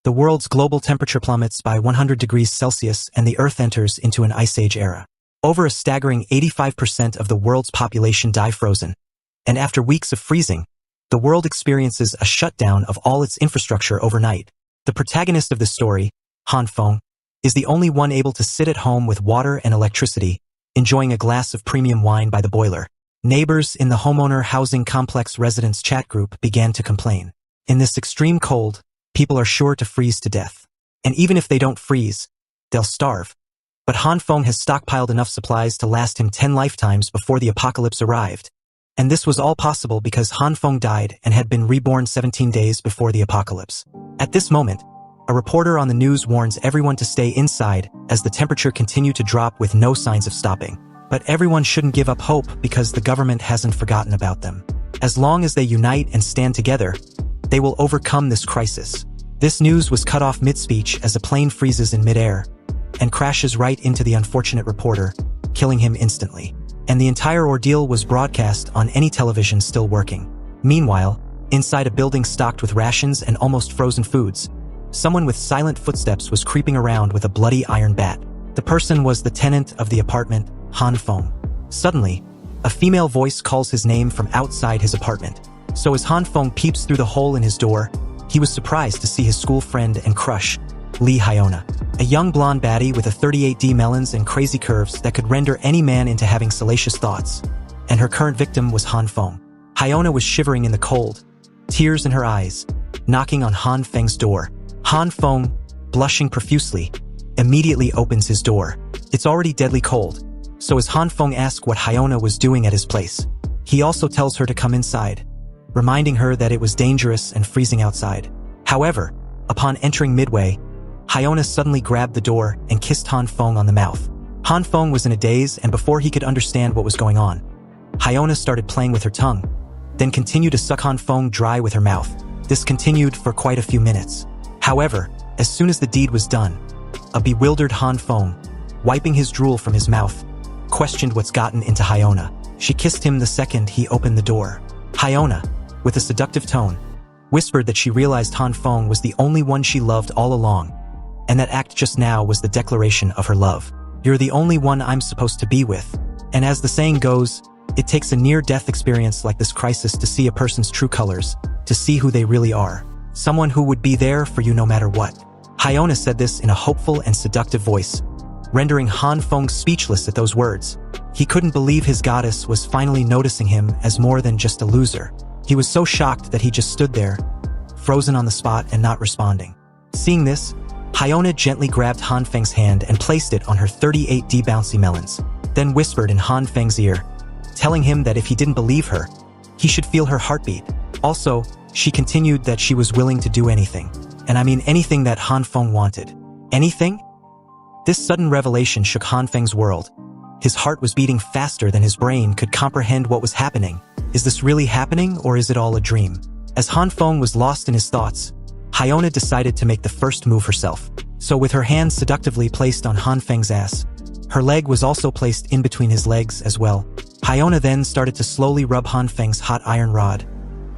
The world's global temperature plummets by 100 degrees Celsius and the Earth enters into an ice age era. Over a staggering 85% of the world's population die frozen. And after weeks of freezing, the world experiences a shutdown of all its infrastructure overnight. The protagonist of this story, Han Feng, is the only one able to sit at home with water and electricity, enjoying a glass of premium wine by the boiler. Neighbors in the homeowner housing complex residents chat group began to complain. In this extreme cold, people are sure to freeze to death. And even if they don't freeze, they'll starve. But Han Feng has stockpiled enough supplies to last him 10 lifetimes before the apocalypse arrived. And this was all possible because Han Feng died and had been reborn 17 days before the apocalypse. At this moment, a reporter on the news warns everyone to stay inside as the temperature continued to drop with no signs of stopping. But everyone shouldn't give up hope because the government hasn't forgotten about them. As long as they unite and stand together, they will overcome this crisis. This news was cut off mid-speech as a plane freezes in mid-air and crashes right into the unfortunate reporter, killing him instantly. And the entire ordeal was broadcast on any television still working. Meanwhile, inside a building stocked with rations and almost frozen foods, someone with silent footsteps was creeping around with a bloody iron bat. The person was the tenant of the apartment, Han Feng. Suddenly, a female voice calls his name from outside his apartment. So as Han Feng peeps through the hole in his door, he was surprised to see his school friend and crush, Hyiona, a young blonde baddie with a 38D melons and crazy curves that could render any man into having salacious thoughts. And her current victim was Han Feng. Hyiona was shivering in the cold, tears in her eyes, knocking on Han Feng's door. Han Feng, blushing profusely, immediately opens his door. It's already deadly cold, so as Han Feng asks what Hyiona was doing at his place, he also tells her to come inside, reminding her that it was dangerous and freezing outside. However, upon entering midway, Hyiona suddenly grabbed the door and kissed Han Feng on the mouth. Han Feng was in a daze, and before he could understand what was going on, Hyiona started playing with her tongue, then continued to suck Han Feng dry with her mouth. This continued for quite a few minutes. However, as soon as the deed was done, a bewildered Han Feng, wiping his drool from his mouth, questioned what's gotten into Hyiona. She kissed him the second he opened the door. Hyiona, with a seductive tone, whispered that she realized Han Feng was the only one she loved all along, and that act just now was the declaration of her love. You're the only one I'm supposed to be with. And as the saying goes, it takes a near-death experience like this crisis to see a person's true colors, to see who they really are. Someone who would be there for you no matter what. Hyiona said this in a hopeful and seductive voice, rendering Han Feng speechless at those words. He couldn't believe his goddess was finally noticing him as more than just a loser. He was so shocked that he just stood there, frozen on the spot and not responding. Seeing this, Hyiona gently grabbed Han Feng's hand and placed it on her 38D bouncy melons, then whispered in Han Feng's ear, telling him that if he didn't believe her, he should feel her heartbeat. Also, she continued that she was willing to do anything. And I mean anything that Han Feng wanted. Anything? This sudden revelation shook Han Feng's world. His heart was beating faster than his brain could comprehend what was happening. Is this really happening, or is it all a dream? As Han Feng was lost in his thoughts, Hyiona decided to make the first move herself. So with her hand seductively placed on Han Feng's ass, her leg was also placed in between his legs as well. Hyiona then started to slowly rub Han Feng's hot iron rod,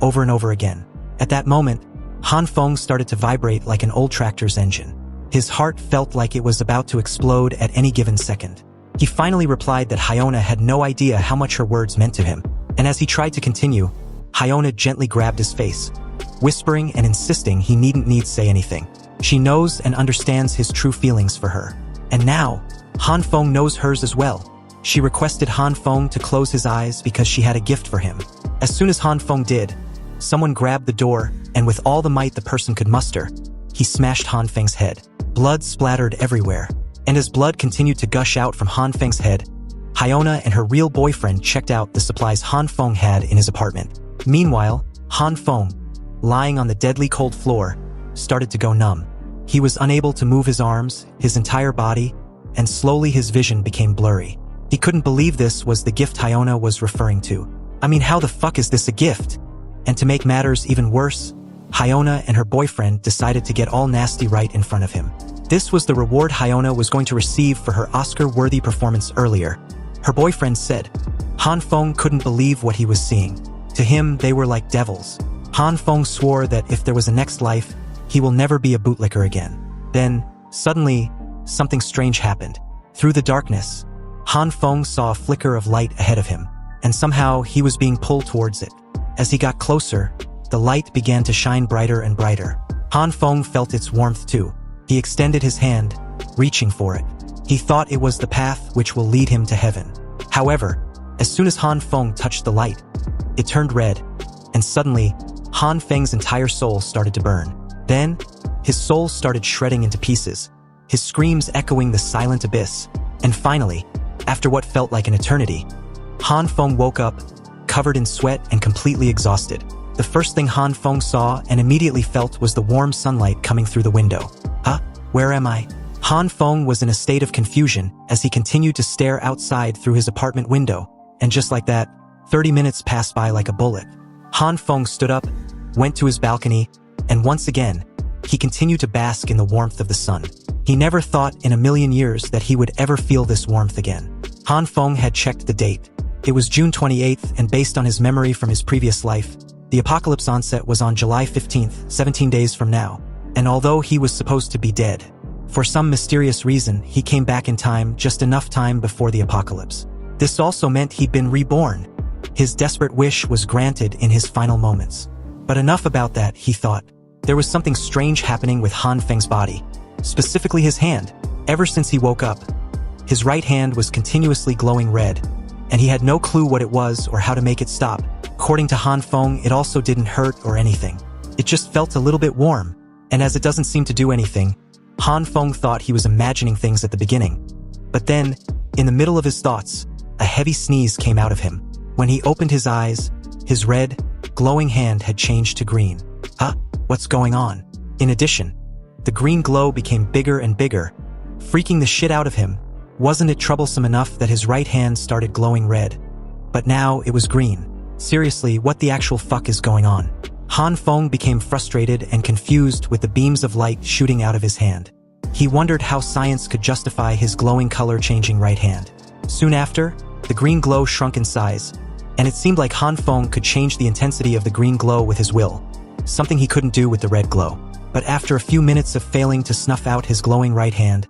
over and over again. At that moment, Han Feng started to vibrate like an old tractor's engine. His heart felt like it was about to explode at any given second. He finally replied that Hyiona had no idea how much her words meant to him. And as he tried to continue, Hyiona gently grabbed his face, whispering and insisting he needn't say anything. She knows and understands his true feelings for her. And now, Han Feng knows hers as well. She requested Han Feng to close his eyes because she had a gift for him. As soon as Han Feng did, someone grabbed the door, and with all the might the person could muster, he smashed Han Feng's head. Blood splattered everywhere. And as blood continued to gush out from Han Feng's head, Hyiona and her real boyfriend checked out the supplies Han Feng had in his apartment. Meanwhile, Han Feng, lying on the deadly cold floor, started to go numb. He was unable to move his arms, his entire body, and slowly his vision became blurry. He couldn't believe this was the gift Hyiona was referring to. I mean, how the fuck is this a gift? And to make matters even worse, Hyiona and her boyfriend decided to get all nasty right in front of him. This was the reward Hyiona was going to receive for her Oscar-worthy performance earlier. Her boyfriend said. Han Feng couldn't believe what he was seeing. To him, they were like devils. Han Feng swore that if there was a next life, He will never be a bootlicker again. Then, suddenly, something strange happened. Through the darkness, Han Feng saw a flicker of light ahead of him, and somehow he was being pulled towards it. As he got closer, the light began to shine brighter and brighter. Han Feng felt its warmth too. He extended his hand, reaching for it. He thought it was the path which will lead him to heaven. However, as soon as Han Feng touched the light, it turned red, and suddenly, Han Feng's entire soul started to burn. Then, his soul started shredding into pieces, his screams echoing the silent abyss. And finally, after what felt like an eternity, Han Feng woke up, covered in sweat and completely exhausted. The first thing Han Feng saw and immediately felt was the warm sunlight coming through the window. Huh? Where am I? Han Feng was in a state of confusion as he continued to stare outside through his apartment window, and just like that, 30 minutes passed by like a bullet. Han Feng stood up, went to his balcony, and once again, he continued to bask in the warmth of the sun. He never thought in a million years that he would ever feel this warmth again. Han Feng had checked the date. It was June 28th, and based on his memory from his previous life, the apocalypse onset was on July 15th, 17 days from now. And although he was supposed to be dead, for some mysterious reason, he came back in time, just enough time before the apocalypse. This also meant he'd been reborn. His desperate wish was granted in his final moments. But enough about that, he thought. There was something strange happening with Han Feng's body, specifically his hand. Ever since he woke up, his right hand was continuously glowing red, and he had no clue what it was or how to make it stop. According to Han Feng, it also didn't hurt or anything. It just felt a little bit warm, and as it doesn't seem to do anything, Han Feng thought he was imagining things at the beginning. But then, in the middle of his thoughts, a heavy sneeze came out of him. When he opened his eyes, his red, glowing hand had changed to green. Huh? What's going on? In addition, the green glow became bigger and bigger, freaking the shit out of him. Wasn't it troublesome enough that his right hand started glowing red? But now it was green. Seriously, what the actual fuck is going on? Han Feng became frustrated and confused with the beams of light shooting out of his hand. He wondered how science could justify his glowing color-changing right hand. Soon after, the green glow shrunk in size, and it seemed like Han Feng could change the intensity of the green glow with his will, something he couldn't do with the red glow. But after a few minutes of failing to snuff out his glowing right hand,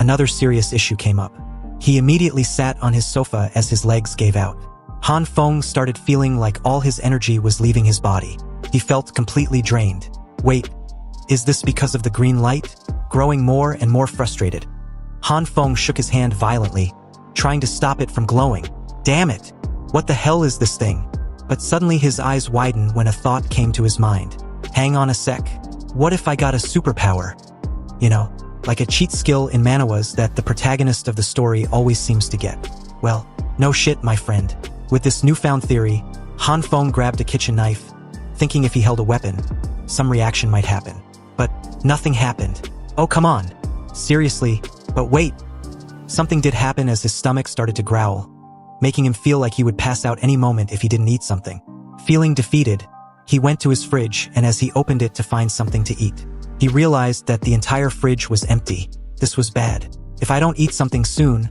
another serious issue came up. He immediately sat on his sofa as his legs gave out. Han Feng started feeling like all his energy was leaving his body. He felt completely drained. Wait, is this because of the green light? Growing more and more frustrated, Han Feng shook his hand violently, trying to stop it from glowing. Damn it! What the hell is this thing? But suddenly his eyes widened when a thought came to his mind. Hang on a sec. What if I got a superpower? You know, like a cheat skill in manhwas that the protagonist of the story always seems to get. Well, no shit, my friend. With this newfound theory, Han Feng grabbed a kitchen knife, thinking if he held a weapon, some reaction might happen. But nothing happened. Oh, come on. Seriously, but wait. Something did happen as his stomach started to growl, making him feel like he would pass out any moment if he didn't eat something. Feeling defeated, he went to his fridge, and as he opened it to find something to eat, he realized that the entire fridge was empty. This was bad. If I don't eat something soon,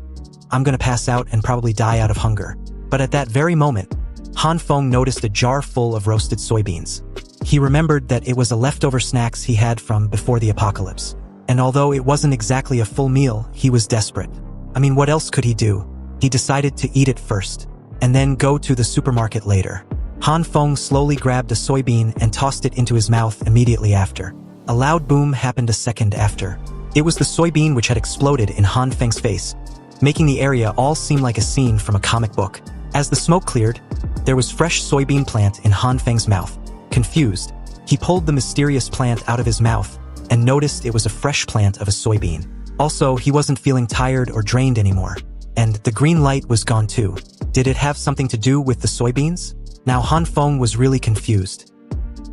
I'm gonna pass out and probably die out of hunger. But at that very moment, Han Feng noticed a jar full of roasted soybeans. He remembered that it was a leftover snacks he had from before the apocalypse. And although it wasn't exactly a full meal, he was desperate. I mean, what else could he do? He decided to eat it first, and then go to the supermarket later. Han Feng slowly grabbed a soybean and tossed it into his mouth immediately after. A loud boom happened a second after. It was the soybean which had exploded in Han Feng's face, making the area all seem like a scene from a comic book. As the smoke cleared, there was fresh soybean plant in Han Feng's mouth. Confused, he pulled the mysterious plant out of his mouth and noticed it was a fresh plant of a soybean. Also, he wasn't feeling tired or drained anymore. And the green light was gone too. Did it have something to do with the soybeans? Now Han Feng was really confused.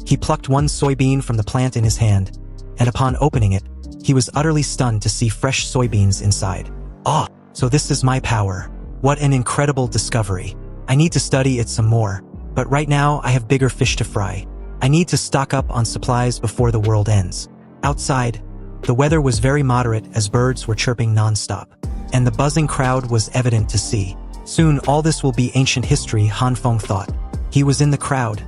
He plucked one soybean from the plant in his hand, and upon opening it, he was utterly stunned to see fresh soybeans inside. Ah, so this is my power. What an incredible discovery. I need to study it some more, but right now I have bigger fish to fry. I need to stock up on supplies before the world ends. Outside, the weather was very moderate as birds were chirping non-stop, and the buzzing crowd was evident to see. Soon all this will be ancient history, Han Feng thought. He was in the crowd,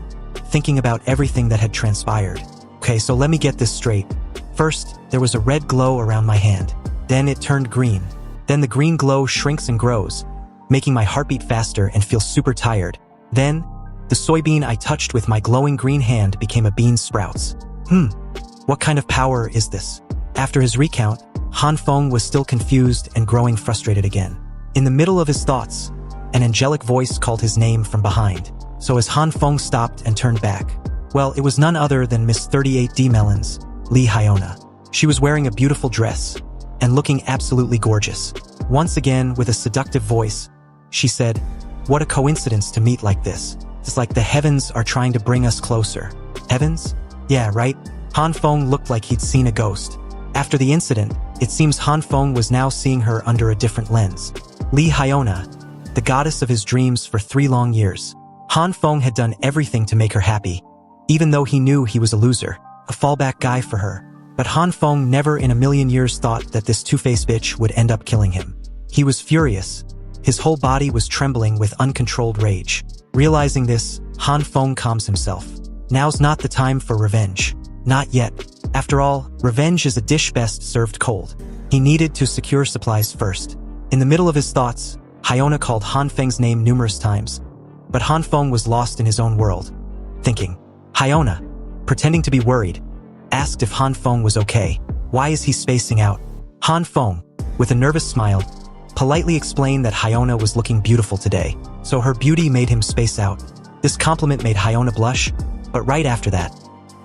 thinking about everything that had transpired. Okay, so let me get this straight. First, there was a red glow around my hand. Then it turned green. Then the green glow shrinks and grows, making my heartbeat faster and feel super tired. Then, the soybean I touched with my glowing green hand became a bean sprouts. What kind of power is this? After his recount, Han Feng was still confused and growing frustrated again. In the middle of his thoughts, an angelic voice called his name from behind. So as Han Feng stopped and turned back, well, it was none other than Miss 38D Melons, Lee Hyiona. She was wearing a beautiful dress and looking absolutely gorgeous. Once again, with a seductive voice, she said, "What a coincidence to meet like this. It's like the heavens are trying to bring us closer." Heavens? Yeah, right? Han Feng looked like he'd seen a ghost. After the incident, it seems Han Feng was now seeing her under a different lens. Lee Hyiona, the goddess of his dreams for 3 long years. Han Feng had done everything to make her happy, even though he knew he was a loser, a fallback guy for her. But Han Feng never in a million years thought that this two-faced bitch would end up killing him. He was furious. His whole body was trembling with uncontrolled rage. Realizing this, Han Feng calms himself. Now's not the time for revenge. Not yet. After all, revenge is a dish best served cold. He needed to secure supplies first. In the middle of his thoughts, Hyiona called Han Feng's name numerous times, but Han Feng was lost in his own world, thinking. Hyiona, pretending to be worried, asked if Han Feng was okay. Why is he spacing out? Han Feng, with a nervous smile, politely explained that Hyiona was looking beautiful today, so her beauty made him space out. This compliment made Hyiona blush, but right after that,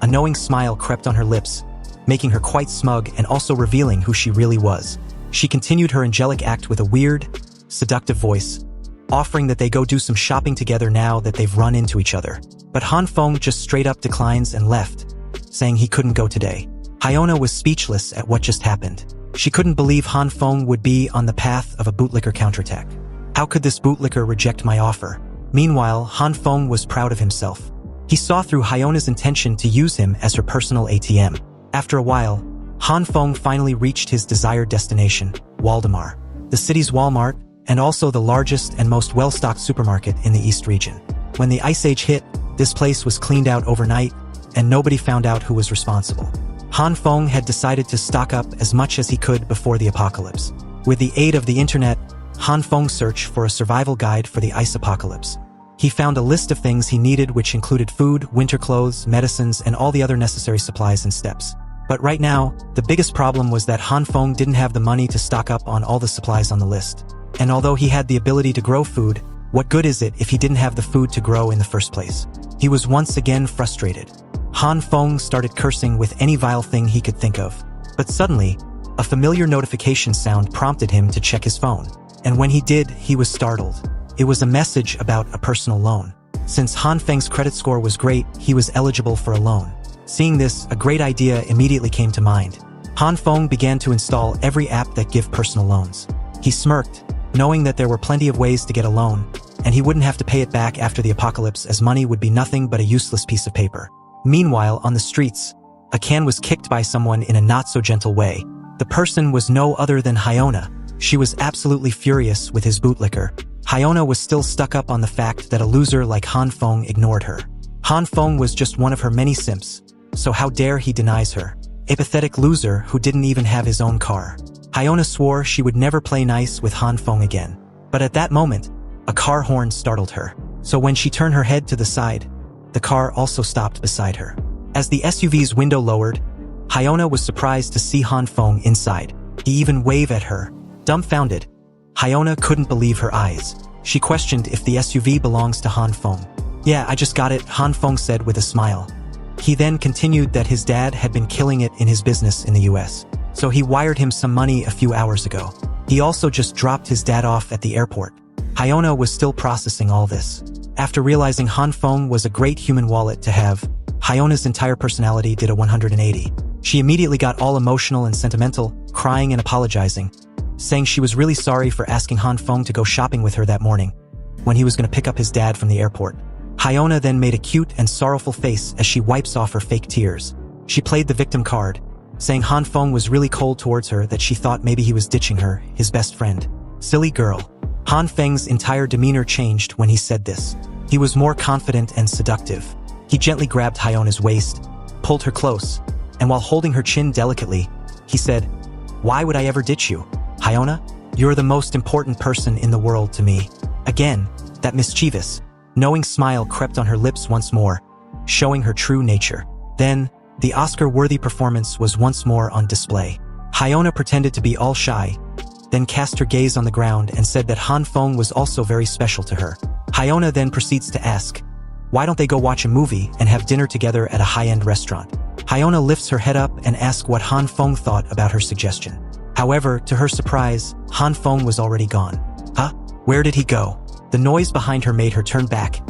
a knowing smile crept on her lips, making her quite smug and also revealing who she really was. She continued her angelic act with a weird, seductive voice, offering that they go do some shopping together now that they've run into each other. But Han Feng just straight up declines and left, saying he couldn't go today. Hyiona was speechless at what just happened. She couldn't believe Han Feng would be on the path of a bootlicker counterattack. How could this bootlicker reject my offer? Meanwhile, Han Feng was proud of himself. He saw through Hyona's intention to use him as her personal ATM. After a while, Han Feng finally reached his desired destination, Waldemar, the city's Walmart, and also the largest and most well-stocked supermarket in the East region. When the Ice Age hit, this place was cleaned out overnight, and nobody found out who was responsible. Han Feng had decided to stock up as much as he could before the apocalypse. With the aid of the internet, Han Feng searched for a survival guide for the ice apocalypse. He found a list of things he needed, which included food, winter clothes, medicines, and all the other necessary supplies and steps. But right now, the biggest problem was that Han Feng didn't have the money to stock up on all the supplies on the list. And although he had the ability to grow food, what good is it if he didn't have the food to grow in the first place? He was once again frustrated. Han Feng started cursing with any vile thing he could think of. But suddenly, a familiar notification sound prompted him to check his phone. And when he did, he was startled. It was a message about a personal loan. Since Han Feng's credit score was great, he was eligible for a loan. Seeing this, a great idea immediately came to mind. Han Feng began to install every app that give personal loans. He smirked, knowing that there were plenty of ways to get a loan, and he wouldn't have to pay it back after the apocalypse, as money would be nothing but a useless piece of paper. Meanwhile, on the streets, a can was kicked by someone in a not-so-gentle way. The person was no other than Hyiona. She was absolutely furious with his bootlicker. Hyiona was still stuck up on the fact that a loser like Han Feng ignored her. Han Feng was just one of her many simps, so how dare he denies her? A pathetic loser who didn't even have his own car. Hyiona swore she would never play nice with Han Feng again. But at that moment, a car horn startled her. So when she turned her head to the side, the car also stopped beside her. As the SUV's window lowered, Hyiona was surprised to see Han Feng inside. He even waved at her. Dumbfounded, Hyiona couldn't believe her eyes. She questioned if the SUV belongs to Han Feng. "Yeah, I just got it," Han Feng said with a smile. He then continued that his dad had been killing it in his business in the US, so he wired him some money a few hours ago. He also just dropped his dad off at the airport. Hyiona was still processing all this. After realizing Han Feng was a great human wallet to have, Hyona's entire personality did a 180. She immediately got all emotional and sentimental, crying and apologizing, saying she was really sorry for asking Han Feng to go shopping with her that morning, when he was going to pick up his dad from the airport. Hyiona then made a cute and sorrowful face as she wipes off her fake tears. She played the victim card, saying Han Feng was really cold towards her, that she thought maybe he was ditching her, his best friend. Silly girl. Han Feng's entire demeanor changed when he said this. He was more confident and seductive. He gently grabbed Hyona's waist, pulled her close, and while holding her chin delicately, he said, "Why would I ever ditch you, Hyiona? You're the most important person in the world to me." Again, that mischievous, knowing smile crept on her lips once more, showing her true nature. Then, the Oscar-worthy performance was once more on display. Hyiona pretended to be all shy, then cast her gaze on the ground and said that Han Feng was also very special to her. Hyiona then proceeds to ask, why don't they go watch a movie and have dinner together at a high-end restaurant? Hyiona lifts her head up and asks what Han Feng thought about her suggestion. However, to her surprise, Han Feng was already gone. Huh? Where did he go? The noise behind her made her turn back,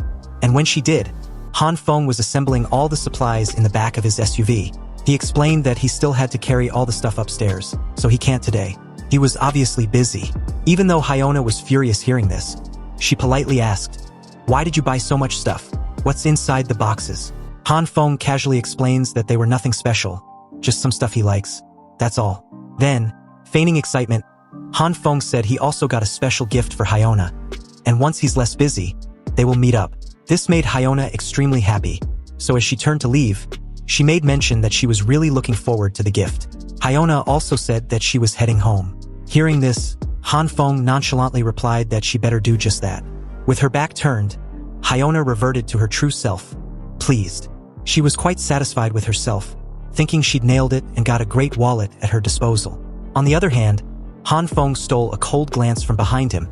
and when she did, Han Feng was assembling all the supplies in the back of his SUV. He explained that he still had to carry all the stuff upstairs, so he can't today. He was obviously busy. Even though Hyiona was furious hearing this, she politely asked, "Why did you buy so much stuff? What's inside the boxes?" Han Feng casually explains that they were nothing special, just some stuff he likes. That's all. Then, feigning excitement, Han Feng said he also got a special gift for Hyiona, and once he's less busy, they will meet up. This made Hyiona extremely happy, so as she turned to leave, she made mention that she was really looking forward to the gift. Hyiona also said that she was heading home. Hearing this, Han Feng nonchalantly replied that she better do just that. With her back turned, Hyiona reverted to her true self, pleased. She was quite satisfied with herself, thinking she'd nailed it and got a great wallet at her disposal. On the other hand, Han Feng stole a cold glance from behind him,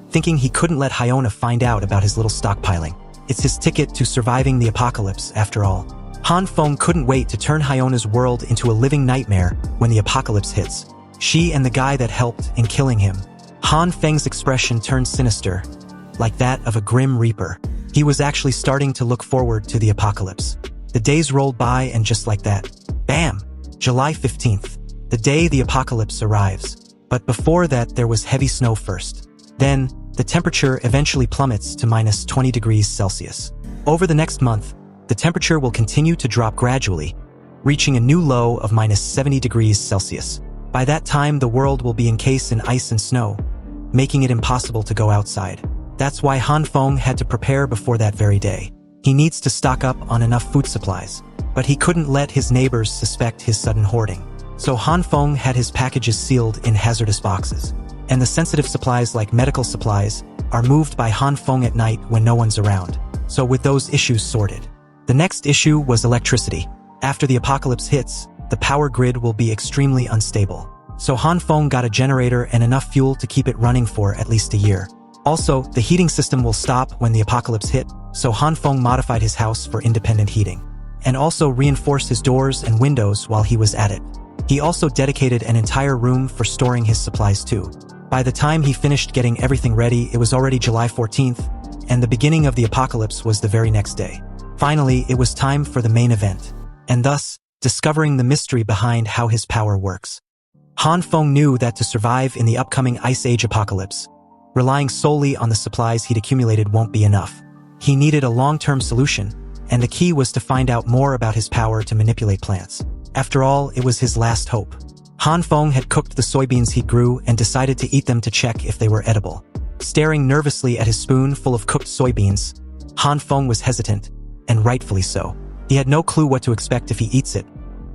thinking he couldn't let Hyiona find out about his little stockpiling. It's his ticket to surviving the apocalypse, after all. Han Feng couldn't wait to turn Hyona's world into a living nightmare when the apocalypse hits. She and the guy that helped in killing him. Han Feng's expression turned sinister, like that of a grim reaper. He was actually starting to look forward to the apocalypse. The days rolled by and just like that, bam! July 15th, the day the apocalypse arrives. But before that there was heavy snow first. Then, the temperature eventually plummets to minus 20 degrees Celsius. Over the next month, the temperature will continue to drop gradually, reaching a new low of minus 70 degrees Celsius. By that time, the world will be encased in ice and snow, making it impossible to go outside. That's why Han Feng had to prepare before that very day. He needs to stock up on enough food supplies, but he couldn't let his neighbors suspect his sudden hoarding. So Han Feng had his packages sealed in hazardous boxes, and the sensitive supplies like medical supplies are moved by Han Feng at night when no one's around. So with those issues sorted, the next issue was electricity. After the apocalypse hits, the power grid will be extremely unstable. So Han Feng got a generator and enough fuel to keep it running for at least a year. Also, the heating system will stop when the apocalypse hit, so Han Feng modified his house for independent heating, and also reinforced his doors and windows while he was at it. He also dedicated an entire room for storing his supplies too. By the time he finished getting everything ready, it was already July 14th, and the beginning of the apocalypse was the very next day. Finally, it was time for the main event, and thus, discovering the mystery behind how his power works. Han Feng knew that to survive in the upcoming Ice Age apocalypse, relying solely on the supplies he'd accumulated won't be enough. He needed a long-term solution, and the key was to find out more about his power to manipulate plants. After all, it was his last hope. Han Feng had cooked the soybeans he grew and decided to eat them to check if they were edible. Staring nervously at his spoon full of cooked soybeans, Han Feng was hesitant, and rightfully so. He had no clue what to expect if he eats it,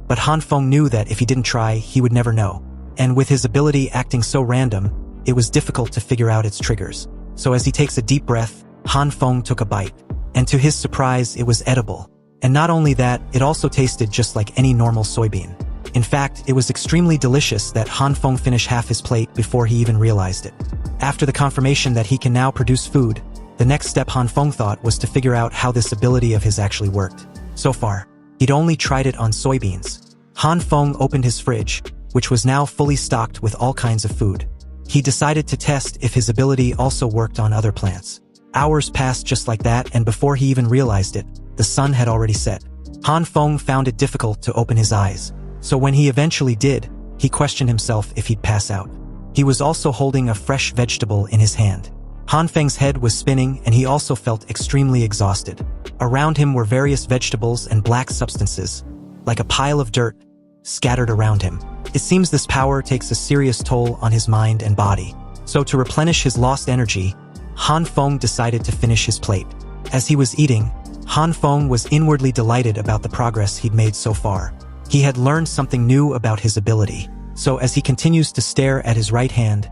but Han Feng knew that if he didn't try, he would never know. And with his ability acting so random, it was difficult to figure out its triggers. So as he takes a deep breath, Han Feng took a bite, and to his surprise, it was edible. And not only that, it also tasted just like any normal soybean. In fact, it was extremely delicious that Han Feng finished half his plate before he even realized it. After the confirmation that he can now produce food, the next step Han Feng thought was to figure out how this ability of his actually worked. So far, he'd only tried it on soybeans. Han Feng opened his fridge, which was now fully stocked with all kinds of food. He decided to test if his ability also worked on other plants. Hours passed just like that, and before he even realized it, the sun had already set. Han Feng found it difficult to open his eyes, so when he eventually did, he questioned himself if he'd pass out. He was also holding a fresh vegetable in his hand. Han Feng's head was spinning, and he also felt extremely exhausted. Around him were various vegetables and black substances, like a pile of dirt, scattered around him. It seems this power takes a serious toll on his mind and body. So to replenish his lost energy, Han Feng decided to finish his plate. As he was eating, Han Feng was inwardly delighted about the progress he'd made so far. He had learned something new about his ability, so as he continues to stare at his right hand,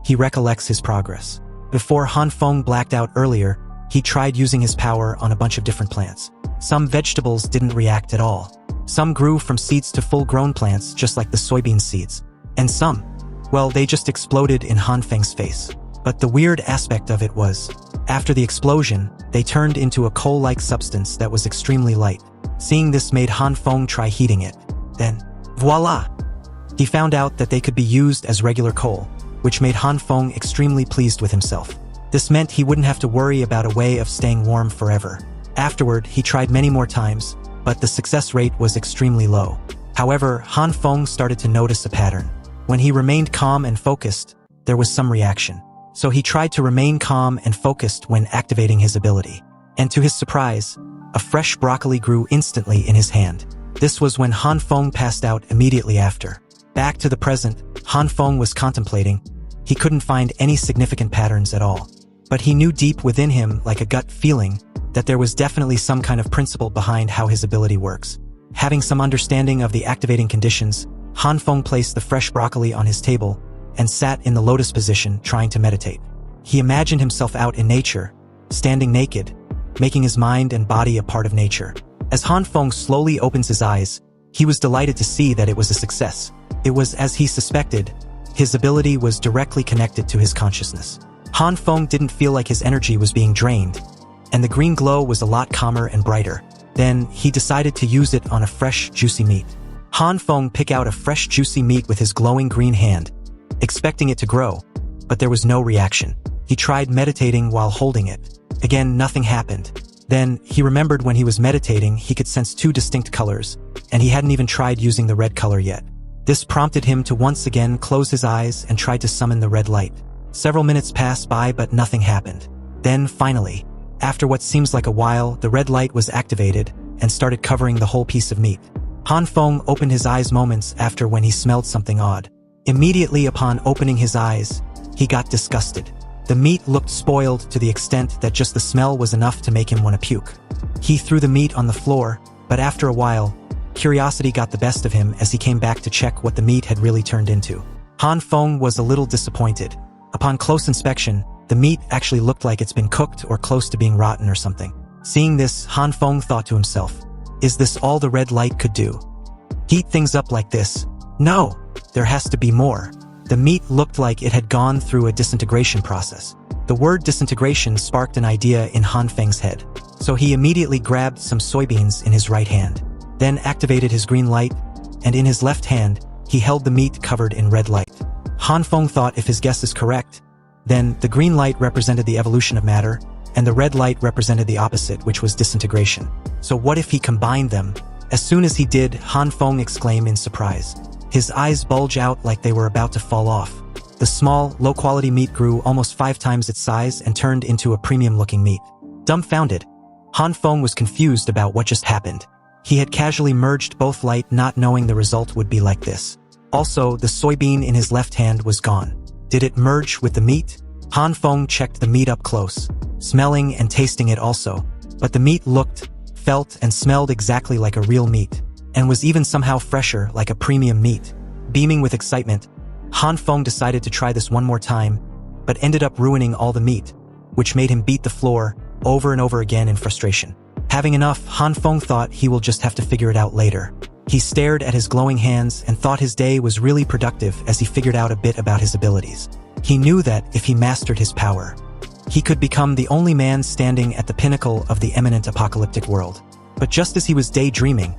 he recollects his progress. Before Han Feng blacked out earlier, he tried using his power on a bunch of different plants. Some vegetables didn't react at all. Some grew from seeds to full-grown plants just like the soybean seeds. And some, well, they just exploded in Han Feng's face. But the weird aspect of it was, after the explosion, they turned into a coal-like substance that was extremely light. Seeing this made Han Feng try heating it. Then, voila! He found out that they could be used as regular coal, which made Han Feng extremely pleased with himself. This meant he wouldn't have to worry about a way of staying warm forever. Afterward, he tried many more times, but the success rate was extremely low. However, Han Feng started to notice a pattern. When he remained calm and focused, there was some reaction. So he tried to remain calm and focused when activating his ability. And to his surprise, a fresh broccoli grew instantly in his hand. This was when Han Feng passed out immediately after. Back to the present, Han Feng was contemplating. He couldn't find any significant patterns at all. But he knew deep within him, like a gut feeling, that there was definitely some kind of principle behind how his ability works. Having some understanding of the activating conditions, Han Feng placed the fresh broccoli on his table and sat in the lotus position trying to meditate. He imagined himself out in nature, standing naked, making his mind and body a part of nature. As Han Feng slowly opens his eyes, he was delighted to see that it was a success. It was as he suspected. His ability was directly connected to his consciousness. Han Feng didn't feel like his energy was being drained, and the green glow was a lot calmer and brighter. Then, he decided to use it on a fresh, juicy meat. Han Feng picked out a fresh, juicy meat with his glowing green hand, expecting it to grow, but there was no reaction. He tried meditating while holding it. Again, nothing happened. Then, he remembered when he was meditating he could sense two distinct colors, and he hadn't even tried using the red color yet. This prompted him to once again close his eyes and try to summon the red light. Several minutes passed by but nothing happened. Then, finally, after what seems like a while, the red light was activated and started covering the whole piece of meat. Han Feng opened his eyes moments after when he smelled something odd. Immediately upon opening his eyes, he got disgusted. The meat looked spoiled to the extent that just the smell was enough to make him want to puke. He threw the meat on the floor, but after a while, curiosity got the best of him as he came back to check what the meat had really turned into. Han Feng was a little disappointed. Upon close inspection, the meat actually looked like it's been cooked or close to being rotten or something. Seeing this, Han Feng thought to himself, is this all the red light could do? Heat things up like this? No, there has to be more. The meat looked like it had gone through a disintegration process. The word disintegration sparked an idea in Han Feng's head, so he immediately grabbed some soybeans in his right hand, then activated his green light, and in his left hand, he held the meat covered in red light. Han Feng thought if his guess is correct, then the green light represented the evolution of matter, and the red light represented the opposite, which was disintegration. So what if he combined them? As soon as he did, Han Feng exclaimed in surprise. His eyes bulged out like they were about to fall off. The small, low-quality meat grew almost 5 times its size and turned into a premium-looking meat. Dumbfounded, Han Feng was confused about what just happened. He had casually merged both light, not knowing the result would be like this. Also, the soybean in his left hand was gone. Did it merge with the meat? Han Feng checked the meat up close, smelling and tasting it also. But the meat looked, felt, and smelled exactly like a real meat, and was even somehow fresher, like a premium meat. Beaming with excitement, Han Feng decided to try this one more time, but ended up ruining all the meat, which made him beat the floor over and over again in frustration. Having enough, Han Feng thought he will just have to figure it out later. He stared at his glowing hands and thought his day was really productive as he figured out a bit about his abilities. He knew that if he mastered his power, he could become the only man standing at the pinnacle of the eminent apocalyptic world. But just as he was daydreaming,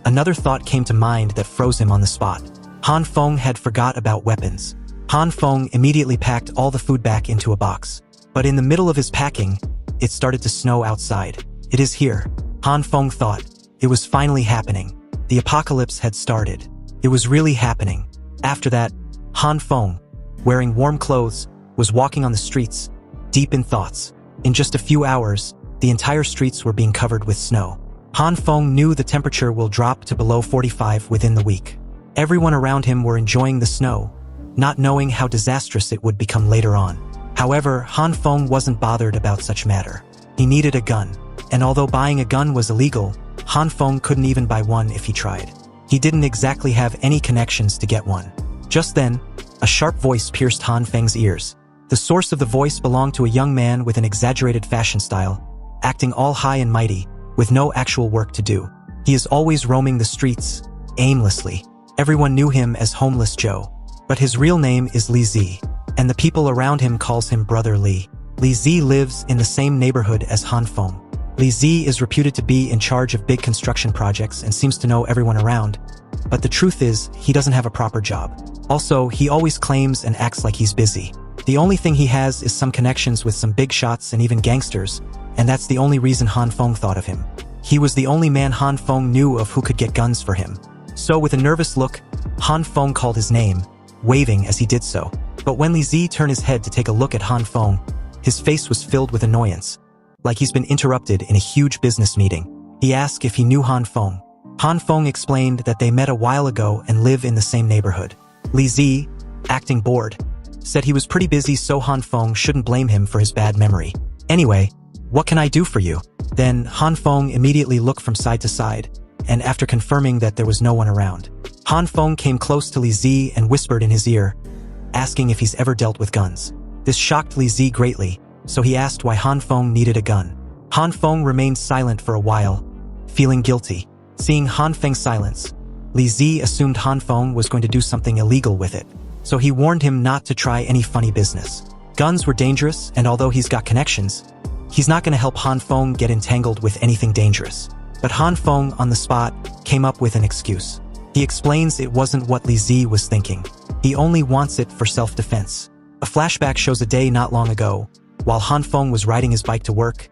another thought came to mind that froze him on the spot. Han Feng had forgot about weapons. Han Feng immediately packed all the food back into a box. But in the middle of his packing, it started to snow outside. It is here, Han Feng thought. It was finally happening. The apocalypse had started. It was really happening. After that, Han Feng, wearing warm clothes, was walking on the streets, deep in thoughts. In just a few hours, the entire streets were being covered with snow. Han Feng knew the temperature will drop to below 45 within the week. Everyone around him were enjoying the snow, not knowing how disastrous it would become later on. However, Han Feng wasn't bothered about such matter. He needed a gun, And although buying a gun was illegal, Han Feng couldn't even buy one if he tried. He didn't exactly have any connections to get one. Just then, a sharp voice pierced Han Feng's ears. The source of the voice belonged to a young man with an exaggerated fashion style, acting all high and mighty, with no actual work to do. He is always roaming the streets, aimlessly. Everyone knew him as Homeless Joe. But his real name is Li Zi, and the people around him calls him Brother Li. Li Zi lives in the same neighborhood as Han Feng. Li Zi is reputed to be in charge of big construction projects and seems to know everyone around, but the truth is, he doesn't have a proper job. Also, he always claims and acts like he's busy. The only thing he has is some connections with some big shots and even gangsters, and that's the only reason Han Feng thought of him. He was the only man Han Feng knew of who could get guns for him. So with a nervous look, Han Feng called his name, waving as he did so. But when Li Zi turned his head to take a look at Han Feng, his face was filled with annoyance, like he's been interrupted in a huge business meeting. He asked if he knew Han Feng. Han Feng explained that they met a while ago and live in the same neighborhood. Li Zi, acting bored, said he was pretty busy, so Han Feng shouldn't blame him for his bad memory. Anyway, what can I do for you? Then Han Feng immediately looked from side to side, and after confirming that there was no one around, Han Feng came close to Li Zi and whispered in his ear, asking if he's ever dealt with guns. This shocked Li Zi greatly, so he asked why Han Feng needed a gun. Han Feng remained silent for a while, feeling guilty. Seeing Han Feng's silence, Li Zi assumed Han Feng was going to do something illegal with it, so he warned him not to try any funny business. Guns were dangerous, and although he's got connections, he's not going to help Han Feng get entangled with anything dangerous. But Han Feng, on the spot, came up with an excuse. He explains it wasn't what Li Zi was thinking. He only wants it for self-defense. A flashback shows a day not long ago. While Han Feng was riding his bike to work,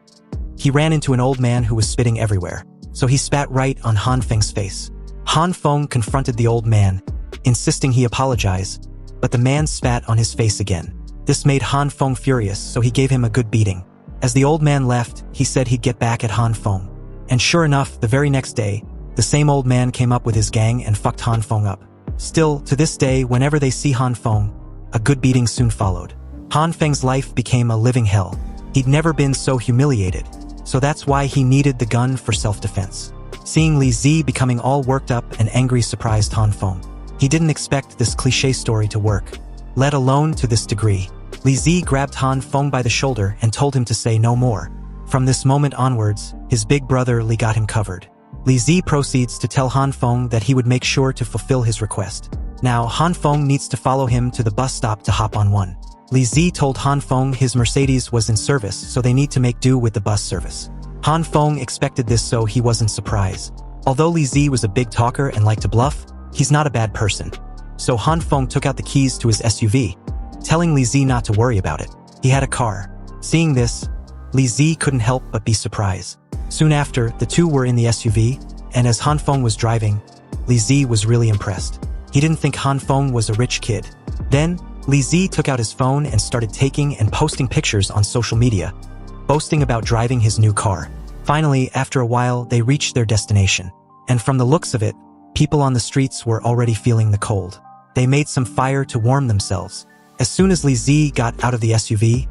he ran into an old man who was spitting everywhere, so he spat right on Han Feng's face. Han Feng confronted the old man, insisting he apologize, but the man spat on his face again. This made Han Feng furious, so he gave him a good beating. As the old man left, he said he'd get back at Han Feng. And sure enough, the very next day, the same old man came up with his gang and fucked Han Feng up. Still, to this day, whenever they see Han Feng, a good beating soon followed. Han Feng's life became a living hell. He'd never been so humiliated, so that's why he needed the gun for self-defense. Seeing Li Zi becoming all worked up and angry surprised Han Feng. He didn't expect this cliché story to work, let alone to this degree. Li Zi grabbed Han Feng by the shoulder and told him to say no more. From this moment onwards, his big brother Li got him covered. Li Zi proceeds to tell Han Feng that he would make sure to fulfill his request. Now, Han Feng needs to follow him to the bus stop to hop on one. Li Zi told Han Feng his Mercedes was in service, so they need to make do with the bus service. Han Feng expected this, so he wasn't surprised. Although Li Zi was a big talker and liked to bluff, he's not a bad person. So Han Feng took out the keys to his SUV, telling Li Zi not to worry about it. He had a car. Seeing this, Li Zi couldn't help but be surprised. Soon after, the two were in the SUV, and as Han Feng was driving, Li Zi was really impressed. He didn't think Han Feng was a rich kid. Then, Li Zi took out his phone and started taking and posting pictures on social media, boasting about driving his new car. Finally, after a while, they reached their destination. And from the looks of it, people on the streets were already feeling the cold. They made some fire to warm themselves. As soon as Li Zi got out of the SUV,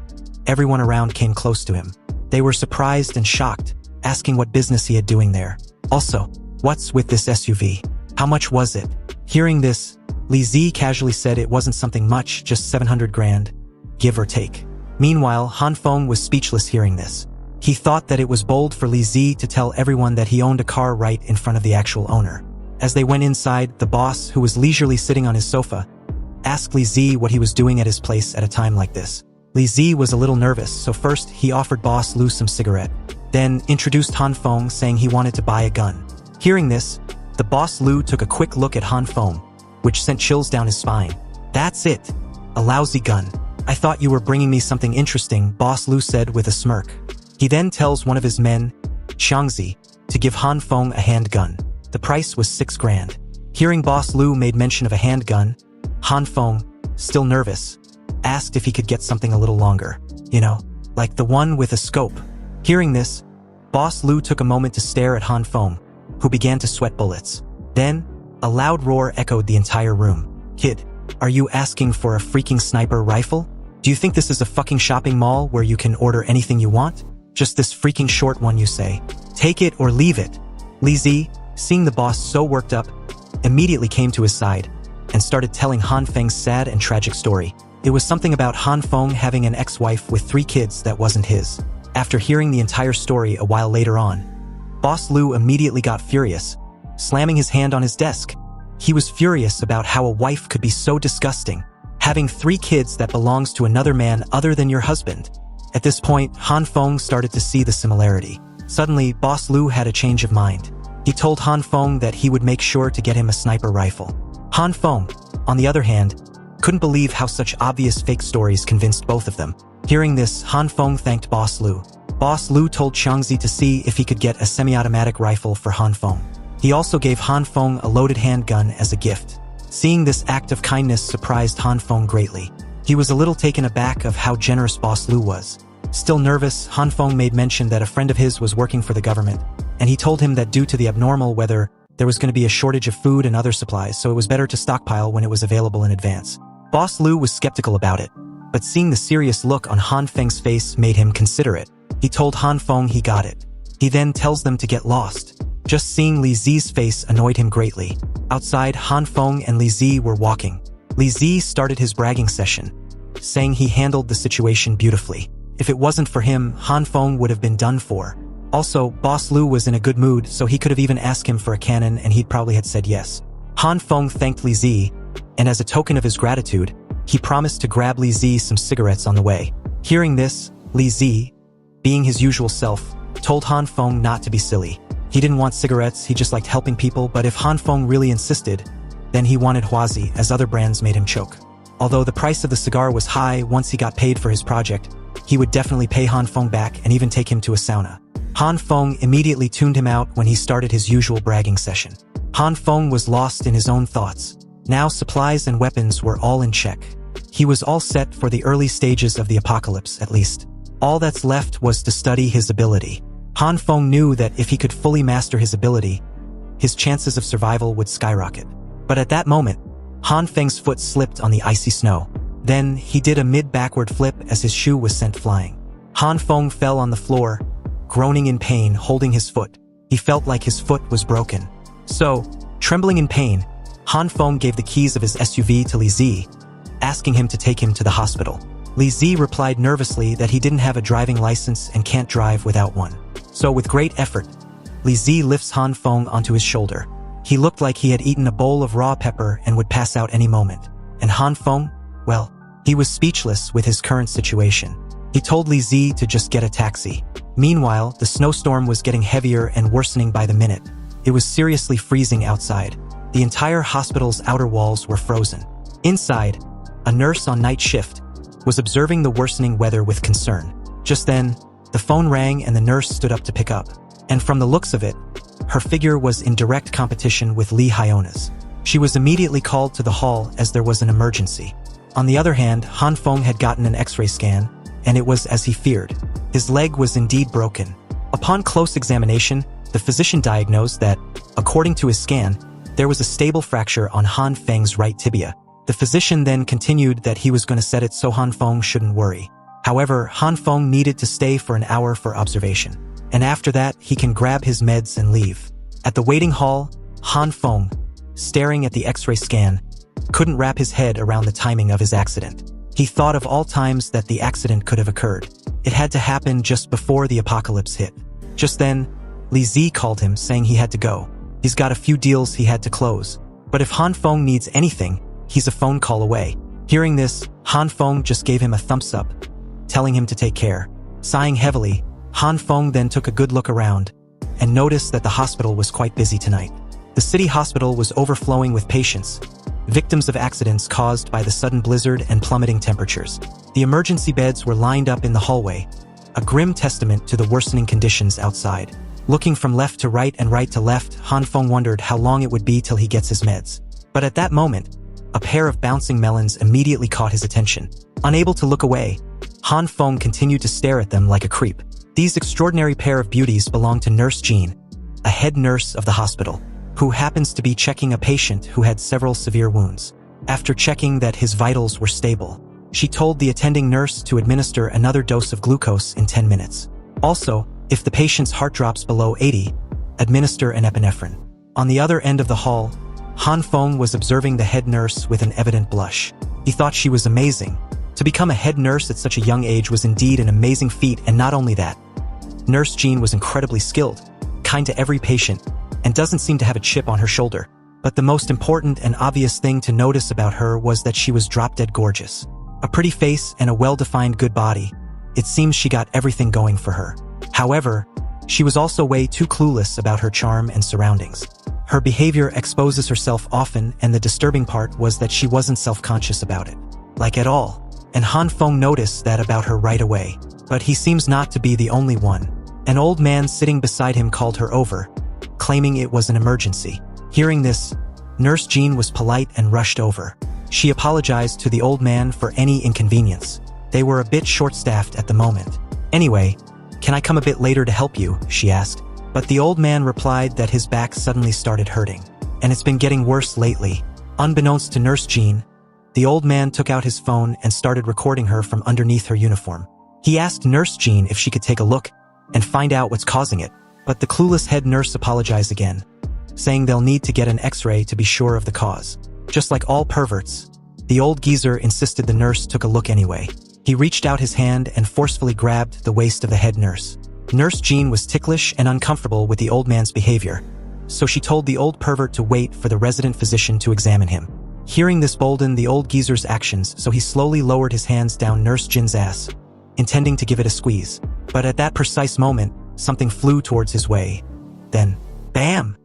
everyone around came close to him. They were surprised and shocked, asking what business he had doing there. Also, what's with this SUV? How much was it? Hearing this, Li Zi casually said it wasn't something much, just 700 grand, give or take. Meanwhile, Han Feng was speechless hearing this. He thought that it was bold for Li Zi to tell everyone that he owned a car right in front of the actual owner. As they went inside, the boss, who was leisurely sitting on his sofa, asked Li Zi what he was doing at his place at a time like this. Li Zi was a little nervous, so first he offered Boss Lu some cigarette, then introduced Han Feng, saying he wanted to buy a gun. Hearing this, the Boss Lu took a quick look at Han Feng, which sent chills down his spine. That's it. A lousy gun. I thought you were bringing me something interesting, Boss Lu said with a smirk. He then tells one of his men, Xiangzi, to give Han Feng a handgun. The price was 6 grand. Hearing Boss Lu made mention of a handgun, Han Feng, still nervous, asked if he could get something a little longer. You know, like the one with a scope. Hearing this, Boss Lu took a moment to stare at Han Feng, who began to sweat bullets. Then, a loud roar echoed the entire room. Kid, are you asking for a freaking sniper rifle? Do you think this is a fucking shopping mall where you can order anything you want? Just this freaking short one, you say. Take it or leave it. Li Zi, seeing the boss so worked up, immediately came to his side and started telling Han Feng's sad and tragic story. It was something about Han Feng having an ex-wife with 3 kids that wasn't his. After hearing the entire story a while later on, Boss Lu immediately got furious, slamming his hand on his desk. He was furious about how a wife could be so disgusting, having 3 kids that belongs to another man other than your husband. At this point, Han Feng started to see the similarity. Suddenly, Boss Lu had a change of mind. He told Han Feng that he would make sure to get him a sniper rifle. Han Feng, on the other hand, couldn't believe how such obvious fake stories convinced both of them. Hearing this, Han Feng thanked Boss Lu. Boss Lu told Xiangzi to see if he could get a semi-automatic rifle for Han Feng. He also gave Han Feng a loaded handgun as a gift. Seeing this act of kindness surprised Han Feng greatly. He was a little taken aback of how generous Boss Lu was. Still nervous, Han Feng made mention that a friend of his was working for the government, and he told him that due to the abnormal weather, there was going to be a shortage of food and other supplies, so it was better to stockpile when it was available in advance. Boss Lu was skeptical about it, but seeing the serious look on Han Feng's face made him consider it. He told Han Feng he got it. He then tells them to get lost. Just seeing Li Zi's face annoyed him greatly. Outside, Han Feng and Li Zi were walking. Li Zi started his bragging session, saying he handled the situation beautifully. If it wasn't for him, Han Feng would have been done for. Also, Boss Lu was in a good mood, so he could have even asked him for a cannon and he'd probably had said yes. Han Feng thanked Li Zi, and as a token of his gratitude, he promised to grab Li Zi some cigarettes on the way. Hearing this, Li Zi, being his usual self, told Han Feng not to be silly. He didn't want cigarettes, he just liked helping people, but if Han Feng really insisted, then he wanted Huazi, as other brands made him choke. Although the price of the cigar was high once he got paid for his project, he would definitely pay Han Feng back and even take him to a sauna. Han Feng immediately tuned him out when he started his usual bragging session. Han Feng was lost in his own thoughts. Now supplies and weapons were all in check. He was all set for the early stages of the apocalypse, at least. All that's left was to study his ability. Han Feng knew that if he could fully master his ability, his chances of survival would skyrocket. But at that moment, Han Feng's foot slipped on the icy snow. Then, he did a mid-backward flip as his shoe was sent flying. Han Feng fell on the floor, groaning in pain, holding his foot. He felt like his foot was broken. So, trembling in pain, Han Feng gave the keys of his SUV to Li Zi, asking him to take him to the hospital. Li Zi replied nervously that he didn't have a driving license and can't drive without one. So with great effort, Li Zi lifts Han Feng onto his shoulder. He looked like he had eaten a bowl of raw pepper and would pass out any moment. And Han Feng, well, he was speechless with his current situation. He told Li Zi to just get a taxi. Meanwhile, the snowstorm was getting heavier and worsening by the minute. It was seriously freezing outside. The entire hospital's outer walls were frozen. Inside, a nurse on night shift was observing the worsening weather with concern. Just then, the phone rang and the nurse stood up to pick up. And from the looks of it, her figure was in direct competition with Li Hyona's. She was immediately called to the hall as there was an emergency. On the other hand, Han Feng had gotten an X-ray scan, and it was as he feared. His leg was indeed broken. Upon close examination, the physician diagnosed that, according to his scan, there was a stable fracture on Han Feng's right tibia. The physician then continued that he was going to set it so Han Feng shouldn't worry. However, Han Feng needed to stay for an hour for observation. And after that, he can grab his meds and leave. At the waiting hall, Han Feng, staring at the X-ray scan, couldn't wrap his head around the timing of his accident. He thought of all times that the accident could have occurred. It had to happen just before the apocalypse hit. Just then, Li Zi called him saying he had to go. He's got a few deals he had to close. But if Han Feng needs anything, he's a phone call away. Hearing this, Han Feng just gave him a thumbs up, telling him to take care. Sighing heavily, Han Feng then took a good look around and noticed that the hospital was quite busy tonight. The city hospital was overflowing with patients, victims of accidents caused by the sudden blizzard and plummeting temperatures. The emergency beds were lined up in the hallway, a grim testament to the worsening conditions outside. Looking from left to right and right to left, Han Feng wondered how long it would be till he gets his meds. But at that moment, a pair of bouncing melons immediately caught his attention. Unable to look away, Han Feng continued to stare at them like a creep. These extraordinary pair of beauties belonged to Nurse Zhan, a head nurse of the hospital, who happens to be checking a patient who had several severe wounds. After checking that his vitals were stable, she told the attending nurse to administer another dose of glucose in 10 minutes. Also, if the patient's heart drops below 80, administer an epinephrine. On the other end of the hall, Han Feng was observing the head nurse with an evident blush. He thought she was amazing. To become a head nurse at such a young age was indeed an amazing feat, and not only that, Nurse Zhan was incredibly skilled, kind to every patient, and doesn't seem to have a chip on her shoulder. But the most important and obvious thing to notice about her was that she was drop-dead gorgeous. A pretty face and a well-defined good body. It seems she got everything going for her. However, she was also way too clueless about her charm and surroundings. Her behavior exposes herself often, and the disturbing part was that she wasn't self-conscious about it. Like at all. And Han Feng noticed that about her right away. But he seems not to be the only one. An old man sitting beside him called her over, claiming it was an emergency. Hearing this, Nurse Zhan was polite and rushed over. She apologized to the old man for any inconvenience. They were a bit short-staffed at the moment. Anyway, can I come a bit later to help you? She asked. But the old man replied that his back suddenly started hurting. And it's been getting worse lately. Unbeknownst to Nurse Zhan, the old man took out his phone and started recording her from underneath her uniform. He asked Nurse Zhan if she could take a look and find out what's causing it. But the clueless head nurse apologized again, saying they'll need to get an X-ray to be sure of the cause. Just like all perverts, the old geezer insisted the nurse took a look anyway. He reached out his hand and forcefully grabbed the waist of the head nurse. Nurse Zhan was ticklish and uncomfortable with the old man's behavior, so she told the old pervert to wait for the resident physician to examine him. Hearing this boldened the old geezer's actions, so he slowly lowered his hands down Nurse Zhan's ass, intending to give it a squeeze. But at that precise moment, something flew towards his way. Then, bam!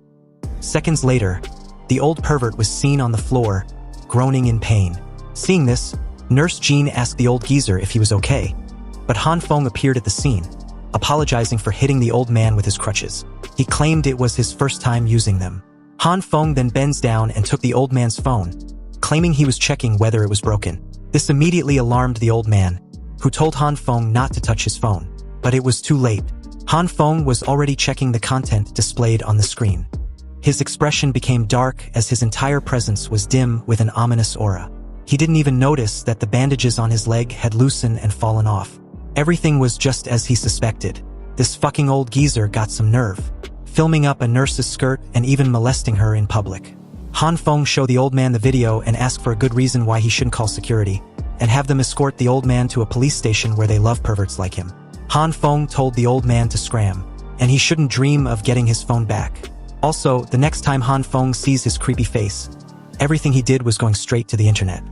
Seconds later, the old pervert was seen on the floor, groaning in pain. Seeing this, Nurse Zhan asked the old geezer if he was okay. But Han Feng appeared at the scene, apologizing for hitting the old man with his crutches. He claimed it was his first time using them. Han Feng then bends down and took the old man's phone, claiming he was checking whether it was broken. This immediately alarmed the old man, who told Han Feng not to touch his phone. But it was too late. Han Feng was already checking the content displayed on the screen. His expression became dark as his entire presence was dim with an ominous aura. He didn't even notice that the bandages on his leg had loosened and fallen off. Everything was just as he suspected. This fucking old geezer got some nerve, filming up a nurse's skirt and even molesting her in public. Han Feng showed the old man the video and asked for a good reason why he shouldn't call security, and have them escort the old man to a police station where they love perverts like him. Han Feng told the old man to scram, and he shouldn't dream of getting his phone back. Also, the next time Han Feng sees his creepy face, everything he did was going straight to the internet.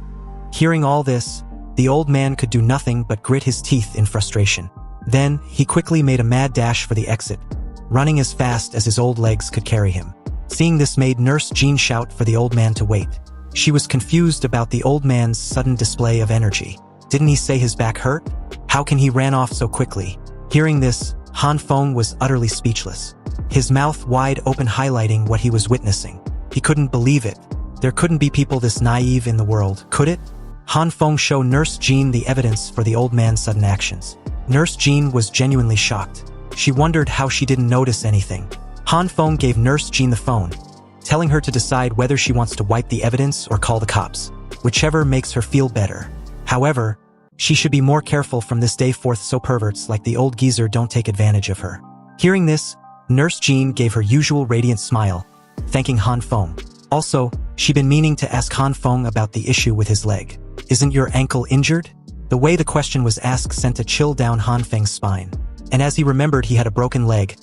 Hearing all this, the old man could do nothing but grit his teeth in frustration. Then, he quickly made a mad dash for the exit, running as fast as his old legs could carry him. Seeing this made Nurse Zhan shout for the old man to wait. She was confused about the old man's sudden display of energy. Didn't he say his back hurt? How can he ran off so quickly? Hearing this, Han Feng was utterly speechless, his mouth wide open highlighting what he was witnessing. He couldn't believe it. There couldn't be people this naive in the world, could it? Han Feng showed Nurse Zhan the evidence for the old man's sudden actions. Nurse Zhan was genuinely shocked. She wondered how she didn't notice anything. Han Feng gave Nurse Zhan the phone, telling her to decide whether she wants to wipe the evidence or call the cops, whichever makes her feel better. However, she should be more careful from this day forth so perverts like the old geezer don't take advantage of her. Hearing this, Nurse Zhan gave her usual radiant smile, thanking Han Feng. Also, she'd been meaning to ask Han Feng about the issue with his leg. Isn't your ankle injured? The way the question was asked sent a chill down Han Feng's spine. And as he remembered he had a broken leg,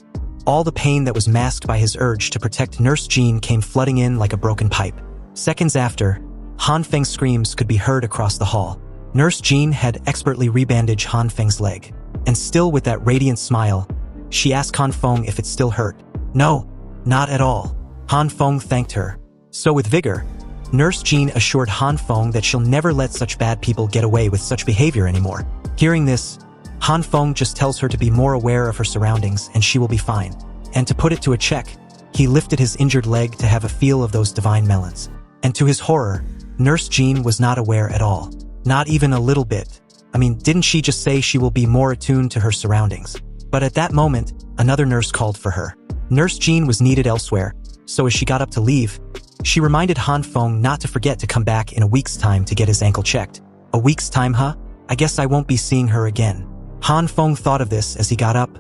all the pain that was masked by his urge to protect Nurse Zhan came flooding in like a broken pipe. Seconds after, Han Feng's screams could be heard across the hall. Nurse Zhan had expertly rebandaged Han Feng's leg. And still with that radiant smile, she asked Han Feng if it still hurt. No, not at all. Han Feng thanked her. So with vigor, Nurse Zhan assured Han Feng that she'll never let such bad people get away with such behavior anymore. Hearing this, Han Feng just tells her to be more aware of her surroundings and she will be fine. And to put it to a check, he lifted his injured leg to have a feel of those divine melons. And to his horror, Nurse Zhan was not aware at all. Not even a little bit. I mean, didn't she just say she will be more attuned to her surroundings? But at that moment, another nurse called for her. Nurse Zhan was needed elsewhere, so as she got up to leave, she reminded Han Feng not to forget to come back in a week's time to get his ankle checked. A week's time, huh? I guess I won't be seeing her again. Han Feng thought of this as he got up,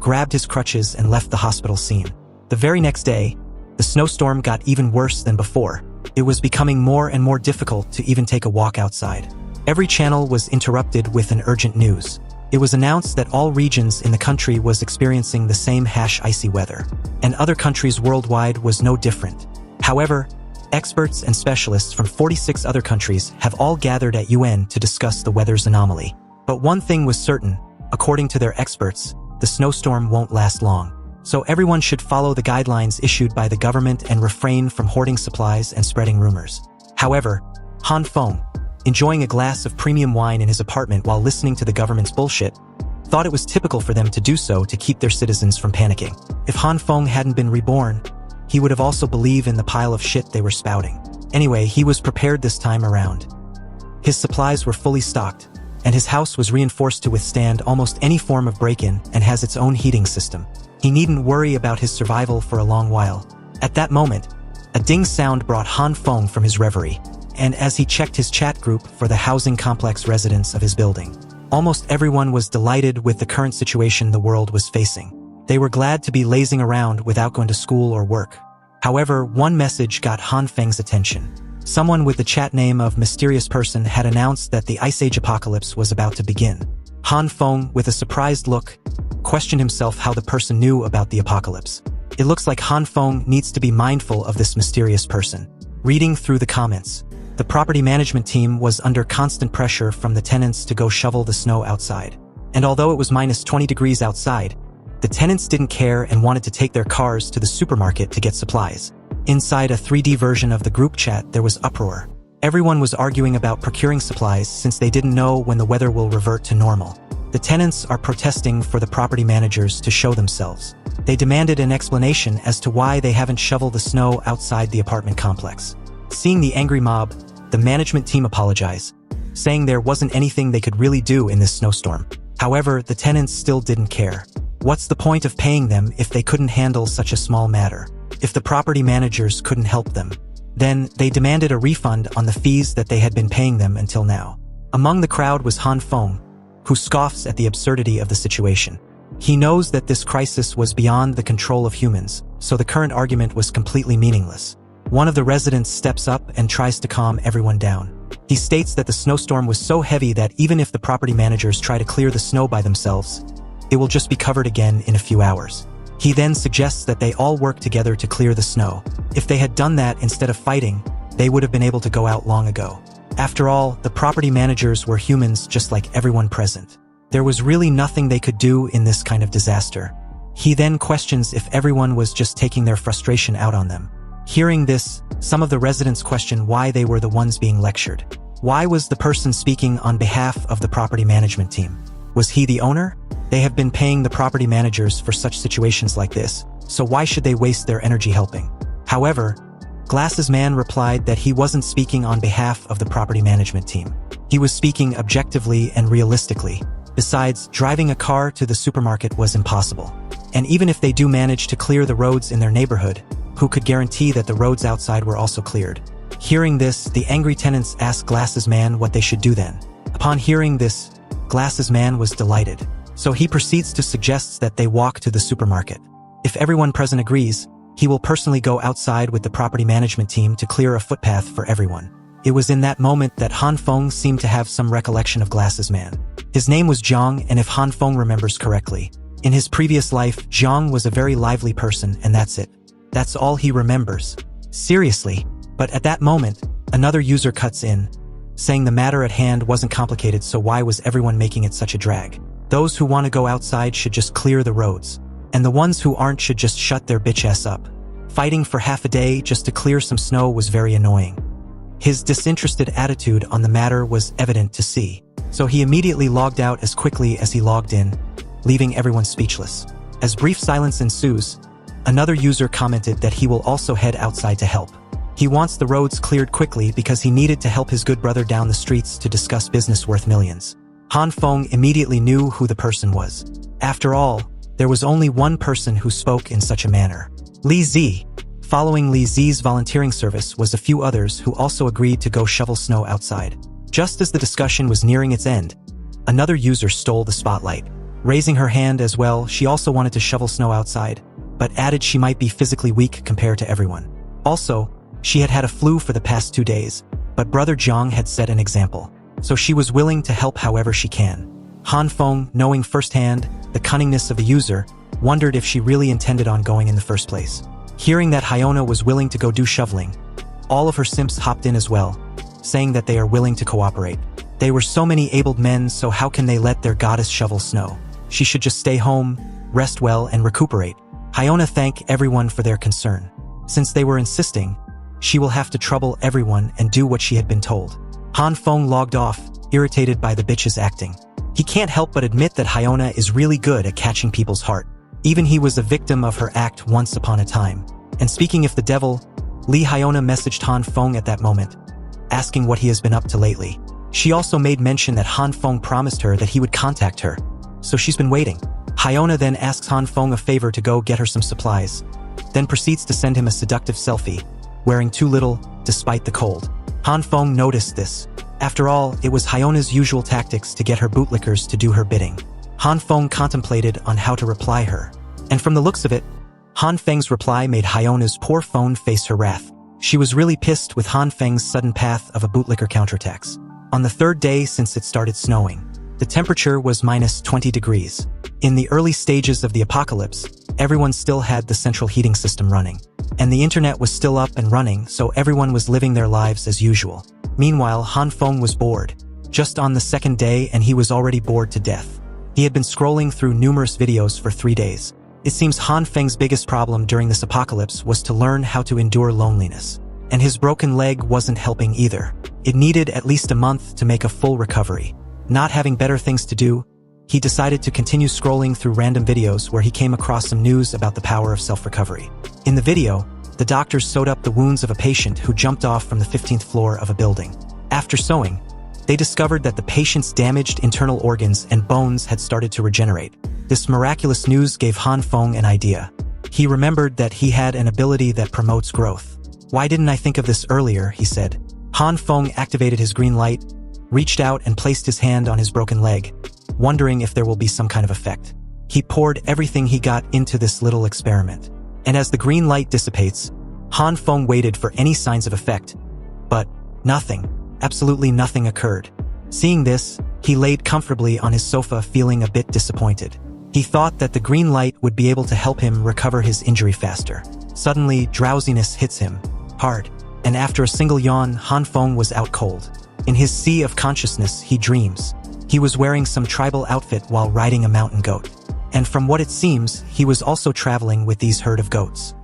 grabbed his crutches and left the hospital scene. The very next day, the snowstorm got even worse than before. It was becoming more and more difficult to even take a walk outside. Every channel was interrupted with an urgent news. It was announced that all regions in the country was experiencing the same icy weather, and other countries worldwide was no different. However, experts and specialists from 46 other countries have all gathered at UN to discuss the weather's anomaly. But one thing was certain, according to their experts, the snowstorm won't last long. So everyone should follow the guidelines issued by the government and refrain from hoarding supplies and spreading rumors. However, Han Feng, enjoying a glass of premium wine in his apartment while listening to the government's bullshit, thought it was typical for them to do so to keep their citizens from panicking. If Han Feng hadn't been reborn, he would have also believed in the pile of shit they were spouting. Anyway, he was prepared this time around. His supplies were fully stocked, and his house was reinforced to withstand almost any form of break-in and has its own heating system. He needn't worry about his survival for a long while. At that moment, a ding sound brought Han Feng from his reverie, and as he checked his chat group for the housing complex residents of his building, almost everyone was delighted with the current situation the world was facing. They were glad to be lazing around without going to school or work. However, one message got Han Feng's attention. Someone with the chat name of Mysterious Person had announced that the Ice Age apocalypse was about to begin. Han Feng, with a surprised look, questioned himself how the person knew about the apocalypse. It looks like Han Feng needs to be mindful of this mysterious person. Reading through the comments, the property management team was under constant pressure from the tenants to go shovel the snow outside. And although it was minus 20 degrees outside, the tenants didn't care and wanted to take their cars to the supermarket to get supplies. Inside a 3D version of the group chat, there was uproar. Everyone was arguing about procuring supplies since they didn't know when the weather will revert to normal. The tenants are protesting for the property managers to show themselves. They demanded an explanation as to why they haven't shoveled the snow outside the apartment complex. Seeing the angry mob, the management team apologized, saying there wasn't anything they could really do in this snowstorm. However, the tenants still didn't care. What's the point of paying them if they couldn't handle such a small matter? If the property managers couldn't help them, then they demanded a refund on the fees that they had been paying them until now. Among the crowd was Han Feng, who scoffs at the absurdity of the situation. He knows that this crisis was beyond the control of humans, so the current argument was completely meaningless. One of the residents steps up and tries to calm everyone down. He states that the snowstorm was so heavy that even if the property managers try to clear the snow by themselves, it will just be covered again in a few hours. He then suggests that they all work together to clear the snow. If they had done that instead of fighting, they would have been able to go out long ago. After all, the property managers were humans just like everyone present. There was really nothing they could do in this kind of disaster. He then questions if everyone was just taking their frustration out on them. Hearing this, some of the residents question why they were the ones being lectured. Why was the person speaking on behalf of the property management team? Was he the owner? They have been paying the property managers for such situations like this, so why should they waste their energy helping? However, Glasses Man replied that he wasn't speaking on behalf of the property management team. He was speaking objectively and realistically. Besides, driving a car to the supermarket was impossible. And even if they do manage to clear the roads in their neighborhood, who could guarantee that the roads outside were also cleared? Hearing this, the angry tenants asked Glasses Man what they should do then. Upon hearing this, Glasses Man was delighted. So he proceeds to suggest that they walk to the supermarket. If everyone present agrees, he will personally go outside with the property management team to clear a footpath for everyone. It was in that moment that Han Feng seemed to have some recollection of Glasses Man. His name was Zhang, and if Han Feng remembers correctly, in his previous life, Zhang was a very lively person, and that's it. That's all he remembers. Seriously. But at that moment, another user cuts in, saying the matter at hand wasn't complicated, so why was everyone making it such a drag? Those who want to go outside should just clear the roads, and the ones who aren't should just shut their bitch ass up. Fighting for half a day just to clear some snow was very annoying. His disinterested attitude on the matter was evident to see, so he immediately logged out as quickly as he logged in, leaving everyone speechless. As brief silence ensues, another user commented that he will also head outside to help. He wants the roads cleared quickly because he needed to help his good brother down the streets to discuss business worth millions. Han Feng immediately knew who the person was. After all, there was only one person who spoke in such a manner. Li Zi. Following Li Zi's volunteering service was a few others who also agreed to go shovel snow outside. Just as the discussion was nearing its end, another user stole the spotlight. Raising her hand as well, she also wanted to shovel snow outside, but added she might be physically weak compared to everyone. Also, she had had a flu for the past 2 days, but Brother Zhang had set an example, so she was willing to help however she can. Han Feng, knowing firsthand the cunningness of the user, wondered if she really intended on going in the first place. Hearing that Hyiona was willing to go do shoveling, all of her simps hopped in as well, saying that they are willing to cooperate. They were so many abled men, so how can they let their goddess shovel snow? She should just stay home, rest well, and recuperate. Hyiona thanked everyone for their concern. Since they were insisting, she will have to trouble everyone and do what she had been told. Han Feng logged off, irritated by the bitch's acting. He can't help but admit that Hyiona is really good at catching people's heart. Even he was a victim of her act once upon a time. And speaking of the devil, Hyiona messaged Han Feng at that moment, asking what he has been up to lately. She also made mention that Han Feng promised her that he would contact her, so she's been waiting. Hyiona then asks Han Feng a favor to go get her some supplies, then proceeds to send him a seductive selfie, wearing too little, despite the cold. Han Feng noticed this. After all, it was Hyona's usual tactics to get her bootlickers to do her bidding. Han Feng contemplated on how to reply her, and from the looks of it, Han Feng's reply made Hyona's poor phone face her wrath. She was really pissed with Han Feng's sudden path of a bootlicker counterattacks. On the 3rd day since it started snowing, the temperature was minus 20 degrees. In the early stages of the apocalypse, everyone still had the central heating system running, and the internet was still up and running, so everyone was living their lives as usual. Meanwhile, Han Feng was bored. Just on the 2nd day, and he was already bored to death. He had been scrolling through numerous videos for 3 days. It seems Han Feng's biggest problem during this apocalypse was to learn how to endure loneliness. And his broken leg wasn't helping either. It needed at least a month to make a full recovery. Not having better things to do, he decided to continue scrolling through random videos where he came across some news about the power of self-recovery. In the video, the doctors sewed up the wounds of a patient who jumped off from the 15th floor of a building. After sewing, they discovered that the patient's damaged internal organs and bones had started to regenerate. This miraculous news gave Han Feng an idea. He remembered that he had an ability that promotes growth. "Why didn't I think of this earlier?" he said. Han Feng activated his green light, reached out and placed his hand on his broken leg, wondering if there will be some kind of effect. He poured everything he got into this little experiment. And as the green light dissipates, Han Feng waited for any signs of effect. But nothing, absolutely nothing occurred. Seeing this, he laid comfortably on his sofa feeling a bit disappointed. He thought that the green light would be able to help him recover his injury faster. Suddenly, drowsiness hits him, hard, and after a single yawn, Han Feng was out cold. In his sea of consciousness, he dreams. He was wearing some tribal outfit while riding a mountain goat. And from what it seems, he was also traveling with these herd of goats.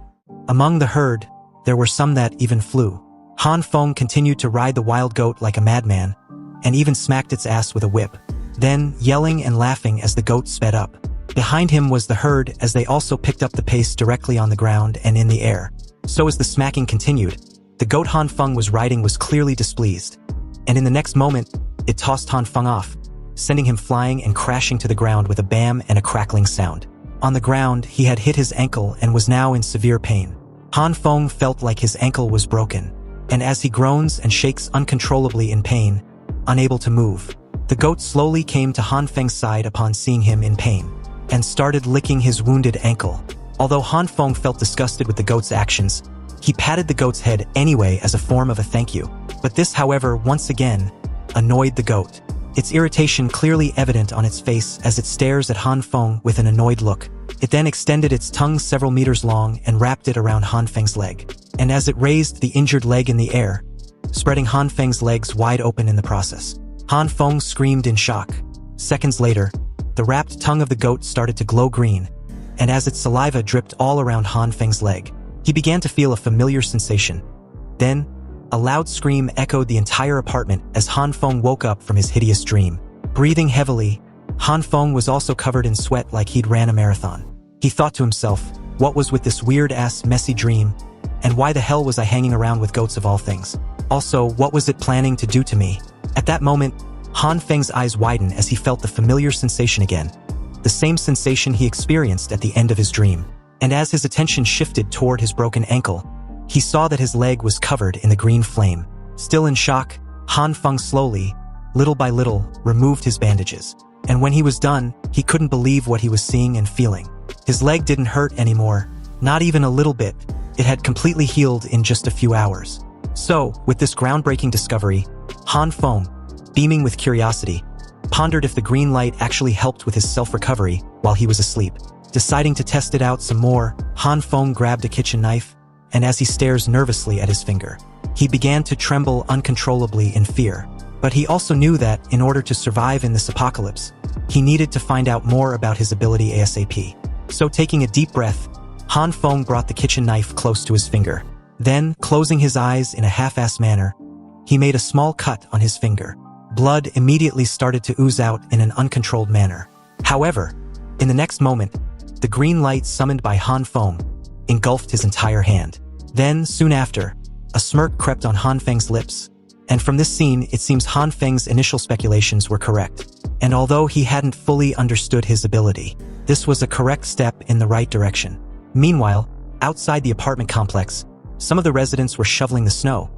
Among the herd, there were some that even flew. Han Feng continued to ride the wild goat like a madman, and even smacked its ass with a whip. Then, yelling and laughing as the goat sped up. Behind him was the herd as they also picked up the pace directly on the ground and in the air. So as the smacking continued, the goat Han Feng was riding was clearly displeased. And in the next moment, it tossed Han Feng off, sending him flying and crashing to the ground with a bam and a crackling sound. On the ground, he had hit his ankle and was now in severe pain. Han Feng felt like his ankle was broken, and as he groans and shakes uncontrollably in pain, unable to move, the goat slowly came to Han Feng's side upon seeing him in pain, and started licking his wounded ankle. Although Han Feng felt disgusted with the goat's actions, he patted the goat's head anyway as a form of a thank you. But this, however, once again, annoyed the goat. Its irritation clearly evident on its face as it stares at Han Feng with an annoyed look. It then extended its tongue several meters long and wrapped it around Han Feng's leg. And as it raised the injured leg in the air, spreading Han Feng's legs wide open in the process, Han Feng screamed in shock. Seconds later, the wrapped tongue of the goat started to glow green, and as its saliva dripped all around Han Feng's leg, he began to feel a familiar sensation. Then, a loud scream echoed the entire apartment as Han Feng woke up from his hideous dream. Breathing heavily, Han Feng was also covered in sweat like he'd ran a marathon. He thought to himself, what was with this weird-ass messy dream? And why the hell was I hanging around with goats of all things? Also, what was it planning to do to me? At that moment, Han Feng's eyes widened as he felt the familiar sensation again. The same sensation he experienced at the end of his dream. And as his attention shifted toward his broken ankle, he saw that his leg was covered in the green flame. Still in shock, Han Feng slowly, little by little, removed his bandages. And when he was done, he couldn't believe what he was seeing and feeling. His leg didn't hurt anymore, not even a little bit. It had completely healed in just a few hours. So, with this groundbreaking discovery, Han Feng, beaming with curiosity, pondered if the green light actually helped with his self-recovery while he was asleep. Deciding to test it out some more, Han Feng grabbed a kitchen knife, and as he stares nervously at his finger, he began to tremble uncontrollably in fear. But he also knew that, in order to survive in this apocalypse, he needed to find out more about his ability ASAP. So taking a deep breath, Han Feng brought the kitchen knife close to his finger. Then, closing his eyes in a half-assed manner, he made a small cut on his finger. Blood immediately started to ooze out in an uncontrolled manner. However, in the next moment, the green light summoned by Han Feng engulfed his entire hand. Then, soon after, a smirk crept on Han Feng's lips. And from this scene, it seems Han Feng's initial speculations were correct. And although he hadn't fully understood his ability, this was a correct step in the right direction. Meanwhile, outside the apartment complex, some of the residents were shoveling the snow,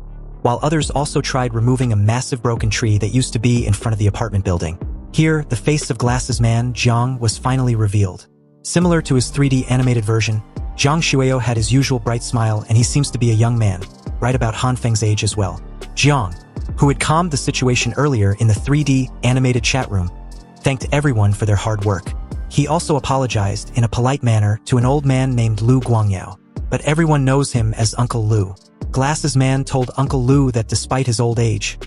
while others also tried removing a massive broken tree that used to be in front of the apartment building. Here, the face of Glasses Man, Zhang, was finally revealed. Similar to his 3D animated version, Zhang Shueyo had his usual bright smile, and he seems to be a young man, right about Han Feng's age as well. Zhang, who had calmed the situation earlier in the 3D animated chat room, thanked everyone for their hard work. He also apologized in a polite manner to an old man named Lu Guangyao, but everyone knows him as Uncle Lu. Glasses Man told Uncle Lu that despite his old age,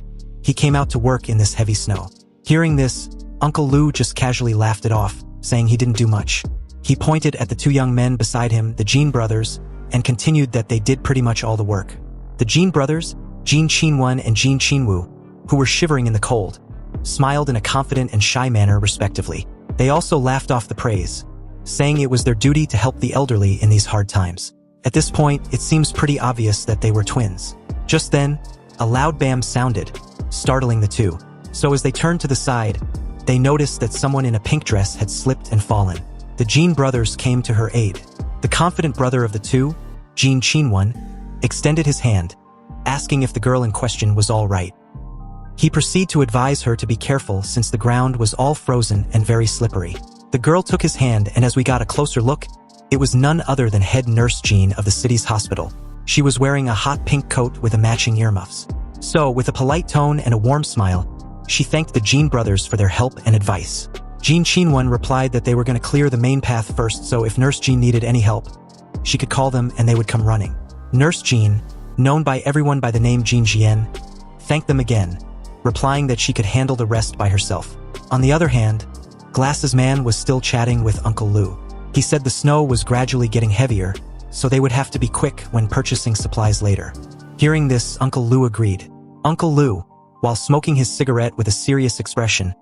he came out to work in this heavy snow. Hearing this, Uncle Lu just casually laughed it off, saying he didn't do much. He pointed at the two young men beside him, the Zhan brothers, and continued that they did pretty much all the work. The Zhan brothers, Jin Qinwen and Jin Qinwu, who were shivering in the cold, smiled in a confident and shy manner respectively. They also laughed off the praise, saying it was their duty to help the elderly in these hard times. At this point, it seems pretty obvious that they were twins. Just then, a loud bam sounded, startling the two. So as they turned to the side, they noticed that someone in a pink dress had slipped and fallen. The Zhan brothers came to her aid. The confident brother of the two, Jin Qinwen, extended his hand, asking if the girl in question was all right. He proceeded to advise her to be careful since the ground was all frozen and very slippery. The girl took his hand, and as we got a closer look, it was none other than head nurse Jean of the city's hospital. She was wearing a hot pink coat with a matching earmuffs. So, with a polite tone and a warm smile, she thanked the Zhan brothers for their help and advice. Jin Qinwen replied that they were going to clear the main path first, so if Nurse Jean needed any help, she could call them and they would come running. Nurse Jean, known by everyone by the name Jin Jian, thanked them again, replying that she could handle the rest by herself. On the other hand, Glasses Man was still chatting with Uncle Lu. He said the snow was gradually getting heavier, so they would have to be quick when purchasing supplies later. Hearing this, Uncle Lu agreed. Uncle Lu, while smoking his cigarette with a serious expression,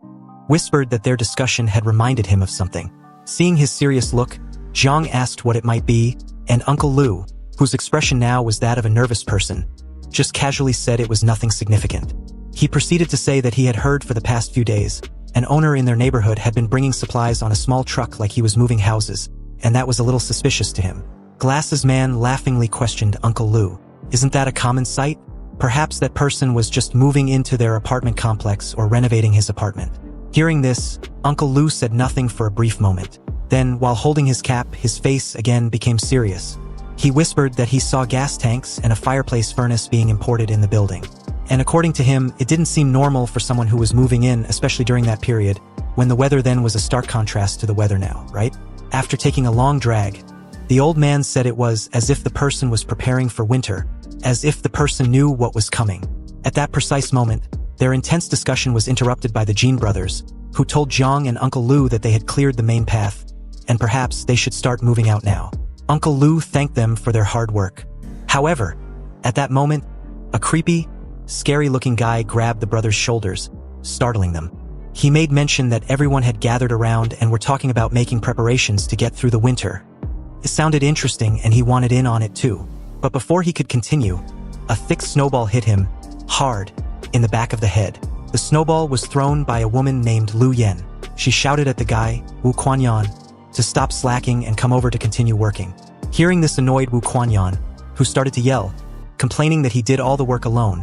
whispered that their discussion had reminded him of something. Seeing his serious look, Zhang asked what it might be, and Uncle Lu, whose expression now was that of a nervous person, just casually said it was nothing significant. He proceeded to say that he had heard for the past few days, an owner in their neighborhood had been bringing supplies on a small truck like he was moving houses, and that was a little suspicious to him. Glasses Man laughingly questioned Uncle Lu. Isn't that a common sight? Perhaps that person was just moving into their apartment complex or renovating his apartment. Hearing this, Uncle Lu said nothing for a brief moment. Then, while holding his cap, his face again became serious. He whispered that he saw gas tanks and a fireplace furnace being imported in the building. And according to him, it didn't seem normal for someone who was moving in, especially during that period, when the weather then was a stark contrast to the weather now, right? After taking a long drag, the old man said it was as if the person was preparing for winter, as if the person knew what was coming. At that precise moment, their intense discussion was interrupted by the Zhan brothers, who told Zhang and Uncle Lu that they had cleared the main path, and perhaps they should start moving out now. Uncle Lu thanked them for their hard work. However, at that moment, a creepy, scary-looking guy grabbed the brothers' shoulders, startling them. He made mention that everyone had gathered around and were talking about making preparations to get through the winter. It sounded interesting and he wanted in on it too. But before he could continue, a thick snowball hit him, hard, in the back of the head. The snowball was thrown by a woman named Lu Yen. She shouted at the guy, Wu Kuanyan, to stop slacking and come over to continue working. Hearing this annoyed Wu Kuanyan, who started to yell, complaining that he did all the work alone,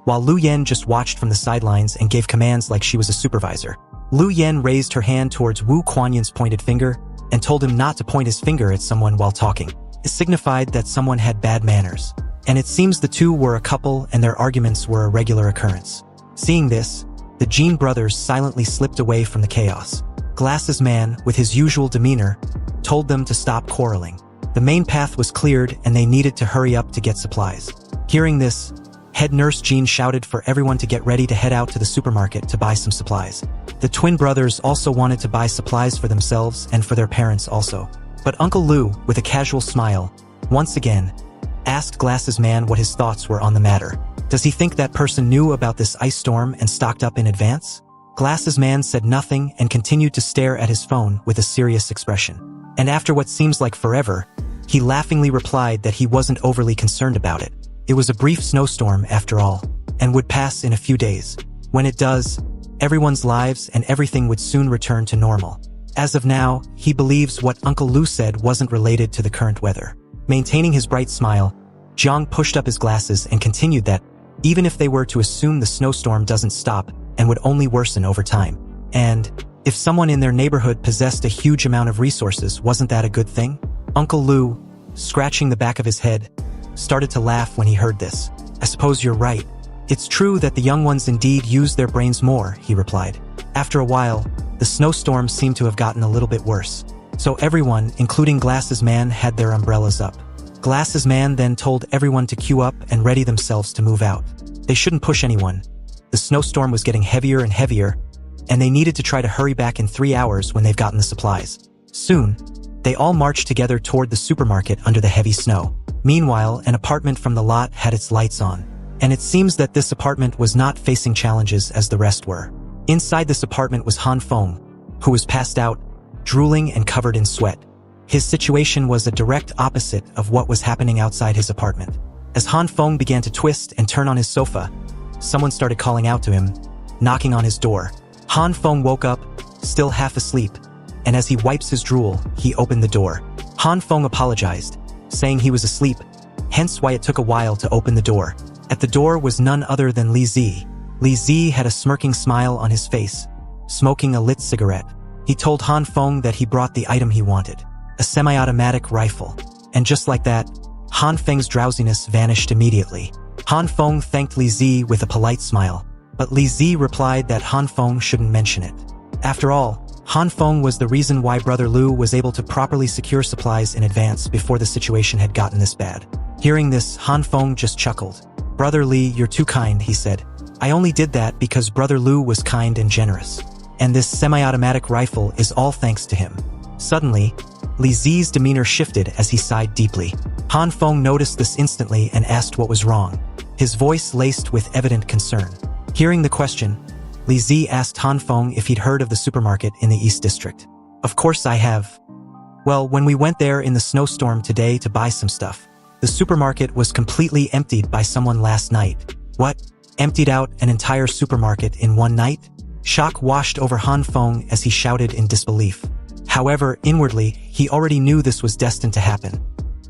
while Lu Yen just watched from the sidelines and gave commands like she was a supervisor. Lu Yen raised her hand towards Wu Kuanyan's pointed finger and told him not to point his finger at someone while talking. It signified that someone had bad manners. And it seems the two were a couple and their arguments were a regular occurrence. Seeing this, the Zhan brothers silently slipped away from the chaos. Glasses Man, with his usual demeanor, told them to stop quarreling. The main path was cleared and they needed to hurry up to get supplies. Hearing this, head nurse Zhan shouted for everyone to get ready to head out to the supermarket to buy some supplies. The twin brothers also wanted to buy supplies for themselves and for their parents also. But Uncle Lu, with a casual smile, once again, asked Glasses Man what his thoughts were on the matter. Does he think that person knew about this ice storm and stocked up in advance? Glasses Man said nothing and continued to stare at his phone with a serious expression. And after what seems like forever, he laughingly replied that he wasn't overly concerned about it. It was a brief snowstorm after all, and would pass in a few days. When it does, everyone's lives and everything would soon return to normal. As of now, he believes what Uncle Lu said wasn't related to the current weather. Maintaining his bright smile, Jiang pushed up his glasses and continued that, even if they were to assume the snowstorm doesn't stop and would only worsen over time, and if someone in their neighborhood possessed a huge amount of resources, wasn't that a good thing? Uncle Lu, scratching the back of his head, started to laugh when he heard this. I suppose you're right. It's true that the young ones indeed use their brains more, he replied. After a while, the snowstorm seemed to have gotten a little bit worse. So everyone, including Glasses Man, had their umbrellas up. Glasses Man then told everyone to queue up and ready themselves to move out. They shouldn't push anyone. The snowstorm was getting heavier and heavier, and they needed to try to hurry back in 3 hours when they've gotten the supplies. Soon, they all marched together toward the supermarket under the heavy snow. Meanwhile, an apartment from the lot had its lights on, and it seems that this apartment was not facing challenges as the rest were. Inside this apartment was Han Feng, who was passed out, drooling and covered in sweat. His situation was a direct opposite of what was happening outside his apartment. As Han Feng began to twist and turn on his sofa, someone started calling out to him, knocking on his door. Han Feng woke up, still half asleep, and as he wipes his drool, he opened the door. Han Feng apologized, saying he was asleep, hence why it took a while to open the door. At the door was none other than Li Zi. Li Zi had a smirking smile on his face, smoking a lit cigarette. He told Han Feng that he brought the item he wanted, a semi-automatic rifle. And just like that, Han Feng's drowsiness vanished immediately. Han Feng thanked Li Zi with a polite smile, but Li Zi replied that Han Feng shouldn't mention it. After all, Han Feng was the reason why Brother Lu was able to properly secure supplies in advance before the situation had gotten this bad. Hearing this, Han Feng just chuckled. Brother Li, you're too kind, he said. I only did that because Brother Lu was kind and generous. And this semi-automatic rifle is all thanks to him. Suddenly, Li Zi's demeanor shifted as he sighed deeply. Han Feng noticed this instantly and asked what was wrong, his voice laced with evident concern. Hearing the question, Li Zi asked Han Feng if he'd heard of the supermarket in the East District. Of course I have. Well, when we went there in the snowstorm today to buy some stuff, the supermarket was completely emptied by someone last night. What? Emptied out an entire supermarket in one night? Shock washed over Han Feng as he shouted in disbelief. However, inwardly, he already knew this was destined to happen,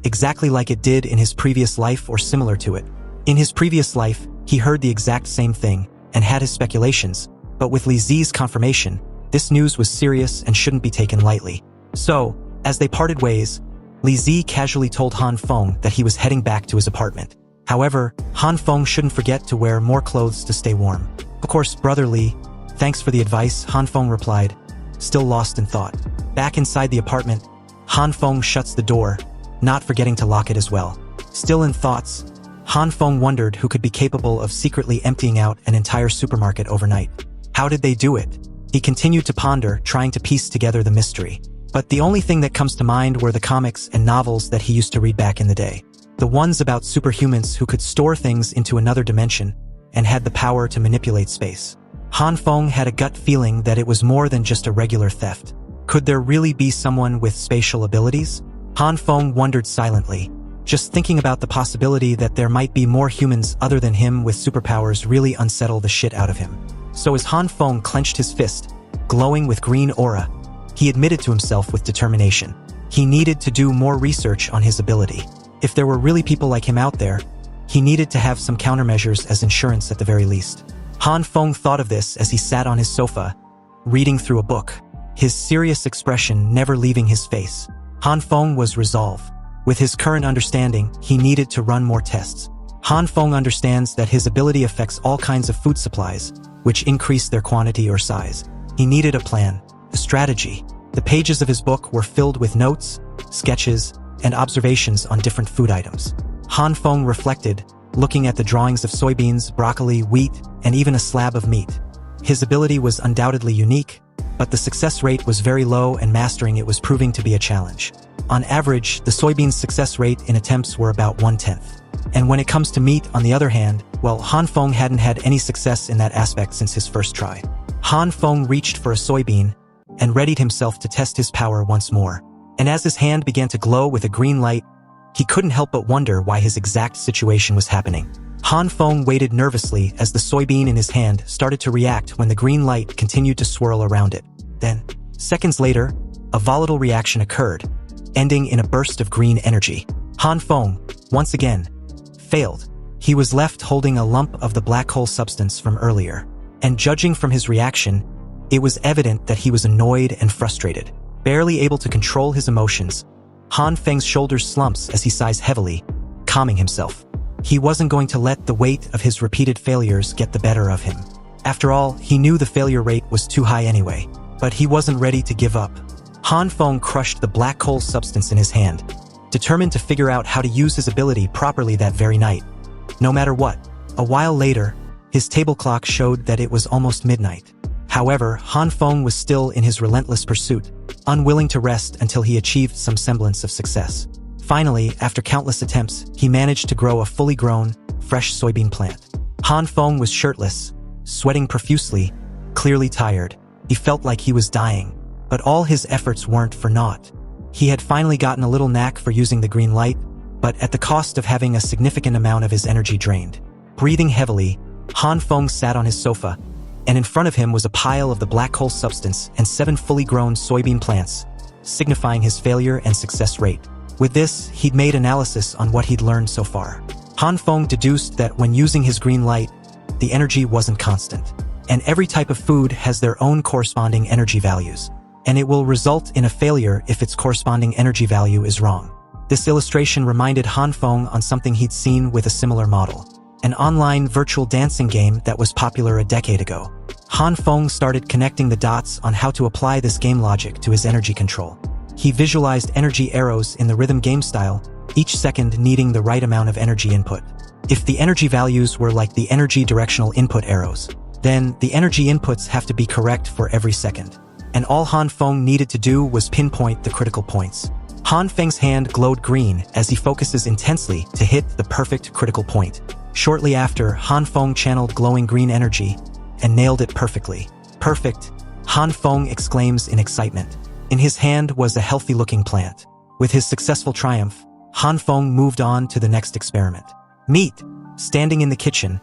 exactly like it did in his previous life or similar to it. In his previous life, he heard the exact same thing and had his speculations, but with Li Zi's confirmation, this news was serious and shouldn't be taken lightly. So, as they parted ways, Li Zi casually told Han Feng that he was heading back to his apartment. However, Han Feng shouldn't forget to wear more clothes to stay warm. Of course, Brother Li, thanks for the advice, Han Feng replied, still lost in thought. Back inside the apartment, Han Feng shuts the door, not forgetting to lock it as well. Still in thoughts, Han Feng wondered who could be capable of secretly emptying out an entire supermarket overnight. How did they do it? He continued to ponder, trying to piece together the mystery. But the only thing that comes to mind were the comics and novels that he used to read back in the day. The ones about superhumans who could store things into another dimension and had the power to manipulate space. Han Feng had a gut feeling that it was more than just a regular theft. Could there really be someone with spatial abilities? Han Feng wondered silently, just thinking about the possibility that there might be more humans other than him with superpowers really unsettled the shit out of him. So as Han Feng clenched his fist, glowing with green aura, he admitted to himself with determination. He needed to do more research on his ability. If there were really people like him out there, he needed to have some countermeasures as insurance at the very least. Han Feng thought of this as he sat on his sofa, reading through a book, his serious expression never leaving his face. Han Feng was resolve. With his current understanding, he needed to run more tests. Han Feng understands that his ability affects all kinds of food supplies, which increase their quantity or size. He needed a plan, a strategy. The pages of his book were filled with notes, sketches, and observations on different food items. Han Feng reflected, looking at the drawings of soybeans, broccoli, wheat, and even a slab of meat. His ability was undoubtedly unique, but the success rate was very low and mastering it was proving to be a challenge. On average, the soybeans' success rate in attempts were about 1/10. And when it comes to meat, on the other hand, well, Han Feng hadn't had any success in that aspect since his first try. Han Feng reached for a soybean and readied himself to test his power once more. And as his hand began to glow with a green light, he couldn't help but wonder why his exact situation was happening. Han Feng waited nervously as the soybean in his hand started to react when the green light continued to swirl around it. Then, seconds later, a volatile reaction occurred, ending in a burst of green energy. Han Feng, once again, failed. He was left holding a lump of the black hole substance from earlier. And judging from his reaction, it was evident that he was annoyed and frustrated. Barely able to control his emotions, Han Feng's shoulders slumps as he sighs heavily, calming himself. He wasn't going to let the weight of his repeated failures get the better of him. After all, he knew the failure rate was too high anyway, but he wasn't ready to give up. Han Feng crushed the black hole substance in his hand, determined to figure out how to use his ability properly that very night. No matter what, a while later, his table clock showed that it was almost midnight. However, Han Feng was still in his relentless pursuit, unwilling to rest until he achieved some semblance of success. Finally, after countless attempts, he managed to grow a fully grown, fresh soybean plant. Han Feng was shirtless, sweating profusely, clearly tired. He felt like he was dying. But all his efforts weren't for naught. He had finally gotten a little knack for using the green light, but at the cost of having a significant amount of his energy drained. Breathing heavily, Han Feng sat on his sofa, and in front of him was a pile of the black hole substance and 7 fully grown soybean plants, signifying his failure and success rate. With this, he'd made analysis on what he'd learned so far. Han Feng deduced that when using his green light, the energy wasn't constant. And every type of food has their own corresponding energy values. And it will result in a failure if its corresponding energy value is wrong. This illustration reminded Han Feng on something he'd seen with a similar model. An online virtual dancing game that was popular a decade ago. Han Feng started connecting the dots on how to apply this game logic to his energy control. He visualized energy arrows in the rhythm game style, each second needing the right amount of energy input. If the energy values were like the energy directional input arrows, then the energy inputs have to be correct for every second. And all Han Feng needed to do was pinpoint the critical points. Han Feng's hand glowed green as he focuses intensely to hit the perfect critical point. Shortly after, Han Feng channeled glowing green energy and nailed it perfectly. Perfect, Han Feng exclaims in excitement. In his hand was a healthy-looking plant. With his successful triumph, Han Feng moved on to the next experiment. Meat. Standing in the kitchen,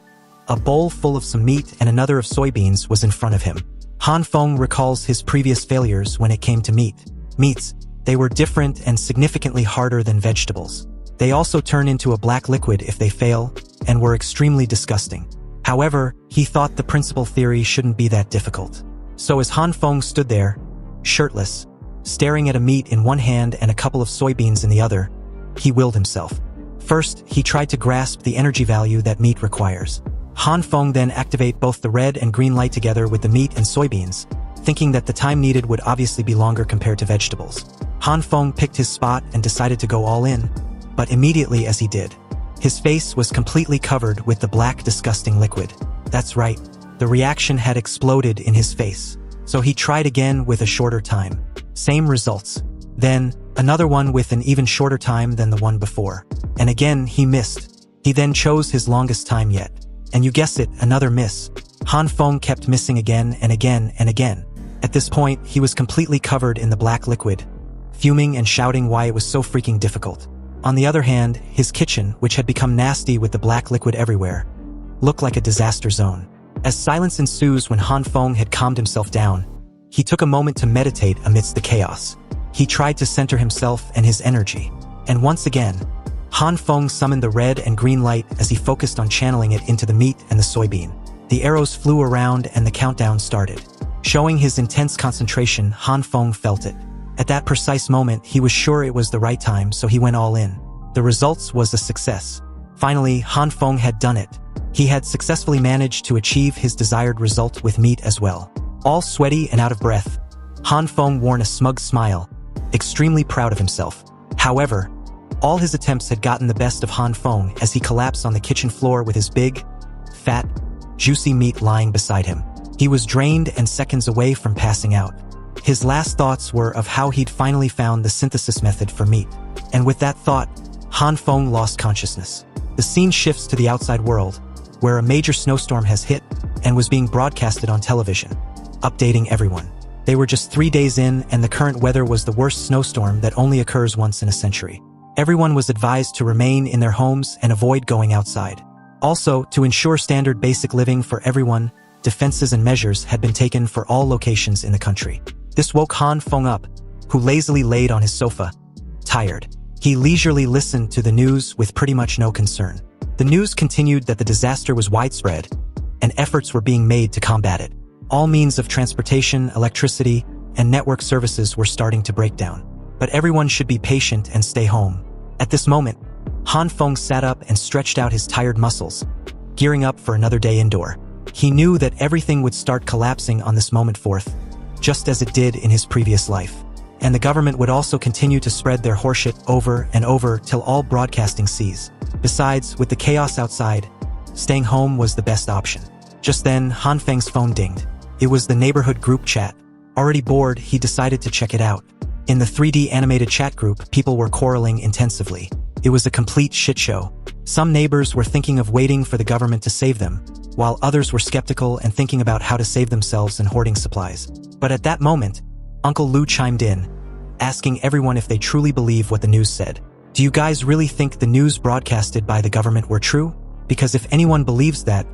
a bowl full of some meat and another of soybeans was in front of him. Han Feng recalls his previous failures when it came to meat. Meats, they were different and significantly harder than vegetables. They also turn into a black liquid if they fail, and were extremely disgusting. However, he thought the principal theory shouldn't be that difficult. So as Han Feng stood there, shirtless, staring at a meat in one hand and a couple of soybeans in the other, he willed himself. First, he tried to grasp the energy value that meat requires. Han Feng then activate both the red and green light together with the meat and soybeans, thinking that the time needed would obviously be longer compared to vegetables. Han Feng picked his spot and decided to go all in, but immediately as he did, his face was completely covered with the black, disgusting liquid. That's right, the reaction had exploded in his face. So he tried again with a shorter time. Same results. Then, another one with an even shorter time than the one before. And again, he missed. He then chose his longest time yet. And you guess it, another miss. Han Feng kept missing again and again and again. At this point, he was completely covered in the black liquid, fuming and shouting why it was so freaking difficult. On the other hand, his kitchen, which had become nasty with the black liquid everywhere, looked like a disaster zone. As silence ensues when Han Feng had calmed himself down, he took a moment to meditate amidst the chaos. He tried to center himself and his energy. And once again, Han Feng summoned the red and green light as he focused on channeling it into the meat and the soybean. The arrows flew around and the countdown started. Showing his intense concentration, Han Feng felt it. At that precise moment, he was sure it was the right time, so he went all in. The results was a success. Finally, Han Feng had done it. He had successfully managed to achieve his desired result with meat as well. All sweaty and out of breath, Han Feng wore a smug smile, extremely proud of himself. However, all his attempts had gotten the best of Han Feng as he collapsed on the kitchen floor with his big, fat, juicy meat lying beside him. He was drained and seconds away from passing out. His last thoughts were of how he'd finally found the synthesis method for meat. And with that thought, Han Feng lost consciousness. The scene shifts to the outside world, where a major snowstorm has hit and was being broadcasted on television, updating everyone. They were just 3 days in, and the current weather was the worst snowstorm that only occurs once in a century. Everyone was advised to remain in their homes and avoid going outside. Also, to ensure standard basic living for everyone, defenses and measures had been taken for all locations in the country. This woke Han Feng up, who lazily laid on his sofa, tired. He leisurely listened to the news with pretty much no concern. The news continued that the disaster was widespread, and efforts were being made to combat it. All means of transportation, electricity, and network services were starting to break down. But everyone should be patient and stay home. At this moment, Han Feng sat up and stretched out his tired muscles, gearing up for another day indoor. He knew that everything would start collapsing on this moment forth, just as it did in his previous life. And the government would also continue to spread their horseshit over and over till all broadcasting cease. Besides, with the chaos outside, staying home was the best option. Just then, Han Feng's phone dinged. It was the neighborhood group chat. Already bored, he decided to check it out. In the 3D animated chat group, people were quarreling intensively. It was a complete shit show. Some neighbors were thinking of waiting for the government to save them, while others were skeptical and thinking about how to save themselves and hoarding supplies. But at that moment, Uncle Lu chimed in, asking everyone if they truly believe what the news said. Do you guys really think the news broadcasted by the government were true? Because if anyone believes that,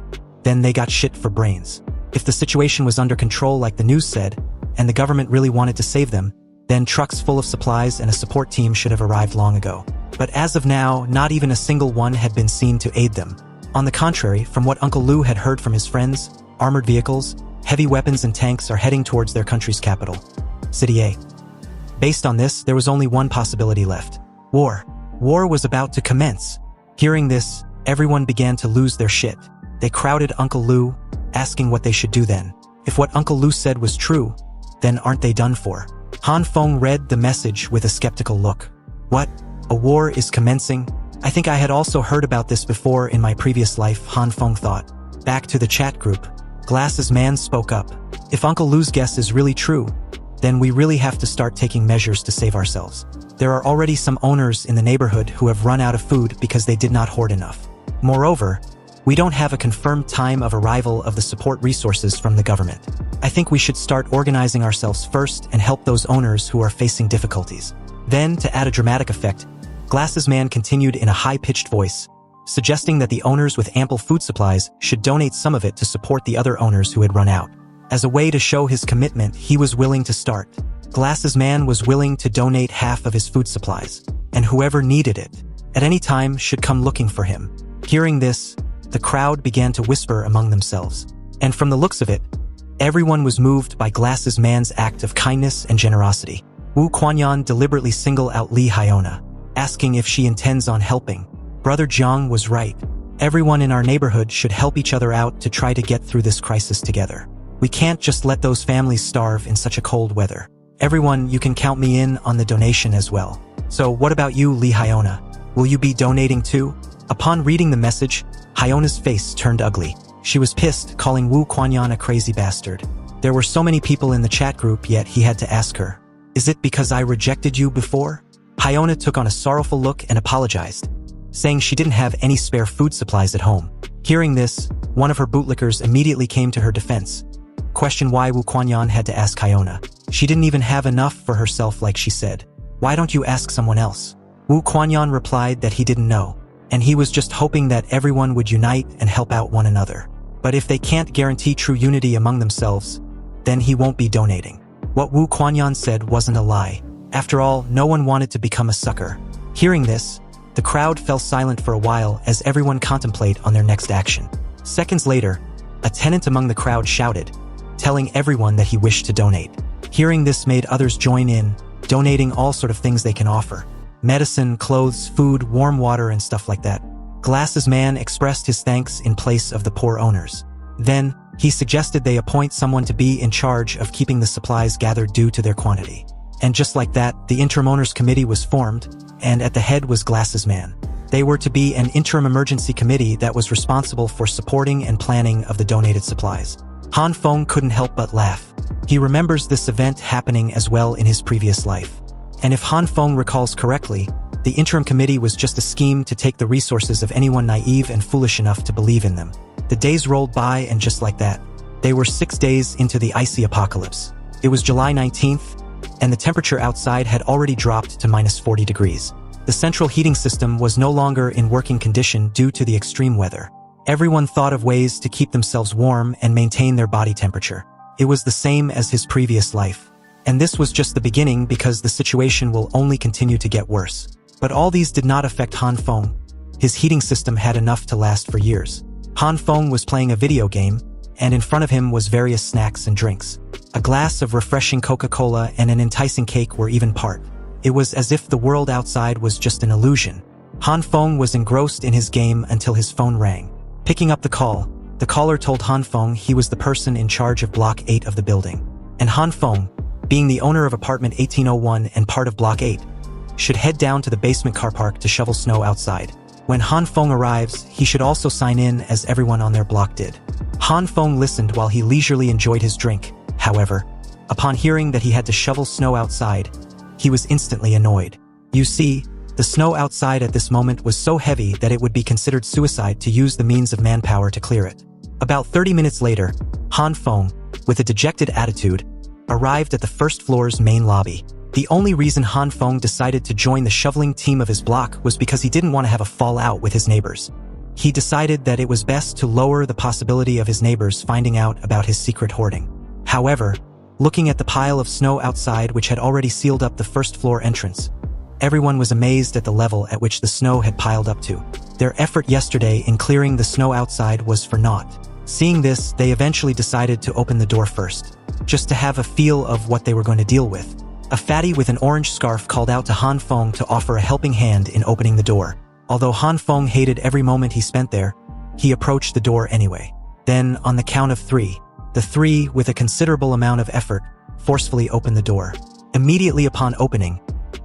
then they got shit for brains. If the situation was under control like the news said, and the government really wanted to save them, then trucks full of supplies and a support team should have arrived long ago. But as of now, not even a single one had been seen to aid them. On the contrary, from what Uncle Lu had heard from his friends, armored vehicles, heavy weapons and tanks are heading towards their country's capital, City A. Based on this, there was only one possibility left. War. War was about to commence. Hearing this, everyone began to lose their shit. They crowded Uncle Lu, asking what they should do then. If what Uncle Lu said was true, then aren't they done for? Han Feng read the message with a skeptical look. What? A war is commencing? I think I had also heard about this before in my previous life, Han Feng thought. Back to the chat group, Glasses Man spoke up. If Uncle Lu's guess is really true, then we really have to start taking measures to save ourselves. There are already some owners in the neighborhood who have run out of food because they did not hoard enough. Moreover, we don't have a confirmed time of arrival of the support resources from the government. I think we should start organizing ourselves first and help those owners who are facing difficulties. Then, to add a dramatic effect, Glasses Man continued in a high-pitched voice, suggesting that the owners with ample food supplies should donate some of it to support the other owners who had run out. As a way to show his commitment, he was willing to start. Glasses Man was willing to donate half of his food supplies, and whoever needed it, at any time, should come looking for him. Hearing this, the crowd began to whisper among themselves. And from the looks of it, everyone was moved by Glasses Man's act of kindness and generosity. Wu Kuanyan deliberately singled out Hyiona, asking if she intends on helping. Brother Jiang was right. Everyone in our neighborhood should help each other out to try to get through this crisis together. We can't just let those families starve in such a cold weather. Everyone, you can count me in on the donation as well. So what about you, Hyiona? Will you be donating too? Upon reading the message, Hyona's face turned ugly. She was pissed, calling Wu Kuanyan a crazy bastard. There were so many people in the chat group, yet he had to ask her, "Is it because I rejected you before?" Hyiona took on a sorrowful look and apologized, saying she didn't have any spare food supplies at home. Hearing this, one of her bootlickers immediately came to her defense, questioned why Wu Kuanyan had to ask Hyiona. She didn't even have enough for herself like she said. Why don't you ask someone else? Wu Kuanyan replied that he didn't know, and he was just hoping that everyone would unite and help out one another. But if they can't guarantee true unity among themselves, then he won't be donating. What Wu Kuanyan said wasn't a lie. After all, no one wanted to become a sucker. Hearing this, the crowd fell silent for a while as everyone contemplated on their next action. Seconds later, a tenant among the crowd shouted, telling everyone that he wished to donate. Hearing this made others join in, donating all sort of things they can offer. Medicine, clothes, food, warm water, and stuff like that. Glasses Man expressed his thanks in place of the poor owners. Then, he suggested they appoint someone to be in charge of keeping the supplies gathered due to their quantity. And just like that, the Interim Owners Committee was formed, and at the head was Glasses Man. They were to be an interim emergency committee that was responsible for supporting and planning of the donated supplies. Han Feng couldn't help but laugh. He remembers this event happening as well in his previous life. And if Han Feng recalls correctly, the interim committee was just a scheme to take the resources of anyone naive and foolish enough to believe in them. The days rolled by, and just like that, they were 6 days into the icy apocalypse. It was July 19th, and the temperature outside had already dropped to -40 degrees. The central heating system was no longer in working condition due to the extreme weather. Everyone thought of ways to keep themselves warm and maintain their body temperature. It was the same as his previous life. And this was just the beginning, because the situation will only continue to get worse. But all these did not affect Han Feng. His heating system had enough to last for years. Han Feng was playing a video game, and in front of him was various snacks and drinks. A glass of refreshing Coca-Cola and an enticing cake were even part. It was as if the world outside was just an illusion. Han Feng was engrossed in his game until his phone rang. Picking up the call, the caller told Han Feng he was the person in charge of Block 8 of the building. And Han Feng, being the owner of apartment 1801 and part of Block 8, should head down to the basement car park to shovel snow outside. When Han Feng arrives, he should also sign in as everyone on their block did. Han Feng listened while he leisurely enjoyed his drink. However, upon hearing that he had to shovel snow outside, he was instantly annoyed. You see, the snow outside at this moment was so heavy that it would be considered suicide to use the means of manpower to clear it. About 30 minutes later, Han Feng, with a dejected attitude, arrived at the first floor's main lobby. The only reason Han Feng decided to join the shoveling team of his block was because he didn't want to have a fallout with his neighbors. He decided that it was best to lower the possibility of his neighbors finding out about his secret hoarding. However, looking at the pile of snow outside which had already sealed up the first floor entrance, everyone was amazed at the level at which the snow had piled up to. Their effort yesterday in clearing the snow outside was for naught. Seeing this, they eventually decided to open the door first, just to have a feel of what they were going to deal with. A fatty with an orange scarf called out to Han Feng to offer a helping hand in opening the door. Although Han Feng hated every moment he spent there, he approached the door anyway. Then, on the count of 3, the 3, with a considerable amount of effort, forcefully opened the door. Immediately upon opening,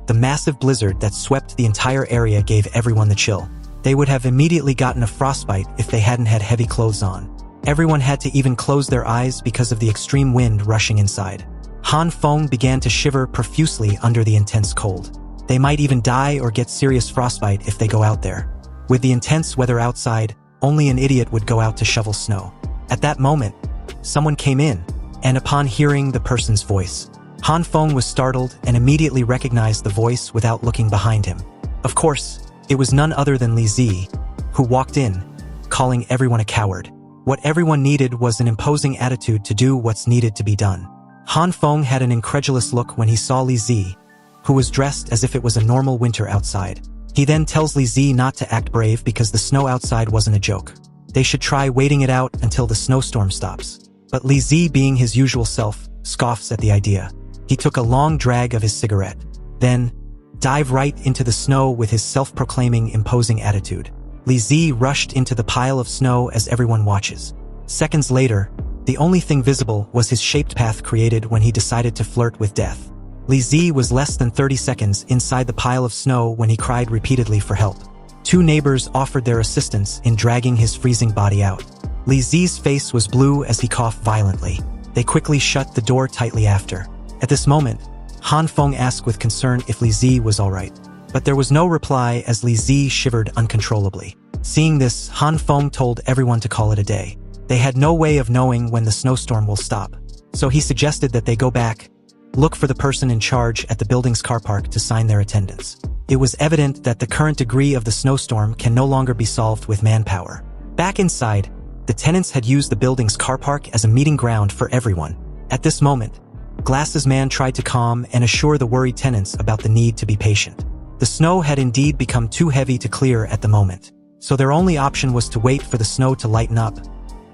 the massive blizzard that swept the entire area gave everyone the chill. They would have immediately gotten a frostbite if they hadn't had heavy clothes on. Everyone had to even close their eyes because of the extreme wind rushing inside. Han Feng began to shiver profusely under the intense cold. They might even die or get serious frostbite if they go out there. With the intense weather outside, only an idiot would go out to shovel snow. At that moment, someone came in, and upon hearing the person's voice, Han Feng was startled and immediately recognized the voice without looking behind him. Of course, it was none other than Li Zi, who walked in, calling everyone a coward. What everyone needed was an imposing attitude to do what's needed to be done. Han Feng had an incredulous look when he saw Li Zi, who was dressed as if it was a normal winter outside. He then tells Li Zi not to act brave because the snow outside wasn't a joke. They should try waiting it out until the snowstorm stops. But Li Zi, being his usual self, scoffs at the idea. He took a long drag of his cigarette, then dived right into the snow with his self-proclaiming imposing attitude. Li Zi rushed into the pile of snow as everyone watches. Seconds later, the only thing visible was his shaped path created when he decided to flirt with death. Li Zi was less than 30 seconds inside the pile of snow when he cried repeatedly for help. 2 neighbors offered their assistance in dragging his freezing body out. Li Zi's face was blue as he coughed violently. They quickly shut the door tightly after. At this moment, Han Feng asked with concern if Li Zi was alright. But there was no reply as Li Zi shivered uncontrollably. Seeing this, Han Feng told everyone to call it a day. They had no way of knowing when the snowstorm will stop. So he suggested that they go back, look for the person in charge at the building's car park to sign their attendance. It was evident that the current degree of the snowstorm can no longer be solved with manpower. Back inside, the tenants had used the building's car park as a meeting ground for everyone. At this moment, Glasses Man tried to calm and assure the worried tenants about the need to be patient. The snow had indeed become too heavy to clear at the moment, so their only option was to wait for the snow to lighten up.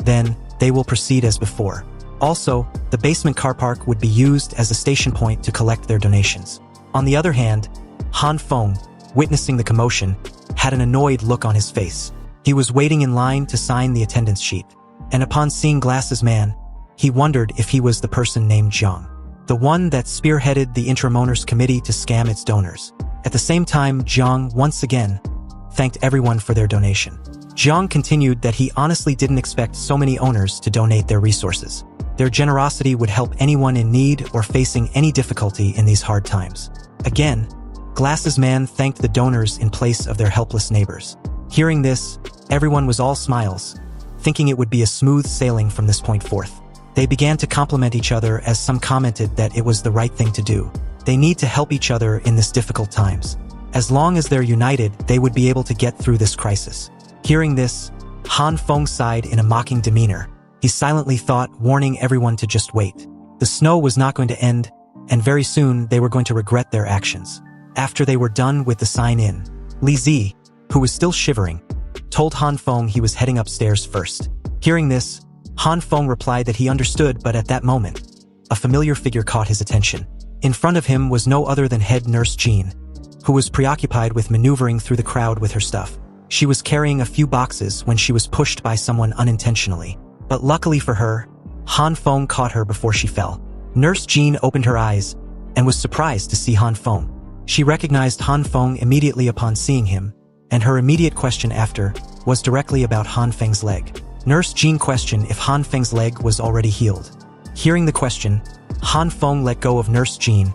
Then, they will proceed as before. Also, the basement car park would be used as a station point to collect their donations. On the other hand, Han Feng, witnessing the commotion, had an annoyed look on his face. He was waiting in line to sign the attendance sheet, and upon seeing Glasses Man, he wondered if he was the person named Zhang, the one that spearheaded the interim owners committee to scam its donors. At the same time, Zhang once again thanked everyone for their donation. Zhang continued that he honestly didn't expect so many owners to donate their resources. Their generosity would help anyone in need or facing any difficulty in these hard times. Again, Glasses Man thanked the donors in place of their helpless neighbors. Hearing this, everyone was all smiles, thinking it would be a smooth sailing from this point forth. They began to compliment each other as some commented that it was the right thing to do. They need to help each other in this difficult times. As long as they're united, they would be able to get through this crisis. Hearing this, Han Feng sighed in a mocking demeanor. He silently thought, warning everyone to just wait. The snow was not going to end, and very soon they were going to regret their actions. After they were done with the sign-in, Li Zi, who was still shivering, told Han Feng he was heading upstairs first. Hearing this, Han Feng replied that he understood, but at that moment, a familiar figure caught his attention. In front of him was no other than head nurse Zhan, who was preoccupied with maneuvering through the crowd with her stuff. She was carrying a few boxes when she was pushed by someone unintentionally. But luckily for her, Han Feng caught her before she fell. Nurse Zhan opened her eyes and was surprised to see Han Feng. She recognized Han Feng immediately upon seeing him, and her immediate question after was directly about Han Feng's leg. Nurse Zhan questioned if Han Feng's leg was already healed. Hearing the question, Han Feng let go of Nurse Zhan,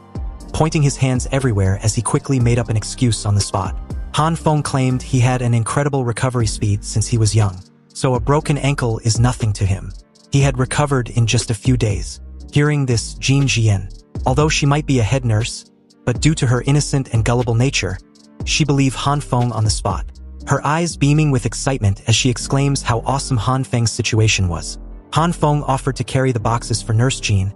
pointing his hands everywhere as he quickly made up an excuse on the spot. Han Feng claimed he had an incredible recovery speed since he was young, so a broken ankle is nothing to him. He had recovered in just a few days. Hearing this, Zhan Jian, although she might be a head nurse, but due to her innocent and gullible nature, she believed Han Feng on the spot. Her eyes beaming with excitement as she exclaims how awesome Han Feng's situation was. Han Feng offered to carry the boxes for Nurse Zhan,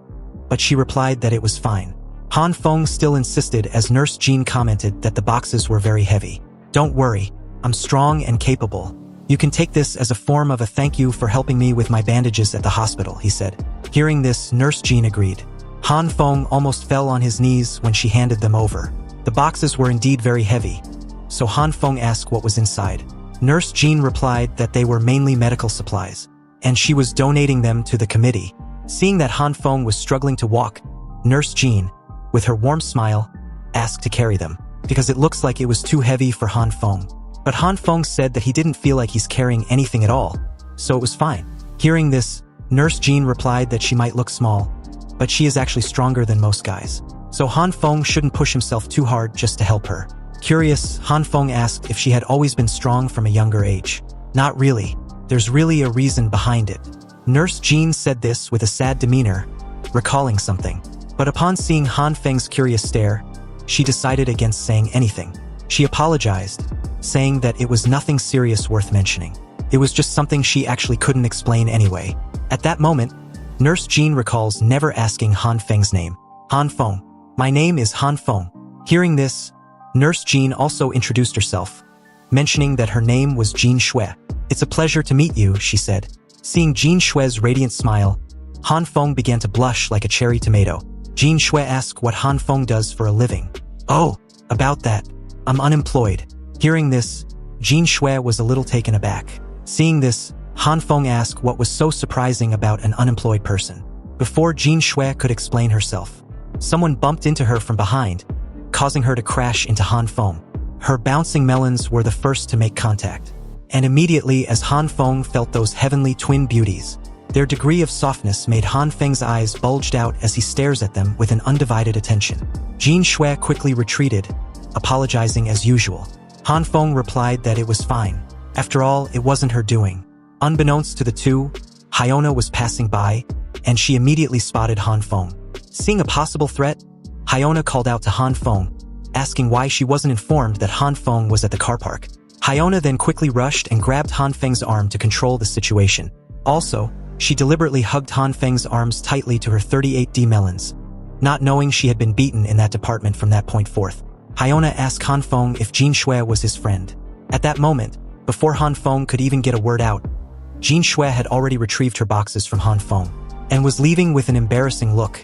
but she replied that it was fine. Han Feng still insisted as Nurse Zhan commented that the boxes were very heavy. "Don't worry, I'm strong and capable. You can take this as a form of a thank you for helping me with my bandages at the hospital," he said. Hearing this, Nurse Zhan agreed. Han Feng almost fell on his knees when she handed them over. The boxes were indeed very heavy, so Han Feng asked what was inside. Nurse Zhan replied that they were mainly medical supplies, and she was donating them to the committee. Seeing that Han Feng was struggling to walk, Nurse Zhan, with her warm smile, asked to carry them, because it looks like it was too heavy for Han Feng. But Han Feng said that he didn't feel like he's carrying anything at all, so it was fine. Hearing this, Nurse Zhan replied that she might look small, but she is actually stronger than most guys. So Han Feng shouldn't push himself too hard just to help her. Curious, Han Feng asked if she had always been strong from a younger age. Not really. There's really a reason behind it. Nurse Zhan said this with a sad demeanor, recalling something. But upon seeing Han Feng's curious stare, she decided against saying anything. She apologized, saying that it was nothing serious worth mentioning. It was just something she actually couldn't explain anyway. At that moment, Nurse Zhan recalls never asking Han Feng's name. "Han Feng. My name is Han Feng." Hearing this, Nurse Zhan also introduced herself, mentioning that her name was Jin Shui. "It's a pleasure to meet you," she said. Seeing Jin Shui's radiant smile, Han Feng began to blush like a cherry tomato. Jin Shui asked what Han Feng does for a living. "Oh, about that. I'm unemployed." Hearing this, Jin Shui was a little taken aback. Seeing this, Han Feng asked what was so surprising about an unemployed person. Before Jin Shui could explain herself, someone bumped into her from behind, causing her to crash into Han Feng. Her bouncing melons were the first to make contact. And immediately as Han Feng felt those heavenly twin beauties, their degree of softness made Han Feng's eyes bulged out as he stares at them with an undivided attention. Jin Shui quickly retreated, apologizing as usual. Han Feng replied that it was fine. After all, it wasn't her doing. Unbeknownst to the two, Hyiona was passing by, and she immediately spotted Han Feng. Seeing a possible threat, Hyiona called out to Han Feng, asking why she wasn't informed that Han Feng was at the car park. Hyiona then quickly rushed and grabbed Han Feng's arm to control the situation. Also, she deliberately hugged Han Feng's arms tightly to her 38D melons, not knowing she had been beaten in that department from that point forth. Hyiona asked Han Feng if Jin Shui was his friend. At that moment, before Han Feng could even get a word out, Jin Shui had already retrieved her boxes from Han Feng. and was leaving with an embarrassing look,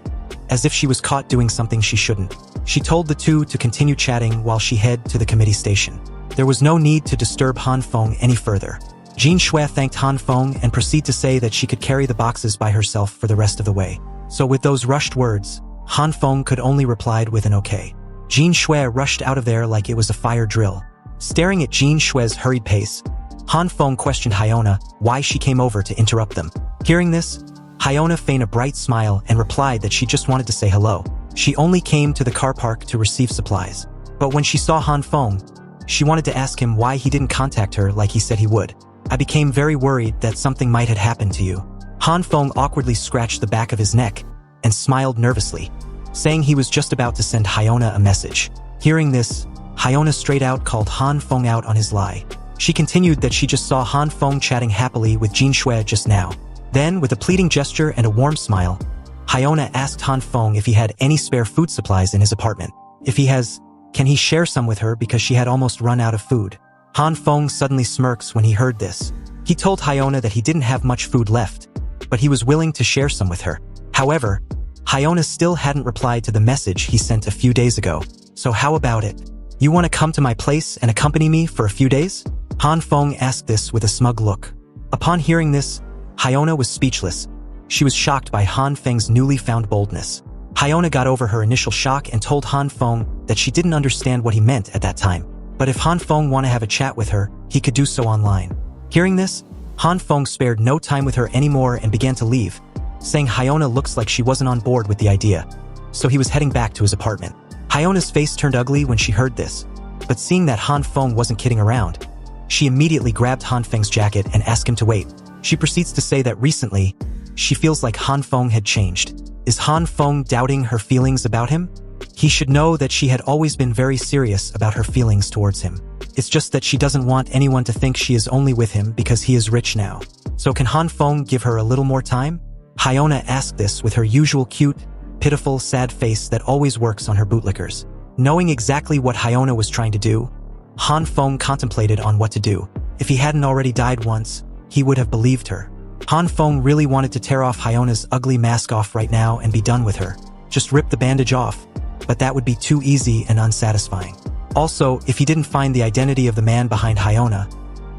as if she was caught doing something she shouldn't. She told the two to continue chatting while she head to the committee station. There was no need to disturb Han Feng any further. Jin Shui thanked Han Feng and proceeded to say that she could carry the boxes by herself for the rest of the way. So with those rushed words, Han Feng could only reply with an okay. Jin Shui rushed out of there like it was a fire drill. Staring at Jin Shui's hurried pace, Han Feng questioned Hyiona why she came over to interrupt them. Hearing this, Hyiona feigned a bright smile and replied that she just wanted to say hello. She only came to the car park to receive supplies. But when she saw Han Feng, she wanted to ask him why he didn't contact her like he said he would. I became very worried that something might have happened to you. Han Feng awkwardly scratched the back of his neck and smiled nervously, saying he was just about to send Hyiona a message. Hearing this, Hyiona straight out called Han Feng out on his lie. She continued that she just saw Han Feng chatting happily with Jin Shui just now. Then, with a pleading gesture and a warm smile, Hyiona asked Han Feng if he had any spare food supplies in his apartment. If he has, can he share some with her because she had almost run out of food? Han Feng suddenly smirks when he heard this. He told Hyiona that he didn't have much food left, but he was willing to share some with her. However, Hyiona still hadn't replied to the message he sent a few days ago. So how about it? You want to come to my place and accompany me for a few days? Han Feng asked this with a smug look. Upon hearing this, Hyiona was speechless. She was shocked by Han Feng's newly found boldness. Hyiona got over her initial shock and told Han Feng that she didn't understand what he meant at that time. But if Han Feng wanted to have a chat with her, he could do so online. Hearing this, Han Feng spared no time with her anymore and began to leave, saying Hyiona looks like she wasn't on board with the idea. So he was heading back to his apartment. Hyona's face turned ugly when she heard this, but seeing that Han Feng wasn't kidding around, she immediately grabbed Han Feng's jacket and asked him to wait. She proceeds to say that recently, she feels like Han Feng had changed. Is Han Feng doubting her feelings about him? He should know that she had always been very serious about her feelings towards him. It's just that she doesn't want anyone to think she is only with him because he is rich now. So can Han Feng give her a little more time? Hyiona asked this with her usual cute, pitiful, sad face that always works on her bootlickers. Knowing exactly what Hyiona was trying to do, Han Feng contemplated on what to do. If he hadn't already died once, he would have believed her. Han Feng really wanted to tear off Hyona's ugly mask off right now and be done with her. Just rip the bandage off, but that would be too easy and unsatisfying. Also, if he didn't find the identity of the man behind Hyiona,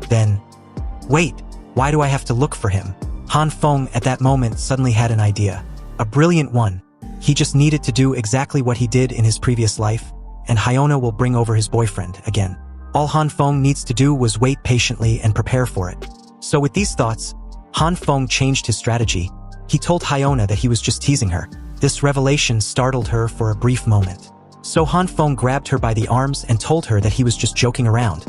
then... Wait, why do I have to look for him? Han Feng at that moment suddenly had an idea. A brilliant one. He just needed to do exactly what he did in his previous life, and Hyiona will bring over his boyfriend again. All Han Feng needs to do was wait patiently and prepare for it. So with these thoughts, Han Feng changed his strategy. He told Hyiona that he was just teasing her. This revelation startled her for a brief moment. So Han Feng grabbed her by the arms and told her that he was just joking around,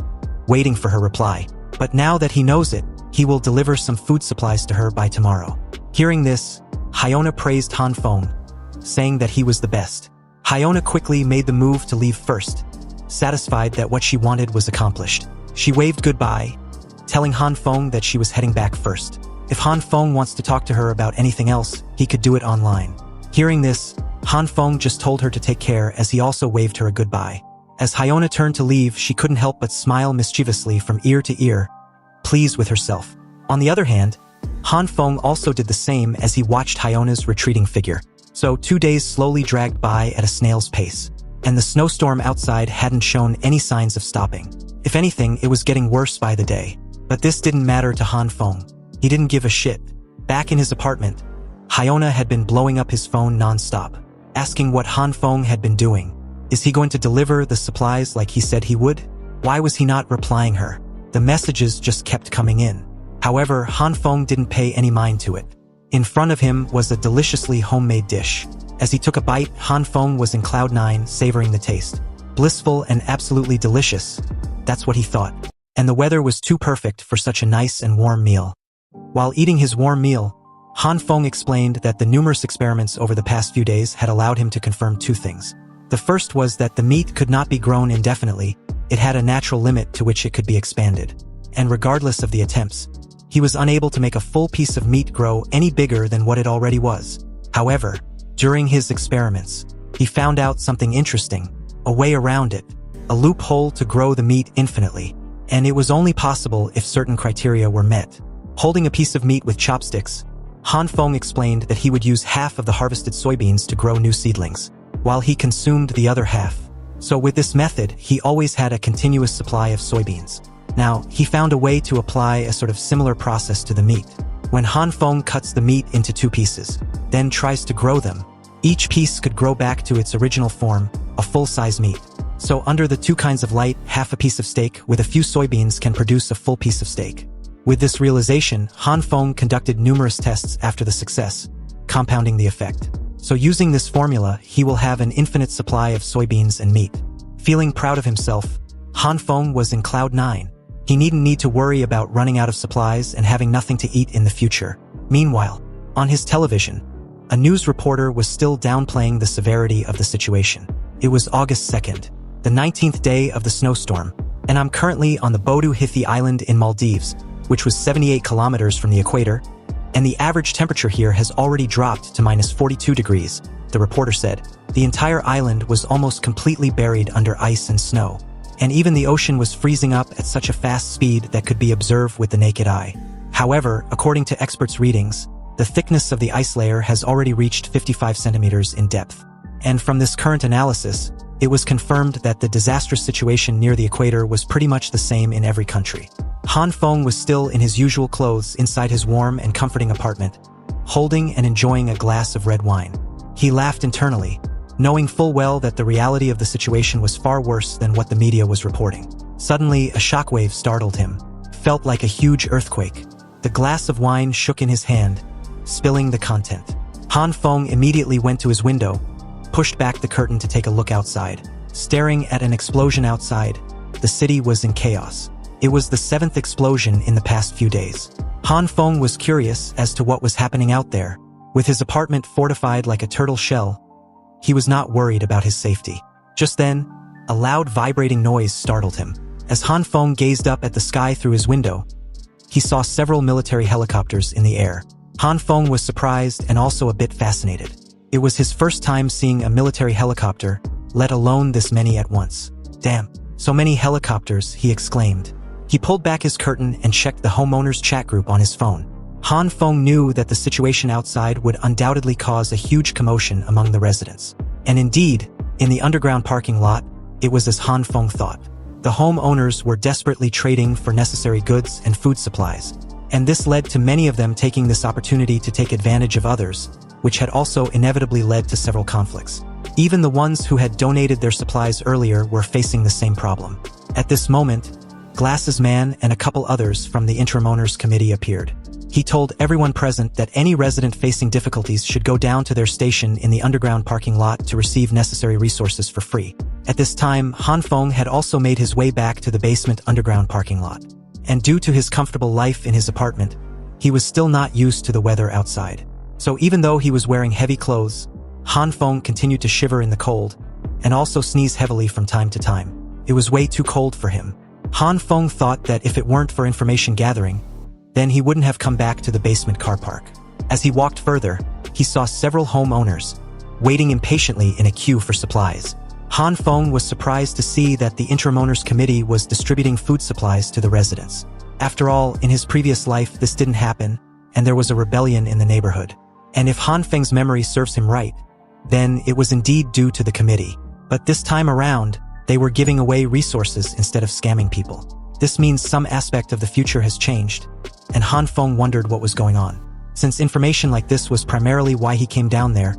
waiting for her reply. But now that he knows it, he will deliver some food supplies to her by tomorrow. Hearing this, Hyiona praised Han Feng, saying that he was the best. Hyiona quickly made the move to leave first, satisfied that what she wanted was accomplished. She waved goodbye, telling Han Feng that she was heading back first. If Han Feng wants to talk to her about anything else, he could do it online. Hearing this, Han Feng just told her to take care as he also waved her a goodbye. As Hyiona turned to leave, she couldn't help but smile mischievously from ear to ear, pleased with herself. On the other hand, Han Feng also did the same as he watched Hyona's retreating figure. So 2 days slowly dragged by at a snail's pace, and the snowstorm outside hadn't shown any signs of stopping. If anything, it was getting worse by the day. But this didn't matter to Han Feng. He didn't give a shit. Back in his apartment, Hyiona had been blowing up his phone non-stop, asking what Han Feng had been doing. Is he going to deliver the supplies like he said he would? Why was he not replying her? The messages just kept coming in. However, Han Feng didn't pay any mind to it. In front of him was a deliciously homemade dish. As he took a bite, Han Feng was in cloud nine, savoring the taste. Blissful and absolutely delicious. That's what he thought. And the weather was too perfect for such a nice and warm meal. While eating his warm meal, Han Feng explained that the numerous experiments over the past few days had allowed him to confirm two things. The first was that the meat could not be grown indefinitely. It had a natural limit to which it could be expanded. And regardless of the attempts, he was unable to make a full piece of meat grow any bigger than what it already was. However, during his experiments, he found out something interesting, a way around it, a loophole to grow the meat infinitely. And it was only possible if certain criteria were met. Holding a piece of meat with chopsticks, Han Feng explained that he would use half of the harvested soybeans to grow new seedlings, while he consumed the other half. So with this method, he always had a continuous supply of soybeans. Now, he found a way to apply a sort of similar process to the meat. When Han Feng cuts the meat into 2 pieces, then tries to grow them, each piece could grow back to its original form, a full-size meat. So under the 2 kinds of light, half a piece of steak with a few soybeans can produce a full piece of steak. With this realization, Han Feng conducted numerous tests after the success, compounding the effect. So using this formula, he will have an infinite supply of soybeans and meat. Feeling proud of himself, Han Feng was in cloud 9. He needn't need to worry about running out of supplies and having nothing to eat in the future. Meanwhile, on his television, a news reporter was still downplaying the severity of the situation. It was August 2nd, the 19th day of the snowstorm, and I'm currently on the Bodu Hithi Island in Maldives, which was 78 kilometers from the equator, and the average temperature here has already dropped to minus 42 degrees, the reporter said. The entire island was almost completely buried under ice and snow, and even the ocean was freezing up at such a fast speed that could be observed with the naked eye. However, according to experts' readings, the thickness of the ice layer has already reached 55 centimeters in depth. And from this current analysis, it was confirmed that the disastrous situation near the equator was pretty much the same in every country. Han Feng was still in his usual clothes inside his warm and comforting apartment, holding and enjoying a glass of red wine. He laughed internally, knowing full well that the reality of the situation was far worse than what the media was reporting. Suddenly, a shockwave startled him, felt like a huge earthquake. The glass of wine shook in his hand, spilling the content. Han Feng immediately went to his window, pushed back the curtain to take a look outside. Staring at an explosion outside, the city was in chaos. It was the 7th explosion in the past few days. Han Feng was curious as to what was happening out there. With his apartment fortified like a turtle shell, he was not worried about his safety. Just then, a loud vibrating noise startled him. As Han Feng gazed up at the sky through his window, he saw several military helicopters in the air. Han Feng was surprised and also a bit fascinated. It was his first time seeing a military helicopter, let alone this many at once. Damn, so many helicopters, he exclaimed. He pulled back his curtain and checked the homeowners chat group on his phone. Han Feng knew that the situation outside would undoubtedly cause a huge commotion among the residents. And indeed, in the underground parking lot, it was as Han Feng thought. The homeowners were desperately trading for necessary goods and food supplies, and this led to many of them taking this opportunity to take advantage of others, which had also inevitably led to several conflicts. Even the ones who had donated their supplies earlier were facing the same problem. At this moment, Glass's man and a couple others from the interim owners committee appeared. He told everyone present that any resident facing difficulties should go down to their station in the underground parking lot to receive necessary resources for free. At this time, Han Feng had also made his way back to the basement underground parking lot. And due to his comfortable life in his apartment, he was still not used to the weather outside. So even though he was wearing heavy clothes, Han Feng continued to shiver in the cold, and also sneeze heavily from time to time. It was way too cold for him. Han Feng thought that if it weren't for information gathering, then he wouldn't have come back to the basement car park. As he walked further, he saw several homeowners waiting impatiently in a queue for supplies. Han Feng was surprised to see that the interim owners committee was distributing food supplies to the residents. After all, in his previous life this didn't happen, and there was a rebellion in the neighborhood. And if Han Feng's memory serves him right, then it was indeed due to the committee. But this time around, they were giving away resources instead of scamming people. This means some aspect of the future has changed, and Han Feng wondered what was going on. Since information like this was primarily why he came down there,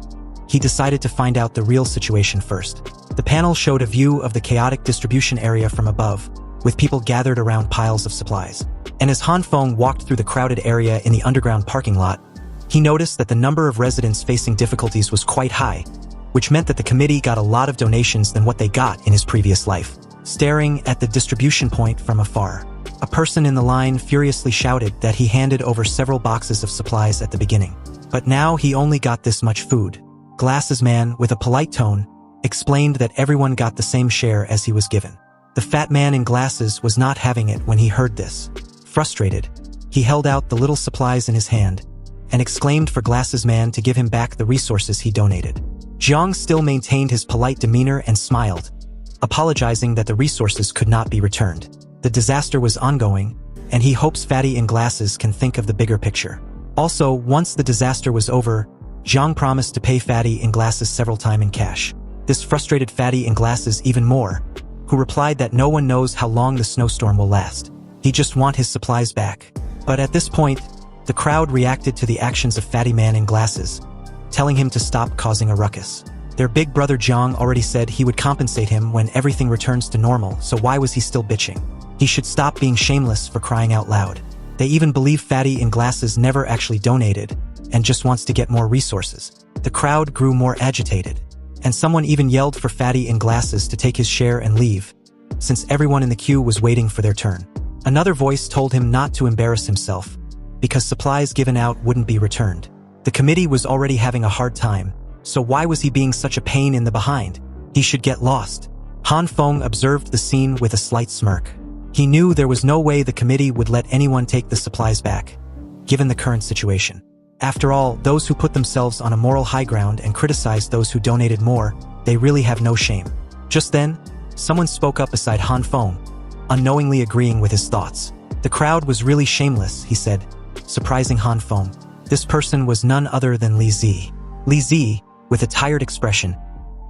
he decided to find out the real situation first. The panel showed a view of the chaotic distribution area from above, with people gathered around piles of supplies. And as Han Feng walked through the crowded area in the underground parking lot, he noticed that the number of residents facing difficulties was quite high, which meant that the committee got a lot of donations than what they got in his previous life. Staring at the distribution point from afar, a person in the line furiously shouted that he handed over several boxes of supplies at the beginning. But now he only got this much food. Glass's man, with a polite tone, explained that everyone got the same share as he was given. The fat man in glasses was not having it when he heard this. Frustrated, he held out the little supplies in his hand and exclaimed for Glass's man to give him back the resources he donated. Zhang still maintained his polite demeanor and smiled, apologizing that the resources could not be returned. The disaster was ongoing, and he hopes Fatty in Glasses can think of the bigger picture. Also, once the disaster was over, Zhang promised to pay Fatty in Glasses several times in cash. This frustrated Fatty in Glasses even more, who replied that no one knows how long the snowstorm will last. He just want his supplies back. But at this point, the crowd reacted to the actions of Fatty Man in Glasses, telling him to stop causing a ruckus. Their big brother Zhang already said he would compensate him when everything returns to normal, so why was he still bitching? He should stop being shameless for crying out loud. They even believe Fatty in Glasses never actually donated and just wants to get more resources. The crowd grew more agitated, and someone even yelled for Fatty in Glasses to take his share and leave, since everyone in the queue was waiting for their turn. Another voice told him not to embarrass himself, because supplies given out wouldn't be returned. The committee was already having a hard time, so why was he being such a pain in the behind? He should get lost. Han Feng observed the scene with a slight smirk. He knew there was no way the committee would let anyone take the supplies back, given the current situation. After all, those who put themselves on a moral high ground and criticized those who donated more, they really have no shame. Just then, someone spoke up beside Han Feng, unknowingly agreeing with his thoughts. The crowd was really shameless, he said, surprising Han Feng. This person was none other than Li Zi. Li Zi, with a tired expression,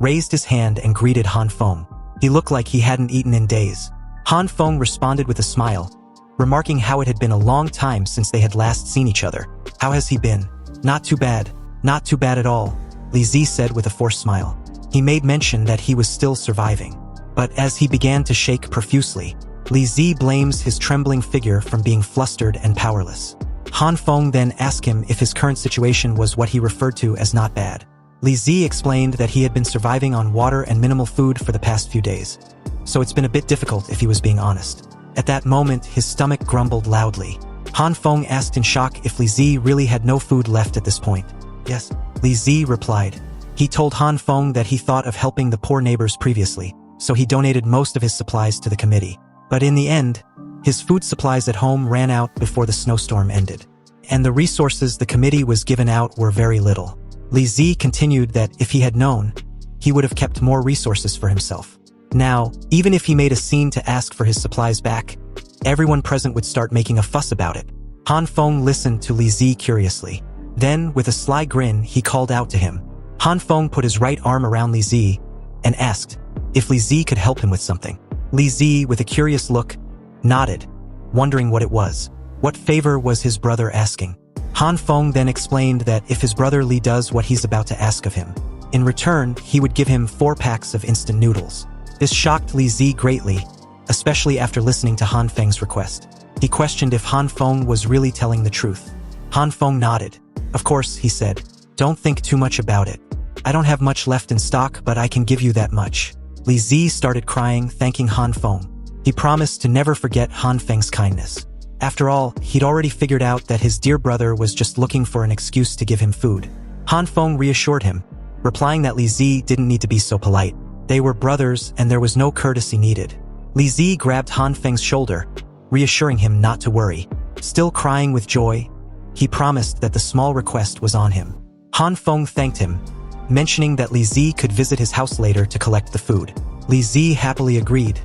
raised his hand and greeted Han Feng. He looked like he hadn't eaten in days. Han Feng responded with a smile, remarking how it had been a long time since they had last seen each other. How has he been? Not too bad. Not too bad at all, Li Zi said with a forced smile. He made mention that he was still surviving. But as he began to shake profusely, Li Zi blames his trembling figure from being flustered and powerless. Han Feng then asked him if his current situation was what he referred to as not bad. Li Zi explained that he had been surviving on water and minimal food for the past few days, so it's been a bit difficult if he was being honest. At that moment, his stomach grumbled loudly. Han Feng asked in shock if Li Zi really had no food left at this point. Yes, Li Zi replied. He told Han Feng that he thought of helping the poor neighbors previously, so he donated most of his supplies to the committee. But in the end, his food supplies at home ran out before the snowstorm ended, and the resources the committee was given out were very little. Li Zi continued that if he had known, he would have kept more resources for himself. Now, even if he made a scene to ask for his supplies back, everyone present would start making a fuss about it. Han Feng listened to Li Zi curiously. Then, with a sly grin, he called out to him. Han Feng put his right arm around Li Zi and asked if Li Zi could help him with something. Li Zi, with a curious look, nodded, wondering what it was. What favor was his brother asking? Han Feng then explained that if his brother Li does what he's about to ask of him, in return, he would give him 4 packs of instant noodles. This shocked Li Zi greatly, especially after listening to Han Feng's request. He questioned if Han Feng was really telling the truth. Han Feng nodded. Of course, he said. Don't think too much about it. I don't have much left in stock, but I can give you that much. Li Zi started crying, thanking Han Feng. He promised to never forget Han Feng's kindness. After all, he'd already figured out that his dear brother was just looking for an excuse to give him food. Han Feng reassured him, replying that Li Zi didn't need to be so polite. They were brothers and there was no courtesy needed. Li Zi grabbed Han Feng's shoulder, reassuring him not to worry. Still crying with joy, he promised that the small request was on him. Han Feng thanked him, mentioning that Li Zi could visit his house later to collect the food. Li Zi happily agreed,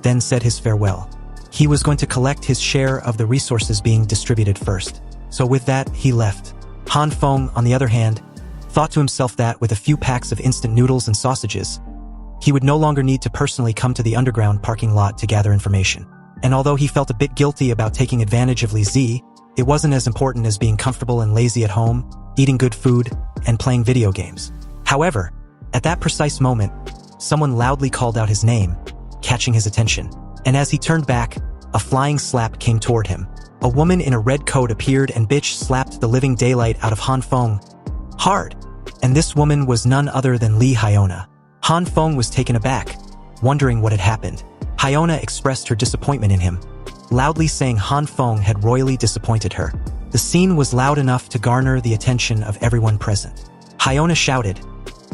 then said his farewell. He was going to collect his share of the resources being distributed first. So with that, he left. Han Feng, on the other hand, thought to himself that with a few packs of instant noodles and sausages, he would no longer need to personally come to the underground parking lot to gather information. And although he felt a bit guilty about taking advantage of Li Zi, it wasn't as important as being comfortable and lazy at home, eating good food, and playing video games. However, at that precise moment, someone loudly called out his name, catching his attention. And as he turned back, a flying slap came toward him. A woman in a red coat appeared and bitch slapped the living daylight out of Han Feng. Hard. And this woman was none other than Hyiona. Han Feng was taken aback, wondering what had happened. Hyiona expressed her disappointment in him, loudly saying Han Feng had royally disappointed her. The scene was loud enough to garner the attention of everyone present. Hyiona shouted,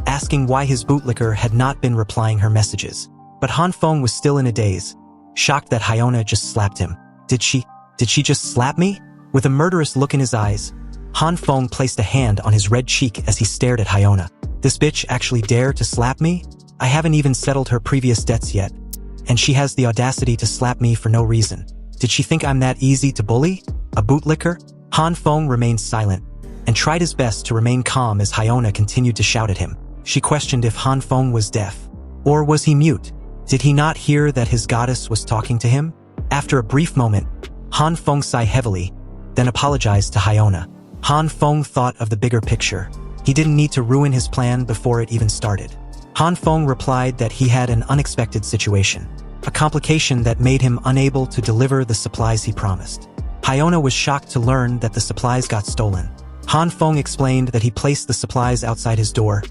asking why his bootlicker had not been replying her messages. But Han Feng was still in a daze, shocked that Hyiona just slapped him. Did she just slap me? With a murderous look in his eyes, Han Feng placed a hand on his red cheek as he stared at Hyiona. This bitch actually dared to slap me? I haven't even settled her previous debts yet, and she has the audacity to slap me for no reason. Did she think I'm that easy to bully? A bootlicker? Han Feng remained silent and tried his best to remain calm as Hyiona continued to shout at him. She questioned if Han Feng was deaf. Or was he mute? Did he not hear that his goddess was talking to him? After a brief moment, Han Feng sighed heavily, then apologized to Hyiona. Han Feng thought of the bigger picture. He didn't need to ruin his plan before it even started. Han Feng replied that he had an unexpected situation, a complication that made him unable to deliver the supplies he promised. Hyiona was shocked to learn that the supplies got stolen. Han Feng explained that he placed the supplies outside his door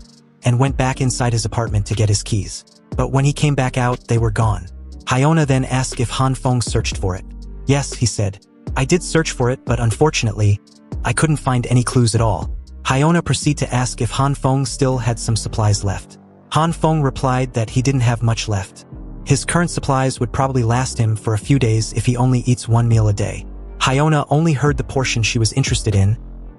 and went back inside his apartment to get his keys. But when he came back out, they were gone. Hyiona then asked if Han Feng searched for it. Yes, he said. I did search for it, but unfortunately, I couldn't find any clues at all. Hyiona proceeded to ask if Han Feng still had some supplies left. Han Feng replied that he didn't have much left. His current supplies would probably last him for a few days if he only eats one meal a day. Hyiona only heard the portion she was interested in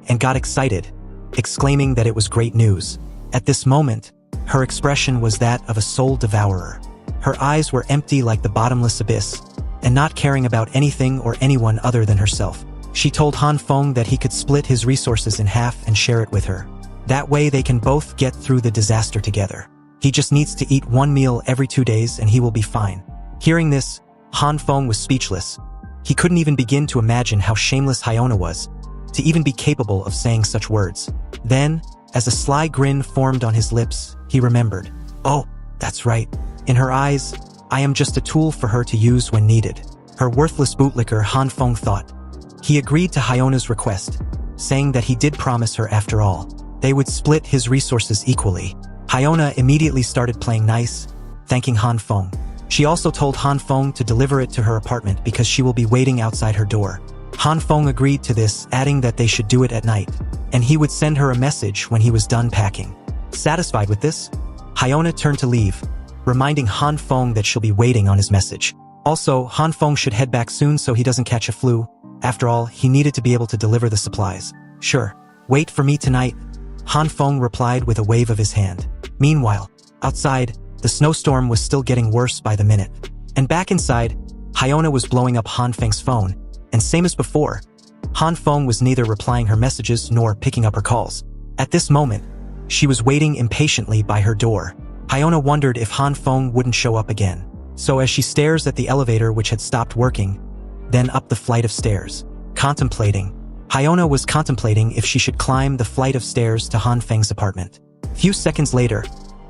and got excited, exclaiming that it was great news. At this moment, her expression was that of a soul devourer. Her eyes were empty like the bottomless abyss, and not caring about anything or anyone other than herself. She told Han Feng that he could split his resources in half and share it with her. That way they can both get through the disaster together. He just needs to eat one meal every 2 days and he will be fine. Hearing this, Han Feng was speechless. He couldn't even begin to imagine how shameless Hyiona was, to even be capable of saying such words. Then, as a sly grin formed on his lips, he remembered. Oh, that's right. In her eyes, I am just a tool for her to use when needed. Her worthless bootlicker, Han Feng thought. He agreed to Hyona's request, saying that he did promise her after all. They would split his resources equally. Hyiona immediately started playing nice, thanking Han Feng. She also told Han Feng to deliver it to her apartment because she will be waiting outside her door. Han Feng agreed to this, adding that they should do it at night, and he would send her a message when he was done packing. Satisfied with this, Hyiona turned to leave, reminding Han Feng that she'll be waiting on his message. Also, Han Feng should head back soon so he doesn't catch a flu. After all, he needed to be able to deliver the supplies. Sure, wait for me tonight, Han Feng replied with a wave of his hand. Meanwhile, outside, the snowstorm was still getting worse by the minute. And back inside, Hyiona was blowing up Han Feng's phone, and same as before, Han Feng was neither replying her messages nor picking up her calls. At this moment, she was waiting impatiently by her door. Hyiona wondered if Han Feng wouldn't show up again. So as she stares at the elevator which had stopped working, then up the flight of stairs, Hyiona was contemplating if she should climb the flight of stairs to Han Feng's apartment. Few seconds later,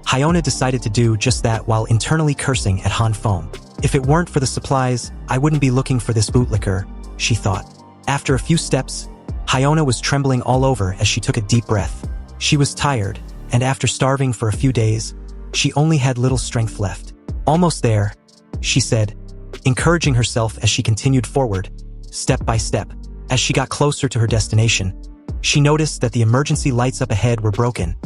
Hyiona decided to do just that while internally cursing at Han Feng. If it weren't for the supplies, I wouldn't be looking for this bootlicker, she thought. After a few steps, Hyiona was trembling all over as she took a deep breath. She was tired, and after starving for a few days, she only had little strength left. Almost there, she said, encouraging herself as she continued forward, step by step. As she got closer to her destination, she noticed that the emergency lights up ahead were broken,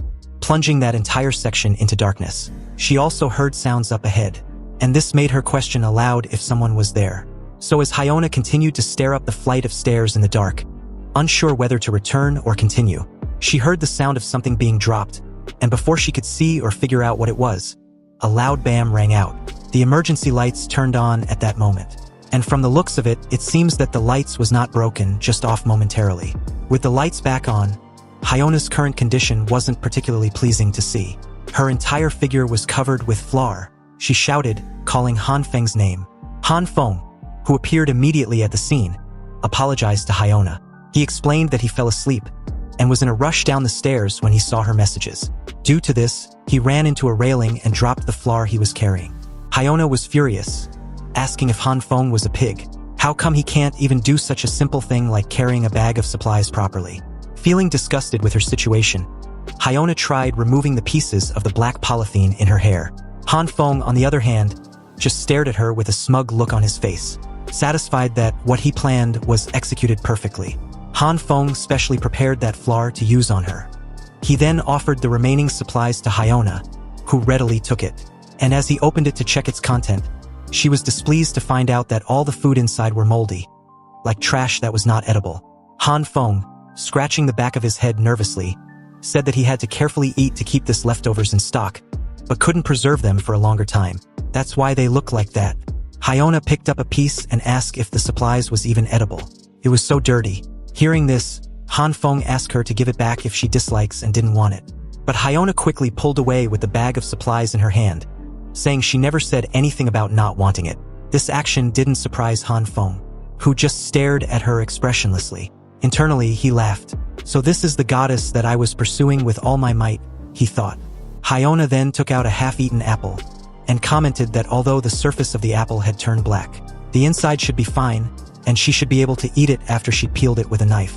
plunging that entire section into darkness. She also heard sounds up ahead, and this made her question aloud if someone was there. So as Hyiona continued to stare up the flight of stairs in the dark, unsure whether to return or continue, she heard the sound of something being dropped, and before she could see or figure out what it was, a loud bam rang out. The emergency lights turned on at that moment. And from the looks of it, it seems that the lights was not broken, just off momentarily. With the lights back on, Hyona's current condition wasn't particularly pleasing to see. Her entire figure was covered with flour. She shouted, calling Han Feng's name. Han Feng, who appeared immediately at the scene, apologized to Hyiona. He explained that he fell asleep and was in a rush down the stairs when he saw her messages. Due to this, he ran into a railing and dropped the flour he was carrying. Hyiona was furious, asking if Han Feng was a pig. How come he can't even do such a simple thing like carrying a bag of supplies properly? Feeling disgusted with her situation, Hyiona tried removing the pieces of the black polythene in her hair. Han Feng, on the other hand, just stared at her with a smug look on his face, satisfied that what he planned was executed perfectly. Han Feng specially prepared that flour to use on her. He then offered the remaining supplies to Hyiona, who readily took it. And as he opened it to check its content, she was displeased to find out that all the food inside were moldy, like trash that was not edible. Han Feng, scratching the back of his head nervously, said that he had to carefully eat to keep this leftovers in stock, but couldn't preserve them for a longer time. That's why they look like that. Hyiona picked up a piece and asked if the supplies was even edible. It was so dirty. Hearing this, Han Feng asked her to give it back if she dislikes and didn't want it. But Hyiona quickly pulled away with the bag of supplies in her hand, saying she never said anything about not wanting it. This action didn't surprise Han Feng, who just stared at her expressionlessly. Internally, he laughed. So this is the goddess that I was pursuing with all my might, he thought. Hyiona then took out a half-eaten apple and commented that although the surface of the apple had turned black, the inside should be fine, and she should be able to eat it after she'd peeled it with a knife.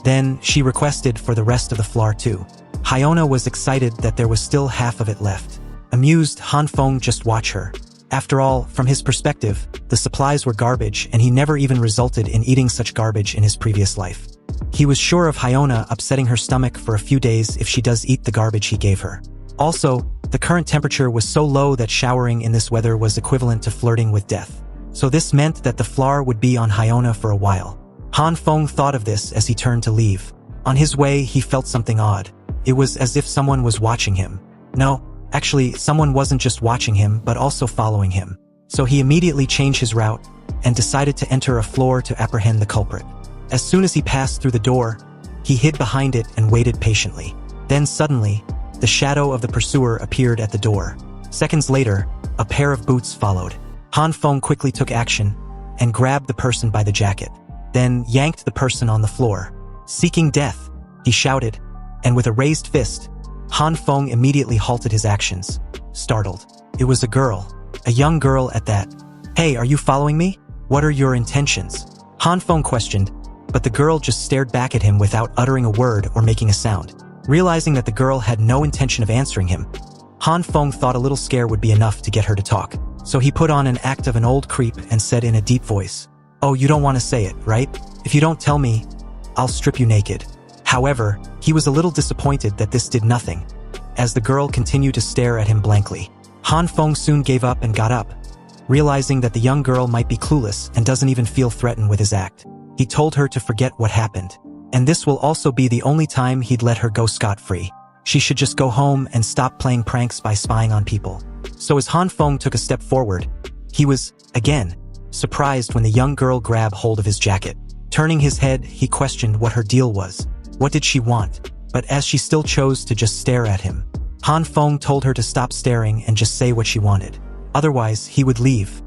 Then, she requested for the rest of the flour too. Hyiona was excited that there was still half of it left. Amused, Han Feng just watched her. After all, from his perspective, the supplies were garbage and he never even resulted in eating such garbage in his previous life. He was sure of Hyiona upsetting her stomach for a few days if she does eat the garbage he gave her. Also, the current temperature was so low that showering in this weather was equivalent to flirting with death. So this meant that the flour would be on Hyiona for a while. Han Feng thought of this as he turned to leave. On his way, he felt something odd. It was as if someone was watching him. No, actually, someone wasn't just watching him but also following him. So he immediately changed his route and decided to enter a floor to apprehend the culprit. As soon as he passed through the door, he hid behind it and waited patiently. Then suddenly, the shadow of the pursuer appeared at the door. Seconds later, a pair of boots followed. Han Feng quickly took action and grabbed the person by the jacket, then yanked the person on the floor. Seeking death, he shouted, and with a raised fist, Han Feng immediately halted his actions. Startled. It was a girl. A young girl at that. Hey, are you following me? What are your intentions? Han Feng questioned, but the girl just stared back at him without uttering a word or making a sound. Realizing that the girl had no intention of answering him, Han Feng thought a little scare would be enough to get her to talk. So he put on an act of an old creep and said in a deep voice, "Oh, you don't want to say it, right? If you don't tell me, I'll strip you naked." However, he was a little disappointed that this did nothing, as the girl continued to stare at him blankly. Han Feng soon gave up and got up, realizing that the young girl might be clueless and doesn't even feel threatened with his act. He told her to forget what happened, and this will also be the only time he'd let her go scot-free. She should just go home and stop playing pranks by spying on people. So as Han Feng took a step forward, he was, again, surprised when the young girl grabbed hold of his jacket. Turning his head, he questioned what her deal was. What did she want? But as she still chose to just stare at him, Han Feng told her to stop staring and just say what she wanted. Otherwise, he would leave.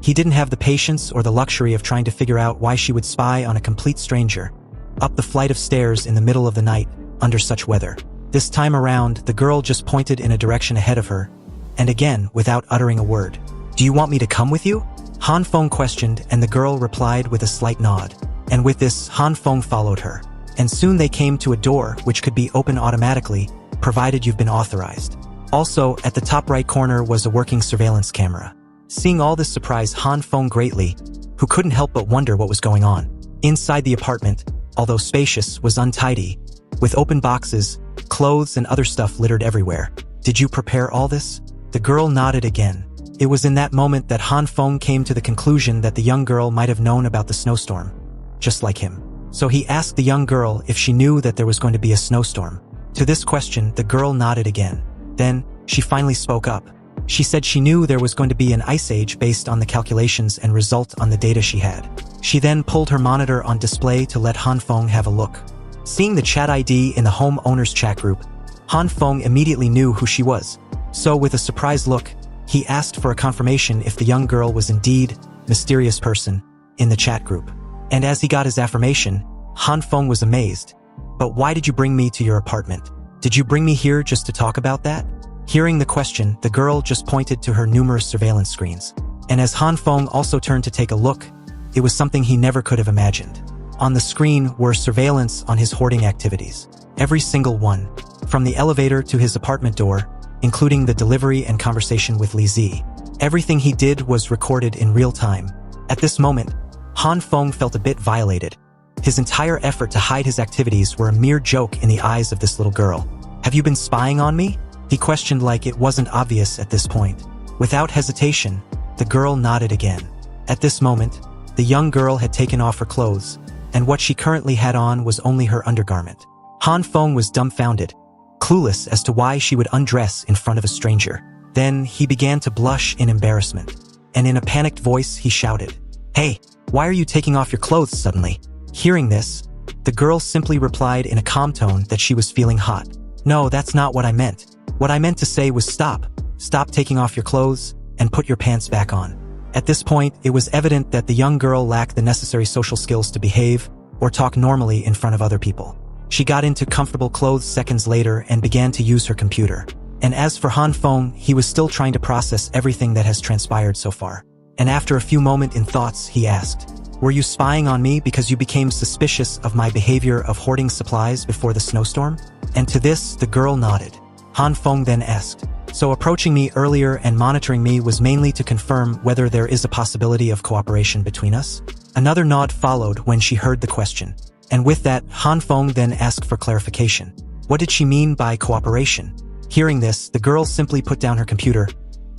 He didn't have the patience or the luxury of trying to figure out why she would spy on a complete stranger up the flight of stairs in the middle of the night under such weather. This time around, the girl just pointed in a direction ahead of her, and again, without uttering a word. "Do you want me to come with you?" Han Feng questioned, and the girl replied with a slight nod. And with this, Han Feng followed her. And soon they came to a door which could be opened automatically, provided you've been authorized. Also, at the top right corner was a working surveillance camera. Seeing all this surprised Han Feng greatly, who couldn't help but wonder what was going on. Inside the apartment, although spacious, was untidy, with open boxes, clothes and other stuff littered everywhere. "Did you prepare all this?" The girl nodded again. It was in that moment that Han Feng came to the conclusion that the young girl might have known about the snowstorm, just like him. So he asked the young girl if she knew that there was going to be a snowstorm. To this question, the girl nodded again. Then, she finally spoke up. She said she knew there was going to be an ice age based on the calculations and result on the data she had. She then pulled her monitor on display to let Han Feng have a look. Seeing the chat ID in the homeowner's chat group, Han Feng immediately knew who she was. So with a surprised look, he asked for a confirmation if the young girl was indeed mysterious person in the chat group. And as he got his affirmation, Han Feng was amazed. "But why did you bring me to your apartment? Did you bring me here just to talk about that?" Hearing the question, the girl just pointed to her numerous surveillance screens. And as Han Feng also turned to take a look, it was something he never could have imagined. On the screen were surveillance on his hoarding activities. Every single one, from the elevator to his apartment door, including the delivery and conversation with Li Zi. Everything he did was recorded in real time. At this moment, Han Feng felt a bit violated. His entire effort to hide his activities were a mere joke in the eyes of this little girl. "Have you been spying on me?" he questioned like it wasn't obvious at this point. Without hesitation, the girl nodded again. At this moment, the young girl had taken off her clothes, and what she currently had on was only her undergarment. Han Feng was dumbfounded, clueless as to why she would undress in front of a stranger. Then he began to blush in embarrassment, and in a panicked voice he shouted, "Hey, why are you taking off your clothes suddenly?" Hearing this, The girl simply replied in a calm tone that she was feeling hot. No, that's not what I meant. What I meant to say was stop. Stop taking off your clothes and put your pants back on. At this point, it was evident that the young girl lacked the necessary social skills to behave or talk normally in front of other people. She got into comfortable clothes seconds later and began to use her computer. And as for Han Feng, he was still trying to process everything that has transpired so far. And after a few moments in thoughts, he asked, "Were you spying on me because you became suspicious of my behavior of hoarding supplies before the snowstorm?" And to this, the girl nodded. Han Feng then asked, "So approaching me earlier and monitoring me was mainly to confirm whether there is a possibility of cooperation between us?" Another nod followed when she heard the question. And with that, Han Feng then asked for clarification. What did she mean by cooperation? Hearing this, the girl simply put down her computer,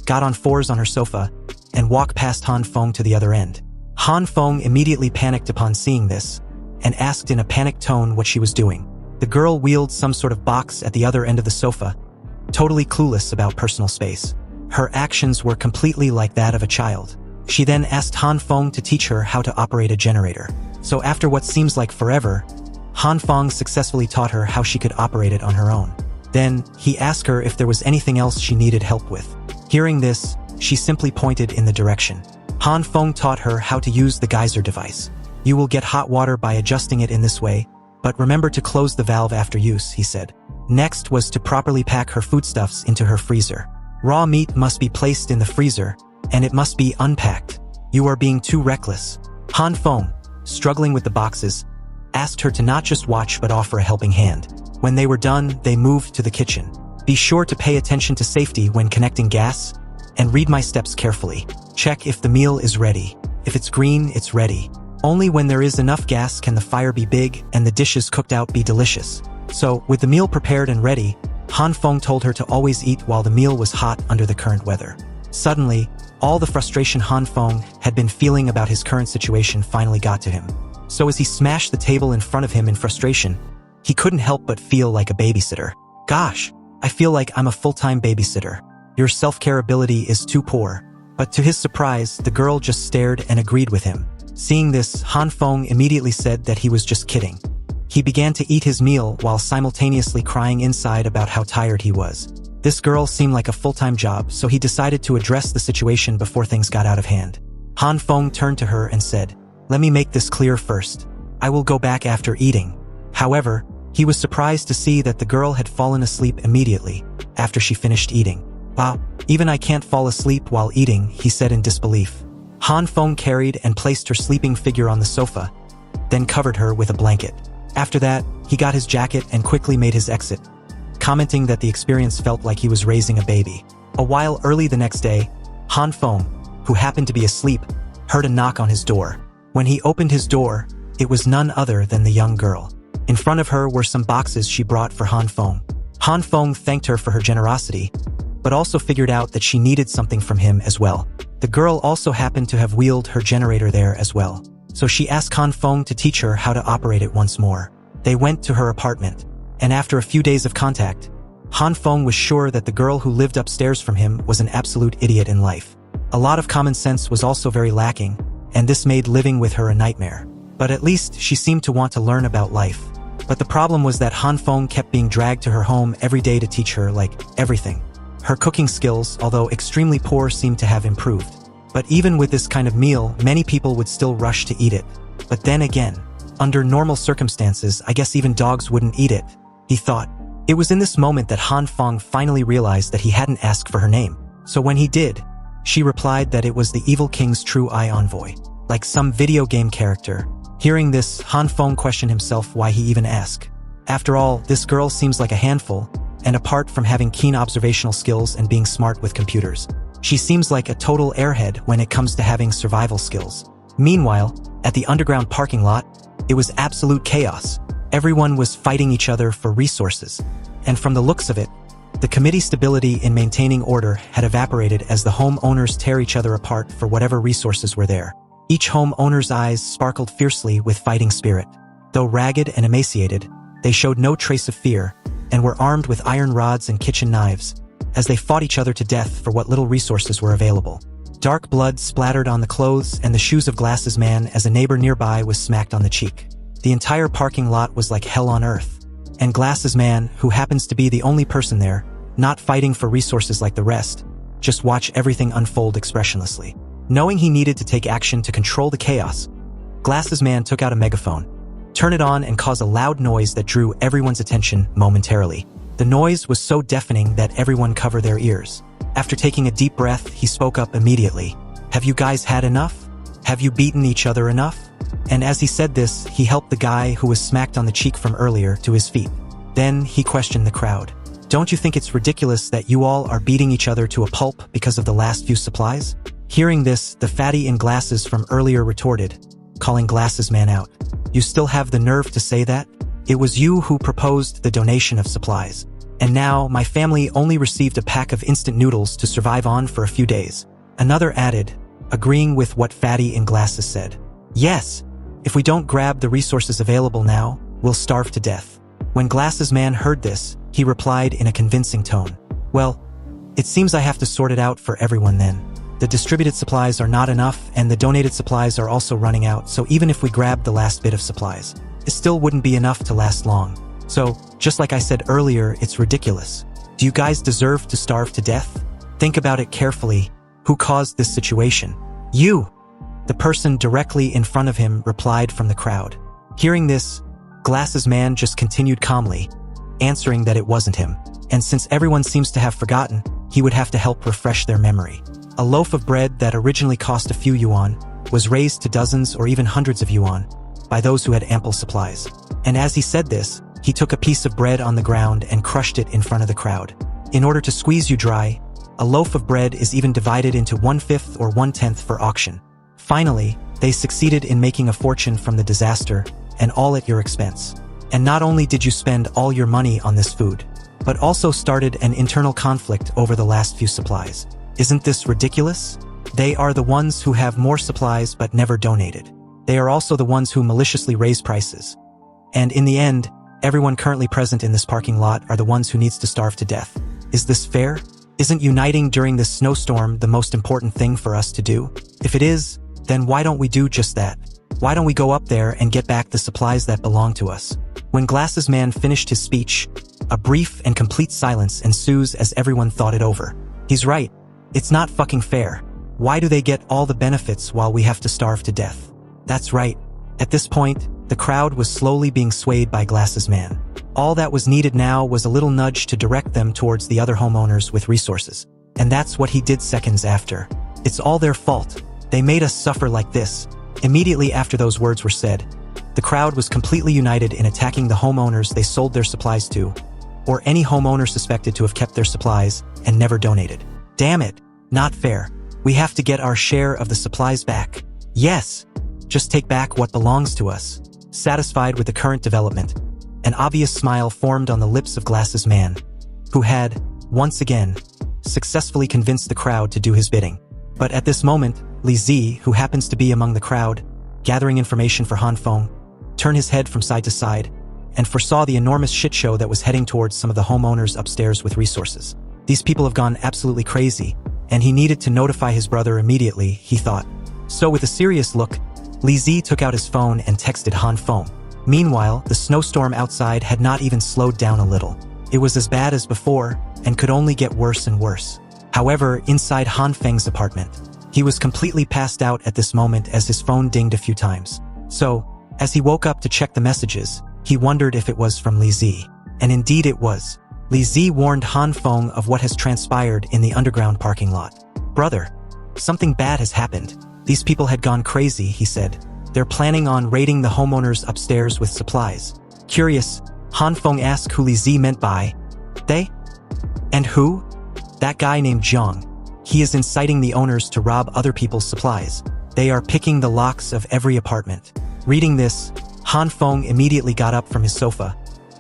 got on fours on her sofa, and walked past Han Feng to the other end. Han Feng immediately panicked upon seeing this, and asked in a panicked tone what she was doing. The girl wheeled some sort of box at the other end of the sofa, totally clueless about personal space. Her actions were completely like that of a child. She then asked Han Feng to teach her how to operate a generator. So after what seems like forever, Han Feng successfully taught her how she could operate it on her own. Then, he asked her if there was anything else she needed help with. Hearing this, she simply pointed in the direction. Han Feng taught her how to use the geyser device. You will get hot water by adjusting it in this way, but remember to close the valve after use, he said. Next was to properly pack her foodstuffs into her freezer. Raw meat must be placed in the freezer, and it must be unpacked. You are being too reckless. Han Feng, struggling with the boxes, asked her to not just watch but offer a helping hand. When they were done, they moved to the kitchen. Be sure to pay attention to safety when connecting gas, and read my steps carefully. Check if the meal is ready. If it's green, it's ready. Only when there is enough gas can the fire be big and the dishes cooked out be delicious. So, with the meal prepared and ready, Han Feng told her to always eat while the meal was hot under the current weather. Suddenly, all the frustration Han Feng had been feeling about his current situation finally got to him. So as he smashed the table in front of him in frustration, he couldn't help but feel like a babysitter. Gosh, I feel like I'm a full-time babysitter. Your self-care ability is too poor. But to his surprise, the girl just stared and agreed with him. Seeing this, Han Feng immediately said that he was just kidding. He began to eat his meal while simultaneously crying inside about how tired he was. This girl seemed like a full-time job, so he decided to address the situation before things got out of hand. Han Feng turned to her and said, "Let me make this clear first. I will go back after eating." However, he was surprised to see that the girl had fallen asleep immediately after she finished eating. "Wow, even I can't fall asleep while eating," he said in disbelief. Han Feng carried and placed her sleeping figure on the sofa, then covered her with a blanket. After that, he got his jacket and quickly made his exit, commenting that the experience felt like he was raising a baby. A while early the next day, Han Feng, who happened to be asleep, heard a knock on his door. When he opened his door, it was none other than the young girl. In front of her were some boxes she brought for Han Feng. Han Feng thanked her for her generosity, but also figured out that she needed something from him as well. The girl also happened to have wheeled her generator there as well. So she asked Han Feng to teach her how to operate it once more. They went to her apartment, and after a few days of contact, Han Feng was sure that the girl who lived upstairs from him was an absolute idiot in life. A lot of common sense was also very lacking, and this made living with her a nightmare. But at least she seemed to want to learn about life. But the problem was that Han Feng kept being dragged to her home every day to teach her, like, everything. Her cooking skills, although extremely poor, seemed to have improved. But even with this kind of meal, many people would still rush to eat it. But then again, under normal circumstances, I guess even dogs wouldn't eat it, he thought. It was in this moment that Han Feng finally realized that he hadn't asked for her name. So when he did, she replied that it was the evil king's true eye envoy, like some video game character. Hearing this, Han Feng questioned himself why he even asked. After all, this girl seems like a handful, and apart from having keen observational skills and being smart with computers, she seems like a total airhead when it comes to having survival skills. Meanwhile, at the underground parking lot, it was absolute chaos. Everyone was fighting each other for resources. And from the looks of it, the committee's stability in maintaining order had evaporated as the homeowners tear each other apart for whatever resources were there. Each homeowner's eyes sparkled fiercely with fighting spirit. Though ragged and emaciated, they showed no trace of fear, and were armed with iron rods and kitchen knives, as they fought each other to death for what little resources were available. Dark blood splattered on the clothes and the shoes of Glasses Man as a neighbor nearby was smacked on the cheek. The entire parking lot was like hell on earth. And Glasses Man, who happens to be the only person there, not fighting for resources like the rest, just watch everything unfold expressionlessly. Knowing he needed to take action to control the chaos, Glasses Man took out a megaphone, turned it on and caused a loud noise that drew everyone's attention momentarily. The noise was so deafening that everyone covered their ears. After taking a deep breath, he spoke up immediately. "Have you guys had enough? Have you beaten each other enough?" And as he said this, he helped the guy who was smacked on the cheek from earlier to his feet. Then he questioned the crowd. "Don't you think it's ridiculous that you all are beating each other to a pulp because of the last few supplies?" Hearing this, the fatty in glasses from earlier retorted, calling Glasses Man out. "You still have the nerve to say that? It was you who proposed the donation of supplies. And now, my family only received a pack of instant noodles to survive on for a few days." Another added, agreeing with what Fatty in Glasses said. "Yes, if we don't grab the resources available now, we'll starve to death." When Glasses Man heard this, he replied in a convincing tone. "Well, it seems I have to sort it out for everyone then. The distributed supplies are not enough and the donated supplies are also running out, so even if we grab the last bit of supplies, it still wouldn't be enough to last long. So, just like I said earlier, it's ridiculous. Do you guys deserve to starve to death? Think about it carefully. Who caused this situation? You!" The person directly in front of him replied from the crowd. Hearing this, Glasses Man just continued calmly, answering that it wasn't him. And since everyone seems to have forgotten, he would have to help refresh their memory. A loaf of bread that originally cost a few yuan was raised to dozens or even hundreds of yuan by those who had ample supplies. And as he said this, he took a piece of bread on the ground and crushed it in front of the crowd. In order to squeeze you dry, a loaf of bread is even divided into 1/5 or 1/10 for auction. Finally, they succeeded in making a fortune from the disaster, and all at your expense. And not only did you spend all your money on this food, but also started an internal conflict over the last few supplies. Isn't this ridiculous? They are the ones who have more supplies but never donated. They are also the ones who maliciously raise prices. And in the end, everyone currently present in this parking lot are the ones who needs to starve to death. Is this fair? Isn't uniting during this snowstorm the most important thing for us to do? If it is, then why don't we do just that? Why don't we go up there and get back the supplies that belong to us? When Glasses Man finished his speech, a brief and complete silence ensues as everyone thought it over. He's right. It's not fucking fair. Why do they get all the benefits while we have to starve to death? That's right. At this point, the crowd was slowly being swayed by Glasses Man. All that was needed now was a little nudge to direct them towards the other homeowners with resources. And that's what he did seconds after. It's all their fault. They made us suffer like this. Immediately after those words were said, the crowd was completely united in attacking the homeowners they sold their supplies to, or any homeowner suspected to have kept their supplies and never donated. Damn it, not fair. We have to get our share of the supplies back. Yes, just take back what belongs to us. Satisfied with the current development, an obvious smile formed on the lips of Glasses Man, who had, once again, successfully convinced the crowd to do his bidding. But at this moment, Li Zi, who happens to be among the crowd, gathering information for Han Feng, turned his head from side to side, and foresaw the enormous shit show that was heading towards some of the homeowners upstairs with resources. These people have gone absolutely crazy, and he needed to notify his brother immediately, he thought. So with a serious look, Li Zi took out his phone and texted Han Feng. Meanwhile, the snowstorm outside had not even slowed down a little. It was as bad as before, and could only get worse and worse. However, inside Han Feng's apartment, he was completely passed out at this moment as his phone dinged a few times. So, as he woke up to check the messages, he wondered if it was from Li Zi. And indeed it was. Li Zi warned Han Feng of what has transpired in the underground parking lot. "Brother, something bad has happened. These people had gone crazy," he said. "They're planning on raiding the homeowners upstairs with supplies." Curious, Han Feng asked who Li Zi meant by they? And who? That guy named Zhang. He is inciting the owners to rob other people's supplies. They are picking the locks of every apartment. Reading this, Han Feng immediately got up from his sofa,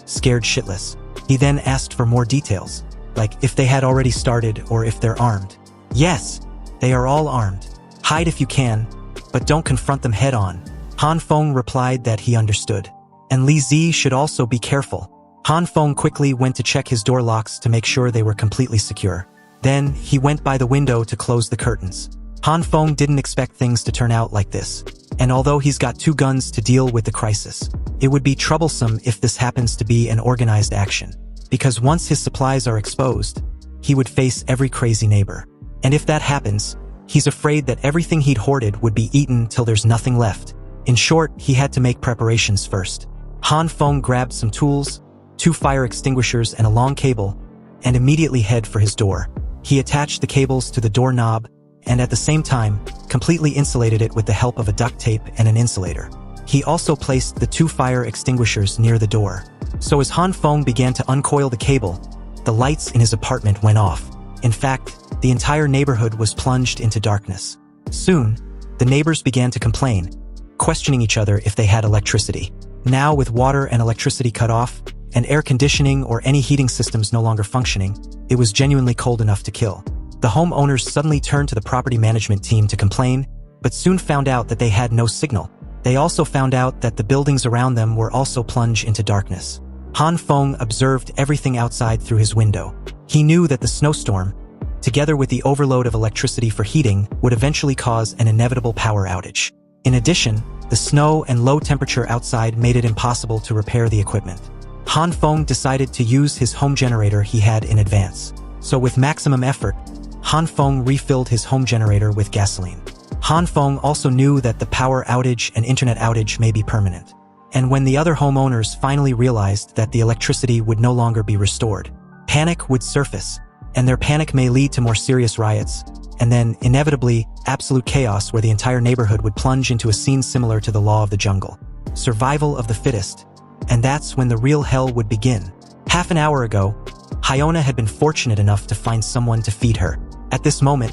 scared shitless. He then asked for more details, like if they had already started or if they're armed. "Yes, they are all armed. Hide if you can, but don't confront them head on." Han Feng replied that he understood. And Li Zi should also be careful. Han Feng quickly went to check his door locks to make sure they were completely secure. Then, he went by the window to close the curtains. Han Feng didn't expect things to turn out like this, and although he's got 2 guns to deal with the crisis, it would be troublesome if this happens to be an organized action, because once his supplies are exposed, he would face every crazy neighbor. And if that happens, he's afraid that everything he'd hoarded would be eaten till there's nothing left. In short, he had to make preparations first. Han Feng grabbed some tools, 2 fire extinguishers and a long cable, and immediately head for his door. He attached the cables to the doorknob and at the same time, completely insulated it with the help of a duct tape and an insulator. He also placed the 2 fire extinguishers near the door. So as Han Feng began to uncoil the cable, the lights in his apartment went off. In fact, the entire neighborhood was plunged into darkness. Soon, the neighbors began to complain, questioning each other if they had electricity. Now, with water and electricity cut off, and air conditioning or any heating systems no longer functioning, it was genuinely cold enough to kill. The homeowners suddenly turned to the property management team to complain, but soon found out that they had no signal. They also found out that the buildings around them were also plunged into darkness. Han Feng observed everything outside through his window. He knew that the snowstorm, together with the overload of electricity for heating, would eventually cause an inevitable power outage. In addition, the snow and low temperature outside made it impossible to repair the equipment. Han Feng decided to use his home generator he had in advance. So with maximum effort, Han Feng refilled his home generator with gasoline. Han Feng also knew that the power outage and internet outage may be permanent. And when the other homeowners finally realized that the electricity would no longer be restored, panic would surface, and their panic may lead to more serious riots, and then, inevitably, absolute chaos where the entire neighborhood would plunge into a scene similar to the law of the jungle. Survival of the fittest. And that's when the real hell would begin. Half an hour ago, Hyiona had been fortunate enough to find someone to feed her. At this moment,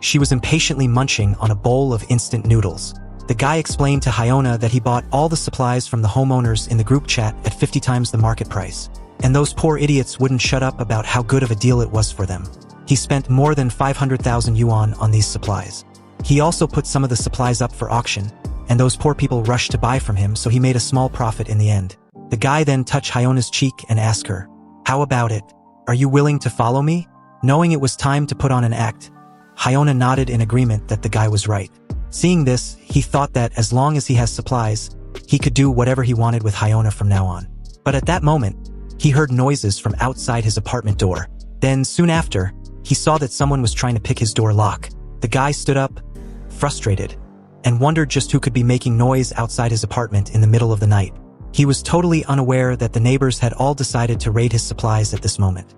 she was impatiently munching on a bowl of instant noodles. The guy explained to Hyiona that he bought all the supplies from the homeowners in the group chat at 50 times the market price. And those poor idiots wouldn't shut up about how good of a deal it was for them. He spent more than 500,000 yuan on these supplies. He also put some of the supplies up for auction, and those poor people rushed to buy from him, so he made a small profit in the end. The guy then touched Hyona's cheek and asked her, "How about it? Are you willing to follow me?" Knowing it was time to put on an act, Hyiona nodded in agreement that the guy was right. Seeing this, he thought that as long as he has supplies, he could do whatever he wanted with Hyiona from now on. But at that moment, he heard noises from outside his apartment door. Then, soon after, he saw that someone was trying to pick his door lock. The guy stood up, frustrated, and wondered just who could be making noise outside his apartment in the middle of the night. He was totally unaware that the neighbors had all decided to raid his supplies at this moment.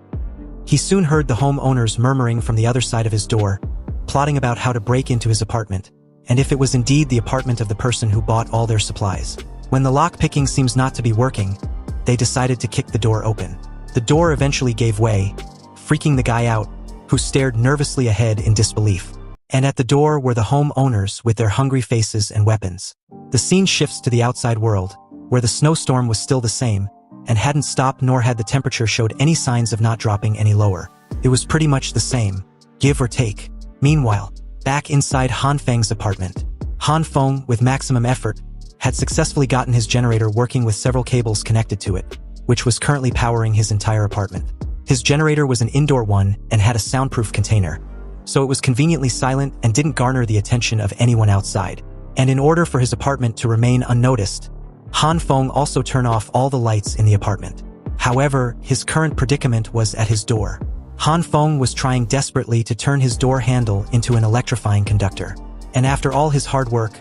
He soon heard the homeowners murmuring from the other side of his door, plotting about how to break into his apartment, and if it was indeed the apartment of the person who bought all their supplies. When the lock-picking seems not to be working, they decided to kick the door open. The door eventually gave way, freaking the guy out, who stared nervously ahead in disbelief. And at the door were the homeowners with their hungry faces and weapons. The scene shifts to the outside world, where the snowstorm was still the same, and hadn't stopped, nor had the temperature showed any signs of not dropping any lower. It was pretty much the same, give or take. Meanwhile, back inside Han Feng's apartment, Han Feng, with maximum effort, had successfully gotten his generator working with several cables connected to it, which was currently powering his entire apartment. His generator was an indoor one and had a soundproof container, so it was conveniently silent and didn't garner the attention of anyone outside. And in order for his apartment to remain unnoticed, Han Feng also turned off all the lights in the apartment. However, his current predicament was at his door. Han Feng was trying desperately to turn his door handle into an electrifying conductor. And after all his hard work,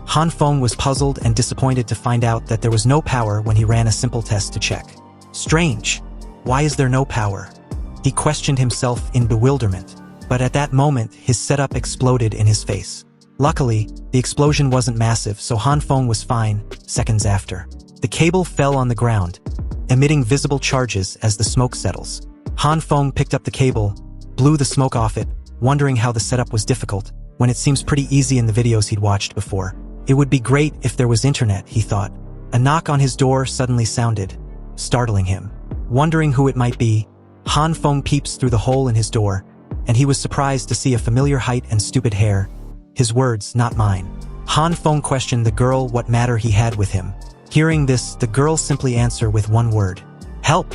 Han Feng was puzzled and disappointed to find out that there was no power when he ran a simple test to check. Strange. Why is there no power? He questioned himself in bewilderment. But at that moment, his setup exploded in his face. Luckily, the explosion wasn't massive, so Han Feng was fine seconds after. The cable fell on the ground, emitting visible charges as the smoke settles. Han Feng picked up the cable, blew the smoke off it, wondering how the setup was difficult, when it seems pretty easy in the videos he'd watched before. It would be great if there was internet, he thought. A knock on his door suddenly sounded, startling him. Wondering who it might be, Han Feng peeps through the hole in his door, and he was surprised to see a familiar height and stupid hair. His words, not mine. Han Feng questioned the girl what matter he had with him. Hearing this, the girl simply answered with one word. Help!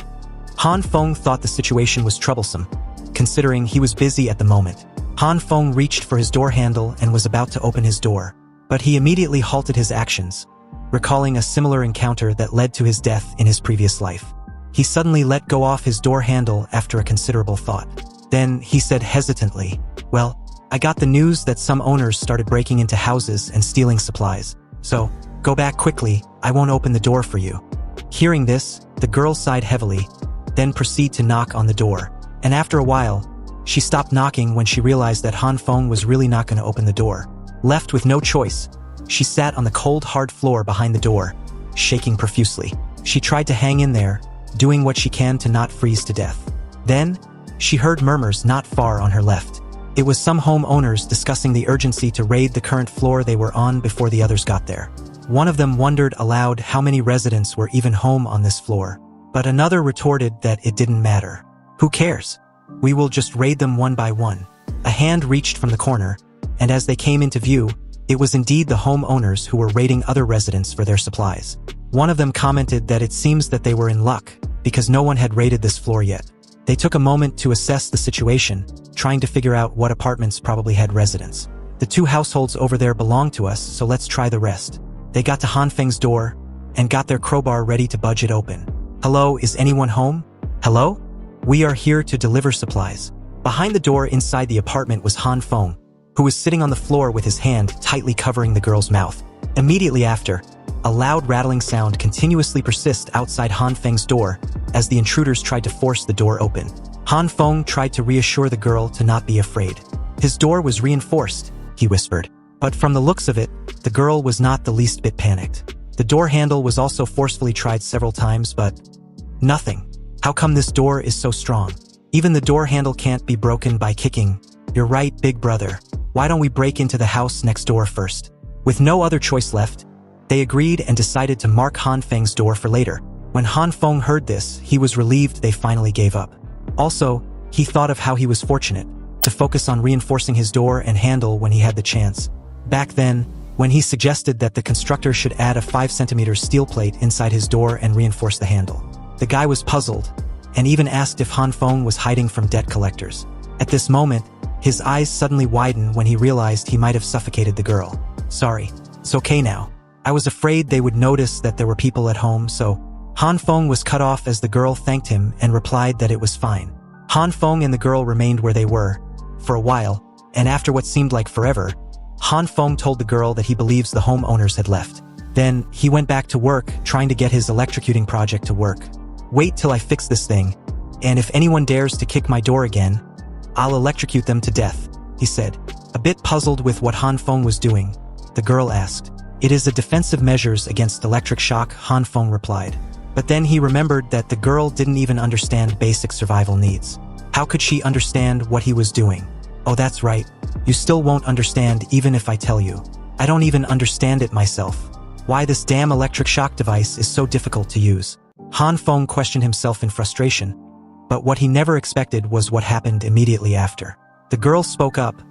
Han Feng thought the situation was troublesome, considering he was busy at the moment. Han Feng reached for his door handle and was about to open his door, but he immediately halted his actions, recalling a similar encounter that led to his death in his previous life. He suddenly let go off his door handle after a considerable thought. Then he said hesitantly, "Well, I got the news that some owners started breaking into houses and stealing supplies. So, go back quickly, I won't open the door for you." Hearing this, the girl sighed heavily, then proceeded to knock on the door. And after a while, she stopped knocking when she realized that Han Feng was really not going to open the door. Left with no choice, she sat on the cold, hard floor behind the door, shaking profusely. She tried to hang in there, doing what she can to not freeze to death. Then, she heard murmurs not far on her left. It was some homeowners discussing the urgency to raid the current floor they were on before the others got there. One of them wondered aloud how many residents were even home on this floor, but another retorted that it didn't matter. "Who cares? We will just raid them one by one." A hand reached from the corner, and as they came into view, it was indeed the homeowners who were raiding other residents for their supplies. One of them commented that it seems that they were in luck, because no one had raided this floor yet. They took a moment to assess the situation, trying to figure out what apartments probably had residents. "The two households over there belong to us, so let's try the rest." They got to Han Feng's door, and got their crowbar ready to budge it open. "Hello, is anyone home? Hello? We are here to deliver supplies." Behind the door inside the apartment was Han Feng, who was sitting on the floor with his hand tightly covering the girl's mouth. Immediately after, a loud rattling sound continuously persisted outside Han Feng's door as the intruders tried to force the door open. Han Feng tried to reassure the girl to not be afraid. "His door was reinforced," he whispered. But from the looks of it, the girl was not the least bit panicked. The door handle was also forcefully tried several times, but nothing. "How come this door is so strong? Even the door handle can't be broken by kicking." "You're right, big brother. Why don't we break into the house next door first?" With no other choice left, they agreed and decided to mark Han Feng's door for later. When Han Feng heard this, he was relieved they finally gave up. Also, he thought of how he was fortunate to focus on reinforcing his door and handle when he had the chance. Back then, when he suggested that the constructor should add a 5 cm steel plate inside his door and reinforce the handle. The guy was puzzled, and even asked if Han Feng was hiding from debt collectors. At this moment, his eyes suddenly widened when he realized he might have suffocated the girl. "Sorry, it's okay now. I was afraid they would notice that there were people at home, so..." Han Feng was cut off as the girl thanked him and replied that it was fine. Han Feng and the girl remained where they were for a while, and after what seemed like forever, Han Feng told the girl that he believes the homeowners had left. Then, he went back to work, trying to get his electrocuting project to work. "Wait till I fix this thing, and if anyone dares to kick my door again, I'll electrocute them to death," he said. A bit puzzled with what Han Feng was doing, the girl asked. "It is a defensive measures against electric shock," Han Feng replied. But then he remembered that the girl didn't even understand basic survival needs. How could she understand what he was doing? "Oh, that's right. You still won't understand even if I tell you. I don't even understand it myself. Why this damn electric shock device is so difficult to use." Han Feng questioned himself in frustration, but what he never expected was what happened immediately after. The girl spoke up,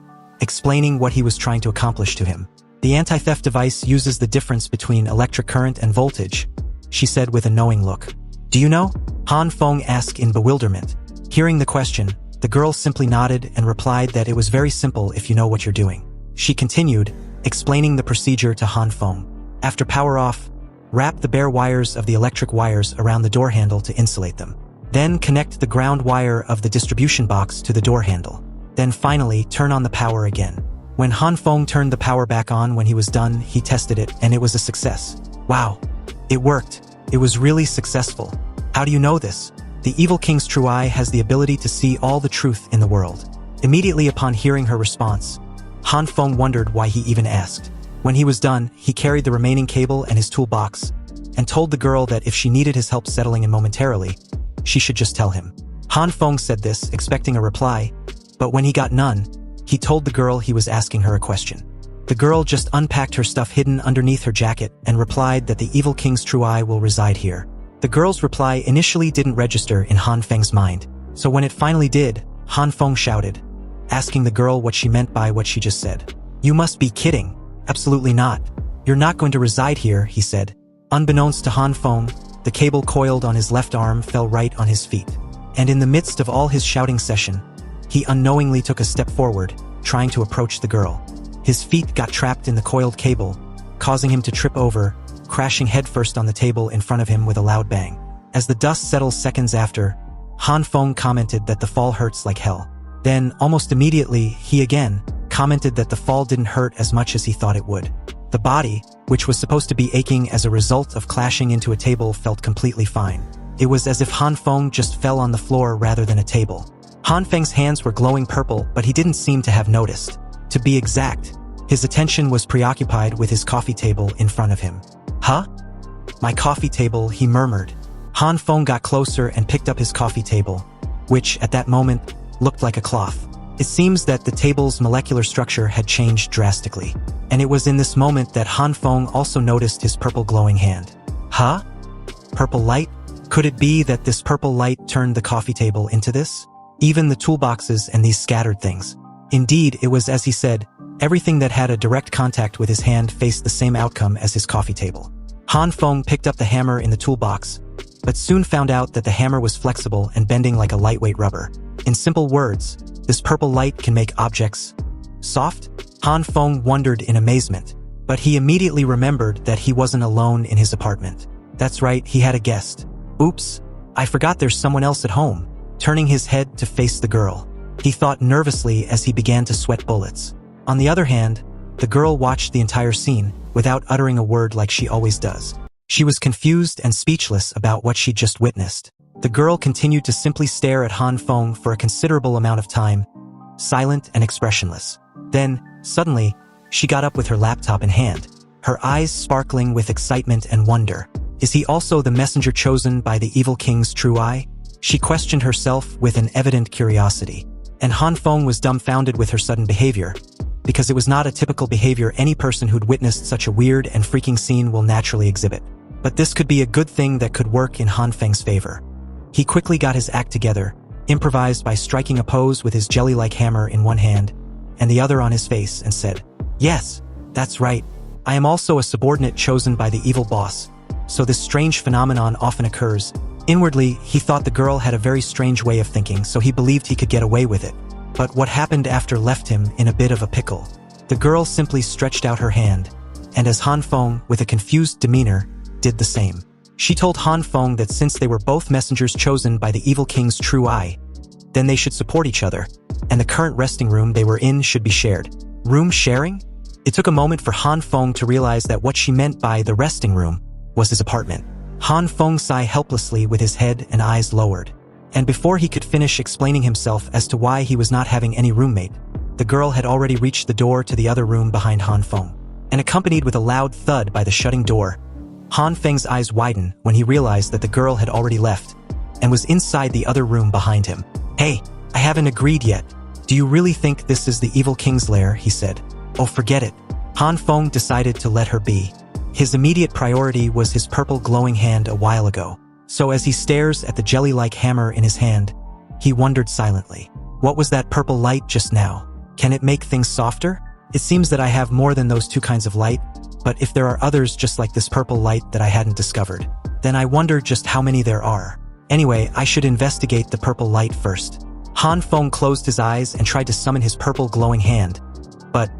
explaining what he was trying to accomplish to him. "The anti-theft device uses the difference between electric current and voltage," she said with a knowing look. "Do you know?" Han Feng asked in bewilderment. Hearing the question, the girl simply nodded and replied that it was very simple if you know what you're doing. She continued, explaining the procedure to Han Feng. After power off, wrap the bare wires of the electric wires around the door handle to insulate them. Then connect the ground wire of the distribution box to the door handle. Then finally, turn on the power again. When Han Feng turned the power back on when he was done, he tested it, and it was a success. "Wow. It worked. It was really successful. How do you know this?" "The evil king's true eye has the ability to see all the truth in the world." Immediately upon hearing her response, Han Feng wondered why he even asked. When he was done, he carried the remaining cable and his toolbox, and told the girl that if she needed his help settling in momentarily, she should just tell him. Han Feng said this, expecting a reply, but when he got none, he told the girl he was asking her a question. The girl just unpacked her stuff hidden underneath her jacket and replied that the evil king's true eye will reside here. The girl's reply initially didn't register in Han Feng's mind, so when it finally did, Han Feng shouted, asking the girl what she meant by what she just said. "You must be kidding." "Absolutely not. You're not going to reside here," he said. Unbeknownst to Han Feng, the cable coiled on his left arm fell right on his feet. And in the midst of all his shouting session, he unknowingly took a step forward, trying to approach the girl. His feet got trapped in the coiled cable, causing him to trip over, crashing headfirst on the table in front of him with a loud bang. As the dust settles seconds after, Han Feng commented that the fall hurts like hell. Then, almost immediately, he again commented that the fall didn't hurt as much as he thought it would. The body, which was supposed to be aching as a result of clashing into a table, felt completely fine. It was as if Han Feng just fell on the floor rather than a table. Han Feng's hands were glowing purple, but he didn't seem to have noticed. To be exact, his attention was preoccupied with his coffee table in front of him. Huh? My coffee table, he murmured. Han Feng got closer and picked up his coffee table, which, at that moment, looked like a cloth. It seems that the table's molecular structure had changed drastically, and it was in this moment that Han Feng also noticed his purple glowing hand. Huh? Purple light? Could it be that this purple light turned the coffee table into this? Even the toolboxes and these scattered things. Indeed, it was as he said, everything that had a direct contact with his hand faced the same outcome as his coffee table. Han Feng picked up the hammer in the toolbox, but soon found out that the hammer was flexible and bending like a lightweight rubber. In simple words, this purple light can make objects soft? Han Feng wondered in amazement, but he immediately remembered that he wasn't alone in his apartment. That's right, he had a guest. Oops, I forgot there's someone else at home. Turning his head to face the girl, he thought nervously as he began to sweat bullets. On the other hand, the girl watched the entire scene without uttering a word like she always does. She was confused and speechless about what she'd just witnessed. The girl continued to simply stare at Han Feng for a considerable amount of time, silent and expressionless. Then, suddenly, she got up with her laptop in hand, her eyes sparkling with excitement and wonder. Is he also the messenger chosen by the evil king's true eye? She questioned herself with an evident curiosity. And Han Feng was dumbfounded with her sudden behavior, because it was not a typical behavior any person who'd witnessed such a weird and freaking scene will naturally exhibit. But this could be a good thing that could work in Han Feng's favor. He quickly got his act together, improvised by striking a pose with his jelly-like hammer in one hand and the other on his face, and said, "Yes, that's right. I am also a subordinate chosen by the evil boss, so this strange phenomenon often occurs." Inwardly, he thought the girl had a very strange way of thinking, so he believed he could get away with it. But what happened after left him in a bit of a pickle. The girl simply stretched out her hand, and as Han Feng, with a confused demeanor, did the same. She told Han Feng that since they were both messengers chosen by the evil king's true eye, then they should support each other, and the current resting room they were in should be shared. Room sharing? It took a moment for Han Feng to realize that what she meant by the resting room was his apartment. Han Feng sighed helplessly with his head and eyes lowered. And before he could finish explaining himself as to why he was not having any roommate, the girl had already reached the door to the other room behind Han Feng. And accompanied with a loud thud by the shutting door, Han Feng's eyes widened when he realized that the girl had already left and was inside the other room behind him. "Hey, I haven't agreed yet. Do you really think this is the evil king's lair?" he said. "Oh, forget it." Han Feng decided to let her be. His immediate priority was his purple glowing hand a while ago. So as he stares at the jelly-like hammer in his hand, he wondered silently. What was that purple light just now? Can it make things softer? It seems that I have more than those two kinds of light, but if there are others just like this purple light that I hadn't discovered, then I wonder just how many there are. Anyway, I should investigate the purple light first. Han Feng closed his eyes and tried to summon his purple glowing hand, but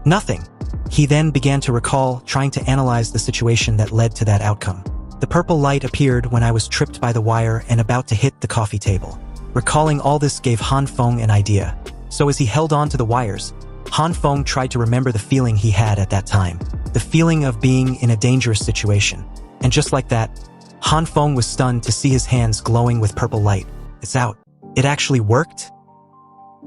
nothing. He then began to recall, trying to analyze the situation that led to that outcome. The purple light appeared when I was tripped by the wire and about to hit the coffee table. Recalling all this gave Han Feng an idea. So as he held on to the wires, Han Feng tried to remember the feeling he had at that time. The feeling of being in a dangerous situation. And just like that, Han Feng was stunned to see his hands glowing with purple light. It's out. It actually worked?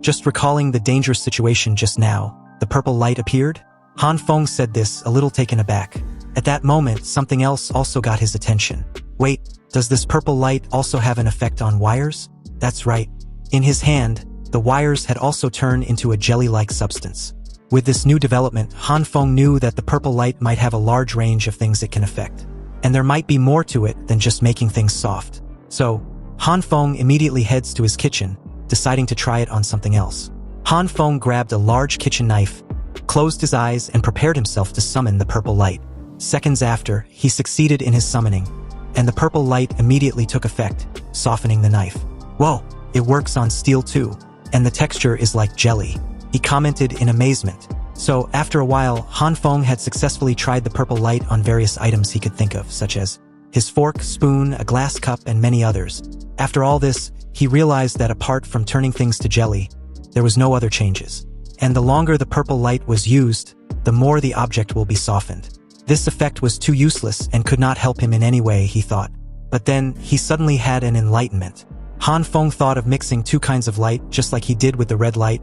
Just recalling the dangerous situation just now, the purple light appeared? Han Feng said this, a little taken aback. At that moment, something else also got his attention. Wait, does this purple light also have an effect on wires? That's right. In his hand, the wires had also turned into a jelly-like substance. With this new development, Han Feng knew that the purple light might have a large range of things it can affect. And there might be more to it than just making things soft. So, Han Feng immediately heads to his kitchen, deciding to try it on something else. Han Feng grabbed a large kitchen knife, closed his eyes and prepared himself to summon the purple light. Seconds after, he succeeded in his summoning, and the purple light immediately took effect, softening the knife. Whoa, it works on steel too, and the texture is like jelly. he commented in amazement. So, after a while, Han Feng had successfully tried the purple light on various items he could think of, such as his fork, spoon, a glass cup, and many others. After all this, he realized that apart from turning things to jelly, there was no other changes. And the longer the purple light was used, the more the object will be softened. This effect was too useless and could not help him in any way, he thought. But then, he suddenly had an enlightenment. Han Feng thought of mixing two kinds of light, just like he did with the red light.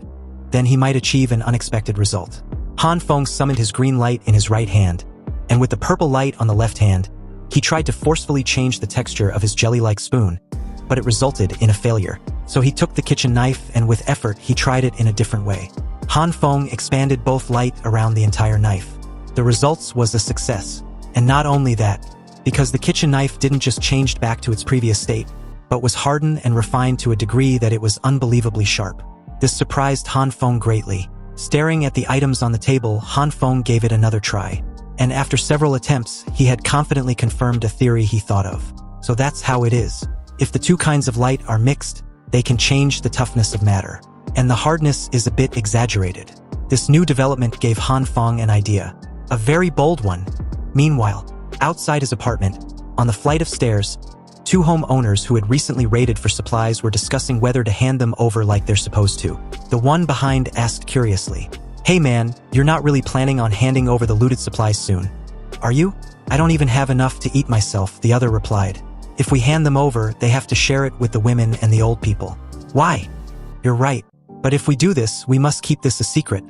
Then he might achieve an unexpected result. Han Feng summoned his green light in his right hand, and with the purple light on the left hand, he tried to forcefully change the texture of his jelly-like spoon, but it resulted in a failure. So he took the kitchen knife and with effort he tried it in a different way. Han Feng expanded both light around the entire knife. The results was a success. And not only that, because the kitchen knife didn't just change back to its previous state, but was hardened and refined to a degree that it was unbelievably sharp. This surprised Han Feng greatly. Staring at the items on the table, Han Feng gave it another try. And after several attempts, he had confidently confirmed a theory he thought of. So that's how it is. If the two kinds of light are mixed, they can change the toughness of matter. And the hardness is a bit exaggerated. This new development gave Han Feng an idea. A very bold one. Meanwhile, outside his apartment, on the flight of stairs, two homeowners who had recently raided for supplies were discussing whether to hand them over like they're supposed to. The one behind asked curiously, "Hey man, you're not really planning on handing over the looted supplies soon, are you?" "I don't even have enough to eat myself," the other replied. "If we hand them over, they have to share it with the women and the old people." "Why?" "You're right. But if we do this, we must keep this a secret.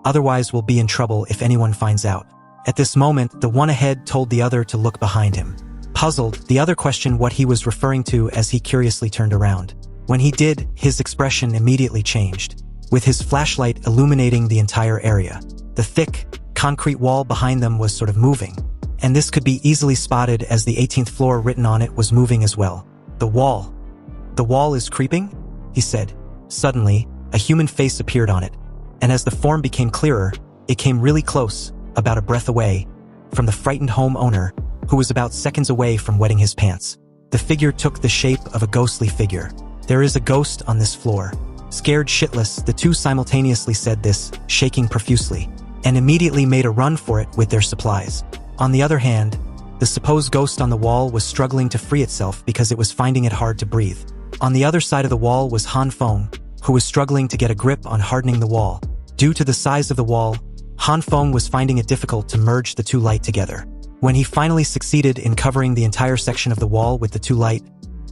Otherwise we'll be in trouble if anyone finds out." At this moment, the one ahead told the other to look behind him. Puzzled, the other questioned what he was referring to as he curiously turned around. When he did, his expression immediately changed, with his flashlight illuminating the entire area. The thick, concrete wall behind them was sort of moving, and this could be easily spotted as the 18th floor written on it was moving as well. The wall is creeping?" he said. Suddenly, a human face appeared on it, and as the form became clearer, it came really close, about a breath away, from the frightened homeowner, who was about seconds away from wetting his pants. The figure took the shape of a ghostly figure. "There is a ghost on this floor." Scared shitless, the two simultaneously said this, shaking profusely, and immediately made a run for it with their supplies. On the other hand, the supposed ghost on the wall was struggling to free itself because it was finding it hard to breathe. On the other side of the wall was Han Feng, who was struggling to get a grip on hardening the wall. Due to the size of the wall, Han Feng was finding it difficult to merge the two light together. When he finally succeeded in covering the entire section of the wall with the two light,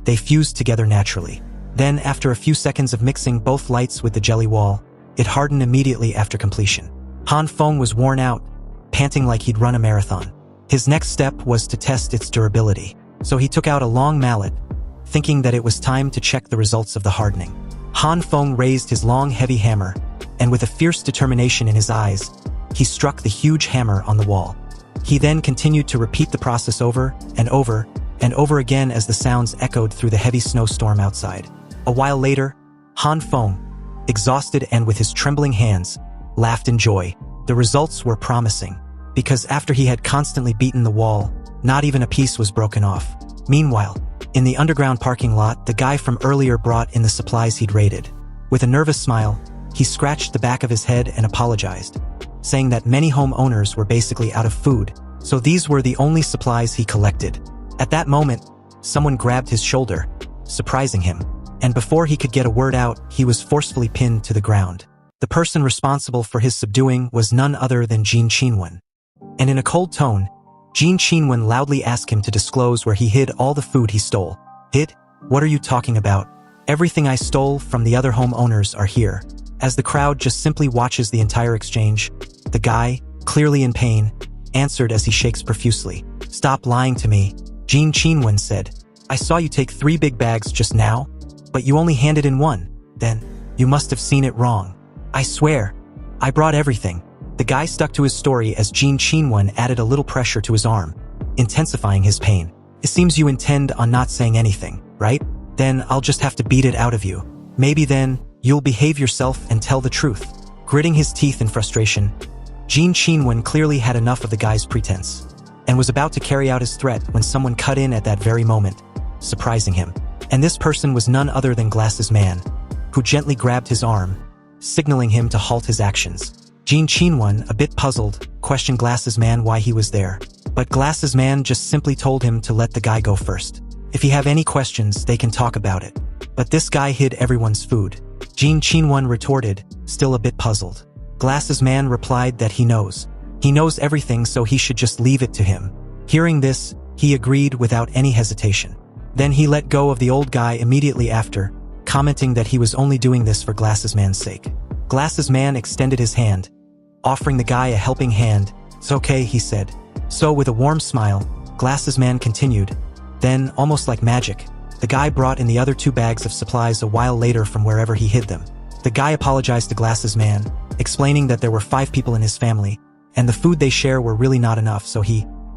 they fused together naturally. Then, after a few seconds of mixing both lights with the jelly wall, it hardened immediately after completion. Han Feng was worn out, panting like he'd run a marathon. His next step was to test its durability. So he took out a long mallet, thinking that it was time to check the results of the hardening. Han Feng raised his long, heavy hammer, and with a fierce determination in his eyes, he struck the huge hammer on the wall. He then continued to repeat the process over and over and over again as the sounds echoed through the heavy snowstorm outside. A while later, Han Feng, exhausted and with his trembling hands, laughed in joy. The results were promising, because after he had constantly beaten the wall, not even a piece was broken off. Meanwhile, in the underground parking lot, the guy from earlier brought in the supplies he'd raided. With a nervous smile, he scratched the back of his head and apologized, saying that many homeowners were basically out of food, so these were the only supplies he collected. At that moment, someone grabbed his shoulder, surprising him, and before he could get a word out, he was forcefully pinned to the ground. The person responsible for his subduing was none other than Jin Qinwen. And in a cold tone, Jin Qinwen loudly asked him to disclose where he hid all the food he stole. "Hid? What are you talking about? Everything I stole from the other homeowners are here." As the crowd just simply watches the entire exchange, the guy, clearly in pain, answered as he shakes profusely. "Stop lying to me," Jin Qinwen said. "I saw you take 3 big bags just now, but you only handed in 1. Then, you must have seen it wrong. I swear, I brought everything." The guy stuck to his story as Jin Qinwen added a little pressure to his arm, intensifying his pain. "It seems you intend on not saying anything, right? Then I'll just have to beat it out of you. Maybe then, you'll behave yourself and tell the truth." Gritting his teeth in frustration, Jin Qinwen clearly had enough of the guy's pretense, and was about to carry out his threat when someone cut in at that very moment, surprising him. And this person was none other than Glass's man, who gently grabbed his arm, signaling him to halt his actions. Jin Qinwen, a bit puzzled, questioned Glasses Man why he was there. But Glasses Man just simply told him to let the guy go first. If you have any questions, they can talk about it. But this guy hid everyone's food. Jin Qinwen retorted, still a bit puzzled. Glasses Man replied that he knows. He knows everything, so he should just leave it to him. Hearing this, he agreed without any hesitation. Then he let go of the old guy immediately after, commenting that he was only doing this for Glasses Man's sake. Glasses Man extended his hand, offering the guy a helping hand. "It's okay," he said. So with a warm smile, Glasses Man continued. Then, almost like magic, the guy brought in the other 2 bags of supplies a while later from wherever he hid them. The guy apologized to Glasses Man, explaining that there were 5 people in his family, and the food they share were really not enough,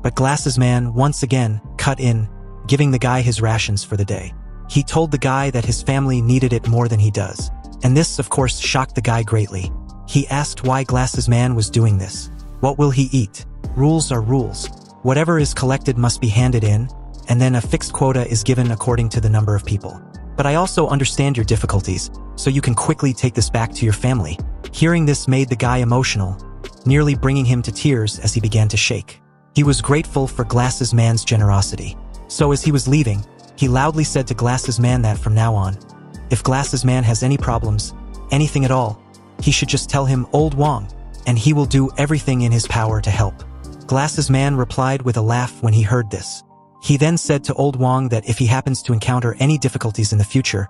but Glasses Man once again cut in, giving the guy his rations for the day. He told the guy that his family needed it more than he does. And this, of course, shocked the guy greatly. He asked why Glasses Man was doing this. What will he eat? Rules are rules. Whatever is collected must be handed in, and then a fixed quota is given according to the number of people. But I also understand your difficulties, so you can quickly take this back to your family. Hearing this made the guy emotional, nearly bringing him to tears as he began to shake. He was grateful for Glasses Man's generosity. So as he was leaving, he loudly said to Glasses Man that from now on, if Glasses Man has any problems, anything at all, he should just tell him Old Wong, and he will do everything in his power to help. Glasses Man replied with a laugh when he heard this. He then said to Old Wong that if he happens to encounter any difficulties in the future,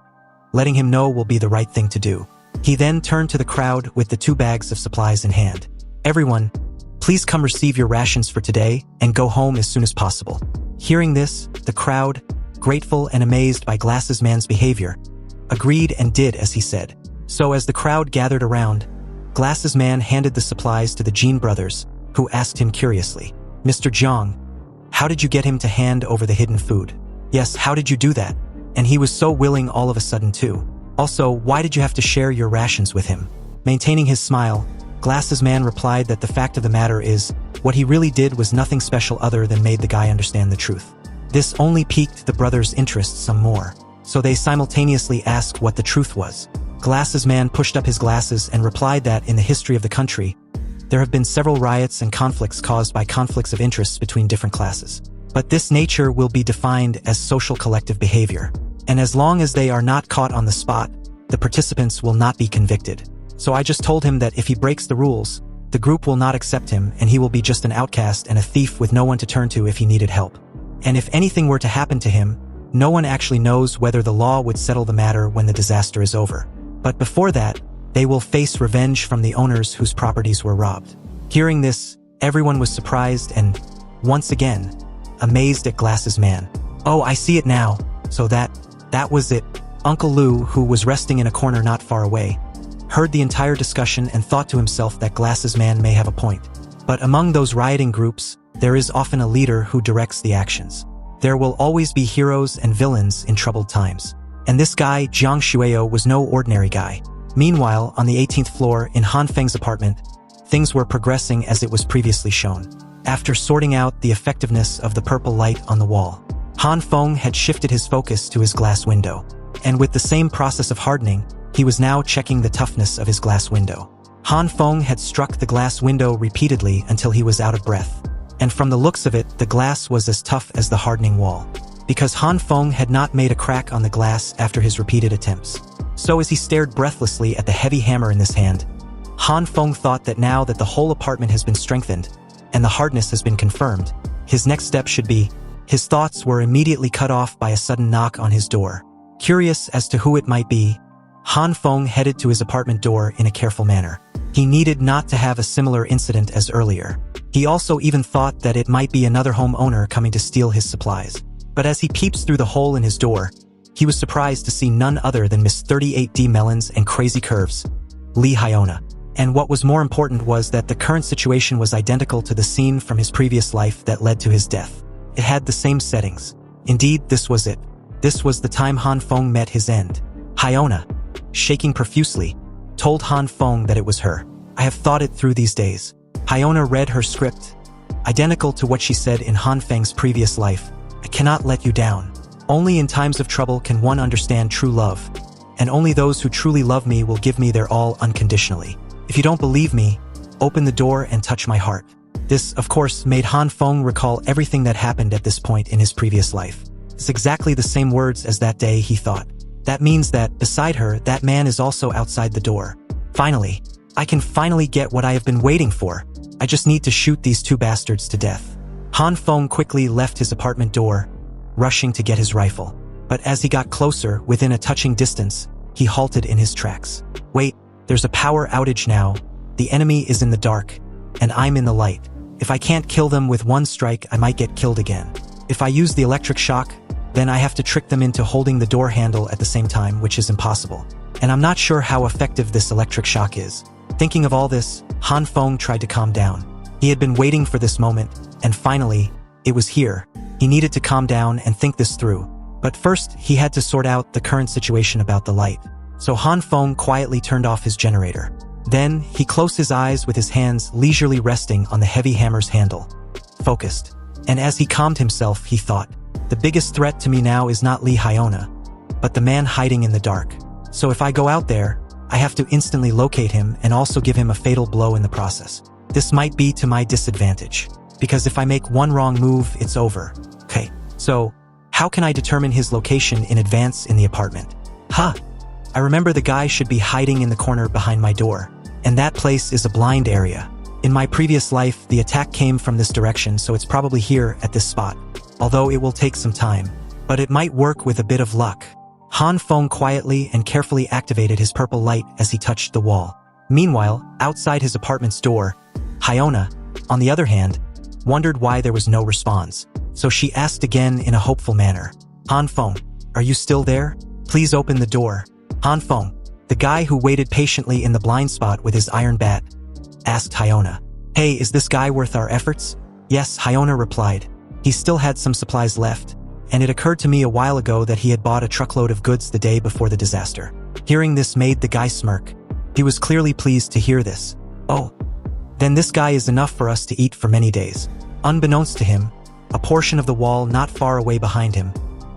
letting him know will be the right thing to do. He then turned to the crowd with the 2 bags of supplies in hand. "Everyone, please come receive your rations for today and go home as soon as possible." Hearing this, the crowd, grateful and amazed by Glasses Man's behavior, agreed and did as he said. So as the crowd gathered around, Glasses Man handed the supplies to the Zhan brothers, who asked him curiously, "Mr. Zhang, how did you get him to hand over the hidden food?" "Yes, how did you do that? And he was so willing all of a sudden too. Also, why did you have to share your rations with him?" Maintaining his smile, Glasses Man replied that the fact of the matter is, what he really did was nothing special other than made the guy understand the truth. This only piqued the brothers' interest some more, so they simultaneously asked what the truth was. Glasses Man pushed up his glasses and replied that in the history of the country, there have been several riots and conflicts caused by conflicts of interests between different classes. But this nature will be defined as social collective behavior, and as long as they are not caught on the spot, the participants will not be convicted. So I just told him that if he breaks the rules, the group will not accept him and he will be just an outcast and a thief with no one to turn to if he needed help. And if anything were to happen to him, no one actually knows whether the law would settle the matter when the disaster is over. But before that, they will face revenge from the owners whose properties were robbed. Hearing this, everyone was surprised and, once again, amazed at Glasses Man. "Oh, I see it now. So that was it." Uncle Lou, who was resting in a corner not far away, heard the entire discussion and thought to himself that Glasses Man may have a point. But among those rioting groups, there is often a leader who directs the actions. There will always be heroes and villains in troubled times. And this guy, Jiang Shuio, was no ordinary guy. Meanwhile, on the 18th floor in Han Feng's apartment, things were progressing as it was previously shown. After sorting out the effectiveness of the purple light on the wall, Han Feng had shifted his focus to his glass window. And with the same process of hardening, he was now checking the toughness of his glass window. Han Feng had struck the glass window repeatedly until he was out of breath. And from the looks of it, the glass was as tough as the hardening wall, because Han Feng had not made a crack on the glass after his repeated attempts. So as he stared breathlessly at the heavy hammer in his hand, Han Feng thought that now that the whole apartment has been strengthened, and the hardness has been confirmed, his next step should be. His thoughts were immediately cut off by a sudden knock on his door. Curious as to who it might be, Han Feng headed to his apartment door in a careful manner. He needed not to have a similar incident as earlier. He also even thought that it might be another homeowner coming to steal his supplies. But as he peeps through the hole in his door, he was surprised to see none other than Miss 38D Melons and Crazy Curves, Lee Hyiona. And what was more important was that the current situation was identical to the scene from his previous life that led to his death. It had the same settings. Indeed, this was it. This was the time Han Feng met his end. Hyiona, shaking profusely, told Han Feng that it was her. "I have thought it through these days." Hyiona read her script, identical to what she said in Han Feng's previous life. "I cannot let you down. Only in times of trouble can one understand true love. and only those who truly love me will give me their all unconditionally. If you don't believe me, open the door and touch my heart. This, of course, made Han Feng recall everything that happened at this point in his previous life. It's exactly the same words as that day, he thought. That means that, beside her, that man is also outside the door. Finally, I can finally get what I have been waiting for. I just need to shoot these two bastards to death. Han Feng quickly left his apartment door, rushing to get his rifle. But as he got closer, within a touching distance, he halted in his tracks. Wait, there's a power outage now. The enemy is in the dark, and I'm in the light. If I can't kill them with one strike, I might get killed again. If I use the electric shock, then I have to trick them into holding the door handle at the same time, which is impossible. And I'm not sure how effective this electric shock is. Thinking of all this, Han Feng tried to calm down. He had been waiting for this moment, and finally, it was here. He needed to calm down and think this through. But first, he had to sort out the current situation about the light. So Han Feng quietly turned off his generator. Then, he closed his eyes with his hands leisurely resting on the heavy hammer's handle. Focused. And as he calmed himself, he thought, the biggest threat to me now is not Hyiona, but the man hiding in the dark. So if I go out there, I have to instantly locate him and also give him a fatal blow in the process. This might be to my disadvantage, because if I make one wrong move, it's over. Okay, so how can I determine his location in advance in the apartment? I remember the guy should be hiding in the corner behind my door, and that place is a blind area. In my previous life, the attack came from this direction, so it's probably here at this spot, although it will take some time. But it might work with a bit of luck. Han Feng quietly and carefully activated his purple light as he touched the wall. Meanwhile, outside his apartment's door, Hyiona, on the other hand, wondered why there was no response. So she asked again in a hopeful manner, Han Feng, are you still there? Please open the door. Han Feng, the guy who waited patiently in the blind spot with his iron bat, asked Hyiona. Hey, is this guy worth our efforts? Yes, Hyiona replied. He still had some supplies left, and it occurred to me a while ago that he had bought a truckload of goods the day before the disaster. Hearing this made the guy smirk. He was clearly pleased to hear this. Oh, then this guy is enough for us to eat for many days. Unbeknownst to him, a portion of the wall not far away behind him,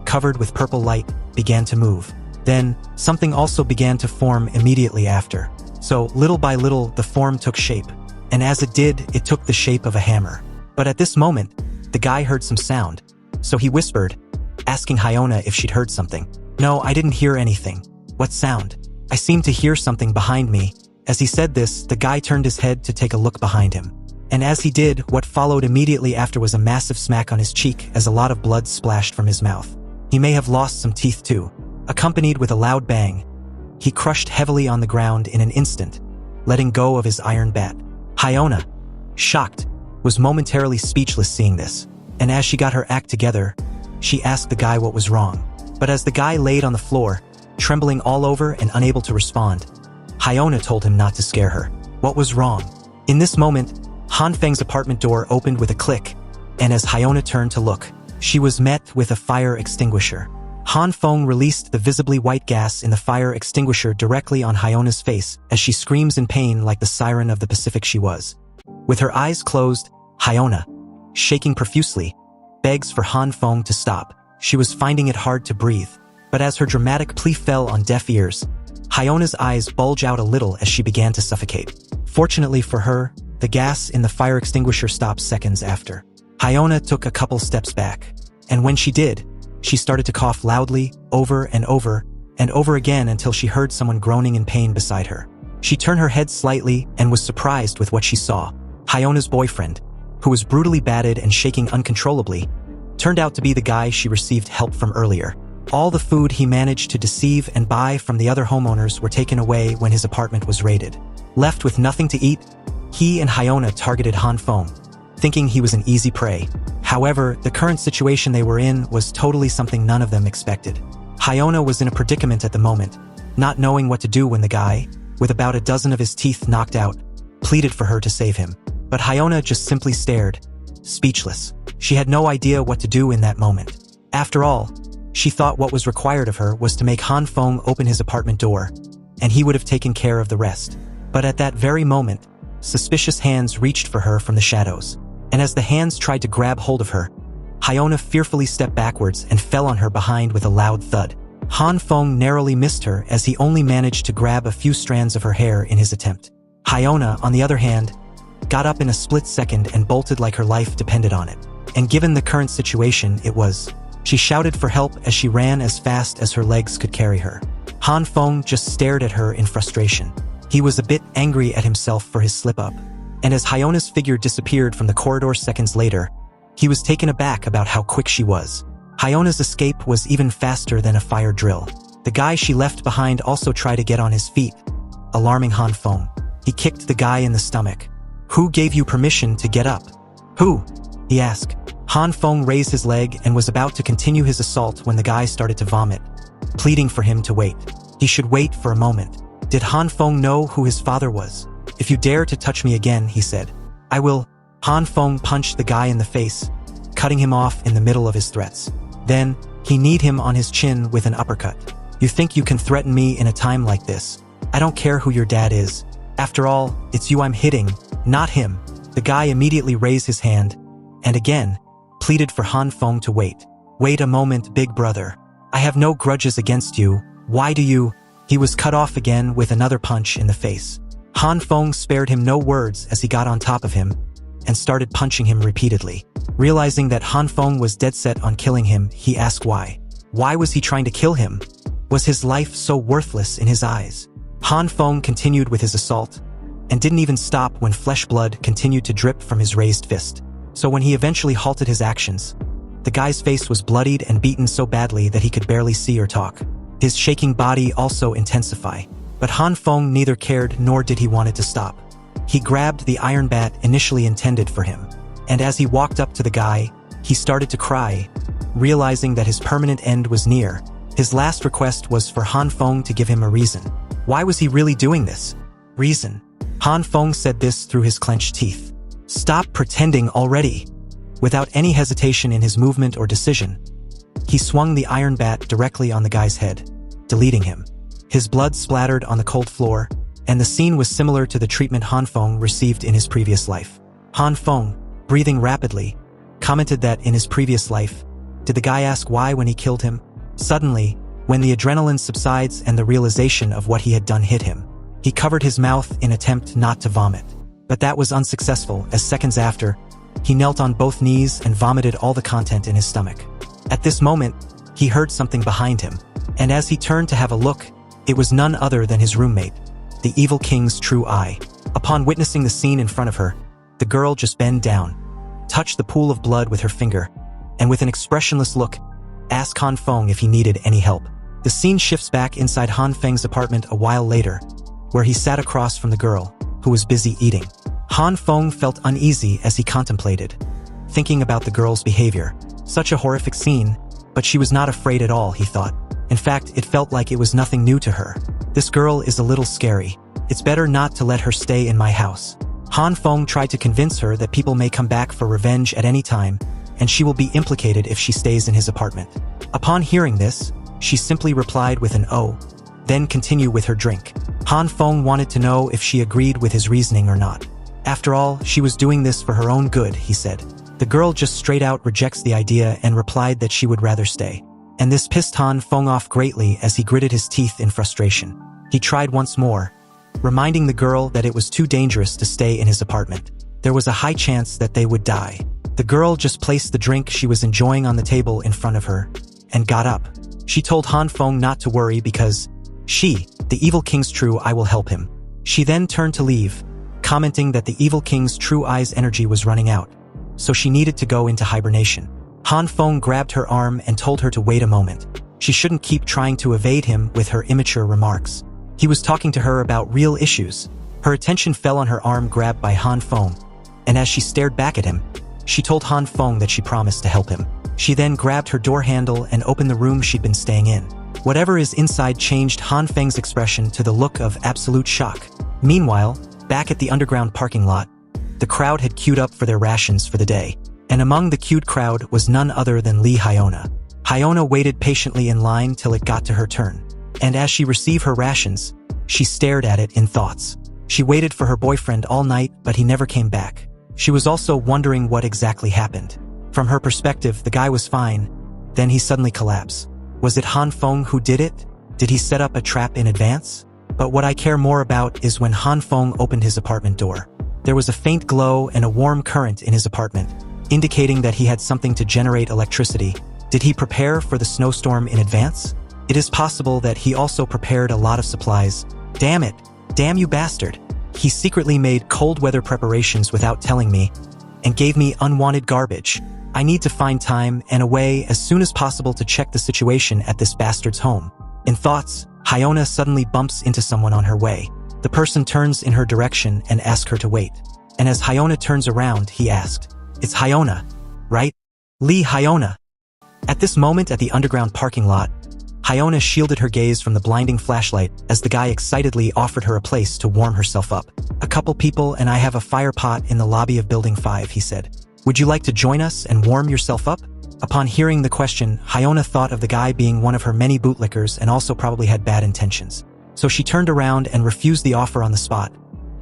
covered with purple light, began to move. Then, something also began to form immediately after. So, little by little, the form took shape. And as it did, it took the shape of a hammer. But at this moment, the guy heard some sound. So he whispered, asking Hyiona if she'd heard something. No, I didn't hear anything. What sound? I seemed to hear something behind me. As he said this, the guy turned his head to take a look behind him. And as he did, what followed immediately after was a massive smack on his cheek as a lot of blood splashed from his mouth. He may have lost some teeth too. Accompanied with a loud bang, he crushed heavily on the ground in an instant, letting go of his iron bat. Hyiona, shocked, was momentarily speechless seeing this, and as she got her act together, she asked the guy what was wrong. But as the guy laid on the floor, trembling all over and unable to respond, Hyiona told him not to scare her. What was wrong? In this moment, Han Feng's apartment door opened with a click, and as Hyiona turned to look, she was met with a fire extinguisher. Han Feng released the visibly white gas in the fire extinguisher directly on Hyona's face as she screams in pain like the siren of the Pacific she was. With her eyes closed, Hyiona, shaking profusely, begs for Han Feng to stop. She was finding it hard to breathe, but as her dramatic plea fell on deaf ears, Hyona's eyes bulged out a little as she began to suffocate. Fortunately for her, the gas in the fire extinguisher stopped seconds after. Hyiona took a couple steps back, and when she did, she started to cough loudly, over and over again until she heard someone groaning in pain beside her. She turned her head slightly and was surprised with what she saw. Hyona's boyfriend, who was brutally battered and shaking uncontrollably, turned out to be the guy she received help from earlier. All the food he managed to deceive and buy from the other homeowners were taken away when his apartment was raided. Left with nothing to eat, he and Hyiona targeted Han Feng, thinking he was an easy prey. However, the current situation they were in was totally something none of them expected. Hyiona was in a predicament at the moment, not knowing what to do when the guy, with about a dozen of his teeth knocked out, pleaded for her to save him. But Hyiona just simply stared, speechless. She had no idea what to do in that moment. After all, she thought what was required of her was to make Han Feng open his apartment door, and he would have taken care of the rest. But at that very moment, suspicious hands reached for her from the shadows. And as the hands tried to grab hold of her, Hyiona fearfully stepped backwards and fell on her behind with a loud thud. Han Feng narrowly missed her as he only managed to grab a few strands of her hair in his attempt. Hyiona, on the other hand, got up in a split second and bolted like her life depended on it. And given the current situation, it was. She shouted for help as she ran as fast as her legs could carry her. Han Feng just stared at her in frustration. He was a bit angry at himself for his slip-up. And as Hyona's figure disappeared from the corridor seconds later, he was taken aback about how quick she was. Hyona's escape was even faster than a fire drill. The guy she left behind also tried to get on his feet, alarming Han Feng. He kicked the guy in the stomach. "Who gave you permission to get up?" "Who?" he asked. Han Feng raised his leg and was about to continue his assault when the guy started to vomit, pleading for him to wait. He should wait for a moment. Did Han Feng know who his father was? "If you dare to touch me again," he said, "I will." Han Feng punched the guy in the face, cutting him off in the middle of his threats. Then, he kneed him on his chin with an uppercut. "You think you can threaten me in a time like this? I don't care who your dad is. After all, it's you I'm hitting, not him." The guy immediately raised his hand, and again, pleaded for Han Feng to wait. "Wait a moment, big brother. I have no grudges against you. Why do you?" He was cut off again with another punch in the face. Han Feng spared him no words as he got on top of him and started punching him repeatedly. Realizing that Han Feng was dead set on killing him, he asked why. Why was he trying to kill him? Was his life so worthless in his eyes? Han Feng continued with his assault, and didn't even stop when flesh blood continued to drip from his raised fist. So when he eventually halted his actions, the guy's face was bloodied and beaten so badly that he could barely see or talk. His shaking body also intensified. But Han Feng neither cared nor did he want it to stop. He grabbed the iron bat initially intended for him, and as he walked up to the guy, he started to cry, realizing that his permanent end was near. His last request was for Han Feng to give him a reason. Why was he really doing this? Reason. Han Feng said this through his clenched teeth. "Stop pretending already." Without any hesitation in his movement or decision, he swung the iron bat directly on the guy's head, deleting him. His blood splattered on the cold floor, and the scene was similar to the treatment Han Feng received in his previous life. Han Feng, breathing rapidly, commented that in his previous life, did the guy ask why when he killed him? Suddenly, when the adrenaline subsides and the realization of what he had done hit him, he covered his mouth in attempt not to vomit. But that was unsuccessful, as seconds after, he knelt on both knees and vomited all the content in his stomach. At this moment, he heard something behind him, and as he turned to have a look, it was none other than his roommate, the evil king's true eye. Upon witnessing the scene in front of her, the girl just bent down, touched the pool of blood with her finger, and with an expressionless look, asked Han Feng if he needed any help. The scene shifts back inside Han Feng's apartment a while later, where he sat across from the girl, who was busy eating. Han Feng felt uneasy as he contemplated, thinking about the girl's behavior. Such a horrific scene, but she was not afraid at all, he thought. In fact, it felt like it was nothing new to her. This girl is a little scary. It's better not to let her stay in my house. Han Feng tried to convince her that people may come back for revenge at any time, and she will be implicated if she stays in his apartment. Upon hearing this, she simply replied with an "oh," then continued with her drink. Han Feng wanted to know if she agreed with his reasoning or not. After all, she was doing this for her own good, he said. The girl just straight out rejects the idea and replied that she would rather stay. And this pissed Han Feng off greatly as he gritted his teeth in frustration. He tried once more, reminding the girl that it was too dangerous to stay in his apartment. There was a high chance that they would die. The girl just placed the drink she was enjoying on the table in front of her, and got up. She told Han Feng not to worry because she, the evil king's true eye, will help him. She then turned to leave, commenting that the evil king's true eye's energy was running out, so she needed to go into hibernation. Han Feng grabbed her arm and told her to wait a moment. She shouldn't keep trying to evade him with her immature remarks. He was talking to her about real issues. Her attention fell on her arm grabbed by Han Feng, and as she stared back at him, she told Han Feng that she promised to help him. She then grabbed her door handle and opened the room she'd been staying in. Whatever is inside changed Han Feng's expression to the look of absolute shock. Meanwhile, back at the underground parking lot, the crowd had queued up for their rations for the day, and among the queued crowd was none other than Hyiona. Hyiona waited patiently in line till it got to her turn, and as she received her rations, she stared at it in thoughts. She waited for her boyfriend all night, but he never came back. She was also wondering what exactly happened. From her perspective, the guy was fine, then he suddenly collapsed. Was it Han Feng who did it? Did he set up a trap in advance? But what I care more about is when Han Feng opened his apartment door. There was a faint glow and a warm current in his apartment, indicating that he had something to generate electricity. Did he prepare for the snowstorm in advance? It is possible that he also prepared a lot of supplies. Damn it! Damn you bastard! He secretly made cold weather preparations without telling me, and gave me unwanted garbage. I need to find time and a way as soon as possible to check the situation at this bastard's home. In thoughts, Hyiona suddenly bumps into someone on her way. The person turns in her direction and asks her to wait. And as Hyiona turns around, he asked, "It's Hyiona, right? Lee Hyiona." At this moment at the underground parking lot, Hyiona shielded her gaze from the blinding flashlight as the guy excitedly offered her a place to warm herself up. "A couple people and I have a fire pot in the lobby of Building 5, he said. "Would you like to join us and warm yourself up?" Upon hearing the question, Hyiona thought of the guy being one of her many bootlickers and also probably had bad intentions. So she turned around and refused the offer on the spot,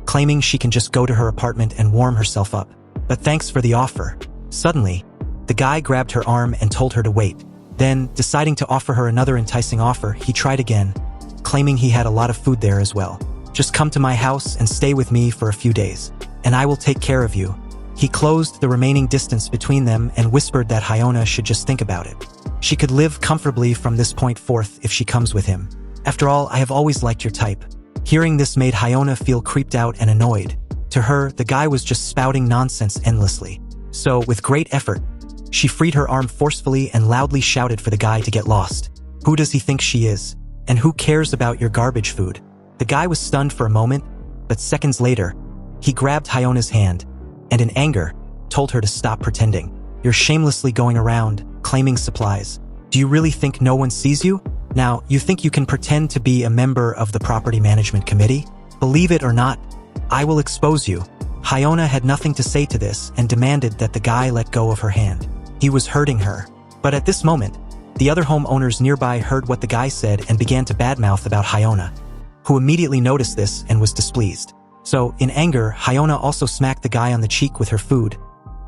claiming she can just go to her apartment and warm herself up. But thanks for the offer. Suddenly, the guy grabbed her arm and told her to wait. Then, deciding to offer her another enticing offer, he tried again, claiming he had a lot of food there as well. "Just come to my house and stay with me for a few days, and I will take care of you." He closed the remaining distance between them and whispered that Hyiona should just think about it. She could live comfortably from this point forth if she comes with him. "After all, I have always liked your type." Hearing this made Hyiona feel creeped out and annoyed. To her, the guy was just spouting nonsense endlessly. So, with great effort, she freed her arm forcefully and loudly shouted for the guy to get lost. "Who does he think she is? And who cares about your garbage food?" The guy was stunned for a moment, but seconds later, he grabbed Hyona's hand, and in anger, told her to stop pretending. "You're shamelessly going around, claiming supplies. Do you really think no one sees you? Now, you think you can pretend to be a member of the property management committee? Believe it or not, I will expose you." Hyiona had nothing to say to this and demanded that the guy let go of her hand. He was hurting her. But at this moment, the other homeowners nearby heard what the guy said and began to badmouth about Hyiona, who immediately noticed this and was displeased. So, in anger, Hyiona also smacked the guy on the cheek with her food,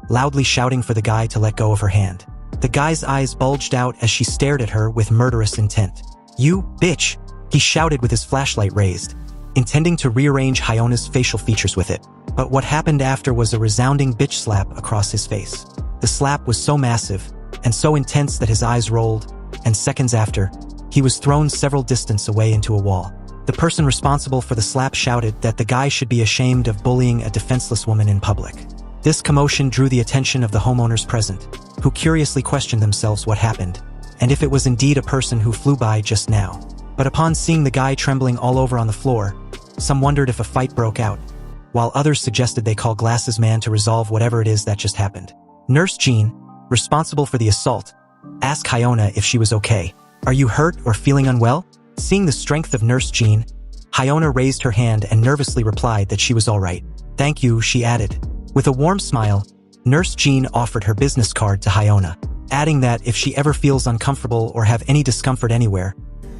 loudly shouting for the guy to let go of her hand. The guy's eyes bulged out as she stared at her with murderous intent. "You bitch!" he shouted with his flashlight raised, intending to rearrange Hyona's facial features with it. But what happened after was a resounding bitch slap across his face. The slap was so massive and so intense that his eyes rolled, and seconds after, he was thrown several distance away into a wall. The person responsible for the slap shouted that the guy should be ashamed of bullying a defenseless woman in public. This commotion drew the attention of the homeowners present, who curiously questioned themselves what happened, and if it was indeed a person who flew by just now. But upon seeing the guy trembling all over on the floor, some wondered if a fight broke out, while others suggested they call Glasses Man to resolve whatever it is that just happened. Nurse Zhan, responsible for the assault, asked Hyiona if she was okay. "Are you hurt or feeling unwell?" Seeing the strength of Nurse Zhan, Hyiona raised her hand and nervously replied that she was all right. "Thank you," she added. With a warm smile, Nurse Zhan offered her business card to Hyiona, adding that if she ever feels uncomfortable or have any discomfort anywhere,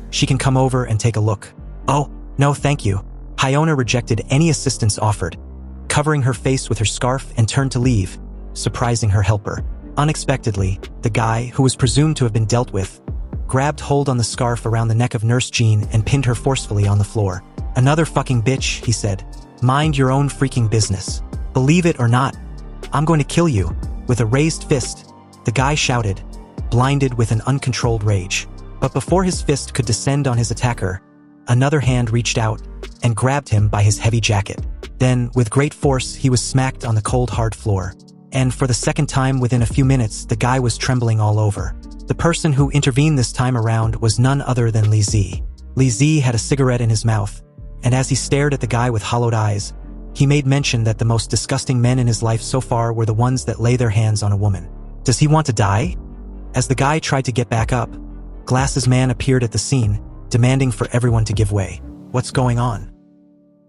she can come over and take a look. "Oh, no thank you." Hyiona rejected any assistance offered, covering her face with her scarf and turned to leave, surprising her helper. Unexpectedly, the guy, who was presumed to have been dealt with, grabbed hold on the scarf around the neck of Nurse Zhan and pinned her forcefully on the floor. "Another fucking bitch," he said. "Mind your own freaking business. Believe it or not, I'm going to kill you." With a raised fist, the guy shouted, blinded with an uncontrolled rage. But before his fist could descend on his attacker, another hand reached out and grabbed him by his heavy jacket. Then, with great force, he was smacked on the cold, hard floor. And for the second time within a few minutes, the guy was trembling all over. The person who intervened this time around was none other than Li Zi. Li Zi had a cigarette in his mouth, and as he stared at the guy with hollowed eyes, he made mention that the most disgusting men in his life so far were the ones that lay their hands on a woman. Does he want to die? As the guy tried to get back up, Glasses Man appeared at the scene, demanding for everyone to give way. "What's going on?"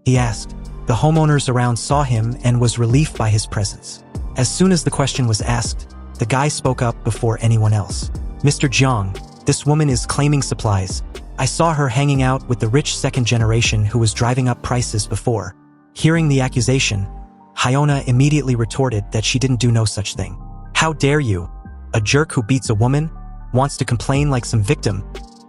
he asked. The homeowners around saw him and was relieved by his presence. As soon as the question was asked, the guy spoke up before anyone else. "Mr. Jiang, this woman is claiming supplies. I saw her hanging out with the rich second generation who was driving up prices before." Hearing the accusation, Hyiona immediately retorted that she didn't do no such thing. "How dare you? A jerk who beats a woman? Wants to complain like some victim.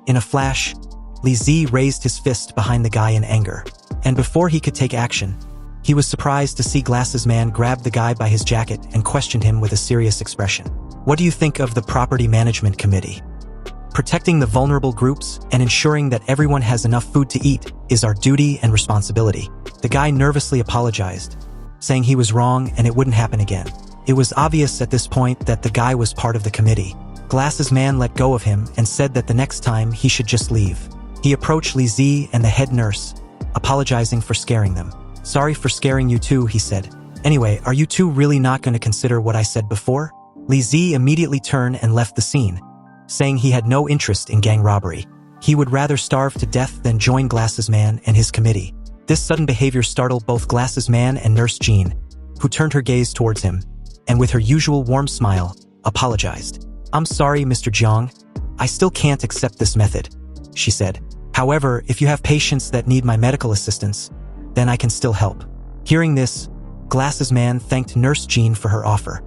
In a flash, Li Zi raised his fist behind the guy in anger. And before he could take action, he was surprised to see Glasses Man grab the guy by his jacket and questioned him with a serious expression. What do you think of the Property Management Committee? Protecting the vulnerable groups and ensuring that everyone has enough food to eat is our duty and responsibility. The guy nervously apologized, saying he was wrong and it wouldn't happen again. It was obvious at this point that the guy was part of the committee. Glasses Man let go of him and said that the next time he should just leave. He approached Li Zi and the head nurse, apologizing for scaring them. Sorry for scaring you too, he said. Anyway, are you two really not going to consider what I said before? Li Zi immediately turned and left the scene, saying he had no interest in gang robbery. He would rather starve to death than join Glasses Man and his committee. This sudden behavior startled both Glasses Man and Nurse Zhan, who turned her gaze towards him, and with her usual warm smile, apologized. I'm sorry, Mr. Jiang. I still can't accept this method, she said. However, if you have patients that need my medical assistance, then I can still help. Hearing this, Glasses Man thanked Nurse Zhan for her offer.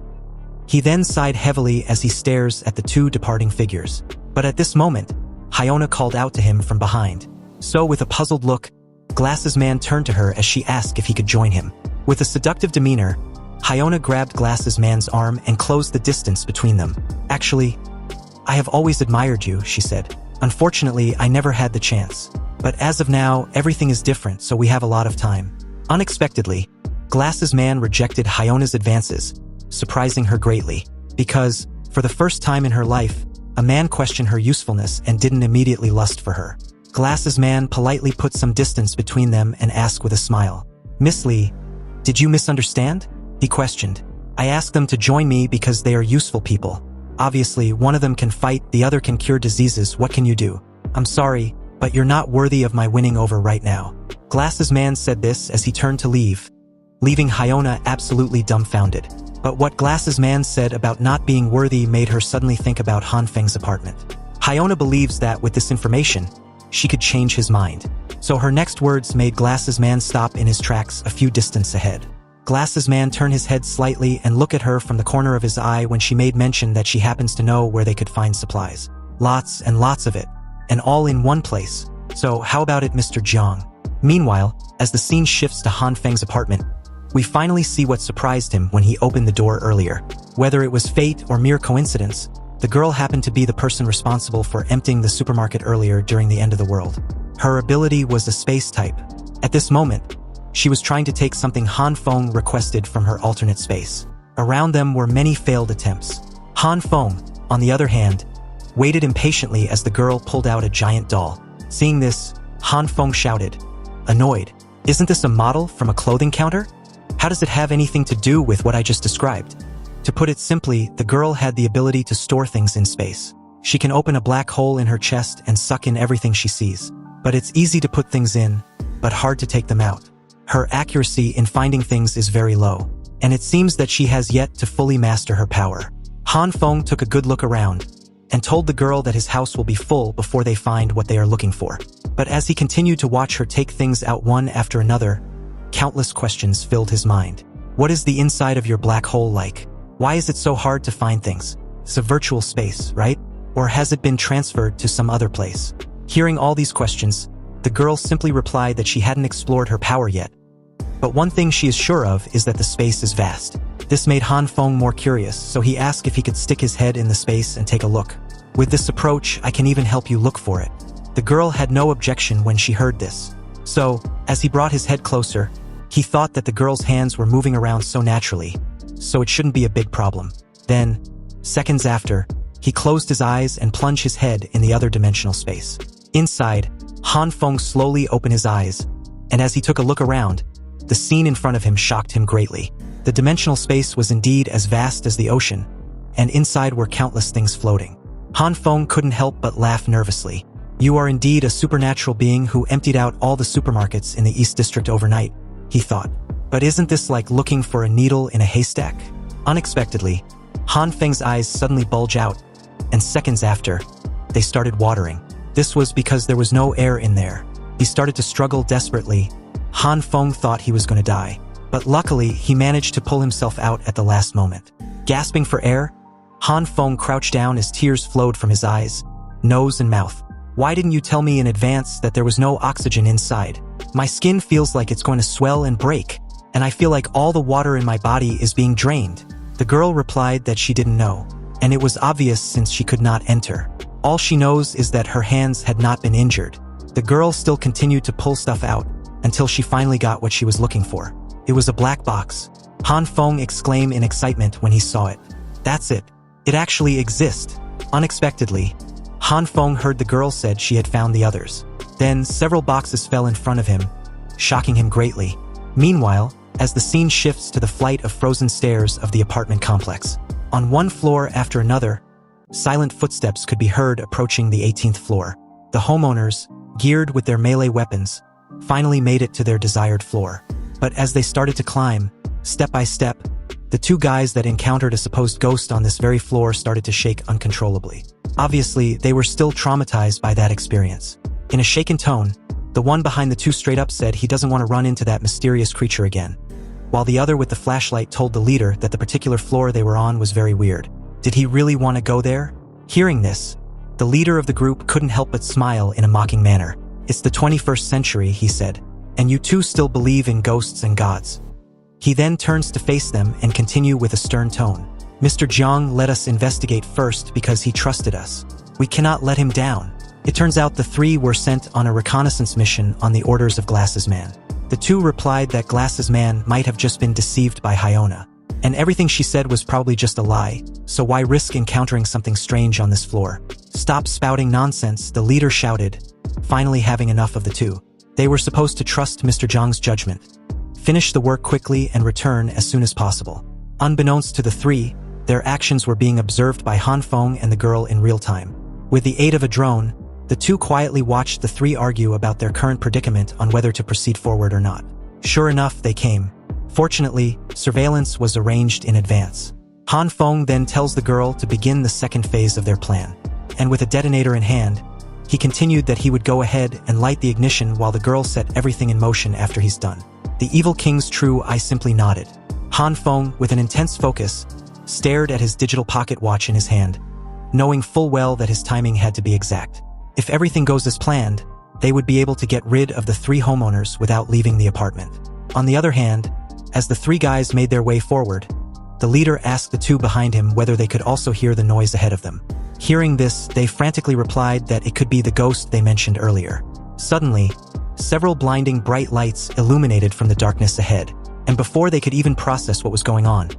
He then sighed heavily as he stares at the two departing figures. But at this moment, Hyiona called out to him from behind. So with a puzzled look, Glasses Man turned to her as she asked if he could join him. With a seductive demeanor, Hyiona grabbed Glasses Man's arm and closed the distance between them. Actually, I have always admired you, she said. Unfortunately, I never had the chance. But as of now, everything is different, so we have a lot of time. Unexpectedly, Glasses Man rejected Hyona's advances, surprising her greatly. Because, for the first time in her life, a man questioned her usefulness and didn't immediately lust for her. Glasses Man politely put some distance between them and asked with a smile. Miss Li, did you misunderstand? He questioned. I asked them to join me because they are useful people. Obviously, one of them can fight, the other can cure diseases. What can you do? I'm sorry, but you're not worthy of my winning over right now. Glasses Man said this as he turned to leave, leaving Hyiona absolutely dumbfounded. But what Glasses Man said about not being worthy made her suddenly think about Han Feng's apartment. Hyiona believes that with this information, she could change his mind. So her next words made Glasses Man stop in his tracks a few distance ahead. Glasses Man turned his head slightly and looked at her from the corner of his eye when she made mention that she happens to know where they could find supplies. Lots and lots of it. And all in one place. So how about it, Mr. Jiang? Meanwhile, as the scene shifts to Han Feng's apartment, we finally see what surprised him when he opened the door earlier. Whether it was fate or mere coincidence, the girl happened to be the person responsible for emptying the supermarket earlier during the end of the world. Her ability was a space type. At this moment, she was trying to take something Han Feng requested from her alternate space. Around them were many failed attempts. Han Feng, on the other hand, waited impatiently as the girl pulled out a giant doll. Seeing this, Han Feng shouted, annoyed, "Isn't this a model from a clothing counter? How does it have anything to do with what I just described?" To put it simply, the girl had the ability to store things in space. She can open a black hole in her chest and suck in everything she sees. But it's easy to put things in, but hard to take them out. Her accuracy in finding things is very low, and it seems that she has yet to fully master her power. Han Feng took a good look around, and told the girl that his house will be full before they find what they are looking for. But as he continued to watch her take things out one after another, countless questions filled his mind. What is the inside of your black hole like? Why is it so hard to find things? It's a virtual space, right? Or has it been transferred to some other place? Hearing all these questions, the girl simply replied that she hadn't explored her power yet. But one thing she is sure of is that the space is vast. This made Han Feng more curious, so he asked if he could stick his head in the space and take a look. With this approach, I can even help you look for it. The girl had no objection when she heard this. So, as he brought his head closer, he thought that the girl's hands were moving around so naturally, so it shouldn't be a big problem. Then, seconds after, he closed his eyes and plunged his head in the other dimensional space. Inside, Han Feng slowly opened his eyes, and as he took a look around, the scene in front of him shocked him greatly. The dimensional space was indeed as vast as the ocean, and inside were countless things floating. Han Feng couldn't help but laugh nervously. You are indeed a supernatural being who emptied out all the supermarkets in the East District overnight, he thought. But isn't this like looking for a needle in a haystack? Unexpectedly, Han Feng's eyes suddenly bulged out, and seconds after, they started watering. This was because there was no air in there. He started to struggle desperately. Han Feng thought he was going to die, but luckily he managed to pull himself out at the last moment. Gasping for air, Han Feng crouched down as tears flowed from his eyes, nose and mouth. Why didn't you tell me in advance that there was no oxygen inside? My skin feels like it's going to swell and break, and I feel like all the water in my body is being drained. The girl replied that she didn't know, and it was obvious since she could not enter. All she knows is that her hands had not been injured. The girl still continued to pull stuff out until she finally got what she was looking for. It was a black box. Han Feng exclaimed in excitement when he saw it. That's it. It actually exists. Unexpectedly, Han Feng heard the girl said she had found the others. Then several boxes fell in front of him, shocking him greatly. Meanwhile, as the scene shifts to the flight of frozen stairs of the apartment complex, on one floor after another, silent footsteps could be heard approaching the 18th floor. The homeowners, geared with their melee weapons, finally made it to their desired floor. But as they started to climb, step by step, the two guys that encountered a supposed ghost on this very floor started to shake uncontrollably. Obviously, they were still traumatized by that experience. In a shaken tone, the one behind the two straight up said he doesn't want to run into that mysterious creature again, while the other with the flashlight told the leader that the particular floor they were on was very weird. Did he really want to go there? Hearing this, the leader of the group couldn't help but smile in a mocking manner. It's the 21st century, he said, and you two still believe in ghosts and gods. He then turns to face them and continue with a stern tone. Mr. Jiang let us investigate first because he trusted us. We cannot let him down. It turns out the three were sent on a reconnaissance mission on the orders of Glasses Man. The two replied that Glasses Man might have just been deceived by Hyiona, and everything she said was probably just a lie, so why risk encountering something strange on this floor? Stop spouting nonsense, the leader shouted, finally having enough of the two. They were supposed to trust Mr. Jiang's judgment, finish the work quickly and return as soon as possible. Unbeknownst to the three, their actions were being observed by Han Feng and the girl in real time. With the aid of a drone, the two quietly watched the three argue about their current predicament on whether to proceed forward or not. Sure enough, they came. Fortunately, surveillance was arranged in advance. Han Feng then tells the girl to begin the second phase of their plan, and with a detonator in hand, he continued that he would go ahead and light the ignition while the girl set everything in motion after he's done. The evil king's true eye simply nodded. Han Feng, with an intense focus, stared at his digital pocket watch in his hand, knowing full well that his timing had to be exact. If everything goes as planned, they would be able to get rid of the three homeowners without leaving the apartment. On the other hand, as the three guys made their way forward, the leader asked the two behind him whether they could also hear the noise ahead of them. Hearing this, they frantically replied that it could be the ghost they mentioned earlier. Suddenly, several blinding bright lights illuminated from the darkness ahead, and before they could even process what was going on,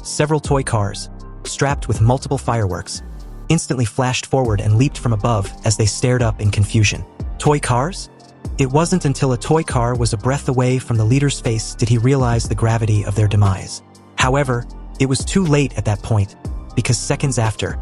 several toy cars, strapped with multiple fireworks, instantly flashed forward and leaped from above as they stared up in confusion. Toy cars? It wasn't until a toy car was a breath away from the leader's face did he realize the gravity of their demise. However, it was too late at that point, because seconds after,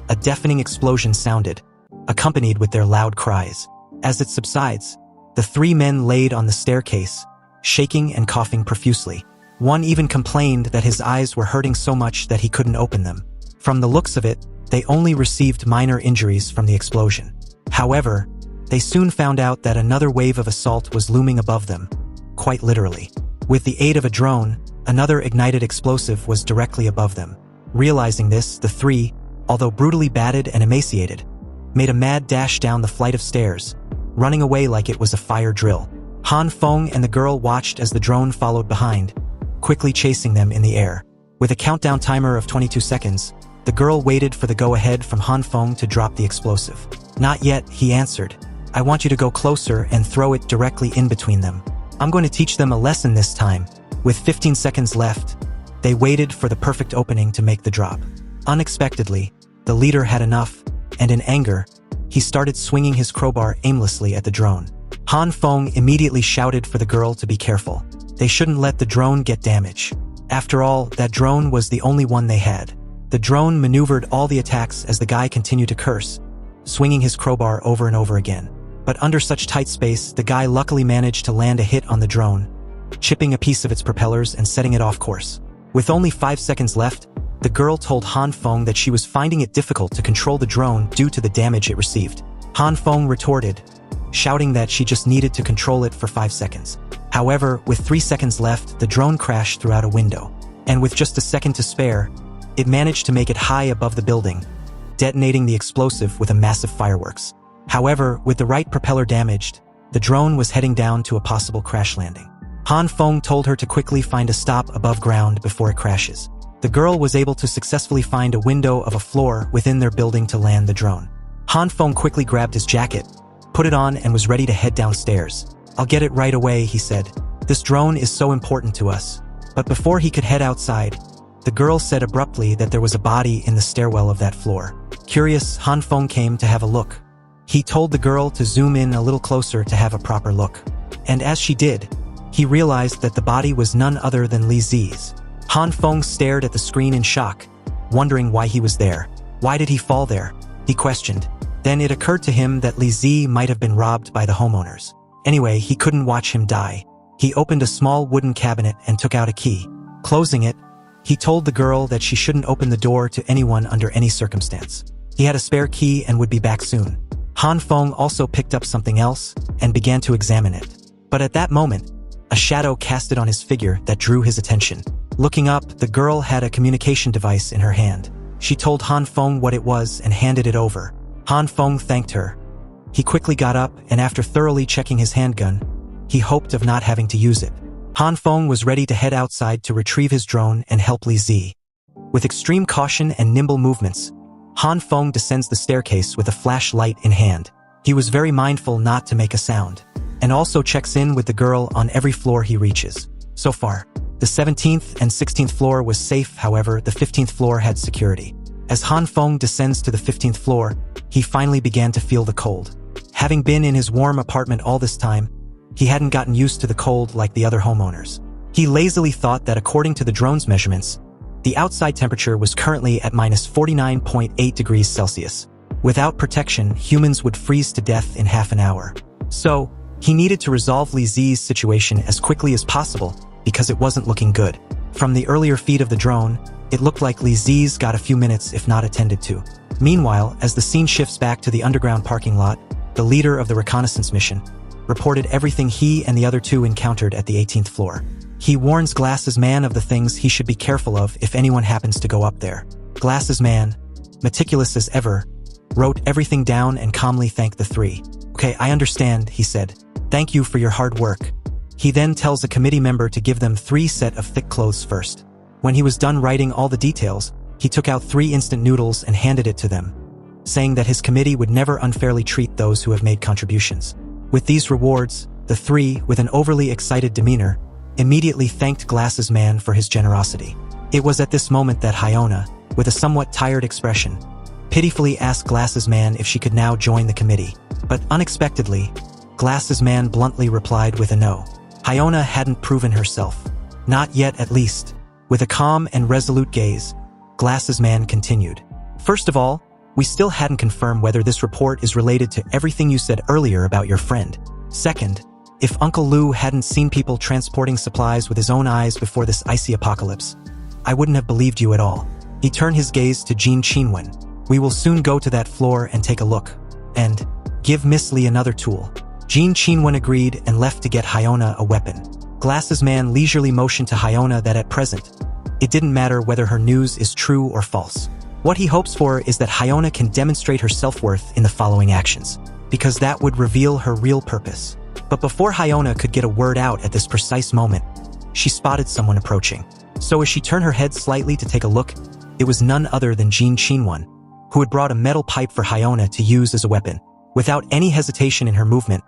a deafening explosion sounded, accompanied with their loud cries. As it subsides, the three men laid on the staircase, shaking and coughing profusely. One even complained that his eyes were hurting so much that he couldn't open them. From the looks of it, they only received minor injuries from the explosion. However, they soon found out that another wave of assault was looming above them, quite literally. With the aid of a drone, another ignited explosive was directly above them. Realizing this, the three, although brutally battered and emaciated, made a mad dash down the flight of stairs, running away like it was a fire drill. Han Feng and the girl watched as the drone followed behind, quickly chasing them in the air. With a countdown timer of 22 seconds, the girl waited for the go-ahead from Han Feng to drop the explosive. Not yet, he answered. I want you to go closer and throw it directly in between them. I'm going to teach them a lesson this time. With 15 seconds left, they waited for the perfect opening to make the drop. Unexpectedly, the leader had enough, and in anger, he started swinging his crowbar aimlessly at the drone. Han Feng immediately shouted for the girl to be careful. They shouldn't let the drone get damage. After all, that drone was the only one they had. The drone maneuvered all the attacks as the guy continued to curse, swinging his crowbar over and over again. But under such tight space, the guy luckily managed to land a hit on the drone, chipping a piece of its propellers and setting it off course. With only 5 seconds left, the girl told Han Feng that she was finding it difficult to control the drone due to the damage it received. Han Feng retorted, shouting that she just needed to control it for 5 seconds. However, with 3 seconds left, the drone crashed throughout a window. And with just a second to spare, It managed to make it high above the building, detonating the explosive with a massive fireworks. However, with the right propeller damaged, the drone was heading down to a possible crash landing. Han Feng told her to quickly find a stop above ground before it crashes. The girl was able to successfully find a window of a floor within their building to land the drone. Han Feng quickly grabbed his jacket, put it on, and was ready to head downstairs. "I'll get it right away," he said. "This drone is so important to us." But before he could head outside, the girl said abruptly that there was a body in the stairwell of that floor. Curious, Han Feng came to have a look. He told the girl to zoom in a little closer to have a proper look. And as she did, he realized that the body was none other than Li Zi's. Han Feng stared at the screen in shock, wondering why he was there. Why did he fall there? He questioned. Then it occurred to him that Li Zi might have been robbed by the homeowners. Anyway, he couldn't watch him die. He opened a small wooden cabinet and took out a key. Closing it, he told the girl that she shouldn't open the door to anyone under any circumstance. He had a spare key and would be back soon. Han Feng also picked up something else and began to examine it. But at that moment, a shadow casted on his figure that drew his attention. Looking up, the girl had a communication device in her hand. She told Han Feng what it was and handed it over. Han Feng thanked her. He quickly got up, and after thoroughly checking his handgun, he hoped of not having to use it. Han Feng was ready to head outside to retrieve his drone and help Li Zi. With extreme caution and nimble movements, Han Feng descends the staircase with a flashlight in hand. He was very mindful not to make a sound, and also checks in with the girl on every floor he reaches. So far, the 17th and 16th floor was safe. However, the 15th floor had security. As Han Feng descends to the 15th floor, he finally began to feel the cold. Having been in his warm apartment all this time, he hadn't gotten used to the cold like the other homeowners. He lazily thought that according to the drone's measurements, the outside temperature was currently at -49.8 degrees Celsius. Without protection, humans would freeze to death in half an hour. So, he needed to resolve Li Zi's situation as quickly as possible because it wasn't looking good. From the earlier feed of the drone, it looked like Li Zi's got a few minutes if not attended to. Meanwhile, as the scene shifts back to the underground parking lot, the leader of the reconnaissance mission reported everything he and the other two encountered at the 18th floor. He warns Glasses Man of the things he should be careful of if anyone happens to go up there. Glasses Man, meticulous as ever, wrote everything down and calmly thanked the three. "Okay, I understand," he said. "Thank you for your hard work." He then tells a committee member to give them 3 sets of thick clothes first. When he was done writing all the details, he took out 3 instant noodles and handed it to them, saying that his committee would never unfairly treat those who have made contributions. With these rewards, the 3, with an overly excited demeanor, immediately thanked Glasses Man for his generosity. It was at this moment that Hyiona, with a somewhat tired expression, pitifully asked Glasses Man if she could now join the committee. But unexpectedly, Glasses Man bluntly replied with a no. Hyiona hadn't proven herself. Not yet, at least. With a calm and resolute gaze, Glasses Man continued. "First of all, we still hadn't confirmed whether this report is related to everything you said earlier about your friend. Second, if Uncle Lou hadn't seen people transporting supplies with his own eyes before this icy apocalypse, I wouldn't have believed you at all." He turned his gaze to Jean Qinwen. "We will soon go to that floor and take a look. And give Miss Li another tool." Jean Qinwen agreed and left to get Hyiona a weapon. Glasses Man leisurely motioned to Hyiona that at present, it didn't matter whether her news is true or false. What he hopes for is that Hyiona can demonstrate her self-worth in the following actions, because that would reveal her real purpose. But before Hyiona could get a word out at this precise moment, she spotted someone approaching. So as she turned her head slightly to take a look, it was none other than Jean Qinwen, who had brought a metal pipe for Hyiona to use as a weapon. Without any hesitation in her movement,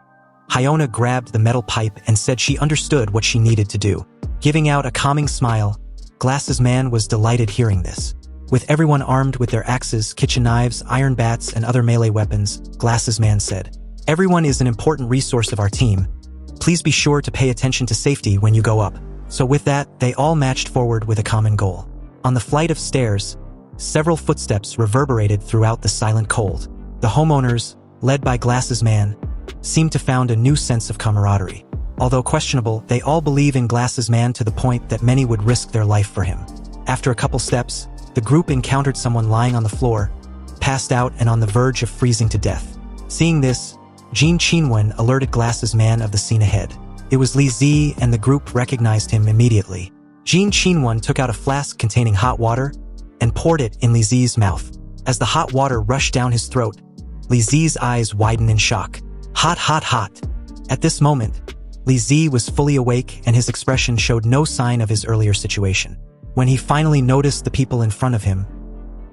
Hyiona grabbed the metal pipe and said she understood what she needed to do. Giving out a calming smile, Glasses Man was delighted hearing this. With everyone armed with their axes, kitchen knives, iron bats, and other melee weapons, Glasses Man said, "Everyone is an important resource of our team. Please be sure to pay attention to safety when you go up." So with that, they all matched forward with a common goal. On the flight of stairs, several footsteps reverberated throughout the silent cold. The homeowners, led by Glasses Man, seemed to found a new sense of camaraderie. Although questionable, they all believe in Glasses Man to the point that many would risk their life for him. After a couple steps, the group encountered someone lying on the floor, passed out and on the verge of freezing to death. Seeing this, Jean Qinwen alerted Glasses Man of the scene ahead. It was Li Zi, and the group recognized him immediately. Jean Qinwen took out a flask containing hot water and poured it in Li Zi's mouth. As the hot water rushed down his throat, Li Zi's eyes widened in shock. Hot, hot, hot. At this moment, Li Zi was fully awake and his expression showed no sign of his earlier situation. When he finally noticed the people in front of him,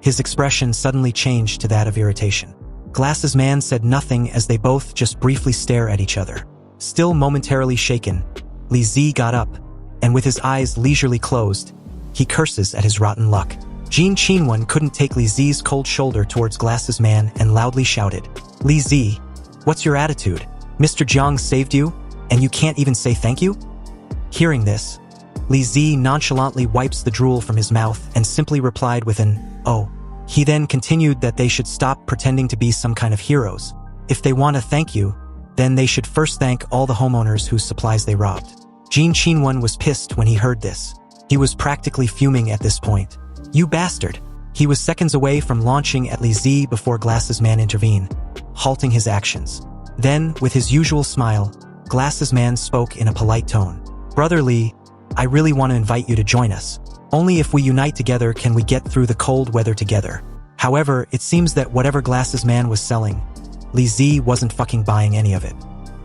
his expression suddenly changed to that of irritation. Glasses Man said nothing as they both just briefly stare at each other. Still momentarily shaken, Li Zi got up, and with his eyes leisurely closed, he curses at his rotten luck. Jin Qinwen couldn't take Li Zi's cold shoulder towards Glasses Man and loudly shouted, "Li Zi, what's your attitude? Mr. Jiang saved you, and you can't even say thank you?" Hearing this, Li Zi nonchalantly wipes the drool from his mouth and simply replied with an, "Oh." He then continued that they should stop pretending to be some kind of heroes. If they want to thank you, then they should first thank all the homeowners whose supplies they robbed. Jin Qinwen was pissed when he heard this. He was practically fuming at this point. "You bastard." He was seconds away from launching at Li Zi before Glasses Man intervened, halting his actions. Then, with his usual smile, Glasses Man spoke in a polite tone. "Brother Li, I really want to invite you to join us. Only if we unite together can we get through the cold weather together." However, it seems that whatever Glasses Man was selling, Li Zi wasn't fucking buying any of it.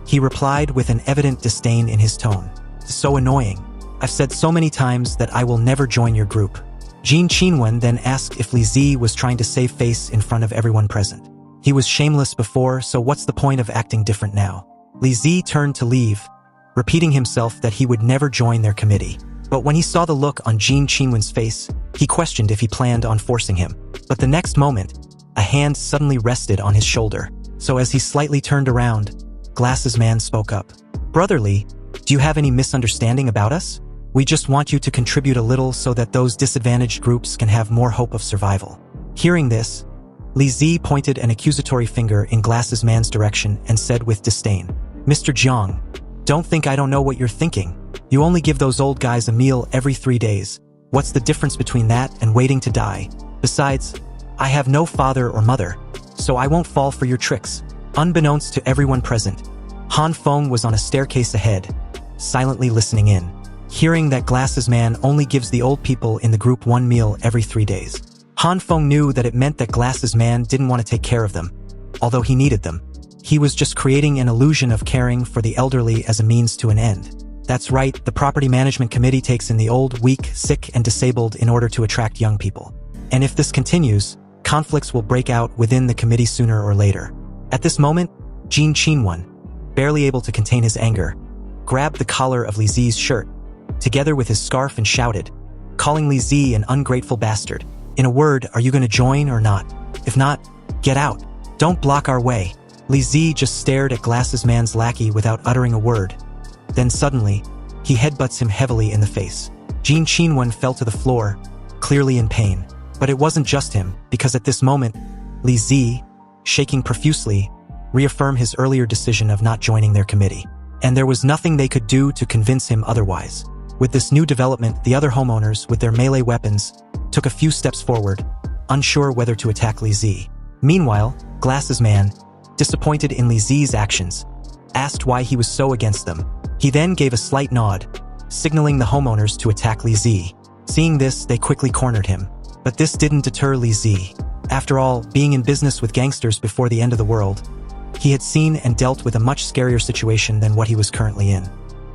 He replied with an evident disdain in his tone. "So annoying. I've said so many times that I will never join your group." Jin Qinwen then asked if Li Zi was trying to save face in front of everyone present. He was shameless before, so what's the point of acting different now? Li Zi turned to leave, repeating himself that he would never join their committee. But when he saw the look on Jin Qinwen's face, he questioned if he planned on forcing him. But the next moment, a hand suddenly rested on his shoulder. So as he slightly turned around, Glasses Man spoke up. "Brother Li, do you have any misunderstanding about us? We just want you to contribute a little so that those disadvantaged groups can have more hope of survival." Hearing this, Li Zi pointed an accusatory finger in Glasses Man's direction and said with disdain, "Mr. Jiang, don't think I don't know what you're thinking. You only give those old guys a meal every 3 days. What's the difference between that and waiting to die? Besides, I have no father or mother, so I won't fall for your tricks." Unbeknownst to everyone present, Han Feng was on a staircase ahead, silently listening in. Hearing that Glasses Man only gives the old people in the group 1 meal every 3 days, Han Feng knew that it meant that Glasses Man didn't want to take care of them, although he needed them. He was just creating an illusion of caring for the elderly as a means to an end. That's right, the property management committee takes in the old, weak, sick, and disabled in order to attract young people. And if this continues, conflicts will break out within the committee sooner or later. At this moment, Jin Qinwen, barely able to contain his anger, grabbed the collar of Li Zi's shirt, together with his scarf, and shouted, calling Li Zi an ungrateful bastard. "In a word, are you going to join or not? If not, get out. Don't block our way." Li Zi just stared at Glasses Man's lackey without uttering a word. Then suddenly, he headbutts him heavily in the face. Jin Qinwen fell to the floor, clearly in pain. But it wasn't just him, because at this moment, Li Zi, shaking profusely, reaffirmed his earlier decision of not joining their committee. And there was nothing they could do to convince him otherwise. With this new development, the other homeowners, with their melee weapons, took a few steps forward, unsure whether to attack Li Zi. Meanwhile, Glasses Man, disappointed in Li Zi's actions, asked why he was so against them. He then gave a slight nod, signaling the homeowners to attack Li Zi. Seeing this, they quickly cornered him. But this didn't deter Li Zi. After all, being in business with gangsters before the end of the world, he had seen and dealt with a much scarier situation than what he was currently in.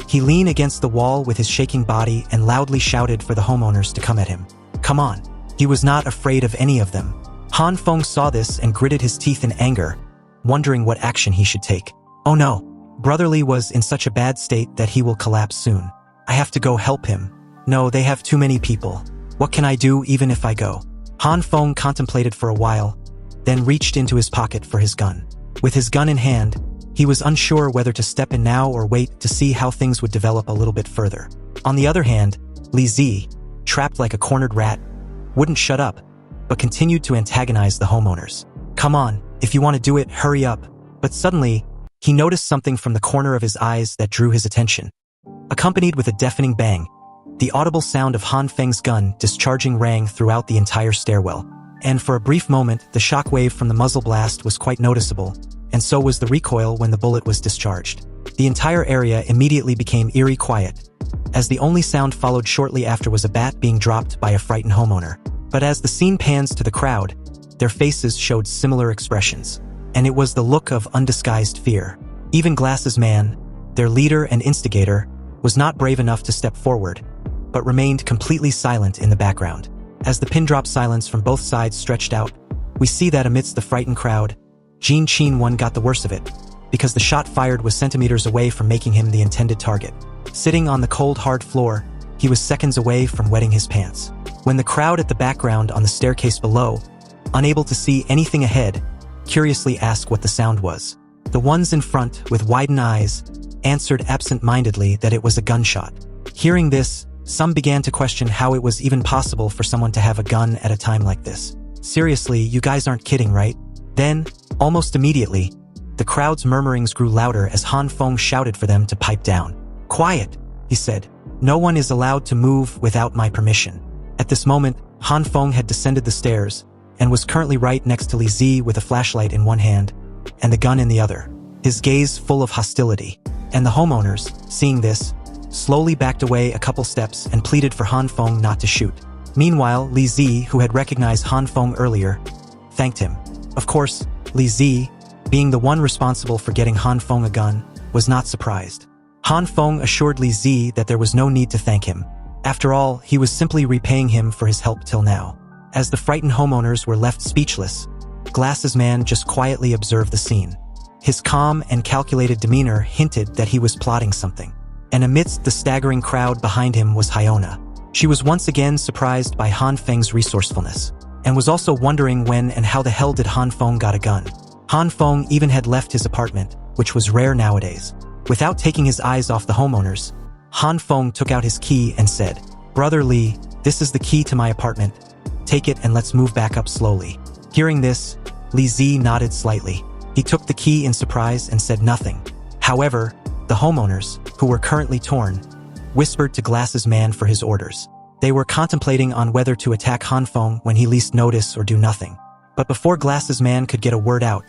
He leaned against the wall with his shaking body and loudly shouted for the homeowners to come at him. Come on. He was not afraid of any of them. Han Feng saw this and gritted his teeth in anger, wondering what action he should take. Oh no. Brother Li was in such a bad state that he will collapse soon. I have to go help him. No, they have too many people. What can I do even if I go? Han Feng contemplated for a while, then reached into his pocket for his gun. With his gun in hand, he was unsure whether to step in now or wait to see how things would develop a little bit further. On the other hand, Li Zi, trapped like a cornered rat, wouldn't shut up, but continued to antagonize the homeowners. Come on, if you want to do it, hurry up. But suddenly, he noticed something from the corner of his eyes that drew his attention. Accompanied with a deafening bang, the audible sound of Han Feng's gun discharging rang throughout the entire stairwell. And for a brief moment, the shockwave from the muzzle blast was quite noticeable, and so was the recoil when the bullet was discharged. The entire area immediately became eerie quiet, as the only sound followed shortly after was a bat being dropped by a frightened homeowner. But as the scene pans to the crowd, their faces showed similar expressions. And it was the look of undisguised fear. Even Glasses Man, their leader and instigator, was not brave enough to step forward, but remained completely silent in the background. As the pin-drop silence from both sides stretched out, we see that amidst the frightened crowd, Jin Chin-won got the worst of it, because the shot fired was centimeters away from making him the intended target. Sitting on the cold, hard floor, he was seconds away from wetting his pants. When the crowd at the background on the staircase below, unable to see anything ahead, curiously asked what the sound was, the ones in front, with widened eyes, answered absent-mindedly that it was a gunshot. Hearing this, some began to question how it was even possible for someone to have a gun at a time like this. Seriously, you guys aren't kidding, right? Then, almost immediately, the crowd's murmurings grew louder as Han Feng shouted for them to pipe down. "Quiet," he said. "No one is allowed to move without my permission." At this moment, Han Feng had descended the stairs and was currently right next to Li Zi with a flashlight in one hand and the gun in the other, his gaze full of hostility. And the homeowners, seeing this, slowly backed away a couple steps and pleaded for Han Feng not to shoot. Meanwhile, Li Zi, who had recognized Han Feng earlier, thanked him. Of course, Li Zi, being the one responsible for getting Han Feng a gun, was not surprised. Han Feng assured Li Zi that there was no need to thank him. After all, he was simply repaying him for his help till now. As the frightened homeowners were left speechless, Glasses Man just quietly observed the scene. His calm and calculated demeanor hinted that he was plotting something. And amidst the staggering crowd behind him was Hyiona. She was once again surprised by Han Feng's resourcefulness, and was also wondering when and how the hell did Han Feng got a gun. Han Feng even had left his apartment, which was rare nowadays. Without taking his eyes off the homeowners, Han Feng took out his key and said, "Brother Li, this is the key to my apartment. Take it and let's move back up slowly." Hearing this, Li Zi nodded slightly. He took the key in surprise and said nothing. However, the homeowners, who were currently torn, whispered to Glasses Man for his orders. They were contemplating on whether to attack Han Feng when he least notice or do nothing. But before Glasses Man could get a word out,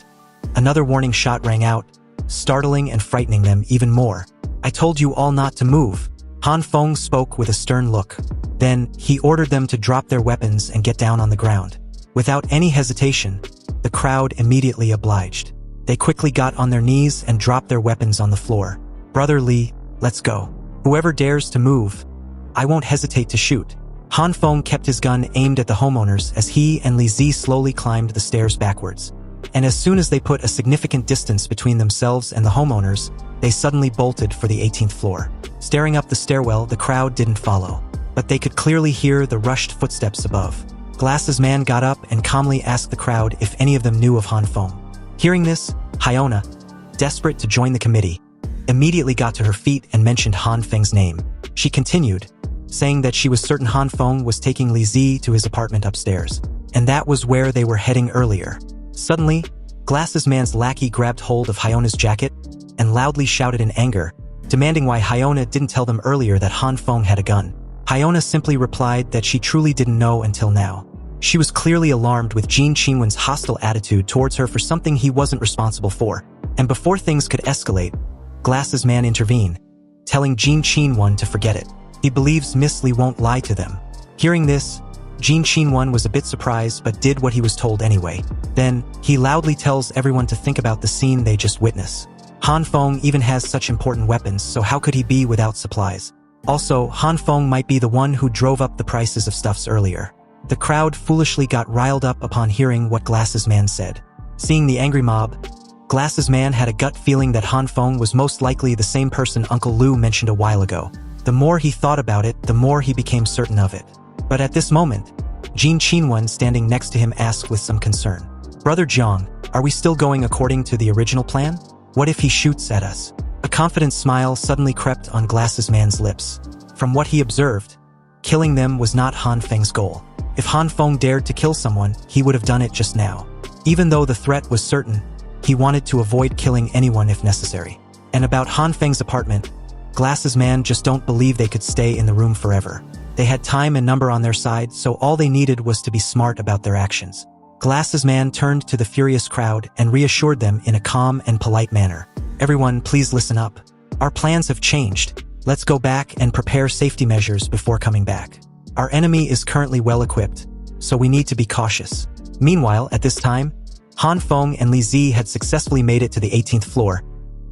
another warning shot rang out, startling and frightening them even more. "I told you all not to move." Han Feng spoke with a stern look. Then, he ordered them to drop their weapons and get down on the ground. Without any hesitation, the crowd immediately obliged. They quickly got on their knees and dropped their weapons on the floor. "Brother Li, let's go. Whoever dares to move, I won't hesitate to shoot." Han Feng kept his gun aimed at the homeowners as he and Li Zi slowly climbed the stairs backwards. And as soon as they put a significant distance between themselves and the homeowners, they suddenly bolted for the 18th floor. Staring up the stairwell, the crowd didn't follow, but they could clearly hear the rushed footsteps above. Glasses Man got up and calmly asked the crowd if any of them knew of Han Feng. Hearing this, Hyiona, desperate to join the committee, immediately got to her feet and mentioned Han Feng's name. She continued, saying that she was certain Han Feng was taking Li Zi to his apartment upstairs, and that was where they were heading earlier. Suddenly, Glasses Man's lackey grabbed hold of Hyona's jacket and loudly shouted in anger, demanding why Hyiona didn't tell them earlier that Han Feng had a gun. Hyiona simply replied that she truly didn't know until now. She was clearly alarmed with Jin Qinwen's hostile attitude towards her for something he wasn't responsible for, and before things could escalate, Glasses Man intervened, telling Jin Qinwen to forget it. He believes Miss Li won't lie to them. Hearing this, Jin Qinwen was a bit surprised but did what he was told anyway. Then, he loudly tells everyone to think about the scene they just witnessed. Han Feng even has such important weapons, so how could he be without supplies? Also, Han Feng might be the one who drove up the prices of stuffs earlier. The crowd foolishly got riled up upon hearing what Glasses Man said. Seeing the angry mob, Glasses Man had a gut feeling that Han Feng was most likely the same person Uncle Lu mentioned a while ago. The more he thought about it, the more he became certain of it. But at this moment, Jin Qinwen standing next to him asked with some concern, "Brother Zhang, are we still going according to the original plan? What if he shoots at us?" A confident smile suddenly crept on Glasses Man's lips. From what he observed, killing them was not Han Feng's goal. If Han Feng dared to kill someone, he would have done it just now. Even though the threat was certain, he wanted to avoid killing anyone if necessary. And about Han Feng's apartment, Glasses Man just don't believe they could stay in the room forever. They had time and number on their side, so all they needed was to be smart about their actions. Glasses Man turned to the furious crowd and reassured them in a calm and polite manner. "Everyone, please listen up. Our plans have changed. Let's go back and prepare safety measures before coming back. Our enemy is currently well equipped, so we need to be cautious. Meanwhile, at this time, Han Feng and Li Zi had successfully made it to the 18th floor,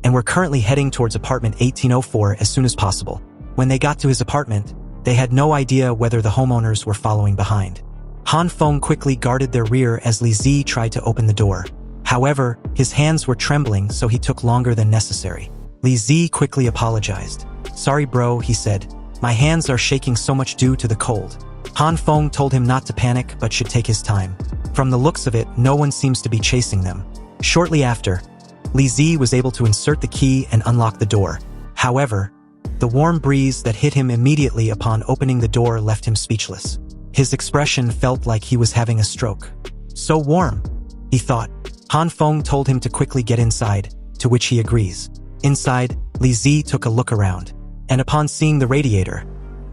and were currently heading towards apartment 1804 as soon as possible. When they got to his apartment, they had no idea whether the homeowners were following behind. Han Feng quickly guarded their rear as Li Zi tried to open the door. However, his hands were trembling, so he took longer than necessary. Li Zi quickly apologized. "Sorry bro," he said. "My hands are shaking so much due to the cold." Han Feng told him not to panic but should take his time. From the looks of it, no one seems to be chasing them. Shortly after, Li Zi was able to insert the key and unlock the door. However, the warm breeze that hit him immediately upon opening the door left him speechless. His expression felt like he was having a stroke. "So warm," he thought. Han Feng told him to quickly get inside, to which he agrees. Inside, Li Zi took a look around, and upon seeing the radiator,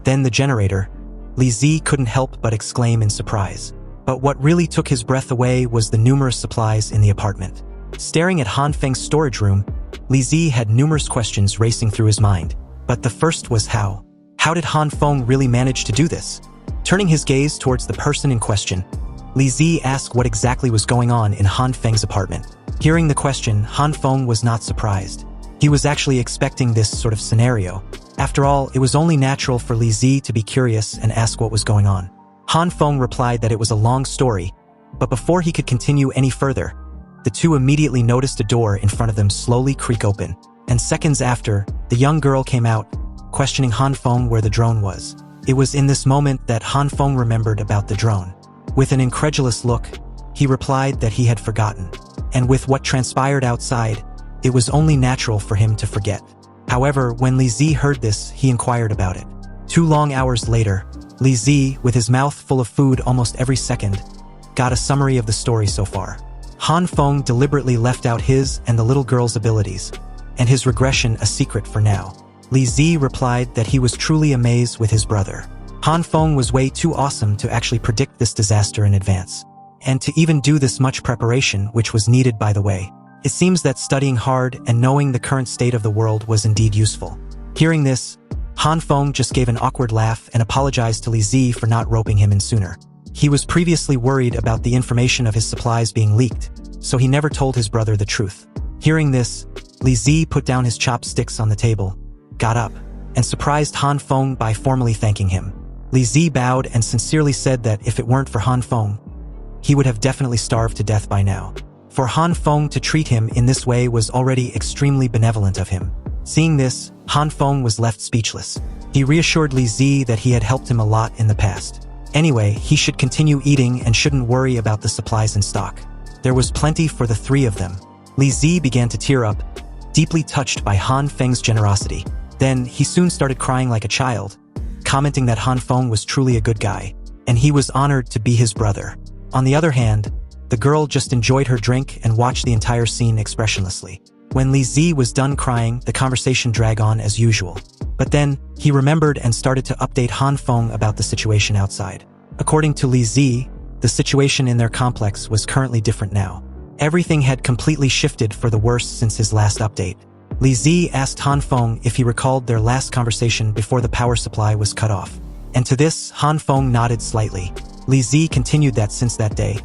then the generator, Li Zi couldn't help but exclaim in surprise. But what really took his breath away was the numerous supplies in the apartment. Staring at Han Feng's storage room, Li Zi had numerous questions racing through his mind. But the first was how? How did Han Feng really manage to do this? Turning his gaze towards the person in question, Li Zi asked what exactly was going on in Han Feng's apartment. Hearing the question, Han Feng was not surprised. He was actually expecting this sort of scenario. After all, it was only natural for Li Zi to be curious and ask what was going on. Han Feng replied that it was a long story, but before he could continue any further, the two immediately noticed a door in front of them slowly creak open, and seconds after, the young girl came out, questioning Han Feng where the drone was. It was in this moment that Han Feng remembered about the drone. With an incredulous look, he replied that he had forgotten, and with what transpired outside, it was only natural for him to forget. However, when Li Zi heard this, he inquired about it. 2 long hours later, Li Zi, with his mouth full of food almost every second, got a summary of the story so far. Han Feng deliberately left out his and the little girl's abilities, and his regression a secret for now. Li Zi replied that he was truly amazed with his brother. Han Feng was way too awesome to actually predict this disaster in advance, and to even do this much preparation, which was needed by the way. It seems that studying hard and knowing the current state of the world was indeed useful. Hearing this, Han Feng just gave an awkward laugh and apologized to Li Zi for not roping him in sooner. He was previously worried about the information of his supplies being leaked, so he never told his brother the truth. Hearing this, Li Zi put down his chopsticks on the table, got up, and surprised Han Feng by formally thanking him. Li Zi bowed and sincerely said that if it weren't for Han Feng, he would have definitely starved to death by now. For Han Feng to treat him in this way was already extremely benevolent of him. Seeing this, Han Feng was left speechless. He reassured Li Zi that he had helped him a lot in the past. Anyway, he should continue eating and shouldn't worry about the supplies in stock. There was plenty for the 3 of them. Li Zi began to tear up, deeply touched by Han Feng's generosity. Then, he soon started crying like a child, commenting that Han Feng was truly a good guy, and he was honored to be his brother. On the other hand, the girl just enjoyed her drink and watched the entire scene expressionlessly. When Li Zi was done crying, the conversation dragged on as usual. But then, he remembered and started to update Han Feng about the situation outside. According to Li Zi, the situation in their complex was currently different now. Everything had completely shifted for the worse since his last update. Li Zi asked Han Feng if he recalled their last conversation before the power supply was cut off. And to this, Han Feng nodded slightly. Li Zi continued that since that day,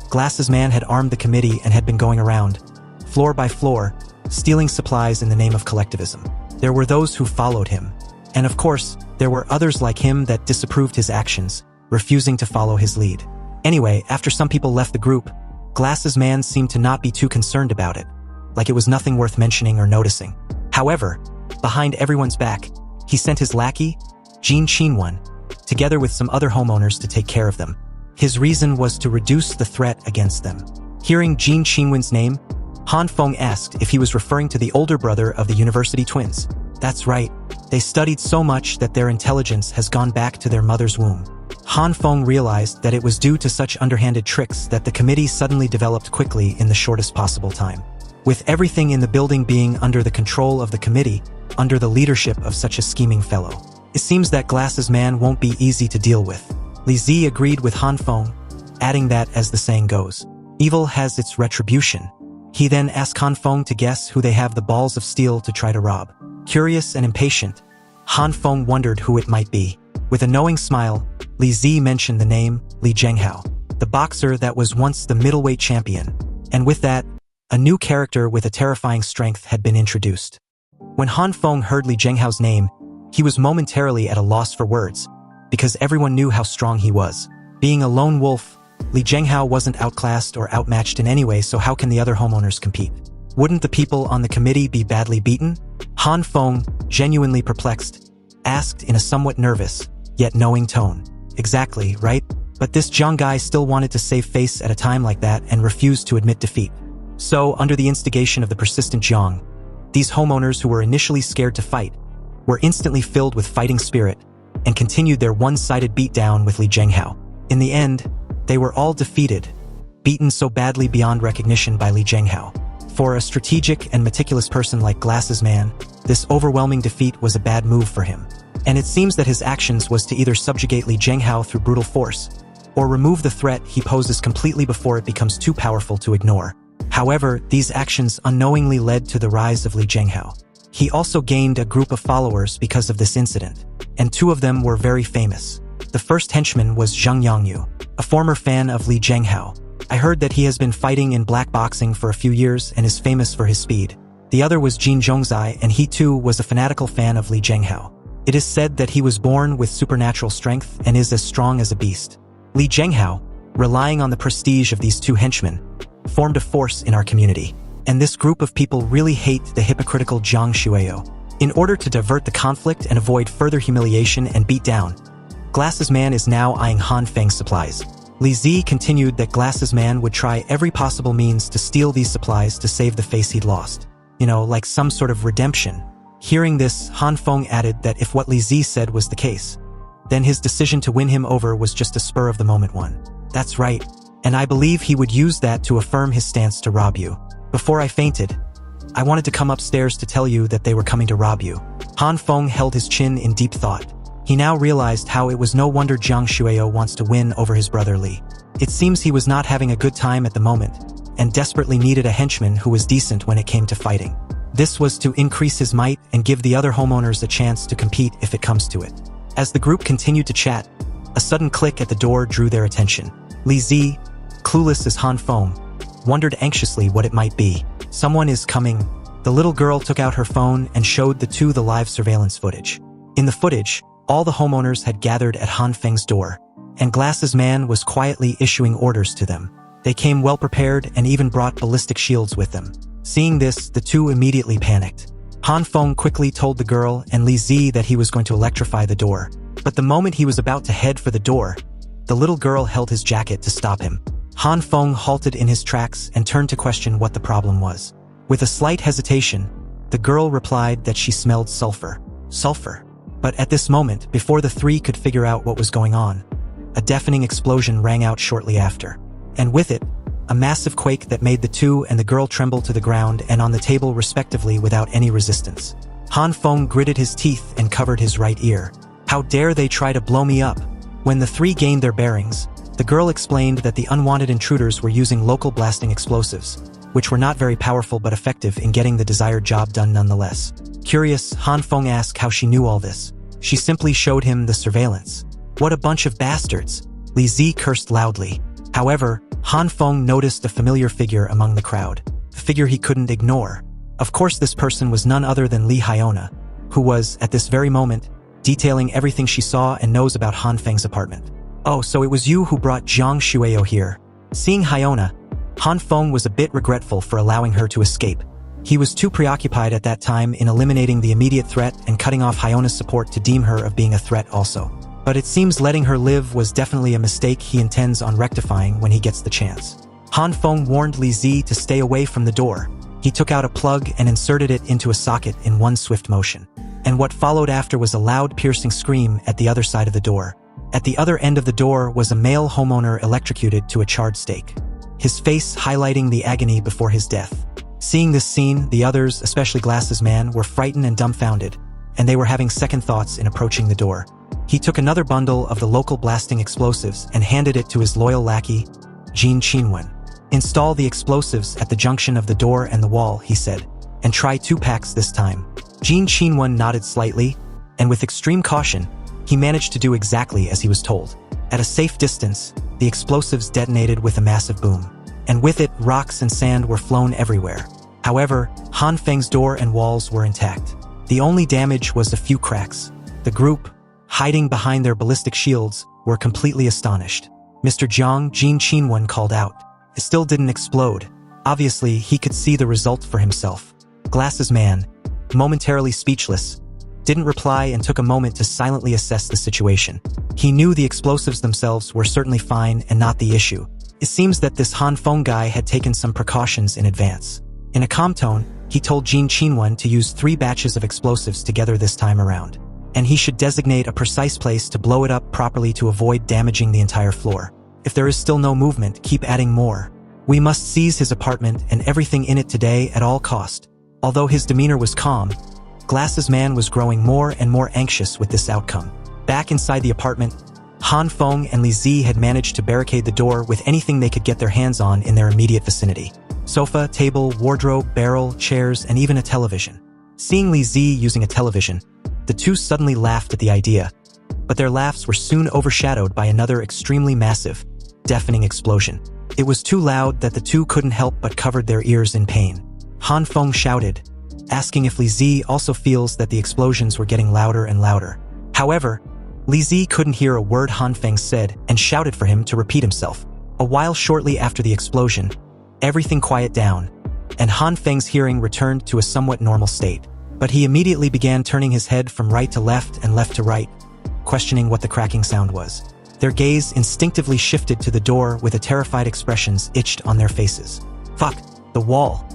Glass's man had armed the committee and had been going around, floor by floor, stealing supplies in the name of collectivism. There were those who followed him. And of course, there were others like him that disapproved his actions, refusing to follow his lead. Anyway, after some people left the group, Glass's man seemed to not be too concerned about it, like it was nothing worth mentioning or noticing. However, behind everyone's back, he sent his lackey, Jin Qinwen, together with some other homeowners to take care of them. His reason was to reduce the threat against them. Hearing Jin Qinwen's name, Han Feng asked if he was referring to the older brother of the university twins. That's right, they studied so much that their intelligence has gone back to their mother's womb. Han Feng realized that it was due to such underhanded tricks that the committee suddenly developed quickly in the shortest possible time. With everything in the building being under the control of the committee, under the leadership of such a scheming fellow, it seems that Glass's man won't be easy to deal with. Li Zi agreed with Han Feng, adding that, as the saying goes, evil has its retribution. He then asked Han Feng to guess who they have the balls of steel to try to rob. Curious and impatient, Han Feng wondered who it might be. With a knowing smile, Li Zi mentioned the name Li Zhenghao, the boxer that was once the middleweight champion. And with that, a new character with a terrifying strength had been introduced. When Han Feng heard Li Zhenghao's name, he was momentarily at a loss for words, because everyone knew how strong he was. Being a lone wolf, Li Zhenghao wasn't outclassed or outmatched in any way, so how can the other homeowners compete? Wouldn't the people on the committee be badly beaten? Han Feng, genuinely perplexed, asked in a somewhat nervous, yet knowing tone. Exactly, right? But this Zhang guy still wanted to save face at a time like that and refused to admit defeat. So, under the instigation of the persistent Zhang, these homeowners who were initially scared to fight were instantly filled with fighting spirit and continued their one-sided beatdown with Li Zhenghao. In the end, they were all defeated, beaten so badly beyond recognition by Li Zhenghao. For a strategic and meticulous person like Glasses Man, this overwhelming defeat was a bad move for him. And it seems that his actions was to either subjugate Li Zhenghao through brutal force, or remove the threat he poses completely before it becomes too powerful to ignore. However, these actions unknowingly led to the rise of Li Zhenghao. He also gained a group of followers because of this incident, and two of them were very famous. The first henchman was Zhang Yangyu, a former fan of Li Zhenghao. I heard that he has been fighting in black boxing for a few years and is famous for his speed. The other was Jin Zhongzai, and he too was a fanatical fan of Li Zhenghao. It is said that he was born with supernatural strength and is as strong as a beast. Li Zhenghao, relying on the prestige of these two henchmen, formed a force in our community. And this group of people really hate the hypocritical Zhang Shueyo. In order to divert the conflict and avoid further humiliation and beatdown, Glasses Man is now eyeing Han Feng's supplies. Li Zi continued that Glasses Man would try every possible means to steal these supplies to save the face he'd lost. You know, like some sort of redemption. Hearing this, Han Feng added that if what Li Zi said was the case, then his decision to win him over was just a spur-of-the-moment one. That's right, and I believe he would use that to affirm his stance to rob you. Before I fainted, I wanted to come upstairs to tell you that they were coming to rob you. Han Feng held his chin in deep thought. He now realized how it was no wonder Zhang Shueyo wants to win over his brother Li. It seems he was not having a good time at the moment, and desperately needed a henchman who was decent when it came to fighting. This was to increase his might and give the other homeowners a chance to compete if it comes to it. As the group continued to chat, a sudden click at the door drew their attention. Li Zi, clueless as Han Feng, wondered anxiously what it might be. Someone is coming. The little girl took out her phone and showed the two the live surveillance footage. In the footage, all the homeowners had gathered at Han Feng's door, and Glasses Man was quietly issuing orders to them. They came well prepared and even brought ballistic shields with them. Seeing this, the two immediately panicked. Han Feng quickly told the girl and Li Zi that he was going to electrify the door. But the moment he was about to head for the door, the little girl held his jacket to stop him. Han Feng halted in his tracks and turned to question what the problem was. With a slight hesitation, the girl replied that she smelled sulfur. Sulfur. But at this moment, before the three could figure out what was going on, a deafening explosion rang out shortly after. And with it, a massive quake that made the two and the girl tremble to the ground and on the table respectively without any resistance. Han Feng gritted his teeth and covered his right ear. How dare they try to blow me up? When the three gained their bearings, the girl explained that the unwanted intruders were using local blasting explosives, which were not very powerful but effective in getting the desired job done nonetheless. Curious, Han Feng asked how she knew all this. She simply showed him the surveillance. What a bunch of bastards! Li Zi cursed loudly. However, Han Feng noticed a familiar figure among the crowd, a figure he couldn't ignore. Of course, this person was none other than Hyiona, who was, at this very moment, detailing everything she saw and knows about Han Feng's apartment. Oh, so it was you who brought Zhang Shueyo here. Seeing Hyiona, Han Feng was a bit regretful for allowing her to escape. He was too preoccupied at that time in eliminating the immediate threat and cutting off Hyona's support to deem her of being a threat also. But it seems letting her live was definitely a mistake he intends on rectifying when he gets the chance. Han Feng warned Li Zi to stay away from the door. He took out a plug and inserted it into a socket in one swift motion. And what followed after was a loud piercing scream at the other side of the door. At the other end of the door was a male homeowner electrocuted to a charred stake, his face highlighting the agony before his death. Seeing this scene, the others, especially Glasses Man, were frightened and dumbfounded, and they were having second thoughts in approaching the door. He took another bundle of the local blasting explosives and handed it to his loyal lackey, Jin Qinwen. Install the explosives at the junction of the door and the wall, he said, and try 2 packs this time. Jin Qinwen nodded slightly, and with extreme caution, He managed to do exactly as he was told. At a safe distance, the explosives detonated with a massive boom. And with it, rocks and sand were flown everywhere. However, Han Feng's door and walls were intact. The only damage was a few cracks. The group, hiding behind their ballistic shields, were completely astonished. Mr. Jiang Jin Qinwen called out. It still didn't explode. Obviously, he could see the result for himself. Glasses Man, momentarily speechless, didn't reply and took a moment to silently assess the situation. He knew the explosives themselves were certainly fine and not the issue. It seems that this Han Feng guy had taken some precautions in advance. In a calm tone, he told Jin Qinwen to use 3 batches of explosives together this time around. And he should designate a precise place to blow it up properly to avoid damaging the entire floor. If there is still no movement, keep adding more. We must seize his apartment and everything in it today at all cost. Although his demeanor was calm, Glasses Man was growing more and more anxious with this outcome. Back inside the apartment, Han Feng and Li Zi had managed to barricade the door with anything they could get their hands on in their immediate vicinity. Sofa, table, wardrobe, barrel, chairs, and even a television. Seeing Li Zi using a television, the two suddenly laughed at the idea, but their laughs were soon overshadowed by another extremely massive, deafening explosion. It was too loud that the two couldn't help but covered their ears in pain. Han Feng shouted, asking if Li Zi also feels that the explosions were getting louder and louder. However, Li Zi couldn't hear a word Han Feng said and shouted for him to repeat himself. A while shortly after the explosion, everything quieted down, and Han Feng's hearing returned to a somewhat normal state. But he immediately began turning his head from right to left and left to right, questioning what the cracking sound was. Their gaze instinctively shifted to the door with terrified expressions itched on their faces. Fuck, the wall.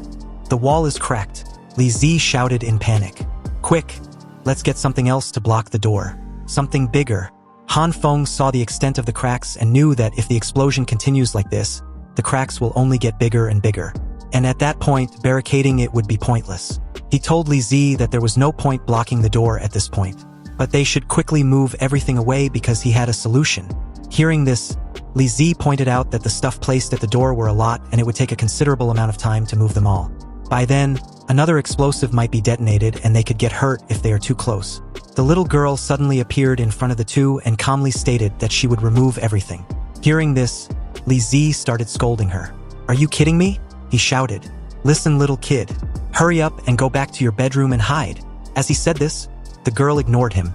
The wall is cracked, Li Zi shouted in panic. Quick, let's get something else to block the door. Something bigger. Han Feng saw the extent of the cracks and knew that if the explosion continues like this, the cracks will only get bigger and bigger. And at that point, barricading it would be pointless. He told Li Zi that there was no point blocking the door at this point, but they should quickly move everything away because he had a solution. Hearing this, Li Zi pointed out that the stuff placed at the door were a lot and it would take a considerable amount of time to move them all. By then, another explosive might be detonated and they could get hurt if they are too close. The little girl suddenly appeared in front of the two and calmly stated that she would remove everything. Hearing this, Li Zi started scolding her. Are you kidding me? He shouted. Listen, little kid. Hurry up and go back to your bedroom and hide. As he said this, the girl ignored him,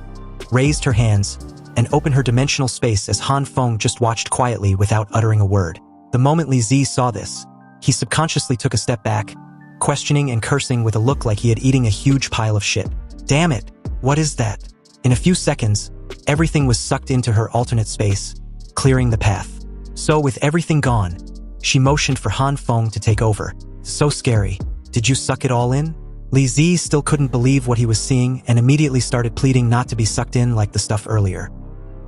raised her hands, and opened her dimensional space as Han Feng just watched quietly without uttering a word. The moment Li Zi saw this, he subconsciously took a step back, questioning and cursing with a look like he had eaten a huge pile of shit. Damn it, what is that? In a few seconds, everything was sucked into her alternate space, clearing the path. So with everything gone, she motioned for Han Feng to take over. So scary. Did you suck it all in? Li Zi still couldn't believe what he was seeing and immediately started pleading not to be sucked in like the stuff earlier.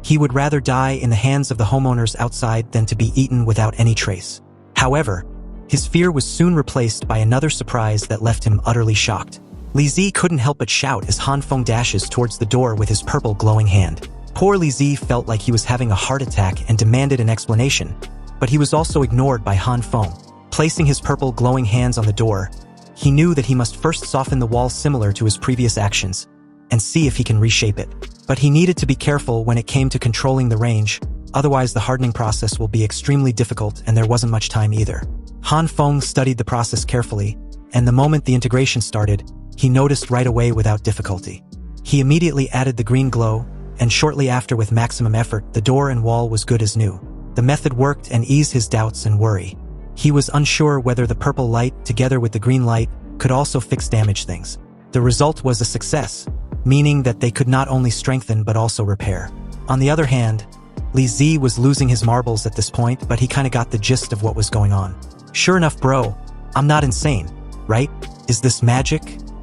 He would rather die in the hands of the homeowners outside than to be eaten without any trace. However, his fear was soon replaced by another surprise that left him utterly shocked. Li Zi couldn't help but shout as Han Feng dashes towards the door with his purple glowing hand. Poor Li Zi felt like he was having a heart attack and demanded an explanation, but he was also ignored by Han Feng. Placing his purple glowing hands on the door, he knew that he must first soften the wall similar to his previous actions, and see if he can reshape it. But he needed to be careful when it came to controlling the range, otherwise the hardening process will be extremely difficult and there wasn't much time either. Han Feng studied the process carefully, and the moment the integration started, he noticed right away without difficulty. He immediately added the green glow, and shortly after with maximum effort, the door and wall was good as new. The method worked and eased his doubts and worry. He was unsure whether the purple light, together with the green light, could also fix damaged things. The result was a success, meaning that they could not only strengthen but also repair. On the other hand, Li Zi was losing his marbles at this point, but he kinda got the gist of what was going on. Sure enough, bro, I'm not insane, right? Is this magic?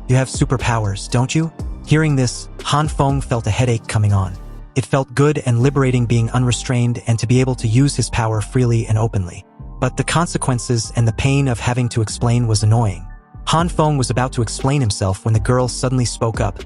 You have superpowers, don't you? Hearing this, Han Feng felt a headache coming on. It felt good and liberating being unrestrained and to be able to use his power freely and openly. But the consequences and the pain of having to explain was annoying. Han Feng was about to explain himself when the girl suddenly spoke up,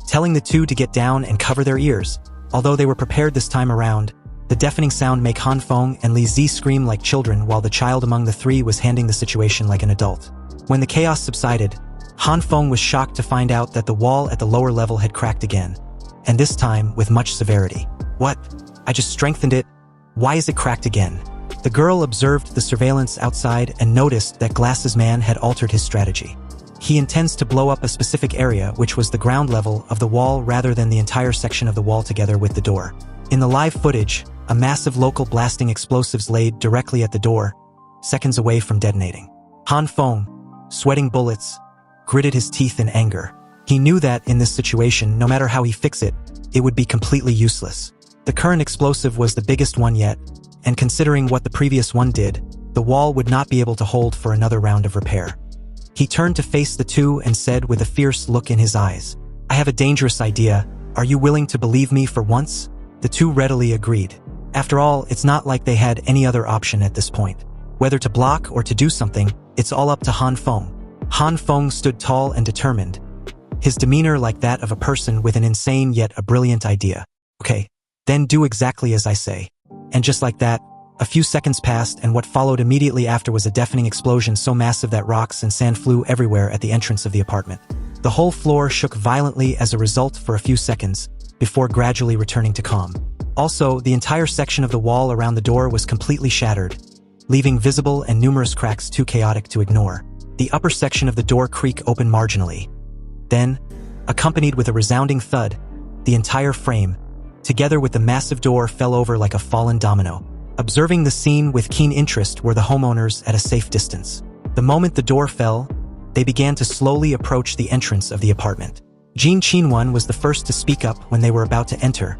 telling the two to get down and cover their ears. Although they were prepared this time around, the deafening sound made Han Feng and Li Zi scream like children while the child among the three was handling the situation like an adult. When the chaos subsided, Han Feng was shocked to find out that the wall at the lower level had cracked again. and this time with much severity. What? I just strengthened it. Why is it cracked again? The girl observed the surveillance outside and noticed that Glasses Man had altered his strategy. He intends to blow up a specific area, which was the ground level of the wall rather than the entire section of the wall together with the door. In the live footage, a massive local blasting explosives laid directly at the door, seconds away from detonating. Han Feng, sweating bullets, gritted his teeth in anger. He knew that in this situation, no matter how he fix it, it would be completely useless. The current explosive was the biggest one yet, and considering what the previous one did, the wall would not be able to hold for another round of repair. He turned to face the two and said with a fierce look in his eyes, "I have a dangerous idea. Are you willing to believe me for once?" The two readily agreed. After all, it's not like they had any other option at this point. Whether to block or to do something, it's all up to Han Feng. Han Feng stood tall and determined, his demeanor like that of a person with an insane yet a brilliant idea. "Okay, then do exactly as I say." And just like that, a few seconds passed, and what followed immediately after was a deafening explosion so massive that rocks and sand flew everywhere at the entrance of the apartment. The whole floor shook violently as a result for a few seconds, before gradually returning to calm. Also, the entire section of the wall around the door was completely shattered, leaving visible and numerous cracks too chaotic to ignore. The upper section of the door creaked open marginally. Then, accompanied with a resounding thud, the entire frame, together with the massive door, fell over like a fallen domino. Observing the scene with keen interest were the homeowners at a safe distance. The moment the door fell, they began to slowly approach the entrance of the apartment. Jin Qinwan was the first to speak up when they were about to enter,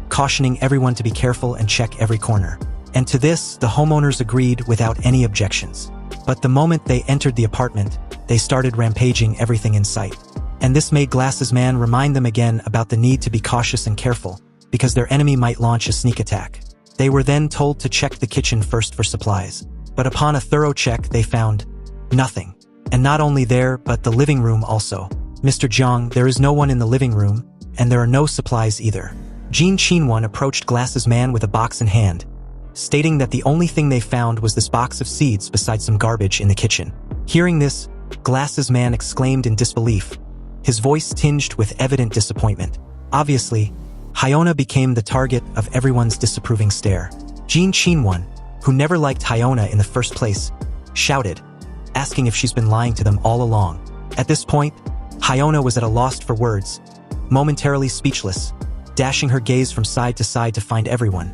cautioning everyone to be careful and check every corner. And to this, the homeowners agreed without any objections. But the moment they entered the apartment, they started rampaging everything in sight. And this made Glasses Man remind them again about the need to be cautious and careful, because their enemy might launch a sneak attack. They were then told to check the kitchen first for supplies. But upon a thorough check, they found nothing. And not only there, but the living room also. "Mr. Zhang, there is no one in the living room, and there are no supplies either." Jin Qinwan approached Glasses Man with a box in hand, stating that the only thing they found was this box of seeds beside some garbage in the kitchen. Hearing this, Glasses Man exclaimed in disbelief, his voice tinged with evident disappointment. Obviously, Hyiona became the target of everyone's disapproving stare. Jin Qinwan, who never liked Hyiona in the first place, shouted, asking if she's been lying to them all along. At this point, Hyiona was at a loss for words, momentarily speechless, dashing her gaze from side to side to find everyone,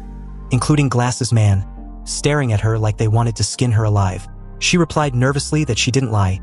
including Glasses Man, staring at her like they wanted to skin her alive. She replied nervously that she didn't lie.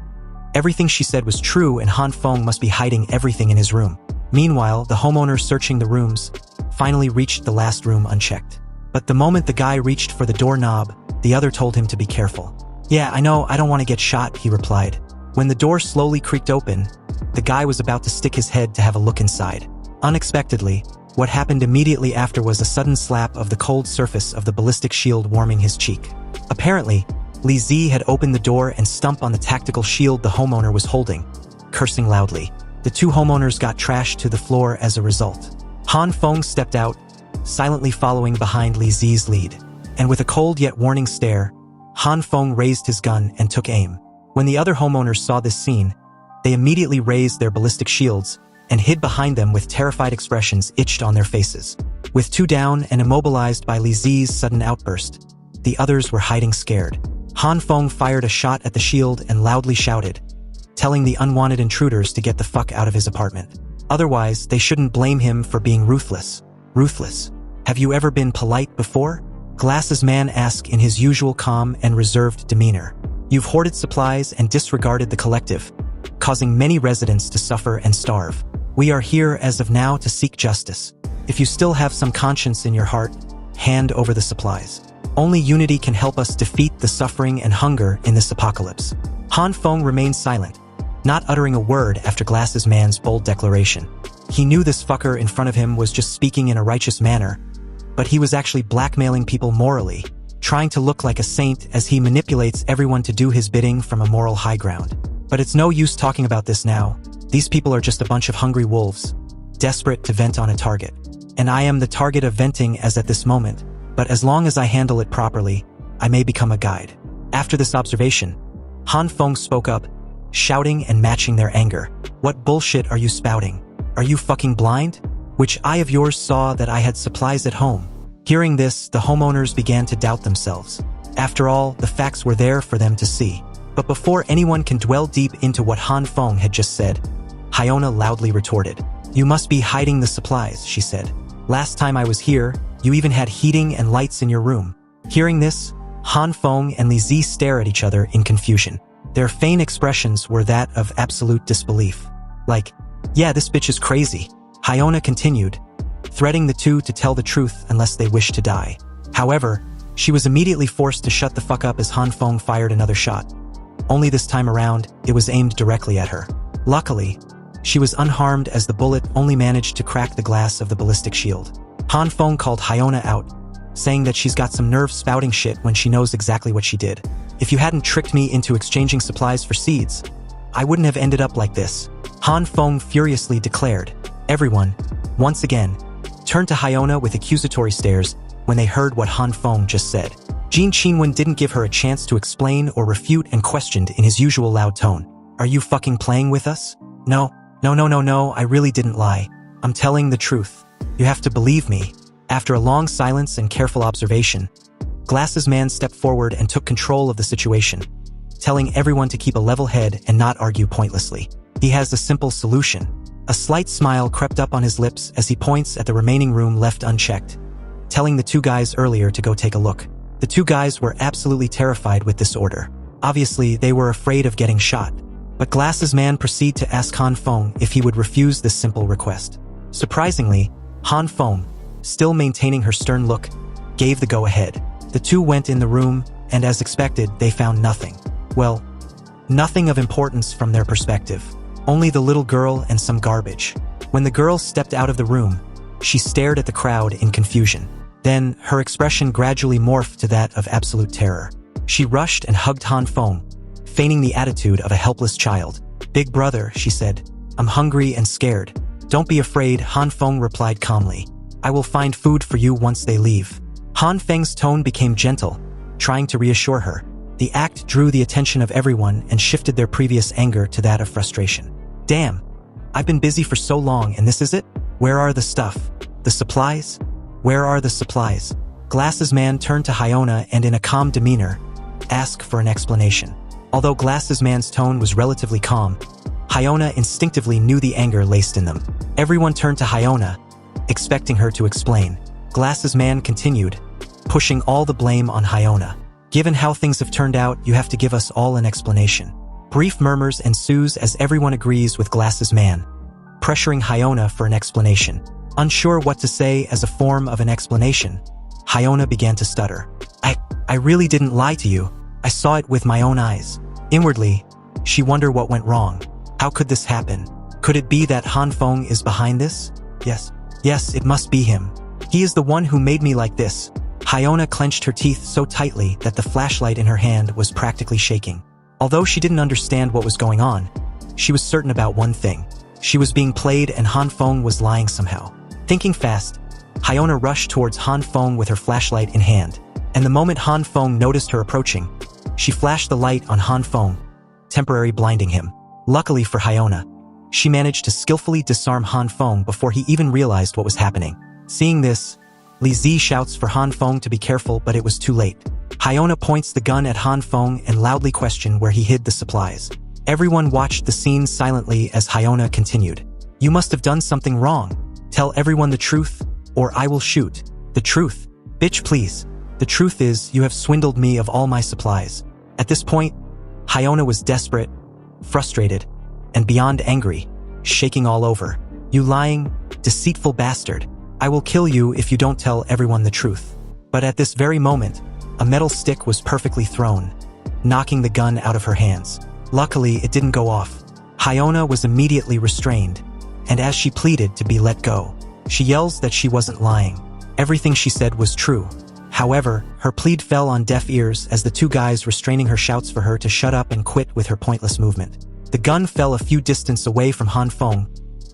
Everything she said was true, and Han Feng must be hiding everything in his room. Meanwhile, the homeowners searching the rooms finally reached the last room unchecked. But the moment the guy reached for the doorknob, the other told him to be careful. "Yeah, I know, I don't want to get shot," he replied. When the door slowly creaked open, the guy was about to stick his head to have a look inside. Unexpectedly, what happened immediately after was a sudden slap of the cold surface of the ballistic shield warming his cheek. Apparently, Li Zi had opened the door and stumped on the tactical shield the homeowner was holding, cursing loudly. The two homeowners got trashed to the floor as a result. Han Feng stepped out, silently following behind Li Zi's lead. And with a cold yet warning stare, Han Feng raised his gun and took aim. When the other homeowners saw this scene, they immediately raised their ballistic shields and hid behind them with terrified expressions etched on their faces. With two down and immobilized by Li Zi's sudden outburst, the others were hiding scared. Han Feng fired a shot at the shield and loudly shouted, telling the unwanted intruders to get the fuck out of his apartment. Otherwise, they shouldn't blame him for being ruthless. Ruthless? Have you ever been polite before? Glasses Man asked in his usual calm and reserved demeanor. You've hoarded supplies and disregarded the collective, causing many residents to suffer and starve. We are here as of now to seek justice. If you still have some conscience in your heart, hand over the supplies. Only unity can help us defeat the suffering and hunger in this apocalypse. Han Feng remained silent, not uttering a word after Glasses Man's bold declaration. He knew this fucker in front of him was just speaking in a righteous manner, but he was actually blackmailing people morally, trying to look like a saint as he manipulates everyone to do his bidding from a moral high ground. But it's no use talking about this now. These people are just a bunch of hungry wolves, desperate to vent on a target. And I am the target of venting as at this moment, but as long as I handle it properly, I may become a guide. After this observation, Han Feng spoke up, shouting and matching their anger. What bullshit are you spouting? Are you fucking blind? Which eye of yours saw that I had supplies at home? Hearing this, the homeowners began to doubt themselves. After all, the facts were there for them to see. But before anyone can dwell deep into what Han Feng had just said, Hyiona loudly retorted. You must be hiding the supplies, she said. Last time I was here, you even had heating and lights in your room. Hearing this, Han Feng and Li Zi stare at each other in confusion. Their feigned expressions were that of absolute disbelief. Like, yeah, this bitch is crazy. Hyiona continued, threatening the two to tell the truth unless they wished to die. However, she was immediately forced to shut the fuck up as Han Feng fired another shot. Only this time around, it was aimed directly at her. Luckily, she was unharmed as the bullet only managed to crack the glass of the ballistic shield. Han Feng called Hyiona out, saying that she's got some nerve spouting shit when she knows exactly what she did. If you hadn't tricked me into exchanging supplies for seeds, I wouldn't have ended up like this. Han Feng furiously declared. Everyone, once again, turned to Hyiona with accusatory stares when they heard what Han Feng just said. Jin Qinwen didn't give her a chance to explain or refute and questioned in his usual loud tone. Are you fucking playing with us? No, I really didn't lie. I'm telling the truth. You have to believe me. After a long silence and careful observation, Glasses Man stepped forward and took control of the situation, telling everyone to keep a level head and not argue pointlessly. He has a simple solution. A slight smile crept up on his lips as he points at the remaining room left unchecked, telling the two guys earlier to go take a look. The two guys were absolutely terrified with this order. Obviously, they were afraid of getting shot. But Glasses Man proceeded to ask Han Feng if he would refuse this simple request. Surprisingly, Han Feng, still maintaining her stern look, gave the go-ahead. The two went in the room, and as expected, they found nothing. Well, nothing of importance from their perspective. Only the little girl and some garbage. When the girl stepped out of the room, she stared at the crowd in confusion. Then, her expression gradually morphed to that of absolute terror. She rushed and hugged Han Feng, feigning the attitude of a helpless child. Big brother, she said, I'm hungry and scared. Don't be afraid, Han Feng replied calmly. I will find food for you once they leave. Han Feng's tone became gentle, trying to reassure her. The act drew the attention of everyone and shifted their previous anger to that of frustration. Damn, I've been busy for so long and this is it? Where are the stuff? The supplies? Where are the supplies? Glasses Man turned to Hyiona and in a calm demeanor, asked for an explanation. Although Glasses Man's tone was relatively calm, Hyiona instinctively knew the anger laced in them. Everyone turned to Hyiona, expecting her to explain. Glasses Man continued, pushing all the blame on Hyiona. Given how things have turned out, you have to give us all an explanation. Brief murmurs ensues as everyone agrees with Glasses Man, pressuring Hyiona for an explanation. Unsure what to say as a form of an explanation, Hyiona began to stutter. I really didn't lie to you. I saw it with my own eyes. Inwardly, she wondered what went wrong. How could this happen? Could it be that Han Feng is behind this? Yes, it must be him. He is the one who made me like this. Hyiona clenched her teeth so tightly that the flashlight in her hand was practically shaking. Although she didn't understand what was going on, she was certain about one thing. She was being played and Han Feng was lying somehow. Thinking fast, Hyiona rushed towards Han Feng with her flashlight in hand. And the moment Han Feng noticed her approaching, she flashed the light on Han Feng, temporarily blinding him. Luckily for Hyiona, she managed to skillfully disarm Han Feng before he even realized what was happening. Seeing this, Li Zi shouts for Han Feng to be careful, but it was too late. Hyiona points the gun at Han Feng and loudly questions where he hid the supplies. Everyone watched the scene silently as Hyiona continued. You must have done something wrong. Tell everyone the truth, or I will shoot. The truth? Bitch, please. The truth is, you have swindled me of all my supplies. At this point, Hyiona was desperate, frustrated, and beyond angry, shaking all over. You lying, deceitful bastard. I will kill you if you don't tell everyone the truth. But at this very moment, a metal stick was perfectly thrown, knocking the gun out of her hands. Luckily, it didn't go off. Hyiona was immediately restrained, and as she pleaded to be let go, she yells that she wasn't lying. Everything she said was true. However, her plead fell on deaf ears as the two guys restraining her shouts for her to shut up and quit with her pointless movement. The gun fell a few distance away from Han Feng,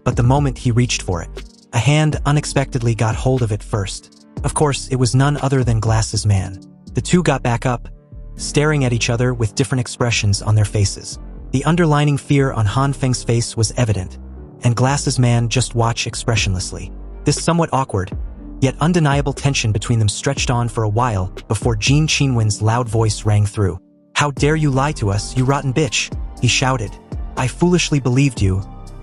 but the moment he reached for it, a hand unexpectedly got hold of it first. Of course, it was none other than Glasses Man. The two got back up, staring at each other with different expressions on their faces. The underlining fear on Han Feng's face was evident, and Glasses Man just watched expressionlessly. This somewhat awkward, yet undeniable tension between them stretched on for a while before Jean Qinwen's loud voice rang through. "How dare you lie to us, you rotten bitch!" he shouted. "I foolishly believed you,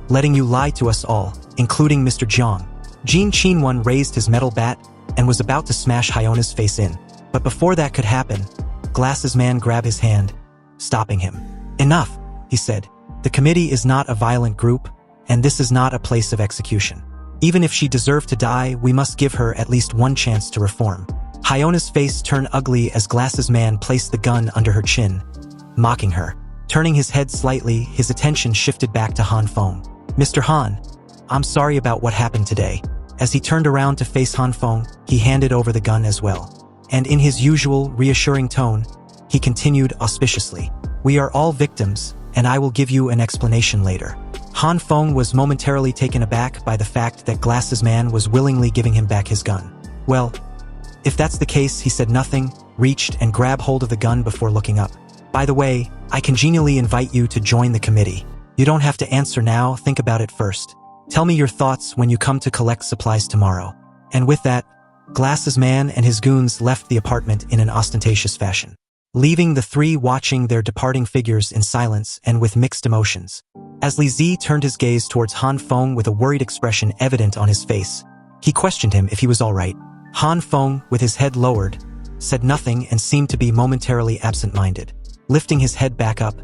letting you lie to us all, including Mr. Jiang." Jean Qinwen raised his metal bat and was about to smash Hyona's face in. But before that could happen, Glasses Man grabbed his hand, stopping him. "Enough," he said. "The committee is not a violent group, and this is not a place of execution. Even if she deserved to die, we must give her at least one chance to reform." Hyona's face turned ugly as Glasses Man placed the gun under her chin, mocking her. Turning his head slightly, his attention shifted back to Han Feng. "Mr. Han, I'm sorry about what happened today." As he turned around to face Han Feng, he handed over the gun as well. And in his usual, reassuring tone, he continued auspiciously. "We are all victims, and I will give you an explanation later." Han Feng was momentarily taken aback by the fact that Glasses Man was willingly giving him back his gun. "Well, if that's the case," he said nothing, reached and grabbed hold of the gun before looking up. "By the way, I congenially invite you to join the committee. You don't have to answer now, think about it first. Tell me your thoughts when you come to collect supplies tomorrow." And with that, Glasses Man and his goons left the apartment in an ostentatious fashion, leaving the three watching their departing figures in silence and with mixed emotions. As Li Zi turned his gaze towards Han Feng with a worried expression evident on his face, he questioned him if he was all right. Han Feng, with his head lowered, said nothing and seemed to be momentarily absent-minded. Lifting his head back up,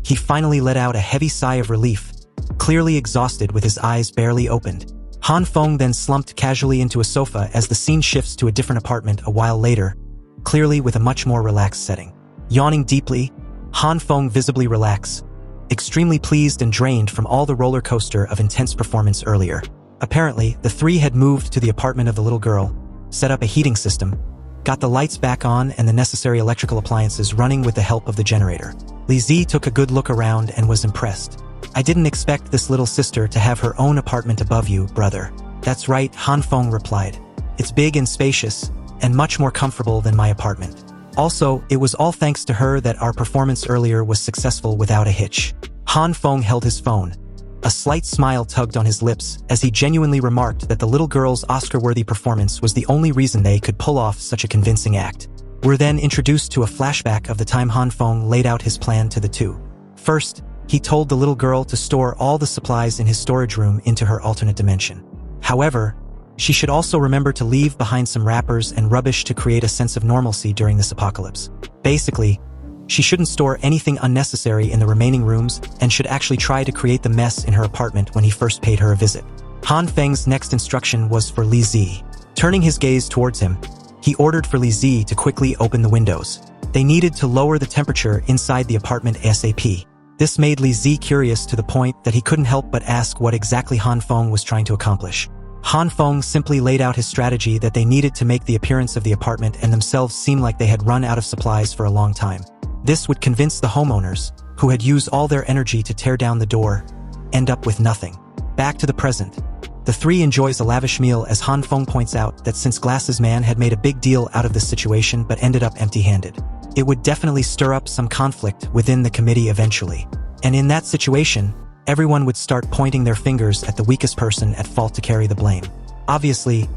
he finally let out a heavy sigh of relief, clearly exhausted with his eyes barely opened. Han Feng then slumped casually into a sofa as the scene shifts to a different apartment a while later, clearly with a much more relaxed setting. Yawning deeply, Han Feng visibly relaxed, extremely pleased and drained from all the roller coaster of intense performance earlier. Apparently, the three had moved to the apartment of the little girl, set up a heating system, got the lights back on and the necessary electrical appliances running with the help of the generator. Li Zi took a good look around and was impressed. "I didn't expect this little sister to have her own apartment above you, brother." "That's right," Han Feng replied. "It's big and spacious, and much more comfortable than my apartment. Also, it was all thanks to her that our performance earlier was successful without a hitch." Han Feng held his phone. A slight smile tugged on his lips as he genuinely remarked that the little girl's Oscar-worthy performance was the only reason they could pull off such a convincing act. We're then introduced to a flashback of the time Han Feng laid out his plan to the two. First, he told the little girl to store all the supplies in his storage room into her alternate dimension. However, she should also remember to leave behind some wrappers and rubbish to create a sense of normalcy during this apocalypse. Basically, she shouldn't store anything unnecessary in the remaining rooms and should actually try to create the mess in her apartment when he first paid her a visit. Han Feng's next instruction was for Li Zi. Turning his gaze towards him, he ordered for Li Zi to quickly open the windows. They needed to lower the temperature inside the apartment ASAP. This made Li Zi curious to the point that he couldn't help but ask what exactly Han Feng was trying to accomplish. Han Feng simply laid out his strategy that they needed to make the appearance of the apartment and themselves seem like they had run out of supplies for a long time. This would convince the homeowners, who had used all their energy to tear down the door, end up with nothing. Back to the present. The three enjoys a lavish meal as Han Feng points out that since Glasses Man had made a big deal out of this situation but ended up empty-handed, it would definitely stir up some conflict within the committee eventually. And in that situation, everyone would start pointing their fingers at the weakest person at fault to carry the blame. Obviously,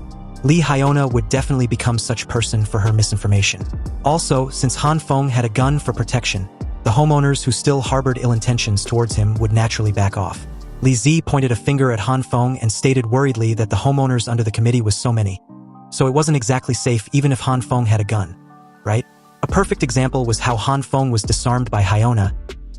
Hyiona would definitely become such person for her misinformation. Also, since Han Feng had a gun for protection, the homeowners who still harbored ill intentions towards him would naturally back off. Li Zi pointed a finger at Han Feng and stated worriedly that the homeowners under the committee was so many. So it wasn't exactly safe even if Han Feng had a gun, right? A perfect example was how Han Feng was disarmed by Hyiona,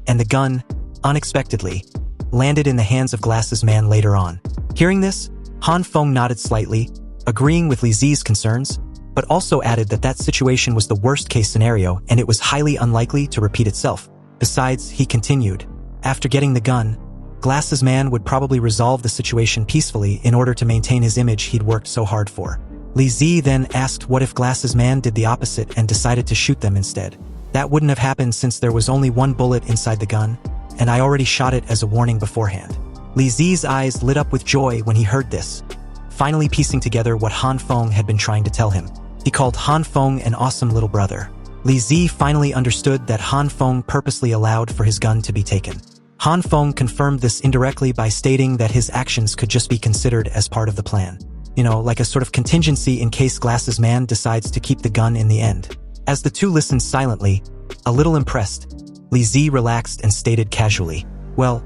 and the gun, unexpectedly, landed in the hands of Glasses Man later on. Hearing this, Han Feng nodded slightly, agreeing with Li Zi's concerns, but also added that that situation was the worst-case scenario and it was highly unlikely to repeat itself. Besides, he continued, after getting the gun, Glasses Man would probably resolve the situation peacefully in order to maintain his image he'd worked so hard for. Li Zi then asked what if Glasses Man did the opposite and decided to shoot them instead. That wouldn't have happened since there was only one bullet inside the gun, and I already shot it as a warning beforehand. Li Zi's eyes lit up with joy when he heard this, finally piecing together what Han Feng had been trying to tell him. He called Han Feng an awesome little brother. Li Zi finally understood that Han Feng purposely allowed for his gun to be taken. Han Feng confirmed this indirectly by stating that his actions could just be considered as part of the plan. like a sort of contingency in case Glasses Man decides to keep the gun in the end. As the two listened silently, a little impressed, Li Zi relaxed and stated casually, "Well,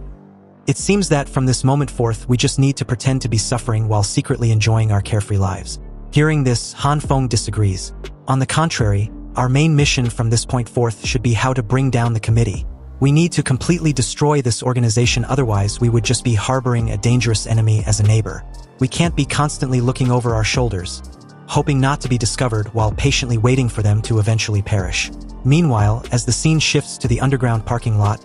it seems that from this moment forth we just need to pretend to be suffering while secretly enjoying our carefree lives." Hearing this, Han Feng disagrees. On the contrary, our main mission from this point forth should be how to bring down the committee. We need to completely destroy this organization, otherwise we would just be harboring a dangerous enemy as a neighbor. We can't be constantly looking over our shoulders, hoping not to be discovered while patiently waiting for them to eventually perish. Meanwhile, as the scene shifts to the underground parking lot,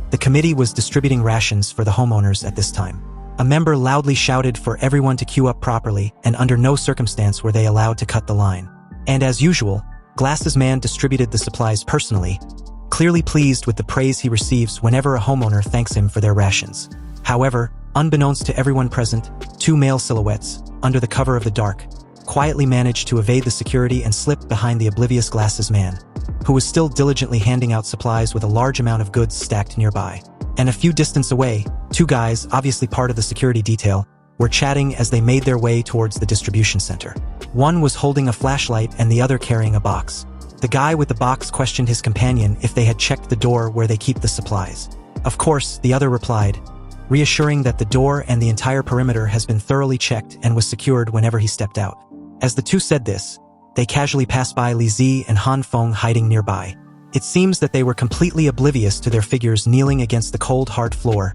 the committee was distributing rations for the homeowners at this time. A member loudly shouted for everyone to queue up properly, and under no circumstance were they allowed to cut the line. And as usual, Glasses Man distributed the supplies personally, clearly pleased with the praise he receives whenever a homeowner thanks him for their rations. However, unbeknownst to everyone present, two male silhouettes, under the cover of the dark, quietly managed to evade the security and slip behind the oblivious Glasses Man, who was still diligently handing out supplies with a large amount of goods stacked nearby. And a few distance away, two guys, obviously part of the security detail, were chatting as they made their way towards the distribution center. One was holding a flashlight and the other carrying a box. The guy with the box questioned his companion if they had checked the door where they keep the supplies. Of course, the other replied, reassuring that the door and the entire perimeter has been thoroughly checked and was secured whenever he stepped out. As the two said this, they casually passed by Li Zi and Han Feng hiding nearby. It seems that they were completely oblivious to their figures kneeling against the cold, hard floor,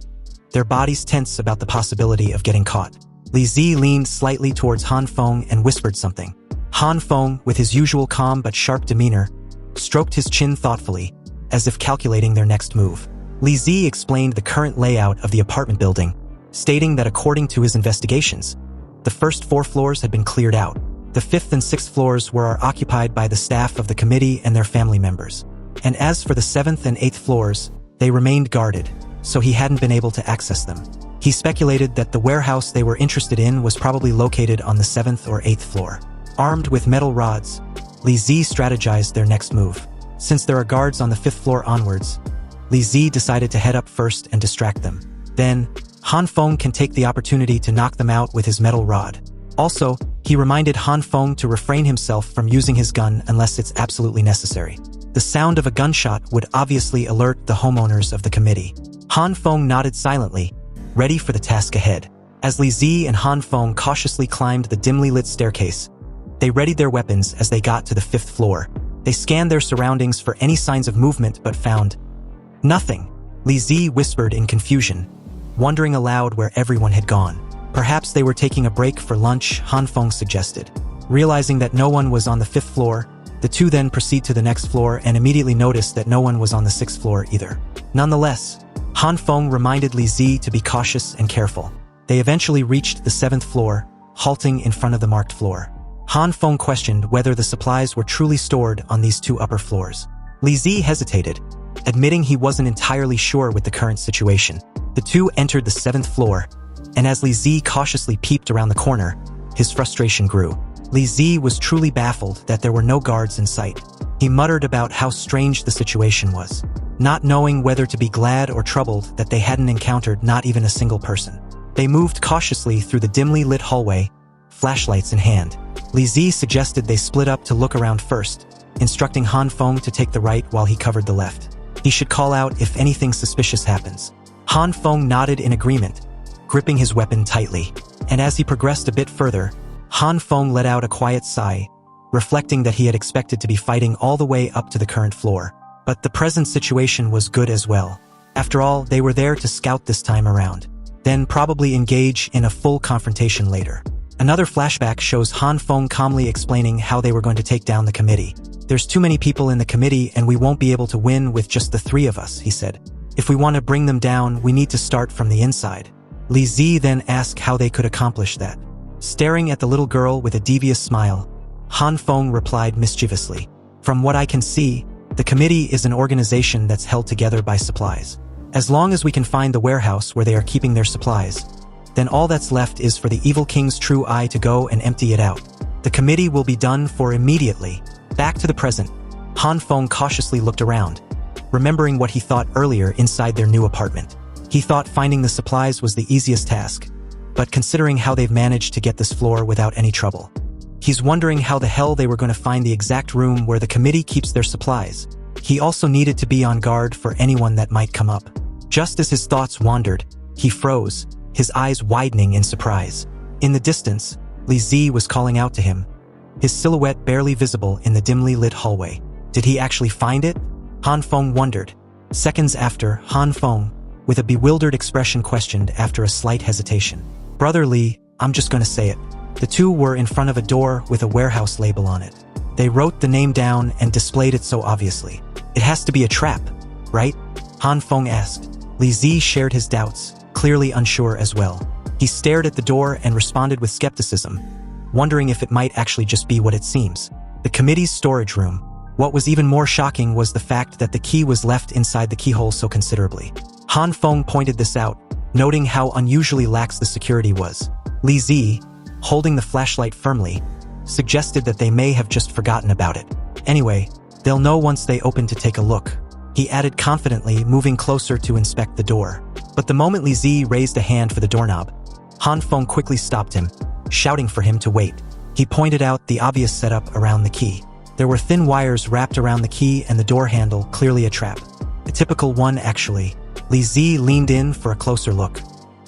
their bodies tense about the possibility of getting caught. Li Zi leaned slightly towards Han Feng and whispered something. Han Feng, with his usual calm but sharp demeanor, stroked his chin thoughtfully, as if calculating their next move. Li Zi explained the current layout of the apartment building, stating that according to his investigations, the first 4 floors had been cleared out. The 5th and 6th floors were occupied by the staff of the committee and their family members. And as for the 7th and 8th floors, they remained guarded, so he hadn't been able to access them. He speculated that the warehouse they were interested in was probably located on the 7th or 8th floor. Armed with metal rods, Li Zi strategized their next move. Since there are guards on the 5th floor onwards, Li Zi decided to head up first and distract them. Then, Han Feng can take the opportunity to knock them out with his metal rod. Also, he reminded Han Feng to refrain himself from using his gun unless it's absolutely necessary. The sound of a gunshot would obviously alert the homeowners of the committee. Han Feng nodded silently, ready for the task ahead. As Li Zi and Han Feng cautiously climbed the dimly lit staircase, they readied their weapons as they got to the 5th floor. They scanned their surroundings for any signs of movement but found nothing. Li Zi whispered in confusion, wondering aloud where everyone had gone. Perhaps they were taking a break for lunch, Han Feng suggested. Realizing that no one was on the 5th floor, the two then proceed to the next floor and immediately noticed that no one was on the 6th floor either. Nonetheless, Han Feng reminded Li Zi to be cautious and careful. They eventually reached the 7th floor, halting in front of the marked floor. Han Feng questioned whether the supplies were truly stored on these 2 upper floors. Li Zi hesitated, admitting he wasn't entirely sure with the current situation. The two entered the 7th floor, and as Li Zi cautiously peeped around the corner, his frustration grew. Li Zi was truly baffled that there were no guards in sight. He muttered about how strange the situation was, not knowing whether to be glad or troubled that they hadn't encountered not even a single person. They moved cautiously through the dimly lit hallway, flashlights in hand. Li Zi suggested they split up to look around first, instructing Han Feng to take the right while he covered the left. He should call out if anything suspicious happens. Han Feng nodded in agreement, gripping his weapon tightly. And as he progressed a bit further, Han Feng let out a quiet sigh, reflecting that he had expected to be fighting all the way up to the current floor. But the present situation was good as well. After all, they were there to scout this time around, then probably engage in a full confrontation later. Another flashback shows Han Feng calmly explaining how they were going to take down the committee. "There's too many people in the committee and we won't be able to win with just the 3 of us," he said. "If we want to bring them down, we need to start from the inside." Li Zi then asked how they could accomplish that. Staring at the little girl with a devious smile, Han Feng replied mischievously, "From what I can see, the committee is an organization that's held together by supplies. As long as we can find the warehouse where they are keeping their supplies, then all that's left is for the evil king's true eye to go and empty it out. The committee will be done for immediately." Back to the present, Han Feng cautiously looked around, remembering what he thought earlier inside their new apartment. He thought finding the supplies was the easiest task, but considering how they've managed to get this floor without any trouble. He's wondering how the hell they were going to find the exact room where the committee keeps their supplies. He also needed to be on guard for anyone that might come up. Just as his thoughts wandered, he froze, his eyes widening in surprise. In the distance, Li Zi was calling out to him, his silhouette barely visible in the dimly lit hallway. Did he actually find it? Han Feng wondered. Seconds after, Han Feng, with a bewildered expression, questioned after a slight hesitation. Brother Li, I'm just gonna say it. The two were in front of a door with a warehouse label on it. They wrote the name down and displayed it so obviously. It has to be a trap, right? Han Feng asked. Li Zi shared his doubts, clearly unsure as well. He stared at the door and responded with skepticism, wondering if it might actually just be what it seems. The committee's storage room. What was even more shocking was the fact that the key was left inside the keyhole so considerably. Han Feng pointed this out, noting how unusually lax the security was. Li Zi, holding the flashlight firmly, suggested that they may have just forgotten about it. Anyway, they'll know once they open to take a look, he added confidently, moving closer to inspect the door. But the moment Li Zi raised a hand for the doorknob, Han Feng quickly stopped him, shouting for him to wait. He pointed out the obvious setup around the key. There were thin wires wrapped around the key and the door handle, clearly a trap. A typical one, actually. Li Zi leaned in for a closer look,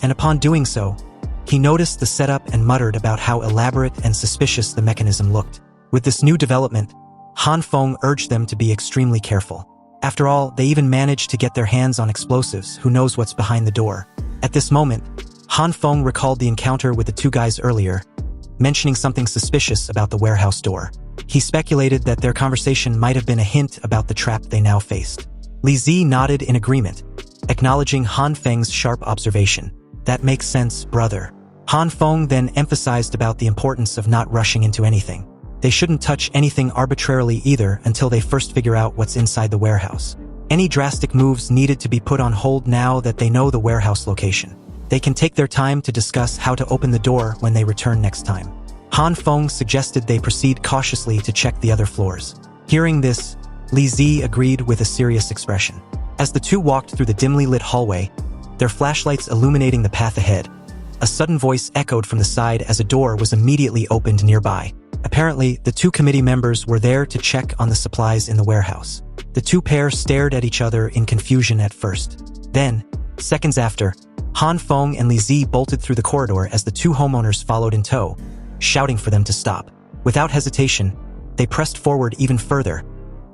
and upon doing so, he noticed the setup and muttered about how elaborate and suspicious the mechanism looked. With this new development, Han Feng urged them to be extremely careful. After all, they even managed to get their hands on explosives. Who knows what's behind the door? At this moment, Han Feng recalled the encounter with the two guys earlier, mentioning something suspicious about the warehouse door. He speculated that their conversation might have been a hint about the trap they now faced. Li Zi nodded in agreement, acknowledging Han Feng's sharp observation. That makes sense, brother. Han Feng then emphasized about the importance of not rushing into anything. They shouldn't touch anything arbitrarily either until they first figure out what's inside the warehouse. Any drastic moves needed to be put on hold now that they know the warehouse location. They can take their time to discuss how to open the door when they return next time. Han Feng suggested they proceed cautiously to check the other floors. Hearing this, Li Zi agreed with a serious expression. As the two walked through the dimly lit hallway, their flashlights illuminating the path ahead, a sudden voice echoed from the side as a door was immediately opened nearby. Apparently, the two committee members were there to check on the supplies in the warehouse. The two pairs stared at each other in confusion at first. Then, seconds after, Han Feng and Li Zi bolted through the corridor as the two homeowners followed in tow, shouting for them to stop. Without hesitation, they pressed forward even further,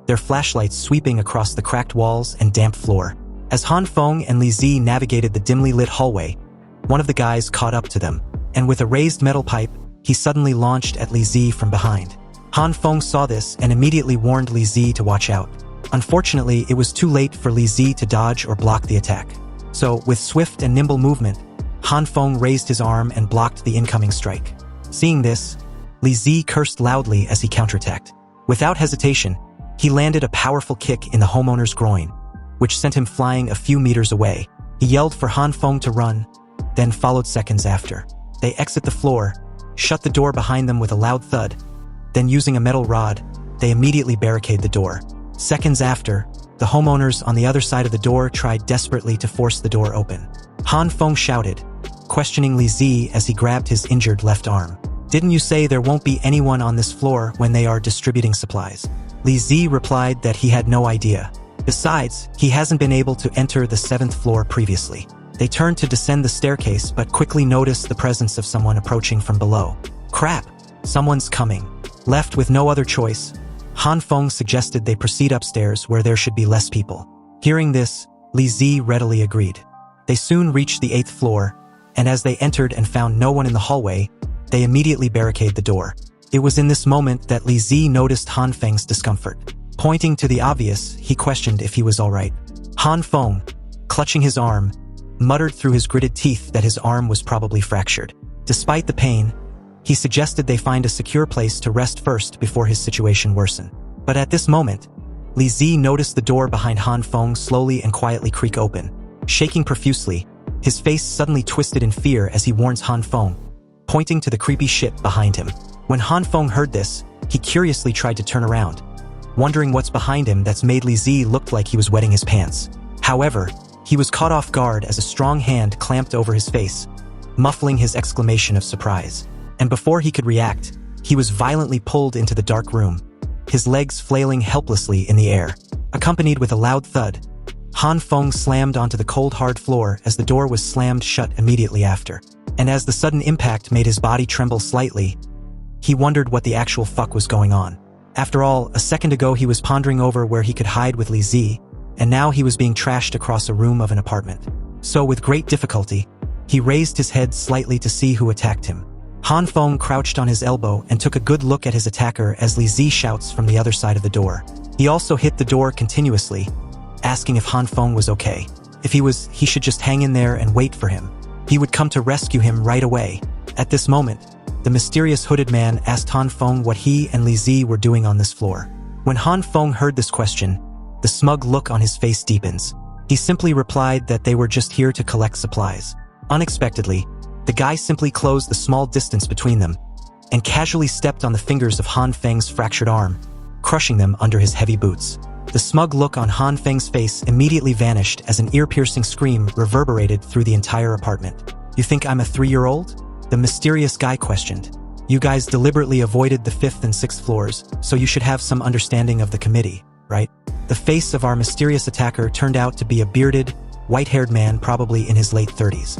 their flashlights sweeping across the cracked walls and damp floor. As Han Feng and Li Zi navigated the dimly lit hallway, one of the guys caught up to them, and with a raised metal pipe, he suddenly launched at Li Zi from behind. Han Feng saw this and immediately warned Li Zi to watch out. Unfortunately, it was too late for Li Zi to dodge or block the attack. So, with swift and nimble movement, Han Feng raised his arm and blocked the incoming strike. Seeing this, Li Zi cursed loudly as he counterattacked. Without hesitation, he landed a powerful kick in the homeowner's groin, which sent him flying a few meters away. He yelled for Han Feng to run, then followed seconds after. They exit the floor, shut the door behind them with a loud thud, then using a metal rod, they immediately barricade the door. Seconds after, the homeowners on the other side of the door tried desperately to force the door open. Han Feng shouted, questioning Li Zi as he grabbed his injured left arm. Didn't you say there won't be anyone on this floor when they are distributing supplies? Li Zi replied that he had no idea. Besides, he hasn't been able to enter the 7th floor previously. They turned to descend the staircase but quickly noticed the presence of someone approaching from below. Crap! Someone's coming. Left with no other choice, Han Feng suggested they proceed upstairs where there should be less people. Hearing this, Li Zi readily agreed. They soon reached the 8th floor, and as they entered and found no one in the hallway, they immediately barricaded the door. It was in this moment that Li Zi noticed Han Feng's discomfort. Pointing to the obvious, he questioned if he was alright. Han Feng, clutching his arm, muttered through his gritted teeth that his arm was probably fractured. Despite the pain, he suggested they find a secure place to rest first before his situation worsened. But at this moment, Li Zi noticed the door behind Han Feng slowly and quietly creak open. Shaking profusely, his face suddenly twisted in fear as he warns Han Feng, pointing to the creepy shit behind him. When Han Feng heard this, he curiously tried to turn around, wondering what's behind him that's made Li Zi look like he was wetting his pants. However, he was caught off guard as a strong hand clamped over his face, muffling his exclamation of surprise. And before he could react, he was violently pulled into the dark room, his legs flailing helplessly in the air. Accompanied with a loud thud, Han Feng slammed onto the cold hard floor as the door was slammed shut immediately after. And as the sudden impact made his body tremble slightly, he wondered what the actual fuck was going on. After all, a second ago he was pondering over where he could hide with Li Zi, and now he was being trashed across a room of an apartment. So with great difficulty, he raised his head slightly to see who attacked him. Han Feng crouched on his elbow and took a good look at his attacker as Li Zi shouts from the other side of the door. He also hit the door continuously, asking if Han Feng was okay. If he should just hang in there and wait for him. He would come to rescue him right away. At this moment, the mysterious hooded man asked Han Feng what he and Li Zi were doing on this floor. When Han Feng heard this question, the smug look on his face deepens. He simply replied that they were just here to collect supplies. Unexpectedly, the guy simply closed the small distance between them and casually stepped on the fingers of Han Feng's fractured arm, crushing them under his heavy boots. The smug look on Han Feng's face immediately vanished as an ear-piercing scream reverberated through the entire apartment. "You think I'm a 3-year-old?" The mysterious guy questioned. "You guys deliberately avoided the 5th and 6th floors, so you should have some understanding of the committee, right?" The face of our mysterious attacker turned out to be a bearded, white-haired man probably in his late 30s.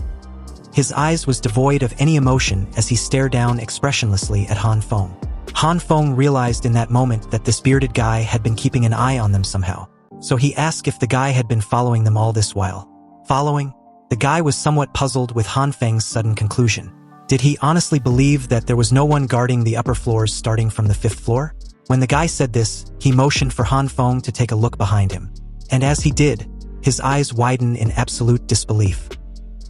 His eyes was devoid of any emotion as he stared down expressionlessly at Han Feng. Han Feng realized in that moment that this bearded guy had been keeping an eye on them somehow. So he asked if the guy had been following them all this while. Following? The guy was somewhat puzzled with Han Feng's sudden conclusion. Did he honestly believe that there was no one guarding the upper floors starting from the 5th floor? When the guy said this, he motioned for Han Feng to take a look behind him. And as he did, his eyes widened in absolute disbelief.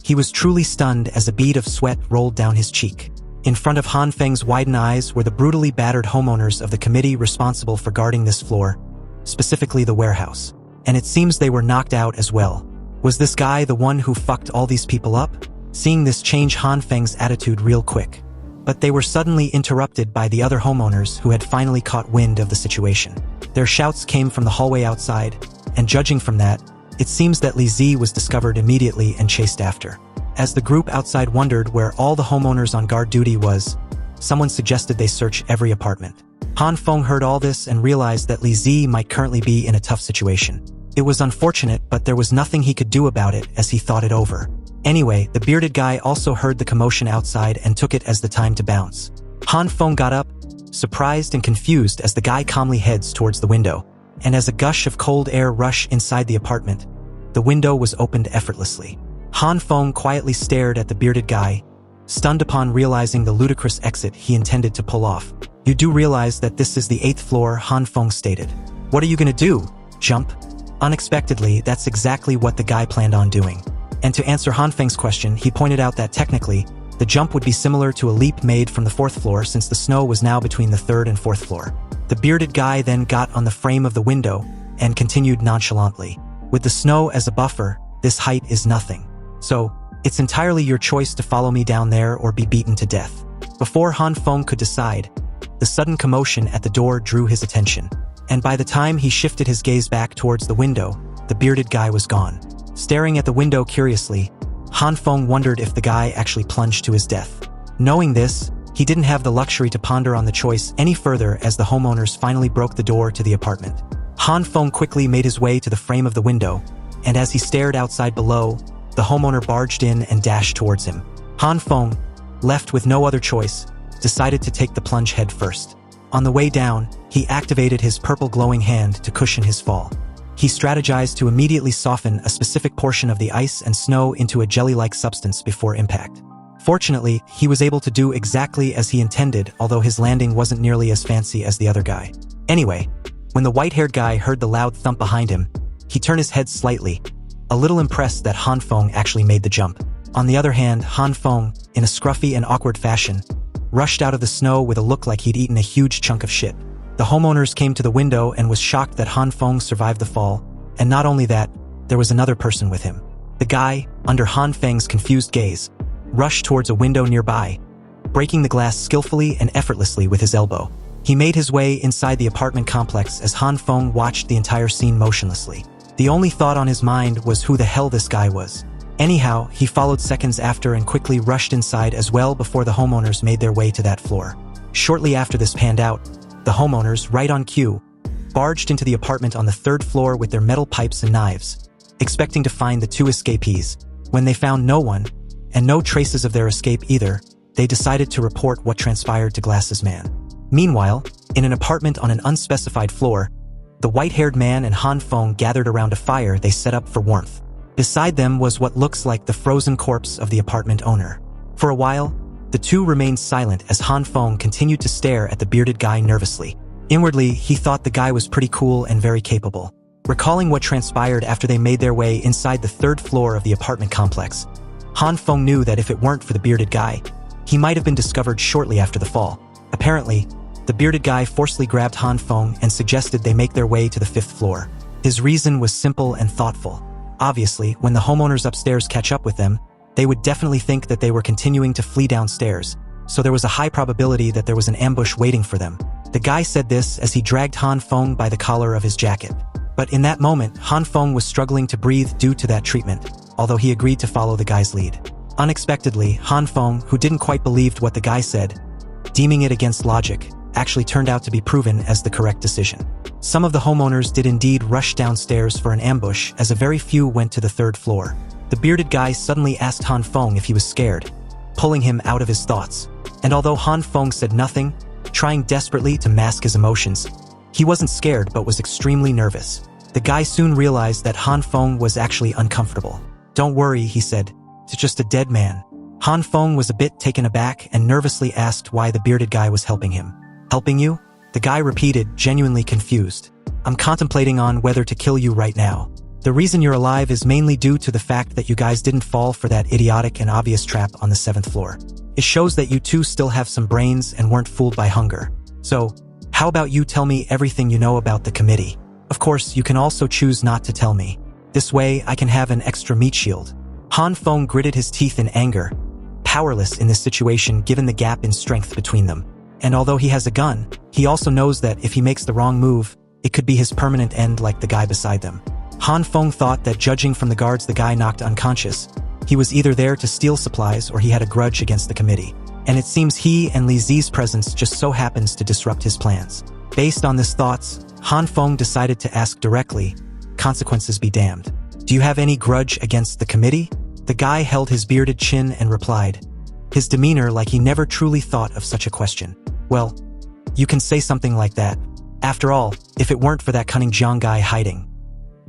He was truly stunned as a bead of sweat rolled down his cheek. In front of Han Feng's widened eyes were the brutally battered homeowners of the committee responsible for guarding this floor, specifically the warehouse. And it seems they were knocked out as well. Was this guy the one who fucked all these people up? Seeing this changed Han Feng's attitude real quick. But they were suddenly interrupted by the other homeowners who had finally caught wind of the situation. Their shouts came from the hallway outside, and judging from that, it seems that Li Zi was discovered immediately and chased after. As the group outside wondered where all the homeowners on guard duty was, someone suggested they search every apartment. Han Feng heard all this and realized that Li Zi might currently be in a tough situation. It was unfortunate, but there was nothing he could do about it as he thought it over. Anyway, the bearded guy also heard the commotion outside and took it as the time to bounce. Han Feng got up, surprised and confused as the guy calmly heads towards the window. And as a gush of cold air rushed inside the apartment, the window was opened effortlessly. Han Feng quietly stared at the bearded guy, stunned upon realizing the ludicrous exit he intended to pull off. "You do realize that this is the 8th floor," Han Feng stated. "What are you gonna do? Jump?" Unexpectedly, that's exactly what the guy planned on doing. And to answer Han Feng's question, he pointed out that technically, the jump would be similar to a leap made from the 4th floor since the snow was now between the 3rd and 4th floor. The bearded guy then got on the frame of the window and continued nonchalantly. "With the snow as a buffer, this height is nothing. So, it's entirely your choice to follow me down there or be beaten to death." Before Han Feng could decide, the sudden commotion at the door drew his attention. And by the time he shifted his gaze back towards the window, the bearded guy was gone. Staring at the window curiously, Han Feng wondered if the guy actually plunged to his death. Knowing this, he didn't have the luxury to ponder on the choice any further as the homeowners finally broke the door to the apartment. Han Feng quickly made his way to the frame of the window, and as he stared outside below, the homeowner barged in and dashed towards him. Han Feng, left with no other choice, decided to take the plunge head first. On the way down, he activated his purple glowing hand to cushion his fall. He strategized to immediately soften a specific portion of the ice and snow into a jelly-like substance before impact. Fortunately, he was able to do exactly as he intended, although his landing wasn't nearly as fancy as the other guy. Anyway, when the white-haired guy heard the loud thump behind him, he turned his head slightly, a little impressed that Han Feng actually made the jump. On the other hand, Han Feng, in a scruffy and awkward fashion, rushed out of the snow with a look like he'd eaten a huge chunk of shit. The homeowners came to the window and was shocked that Han Feng survived the fall, and not only that, there was another person with him. The guy, under Han Feng's confused gaze, rushed towards a window nearby, breaking the glass skillfully and effortlessly with his elbow. He made his way inside the apartment complex as Han Feng watched the entire scene motionlessly. The only thought on his mind was who the hell this guy was. Anyhow, he followed seconds after and quickly rushed inside as well before the homeowners made their way to that floor. Shortly after this panned out, the homeowners, right on cue, barged into the apartment on the 3rd floor with their metal pipes and knives, expecting to find the 2 escapees. When they found no one, and no traces of their escape either, they decided to report what transpired to Glass's man. Meanwhile, in an apartment on an unspecified floor, the white-haired man and Han Feng gathered around a fire they set up for warmth. Beside them was what looks like the frozen corpse of the apartment owner. For a while, the two remained silent as Han Feng continued to stare at the bearded guy nervously. Inwardly, he thought the guy was pretty cool and very capable. Recalling what transpired after they made their way inside the 3rd floor of the apartment complex, Han Feng knew that if it weren't for the bearded guy, he might have been discovered shortly after the fall. Apparently, the bearded guy forcefully grabbed Han Feng and suggested they make their way to the 5th floor. His reason was simple and thoughtful. Obviously, when the homeowners upstairs catch up with them, they would definitely think that they were continuing to flee downstairs, so there was a high probability that there was an ambush waiting for them. The guy said this as he dragged Han Feng by the collar of his jacket. But in that moment, Han Feng was struggling to breathe due to that treatment, although he agreed to follow the guy's lead. Unexpectedly, Han Feng, who didn't quite believe what the guy said, deeming it against logic, actually turned out to be proven as the correct decision. Some of the homeowners did indeed rush downstairs for an ambush as a very few went to the 3rd floor. The bearded guy suddenly asked Han Feng if he was scared, pulling him out of his thoughts. And although Han Feng said nothing, trying desperately to mask his emotions, he wasn't scared but was extremely nervous. The guy soon realized that Han Feng was actually uncomfortable. "Don't worry," he said. "It's just a dead man." Han Feng was a bit taken aback and nervously asked why the bearded guy was helping him. "Helping you?" The guy repeated, genuinely confused. "I'm contemplating on whether to kill you right now. The reason you're alive is mainly due to the fact that you guys didn't fall for that idiotic and obvious trap on the 7th floor. It shows that you two still have some brains and weren't fooled by hunger. So, how about you tell me everything you know about the committee? Of course, you can also choose not to tell me. This way, I can have an extra meat shield." Han Feng gritted his teeth in anger, powerless in this situation given the gap in strength between them. And although he has a gun, he also knows that if he makes the wrong move, it could be his permanent end like the guy beside them. Han Feng thought that judging from the guards the guy knocked unconscious, he was either there to steal supplies or he had a grudge against the committee. And it seems he and Li Zi's presence just so happens to disrupt his plans. Based on these thoughts, Han Feng decided to ask directly, "Consequences be damned. Do you have any grudge against the committee?" The guy held his bearded chin and replied, his demeanor like he never truly thought of such a question. "Well, you can say something like that. After all, if it weren't for that cunning Zhang guy hiding."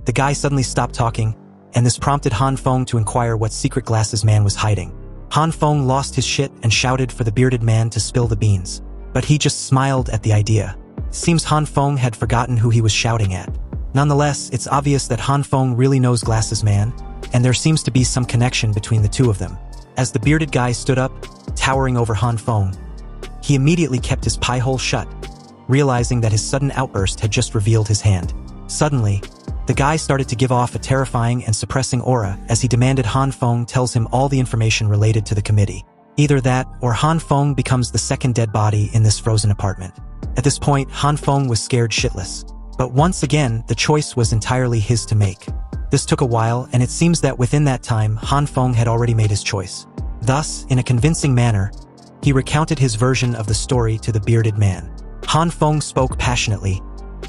The guy suddenly stopped talking, and this prompted Han Feng to inquire what secret Glass's man was hiding. Han Feng lost his shit and shouted for the bearded man to spill the beans. But he just smiled at the idea. Seems Han Feng had forgotten who he was shouting at. Nonetheless, it's obvious that Han Feng really knows Glass's man, and there seems to be some connection between the two of them. As the bearded guy stood up, towering over Han Feng, he immediately kept his pie hole shut, realizing that his sudden outburst had just revealed his hand. Suddenly, the guy started to give off a terrifying and suppressing aura as he demanded Han Feng tells him all the information related to the committee. Either that, or Han Feng becomes the second dead body in this frozen apartment. At this point, Han Feng was scared shitless. But once again, the choice was entirely his to make. This took a while, and it seems that within that time, Han Feng had already made his choice. Thus, in a convincing manner, he recounted his version of the story to the bearded man. Han Feng spoke passionately,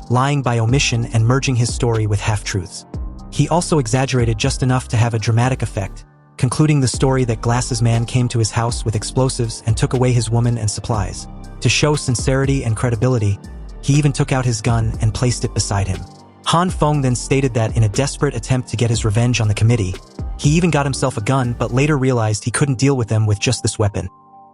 lying by omission and merging his story with half-truths. He also exaggerated just enough to have a dramatic effect, concluding the story that Glass's man came to his house with explosives and took away his woman and supplies. To show sincerity and credibility, he even took out his gun and placed it beside him. Han Feng then stated that in a desperate attempt to get his revenge on the committee, he even got himself a gun but later realized he couldn't deal with them with just this weapon,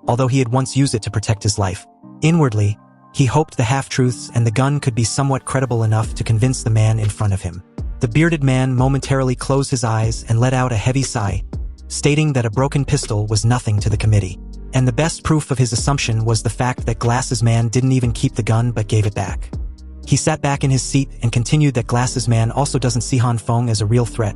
although he had once used it to protect his life. Inwardly, he hoped the half-truths and the gun could be somewhat credible enough to convince the man in front of him. The bearded man momentarily closed his eyes and let out a heavy sigh, stating that a broken pistol was nothing to the committee. And the best proof of his assumption was the fact that Glass's man didn't even keep the gun but gave it back. He sat back in his seat and continued that Glass's man also doesn't see Han Feng as a real threat,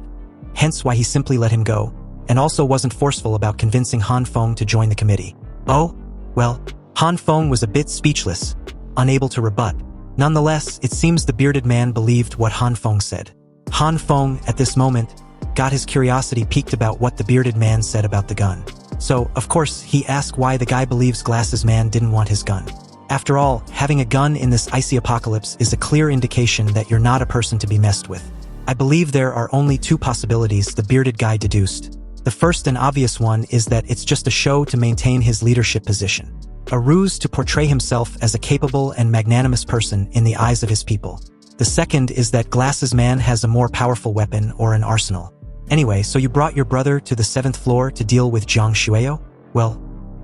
hence why he simply let him go, and also wasn't forceful about convincing Han Feng to join the committee. Oh, well, Han Feng was a bit speechless, unable to rebut. Nonetheless, it seems the bearded man believed what Han Feng said. Han Feng, at this moment, got his curiosity piqued about what the bearded man said about the gun. So, of course, he asked why the guy believes Glasses Man didn't want his gun. After all, having a gun in this icy apocalypse is a clear indication that you're not a person to be messed with. I believe there are only two possibilities, the bearded guy deduced. The first and obvious one is that it's just a show to maintain his leadership position. A ruse to portray himself as a capable and magnanimous person in the eyes of his people. The second is that Glasses Man has a more powerful weapon or an arsenal. Anyway, so you brought your brother to the 7th floor to deal with Zhang Xueo? Well,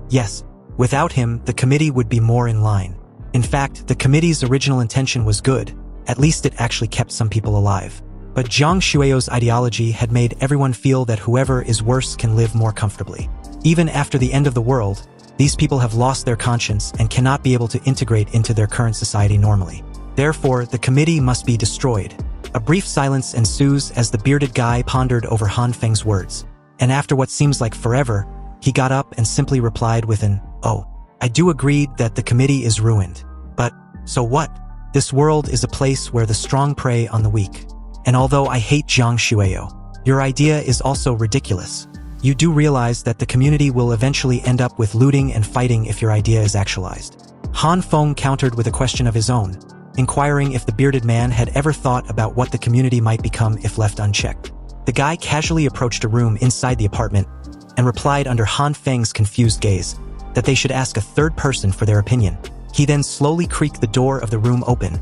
yes. Without him, the committee would be more in line. In fact, the committee's original intention was good. At least it actually kept some people alive. But Zhang Xueo's ideology had made everyone feel that whoever is worse can live more comfortably. Even after the end of the world, these people have lost their conscience and cannot be able to integrate into their current society normally. Therefore, the committee must be destroyed. A brief silence ensues as the bearded guy pondered over Han Feng's words. And after what seems like forever, he got up and simply replied with an, "Oh, I do agree that the committee is ruined. But, so what? This world is a place where the strong prey on the weak. And although I hate Zhang Xueo, your idea is also ridiculous. You do realize that the community will eventually end up with looting and fighting if your idea is actualized." Han Feng countered with a question of his own, inquiring if the bearded man had ever thought about what the community might become if left unchecked. The guy casually approached a room inside the apartment and replied under Han Feng's confused gaze that they should ask a third person for their opinion. He then slowly creaked the door of the room open,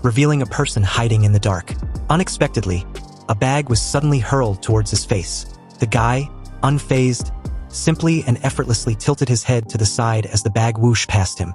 revealing a person hiding in the dark. Unexpectedly, a bag was suddenly hurled towards his face. The guy, unfazed, simply and effortlessly tilted his head to the side as the bag whooshed past him.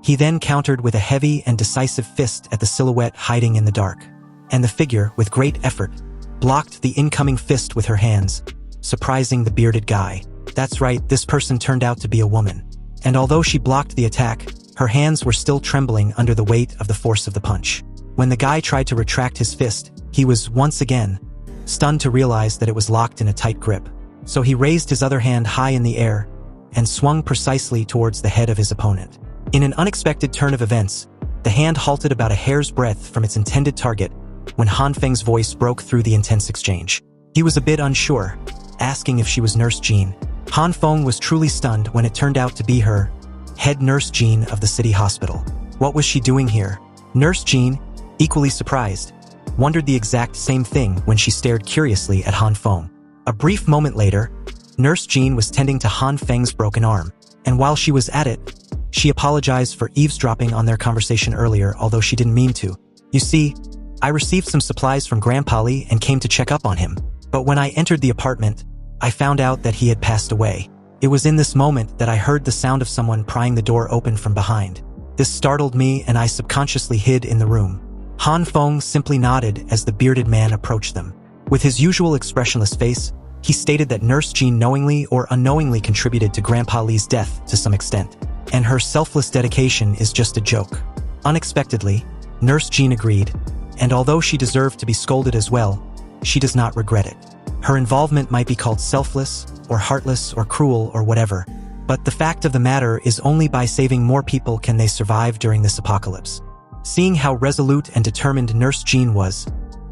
He then countered with a heavy and decisive fist at the silhouette hiding in the dark. And the figure, with great effort, blocked the incoming fist with her hands, surprising the bearded guy. That's right, this person turned out to be a woman. And although she blocked the attack, her hands were still trembling under the weight of the force of the punch. When the guy tried to retract his fist, he was, once again, stunned to realize that it was locked in a tight grip. So he raised his other hand high in the air and swung precisely towards the head of his opponent. In an unexpected turn of events, the hand halted about a hair's breadth from its intended target when Han Feng's voice broke through the intense exchange. He was a bit unsure, asking if she was Nurse Jean. Han Feng was truly stunned when it turned out to be her, head Nurse Jean of the city hospital. What was she doing here? Nurse Jean, equally surprised, wondered the exact same thing when she stared curiously at Han Feng. A brief moment later, Nurse Jean was tending to Han Feng's broken arm, and while she was at it, she apologized for eavesdropping on their conversation earlier, although she didn't mean to. You see, I received some supplies from Grandpa Li and came to check up on him. But when I entered the apartment, I found out that he had passed away. It was in this moment that I heard the sound of someone prying the door open from behind. This startled me and I subconsciously hid in the room. Han Feng simply nodded as the bearded man approached them. With his usual expressionless face, he stated that Nurse Jean knowingly or unknowingly contributed to Grandpa Li's death to some extent, and her selfless dedication is just a joke. Unexpectedly, Nurse Jean agreed, and although she deserved to be scolded as well, she does not regret it. Her involvement might be called selfless, or heartless, or cruel, or whatever, but the fact of the matter is only by saving more people can they survive during this apocalypse. Seeing how resolute and determined Nurse Jean was,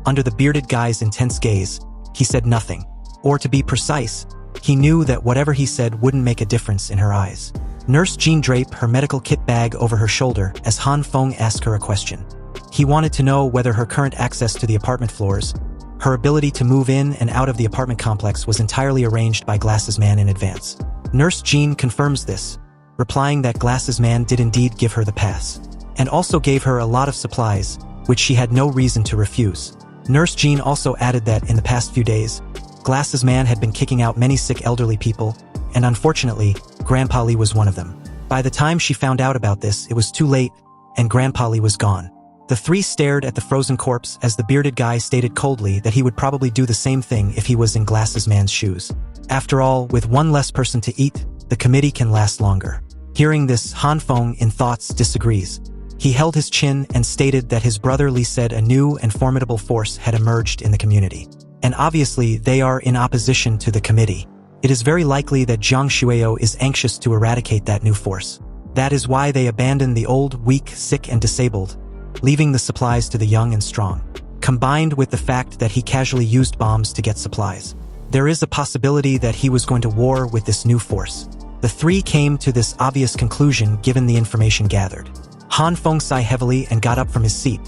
under the bearded guy's intense gaze, he said nothing. Or to be precise, he knew that whatever he said wouldn't make a difference in her eyes. Nurse Jean draped her medical kit bag over her shoulder as Han Feng asked her a question. He wanted to know whether her current access to the apartment floors, her ability to move in and out of the apartment complex was entirely arranged by Glasses Man in advance. Nurse Jean confirms this, replying that Glasses Man did indeed give her the pass, and also gave her a lot of supplies, which she had no reason to refuse. Nurse Jean also added that in the past few days, Glasses Man had been kicking out many sick elderly people, and unfortunately, Grandpa Li was one of them. By the time she found out about this, it was too late, and Grandpa Li was gone. The three stared at the frozen corpse as the bearded guy stated coldly that he would probably do the same thing if he was in Glasses Man's shoes. After all, with one less person to eat, the committee can last longer. Hearing this, Han Feng, in thoughts, disagrees. He held his chin and stated that his brother Li said a new and formidable force had emerged in the community. And obviously, they are in opposition to the committee. It is very likely that Zhang Xueo is anxious to eradicate that new force. That is why they abandoned the old, weak, sick, and disabled, leaving the supplies to the young and strong. combined with the fact that he casually used bombs to get supplies. There is a possibility that he was going to war with this new force. The three came to this obvious conclusion given the information gathered. Han Feng sighed heavily and got up from his seat,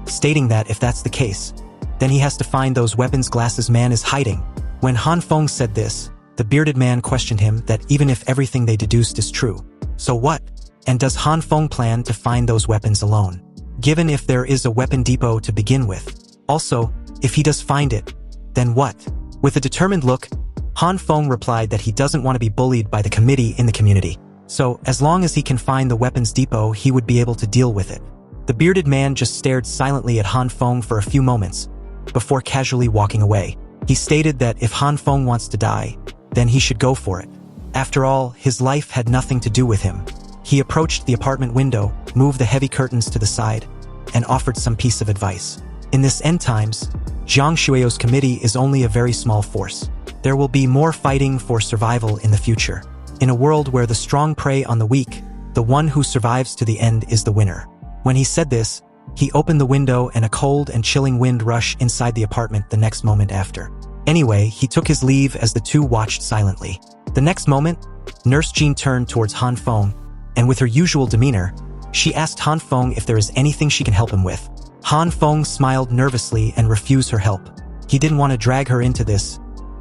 stating that if that's the case, then he has to find those weapons Glass's man is hiding. When Han Feng said this, the bearded man questioned him that even if everything they deduced is true, so what? And does Han Feng plan to find those weapons alone? Given if there is a weapon depot to begin with. Also, if he does find it, then what? With a determined look, Han Feng replied that he doesn't want to be bullied by the committee in the community. So, as long as he can find the weapons depot, he would be able to deal with it. The bearded man just stared silently at Han Feng for a few moments, before casually walking away. He stated that if Han Feng wants to die, then he should go for it. After all, his life had nothing to do with him. He approached the apartment window, moved the heavy curtains to the side, and offered some piece of advice. In this end times, Zhang Shueo's committee is only a very small force. There will be more fighting for survival in the future. In a world where the strong prey on the weak, the one who survives to the end is the winner. When he said this, he opened the window and a cold and chilling wind rushed inside the apartment the next moment after. Anyway, he took his leave as the two watched silently. The next moment, Nurse Zhan turned towards Han Feng, and with her usual demeanor, she asked Han Feng if there is anything she can help him with. Han Feng smiled nervously and refused her help. He didn't want to drag her into this,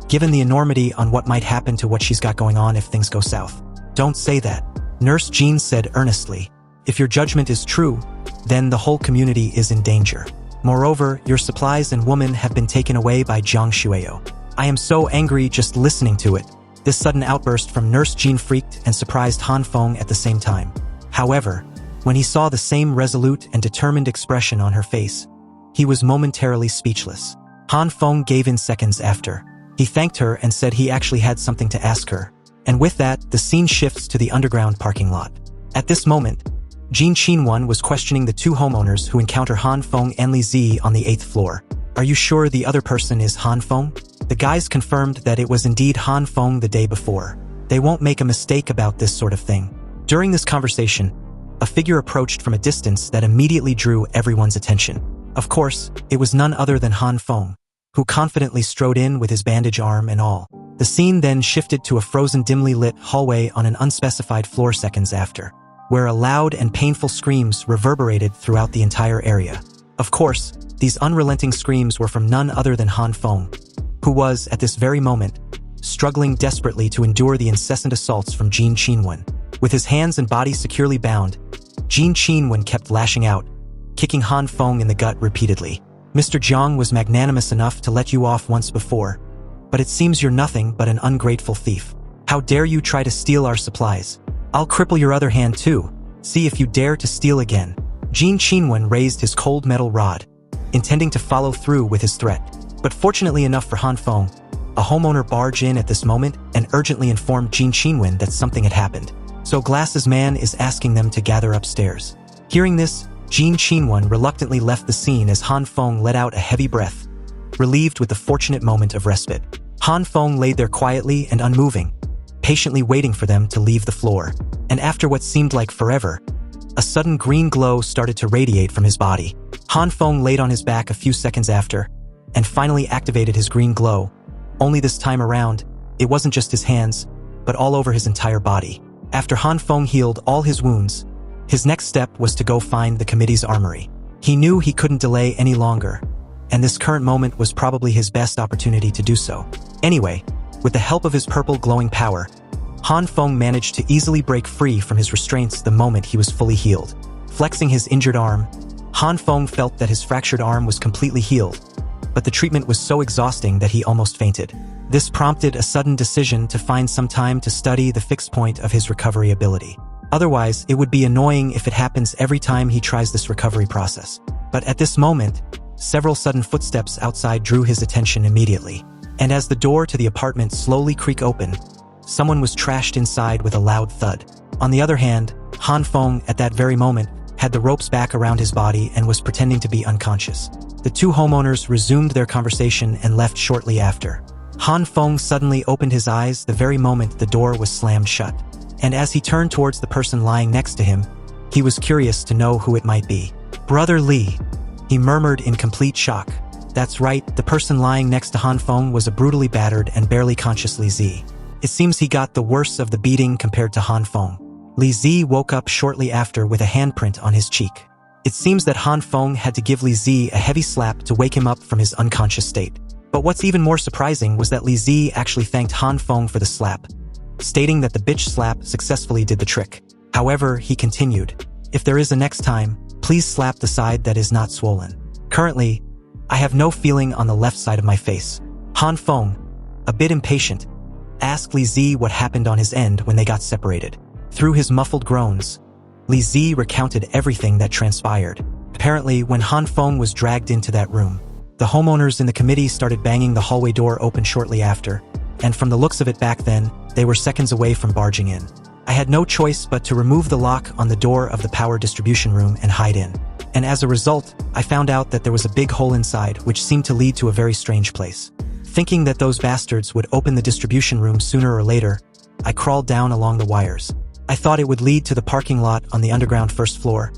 given the enormity on what might happen to what she's got going on if things go south. Don't say that, Nurse Zhan said earnestly. If your judgment is true, then the whole community is in danger. Moreover, your supplies and woman have been taken away by Zhang Shueo. I am so angry just listening to it. This sudden outburst from Nurse Zhan freaked and surprised Han Feng at the same time. However, when he saw the same resolute and determined expression on her face, he was momentarily speechless. Han Feng gave in seconds after. He thanked her and said he actually had something to ask her. And with that, the scene shifts to the underground parking lot. At this moment, Jin Qinwen was questioning the two homeowners who encounter Han Feng and Li Zi on the 8th floor. Are you sure the other person is Han Feng? The guys confirmed that it was indeed Han Feng the day before. They won't make a mistake about this sort of thing. During this conversation, a figure approached from a distance that immediately drew everyone's attention. Of course, it was none other than Han Feng, who confidently strode in with his bandage arm and all. The scene then shifted to a frozen dimly lit hallway on an unspecified floor seconds after, where a loud and painful screams reverberated throughout the entire area. Of course, these unrelenting screams were from none other than Han Feng, who was, at this very moment, struggling desperately to endure the incessant assaults from Jin Qinwen. With his hands and body securely bound, Jin Qinwen kept lashing out, kicking Han Feng in the gut repeatedly. Mr. Jiang was magnanimous enough to let you off once before, but it seems you're nothing but an ungrateful thief. How dare you try to steal our supplies? I'll cripple your other hand too. See if you dare to steal again. Jin Qinwen raised his cold metal rod, intending to follow through with his threat. But fortunately enough for Han Feng, a homeowner barged in at this moment and urgently informed Jin Qinwen that something had happened. So Glass's man is asking them to gather upstairs. Hearing this, Jin Qinwen reluctantly left the scene as Han Feng let out a heavy breath, relieved with the fortunate moment of respite. Han Feng laid there quietly and unmoving, patiently waiting for them to leave the floor. And after what seemed like forever, a sudden green glow started to radiate from his body. Han Feng laid on his back a few seconds after, and finally activated his green glow. Only this time around, it wasn't just his hands, but all over his entire body. After Han Feng healed all his wounds, his next step was to go find the committee's armory. He knew he couldn't delay any longer, and this current moment was probably his best opportunity to do so. Anyway, with the help of his purple glowing power, Han Feng managed to easily break free from his restraints the moment he was fully healed. Flexing his injured arm, Han Feng felt that his fractured arm was completely healed, but the treatment was so exhausting that he almost fainted. This prompted a sudden decision to find some time to study the fixed point of his recovery ability. Otherwise, it would be annoying if it happens every time he tries this recovery process. But at this moment, several sudden footsteps outside drew his attention immediately. And as the door to the apartment slowly creaked open, someone was trashed inside with a loud thud. On the other hand, Han Feng, at that very moment, had the ropes back around his body and was pretending to be unconscious. The two homeowners resumed their conversation and left shortly after. Han Feng suddenly opened his eyes the very moment the door was slammed shut. And as he turned towards the person lying next to him, he was curious to know who it might be. "Brother Li," he murmured in complete shock. That's right, the person lying next to Han Feng was a brutally battered and barely conscious Li Zi. It seems he got the worst of the beating compared to Han Feng. Li Zi woke up shortly after with a handprint on his cheek. It seems that Han Feng had to give Li Zi a heavy slap to wake him up from his unconscious state. But what's even more surprising was that Li Zi actually thanked Han Feng for the slap, stating that the bitch slap successfully did the trick. However, he continued, "If there is a next time, please slap the side that is not swollen. Currently, I have no feeling on the left side of my face." Han Feng, a bit impatient, asked Li Zi what happened on his end when they got separated. Through his muffled groans, Li Zi recounted everything that transpired. Apparently, when Han Feng was dragged into that room, the homeowners in the committee started banging the hallway door open shortly after, and from the looks of it back then, they were seconds away from barging in. I had no choice but to remove the lock on the door of the power distribution room and hide in. And as a result, I found out that there was a big hole inside which seemed to lead to a very strange place. Thinking that those bastards would open the distribution room sooner or later, I crawled down along the wires. I thought it would lead to the parking lot on the underground first floor,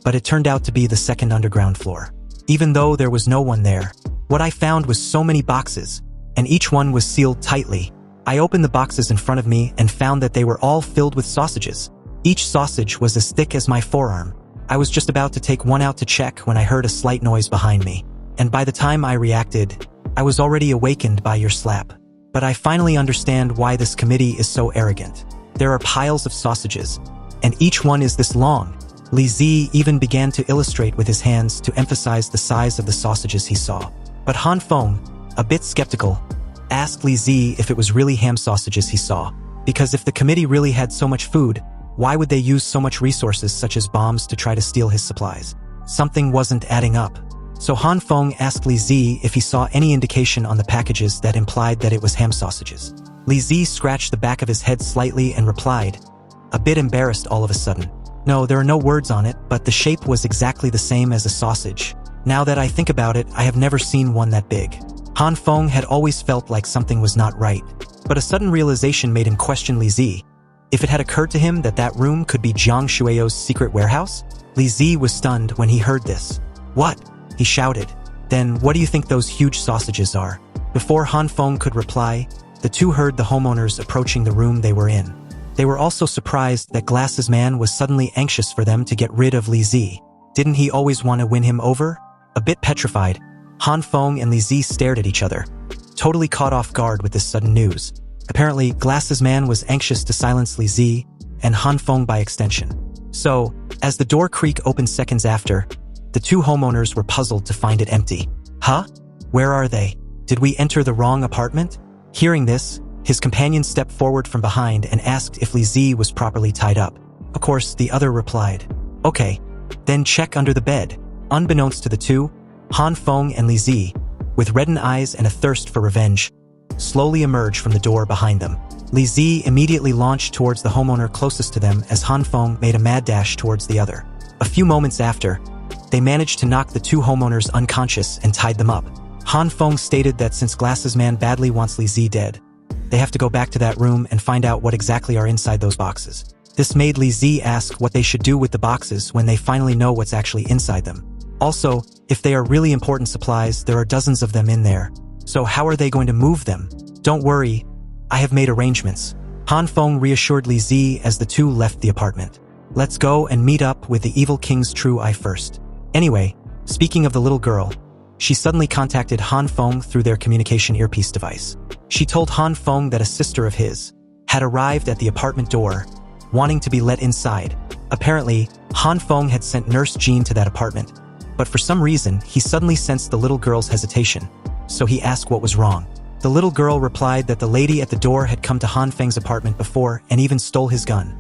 but it turned out to be the second underground floor. Even though there was no one there, what I found was so many boxes, and each one was sealed tightly. I opened the boxes in front of me and found that they were all filled with sausages. Each sausage was as thick as my forearm. I was just about to take one out to check when I heard a slight noise behind me, and by the time I reacted, I was already awakened by your slap. But I finally understand why this committee is so arrogant. There are piles of sausages, and each one is this long. Li Zi even began to illustrate with his hands to emphasize the size of the sausages he saw. But Han Feng, a bit skeptical, asked Li Zi if it was really ham sausages he saw, because if the committee really had so much food, why would they use so much resources such as bombs to try to steal his supplies? Something wasn't adding up. So Han Feng asked Li Zi if he saw any indication on the packages that implied that it was ham sausages. Li Zi scratched the back of his head slightly and replied, a bit embarrassed all of a sudden, "No, there are no words on it, but the shape was exactly the same as a sausage. Now that I think about it, I have never seen one that big." Han Feng had always felt like something was not right, but a sudden realization made him question Li Zi. If it had occurred to him that that room could be Zhang Shueyo's secret warehouse? Li Zi was stunned when he heard this. "What?" he shouted. "Then what do you think those huge sausages are?" Before Han Feng could reply, the two heard the homeowners approaching the room they were in. They were also surprised that Glasses Man was suddenly anxious for them to get rid of Li Zi. Didn't he always want to win him over? A bit petrified, Han Feng and Li Zi stared at each other, totally caught off guard with this sudden news. Apparently, Glasses Man was anxious to silence Li Zi, and Han Feng by extension. So, as the door creak opened seconds after, the two homeowners were puzzled to find it empty. "Huh? Where are they? Did we enter the wrong apartment?" Hearing this, his companion stepped forward from behind and asked if Li Zi was properly tied up. Of course, the other replied, "Okay, then check under the bed." Unbeknownst to the two, Han Feng and Li Zi, with reddened eyes and a thirst for revenge, slowly emerged from the door behind them. Li Zi immediately launched towards the homeowner closest to them as Han Feng made a mad dash towards the other. A few moments after, they managed to knock the two homeowners unconscious and tied them up. Han Feng stated that since Glasses Man badly wants Li Zi dead, they have to go back to that room and find out what exactly are inside those boxes. This made Li Zi ask what they should do with the boxes when they finally know what's actually inside them. Also, if they are really important supplies, there are dozens of them in there. So how are they going to move them? "Don't worry, I have made arrangements," Han Feng reassured Li Zi as the two left the apartment. "Let's go and meet up with the evil king's true eye first." Anyway, speaking of the little girl, she suddenly contacted Han Feng through their communication earpiece device. She told Han Feng that a sister of his had arrived at the apartment door, wanting to be let inside. Apparently, Han Feng had sent Nurse Jean to that apartment, but for some reason, he suddenly sensed the little girl's hesitation, so he asked what was wrong. The little girl replied that the lady at the door had come to Han Feng's apartment before and even stole his gun,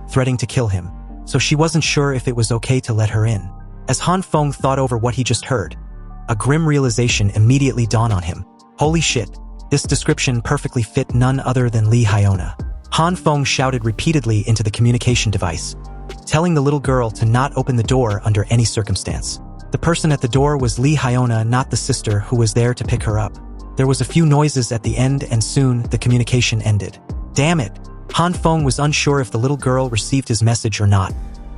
threatening to kill him, so she wasn't sure if it was okay to let her in. As Han Feng thought over what he just heard, a grim realization immediately dawned on him. Holy shit, this description perfectly fit none other than Hyiona. Han Feng shouted repeatedly into the communication device, telling the little girl to not open the door under any circumstance. The person at the door was Hyiona, not the sister who was there to pick her up. There was a few noises at the end and soon the communication ended. Damn it! Han Feng was unsure if the little girl received his message or not,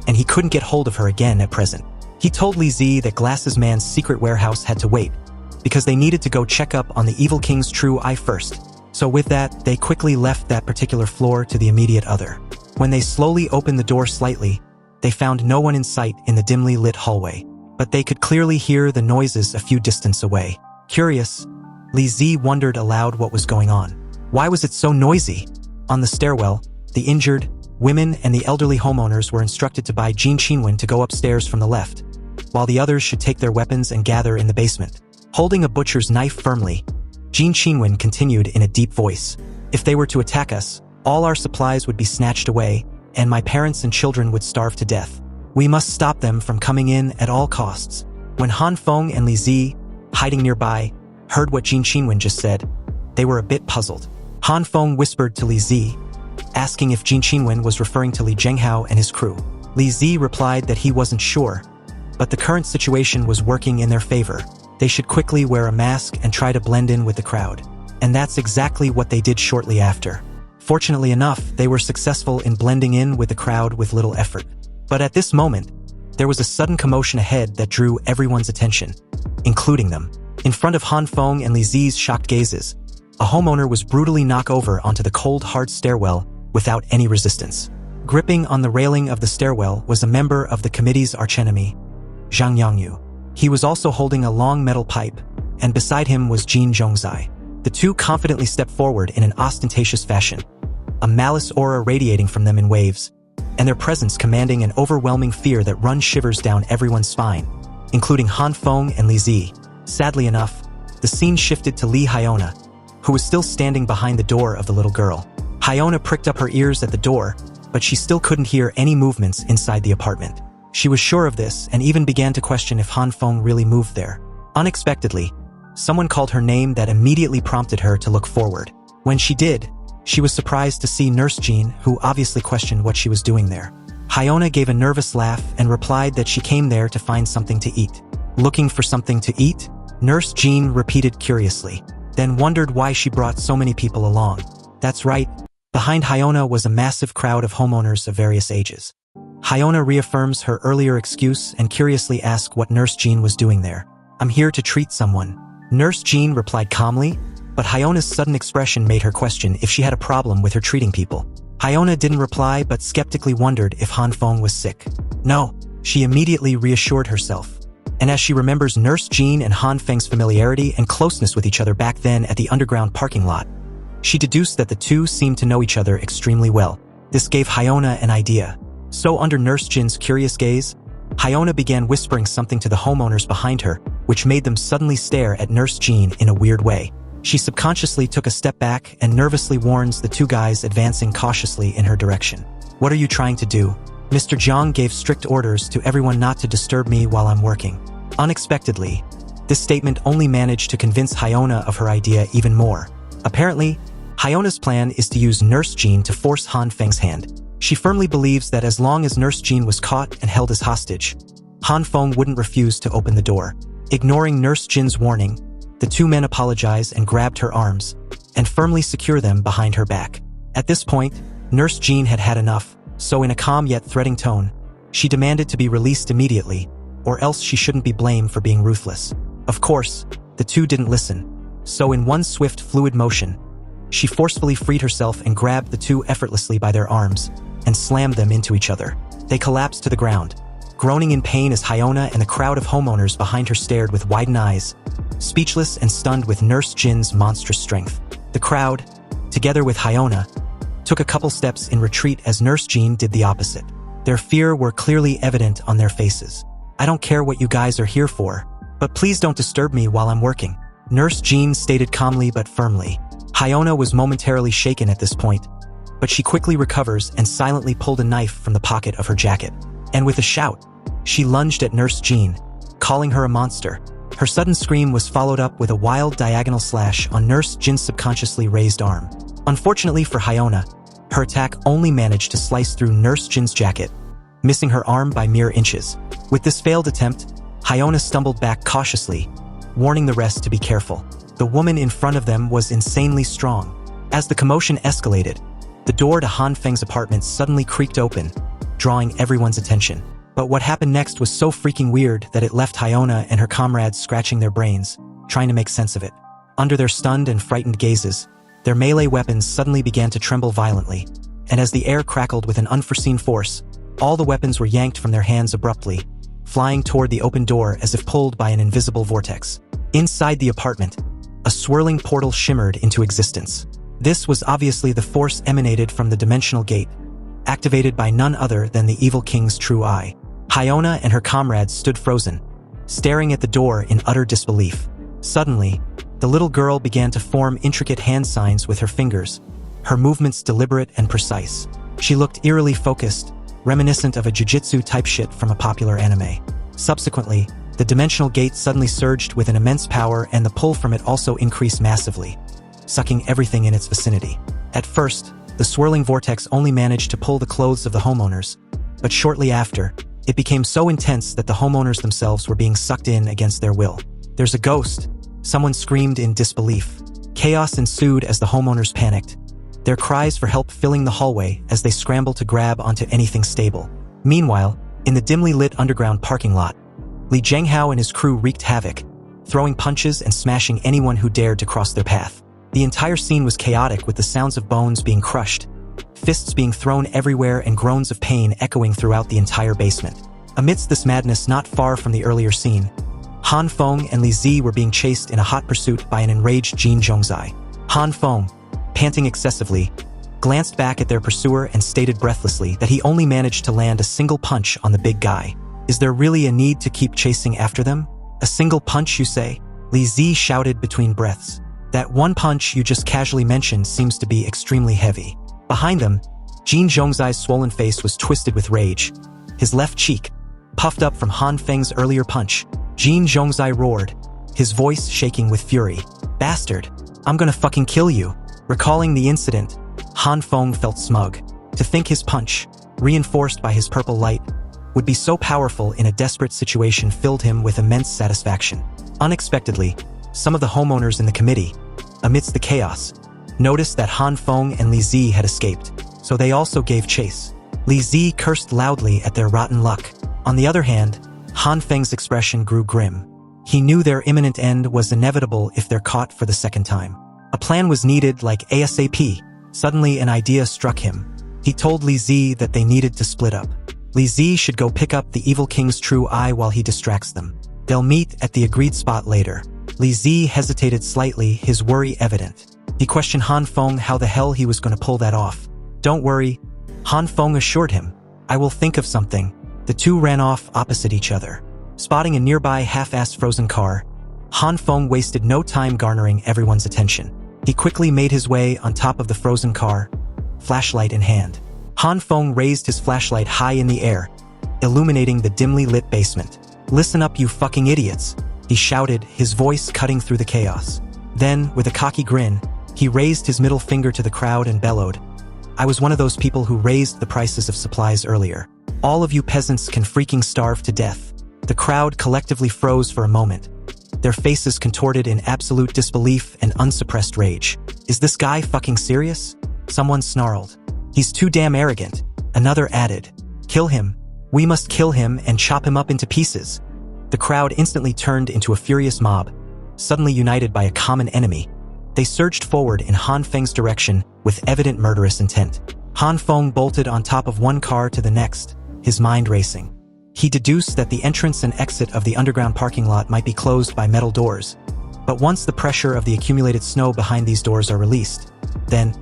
and he couldn't get hold of her again at present. He told Li Zi that Glasses Man's secret warehouse had to wait, because they needed to go check up on the evil king's true eye first. So with that, they quickly left that particular floor to the immediate other. When they slowly opened the door slightly, they found no one in sight in the dimly lit hallway, but they could clearly hear the noises a few distance away. Curious, Li Zi wondered aloud what was going on. Why was it so noisy? On the stairwell, the injured, women and the elderly homeowners were instructed to buy Jin Qinwen to go upstairs from the left, while the others should take their weapons and gather in the basement. Holding a butcher's knife firmly, Jin Qinwen continued in a deep voice. If they were to attack us, all our supplies would be snatched away, and my parents and children would starve to death. We must stop them from coming in at all costs. When Han Feng and Li Zi, hiding nearby, heard what Jin Qinwen just said, they were a bit puzzled. Han Feng whispered to Li Zi, asking if Jin Qinwen was referring to Li Zhenghao and his crew. Li Zi replied that he wasn't sure, but the current situation was working in their favor. They should quickly wear a mask and try to blend in with the crowd. And that's exactly what they did shortly after. Fortunately enough, they were successful in blending in with the crowd with little effort. But at this moment, there was a sudden commotion ahead that drew everyone's attention, including them. In front of Han Feng and Li Zi's shocked gazes, a homeowner was brutally knocked over onto the cold, hard stairwell without any resistance. Gripping on the railing of the stairwell was a member of the committee's archenemy, Zhang Yangyu. He was also holding a long metal pipe, and beside him was Jin Zhongzai. The two confidently stepped forward in an ostentatious fashion, a malice aura radiating from them in waves, and their presence commanding an overwhelming fear that runs shivers down everyone's spine, including Han Feng and Li Zi. Sadly enough, the scene shifted to Li Hyiona, who was still standing behind the door of the little girl. Hyiona pricked up her ears at the door, but she still couldn't hear any movements inside the apartment. She was sure of this and even began to question if Han Feng really moved there. Unexpectedly, someone called her name that immediately prompted her to look forward. When she did, she was surprised to see Nurse Jean, who obviously questioned what she was doing there. Hyiona gave a nervous laugh and replied that she came there to find something to eat. Looking for something to eat? Nurse Jean repeated curiously, then wondered why she brought so many people along. That's right, behind Hyiona was a massive crowd of homeowners of various ages. Hyiona reaffirms her earlier excuse and curiously asks what Nurse Jean was doing there. I'm here to treat someone. Nurse Jean replied calmly, but Hyona's sudden expression made her question if she had a problem with her treating people. Hyiona didn't reply but skeptically wondered if Han Feng was sick. No, she immediately reassured herself. And as she remembers Nurse Jean and Han Feng's familiarity and closeness with each other back then at the underground parking lot, she deduced that the two seemed to know each other extremely well. This gave Hyiona an idea. So under Nurse Jin's curious gaze, Hyiona began whispering something to the homeowners behind her, which made them suddenly stare at Nurse Jean in a weird way. She subconsciously took a step back and nervously warns the two guys advancing cautiously in her direction. What are you trying to do? Mr. Zhang gave strict orders to everyone not to disturb me while I'm working. Unexpectedly, this statement only managed to convince Hyiona of her idea even more. Apparently, Hyona's plan is to use Nurse Jean to force Han Feng's hand. She firmly believes that as long as Nurse Jean was caught and held as hostage, Han Feng wouldn't refuse to open the door. Ignoring Nurse Jin's warning, the two men apologized and grabbed her arms, and firmly secured them behind her back. At this point, Nurse Jean had had enough, so in a calm yet threatening tone, she demanded to be released immediately, or else she shouldn't be blamed for being ruthless. Of course, the two didn't listen, so in one swift, fluid motion, she forcefully freed herself and grabbed the two effortlessly by their arms, and slammed them into each other. They collapsed to the ground, groaning in pain as Hyiona and the crowd of homeowners behind her stared with widened eyes, speechless and stunned with Nurse Jin's monstrous strength. The crowd, together with Hyiona, took a couple steps in retreat as Nurse Jean did the opposite. Their fear were clearly evident on their faces. I don't care what you guys are here for, but please don't disturb me while I'm working, Nurse Jean stated calmly but firmly. Hyiona was momentarily shaken at this point, but she quickly recovers and silently pulled a knife from the pocket of her jacket. And with a shout, she lunged at Nurse Jean, calling her a monster. Her sudden scream was followed up with a wild diagonal slash on Nurse Jin's subconsciously raised arm. Unfortunately for Hyiona, her attack only managed to slice through Nurse Jin's jacket, missing her arm by mere inches. With this failed attempt, Hyiona stumbled back cautiously, warning the rest to be careful. The woman in front of them was insanely strong. As the commotion escalated, the door to Han Feng's apartment suddenly creaked open, drawing everyone's attention. But what happened next was so freaking weird that it left Hyiona and her comrades scratching their brains. trying to make sense of it. Under their stunned and frightened gazes, their melee weapons suddenly began to tremble violently, and as the air crackled with an unforeseen force, all the weapons were yanked from their hands abruptly, flying toward the open door as if pulled by an invisible vortex. Inside the apartment, a swirling portal shimmered into existence. This was obviously the force emanated from the dimensional gate, activated by none other than the evil king's true eye. Hyiona and her comrades stood frozen, staring at the door in utter disbelief. Suddenly, the little girl began to form intricate hand signs with her fingers, her movements deliberate and precise. She looked eerily focused, reminiscent of a jujitsu type shit from a popular anime. Subsequently, the dimensional gate suddenly surged with an immense power, and the pull from it also increased massively, sucking everything in its vicinity. At first, the swirling vortex only managed to pull the clothes of the homeowners, but shortly after, it became so intense that the homeowners themselves were being sucked in against their will. "There's a ghost!" Someone screamed in disbelief. Chaos ensued as the homeowners panicked, their cries for help filling the hallway as they scrambled to grab onto anything stable. Meanwhile, in the dimly lit underground parking lot, Li Zhenghao and his crew wreaked havoc, throwing punches and smashing anyone who dared to cross their path. The entire scene was chaotic, with the sounds of bones being crushed, fists being thrown everywhere, and groans of pain echoing throughout the entire basement. Amidst this madness, not far from the earlier scene, Han Feng and Li Zi were being chased in a hot pursuit by an enraged Jin Zhongzai. Han Feng, panting excessively, glanced back at their pursuer and stated breathlessly that he only managed to land a single punch on the big guy. "Is there really a need to keep chasing after them? A single punch, you say?" Li Zi shouted between breaths. "That one punch you just casually mentioned seems to be extremely heavy." Behind them, Jin Zhongzai's swollen face was twisted with rage. His left cheek, puffed up from Han Feng's earlier punch, Jin Zhongzai roared, his voice shaking with fury. "Bastard! I'm gonna fucking kill you!" Recalling the incident, Han Feng felt smug. To think his punch, reinforced by his purple light, would be so powerful in a desperate situation filled him with immense satisfaction. Unexpectedly, some of the homeowners in the committee, amidst the chaos, noticed that Han Feng and Li Zi had escaped, so they also gave chase. Li Zi cursed loudly at their rotten luck. On the other hand, Han Feng's expression grew grim. He knew their imminent end was inevitable if they're caught for the second time. A plan was needed, like ASAP. Suddenly an idea struck him. He told Li Zi that they needed to split up. Li Zi should go pick up the evil king's true eye while he distracts them. They'll meet at the agreed spot later. Li Zi hesitated slightly, his worry evident. He questioned Han Feng how the hell he was going to pull that off. "Don't worry," Han Feng assured him. "I will think of something." The two ran off opposite each other. Spotting a nearby half-assed frozen car, Han Feng wasted no time garnering everyone's attention. He quickly made his way on top of the frozen car, flashlight in hand. Han Feng raised his flashlight high in the air, illuminating the dimly lit basement. "Listen up, you fucking idiots," he shouted, his voice cutting through the chaos. Then, with a cocky grin, he raised his middle finger to the crowd and bellowed, "I was one of those people who raised the prices of supplies earlier. All of you peasants can freaking starve to death." The crowd collectively froze for a moment, their faces contorted in absolute disbelief and unsuppressed rage. "Is this guy fucking serious?" Someone snarled. "He's too damn arrogant," another added. "Kill him. We must kill him and chop him up into pieces." The crowd instantly turned into a furious mob, suddenly united by a common enemy. They surged forward in Han Feng's direction with evident murderous intent. Han Feng bolted on top of one car to the next, his mind racing. He deduced that the entrance and exit of the underground parking lot might be closed by metal doors, but once the pressure of the accumulated snow behind these doors are released, then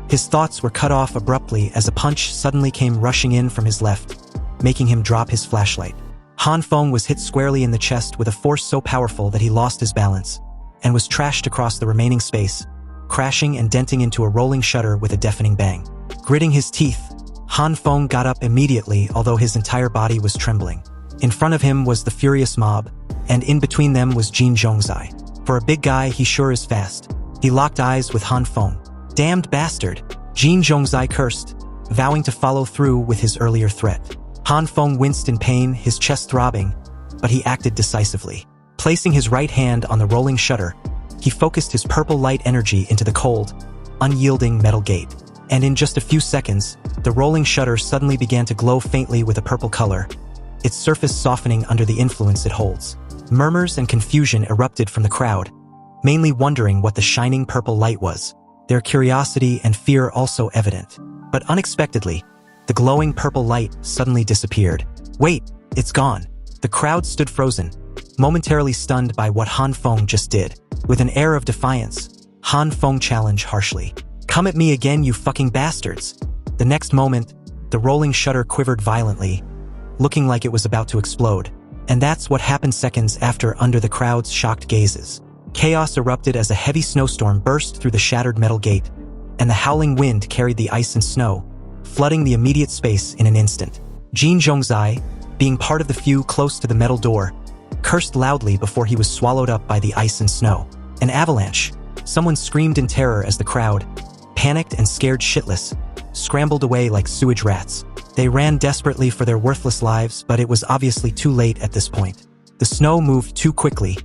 his thoughts were cut off abruptly as a punch suddenly came rushing in from his left, making him drop his flashlight. Han Feng was hit squarely in the chest with a force so powerful that he lost his balance, and was trashed across the remaining space, crashing and denting into a rolling shutter with a deafening bang. Gritting his teeth, Han Feng got up immediately, although his entire body was trembling. In front of him was the furious mob, and in between them was Jin Zhongzai. For a big guy, he sure is fast. He locked eyes with Han Feng. "Damned bastard," Jin Zhongzai cursed, vowing to follow through with his earlier threat. Han Feng winced in pain, his chest throbbing, but he acted decisively. Placing his right hand on the rolling shutter, he focused his purple light energy into the cold, unyielding metal gate. And in just a few seconds, the rolling shutter suddenly began to glow faintly with a purple color, its surface softening under the influence it holds. Murmurs and confusion erupted from the crowd, mainly wondering what the shining purple light was, their curiosity and fear also evident. But unexpectedly, the glowing purple light suddenly disappeared. Wait, it's gone. The crowd stood frozen, momentarily stunned by what Han Feng just did. With an air of defiance, Han Feng challenged harshly. "Come at me again, you fucking bastards." The next moment, the rolling shutter quivered violently, looking like it was about to explode. And that's what happened seconds after under the crowd's shocked gazes. Chaos erupted as a heavy snowstorm burst through the shattered metal gate, and the howling wind carried the ice and snow, flooding the immediate space in an instant. Jin Zhongzai, being part of the few close to the metal door, cursed loudly before he was swallowed up by the ice and snow. An avalanche! Someone screamed in terror as the crowd, panicked and scared shitless, scrambled away like sewage rats. They ran desperately for their worthless lives, but it was obviously too late at this point. The snow moved too quickly,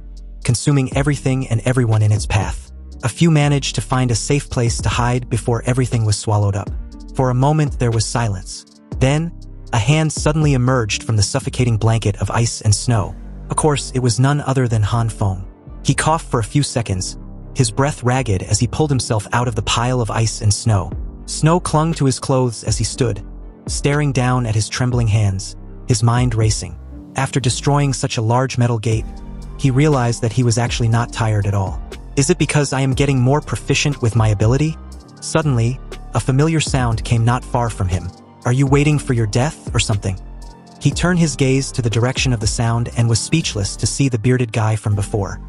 consuming everything and everyone in its path. A few managed to find a safe place to hide before everything was swallowed up. For a moment there was silence. Then, a hand suddenly emerged from the suffocating blanket of ice and snow. Of course, it was none other than Han Feng. He coughed for a few seconds, his breath ragged as he pulled himself out of the pile of ice and snow. Snow clung to his clothes as he stood, staring down at his trembling hands, his mind racing. After destroying such a large metal gate, he realized that he was actually not tired at all. Is it because I am getting more proficient with my ability? Suddenly, a familiar sound came not far from him. Are you waiting for your death or something? He turned his gaze to the direction of the sound and was speechless to see the bearded guy from before.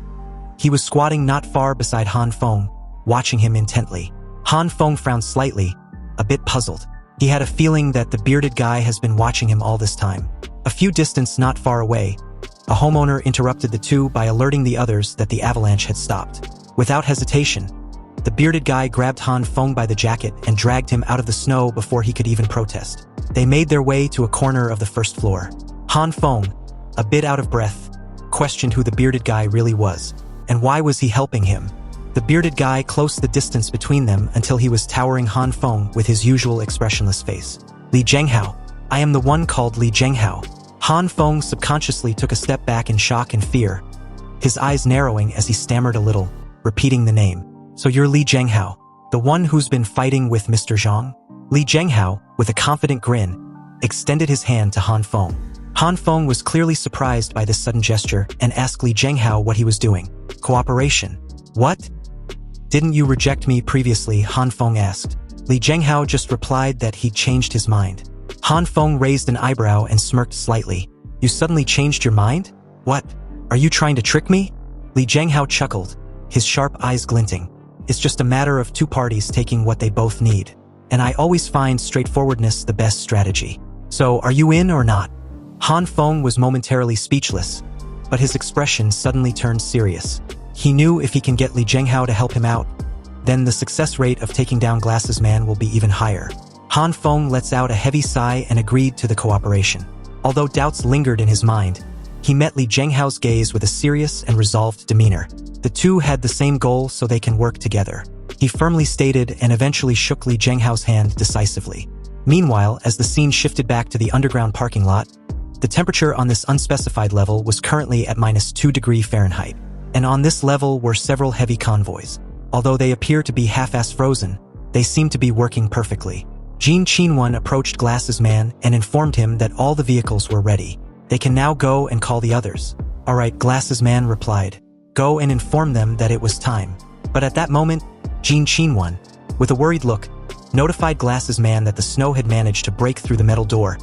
He was squatting not far beside Han Feng, watching him intently. Han Feng frowned slightly, a bit puzzled. He had a feeling that the bearded guy has been watching him all this time. A few distance not far away, a homeowner interrupted the two by alerting the others that the avalanche had stopped. Without hesitation, the bearded guy grabbed Han Feng by the jacket and dragged him out of the snow before he could even protest. They made their way to a corner of the first floor. Han Feng, a bit out of breath, questioned who the bearded guy really was, and why was he helping him. The bearded guy closed the distance between them until he was towering Han Feng with his usual expressionless face. "Li Zhenghao. I am the one called Li Zhenghao." Han Feng subconsciously took a step back in shock and fear, his eyes narrowing as he stammered a little, repeating the name. "So you're Li Zhenghao, the one who's been fighting with Mr. Zhang?" Li Zhenghao, with a confident grin, extended his hand to Han Feng. Han Feng was clearly surprised by this sudden gesture and asked Li Zhenghao what he was doing. "Cooperation." "What? Didn't you reject me previously?" Han Feng asked. Li Zhenghao just replied that he'd changed his mind. Han Feng raised an eyebrow and smirked slightly. "You suddenly changed your mind? What? Are you trying to trick me?" Li Zhenghao chuckled, his sharp eyes glinting. "It's just a matter of two parties taking what they both need. And I always find straightforwardness the best strategy. So, are you in or not?" Han Feng was momentarily speechless, but his expression suddenly turned serious. He knew if he can get Li Zhenghao to help him out, then the success rate of taking down Glasses Man will be even higher. Han Feng lets out a heavy sigh and agreed to the cooperation. Although doubts lingered in his mind, he met Li Zhenghao's gaze with a serious and resolved demeanor. The two had the same goal, so they can work together. He firmly stated and eventually shook Li Zhenghao's hand decisively. Meanwhile, as the scene shifted back to the underground parking lot, the temperature on this unspecified level was currently at -2 degrees Fahrenheit. And on this level were several heavy convoys. Although they appear to be half-ass frozen, they seem to be working perfectly. Jin Qinwen approached Glasses Man and informed him that all the vehicles were ready. They can now go and call the others. "Alright," Glasses Man replied. "Go and inform them that it was time." But at that moment, Jin Qinwen, with a worried look, notified Glasses Man that the snow had managed to break through the metal door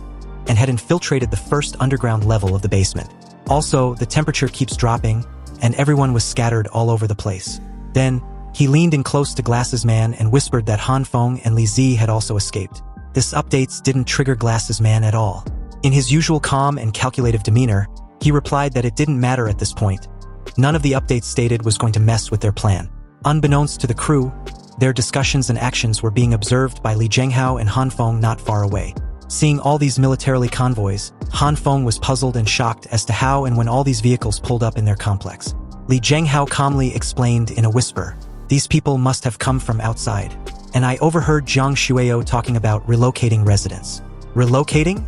and had infiltrated the first underground level of the basement. Also, the temperature keeps dropping, and everyone was scattered all over the place. Then, he leaned in close to Glasses Man and whispered that Han Feng and Li Zi had also escaped. This updates didn't trigger Glasses Man at all. In his usual calm and calculative demeanor, he replied that it didn't matter at this point. None of the updates stated was going to mess with their plan. Unbeknownst to the crew, their discussions and actions were being observed by Li Zhenghao and Han Feng not far away. Seeing all these militarily convoys, Han Feng was puzzled and shocked as to how and when all these vehicles pulled up in their complex. Li Zhenghao calmly explained in a whisper, "These people must have come from outside. And I overheard Jiang Shueyo talking about relocating residents." "Relocating?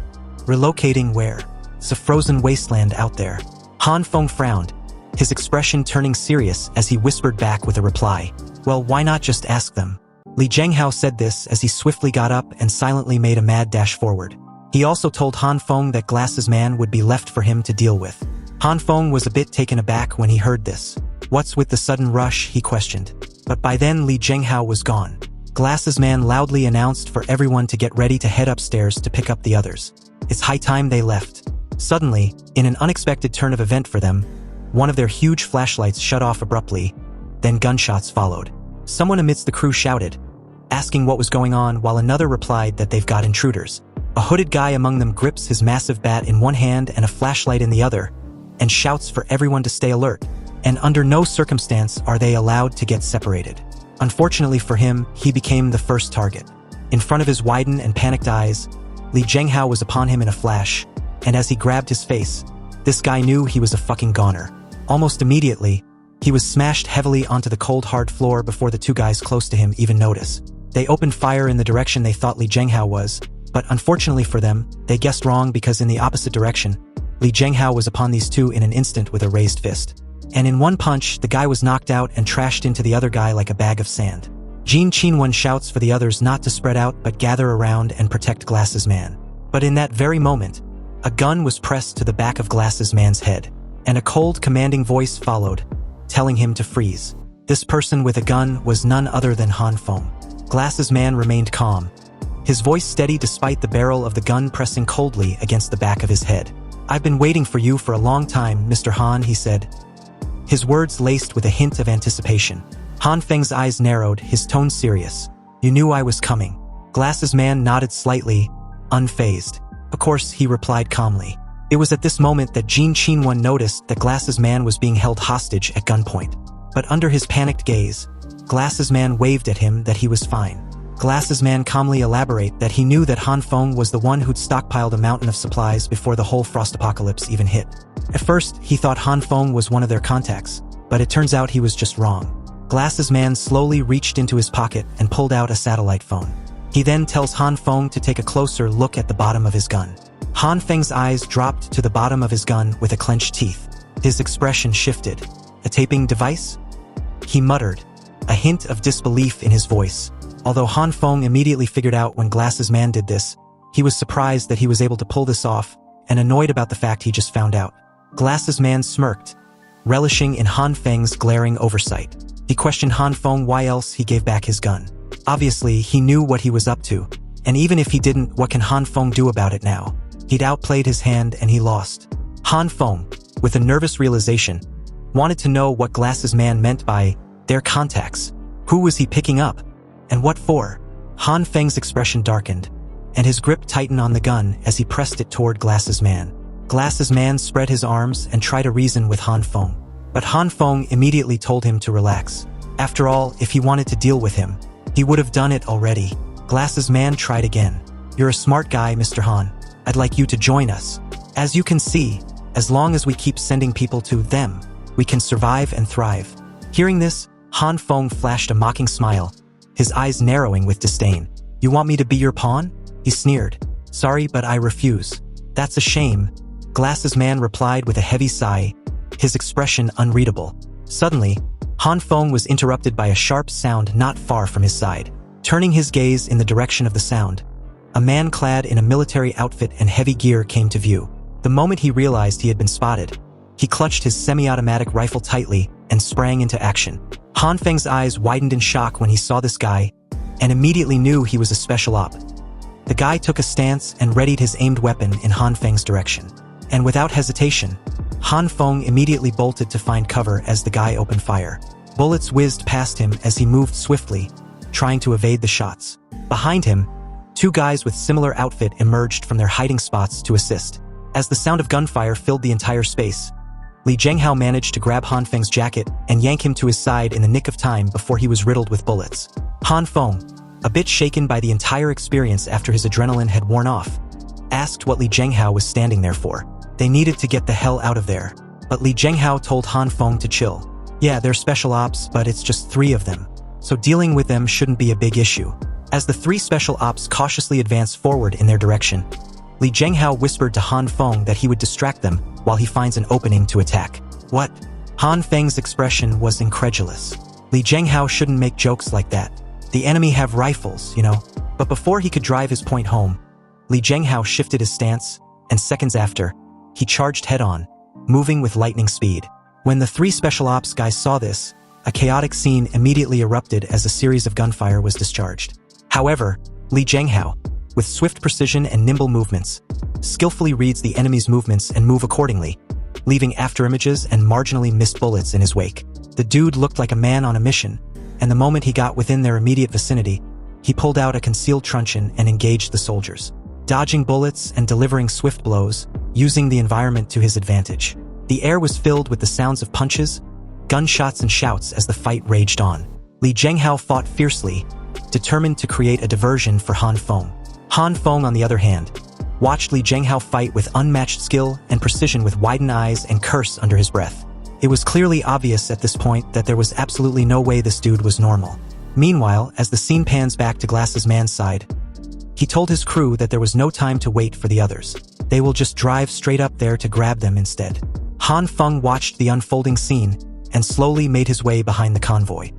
Relocating where?" "It's a frozen wasteland out there." Han Feng frowned, his expression turning serious as he whispered back with a reply. Well, why not just ask them? Li Zhenghao said this as he swiftly got up and silently made a mad dash forward. He also told Han Feng that Glasses Man would be left for him to deal with. Han Feng was a bit taken aback when he heard this. What's with the sudden rush, he questioned. But by then Li Zhenghao was gone. Glasses Man loudly announced for everyone to get ready to head upstairs to pick up the others. It's high time they left. Suddenly, in an unexpected turn of event for them, one of their huge flashlights shut off abruptly, then gunshots followed. Someone amidst the crew shouted, asking what was going on, while another replied that they've got intruders. A hooded guy among them grips his massive bat in one hand and a flashlight in the other, and shouts for everyone to stay alert, and under no circumstance are they allowed to get separated. Unfortunately for him, he became the first target. In front of his widened and panicked eyes, Li Zhenghao was upon him in a flash, and as he grabbed his face, this guy knew he was a fucking goner. Almost immediately, he was smashed heavily onto the cold hard floor before the two guys close to him even noticed. They opened fire in the direction they thought Li Zhenghao was, but unfortunately for them, they guessed wrong because in the opposite direction, Li Zhenghao was upon these two in an instant with a raised fist. And in one punch, the guy was knocked out and trashed into the other guy like a bag of sand. Jin Qinwen shouts for the others not to spread out but gather around and protect Glasses Man. But in that very moment, a gun was pressed to the back of Glasses Man's head, and a cold, commanding voice followed, telling him to freeze. This person with a gun was none other than Han Feng. Glasses Man remained calm, his voice steady despite the barrel of the gun pressing coldly against the back of his head. I've been waiting for you for a long time, Mr. Han, he said, his words laced with a hint of anticipation. Han Feng's eyes narrowed, his tone serious. You knew I was coming. Glasses Man nodded slightly, unfazed. Of course, he replied calmly. It was at this moment that Jin Qinwen noticed that Glasses Man was being held hostage at gunpoint. But under his panicked gaze, Glasses Man waved at him that he was fine. Glasses Man calmly elaborated that he knew that Han Feng was the one who'd stockpiled a mountain of supplies before the whole frost apocalypse even hit. At first, he thought Han Feng was one of their contacts, but it turns out he was just wrong. Glasses Man slowly reached into his pocket and pulled out a satellite phone. He then tells Han Feng to take a closer look at the bottom of his gun. Han Feng's eyes dropped to the bottom of his gun with a clenched teeth. His expression shifted. A taping device? He muttered, a hint of disbelief in his voice. Although Han Feng immediately figured out when Glasses Man did this, he was surprised that he was able to pull this off and annoyed about the fact he just found out. Glasses Man smirked, relishing in Han Feng's glaring oversight. He questioned Han Feng why else he gave back his gun. Obviously, he knew what he was up to, and even if he didn't, what can Han Feng do about it now? He'd outplayed his hand and he lost. Han Feng, with a nervous realization, wanted to know what Glasses Man meant by their contacts. Who was he picking up? And what for? Han Feng's expression darkened, and his grip tightened on the gun as he pressed it toward Glasses Man. Glasses Man spread his arms and tried to reason with Han Feng. But Han Feng immediately told him to relax. After all, if he wanted to deal with him, he would have done it already. Glasses Man tried again. You're a smart guy, Mr. Han. I'd like you to join us. As you can see, as long as we keep sending people to them, we can survive and thrive. Hearing this, Han Feng flashed a mocking smile, his eyes narrowing with disdain. You want me to be your pawn? He sneered. Sorry, but I refuse. That's a shame. Glasses Man replied with a heavy sigh, his expression unreadable. Suddenly, Han Feng was interrupted by a sharp sound not far from his side. Turning his gaze in the direction of the sound, a man clad in a military outfit and heavy gear came to view. The moment he realized he had been spotted, he clutched his semi-automatic rifle tightly and sprang into action. Han Feng's eyes widened in shock when he saw this guy, and immediately knew he was a special op. The guy took a stance and readied his aimed weapon in Han Feng's direction. And without hesitation, Han Feng immediately bolted to find cover as the guy opened fire. Bullets whizzed past him as he moved swiftly, trying to evade the shots. Behind him, two guys with similar outfit emerged from their hiding spots to assist. As the sound of gunfire filled the entire space, Li Zhenghao managed to grab Han Feng's jacket and yank him to his side in the nick of time before he was riddled with bullets. Han Feng, a bit shaken by the entire experience after his adrenaline had worn off, asked what Li Zhenghao was standing there for. They needed to get the hell out of there. But Li Zhenghao told Han Feng to chill. Yeah, they're special ops, but it's just 3 of them. So dealing with them shouldn't be a big issue. As the 3 special ops cautiously advanced forward in their direction, Li Zhenghao whispered to Han Feng that he would distract them while he finds an opening to attack. What? Han Feng's expression was incredulous. Li Zhenghao shouldn't make jokes like that. The enemy have rifles, you know. But before he could drive his point home, Li Zhenghao shifted his stance, and seconds after, he charged head-on, moving with lightning speed. When the three special ops guys saw this, a chaotic scene immediately erupted as a series of gunfire was discharged. However, Li Zhenghao, with swift precision and nimble movements, skillfully reads the enemy's movements and move accordingly, leaving afterimages and marginally missed bullets in his wake. The dude looked like a man on a mission, and the moment he got within their immediate vicinity, he pulled out a concealed truncheon and engaged the soldiers, dodging bullets and delivering swift blows, using the environment to his advantage. The air was filled with the sounds of punches, gunshots and shouts as the fight raged on. Li Zhenghao fought fiercely, determined to create a diversion for Han Feng. Han Feng, on the other hand, watched Li Zhenghao fight with unmatched skill and precision with widened eyes and curse under his breath. It was clearly obvious at this point that there was absolutely no way this dude was normal. Meanwhile, as the scene pans back to Glass's man's side, he told his crew that there was no time to wait for the others. They will just drive straight up there to grab them instead. Han Feng watched the unfolding scene and slowly made his way behind the convoy.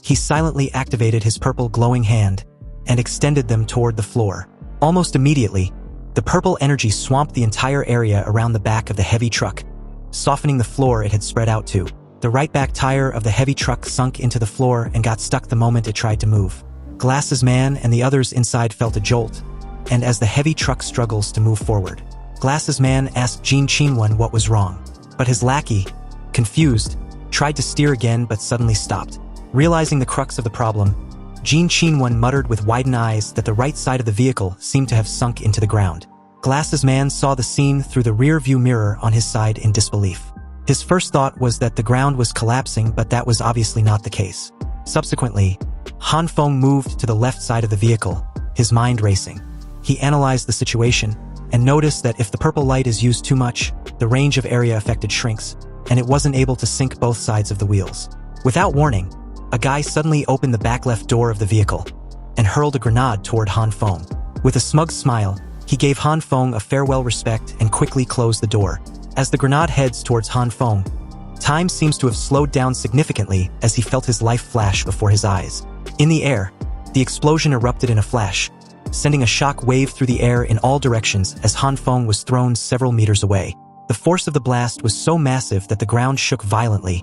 He silently activated his purple glowing hand and extended them toward the floor. Almost immediately, the purple energy swamped the entire area around the back of the heavy truck, softening the floor it had spread out to. The right back tire of the heavy truck sunk into the floor and got stuck the moment it tried to move. Glass's man and the others inside felt a jolt, and as the heavy truck struggles to move forward, Glass's man asked Jin Qinwen what was wrong. But his lackey, confused, tried to steer again but suddenly stopped. Realizing the crux of the problem, Jin Qinwen muttered with widened eyes that the right side of the vehicle seemed to have sunk into the ground. Glass's man saw the scene through the rear-view mirror on his side in disbelief. His first thought was that the ground was collapsing, but that was obviously not the case. Subsequently, Han Feng moved to the left side of the vehicle, his mind racing. He analyzed the situation and noticed that if the purple light is used too much, the range of area affected shrinks, and it wasn't able to sync both sides of the wheels. Without warning, a guy suddenly opened the back left door of the vehicle and hurled a grenade toward Han Feng. With a smug smile, he gave Han Feng a farewell respect and quickly closed the door. As the grenade heads towards Han Feng, time seems to have slowed down significantly as he felt his life flash before his eyes. In the air, the explosion erupted in a flash, sending a shock wave through the air in all directions as Han Feng was thrown several meters away. The force of the blast was so massive that the ground shook violently,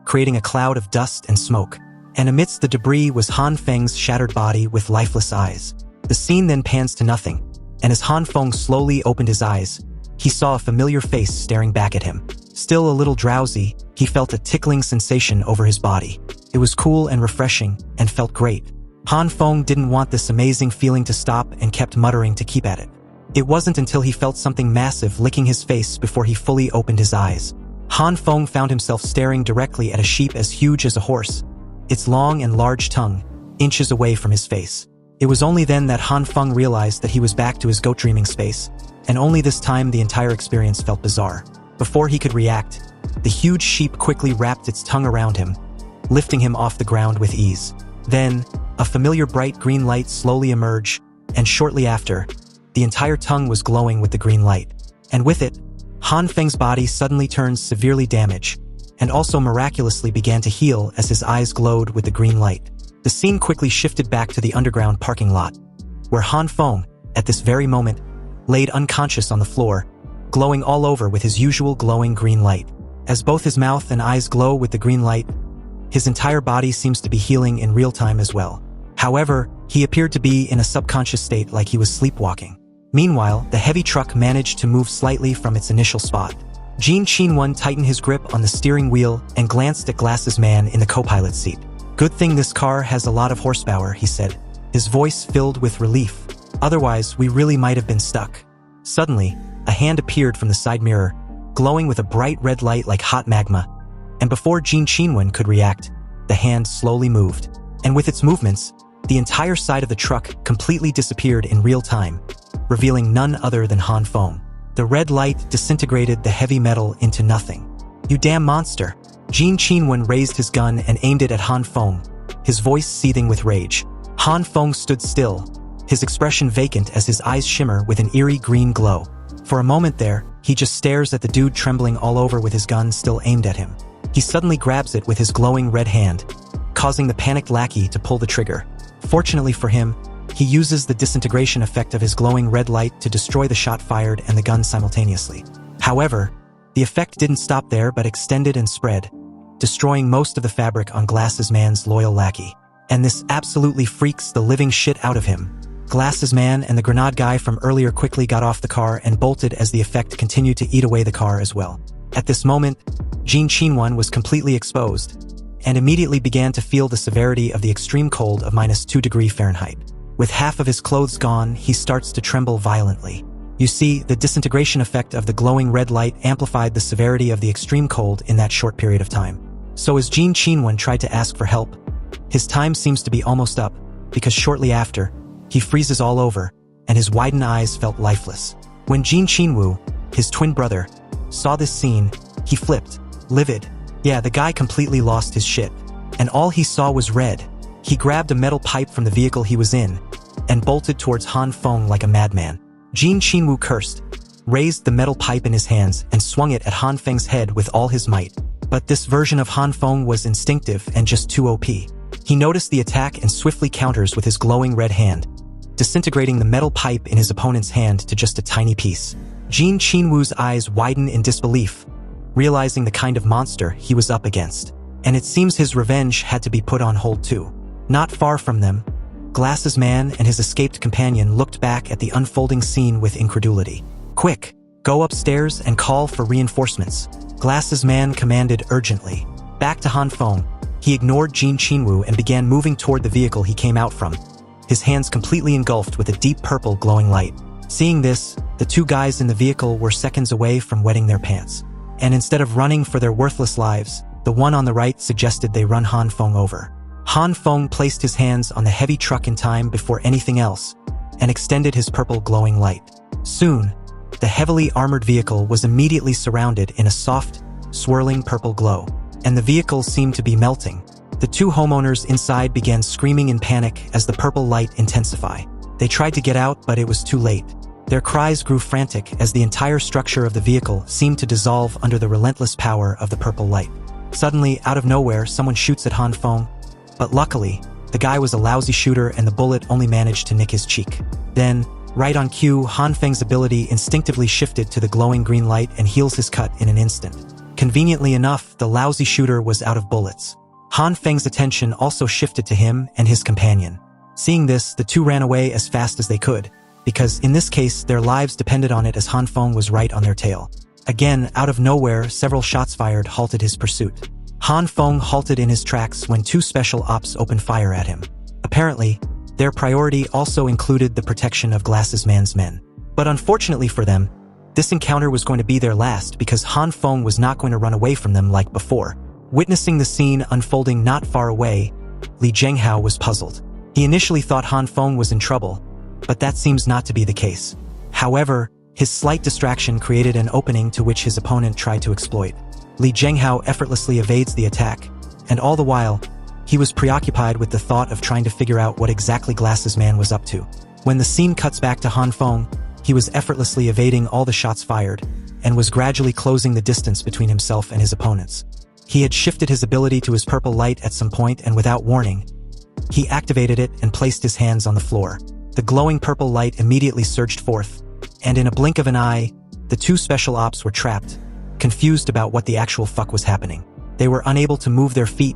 creating a cloud of dust and smoke. And amidst the debris was Han Feng's shattered body with lifeless eyes. The scene then pans to nothing, and as Han Feng slowly opened his eyes, he saw a familiar face staring back at him. Still a little drowsy, he felt a tickling sensation over his body. It was cool and refreshing, and felt great. Han Feng didn't want this amazing feeling to stop and kept muttering to keep at it. It wasn't until he felt something massive licking his face before he fully opened his eyes. Han Feng found himself staring directly at a sheep as huge as a horse, its long and large tongue inches away from his face. It was only then that Han Feng realized that he was back to his goat dreaming space, and only this time the entire experience felt bizarre. Before he could react, the huge sheep quickly wrapped its tongue around him, lifting him off the ground with ease. Then, a familiar bright green light slowly emerged, and shortly after, the entire tongue was glowing with the green light. And with it, Han Feng's body suddenly turned severely damaged, and also miraculously began to heal as his eyes glowed with the green light. The scene quickly shifted back to the underground parking lot, where Han Feng, at this very moment, laid unconscious on the floor, glowing all over with his usual glowing green light. As both his mouth and eyes glow with the green light, his entire body seems to be healing in real time as well. However, he appeared to be in a subconscious state like he was sleepwalking. Meanwhile, the heavy truck managed to move slightly from its initial spot. Jin Qinwen tightened his grip on the steering wheel and glanced at Glass's man in the co-pilot seat. "Good thing this car has a lot of horsepower," he said, his voice filled with relief. "Otherwise, we really might have been stuck." Suddenly, a hand appeared from the side mirror, glowing with a bright red light like hot magma, and before Jin Qinwen could react, the hand slowly moved. And with its movements, the entire side of the truck completely disappeared in real time, revealing none other than Han Feng. The red light disintegrated the heavy metal into nothing. "You damn monster!" Jin Qinwen raised his gun and aimed it at Han Feng, his voice seething with rage. Han Feng stood still, his expression vacant as his eyes shimmer with an eerie green glow. For a moment there, he just stares at the dude trembling all over with his gun still aimed at him. he suddenly grabs it with his glowing red hand, causing the panicked lackey to pull the trigger. Fortunately for him, he uses the disintegration effect of his glowing red light to destroy the shot fired and the gun simultaneously. However, the effect didn't stop there but extended and spread, destroying most of the fabric on Glasses Man's loyal lackey. And this absolutely freaks the living shit out of him. Glasses Man and the grenade guy from earlier quickly got off the car and bolted as the effect continued to eat away the car as well. At this moment, Jin Qinwen was completely exposed, and immediately began to feel the severity of the extreme cold of -2°F. With half of his clothes gone, he starts to tremble violently. You see, the disintegration effect of the glowing red light amplified the severity of the extreme cold in that short period of time. So as Jin Qinwen tried to ask for help, his time seems to be almost up, because shortly after, he freezes all over, and his widened eyes felt lifeless. When Jin Qinwu, his twin brother, saw this scene, he flipped, livid. Yeah, the guy completely lost his shit, and all he saw was red. He grabbed a metal pipe from the vehicle he was in, and bolted towards Han Feng like a madman. Jin Qinwu cursed, raised the metal pipe in his hands, and swung it at Han Feng's head with all his might. But this version of Han Feng was instinctive and just too OP. He noticed the attack and swiftly counters with his glowing red hand, disintegrating the metal pipe in his opponent's hand to just a tiny piece. Jin Qinwu's eyes widen in disbelief, realizing the kind of monster he was up against. And it seems his revenge had to be put on hold too. Not far from them, Glasses Man and his escaped companion looked back at the unfolding scene with incredulity. "Quick, go upstairs and call for reinforcements," Glasses Man commanded urgently. Back to Han Feng, he ignored Jin Qinwu and began moving toward the vehicle he came out from, his hands completely engulfed with a deep purple glowing light. Seeing this, the two guys in the vehicle were seconds away from wetting their pants. And instead of running for their worthless lives, the one on the right suggested they run Han Feng over. Han Feng placed his hands on the heavy truck in time before anything else, and extended his purple glowing light. Soon, the heavily armored vehicle was immediately surrounded in a soft, swirling purple glow, and the vehicle seemed to be melting. The two homeowners inside began screaming in panic as the purple light intensified. They tried to get out, but it was too late. Their cries grew frantic as the entire structure of the vehicle seemed to dissolve under the relentless power of the purple light. Suddenly, out of nowhere, someone shoots at Han Feng, but luckily, the guy was a lousy shooter and the bullet only managed to nick his cheek. Then, right on cue, Han Feng's ability instinctively shifted to the glowing green light and heals his cut in an instant. Conveniently enough, the lousy shooter was out of bullets. Han Feng's attention also shifted to him and his companion. Seeing this, the two ran away as fast as they could, because in this case, their lives depended on it as Han Feng was right on their tail. Again, out of nowhere, several shots fired halted his pursuit. Han Feng halted in his tracks when two special ops opened fire at him. Apparently, their priority also included the protection of Glasses Man's men. But unfortunately for them, this encounter was going to be their last because Han Feng was not going to run away from them like before. Witnessing the scene unfolding not far away, Li Zhenghao was puzzled. He initially thought Han Feng was in trouble, but that seems not to be the case. However, his slight distraction created an opening to which his opponent tried to exploit. Li Zhenghao effortlessly evades the attack, and all the while, he was preoccupied with the thought of trying to figure out what exactly Glasses Man was up to. When the scene cuts back to Han Feng, he was effortlessly evading all the shots fired, and was gradually closing the distance between himself and his opponents. He had shifted his ability to his purple light at some point, and without warning, he activated it and placed his hands on the floor. The glowing purple light immediately surged forth, and in a blink of an eye, the two special ops were trapped, confused about what the actual fuck was happening. They were unable to move their feet,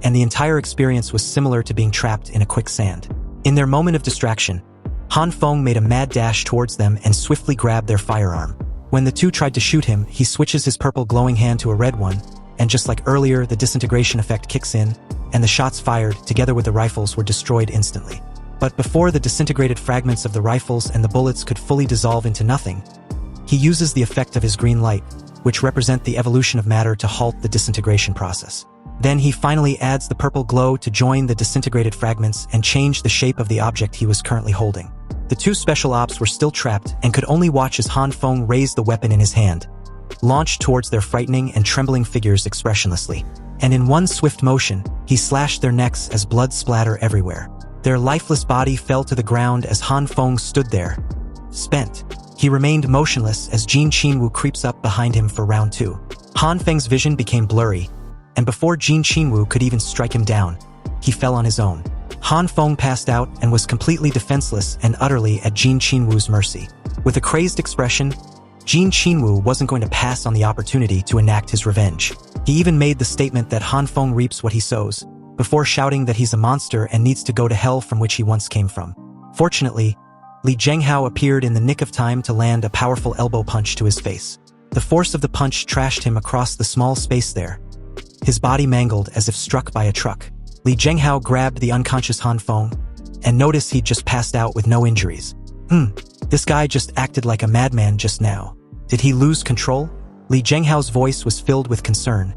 and the entire experience was similar to being trapped in a quicksand. In their moment of distraction, Han Feng made a mad dash towards them and swiftly grabbed their firearm. When the two tried to shoot him, he switches his purple glowing hand to a red one, and just like earlier, the disintegration effect kicks in, and the shots fired, together with the rifles, were destroyed instantly. But before the disintegrated fragments of the rifles and the bullets could fully dissolve into nothing, he uses the effect of his green light, which represent the evolution of matter, to halt the disintegration process. Then he finally adds the purple glow to join the disintegrated fragments and change the shape of the object he was currently holding. The two special ops were still trapped and could only watch as Han Feng raised the weapon in his hand, launched towards their frightening and trembling figures expressionlessly. And in one swift motion, he slashed their necks as blood splattered everywhere. Their lifeless body fell to the ground as Han Feng stood there, spent. He remained motionless as Jin Qinwu creeps up behind him for round two. Han Feng's vision became blurry, and before Jin Qinwu could even strike him down, he fell on his own. Han Feng passed out and was completely defenseless and utterly at Jin Qinwu's mercy. With a crazed expression, Jin Qinwu wasn't going to pass on the opportunity to enact his revenge. He even made the statement that Han Feng reaps what he sows, before shouting that he's a monster and needs to go to hell from which he once came from. Fortunately, Li Zhenghao appeared in the nick of time to land a powerful elbow punch to his face. The force of the punch trashed him across the small space there, his body mangled as if struck by a truck. Li Zhenghao grabbed the unconscious Han Feng and noticed he'd just passed out with no injuries. This guy just acted like a madman just now. Did he lose control? Li Zhenghao's voice was filled with concern,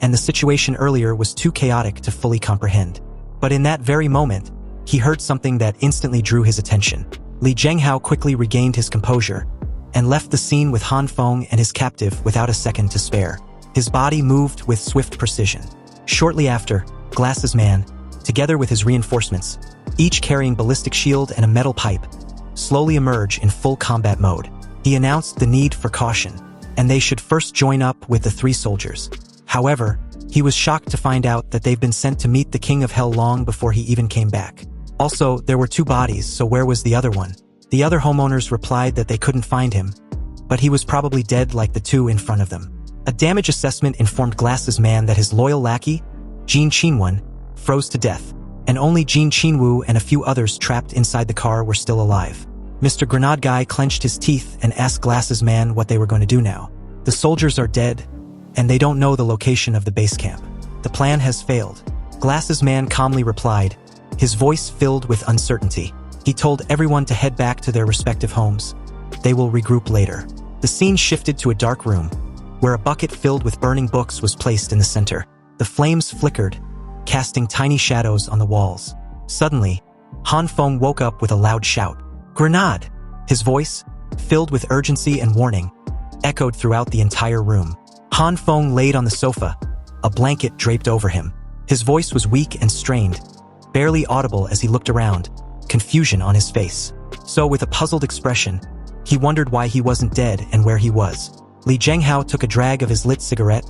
and the situation earlier was too chaotic to fully comprehend. But in that very moment, he heard something that instantly drew his attention. Li Zhenghao quickly regained his composure and left the scene with Han Feng and his captive without a second to spare. His body moved with swift precision. Shortly after, Glasses Man, together with his reinforcements, each carrying ballistic shield and a metal pipe, slowly emerge in full combat mode. He announced the need for caution, and they should first join up with the 3 soldiers. However, he was shocked to find out that they've been sent to meet the King of Hell long before he even came back. Also, there were 2 bodies, so where was the other one? The other homeowners replied that they couldn't find him, but he was probably dead like the 2 in front of them. A damage assessment informed Glasses Man that his loyal lackey, Jin Qinwen, froze to death, and only Jin Qinwu and a few others trapped inside the car were still alive. Mr. Grenade Guy clenched his teeth and asked Glasses Man what they were going to do now. The soldiers are dead, and they don't know the location of the base camp. The plan has failed. Glasses Man calmly replied, his voice filled with uncertainty. He told everyone to head back to their respective homes. They will regroup later. The scene shifted to a dark room, where a bucket filled with burning books was placed in the center. The flames flickered, casting tiny shadows on the walls. Suddenly, Han Feng woke up with a loud shout. Grenade! His voice, filled with urgency and warning, echoed throughout the entire room. Han Feng laid on the sofa, a blanket draped over him. His voice was weak and strained, barely audible as he looked around, confusion on his face. So with a puzzled expression, he wondered why he wasn't dead and where he was. Li Zhenghao took a drag of his lit cigarette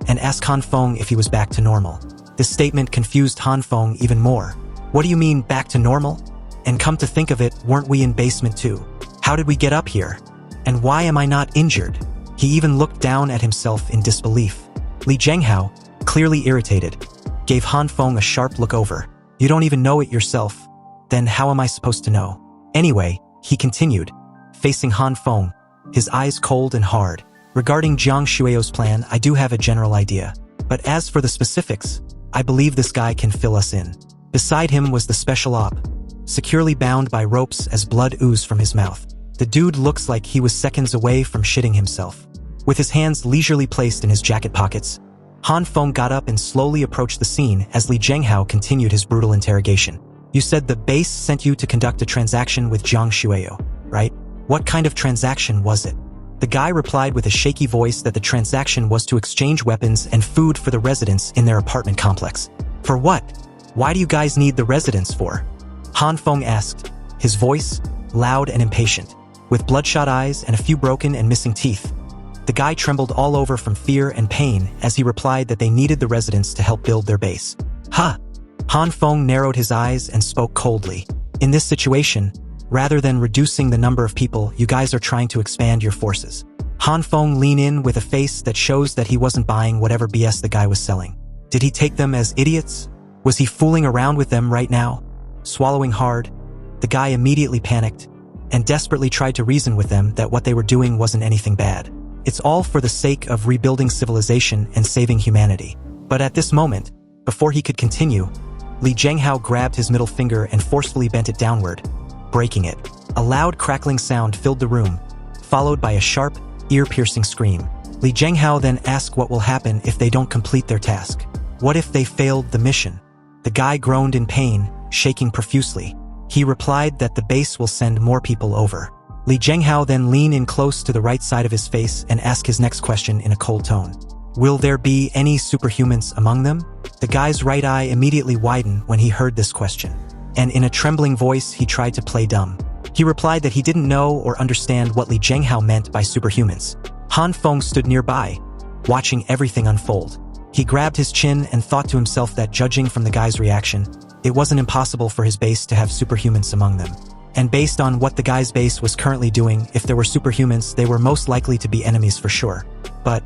and asked Han Feng if he was back to normal. This statement confused Han Feng even more. What do you mean, back to normal? And come to think of it, weren't we in basement 2? How did we get up here? And why am I not injured? He even looked down at himself in disbelief. Li Zhenghao, clearly irritated, gave Han Feng a sharp look over. You don't even know it yourself. Then how am I supposed to know? Anyway, he continued, facing Han Feng, his eyes cold and hard. Regarding Jiang Shueo's plan, I do have a general idea. But as for the specifics, I believe this guy can fill us in. Beside him was the special op, securely bound by ropes as blood oozed from his mouth. The dude looks like he was seconds away from shitting himself. With his hands leisurely placed in his jacket pockets, Han Feng got up and slowly approached the scene as Li Zhenghao continued his brutal interrogation. You said the base sent you to conduct a transaction with Jiang Shueo, right? What kind of transaction was it? The guy replied with a shaky voice that the transaction was to exchange weapons and food for the residents in their apartment complex. For what? Why do you guys need the residents for? Han Feng asked, his voice loud and impatient. With bloodshot eyes and a few broken and missing teeth, the guy trembled all over from fear and pain as he replied that they needed the residents to help build their base. Huh? Han Feng narrowed his eyes and spoke coldly. In this situation, rather than reducing the number of people, you guys are trying to expand your forces. Han Feng leaned in with a face that shows that he wasn't buying whatever BS the guy was selling. Did he take them as idiots? Was he fooling around with them right now? Swallowing hard, the guy immediately panicked and desperately tried to reason with them that what they were doing wasn't anything bad. It's all for the sake of rebuilding civilization and saving humanity. But at this moment, before he could continue, Li Zhenghao grabbed his middle finger and forcefully bent it downward, breaking it. A loud crackling sound filled the room, followed by a sharp, ear-piercing scream. Li Zhenghao then asked what will happen if they don't complete their task. What if they failed the mission? The guy groaned in pain, shaking profusely. He replied that the base will send more people over. Li Zhenghao then leaned in close to the right side of his face and asked his next question in a cold tone. Will there be any superhumans among them? The guy's right eye immediately widened when he heard this question, and in a trembling voice he tried to play dumb. He replied that he didn't know or understand what Li Zhenghao meant by superhumans. Han Feng stood nearby, watching everything unfold. He grabbed his chin and thought to himself that judging from the guy's reaction, it wasn't impossible for his base to have superhumans among them. And based on what the guy's base was currently doing, if there were superhumans, they were most likely to be enemies for sure. But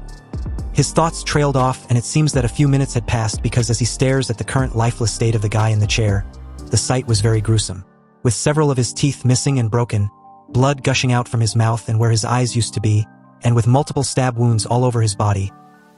his thoughts trailed off, and it seems that a few minutes had passed because as he stares at the current lifeless state of the guy in the chair, the sight was very gruesome. With several of his teeth missing and broken, blood gushing out from his mouth and where his eyes used to be, and with multiple stab wounds all over his body,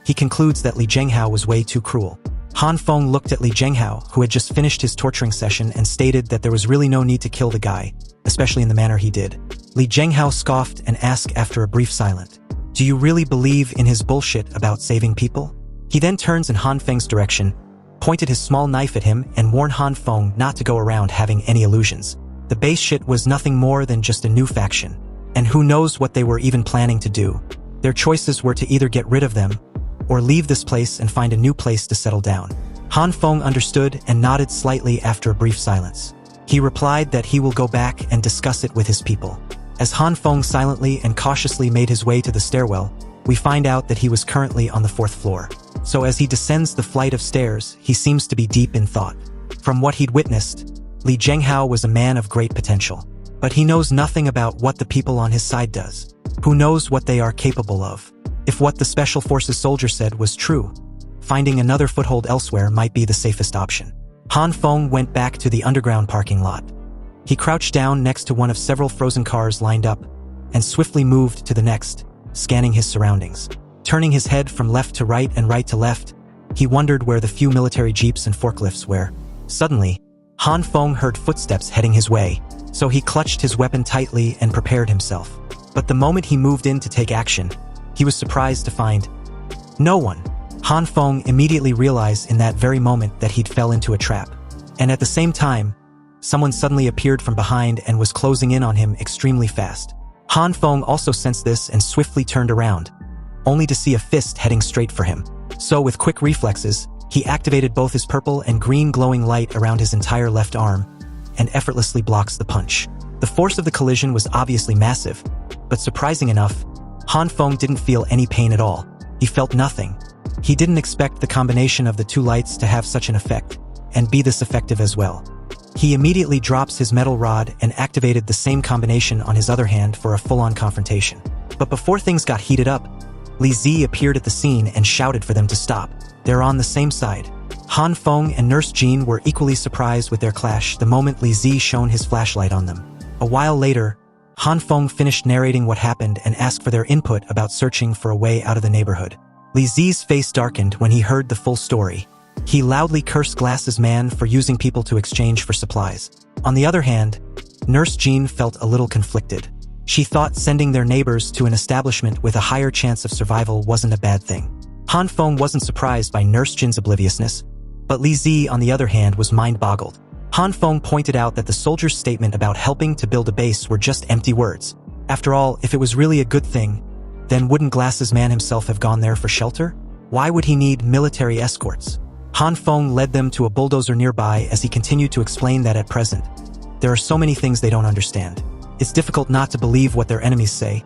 he concludes that Li Zhenghao was way too cruel. Han Feng looked at Li Zhenghao, who had just finished his torturing session, and stated that there was really no need to kill the guy, especially in the manner he did. Li Zhenghao scoffed and asked after a brief silence, "Do you really believe in his bullshit about saving people?" He then turns in Han Feng's direction, pointed his small knife at him, and warned Han Feng not to go around having any illusions. The base shit was nothing more than just a new faction, and who knows what they were even planning to do. Their choices were to either get rid of them, or leave this place and find a new place to settle down. Han Feng understood and nodded slightly after a brief silence. He replied that he will go back and discuss it with his people. As Han Feng silently and cautiously made his way to the stairwell, we find out that he was currently on the 4th floor. So as he descends the flight of stairs, he seems to be deep in thought. From what he'd witnessed, Li Zhenghao was a man of great potential. But he knows nothing about what the people on his side does. Who knows what they are capable of? If what the Special Forces soldier said was true, finding another foothold elsewhere might be the safest option. Han Feng went back to the underground parking lot. He crouched down next to one of several frozen cars lined up, and swiftly moved to the next, scanning his surroundings. Turning his head from left to right and right to left, he wondered where the few military jeeps and forklifts were. Suddenly, Han Feng heard footsteps heading his way, so he clutched his weapon tightly and prepared himself. But the moment he moved in to take action, he was surprised to find no one. Han Feng immediately realized in that very moment that he'd fell into a trap. And at the same time, someone suddenly appeared from behind and was closing in on him extremely fast. Han Feng also sensed this and swiftly turned around, only to see a fist heading straight for him. So with quick reflexes, he activated both his purple and green glowing light around his entire left arm, and effortlessly blocks the punch. The force of the collision was obviously massive, but surprising enough, Han Feng didn't feel any pain at all. He felt nothing. He didn't expect the combination of the two lights to have such an effect, and be this effective as well. He immediately drops his metal rod and activated the same combination on his other hand for a full-on confrontation. But before things got heated up, Li Zi appeared at the scene and shouted for them to stop. They're on the same side. Han Feng and Nurse Zhan were equally surprised with their clash the moment Li Zi shone his flashlight on them. A while later, Han Feng finished narrating what happened and asked for their input about searching for a way out of the neighborhood. Li Zi's face darkened when he heard the full story. He loudly cursed Glasses Man for using people to exchange for supplies. On the other hand, Nurse Zhan felt a little conflicted. She thought sending their neighbors to an establishment with a higher chance of survival wasn't a bad thing. Han Feng wasn't surprised by Nurse Zhan's obliviousness, but Li Zi, on the other hand, was mind-boggled. Han Feng pointed out that the soldier's statement about helping to build a base were just empty words. After all, if it was really a good thing, then wouldn't Glasses Man himself have gone there for shelter? Why would he need military escorts? Han Feng led them to a bulldozer nearby as he continued to explain that at present, there are so many things they don't understand. It's difficult not to believe what their enemies say,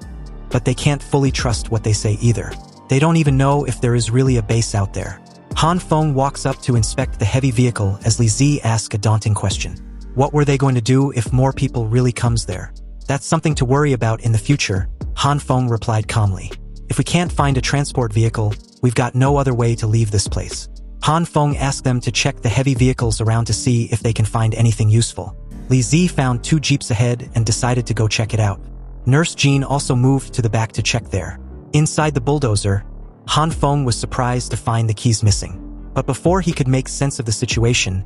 but they can't fully trust what they say either. They don't even know if there is really a base out there. Han Feng walks up to inspect the heavy vehicle as Li Zi asks a daunting question. What were they going to do if more people really comes there? That's something to worry about in the future, Han Feng replied calmly. If we can't find a transport vehicle, we've got no other way to leave this place. Han Feng asked them to check the heavy vehicles around to see if they can find anything useful. Li Zi found 2 jeeps ahead and decided to go check it out. Nurse Zhan also moved to the back to check there. Inside the bulldozer, Han Feng was surprised to find the keys missing. But before he could make sense of the situation,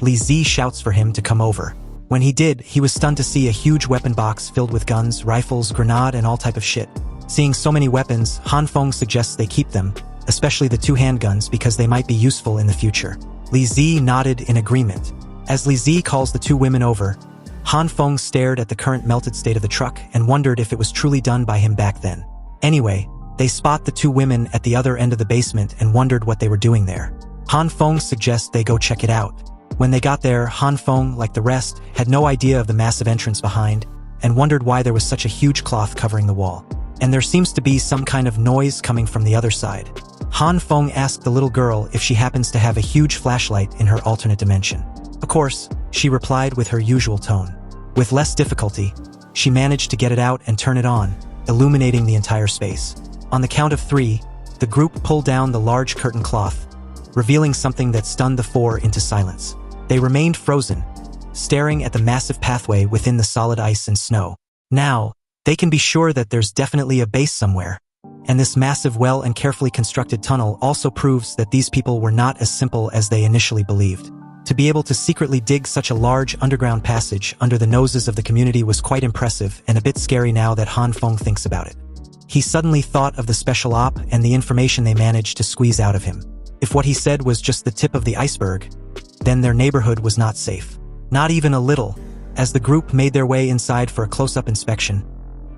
Li Zi shouts for him to come over. When he did, he was stunned to see a huge weapon box filled with guns, rifles, grenade, and all type of shit. Seeing so many weapons, Han Feng suggests they keep them, especially the 2 handguns because they might be useful in the future. Li Zi nodded in agreement. As Li Zi calls the 2 women over, Han Feng stared at the current melted state of the truck and wondered if it was truly done by him back then. Anyway, they spot the 2 women at the other end of the basement and wondered what they were doing there. Han Feng suggests they go check it out. When they got there, Han Feng, like the rest, had no idea of the massive entrance behind and wondered why there was such a huge cloth covering the wall. And there seems to be some kind of noise coming from the other side. Han Feng asked the little girl if she happens to have a huge flashlight in her alternate dimension. Of course, she replied with her usual tone. With less difficulty, she managed to get it out and turn it on, illuminating the entire space. On the count of 3, the group pulled down the large curtain cloth, revealing something that stunned the 4 into silence. They remained frozen, staring at the massive pathway within the solid ice and snow. Now, they can be sure that there's definitely a base somewhere. And this massive, well and carefully constructed tunnel also proves that these people were not as simple as they initially believed. To be able to secretly dig such a large underground passage under the noses of the community was quite impressive and a bit scary now that Han Feng thinks about it. He suddenly thought of the special op and the information they managed to squeeze out of him. If what he said was just the tip of the iceberg, then their neighborhood was not safe. Not even a little. As the group made their way inside for a close-up inspection,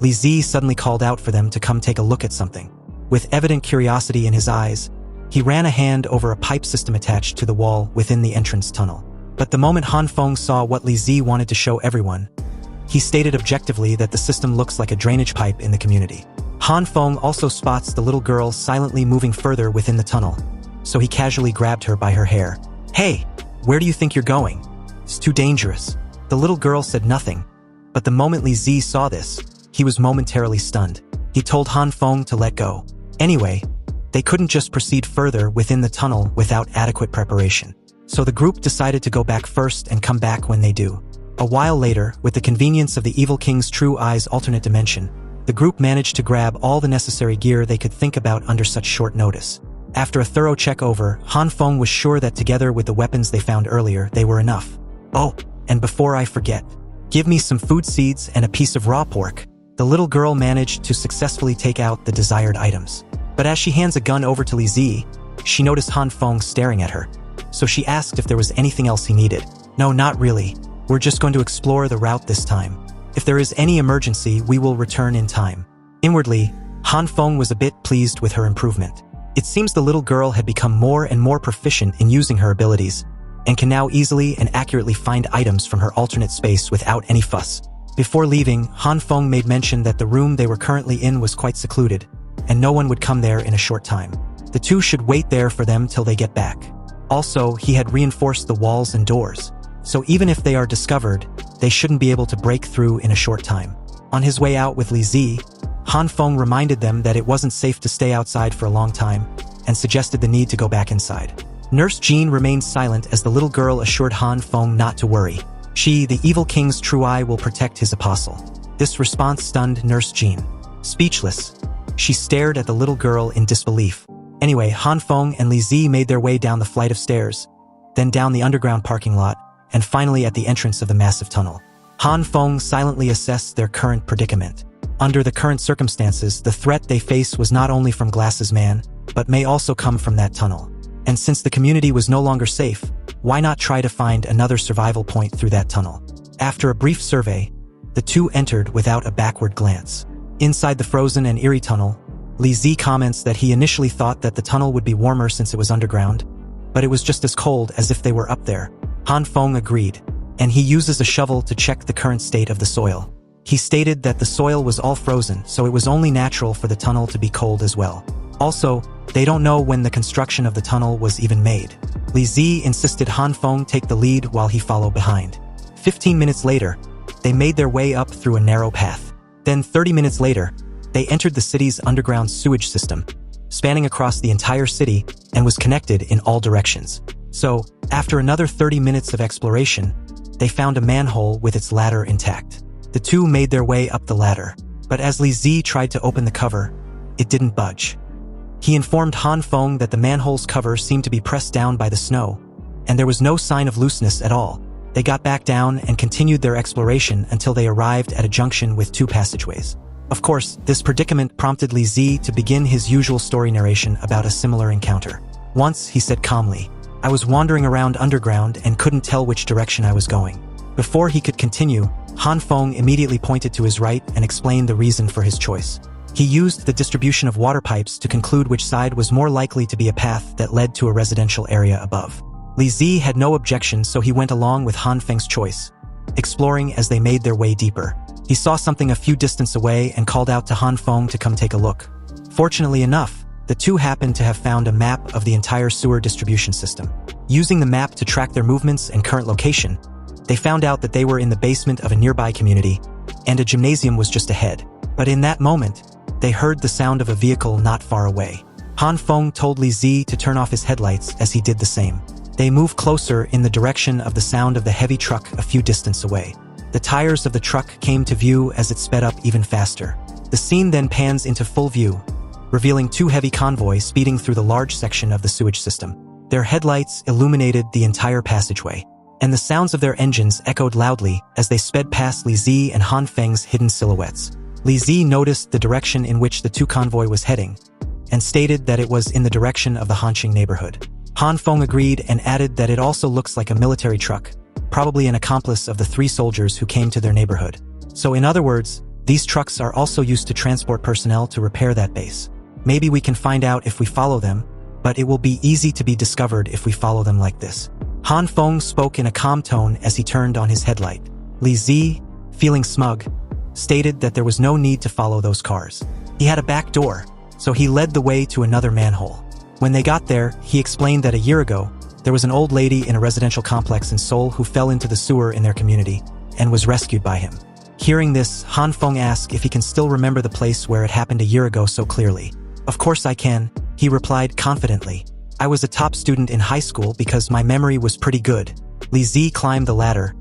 Li Zi suddenly called out for them to come take a look at something. With evident curiosity in his eyes, he ran a hand over a pipe system attached to the wall within the entrance tunnel. But the moment Han Feng saw what Li Zi wanted to show everyone, he stated objectively that the system looks like a drainage pipe in the community. Han Feng also spots the little girl silently moving further within the tunnel, so he casually grabbed her by her hair. "Hey, where do you think you're going? It's too dangerous." The little girl said nothing, but the moment Li Zi saw this, he was momentarily stunned. He told Han Feng to let go. Anyway, they couldn't just proceed further within the tunnel without adequate preparation. So the group decided to go back first and come back when they do. A while later, with the convenience of the Evil King's True Eyes alternate dimension, the group managed to grab all the necessary gear they could think about under such short notice. After a thorough check over, Han Feng was sure that together with the weapons they found earlier, they were enough. "Oh, and before I forget, give me some food seeds and a piece of raw pork." The little girl managed to successfully take out the desired items. But as she hands a gun over to Li Zi, she noticed Han Feng staring at her. So she asked if there was anything else he needed. "No, not really. We're just going to explore the route this time. If there is any emergency, we will return in time." Inwardly, Han Feng was a bit pleased with her improvement. It seems the little girl had become more and more proficient in using her abilities, and can now easily and accurately find items from her alternate space without any fuss. Before leaving, Han Feng made mention that the room they were currently in was quite secluded, and no one would come there in a short time. The two should wait there for them till they get back. Also, he had reinforced the walls and doors, so even if they are discovered, they shouldn't be able to break through in a short time. On his way out with Li Zi, Han Feng reminded them that it wasn't safe to stay outside for a long time, and suggested the need to go back inside. Nurse Zhan remained silent as the little girl assured Han Feng not to worry. She, the Evil King's True Eye, will protect his apostle. This response stunned Nurse Zhan. Speechless, she stared at the little girl in disbelief. Anyway, Han Feng and Li Zi made their way down the flight of stairs, then down the underground parking lot, and finally at the entrance of the massive tunnel. Han Feng silently assessed their current predicament. Under the current circumstances, the threat they face was not only from Glass's man, but may also come from that tunnel. And since the community was no longer safe, why not try to find another survival point through that tunnel? After a brief survey, the two entered without a backward glance. Inside the frozen and eerie tunnel, Li Zi comments that he initially thought that the tunnel would be warmer since it was underground, but it was just as cold as if they were up there. Han Feng agreed, and he uses a shovel to check the current state of the soil. He stated that the soil was all frozen, so it was only natural for the tunnel to be cold as well. Also, they don't know when the construction of the tunnel was even made. Li Zi insisted Han Feng take the lead while he followed behind. 15 minutes later, they made their way up through a narrow path. Then 30 minutes later, they entered the city's underground sewage system, spanning across the entire city and was connected in all directions. So, after another 30 minutes of exploration, they found a manhole with its ladder intact. The two made their way up the ladder, but as Li Zi tried to open the cover, it didn't budge. He informed Han Feng that the manhole's cover seemed to be pressed down by the snow, and there was no sign of looseness at all. They got back down and continued their exploration until they arrived at a junction with two passageways. Of course, this predicament prompted Li Zi to begin his usual story narration about a similar encounter. Once, he said calmly, "I was wandering around underground and couldn't tell which direction I was going." Before he could continue, Han Feng immediately pointed to his right and explained the reason for his choice. He used the distribution of water pipes to conclude which side was more likely to be a path that led to a residential area above. Li Zi had no objection, so he went along with Han Feng's choice, exploring as they made their way deeper. He saw something a few distance away and called out to Han Feng to come take a look. Fortunately enough, The two happened to have found a map of the entire sewer distribution system. Using the map to track their movements and current location, they found out that they were in the basement of a nearby community, and a gymnasium was just ahead. But in that moment, they heard the sound of a vehicle not far away. Han Feng told Li Zi to turn off his headlights as he did the same. They moved closer in the direction of the sound of the heavy truck a few distance away. The tires of the truck came to view as it sped up even faster. The scene then pans into full view, revealing two heavy convoys speeding through the large section of the sewage system. Their headlights illuminated the entire passageway, and the sounds of their engines echoed loudly as they sped past Li Zi and Han Feng's hidden silhouettes. Li Zi noticed the direction in which the two convoy was heading, and stated that it was in the direction of the Hanqing neighborhood. Han Feng agreed and added that it also looks like a military truck, probably an accomplice of the three soldiers who came to their neighborhood. So in other words, these trucks are also used to transport personnel to repair that base. Maybe we can find out if we follow them, but it will be easy to be discovered if we follow them like this. Han Feng spoke in a calm tone as he turned on his headlight. Li Zi, feeling smug, stated that there was no need to follow those cars. He had a back door, so he led the way to another manhole. When they got there, he explained that a year ago, there was an old lady in a residential complex in Seoul who fell into the sewer in their community and was rescued by him. Hearing this, Han Feng asked if he can still remember the place where it happened a year ago so clearly. "Of course I can," he replied confidently. "I was a top student in high school because my memory was pretty good." Li Zi climbed the ladder,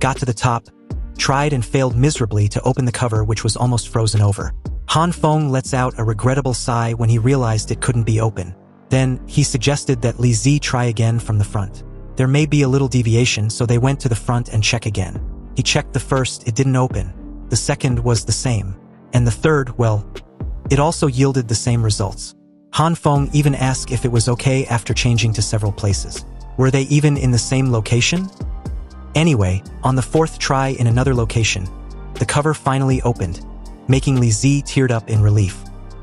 got to the top, tried and failed miserably to open the cover, which was almost frozen over. Han Feng lets out a regrettable sigh when he realized it couldn't be open. Then, he suggested that Li Zi try again from the front. There may be a little deviation, so they went to the front and check again. He checked the first, it didn't open. The second was the same. And the third, well, it also yielded the same results. Han Feng even asked if it was okay after changing to several places. Were they even in the same location? Anyway, on the fourth try in another location, the cover finally opened, making Li Zi teared up in relief.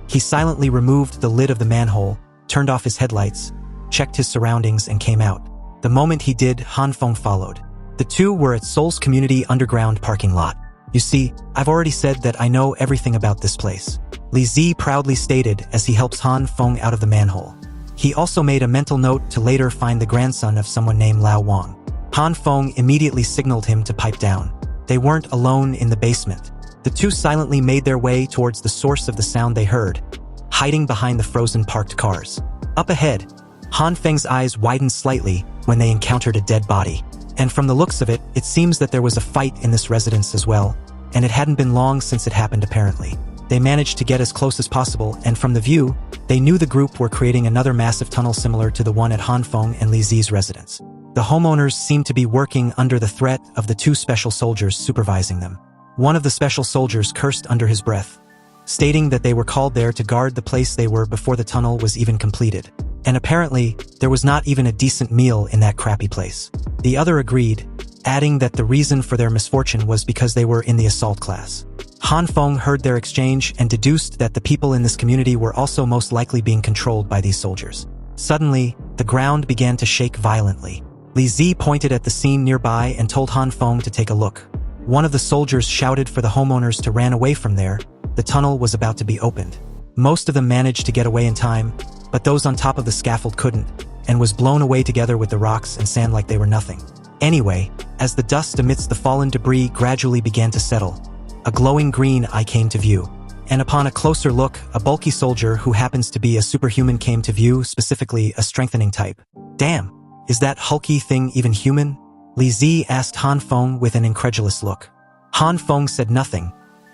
He silently removed the lid of the manhole, turned off his headlights, checked his surroundings and came out. The moment he did, Han Feng followed. The two were at Seoul's community underground parking lot. "You see, I've already said that I know everything about this place," Li Zi proudly stated as he helps Han Feng out of the manhole. He also made a mental note to later find the grandson of someone named Lao Wang. Han Feng immediately signaled him to pipe down. They weren't alone in the basement. The two silently made their way towards the source of the sound they heard, hiding behind the frozen parked cars. Up ahead, Han Feng's eyes widened slightly when they encountered a dead body. And from the looks of it, it seems that there was a fight in this residence as well, and it hadn't been long since it happened apparently. They managed to get as close as possible, and from the view, they knew the group were creating another massive tunnel similar to the one at Han Feng and Li Zi's residence. The homeowners seemed to be working under the threat of the two special soldiers supervising them. One of the special soldiers cursed under his breath, stating that they were called there to guard the place they were before the tunnel was even completed. And apparently, there was not even a decent meal in that crappy place. The other agreed, adding that the reason for their misfortune was because they were in the assault class. Han Feng heard their exchange and deduced that the people in this community were also most likely being controlled by these soldiers. Suddenly, the ground began to shake violently. Li Zi pointed at the scene nearby and told Han Feng to take a look. One of the soldiers shouted for the homeowners to run away from there. The tunnel was about to be opened. Most of them managed to get away in time, but those on top of the scaffold couldn't, and was blown away together with the rocks and sand like they were nothing. Anyway, as the dust amidst the fallen debris gradually began to settle, a glowing green eye came to view. And upon a closer look, a bulky soldier who happens to be a superhuman came to view, specifically a strengthening type. "Damn, is that hulky thing even human?" Li Zi asked Han Feng with an incredulous look. Han Feng said nothing,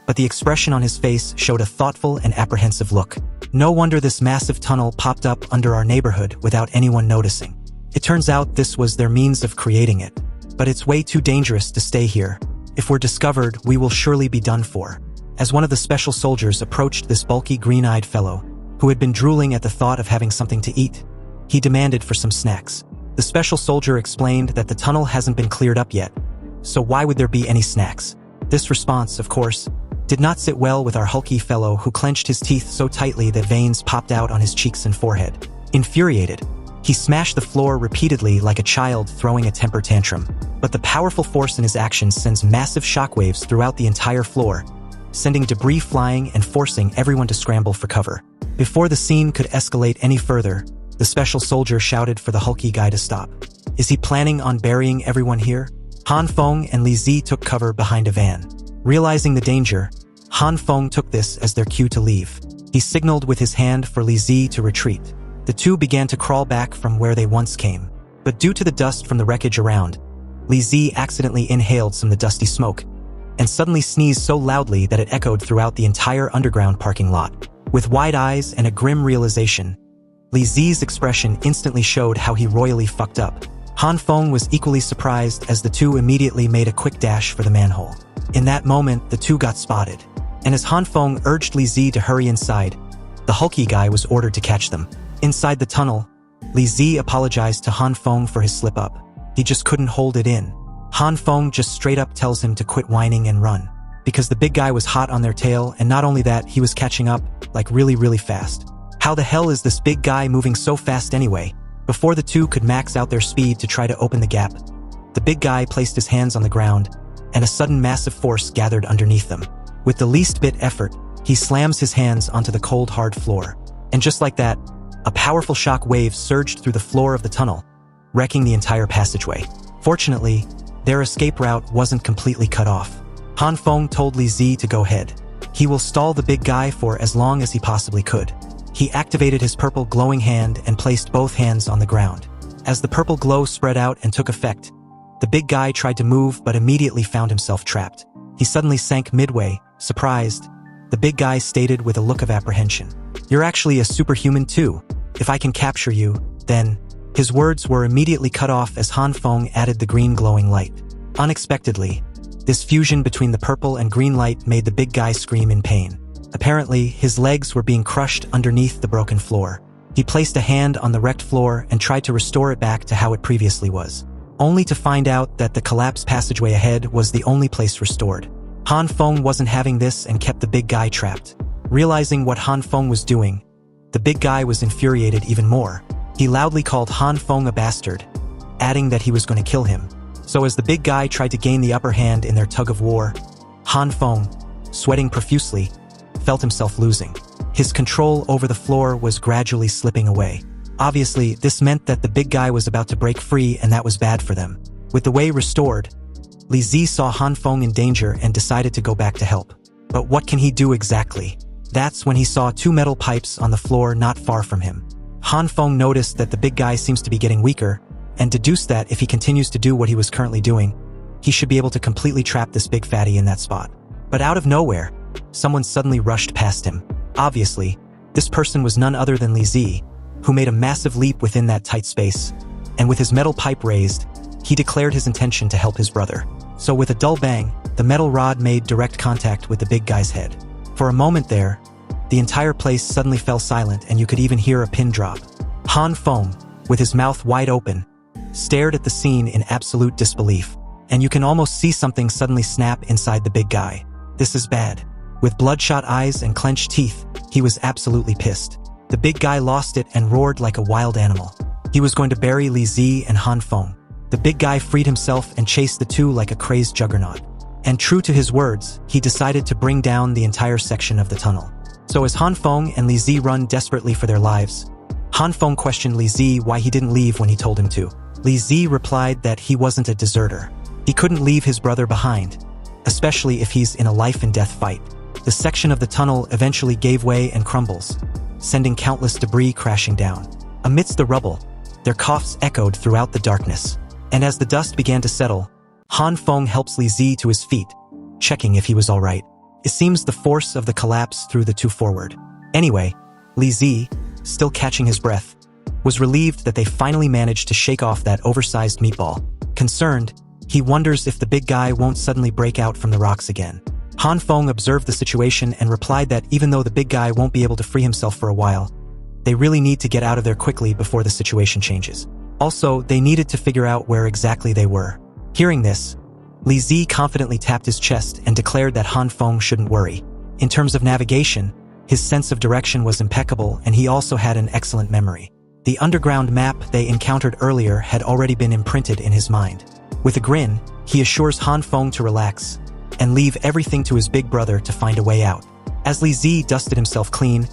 but the expression on his face showed a thoughtful and apprehensive look. No wonder this massive tunnel popped up under our neighborhood without anyone noticing. It turns out this was their means of creating it. But it's way too dangerous to stay here. If we're discovered, we will surely be done for. As one of the special soldiers approached this bulky green-eyed fellow, who had been drooling at the thought of having something to eat, he demanded for some snacks. The special soldier explained that the tunnel hasn't been cleared up yet, so why would there be any snacks? This response, of course, did not sit well with our hulky fellow, who clenched his teeth so tightly that veins popped out on his cheeks and forehead. Infuriated, he smashed the floor repeatedly like a child throwing a temper tantrum. But the powerful force in his actions sends massive shockwaves throughout the entire floor, sending debris flying and forcing everyone to scramble for cover. Before the scene could escalate any further, the special soldier shouted for the hulky guy to stop. Is he planning on burying everyone here? Han Feng and Li Zi took cover behind a van. Realizing the danger, Han Feng took this as their cue to leave. He signaled with his hand for Li Zi to retreat. The two began to crawl back from where they once came. But due to the dust from the wreckage around, Li Zi accidentally inhaled some of the dusty smoke, and suddenly sneezed so loudly that it echoed throughout the entire underground parking lot. With wide eyes and a grim realization, Li Zi's expression instantly showed how he royally fucked up. Han Feng was equally surprised as the two immediately made a quick dash for the manhole. In that moment, the two got spotted, and as Han Feng urged Li Zi to hurry inside, the hulky guy was ordered to catch them. Inside the tunnel, Li Zi apologized to Han Feng for his slip-up. He just couldn't hold it in. Han Feng just straight up tells him to quit whining and run, because the big guy was hot on their tail, and not only that, he was catching up, like really fast. How the hell is this big guy moving so fast anyway? Before the two could max out their speed to try to open the gap, the big guy placed his hands on the ground, and a sudden massive force gathered underneath them. With the least bit effort, he slams his hands onto the cold, hard floor. And just like that, a powerful shock wave surged through the floor of the tunnel, wrecking the entire passageway. Fortunately, their escape route wasn't completely cut off. Han Feng told Li Zi to go ahead. He will stall the big guy for as long as he possibly could. He activated his purple glowing hand and placed both hands on the ground. As the purple glow spread out and took effect, the big guy tried to move but immediately found himself trapped. He suddenly sank midway, surprised. The big guy stated with a look of apprehension, "You're actually a superhuman too. If I can capture you, then..." His words were immediately cut off as Han Feng added the green glowing light. Unexpectedly, this fusion between the purple and green light made the big guy scream in pain. Apparently, his legs were being crushed underneath the broken floor. He placed a hand on the wrecked floor and tried to restore it back to how it previously was, only to find out that the collapsed passageway ahead was the only place restored. Han Feng wasn't having this and kept the big guy trapped. Realizing what Han Feng was doing, the big guy was infuriated even more. He loudly called Han Feng a bastard, adding that he was going to kill him. So as the big guy tried to gain the upper hand in their tug of war, Han Feng, sweating profusely, felt himself losing. His control over the floor was gradually slipping away. Obviously, this meant that the big guy was about to break free, and that was bad for them. With the way restored, Li Zi saw Han Feng in danger and decided to go back to help. But what can he do exactly? That's when he saw two metal pipes on the floor not far from him. Han Feng noticed that the big guy seems to be getting weaker, and deduced that if he continues to do what he was currently doing, he should be able to completely trap this big fatty in that spot. But out of nowhere, someone suddenly rushed past him. Obviously, this person was none other than Li Zi, who made a massive leap within that tight space, and with his metal pipe raised, he declared his intention to help his brother. So with a dull bang, the metal rod made direct contact with the big guy's head. For a moment there, the entire place suddenly fell silent, and you could even hear a pin drop. Han Feng, with his mouth wide open, stared at the scene in absolute disbelief, and you can almost see something suddenly snap inside the big guy. This is bad. With bloodshot eyes and clenched teeth, he was absolutely pissed. The big guy lost it and roared like a wild animal. He was going to bury Li Zi and Han Feng. The big guy freed himself and chased the two like a crazed juggernaut. And true to his words, he decided to bring down the entire section of the tunnel. So as Han Feng and Li Zi run desperately for their lives, Han Feng questioned Li Zi why he didn't leave when he told him to. Li Zi replied that he wasn't a deserter. He couldn't leave his brother behind, especially if he's in a life-and-death fight. The section of the tunnel eventually gave way and crumbles, sending countless debris crashing down. Amidst the rubble, their coughs echoed throughout the darkness. And as the dust began to settle, Han Feng helps Li Zi to his feet, checking if he was alright. It seems the force of the collapse threw the two forward. Anyway, Li Zi, still catching his breath, was relieved that they finally managed to shake off that oversized meatball. Concerned, he wonders if the big guy won't suddenly break out from the rocks again. Han Feng observed the situation and replied that even though the big guy won't be able to free himself for a while, they really need to get out of there quickly before the situation changes. Also, they needed to figure out where exactly they were. Hearing this, Li Zi confidently tapped his chest and declared that Han Feng shouldn't worry. In terms of navigation, his sense of direction was impeccable, and he also had an excellent memory. The underground map they encountered earlier had already been imprinted in his mind. With a grin, he assures Han Feng to relax and leave everything to his big brother to find a way out. As Li Zi dusted himself clean,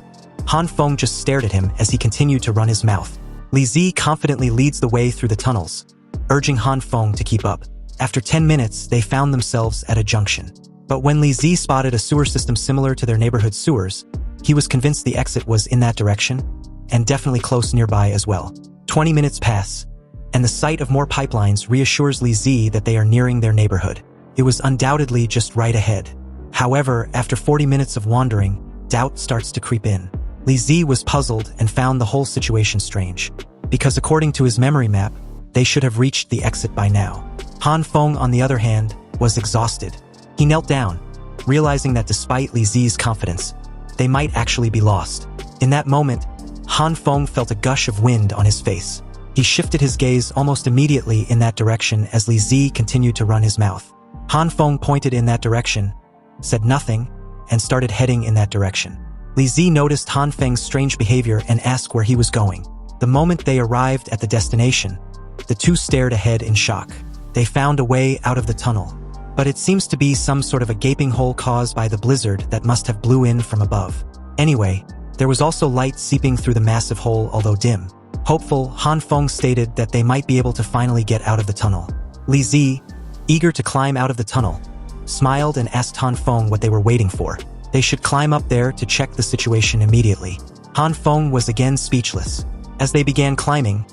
Han Feng just stared at him as he continued to run his mouth. Li Zi confidently leads the way through the tunnels, urging Han Feng to keep up. After 10 minutes, they found themselves at a junction. But when Li Zi spotted a sewer system similar to their neighborhood sewers, he was convinced the exit was in that direction, and definitely close nearby as well. 20 minutes pass, and the sight of more pipelines reassures Li Zi that they are nearing their neighborhood. It was undoubtedly just right ahead. However, after 40 minutes of wandering, doubt starts to creep in. Li Zi was puzzled and found the whole situation strange, because according to his memory map, they should have reached the exit by now. Han Feng, on the other hand, was exhausted. He knelt down, realizing that despite Li Zi's confidence, they might actually be lost. In that moment, Han Feng felt a gush of wind on his face. He shifted his gaze almost immediately in that direction as Li Zi continued to run his mouth. Han Feng pointed in that direction, said nothing, and started heading in that direction. Li Zi noticed Han Feng's strange behavior and asked where he was going. The moment they arrived at the destination, the two stared ahead in shock. They found a way out of the tunnel, but it seems to be some sort of a gaping hole caused by the blizzard that must have blew in from above. Anyway, there was also light seeping through the massive hole, although dim. Hopeful, Han Feng stated that they might be able to finally get out of the tunnel. Li Zi, eager to climb out of the tunnel, smiled and asked Han Feng what they were waiting for. They should climb up there to check the situation immediately. Han Feng was again speechless. As they began climbing,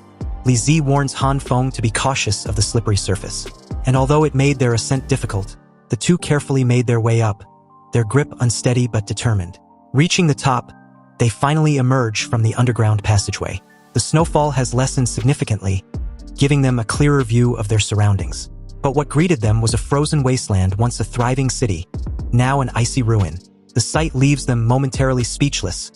Li Zi warns Han Feng to be cautious of the slippery surface. And although it made their ascent difficult, the two carefully made their way up, their grip unsteady but determined. Reaching the top, they finally emerge from the underground passageway. The snowfall has lessened significantly, giving them a clearer view of their surroundings. But what greeted them was a frozen wasteland, once a thriving city, now an icy ruin. The sight leaves them momentarily speechless,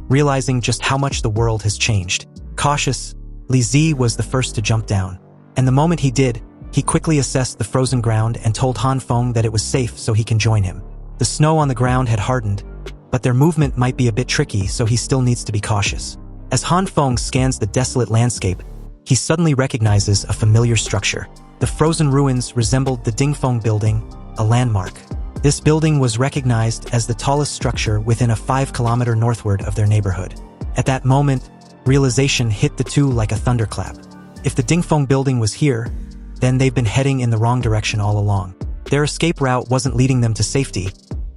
realizing just how much the world has changed. Cautious, Li Zi was the first to jump down. And the moment he did, he quickly assessed the frozen ground and told Han Feng that it was safe so he can join him. The snow on the ground had hardened, but their movement might be a bit tricky, so he still needs to be cautious. As Han Feng scans the desolate landscape, he suddenly recognizes a familiar structure. The frozen ruins resembled the Dingfeng building, a landmark. This building was recognized as the tallest structure within a 5-kilometer northward of their neighborhood. At that moment, realization hit the two like a thunderclap. If the Dingfeng building was here, then they've been heading in the wrong direction all along. Their escape route wasn't leading them to safety,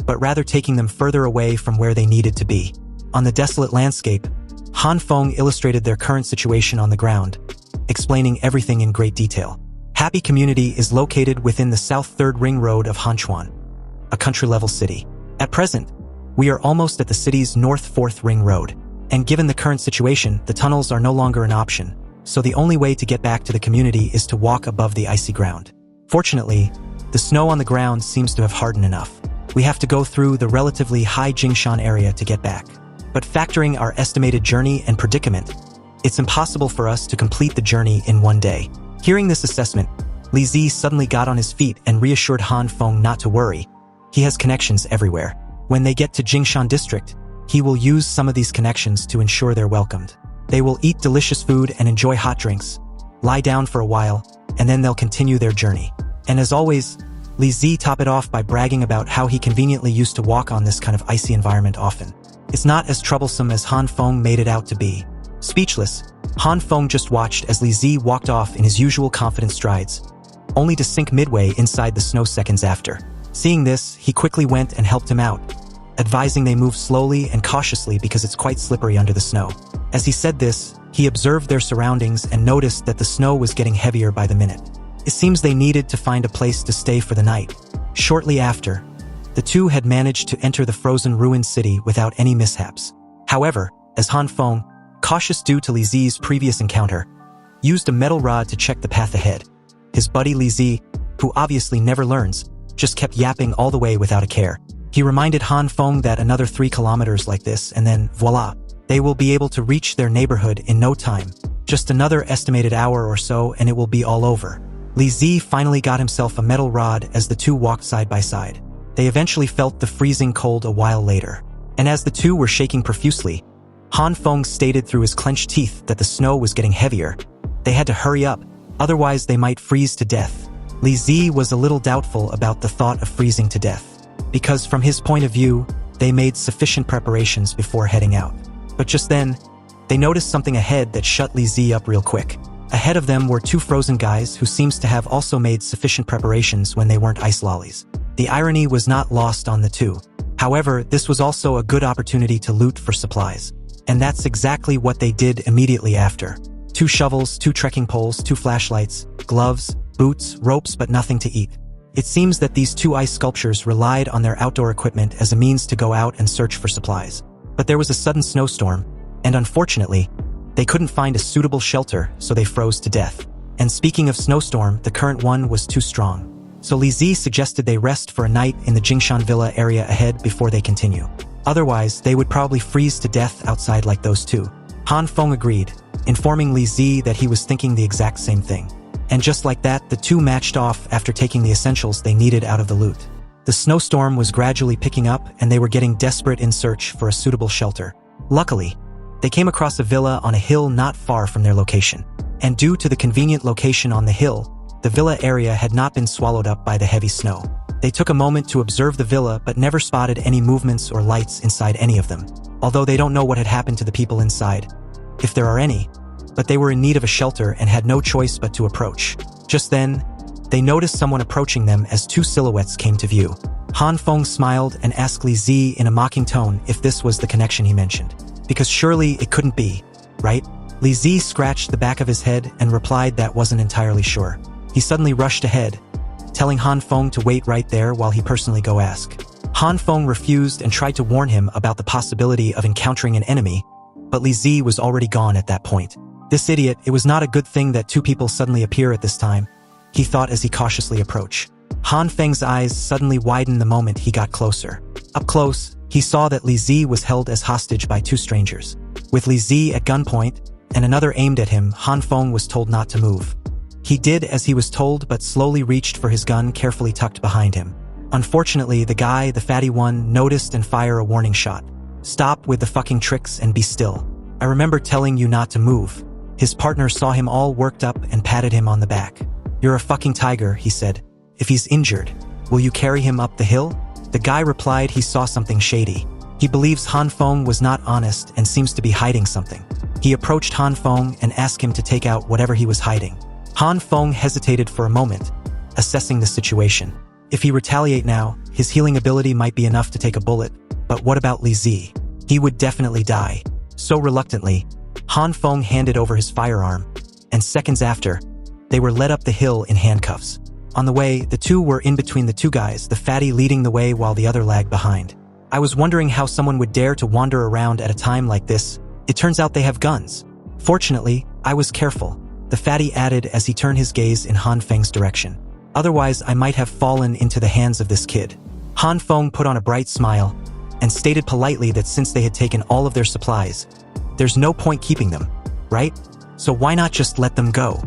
but rather taking them further away from where they needed to be. On the desolate landscape, Han Feng illustrated their current situation on the ground, explaining everything in great detail. Happy Community is located within the South 3rd Ring Road of Hanchuan, a country-level city. At present, we are almost at the city's North 4th Ring Road, and given the current situation, the tunnels are no longer an option, so the only way to get back to the community is to walk above the icy ground. Fortunately, the snow on the ground seems to have hardened enough. We have to go through the relatively high Jingshan area to get back. But factoring our estimated journey and predicament, it's impossible for us to complete the journey in one day. Hearing this assessment, Li Zi suddenly got on his feet and reassured Han Feng not to worry. He has connections everywhere. When they get to Jingshan district, he will use some of these connections to ensure they're welcomed. They will eat delicious food and enjoy hot drinks, lie down for a while, and then they'll continue their journey. And as always, Li Zi top it off by bragging about how he conveniently used to walk on this kind of icy environment often. It's not as troublesome as Han Feng made it out to be. Speechless, Han Feng just watched as Li Zi walked off in his usual confident strides, only to sink midway inside the snow seconds after. Seeing this, he quickly went and helped him out, advising they move slowly and cautiously because it's quite slippery under the snow. As he said this, he observed their surroundings and noticed that the snow was getting heavier by the minute. It seems they needed to find a place to stay for the night. Shortly after, the two had managed to enter the frozen ruined city without any mishaps. However, as Han Feng, cautious due to Li Zi's previous encounter, used a metal rod to check the path ahead, his buddy Li Zi, who obviously never learns, just kept yapping all the way without a care. He reminded Han Feng that another 3 kilometers like this and then, voila, they will be able to reach their neighborhood in no time. Just another estimated hour or so and it will be all over. Li Zi finally got himself a metal rod as the two walked side by side. They eventually felt the freezing cold a while later. And as the two were shaking profusely, Han Feng stated through his clenched teeth that the snow was getting heavier. They had to hurry up, otherwise they might freeze to death. Li Zi was a little doubtful about the thought of freezing to death, because from his point of view, they made sufficient preparations before heading out. But just then, they noticed something ahead that shut Li Zi up real quick. Ahead of them were two frozen guys who seems to have also made sufficient preparations when they weren't ice lollies. The irony was not lost on the two. However, this was also a good opportunity to loot for supplies. And that's exactly what they did immediately after. 2 shovels, 2 trekking poles, 2 flashlights, gloves, boots, ropes, but nothing to eat. It seems that these 2 ice sculptures relied on their outdoor equipment as a means to go out and search for supplies. But there was a sudden snowstorm, and unfortunately, they couldn't find a suitable shelter, so they froze to death. And speaking of snowstorm, the current one was too strong. So Li Zi suggested they rest for a night in the Jingshan Villa area ahead before they continue. Otherwise, they would probably freeze to death outside like those two. Han Feng agreed, informing Li Zi that he was thinking the exact same thing. And just like that, the two matched off after taking the essentials they needed out of the loot. The snowstorm was gradually picking up, and they were getting desperate in search for a suitable shelter. Luckily, they came across a villa on a hill not far from their location. And due to the convenient location on the hill, the villa area had not been swallowed up by the heavy snow. They took a moment to observe the villa but never spotted any movements or lights inside any of them, although they don't know what had happened to the people inside, if there are any, but they were in need of a shelter and had no choice but to approach. Just then, they noticed someone approaching them as 2 silhouettes came to view. Han Feng smiled and asked Li Zi in a mocking tone if this was the connection he mentioned. Because surely it couldn't be, right? Li Zi scratched the back of his head and replied that wasn't entirely sure. He suddenly rushed ahead, telling Han Feng to wait right there while he personally go ask. Han Feng refused and tried to warn him about the possibility of encountering an enemy, but Li Zi was already gone at that point. This idiot, it was not a good thing that 2 people suddenly appear at this time, he thought as he cautiously approached. Han Feng's eyes suddenly widened the moment he got closer. Up close, he saw that Li Zi was held as hostage by 2 strangers. With Li Zi at gunpoint, and another aimed at him, Han Feng was told not to move. He did as he was told but slowly reached for his gun carefully tucked behind him. Unfortunately, the guy, the fatty one, noticed and fired a warning shot. "Stop with the fucking tricks and be still. I remember telling you not to move." His partner saw him all worked up and patted him on the back. "You're a fucking tiger," he said. "If he's injured, will you carry him up the hill?" The guy replied he saw something shady. He believes Han Feng was not honest and seems to be hiding something. He approached Han Feng and asked him to take out whatever he was hiding. Han Feng hesitated for a moment, assessing the situation. If he retaliate now, his healing ability might be enough to take a bullet, but what about Li Zi? He would definitely die. So reluctantly, Han Feng handed over his firearm, and seconds after, they were led up the hill in handcuffs. On the way, the two were in between the 2 guys, the fatty leading the way while the other lagged behind. "I was wondering how someone would dare to wander around at a time like this. It turns out they have guns. Fortunately, I was careful," the fatty added as he turned his gaze in Han Feng's direction. "Otherwise, I might have fallen into the hands of this kid." Han Feng put on a bright smile and stated politely that since they had taken all of their supplies, there's no point keeping them, right? So why not just let them go?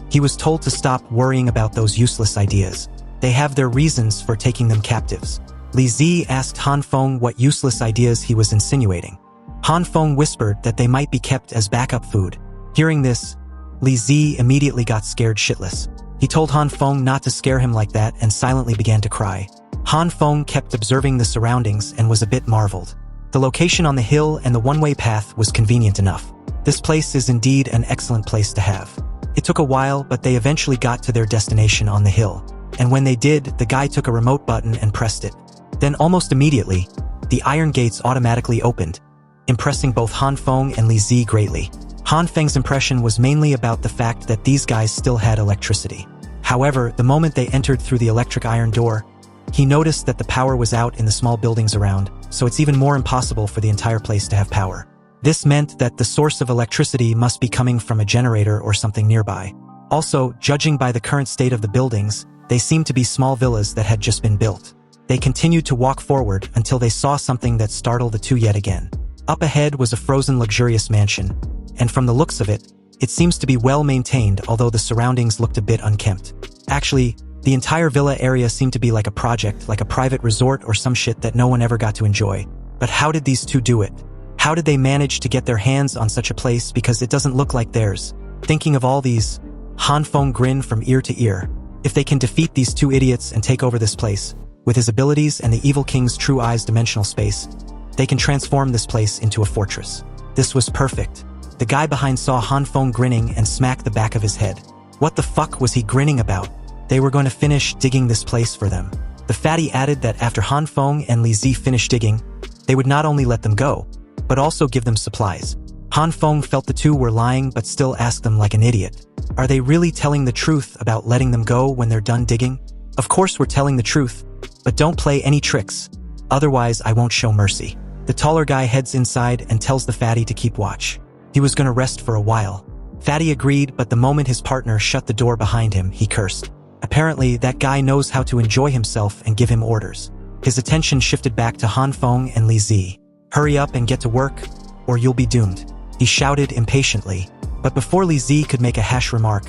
He was told to stop worrying about those useless ideas. They have their reasons for taking them captives. Li Zi asked Han Feng what useless ideas he was insinuating. Han Feng whispered that they might be kept as backup food. Hearing this, Li Zi immediately got scared shitless. He told Han Feng not to scare him like that and silently began to cry. Han Feng kept observing the surroundings and was a bit marveled. The location on the hill and the one-way path was convenient enough. This place is indeed an excellent place to have. It took a while, but they eventually got to their destination on the hill. And when they did, the guy took a remote button and pressed it. Then almost immediately, the iron gates automatically opened, impressing both Han Feng and Li Zi greatly. Han Feng's impression was mainly about the fact that these guys still had electricity. However, the moment they entered through the electric iron door, he noticed that the power was out in the small buildings around, so it's even more impossible for the entire place to have power. This meant that the source of electricity must be coming from a generator or something nearby. Also, judging by the current state of the buildings, they seemed to be small villas that had just been built. They continued to walk forward until they saw something that startled the two yet again. Up ahead was a frozen luxurious mansion, and from the looks of it, it seems to be well maintained, although the surroundings looked a bit unkempt. Actually, the entire villa area seemed to be like a project, like a private resort or some shit that no one ever got to enjoy. But how did these two do it? How did they manage to get their hands on such a place, because it doesn't look like theirs? Thinking of all these, Han Feng grinned from ear to ear. If they can defeat these 2 idiots and take over this place, with his abilities and the Evil King's True Eyes dimensional space, they can transform this place into a fortress. This was perfect. The guy behind saw Han Feng grinning and smacked the back of his head. What the fuck was he grinning about? They were going to finish digging this place for them. The fatty added that after Han Feng and Li Zi finished digging, they would not only let them go, but also give them supplies. Han Feng felt the two were lying but still asked them like an idiot. Are they really telling the truth about letting them go when they're done digging? Of course we're telling the truth, but don't play any tricks. Otherwise I won't show mercy. The taller guy heads inside and tells the fatty to keep watch. He was gonna rest for a while. Fatty agreed, but the moment his partner shut the door behind him, he cursed. Apparently, that guy knows how to enjoy himself and give him orders. His attention shifted back to Han Feng and Li Zi. Hurry up and get to work, or you'll be doomed, he shouted impatiently. But before Li Zi could make a harsh remark,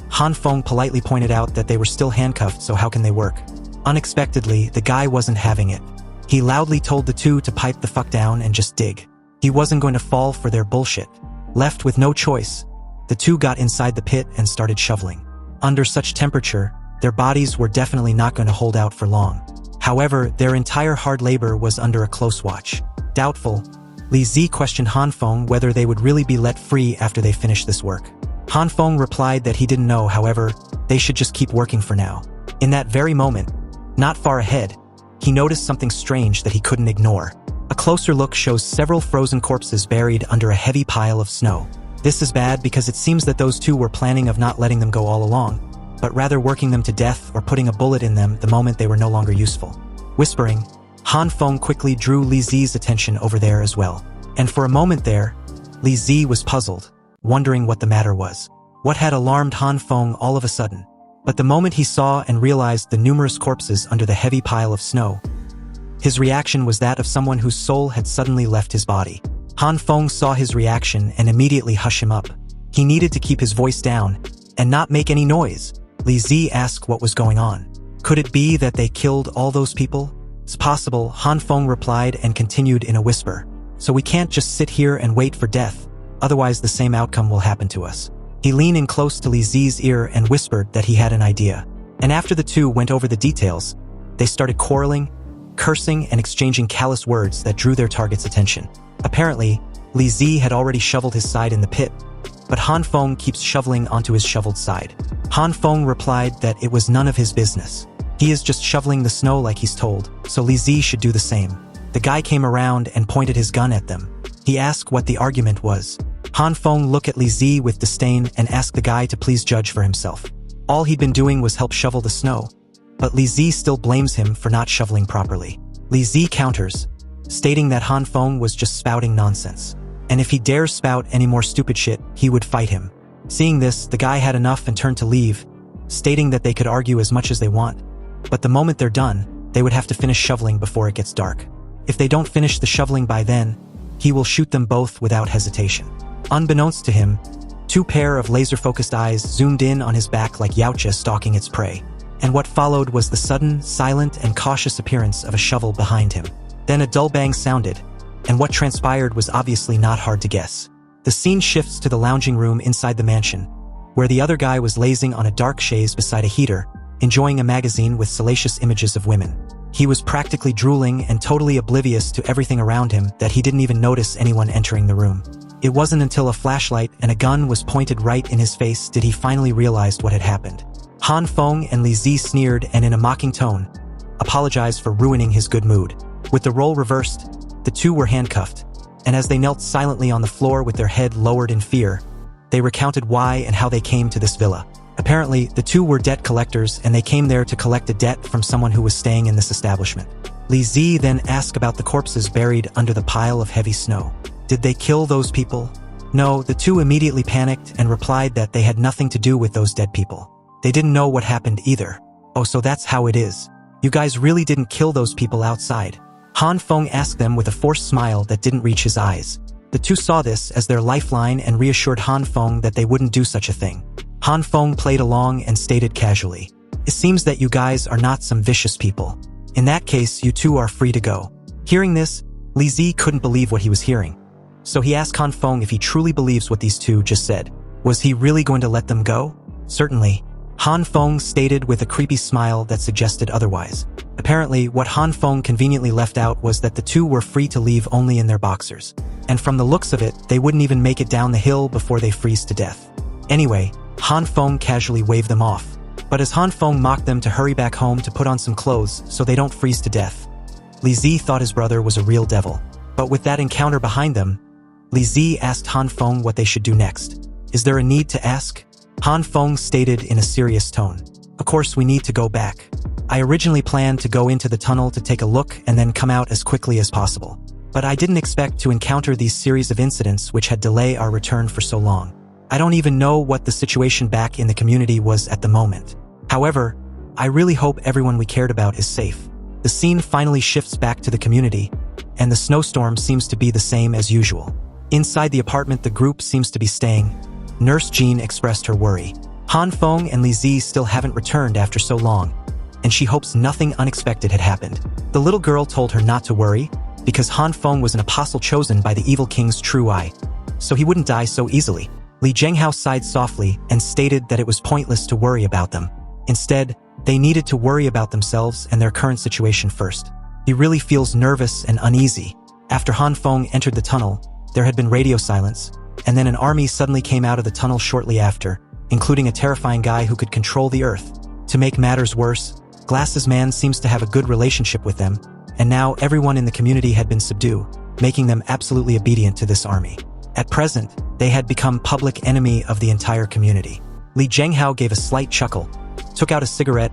Han Feng politely pointed out that they were still handcuffed, so how can they work? Unexpectedly, the guy wasn't having it. He loudly told the two to pipe the fuck down and just dig. He wasn't going to fall for their bullshit. Left with no choice, the two got inside the pit and started shoveling. Under such temperature, their bodies were definitely not going to hold out for long. However, their entire hard labor was under a close watch. Doubtful, Li Zi questioned Han Feng whether they would really be let free after they finished this work. Han Feng replied that he didn't know, however, they should just keep working for now. In that very moment, not far ahead, he noticed something strange that he couldn't ignore. A closer look shows several frozen corpses buried under a heavy pile of snow. This is bad because it seems that those two were planning of not letting them go all along, but rather working them to death or putting a bullet in them the moment they were no longer useful. Whispering, Han Feng quickly drew Li Zi's attention over there as well. And for a moment there, Li Zi was puzzled, wondering what the matter was. What had alarmed Han Feng all of a sudden? But the moment he saw and realized the numerous corpses under the heavy pile of snow, his reaction was that of someone whose soul had suddenly left his body. Han Feng saw his reaction and immediately hushed him up. He needed to keep his voice down and not make any noise. Li Zi asked what was going on. Could it be that they killed all those people? It's possible, Han Feng replied and continued in a whisper. So we can't just sit here and wait for death, otherwise the same outcome will happen to us. He leaned in close to Li Zi's ear and whispered that he had an idea. And after the two went over the details, they started quarreling, cursing, and exchanging callous words that drew their target's attention. Apparently, Li Zi had already shoveled his side in the pit, but Han Feng keeps shoveling onto his shoveled side. Han Feng replied that it was none of his business. He is just shoveling the snow like he's told, so Li Zi should do the same. The guy came around and pointed his gun at them. He asked what the argument was. Han Feng looked at Li Zi with disdain and asked the guy to please judge for himself. All he'd been doing was help shovel the snow, but Li Zi still blames him for not shoveling properly. Li Zi counters, stating that Han Feng was just spouting nonsense, and if he dares spout any more stupid shit, he would fight him. Seeing this, the guy had enough and turned to leave, stating that they could argue as much as they want, but the moment they're done, they would have to finish shoveling before it gets dark. If they don't finish the shoveling by then, he will shoot them both without hesitation. Unbeknownst to him, two pair of laser-focused eyes zoomed in on his back like Hyiona stalking its prey, and what followed was the sudden, silent, and cautious appearance of a shovel behind him. Then a dull bang sounded, and what transpired was obviously not hard to guess. The scene shifts to the lounging room inside the mansion, where the other guy was lazing on a dark chaise beside a heater, enjoying a magazine with salacious images of women. He was practically drooling and totally oblivious to everything around him that he didn't even notice anyone entering the room. It wasn't until a flashlight and a gun was pointed right in his face did he finally realize what had happened. Han Feng and Li Zi sneered and in a mocking tone, apologized for ruining his good mood. With the role reversed, the two were handcuffed, and as they knelt silently on the floor with their head lowered in fear, they recounted why and how they came to this villa. Apparently, the two were debt collectors and they came there to collect a debt from someone who was staying in this establishment. Li Zi then asked about the corpses buried under the pile of heavy snow. Did they kill those people? No, the two immediately panicked and replied that they had nothing to do with those dead people. They didn't know what happened either. Oh, so that's how it is. You guys really didn't kill those people outside? Han Feng asked them with a forced smile that didn't reach his eyes. The two saw this as their lifeline and reassured Han Feng that they wouldn't do such a thing. Han Feng played along and stated casually, "It seems that you guys are not some vicious people. In that case, you two are free to go." Hearing this, Li Zi couldn't believe what he was hearing. So he asked Han Feng if he truly believes what these two just said. Was he really going to let them go? Certainly. Han Feng stated with a creepy smile that suggested otherwise. Apparently, what Han Feng conveniently left out was that the two were free to leave only in their boxers. And from the looks of it, they wouldn't even make it down the hill before they freeze to death. Anyway, Han Feng casually waved them off. But as Han Feng mocked them to hurry back home to put on some clothes so they don't freeze to death, Li Zi thought his brother was a real devil. But with that encounter behind them, Li Zi asked Han Feng what they should do next. Is there a need to ask? Han Feng stated in a serious tone. Of course we need to go back. I originally planned to go into the tunnel to take a look and then come out as quickly as possible. But I didn't expect to encounter these series of incidents which had delayed our return for so long. I don't even know what the situation back in the community was at the moment. However, I really hope everyone we cared about is safe. The scene finally shifts back to the community, and the snowstorm seems to be the same as usual. Inside the apartment the group seems to be staying. Nurse Zhan expressed her worry. Han Feng and Li Zi still haven't returned after so long, and she hopes nothing unexpected had happened. The little girl told her not to worry, because Han Feng was an apostle chosen by the evil king's true eye, so he wouldn't die so easily. Li Zhenghao sighed softly and stated that it was pointless to worry about them. Instead, they needed to worry about themselves and their current situation first. He really feels nervous and uneasy. After Han Feng entered the tunnel, there had been radio silence, and then an army suddenly came out of the tunnel shortly after, including a terrifying guy who could control the earth. To make matters worse, Glasses Man seems to have a good relationship with them, and now everyone in the community had been subdued, making them absolutely obedient to this army. At present, they had become public enemy of the entire community. Li Zhenghao gave a slight chuckle, took out a cigarette,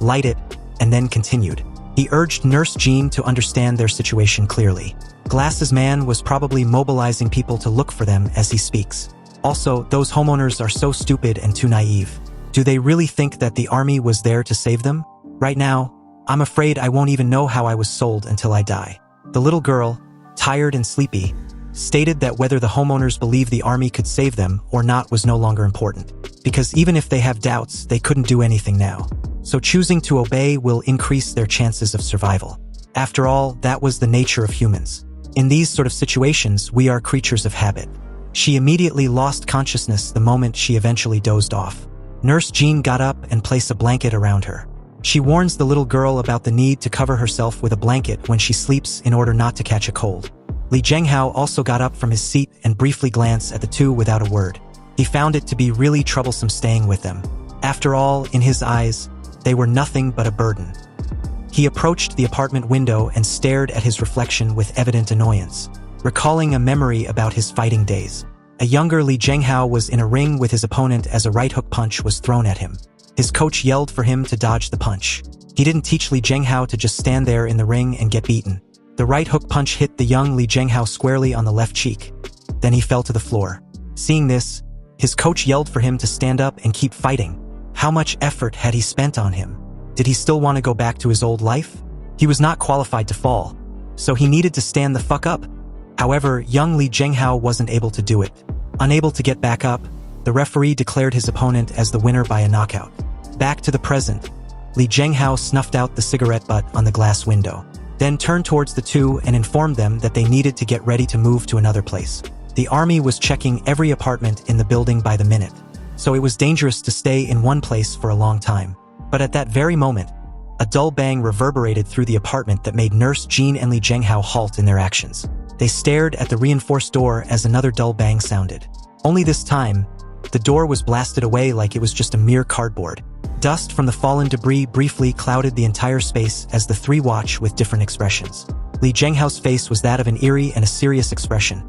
lit it, and then continued. He urged Nurse Zhan to understand their situation clearly. Glasses Man was probably mobilizing people to look for them as he speaks. Also, those homeowners are so stupid and too naive. Do they really think that the army was there to save them? Right now, I'm afraid I won't even know how I was sold until I die. The little girl, tired and sleepy, stated that whether the homeowners believed the army could save them or not was no longer important, because even if they have doubts, they couldn't do anything now. So choosing to obey will increase their chances of survival. After all, that was the nature of humans. In these sort of situations, we are creatures of habit. She immediately lost consciousness the moment she eventually dozed off. Nurse Zhan got up and placed a blanket around her. She warns the little girl about the need to cover herself with a blanket when she sleeps in order not to catch a cold. Li Zhenghao also got up from his seat and briefly glanced at the two without a word. He found it to be really troublesome staying with them. After all, in his eyes, they were nothing but a burden. He approached the apartment window and stared at his reflection with evident annoyance, recalling a memory about his fighting days. A younger Li Zhenghao was in a ring with his opponent as a right hook punch was thrown at him. His coach yelled for him to dodge the punch. He didn't teach Li Zhenghao to just stand there in the ring and get beaten. The right hook punch hit the young Li Zhenghao squarely on the left cheek. Then he fell to the floor. Seeing this, his coach yelled for him to stand up and keep fighting. How much effort had he spent on him? Did he still want to go back to his old life? He was not qualified to fall, so he needed to stand the fuck up. However, young Li Zhenghao wasn't able to do it. Unable to get back up, the referee declared his opponent as the winner by a knockout. Back to the present, Li Zhenghao snuffed out the cigarette butt on the glass window, then turned towards the two and informed them that they needed to get ready to move to another place. The army was checking every apartment in the building by the minute, so it was dangerous to stay in one place for a long time. But at that very moment, a dull bang reverberated through the apartment that made Nurse Zhan and Li Zhenghao halt in their actions. They stared at the reinforced door as another dull bang sounded. Only this time, the door was blasted away like it was just a mere cardboard. Dust from the fallen debris briefly clouded the entire space as the three watched with different expressions. Li Zhenghao's face was that of an eerie and a serious expression.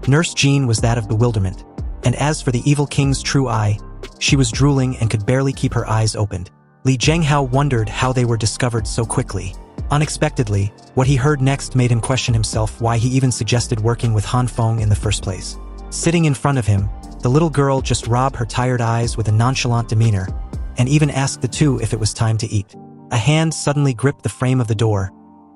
Nurse Zhan was that of bewilderment. And as for the evil king's true eye, she was drooling and could barely keep her eyes opened. Li Zhenghao wondered how they were discovered so quickly. Unexpectedly, what he heard next made him question himself why he even suggested working with Han Feng in the first place. Sitting in front of him, the little girl just rubbed her tired eyes with a nonchalant demeanor, and even asked the two if it was time to eat. A hand suddenly gripped the frame of the door.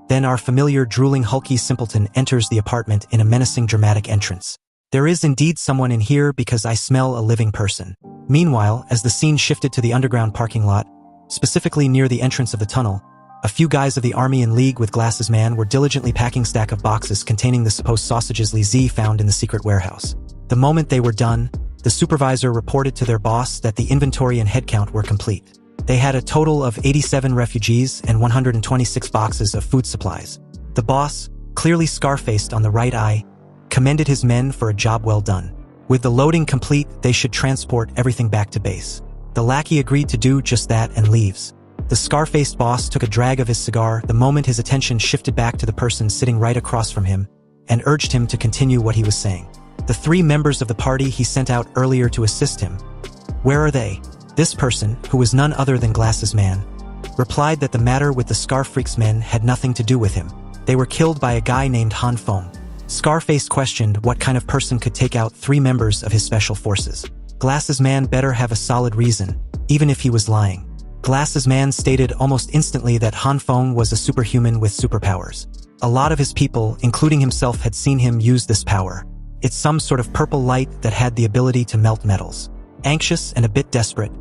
Then our familiar drooling hulky simpleton enters the apartment in a menacing dramatic entrance. There is indeed someone in here because I smell a living person. Meanwhile, as the scene shifted to the underground parking lot, specifically near the entrance of the tunnel, a few guys of the army in league with Glasses Man were diligently packing stack of boxes containing the supposed sausages Li Zi found in the secret warehouse. The moment they were done, the supervisor reported to their boss that the inventory and headcount were complete. They had a total of 87 refugees and 126 boxes of food supplies. The boss, clearly scar-faced on the right eye, commended his men for a job well done. With the loading complete, they should transport everything back to base. The lackey agreed to do just that and leaves. The scar-faced boss took a drag of his cigar the moment his attention shifted back to the person sitting right across from him and urged him to continue what he was saying. The 3 members of the party he sent out earlier to assist him. Where are they? This person, who was none other than Glasses Man, replied that the matter with the Scar-Freak's men had nothing to do with him. They were killed by a guy named Han Feng. Scarface questioned what kind of person could take out 3 members of his special forces. Glasses Man better have a solid reason, even if he was lying. Glasses Man stated almost instantly that Han Feng was a superhuman with superpowers. A lot of his people, including himself, had seen him use this power. It's some sort of purple light that had the ability to melt metals. Anxious and a bit desperate,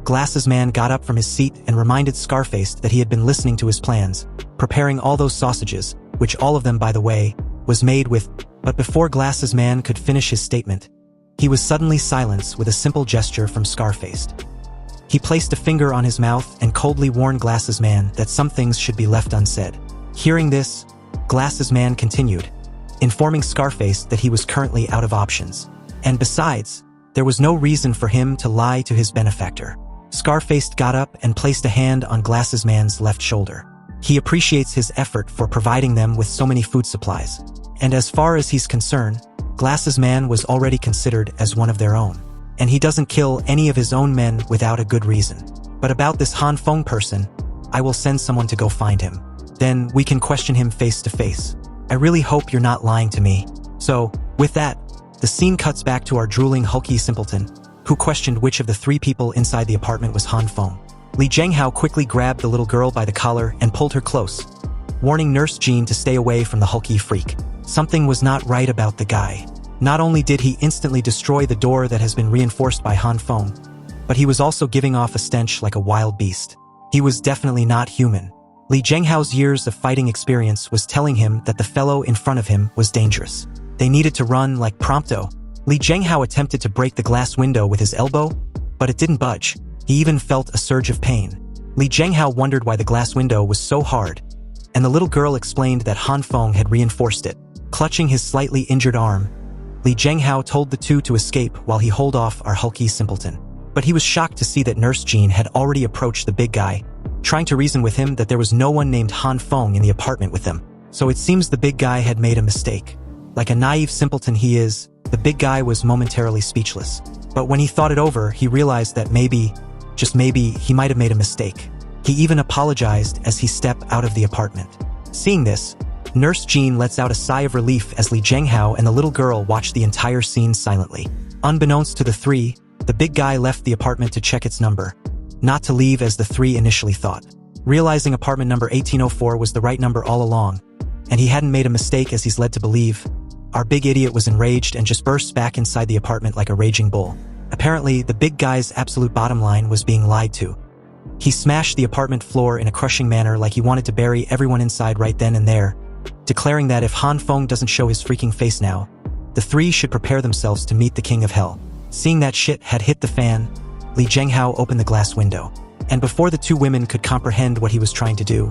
Glasses Man got up from his seat and reminded Scarface that he had been listening to his plans, preparing all those sausages, which all of them, by the way, was made with. But before Glasses Man could finish his statement, he was suddenly silenced with a simple gesture from Scarface. He placed a finger on his mouth and coldly warned Glasses Man that some things should be left unsaid. Hearing this, Glasses Man continued, informing Scarface that he was currently out of options. And besides, there was no reason for him to lie to his benefactor. Scarface got up and placed a hand on Glasses Man's left shoulder. He appreciates his effort for providing them with so many food supplies. And as far as he's concerned, Glasses Man was already considered as one of their own. And he doesn't kill any of his own men without a good reason. But about this Han Feng person, I will send someone to go find him. Then we can question him face to face. I really hope you're not lying to me. So, with that, the scene cuts back to our drooling hulky simpleton, who questioned which of the 3 people inside the apartment was Han Feng. Li Zhenghao quickly grabbed the little girl by the collar and pulled her close, warning Nurse Jean to stay away from the hulky freak. Something was not right about the guy. Not only did he instantly destroy the door that has been reinforced by Han Feng, but he was also giving off a stench like a wild beast. He was definitely not human. Li Zhenghao's years of fighting experience was telling him that the fellow in front of him was dangerous. They needed to run like prompto. Li Zhenghao attempted to break the glass window with his elbow, but it didn't budge. He even felt a surge of pain. Li Zhenghao wondered why the glass window was so hard, and the little girl explained that Han Feng had reinforced it. Clutching his slightly injured arm, Li Zhenghao told the 2 to escape while he hold off our hulky simpleton. But he was shocked to see that Nurse Jean had already approached the big guy, trying to reason with him that there was no one named Han Feng in the apartment with them. So it seems the big guy had made a mistake. Like a naive simpleton he is, the big guy was momentarily speechless. But when he thought it over, he realized that maybe, just maybe, he might have made a mistake. He even apologized as he stepped out of the apartment. Seeing this, Nurse Jean lets out a sigh of relief as Li Zhenghao and the little girl watch the entire scene silently. Unbeknownst to the 3, the big guy left the apartment to check its number, not to leave as the 3 initially thought. Realizing apartment number 1804 was the right number all along, and he hadn't made a mistake as he's led to believe, our big idiot was enraged and just burst back inside the apartment like a raging bull. Apparently, the big guy's absolute bottom line was being lied to. He smashed the apartment floor in a crushing manner like he wanted to bury everyone inside right then and there, declaring that if Han Feng doesn't show his freaking face now, the 3 should prepare themselves to meet the king of hell. Seeing that shit had hit the fan, Li Zhenghao opened the glass window, and before the 2 women could comprehend what he was trying to do,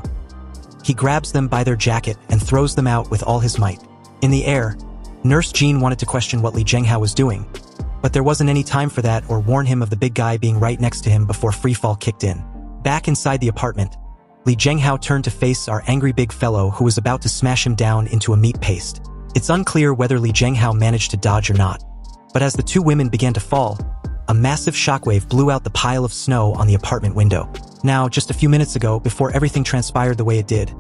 he grabs them by their jacket and throws them out with all his might. In the air, Nurse Jean wanted to question what Li Zhenghao was doing, but there wasn't any time for that or warn him of the big guy being right next to him before freefall kicked in. Back inside the apartment, Li Zhenghao turned to face our angry big fellow who was about to smash him down into a meat paste. It's unclear whether Li Zhenghao managed to dodge or not, but as the 2 women began to fall, a massive shockwave blew out the pile of snow on the apartment window. Now, just a few minutes ago, before everything transpired the way it did,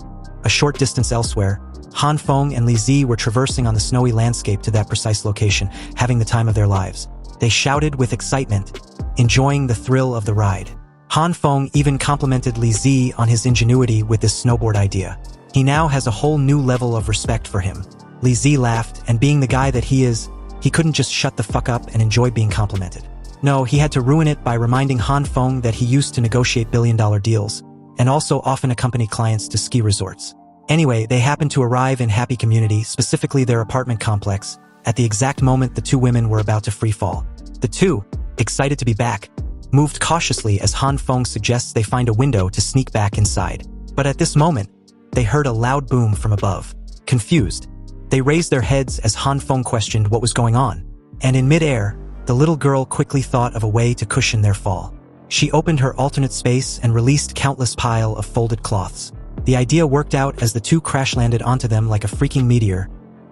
a short distance elsewhere, Han Feng and Li Zi were traversing on the snowy landscape to that precise location, having the time of their lives. They shouted with excitement, enjoying the thrill of the ride. Han Feng even complimented Li Zi on his ingenuity with this snowboard idea. He now has a whole new level of respect for him. Li Zi laughed, and being the guy that he is, he couldn't just shut the fuck up and enjoy being complimented. No, he had to ruin it by reminding Han Feng that he used to negotiate billion-dollar deals, and also often accompany clients to ski resorts. Anyway, they happened to arrive in Happy Community, specifically their apartment complex, at the exact moment the 2 women were about to free fall. The 2, excited to be back, moved cautiously as Han Feng suggests they find a window to sneak back inside. But at this moment, they heard a loud boom from above. Confused, they raised their heads as Han Feng questioned what was going on, and in mid-air, the little girl quickly thought of a way to cushion their fall. She opened her alternate space and released countless pile of folded cloths. The idea worked out as the two crash-landed onto them like a freaking meteor,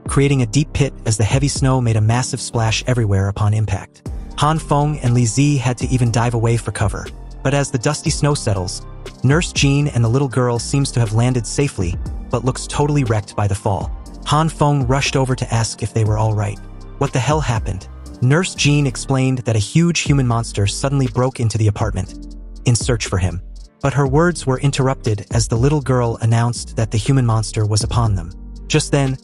creating a deep pit as the heavy snow made a massive splash everywhere upon impact. Han Feng and Li Zi had to even dive away for cover. But as the dusty snow settles, Nurse Zhan and the little girl seems to have landed safely, but looks totally wrecked by the fall. Han Feng rushed over to ask if they were all right. What the hell happened? Nurse Zhan explained that a huge human monster suddenly broke into the apartment, in search for him. But her words were interrupted as the little girl announced that the human monster was upon them. Just then,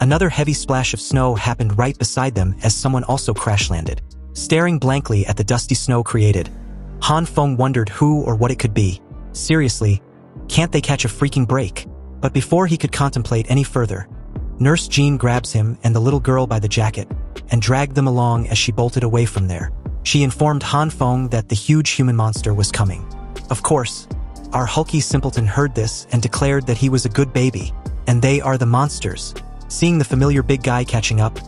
another heavy splash of snow happened right beside them as someone also crash-landed. Staring blankly at the dusty snow created, Han Feng wondered who or what it could be. Seriously, can't they catch a freaking break? But before he could contemplate any further, Nurse Zhan grabs him and the little girl by the jacket and dragged them along as she bolted away from there. She informed Han Feng that the huge human monster was coming. Of course, our hulky simpleton heard this and declared that he was a good baby, and they are the monsters. Seeing the familiar big guy catching up,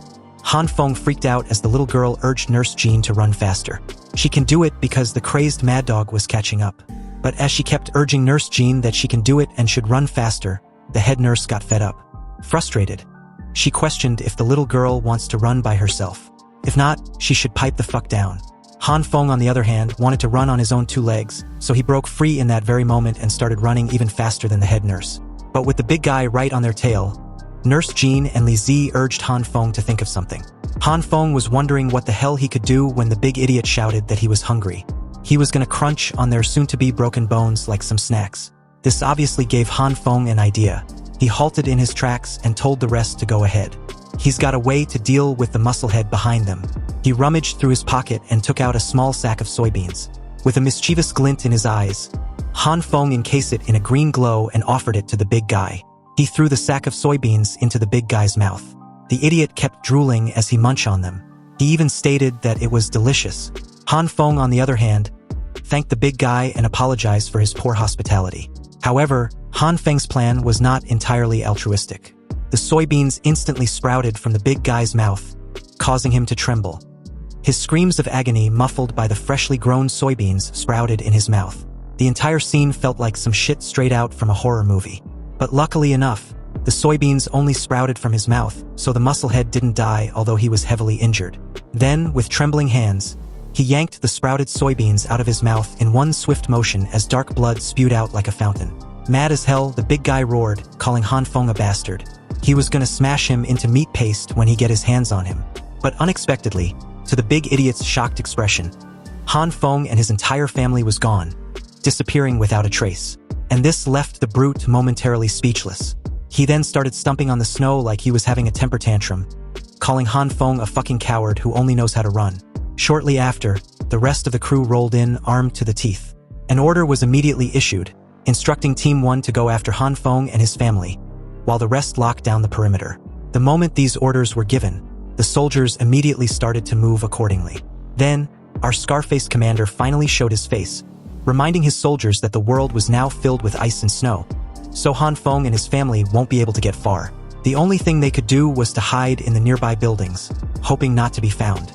Han Feng freaked out as the little girl urged Nurse Zhan to run faster. She can do it because the crazed mad dog was catching up. But as she kept urging Nurse Zhan that she can do it and should run faster, the head nurse got fed up. Frustrated, she questioned if the little girl wants to run by herself. If not, she should pipe the fuck down. Han Feng, on the other hand, wanted to run on his own two legs, so he broke free in that very moment and started running even faster than the head nurse. But with the big guy right on their tail, Nurse Zhan and Li Zi urged Han Feng to think of something. Han Feng was wondering what the hell he could do when the big idiot shouted that he was hungry. He was gonna crunch on their soon-to-be broken bones like some snacks. This obviously gave Han Feng an idea. He halted in his tracks and told the rest to go ahead. He's got a way to deal with the musclehead behind them. He rummaged through his pocket and took out a small sack of soybeans. With a mischievous glint in his eyes, Han Feng encased it in a green glow and offered it to the big guy. He threw the sack of soybeans into the big guy's mouth. The idiot kept drooling as he munched on them. He even stated that it was delicious. Han Feng, on the other hand, thanked the big guy and apologized for his poor hospitality. However, Han Feng's plan was not entirely altruistic. The soybeans instantly sprouted from the big guy's mouth, causing him to tremble. His screams of agony muffled by the freshly grown soybeans sprouted in his mouth. The entire scene felt like some shit straight out from a horror movie. But luckily enough, the soybeans only sprouted from his mouth, so the musclehead didn't die although he was heavily injured. Then, with trembling hands, he yanked the sprouted soybeans out of his mouth in one swift motion as dark blood spewed out like a fountain. Mad as hell, the big guy roared, calling Han Feng a bastard. He was gonna smash him into meat paste when he get his hands on him. But unexpectedly, to the big idiot's shocked expression, Han Feng and his entire family was gone, disappearing without a trace. And this left the brute momentarily speechless. He then started stumping on the snow like he was having a temper tantrum, calling Han Feng a fucking coward who only knows how to run. Shortly after, the rest of the crew rolled in, armed to the teeth. An order was immediately issued, instructing Team 1 to go after Han Feng and his family, while the rest locked down the perimeter. The moment these orders were given, the soldiers immediately started to move accordingly. Then, our scar-faced commander finally showed his face, reminding his soldiers that the world was now filled with ice and snow, so Han Feng and his family won't be able to get far. The only thing they could do was to hide in the nearby buildings, hoping not to be found.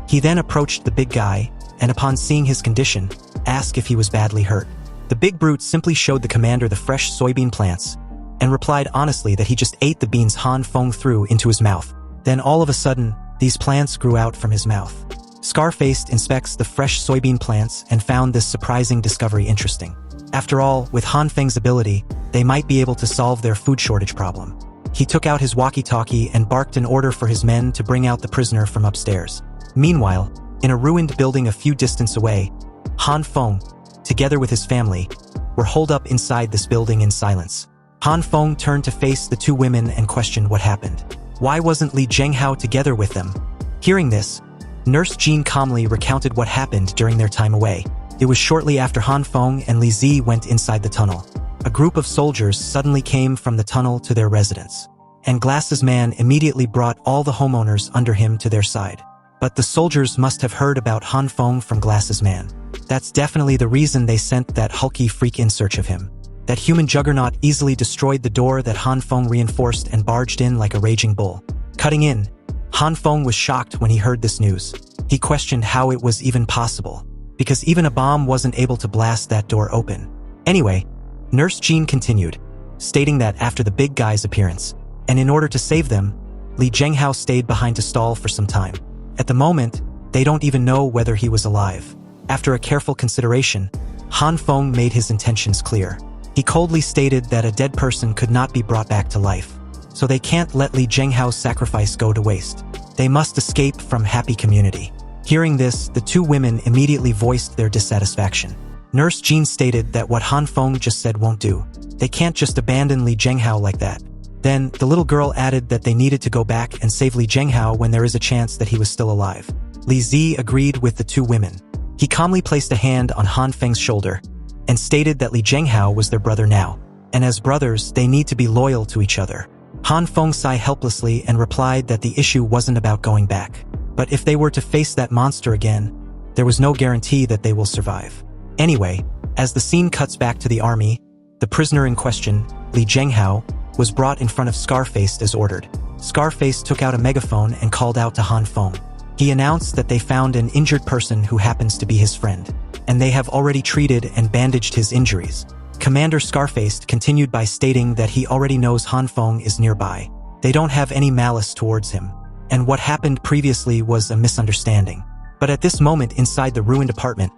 He then approached the big guy, and upon seeing his condition, asked if he was badly hurt. The big brute simply showed the commander the fresh soybean plants, and replied honestly that he just ate the beans Han Feng threw into his mouth. Then all of a sudden, these plants grew out from his mouth. Scar-faced inspects the fresh soybean plants and found this surprising discovery interesting. After all, with Han Feng's ability, they might be able to solve their food shortage problem. He took out his walkie-talkie and barked an order for his men to bring out the prisoner from upstairs. Meanwhile, in a ruined building a few distance away, Han Feng, together with his family, were holed up inside this building in silence. Han Feng turned to face the two women and questioned what happened. Why wasn't Li Zhenghao together with them? Hearing this, Nurse Zhan calmly recounted what happened during their time away. It was shortly after Han Feng and Li Zi went inside the tunnel. A group of soldiers suddenly came from the tunnel to their residence, and Glass's man immediately brought all the homeowners under him to their side. But the soldiers must have heard about Han Feng from Glass's man. That's definitely the reason they sent that hulky freak in search of him. That human juggernaut easily destroyed the door that Han Feng reinforced and barged in like a raging bull. Cutting in, Han Feng was shocked when he heard this news. He questioned how it was even possible, because even a bomb wasn't able to blast that door open. Anyway, Nurse Zhan continued, stating that after the big guy's appearance, and in order to save them, Li Zhenghao stayed behind to stall for some time. At the moment, they don't even know whether he was alive. After a careful consideration, Han Feng made his intentions clear. He coldly stated that a dead person could not be brought back to life, so they can't let Li Zhenghao's sacrifice go to waste. They must escape from happy community. Hearing this, the two women immediately voiced their dissatisfaction. Nurse Zhan stated that what Han Feng just said won't do. They can't just abandon Li Zhenghao like that. Then, the little girl added that they needed to go back and save Li Zhenghao when there is a chance that he was still alive. Li Zi agreed with the two women. He calmly placed a hand on Han Feng's shoulder and stated that Li Zhenghao was their brother now, and as brothers, they need to be loyal to each other. Han Feng sighed helplessly and replied that the issue wasn't about going back, but if they were to face that monster again, there was no guarantee that they will survive. Anyway, as the scene cuts back to the army, the prisoner in question, Li Zhenghao, was brought in front of Scarface as ordered. Scarface took out a megaphone and called out to Han Feng. He announced that they found an injured person who happens to be his friend, and they have already treated and bandaged his injuries. Commander Scarface continued by stating that he already knows Han Feng is nearby. They don't have any malice towards him, and what happened previously was a misunderstanding. But at this moment inside the ruined apartment,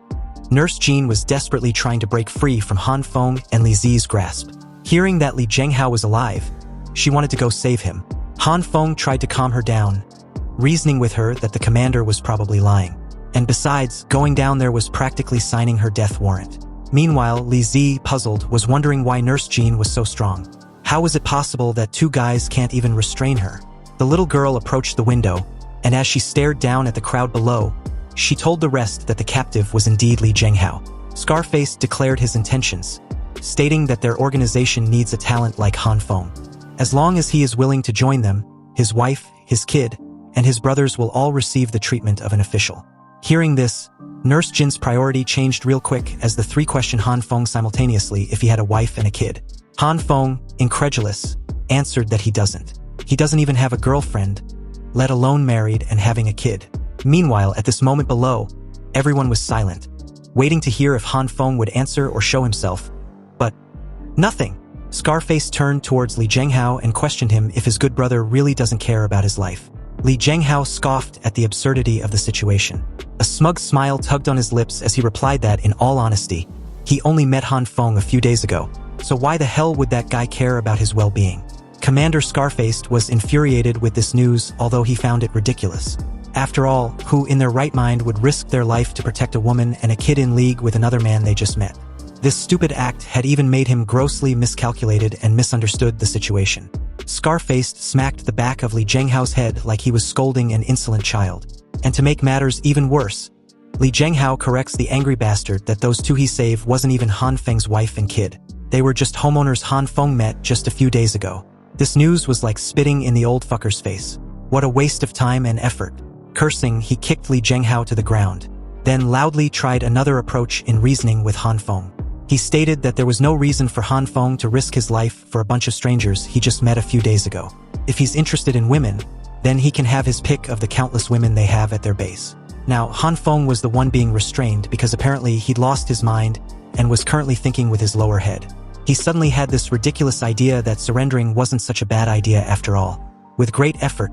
Nurse Zhan was desperately trying to break free from Han Feng and Li Zi's grasp. Hearing that Li Zhenghao was alive, she wanted to go save him. Han Feng tried to calm her down, reasoning with her that the commander was probably lying. And besides, going down there was practically signing her death warrant. Meanwhile, Li Zi, puzzled, was wondering why Nurse Zhan was so strong. How was it possible that two guys can't even restrain her? The little girl approached the window, and as she stared down at the crowd below, she told the rest that the captive was indeed Li Zhenghao. Scarface declared his intentions, stating that their organization needs a talent like Han Feng. As long as he is willing to join them, his wife, his kid, and his brothers will all receive the treatment of an official. Hearing this, Nurse Zhan's priority changed real quick as the three questioned Han Feng simultaneously if he had a wife and a kid. Han Feng, incredulous, answered that he doesn't. He doesn't even have a girlfriend, let alone married and having a kid. Meanwhile, at this moment below, everyone was silent, waiting to hear if Han Feng would answer or show himself. But nothing. Scarface turned towards Li Zhenghao and questioned him if his good brother really doesn't care about his life. Li Zhenghao scoffed at the absurdity of the situation. A smug smile tugged on his lips as he replied that, in all honesty, he only met Han Feng a few days ago, so why the hell would that guy care about his well-being? Commander Scarface was infuriated with this news, although he found it ridiculous. After all, who in their right mind would risk their life to protect a woman and a kid in league with another man they just met? This stupid act had even made him grossly miscalculated and misunderstood the situation. Scarface smacked the back of Li Zhenghao's head like he was scolding an insolent child. And to make matters even worse, Li Zhenghao corrects the angry bastard that those two he saved wasn't even Han Feng's wife and kid. They were just homeowners Han Feng met just a few days ago. This news was like spitting in the old fucker's face. What a waste of time and effort. Cursing, he kicked Li Zhenghao to the ground, then loudly tried another approach in reasoning with Han Feng. He stated that there was no reason for Han Feng to risk his life for a bunch of strangers he just met a few days ago. If he's interested in women, then he can have his pick of the countless women they have at their base. Now, Han Feng was the one being restrained because apparently he'd lost his mind and was currently thinking with his lower head. He suddenly had this ridiculous idea that surrendering wasn't such a bad idea after all. With great effort,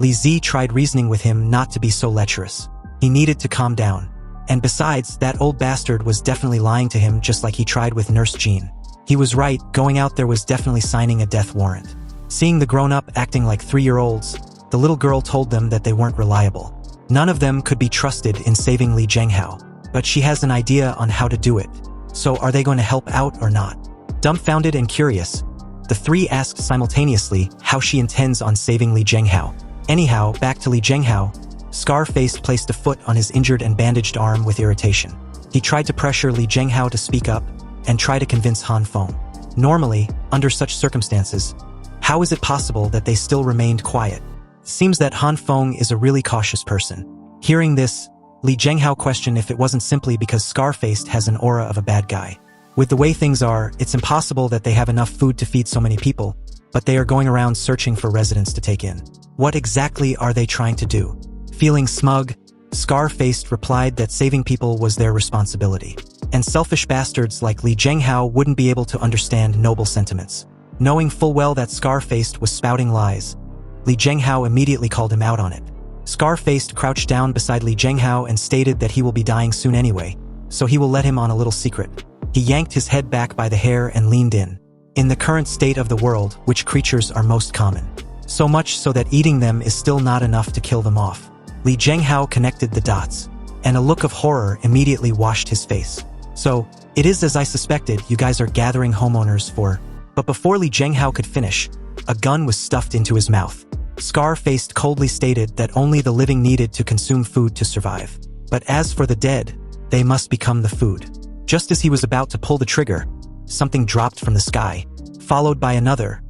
Li Zi tried reasoning with him not to be so lecherous. He needed to calm down. And besides, that old bastard was definitely lying to him just like he tried with Nurse Zhan. He was right, going out there was definitely signing a death warrant. Seeing the grown-up acting like 3-year-olds, the little girl told them that they weren't reliable. None of them could be trusted in saving Li Zhenghao, but she has an idea on how to do it. So are they going to help out or not? Dumbfounded and curious, the three asked simultaneously how she intends on saving Li Zhenghao. Anyhow, back to Li Zhenghao, Scarface placed a foot on his injured and bandaged arm with irritation. He tried to pressure Li Zhenghao to speak up and try to convince Han Feng. Normally, under such circumstances, how is it possible that they still remained quiet? Seems that Han Feng is a really cautious person. Hearing this, Li Zhenghao questioned if it wasn't simply because Scarfaced has an aura of a bad guy. With the way things are, it's impossible that they have enough food to feed so many people, but they are going around searching for residents to take in. What exactly are they trying to do? Feeling smug, Scar-Faced replied that saving people was their responsibility. And selfish bastards like Li Zhenghao wouldn't be able to understand noble sentiments. Knowing full well that Scar-Faced was spouting lies, Li Zhenghao immediately called him out on it. Scar-Faced crouched down beside Li Zhenghao and stated that he will be dying soon anyway, so he will let him on a little secret. He yanked his head back by the hair and leaned in. In the current state of the world, which creatures are most common? So much so that eating them is still not enough to kill them off. Li Zhenghao connected the dots, and a look of horror immediately washed his face. So, it is as I suspected, you guys are gathering homeowners for... But before Li Zhenghao could finish, a gun was stuffed into his mouth. Scar-Faced coldly stated that only the living needed to consume food to survive. But as for the dead, they must become the food. Just as he was about to pull the trigger, something dropped from the sky, followed by another,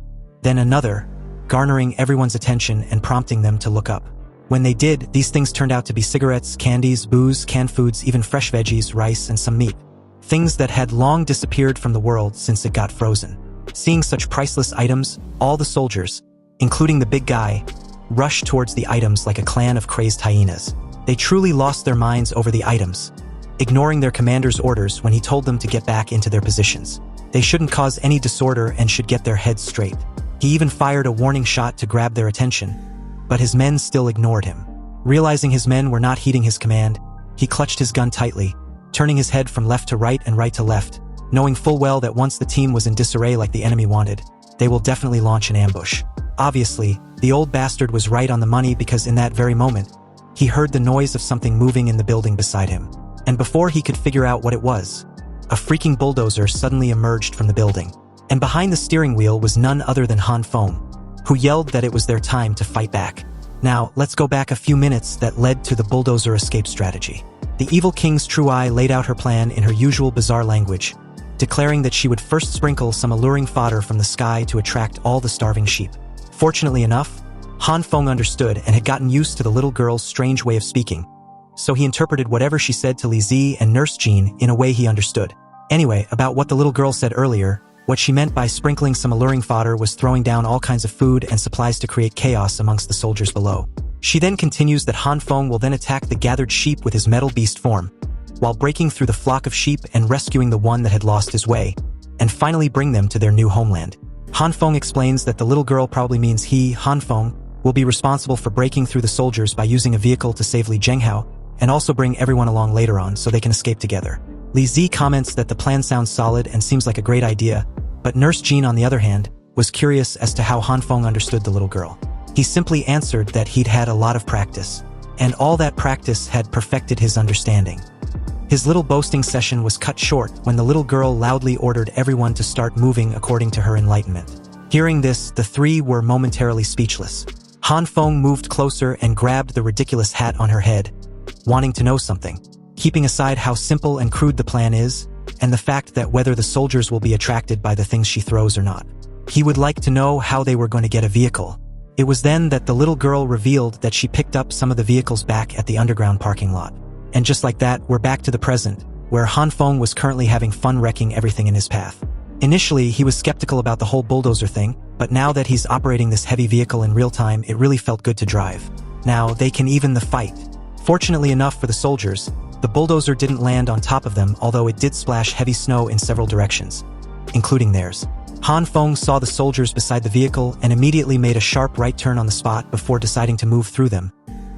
then another, garnering everyone's attention and prompting them to look up. When they did, these things turned out to be cigarettes, candies, booze, canned foods, even fresh veggies, rice, and some meat. Things that had long disappeared from the world since it got frozen. Seeing such priceless items, all the soldiers, including the big guy, rushed towards the items like a clan of crazed hyenas. They truly lost their minds over the items, ignoring their commander's orders when he told them to get back into their positions. They shouldn't cause any disorder and should get their heads straight. He even fired a warning shot to grab their attention, but his men still ignored him. Realizing his men were not heeding his command, he clutched his gun tightly, turning his head from left to right and right to left, knowing full well that once the team was in disarray like the enemy wanted, they will definitely launch an ambush. Obviously, the old bastard was right on the money because in that very moment, he heard the noise of something moving in the building beside him. And before he could figure out what it was, a freaking bulldozer suddenly emerged from the building. And behind the steering wheel was none other than Han Feng, who yelled that it was their time to fight back. Now, let's go back a few minutes that led to the bulldozer escape strategy. The evil king's true eye laid out her plan in her usual bizarre language, declaring that she would first sprinkle some alluring fodder from the sky to attract all the starving sheep. Fortunately enough, Han Feng understood and had gotten used to the little girl's strange way of speaking, so he interpreted whatever she said to Li Zi and Nurse Jean in a way he understood. Anyway, about what the little girl said earlier, what she meant by sprinkling some alluring fodder was throwing down all kinds of food and supplies to create chaos amongst the soldiers below. She then continues that Han Feng will then attack the gathered sheep with his metal beast form, while breaking through the flock of sheep and rescuing the one that had lost his way, and finally bring them to their new homeland. Han Feng explains that the little girl probably means he, Han Feng, will be responsible for breaking through the soldiers by using a vehicle to save Li Zhenghao, and also bring everyone along later on so they can escape together. Li Zi comments that the plan sounds solid and seems like a great idea, but Nurse Jean, on the other hand, was curious as to how Han Feng understood the little girl. He simply answered that he'd had a lot of practice, and all that practice had perfected his understanding. His little boasting session was cut short when the little girl loudly ordered everyone to start moving according to her enlightenment. Hearing this, the three were momentarily speechless. Han Feng moved closer and grabbed the ridiculous hat on her head, wanting to know something. Keeping aside how simple and crude the plan is, and the fact that whether the soldiers will be attracted by the things she throws or not, he would like to know how they were going to get a vehicle. It was then that the little girl revealed that she picked up some of the vehicles back at the underground parking lot. And just like that, we're back to the present, where Han Feng was currently having fun wrecking everything in his path. Initially, he was skeptical about the whole bulldozer thing, but now that he's operating this heavy vehicle in real time, it really felt good to drive. Now, they can even the fight. Fortunately enough for the soldiers, the bulldozer didn't land on top of them, although it did splash heavy snow in several directions, including theirs. Han Feng saw the soldiers beside the vehicle and immediately made a sharp right turn on the spot before deciding to move through them,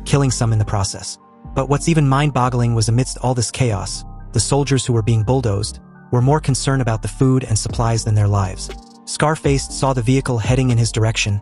killing some in the process. But what's even mind-boggling was amidst all this chaos, the soldiers who were being bulldozed were more concerned about the food and supplies than their lives. Scarfaced saw the vehicle heading in his direction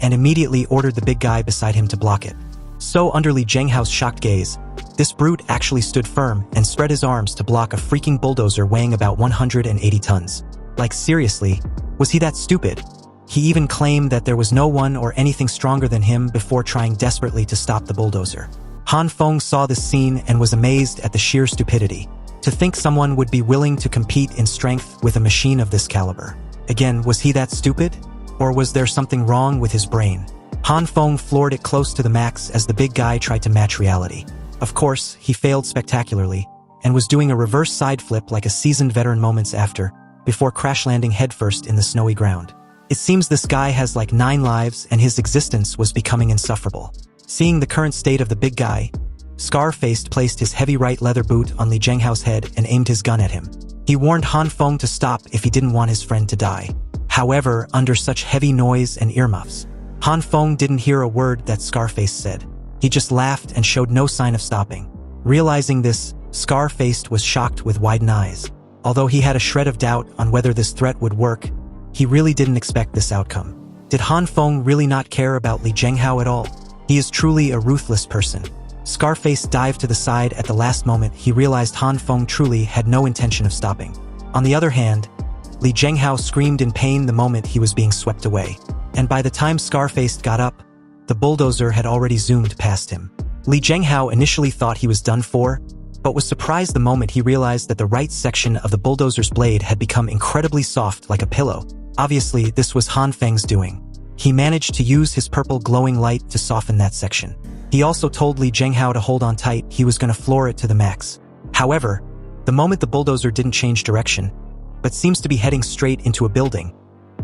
and immediately ordered the big guy beside him to block it. So under Li Zhenghao's shocked gaze, this brute actually stood firm and spread his arms to block a freaking bulldozer weighing about 180 tons. Like seriously, was he that stupid? He even claimed that there was no one or anything stronger than him before trying desperately to stop the bulldozer. Han Feng saw this scene and was amazed at the sheer stupidity. To think someone would be willing to compete in strength with a machine of this caliber. Again, was he that stupid? Or was there something wrong with his brain? Han Feng floored it close to the max as the big guy tried to match reality. Of course, he failed spectacularly, and was doing a reverse side flip like a seasoned veteran moments after, before crash landing headfirst in the snowy ground. It seems this guy has like 9 lives and his existence was becoming insufferable. Seeing the current state of the big guy, Scar-Faced placed his heavy right leather boot on Li Zhenghao's head and aimed his gun at him. He warned Han Feng to stop if he didn't want his friend to die. However, under such heavy noise and earmuffs, Han Feng didn't hear a word that Scar-Faced said. He just laughed and showed no sign of stopping. Realizing this, Scar-Faced was shocked with widened eyes. Although he had a shred of doubt on whether this threat would work, he really didn't expect this outcome. Did Han Feng really not care about Li Zhenghao at all? He is truly a ruthless person. Scar-Faced dived to the side at the last moment he realized Han Feng truly had no intention of stopping. On the other hand, Li Zhenghao screamed in pain the moment he was being swept away. And by the time Scar-Faced got up, the bulldozer had already zoomed past him. Li Zhenghao initially thought he was done for, but was surprised the moment he realized that the right section of the bulldozer's blade had become incredibly soft like a pillow. Obviously, this was Han Feng's doing. He managed to use his purple glowing light to soften that section. He also told Li Zhenghao to hold on tight, he was going to floor it to the max. However, the moment the bulldozer didn't change direction, but seems to be heading straight into a building,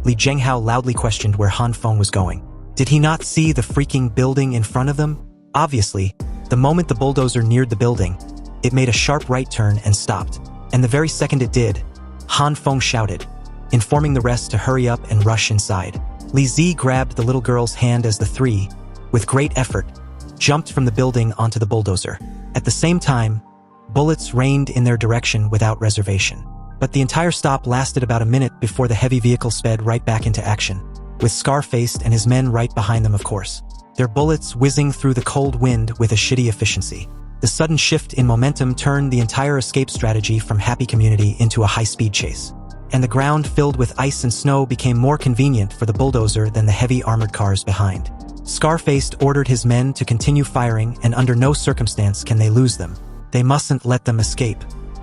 Li Zhenghao loudly questioned where Han Feng was going. Did he not see the freaking building in front of them? Obviously, the moment the bulldozer neared the building, it made a sharp right turn and stopped. And the very second it did, Han Feng shouted, informing the rest to hurry up and rush inside. Li Zi grabbed the little girl's hand as the three, with great effort, jumped from the building onto the bulldozer. At the same time, bullets rained in their direction without reservation. But the entire stop lasted about a minute before the heavy vehicle sped right back into action, with Scar-Faced and his men right behind them of course. Their bullets whizzing through the cold wind with a shitty efficiency. The sudden shift in momentum turned the entire escape strategy from Happy Community into a high-speed chase. And the ground filled with ice and snow became more convenient for the bulldozer than the heavy armored cars behind. Scar-Faced ordered his men to continue firing, and under no circumstance can they lose them. They mustn't let them escape.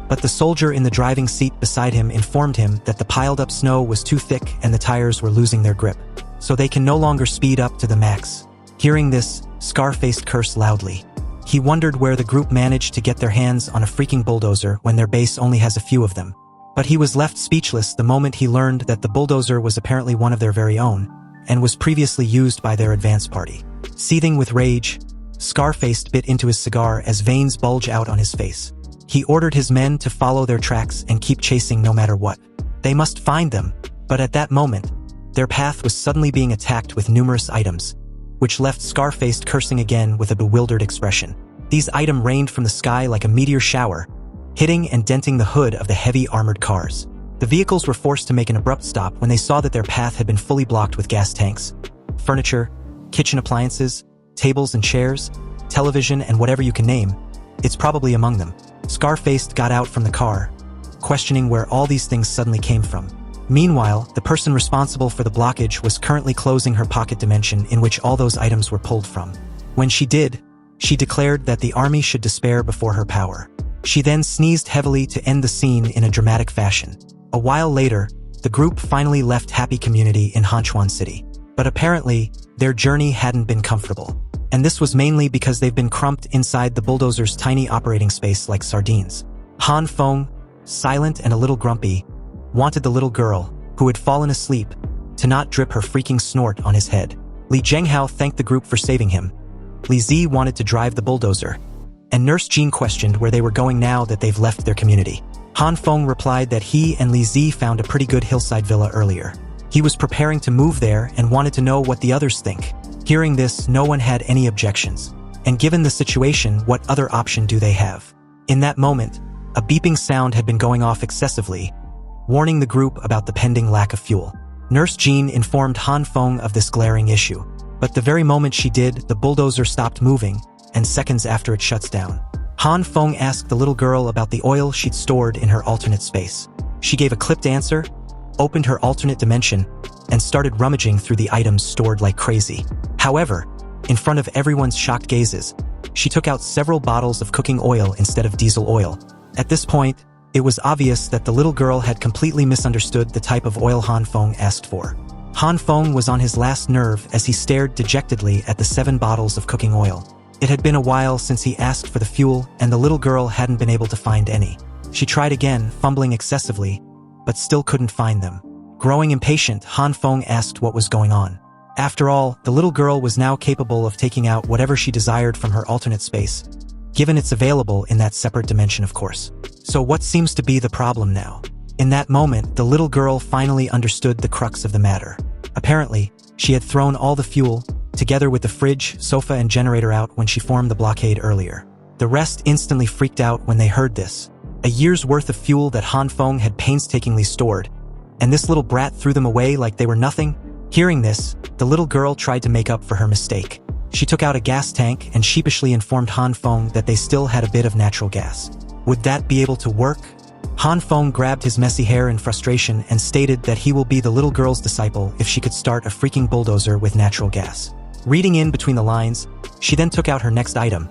But the soldier in the driving seat beside him informed him that the piled-up snow was too thick and the tires were losing their grip, so they can no longer speed up to the max. Hearing this, Scar-Faced cursed loudly. He wondered where the group managed to get their hands on a freaking bulldozer when their base only has a few of them. But he was left speechless the moment he learned that the bulldozer was apparently one of their very own, and was previously used by their advance party. Seething with rage, Scar-Faced bit into his cigar as veins bulged out on his face. He ordered his men to follow their tracks and keep chasing no matter what. They must find them, but at that moment, their path was suddenly being attacked with numerous items, which left Scar-Faced cursing again with a bewildered expression. These items rained from the sky like a meteor shower, hitting and denting the hood of the heavy armored cars. The vehicles were forced to make an abrupt stop when they saw that their path had been fully blocked with gas tanks, furniture, kitchen appliances, tables and chairs, television, and whatever you can name. It's probably among them. Scar-Faced got out from the car, questioning where all these things suddenly came from. Meanwhile, the person responsible for the blockage was currently closing her pocket dimension in which all those items were pulled from. When she did, she declared that the army should despair before her power. She then sneezed heavily to end the scene in a dramatic fashion. A while later, the group finally left Happy Community in Hanchuan City. But apparently, their journey hadn't been comfortable. And this was mainly because they've been crumped inside the bulldozer's tiny operating space like sardines. Han Feng, silent and a little grumpy, wanted the little girl, who had fallen asleep, to not drip her freaking snort on his head. Li Zhenghao thanked the group for saving him. Li Zi wanted to drive the bulldozer, and Nurse Jean questioned where they were going now that they've left their community. Han Feng replied that he and Li Zi found a pretty good hillside villa earlier. He was preparing to move there and wanted to know what the others think. Hearing this, no one had any objections. And given the situation, what other option do they have? In that moment, a beeping sound had been going off excessively, warning the group about the pending lack of fuel. Nurse Jean informed Han Feng of this glaring issue. But the very moment she did, the bulldozer stopped moving, and seconds after it shuts down. Han Feng asked the little girl about the oil she'd stored in her alternate space. She gave a clipped answer, opened her alternate dimension, and started rummaging through the items stored like crazy. However, in front of everyone's shocked gazes, she took out several bottles of cooking oil instead of diesel oil. At this point, it was obvious that the little girl had completely misunderstood the type of oil Han Feng asked for. Han Feng was on his last nerve as he stared dejectedly at the 7 bottles of cooking oil. It had been a while since he asked for the fuel, and the little girl hadn't been able to find any. She tried again, fumbling excessively, but still couldn't find them. Growing impatient, Han Feng asked what was going on. After all, the little girl was now capable of taking out whatever she desired from her alternate space, given it's available in that separate dimension, of course. So what seems to be the problem now? In that moment, the little girl finally understood the crux of the matter. Apparently, she had thrown all the fuel, together with the fridge, sofa and generator out when she formed the blockade earlier. The rest instantly freaked out when they heard this. A year's worth of fuel that Han Feng had painstakingly stored, and this little brat threw them away like they were nothing? Hearing this, the little girl tried to make up for her mistake. She took out a gas tank and sheepishly informed Han Feng that they still had a bit of natural gas. Would that be able to work? Han Feng grabbed his messy hair in frustration and stated that he will be the little girl's disciple if she could start a freaking bulldozer with natural gas. Reading in between the lines, she then took out her next item,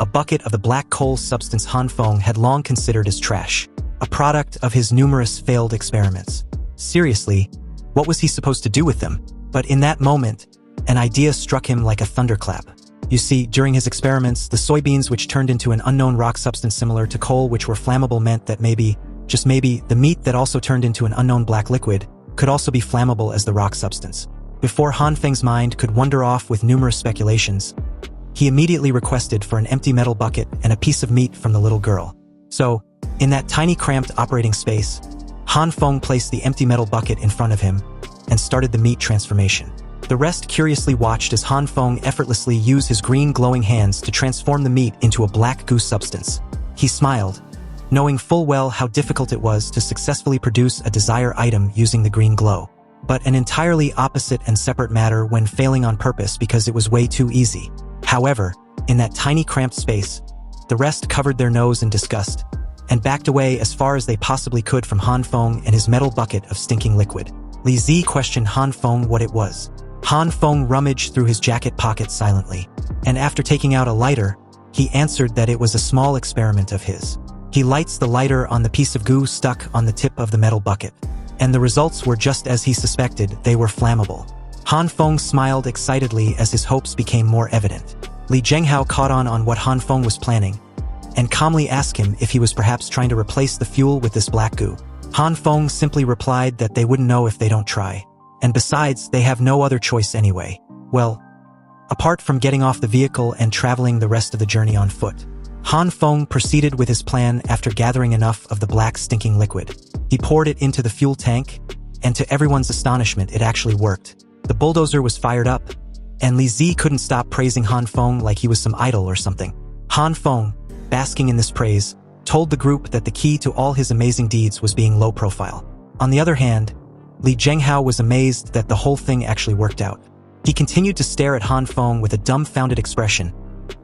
a bucket of the black coal substance Han Feng had long considered as trash, a product of his numerous failed experiments. Seriously, what was he supposed to do with them? But in that moment, an idea struck him like a thunderclap. You see, during his experiments, the soybeans which turned into an unknown rock substance similar to coal which were flammable meant that maybe, just maybe, the meat that also turned into an unknown black liquid could also be flammable as the rock substance. Before Han Feng's mind could wander off with numerous speculations, he immediately requested for an empty metal bucket and a piece of meat from the little girl. So, in that tiny cramped operating space, Han Feng placed the empty metal bucket in front of him and started the meat transformation. The rest curiously watched as Han Feng effortlessly used his green glowing hands to transform the meat into a black goo substance. He smiled, knowing full well how difficult it was to successfully produce a desired item using the green glow. But an entirely opposite and separate matter when failing on purpose because it was way too easy. However, in that tiny cramped space, the rest covered their nose in disgust and backed away as far as they possibly could from Han Feng and his metal bucket of stinking liquid. Li Zi questioned Han Feng what it was. Han Feng rummaged through his jacket pocket silently, and after taking out a lighter, he answered that it was a small experiment of his. He lights the lighter on the piece of goo stuck on the tip of the metal bucket, and the results were just as he suspected. They were flammable. Han Feng smiled excitedly as his hopes became more evident. Li Zhenghao caught on what Han Feng was planning, and calmly asked him if he was perhaps trying to replace the fuel with this black goo. Han Feng simply replied that they wouldn't know if they don't try. And besides, they have no other choice anyway. Well, apart from getting off the vehicle and traveling the rest of the journey on foot. Han Feng proceeded with his plan after gathering enough of the black stinking liquid. He poured it into the fuel tank, and to everyone's astonishment, it actually worked. The bulldozer was fired up, and Li Zi couldn't stop praising Han Feng like he was some idol or something. Han Feng, basking in this praise, told the group that the key to all his amazing deeds was being low profile. On the other hand, Li Zhenghao was amazed that the whole thing actually worked out. He continued to stare at Han Feng with a dumbfounded expression,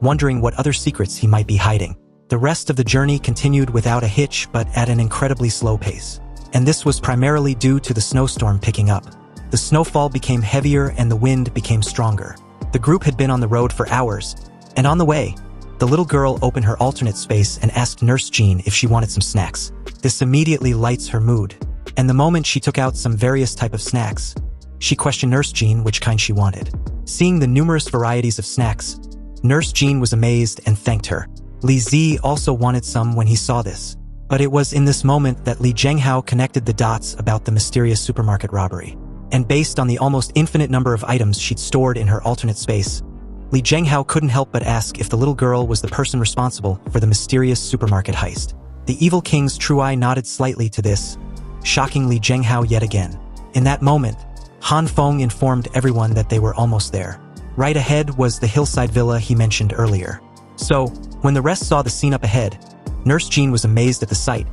wondering what other secrets he might be hiding. The rest of the journey continued without a hitch but at an incredibly slow pace. And this was primarily due to the snowstorm picking up. The snowfall became heavier and the wind became stronger. The group had been on the road for hours, and on the way, the little girl opened her alternate space and asked Nurse Jean if she wanted some snacks. This immediately lights her mood. And the moment she took out some various type of snacks, she questioned Nurse Jean which kind she wanted. Seeing the numerous varieties of snacks, Nurse Jean was amazed and thanked her. Li Zi also wanted some when he saw this. But it was in this moment that Li Zhenghao connected the dots about the mysterious supermarket robbery. And based on the almost infinite number of items she'd stored in her alternate space, Li Zhenghao couldn't help but ask if the little girl was the person responsible for the mysterious supermarket heist. The evil king's true eye nodded slightly to this, shocking Li Zhenghao yet again. In that moment, Han Feng informed everyone that they were almost there. Right ahead was the hillside villa he mentioned earlier. So, when the rest saw the scene up ahead, Nurse Jean was amazed at the sight.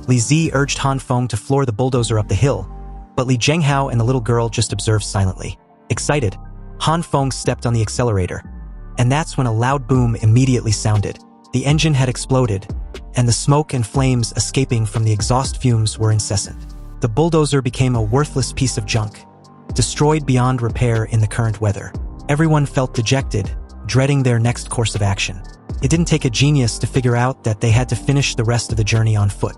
Li Zi urged Han Feng to floor the bulldozer up the hill, but Li Zhenghao and the little girl just observed silently. Excited, Han Feng stepped on the accelerator, and that's when a loud boom immediately sounded. The engine had exploded, and the smoke and flames escaping from the exhaust fumes were incessant. The bulldozer became a worthless piece of junk, destroyed beyond repair in the current weather. Everyone felt dejected, dreading their next course of action. It didn't take a genius to figure out that they had to finish the rest of the journey on foot.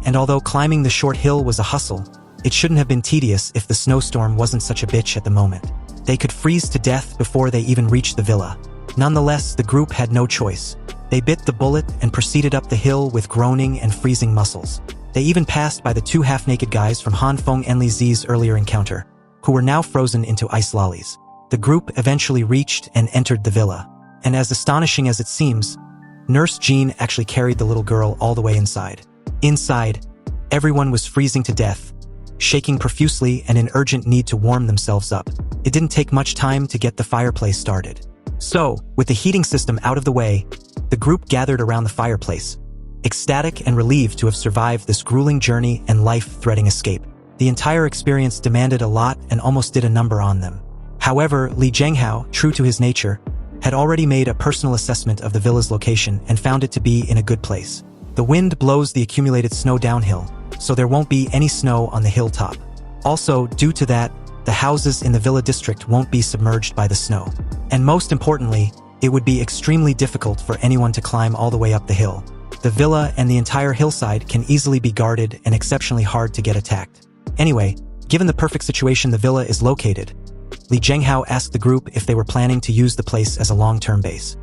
And although climbing the short hill was a hustle, it shouldn't have been tedious if the snowstorm wasn't such a bitch at the moment. They could freeze to death before they even reached the villa. Nonetheless, the group had no choice. They bit the bullet and proceeded up the hill with groaning and freezing muscles. They even passed by the two half-naked guys from Han Feng and Li Zi's earlier encounter, who were now frozen into ice lollies. The group eventually reached and entered the villa. And as astonishing as it seems, Nurse Zhan actually carried the little girl all the way inside. Inside, everyone was freezing to death, shaking profusely and in urgent need to warm themselves up. It didn't take much time to get the fireplace started. So, with the heating system out of the way, the group gathered around the fireplace, ecstatic and relieved to have survived this grueling journey and life-threatening escape. The entire experience demanded a lot and almost did a number on them. However, Li Zhenghao, true to his nature, had already made a personal assessment of the villa's location and found it to be in a good place. The wind blows the accumulated snow downhill, so there won't be any snow on the hilltop. Also, due to that, the houses in the villa district won't be submerged by the snow. And most importantly, it would be extremely difficult for anyone to climb all the way up the hill. The villa and the entire hillside can easily be guarded and exceptionally hard to get attacked. Anyway, given the perfect situation the villa is located, Li Zhenghao asked the group if they were planning to use the place as a long-term base.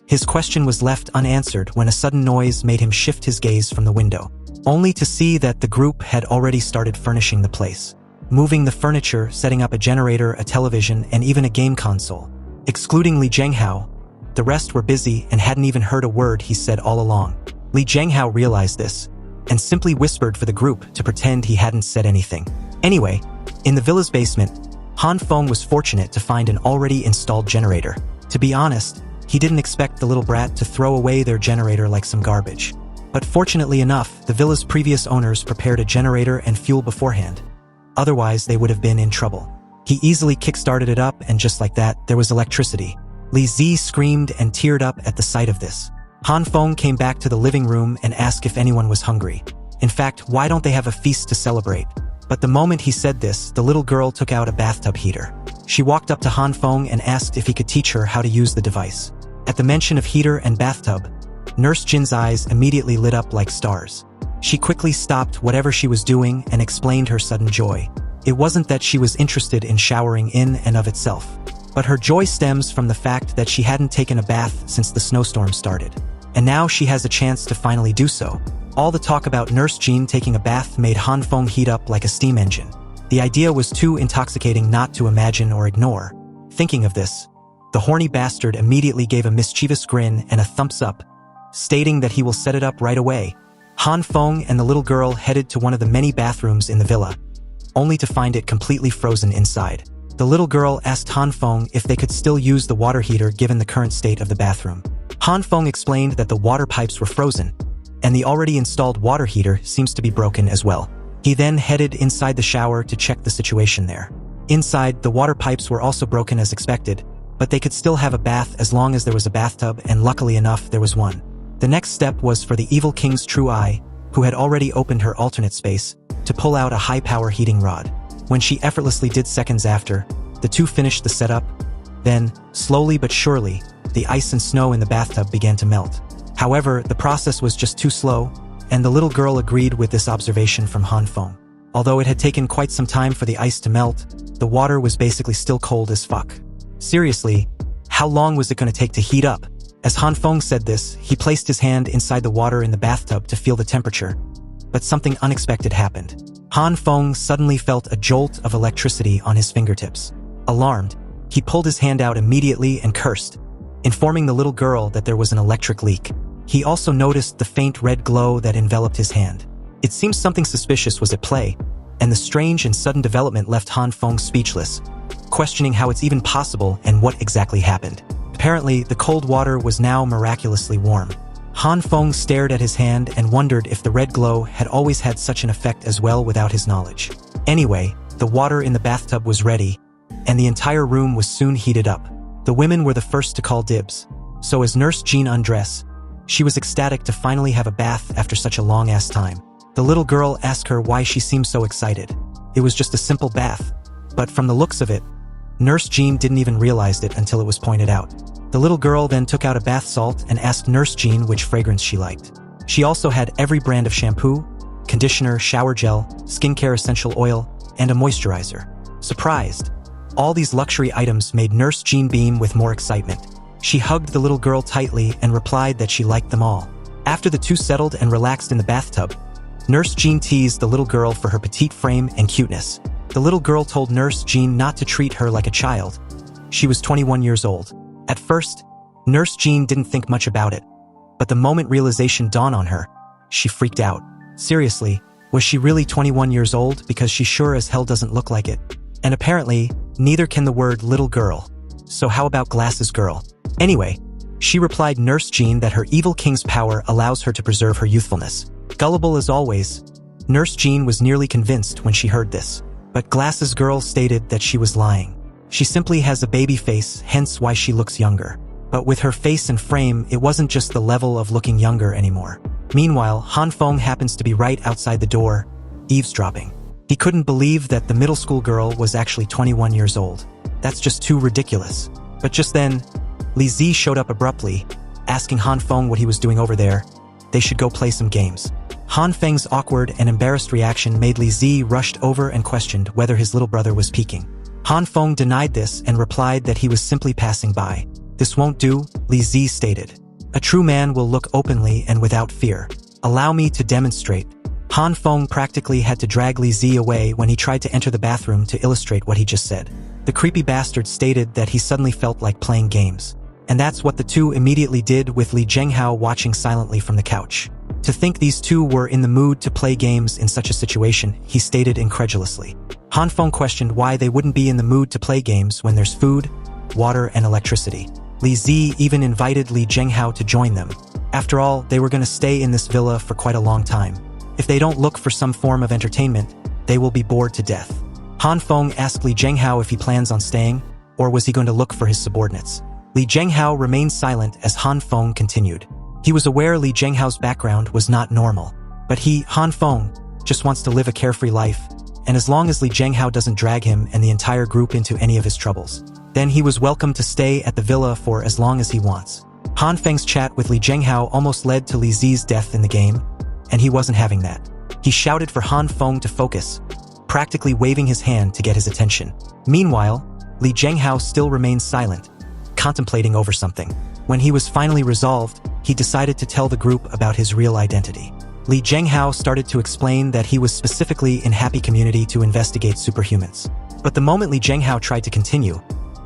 His question was left unanswered when a sudden noise made him shift his gaze from the window, only to see that the group had already started furnishing the place, moving the furniture, setting up a generator, a television, and even a game console. Excluding Li Zhenghao, the rest were busy and hadn't even heard a word he said all along. Li Zhenghao realized this, and simply whispered for the group to pretend he hadn't said anything. Anyway, in the villa's basement, Han Feng was fortunate to find an already installed generator. To be honest, he didn't expect the little brat to throw away their generator like some garbage. But fortunately enough, the villa's previous owners prepared a generator and fuel beforehand. Otherwise, they would have been in trouble. He easily kick-started it up, and just like that, there was electricity. Li Zi screamed and teared up at the sight of this. Han Feng came back to the living room and asked if anyone was hungry. In fact, why don't they have a feast to celebrate? But the moment he said this, the little girl took out a bathtub heater. She walked up to Han Feng and asked if he could teach her how to use the device. At the mention of heater and bathtub, Nurse Jin's eyes immediately lit up like stars. She quickly stopped whatever she was doing and explained her sudden joy. It wasn't that she was interested in showering in and of itself, but her joy stems from the fact that she hadn't taken a bath since the snowstorm started. And now she has a chance to finally do so. All the talk about Nurse Zhan taking a bath made Han Feng heat up like a steam engine. The idea was too intoxicating not to imagine or ignore. Thinking of this, the horny bastard immediately gave a mischievous grin and a thumbs up, stating that he will set it up right away. Han Feng and the little girl headed to one of the many bathrooms in the villa, only to find it completely frozen inside. The little girl asked Han Feng if they could still use the water heater given the current state of the bathroom. Han Feng explained that the water pipes were frozen, and the already installed water heater seems to be broken as well. He then headed inside the shower to check the situation there. Inside, the water pipes were also broken as expected, but they could still have a bath as long as there was a bathtub, and luckily enough, there was one. The next step was for the evil king's true eye, who had already opened her alternate space, to pull out a high-power heating rod. When she effortlessly did seconds after, the two finished the setup. Then, slowly but surely, the ice and snow in the bathtub began to melt. However, the process was just too slow, and the little girl agreed with this observation from Han Feng. Although it had taken quite some time for the ice to melt, the water was basically still cold as fuck. Seriously, how long was it going to take to heat up? As Han Feng said this, he placed his hand inside the water in the bathtub to feel the temperature. But something unexpected happened. Han Feng suddenly felt a jolt of electricity on his fingertips. Alarmed, he pulled his hand out immediately and cursed, informing the little girl that there was an electric leak. He also noticed the faint red glow that enveloped his hand. It seems something suspicious was at play, and the strange and sudden development left Han Feng speechless, questioning how it's even possible and what exactly happened. Apparently, the cold water was now miraculously warm. Han Feng stared at his hand and wondered if the red glow had always had such an effect as well without his knowledge. Anyway, the water in the bathtub was ready, and the entire room was soon heated up. The women were the first to call dibs, so as Nurse Zhan undressed, she was ecstatic to finally have a bath after such a long-ass time. The little girl asked her why she seemed so excited. It was just a simple bath, but from the looks of it, Nurse Zhan didn't even realize it until it was pointed out. The little girl then took out a bath salt and asked Nurse Zhan which fragrance she liked. She also had every brand of shampoo, conditioner, shower gel, skincare essential oil, and a moisturizer. Surprised, all these luxury items made Nurse Zhan beam with more excitement. She hugged the little girl tightly and replied that she liked them all. After the two settled and relaxed in the bathtub, Nurse Zhan teased the little girl for her petite frame and cuteness. The little girl told Nurse Zhan not to treat her like a child. She was 21 years old. At first, Nurse Zhan didn't think much about it, but the moment realization dawned on her, she freaked out. Seriously, was she really 21 years old? Because she sure as hell doesn't look like it. And apparently, neither can the word little girl. So how about glasses girl? Anyway, she replied Nurse Zhan that her evil king's power allows her to preserve her youthfulness. Gullible as always, Nurse Zhan was nearly convinced when she heard this. But Glasses Girl stated that she was lying. She simply has a baby face, hence why she looks younger. But with her face and frame, it wasn't just the level of looking younger anymore. Meanwhile, Han Feng happens to be right outside the door, eavesdropping. He couldn't believe that the middle school girl was actually 21 years old. That's just too ridiculous. But just then, Li Zi showed up abruptly, asking Han Feng what he was doing over there. They should go play some games. Han Feng's awkward and embarrassed reaction made Li Zi rushed over and questioned whether his little brother was peeking. Han Feng denied this and replied that he was simply passing by. This won't do, Li Zi stated. A true man will look openly and without fear. Allow me to demonstrate. Han Feng practically had to drag Li Zi away when he tried to enter the bathroom to illustrate what he just said. The creepy bastard stated that he suddenly felt like playing games. And that's what the two immediately did, with Li Zhenghao watching silently from the couch. To think these two were in the mood to play games in such a situation, he stated incredulously. Han Feng questioned why they wouldn't be in the mood to play games when there's food, water, and electricity. Li Zi even invited Li Zhenghao to join them. After all, they were going to stay in this villa for quite a long time. If they don't look for some form of entertainment, they will be bored to death. Han Feng asked Li Zhenghao if he plans on staying, or was he going to look for his subordinates. Li Zhenghao remained silent as Han Feng continued. He was aware Li Zhenghao's background was not normal, but he, Han Feng, just wants to live a carefree life, and as long as Li Zhenghao doesn't drag him and the entire group into any of his troubles, then he was welcome to stay at the villa for as long as he wants. Han Feng's chat with Li Zhenghao almost led to Li Zi's death in the game, and he wasn't having that. He shouted for Han Feng to focus, practically waving his hand to get his attention. Meanwhile, Li Zhenghao still remained silent, contemplating over something. When he was finally resolved, he decided to tell the group about his real identity. Li Zhenghao started to explain that he was specifically in Happy Community to investigate superhumans. But the moment Li Zhenghao tried to continue,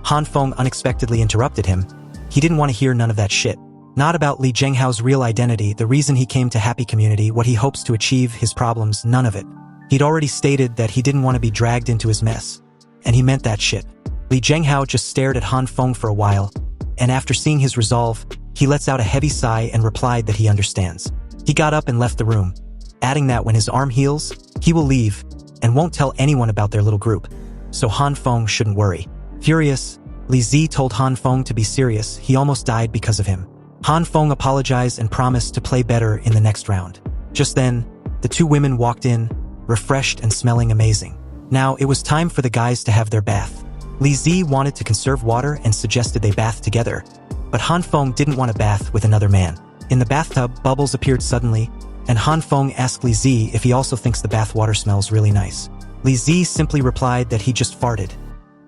Han Feng unexpectedly interrupted him. He didn't want to hear none of that shit. Not about Li Zhenghao's real identity, the reason he came to Happy Community, what he hopes to achieve, his problems, none of it. He'd already stated that he didn't want to be dragged into his mess. And he meant that shit. Li Zhenghao just stared at Han Feng for a while, and after seeing his resolve, he lets out a heavy sigh and replied that he understands. He got up and left the room, adding that when his arm heals, he will leave and won't tell anyone about their little group, so Han Feng shouldn't worry. Furious, Li Zi told Han Feng to be serious. He almost died because of him. Han Feng apologized and promised to play better in the next round. Just then, the two women walked in, refreshed and smelling amazing. Now, it was time for the guys to have their bath. Li Zi wanted to conserve water and suggested they bath together, but Han Feng didn't want to bath with another man. In the bathtub, bubbles appeared suddenly, and Han Feng asked Li Zi if he also thinks the bath water smells really nice. Li Zi simply replied that he just farted,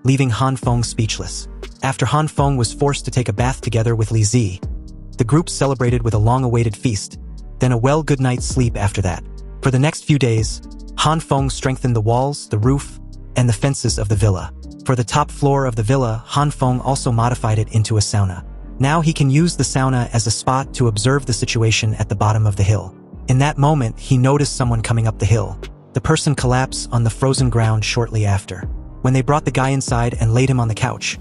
leaving Han Feng speechless. After Han Feng was forced to take a bath together with Li Zi, the group celebrated with a long-awaited feast, then a good night's sleep after that. For the next few days, Han Feng strengthened the walls, the roof, and the fences of the villa. For the top floor of the villa, Han Feng also modified it into a sauna. Now he can use the sauna as a spot to observe the situation at the bottom of the hill. In that moment, he noticed someone coming up the hill. The person collapsed on the frozen ground shortly after. When they brought the guy inside and laid him on the couch,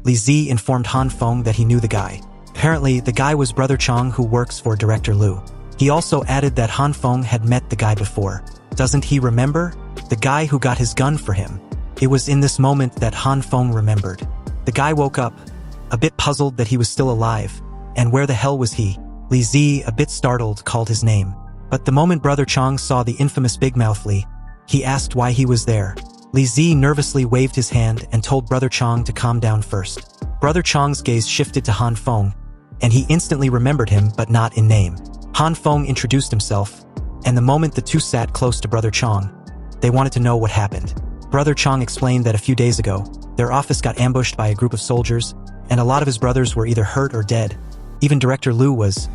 Li Zi informed Han Feng that he knew the guy. Apparently, the guy was Brother Chong, who works for Director Liu. He also added that Han Feng had met the guy before. Doesn't he remember? The guy who got his gun for him. It was in this moment that Han Feng remembered. The guy woke up, a bit puzzled that he was still alive, and where the hell was he? Li Zi, a bit startled, called his name. But the moment Brother Chong saw the infamous Big Mouth Li, he asked why he was there. Li Zi nervously waved his hand and told Brother Chong to calm down first. Brother Chong's gaze shifted to Han Feng, and he instantly remembered him, but not in name. Han Feng introduced himself, and the moment the two sat close to Brother Chong, they wanted to know what happened. Brother Chong explained that a few days ago, their office got ambushed by a group of soldiers, and a lot of his brothers were either hurt or dead. Even Director Lu was.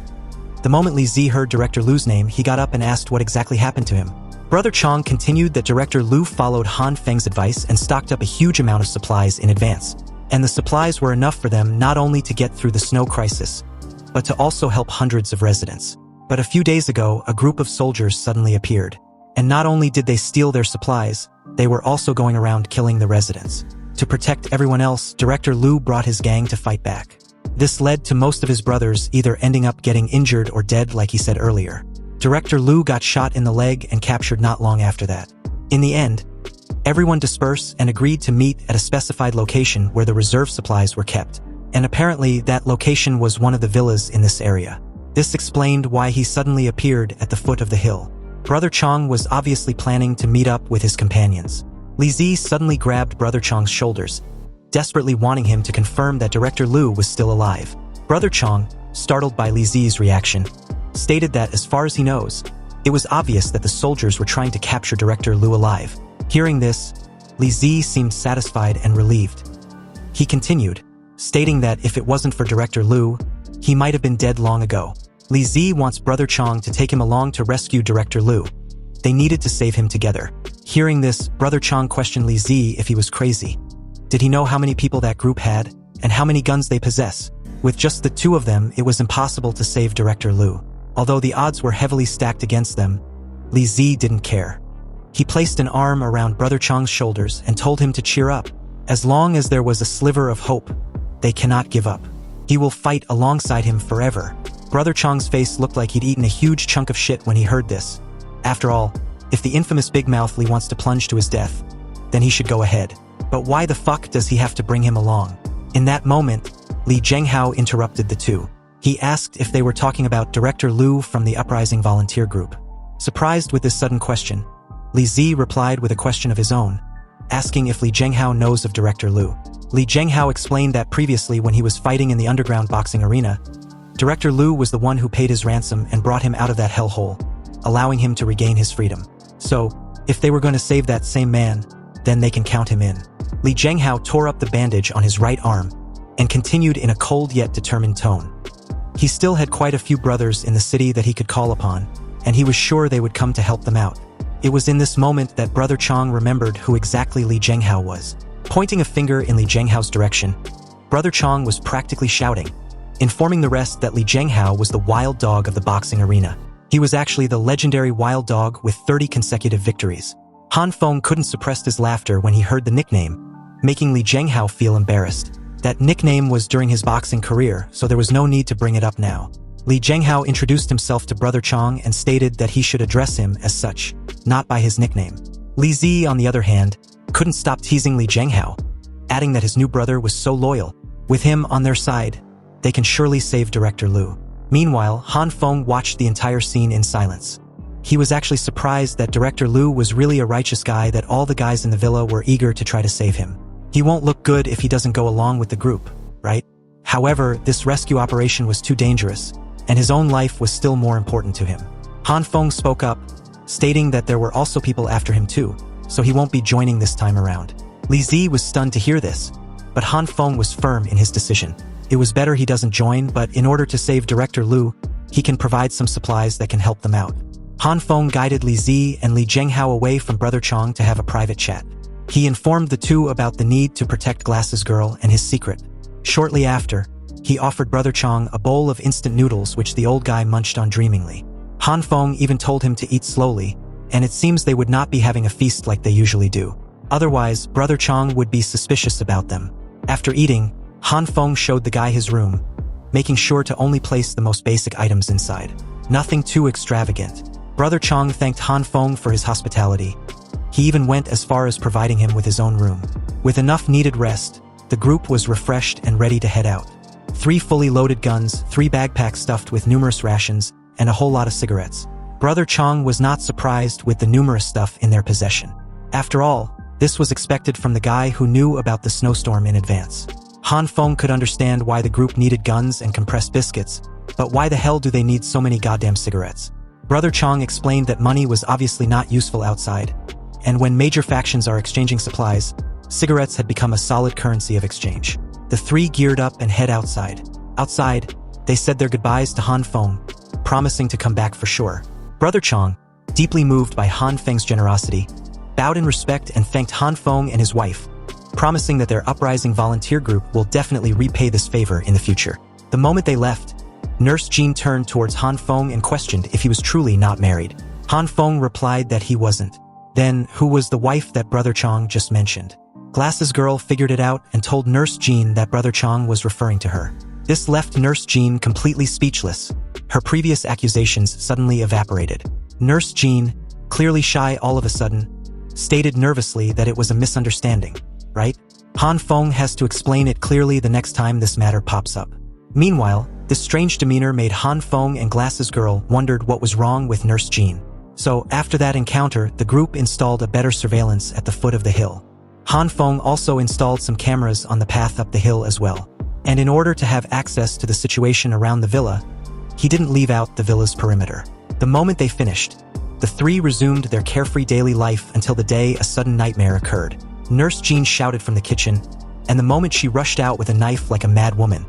The moment Li Zi heard Director Lu's name, he got up and asked what exactly happened to him. Brother Chong continued that Director Lu followed Han Feng's advice and stocked up a huge amount of supplies in advance. And the supplies were enough for them not only to get through the snow crisis, but to also help hundreds of residents. But a few days ago, a group of soldiers suddenly appeared. And not only did they steal their supplies, they were also going around killing the residents. To protect everyone else, Director Lu brought his gang to fight back. This led to most of his brothers either ending up getting injured or dead like he said earlier. Director Lu got shot in the leg and captured not long after that. In the end, everyone dispersed and agreed to meet at a specified location where the reserve supplies were kept. And apparently that location was one of the villas in this area. This explained why he suddenly appeared at the foot of the hill. Brother Chong was obviously planning to meet up with his companions. Li Zi suddenly grabbed Brother Chong's shoulders, desperately wanting him to confirm that Director Lu was still alive. Brother Chong, startled by Li Zi's reaction, stated that as far as he knows, it was obvious that the soldiers were trying to capture Director Lu alive. Hearing this, Li Zi seemed satisfied and relieved. He continued, stating that if it wasn't for Director Lu, he might have been dead long ago. Li Zi wants Brother Chong to take him along to rescue Director Lu. They needed to save him together. Hearing this, Brother Chong questioned Li Zi if he was crazy. Did he know how many people that group had, and how many guns they possess? With just the two of them, it was impossible to save Director Lu. Although the odds were heavily stacked against them, Li Zi didn't care. He placed an arm around Brother Chong's shoulders and told him to cheer up. As long as there was a sliver of hope, they cannot give up. He will fight alongside him forever. Brother Chong's face looked like he'd eaten a huge chunk of shit when he heard this. After all, if the infamous Big Mouth Li wants to plunge to his death, then he should go ahead. But why the fuck does he have to bring him along? In that moment, Li Zhenghao interrupted the two. He asked if they were talking about Director Lu from the Uprising Volunteer Group. Surprised with this sudden question, Li Zi replied with a question of his own, asking if Li Zhenghao knows of Director Lu. Li Zhenghao explained that previously when he was fighting in the underground boxing arena, Director Lu was the one who paid his ransom and brought him out of that hellhole, allowing him to regain his freedom. So, if they were going to save that same man, then they can count him in. Li Zhenghao tore up the bandage on his right arm and continued in a cold yet determined tone. He still had quite a few brothers in the city that he could call upon, and he was sure they would come to help them out. It was in this moment that Brother Chong remembered who exactly Li Zhenghao was. Pointing a finger in Li Zhenghao's direction, Brother Chong was practically shouting, informing the rest that Li Zhenghao was the wild dog of the boxing arena. He was actually the legendary wild dog with 30 consecutive victories. Han Feng couldn't suppress his laughter when he heard the nickname, making Li Zhenghao feel embarrassed. That nickname was during his boxing career, so there was no need to bring it up now. Li Zhenghao introduced himself to Brother Chong and stated that he should address him as such, not by his nickname. Li Zi, on the other hand, couldn't stop teasing Li Zhenghao, adding that his new brother was so loyal. With him on their side, they can surely save Director Lu. Meanwhile, Han Feng watched the entire scene in silence. He was actually surprised that Director Lu was really a righteous guy, that all the guys in the villa were eager to try to save him. He won't look good if he doesn't go along with the group, right? However, this rescue operation was too dangerous, and his own life was still more important to him. Han Feng spoke up, stating that there were also people after him too, so he won't be joining this time around. Li Zi was stunned to hear this, but Han Feng was firm in his decision. It was better he doesn't join, but in order to save Director Lu, he can provide some supplies that can help them out. Han Feng guided Li Zi and Li Zhenghao away from Brother Chong to have a private chat. He informed the two about the need to protect Glasses Girl and his secret. Shortly after, he offered Brother Chong a bowl of instant noodles which the old guy munched on dreamingly. Han Feng even told him to eat slowly, and it seems they would not be having a feast like they usually do. Otherwise, Brother Chong would be suspicious about them. After eating, Han Feng showed the guy his room, making sure to only place the most basic items inside. Nothing too extravagant. Brother Chong thanked Han Feng for his hospitality. He even went as far as providing him with his own room. With enough needed rest, the group was refreshed and ready to head out. 3 fully loaded guns, 3 backpacks stuffed with numerous rations, and a whole lot of cigarettes. Brother Chong was not surprised with the numerous stuff in their possession. After all, this was expected from the guy who knew about the snowstorm in advance. Han Feng could understand why the group needed guns and compressed biscuits, but why the hell do they need so many goddamn cigarettes? Brother Chong explained that money was obviously not useful outside, and when major factions are exchanging supplies, cigarettes had become a solid currency of exchange. The The three geared up and head outside. Outside, they said their goodbyes to Han Feng, promising to come back for sure. Brother Chang, deeply moved by Han Feng's generosity, bowed in respect and thanked Han Feng and his wife, promising that their uprising volunteer group will definitely repay this favor in the future. The moment they left, Nurse Zhan turned towards Han Feng and questioned if he was truly not married. Han Feng replied that he wasn't. Then, who was the wife that Brother Chang just mentioned? Glasses Girl figured it out and told Nurse Zhan that Brother Chang was referring to her. This left Nurse Zhan completely speechless. Her previous accusations suddenly evaporated. Nurse Zhan, clearly shy all of a sudden, stated nervously that it was a misunderstanding, right? Han Feng has to explain it clearly the next time this matter pops up. Meanwhile, this strange demeanor made Han Feng and Glasses Girl wondered what was wrong with Nurse Zhan. So, after that encounter, the group installed a better surveillance at the foot of the hill. Han Feng also installed some cameras on the path up the hill as well. And in order to have access to the situation around the villa, he didn't leave out the villa's perimeter. The moment they finished, the three resumed their carefree daily life until the day a sudden nightmare occurred. Nurse Zhan shouted from the kitchen, and the moment she rushed out with a knife like a mad woman,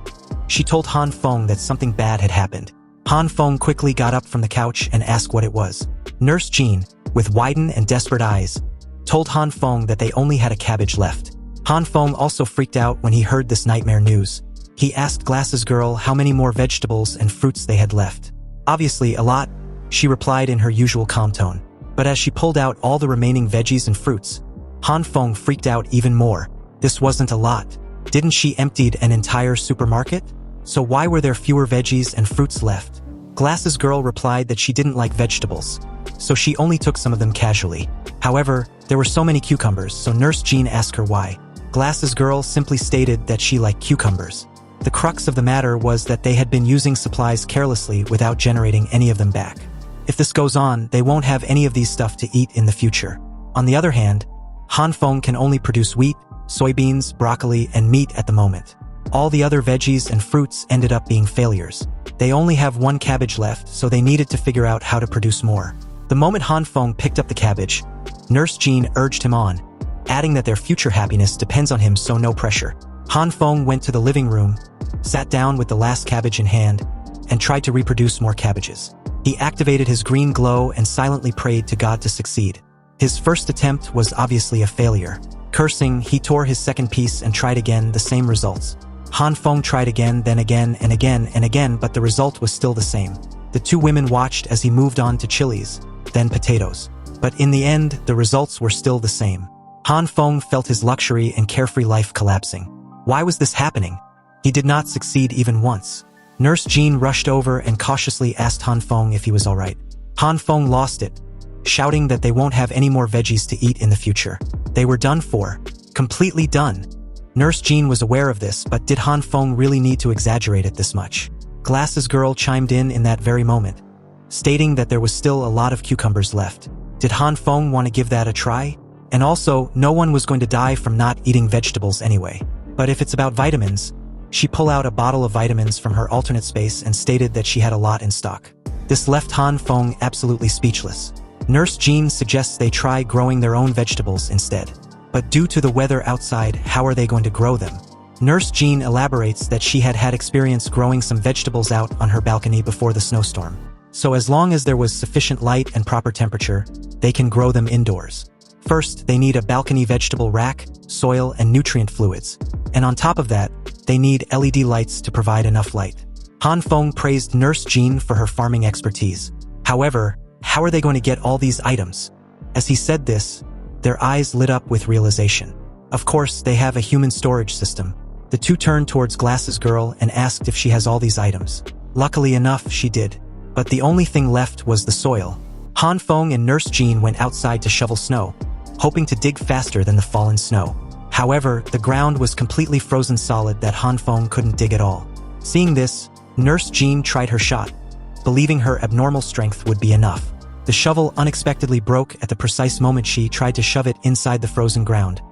she told Han Feng that something bad had happened. Han Feng quickly got up from the couch and asked what it was. Nurse Zhan, with widened and desperate eyes, told Han Feng that they only had a cabbage left. Han Feng also freaked out when he heard this nightmare news. He asked Glasses Girl how many more vegetables and fruits they had left. Obviously, a lot, she replied in her usual calm tone. But as she pulled out all the remaining veggies and fruits, Han Feng freaked out even more. This wasn't a lot. Didn't she emptied an entire supermarket? So why were there fewer veggies and fruits left? Glasses Girl replied that she didn't like vegetables, so she only took some of them casually. However, there were so many cucumbers, so Nurse Zhan asked her why. Glasses Girl simply stated that she liked cucumbers. The crux of the matter was that they had been using supplies carelessly without generating any of them back. If this goes on, they won't have any of these stuff to eat in the future. On the other hand, Han Feng can only produce wheat, soybeans, broccoli, and meat at the moment. All the other veggies and fruits ended up being failures. They only have one cabbage left, so they needed to figure out how to produce more. The moment Han Feng picked up the cabbage, Nurse Zhan urged him on, adding that their future happiness depends on him, so no pressure. Han Feng went to the living room, sat down with the last cabbage in hand, and tried to reproduce more cabbages. He activated his green glow and silently prayed to God to succeed. His first attempt was obviously a failure. Cursing, he tore his second piece and tried again, the same results. Han Feng tried again, then again, and again, and again, but the result was still the same. The two women watched as he moved on to chilies, then potatoes. But in the end, the results were still the same. Han Feng felt his luxury and carefree life collapsing. Why was this happening? He did not succeed even once. Nurse Zhan rushed over and cautiously asked Han Feng if he was alright. Han Feng lost it, shouting that they won't have any more veggies to eat in the future. They were done for. Completely done. Nurse Zhan was aware of this, but did Han Feng really need to exaggerate it this much? Glasses Girl chimed in that very moment, stating that there was still a lot of cucumbers left. Did Han Feng want to give that a try? And also, no one was going to die from not eating vegetables anyway. But if it's about vitamins, she pulled out a bottle of vitamins from her alternate space and stated that she had a lot in stock. This left Han Feng absolutely speechless. Nurse Zhan suggests they try growing their own vegetables instead. But due to the weather outside, how are they going to grow them? Nurse Zhan elaborates that she had experience growing some vegetables out on her balcony before the snowstorm. So as long as there was sufficient light and proper temperature, they can grow them indoors. First, they need a balcony vegetable rack, soil, and nutrient fluids. And on top of that, they need LED lights to provide enough light. Han Feng praised Nurse Zhan for her farming expertise. However, how are they going to get all these items? As he said this, their eyes lit up with realization. Of course, they have a human storage system. The two turned towards Glasses Girl and asked if she has all these items. Luckily enough, she did. But the only thing left was the soil. Han Feng and Nurse Zhan went outside to shovel snow, hoping to dig faster than the fallen snow. However, the ground was completely frozen solid that Han Feng couldn't dig at all. Seeing this, Nurse Zhan tried her shot, believing her abnormal strength would be enough. The shovel unexpectedly broke at the precise moment she tried to shove it inside the frozen ground,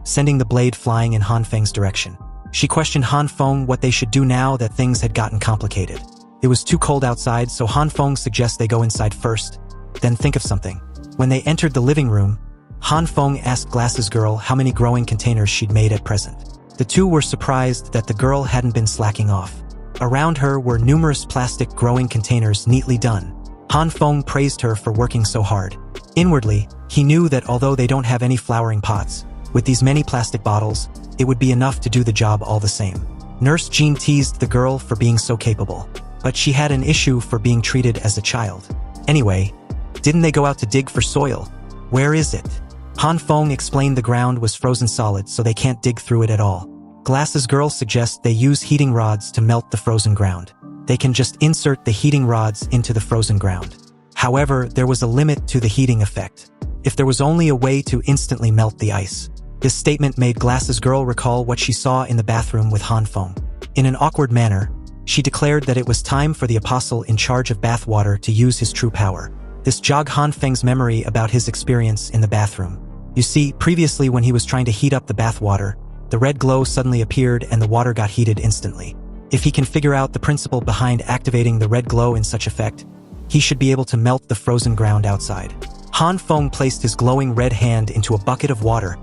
sending the blade flying in Han Feng's direction. She questioned Han Feng what they should do now that things had gotten complicated. It was too cold outside, so Han Feng suggests they go inside first, then think of something. When they entered the living room, Han Feng asked Glasses Girl how many growing containers she'd made at present. The two were surprised that the girl hadn't been slacking off. Around her were numerous plastic growing containers neatly done. Han Feng praised her for working so hard. Inwardly, he knew that although they don't have any flowering pots, with these many plastic bottles, it would be enough to do the job all the same. Nurse Zhan teased the girl for being so capable, but she had an issue for being treated as a child. Anyway, didn't they go out to dig for soil? Where is it? Han Feng explained the ground was frozen solid, so they can't dig through it at all. Glass's girl suggests they use heating rods to melt the frozen ground. They can just insert the heating rods into the frozen ground. However, there was a limit to the heating effect. If there was only a way to instantly melt the ice. This statement made Glass's girl recall what she saw in the bathroom with Han Feng. In an awkward manner, she declared that it was time for the apostle in charge of bathwater to use his true power. This jogged Han Feng's memory about his experience in the bathroom. You see, previously when he was trying to heat up the bathwater, the red glow suddenly appeared and the water got heated instantly. If he can figure out the principle behind activating the red glow in such effect, he should be able to melt the frozen ground outside. Han Feng placed his glowing red hand into a bucket of water,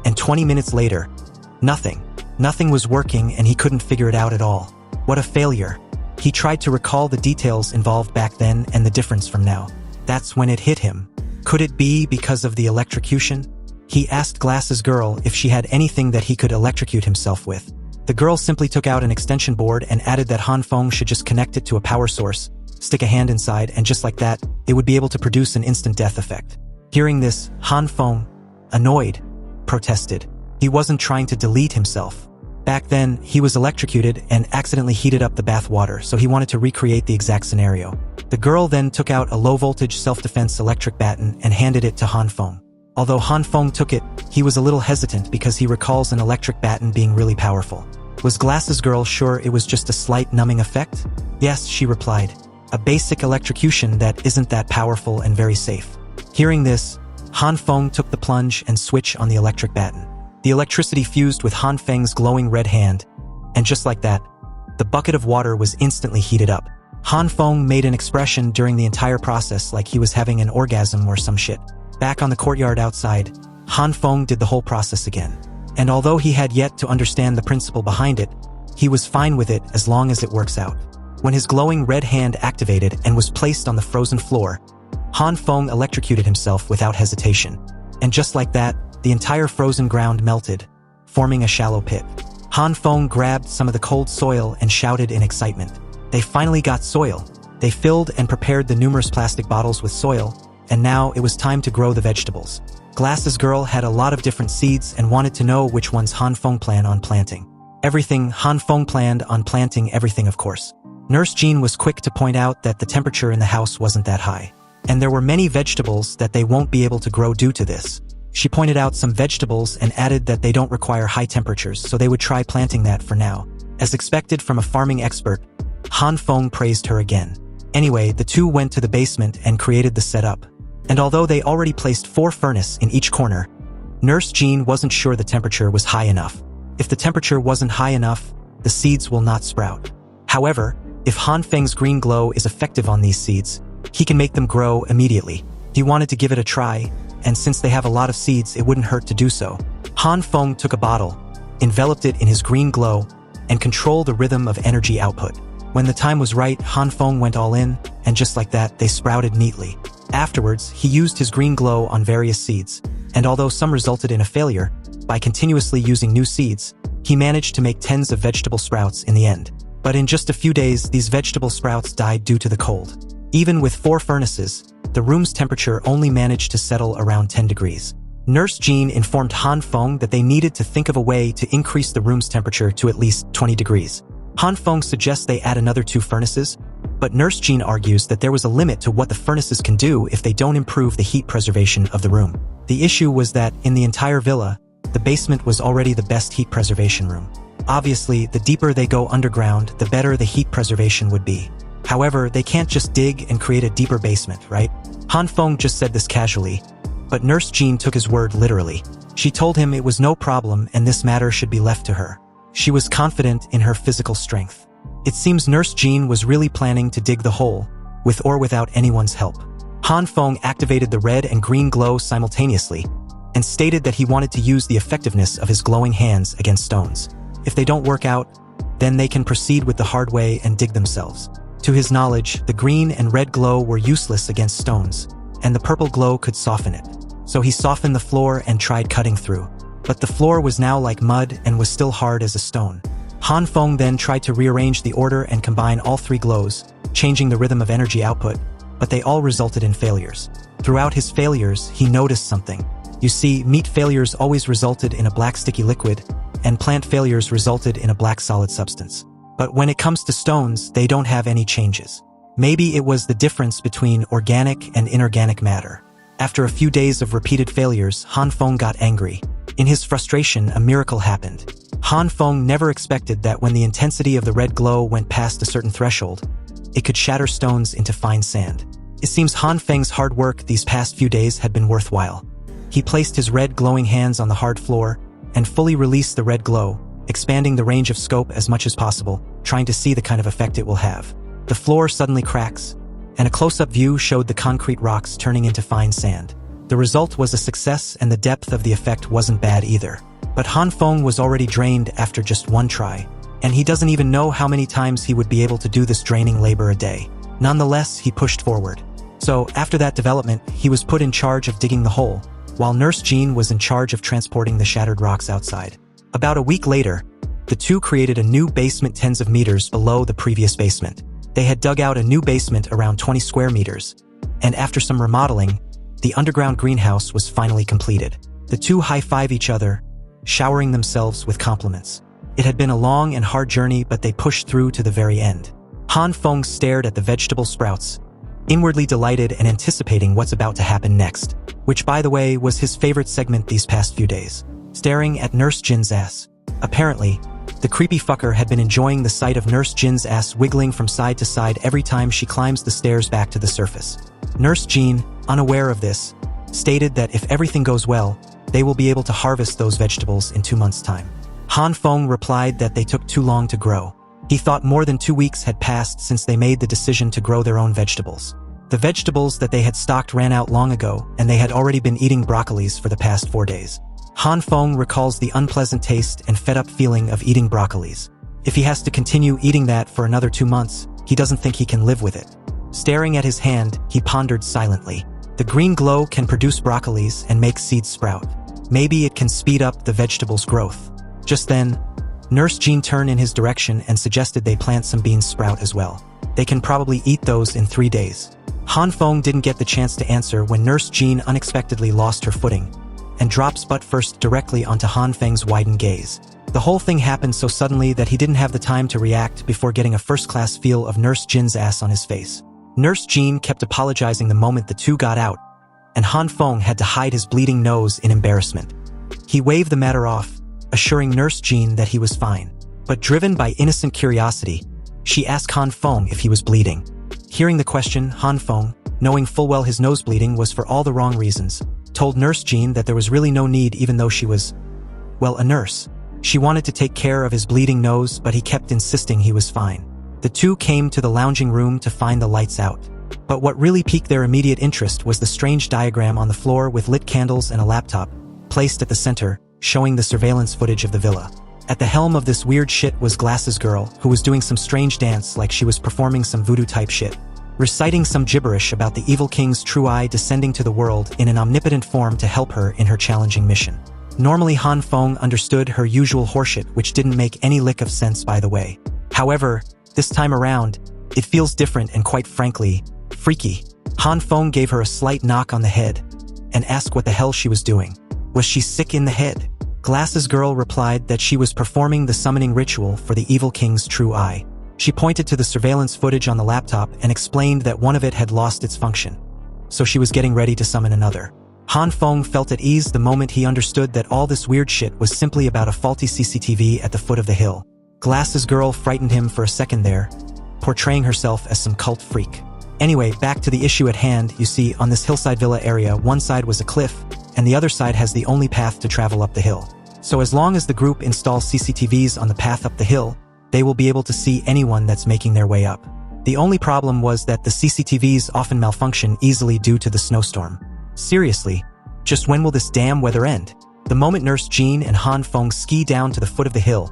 and 20 minutes later, nothing. Nothing was working and he couldn't figure it out at all. What a failure. He tried to recall the details involved back then and the difference from now. That's when it hit him. Could it be because of the electrocution? He asked Glass's girl if she had anything that he could electrocute himself with. The girl simply took out an extension board and added that Han Feng should just connect it to a power source, stick a hand inside, and just like that, it would be able to produce an instant death effect. Hearing this, Han Feng, annoyed, protested. He wasn't trying to delete himself. Back then, he was electrocuted and accidentally heated up the bath water, so he wanted to recreate the exact scenario. The girl then took out a low-voltage self-defense electric baton and handed it to Han Feng. Although Han Feng took it, he was a little hesitant because he recalls an electric baton being really powerful. Was Glass's girl sure it was just a slight numbing effect? Yes, she replied. A basic electrocution that isn't that powerful and very safe. Hearing this, Han Feng took the plunge and switch on the electric baton. The electricity fused with Han Feng's glowing red hand, and just like that, the bucket of water was instantly heated up. Han Feng made an expression during the entire process like he was having an orgasm or some shit. Back on the courtyard outside, Han Feng did the whole process again. And although he had yet to understand the principle behind it, he was fine with it as long as it works out. When his glowing red hand activated and was placed on the frozen floor, Han Feng electrocuted himself without hesitation. And just like that, the entire frozen ground melted, forming a shallow pit. Han Feng grabbed some of the cold soil and shouted in excitement. They finally got soil. They filled and prepared the numerous plastic bottles with soil, and now it was time to grow the vegetables. Glass's girl had a lot of different seeds and wanted to know which ones Han Feng planned on planting. Everything. Han Feng planned on planting everything, of course. Nurse Zhan was quick to point out that the temperature in the house wasn't that high. And there were many vegetables that they won't be able to grow due to this. She pointed out some vegetables and added that they don't require high temperatures, so they would try planting that for now. As expected from a farming expert, Han Feng praised her again. Anyway, the two went to the basement and created the setup. And although they already placed 4 furnaces in each corner, Nurse Zhan wasn't sure the temperature was high enough. If the temperature wasn't high enough, the seeds will not sprout. However, if Han Feng's green glow is effective on these seeds, he can make them grow immediately. He wanted to give it a try, and since they have a lot of seeds, it wouldn't hurt to do so. Han Feng took a bottle, enveloped it in his green glow, and controlled the rhythm of energy output. When the time was right, Han Feng went all in, and just like that, they sprouted neatly. Afterwards, he used his green glow on various seeds, and although some resulted in a failure, by continuously using new seeds, he managed to make tens of vegetable sprouts in the end. But in just a few days, these vegetable sprouts died due to the cold. Even with 4 furnaces, the room's temperature only managed to settle around 10 degrees. Nurse Zhan informed Han Feng that they needed to think of a way to increase the room's temperature to at least 20 degrees. Han Feng suggests they add another 2 furnaces, but Nurse Zhan argues that there was a limit to what the furnaces can do if they don't improve the heat preservation of the room. The issue was that, in the entire villa, the basement was already the best heat preservation room. Obviously, the deeper they go underground, the better the heat preservation would be. However, they can't just dig and create a deeper basement, right? Han Feng just said this casually, but Nurse Zhan took his word literally. She told him it was no problem and this matter should be left to her. She was confident in her physical strength. It seems Nurse Zhan was really planning to dig the hole, with or without anyone's help. Han Feng activated the red and green glow simultaneously, and stated that he wanted to use the effectiveness of his glowing hands against stones. If they don't work out, then they can proceed with the hard way and dig themselves. To his knowledge, the green and red glow were useless against stones, and the purple glow could soften it. So he softened the floor and tried cutting through. But the floor was now like mud and was still hard as a stone. Han Feng then tried to rearrange the order and combine all three glows, changing the rhythm of energy output, but they all resulted in failures. Throughout his failures, he noticed something. You see, meat failures always resulted in a black sticky liquid, and plant failures resulted in a black solid substance. But when it comes to stones, they don't have any changes. Maybe it was the difference between organic and inorganic matter. After a few days of repeated failures, Han Feng got angry. In his frustration, a miracle happened. Han Feng never expected that when the intensity of the red glow went past a certain threshold, it could shatter stones into fine sand. It seems Han Feng's hard work these past few days had been worthwhile. He placed his red glowing hands on the hard floor and fully released the red glow, expanding the range of scope as much as possible, trying to see the kind of effect it will have. The floor suddenly cracks, and a close-up view showed the concrete rocks turning into fine sand. The result was a success, and the depth of the effect wasn't bad either. But Han Feng was already drained after just one try, and he doesn't even know how many times he would be able to do this draining labor a day. Nonetheless, he pushed forward. So, after that development, he was put in charge of digging the hole, while Nurse Zhan was in charge of transporting the shattered rocks outside. About a week later, the two created a new basement tens of meters below the previous basement. They had dug out a new basement around 20 square meters, and after some remodeling, the underground greenhouse was finally completed. The two high-five each other, showering themselves with compliments. It had been a long and hard journey, but they pushed through to the very end. Han Feng stared at the vegetable sprouts, inwardly delighted and anticipating what's about to happen next, which, by the way, was his favorite segment these past few days. Staring at Nurse Zhan's ass. Apparently, the creepy fucker had been enjoying the sight of Nurse Zhan's ass wiggling from side to side every time she climbs the stairs back to the surface. Nurse Zhan, unaware of this, stated that if everything goes well, they will be able to harvest those vegetables in 2 months' time. Han Feng replied that they took too long to grow. He thought more than 2 weeks had passed since they made the decision to grow their own vegetables. The vegetables that they had stocked ran out long ago, and they had already been eating broccolis for the past 4 days. Han Feng recalls the unpleasant taste and fed-up feeling of eating broccolis. If he has to continue eating that for another 2 months, he doesn't think he can live with it. Staring at his hand, he pondered silently. The green glow can produce broccolis and make seeds sprout. Maybe it can speed up the vegetable's growth. Just then, Nurse Zhan turned in his direction and suggested they plant some beans sprout as well. They can probably eat those in 3 days. Han Feng didn't get the chance to answer when Nurse Zhan unexpectedly lost her footing and drops butt first directly onto Han Feng's widened gaze. The whole thing happened so suddenly that he didn't have the time to react before getting a first-class feel of Nurse Zhan's ass on his face. Nurse Zhan kept apologizing the moment the two got out, and Han Feng had to hide his bleeding nose in embarrassment. He waved the matter off, assuring Nurse Zhan that he was fine. But driven by innocent curiosity, she asked Han Feng if he was bleeding. Hearing the question, Han Feng, knowing full well his nose bleeding was for all the wrong reasons, told Nurse Zhan that there was really no need even though she was, well, a nurse. She wanted to take care of his bleeding nose, but he kept insisting he was fine. The two came to the lounging room to find the lights out. But what really piqued their immediate interest was the strange diagram on the floor with lit candles and a laptop, placed at the center, showing the surveillance footage of the villa. At the helm of this weird shit was Glasses Girl, who was doing some strange dance like she was performing some voodoo-type shit, reciting some gibberish about the evil king's true eye descending to the world in an omnipotent form to help her in her challenging mission. Normally Han Feng understood her usual horseshit, which didn't make any lick of sense by the way. However, this time around, it feels different and quite frankly, freaky. Han Feng gave her a slight knock on the head and asked what the hell she was doing. Was she sick in the head? Glasses Girl replied that she was performing the summoning ritual for the evil king's true eye. She pointed to the surveillance footage on the laptop and explained that one of it had lost its function, so she was getting ready to summon another. Han Feng felt at ease the moment he understood that all this weird shit was simply about a faulty CCTV at the foot of the hill. Glasses Girl frightened him for a second there, portraying herself as some cult freak. Anyway, back to the issue at hand. You see, on this hillside villa area, one side was a cliff, and the other side has the only path to travel up the hill. So as long as the group installs CCTVs on the path up the hill, they will be able to see anyone that's making their way up. The only problem was that the CCTVs often malfunction easily due to the snowstorm. Seriously, just when will this damn weather end? The moment Nurse Zhan and Han Feng ski down to the foot of the hill,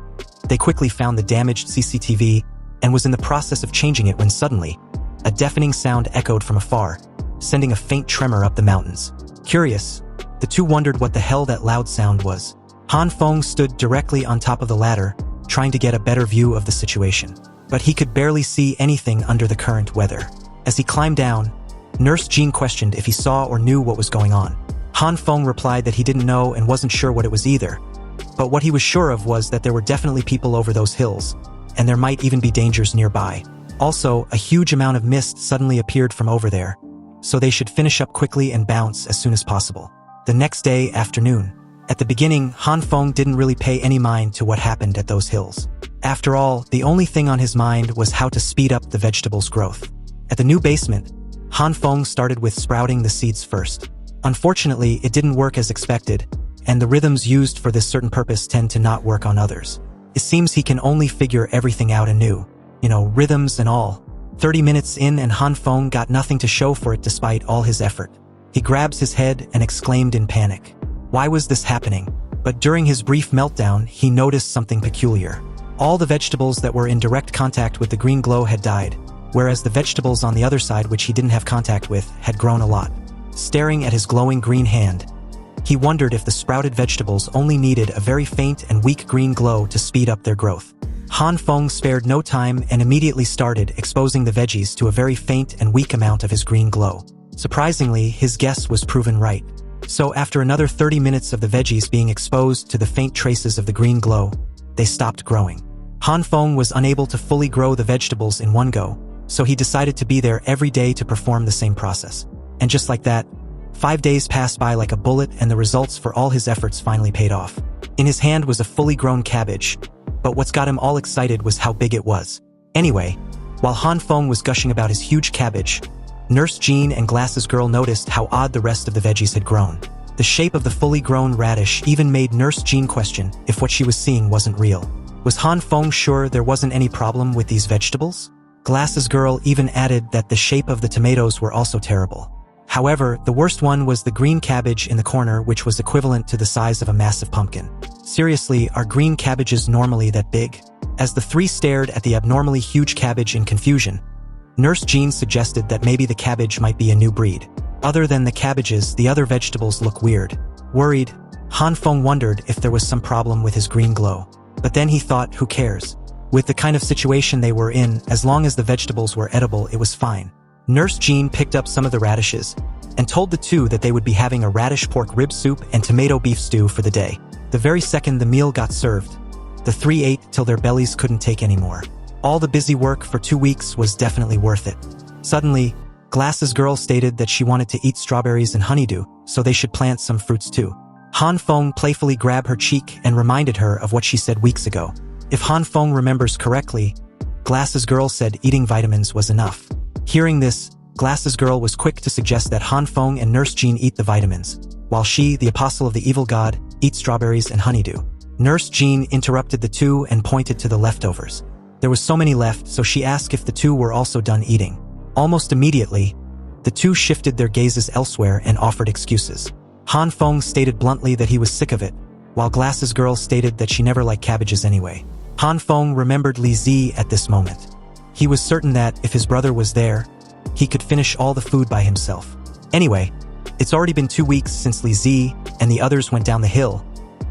They quickly found the damaged CCTV and was in the process of changing it when suddenly, a deafening sound echoed from afar, sending a faint tremor up the mountains. Curious, the two wondered what the hell that loud sound was. Han Feng stood directly on top of the ladder, trying to get a better view of the situation. But he could barely see anything under the current weather. As he climbed down, Nurse Zhan questioned if he saw or knew what was going on. Han Feng replied that he didn't know and wasn't sure what it was either. But what he was sure of was that there were definitely people over those hills, and there might even be dangers nearby. Also, a huge amount of mist suddenly appeared from over there, so they should finish up quickly and bounce as soon as possible. The next day, afternoon. At the beginning, Han Feng didn't really pay any mind to what happened at those hills. After all, the only thing on his mind was how to speed up the vegetable's growth. At the new basement, Han Feng started with sprouting the seeds first. Unfortunately, it didn't work as expected, and the rhythms used for this certain purpose tend to not work on others. It seems he can only figure everything out anew. Rhythms and all. 30 minutes in and Han Feng got nothing to show for it despite all his effort. He grabs his head and exclaimed in panic. Why was this happening? But during his brief meltdown, he noticed something peculiar. All the vegetables that were in direct contact with the green glow had died, whereas the vegetables on the other side which he didn't have contact with had grown a lot. Staring at his glowing green hand, he wondered if the sprouted vegetables only needed a very faint and weak green glow to speed up their growth. Han Feng spared no time and immediately started exposing the veggies to a very faint and weak amount of his green glow. Surprisingly, his guess was proven right. So after another 30 minutes of the veggies being exposed to the faint traces of the green glow, they stopped growing. Han Feng was unable to fully grow the vegetables in one go, so he decided to be there every day to perform the same process. And just like that, 5 days passed by like a bullet and the results for all his efforts finally paid off. In his hand was a fully grown cabbage, but what's got him all excited was how big it was. Anyway, while Han Feng was gushing about his huge cabbage, Nurse Zhan and Glasses Girl noticed how odd the rest of the veggies had grown. The shape of the fully grown radish even made Nurse Zhan question if what she was seeing wasn't real. Was Han Feng sure there wasn't any problem with these vegetables? Glasses Girl even added that the shape of the tomatoes were also terrible. However, the worst one was the green cabbage in the corner, which was equivalent to the size of a massive pumpkin. Seriously, are green cabbages normally that big? As the three stared at the abnormally huge cabbage in confusion, Nurse Zhan suggested that maybe the cabbage might be a new breed. Other than the cabbages, the other vegetables look weird. Worried, Han Feng wondered if there was some problem with his green glow. But then he thought, who cares? With the kind of situation they were in, as long as the vegetables were edible, it was fine. Nurse Zhan picked up some of the radishes and told the two that they would be having a radish pork rib soup and tomato beef stew for the day. The very second the meal got served, the three ate till their bellies couldn't take anymore. All the busy work for 2 weeks was definitely worth it. Suddenly, Glasses Girl stated that she wanted to eat strawberries and honeydew, so they should plant some fruits too. Han Feng playfully grabbed her cheek and reminded her of what she said weeks ago. If Han Feng remembers correctly, Glasses Girl said eating vitamins was enough. Hearing this, Glasses Girl was quick to suggest that Han Feng and Nurse Zhan eat the vitamins, while she, the apostle of the evil god, eat strawberries and honeydew. Nurse Zhan interrupted the two and pointed to the leftovers. There was so many left, so she asked if the two were also done eating. Almost immediately, the two shifted their gazes elsewhere and offered excuses. Han Feng stated bluntly that he was sick of it, while Glasses Girl stated that she never liked cabbages anyway. Han Feng remembered Li Zi at this moment. He was certain that, if his brother was there, he could finish all the food by himself. Anyway, it's already been 2 weeks since Li Zi and the others went down the hill,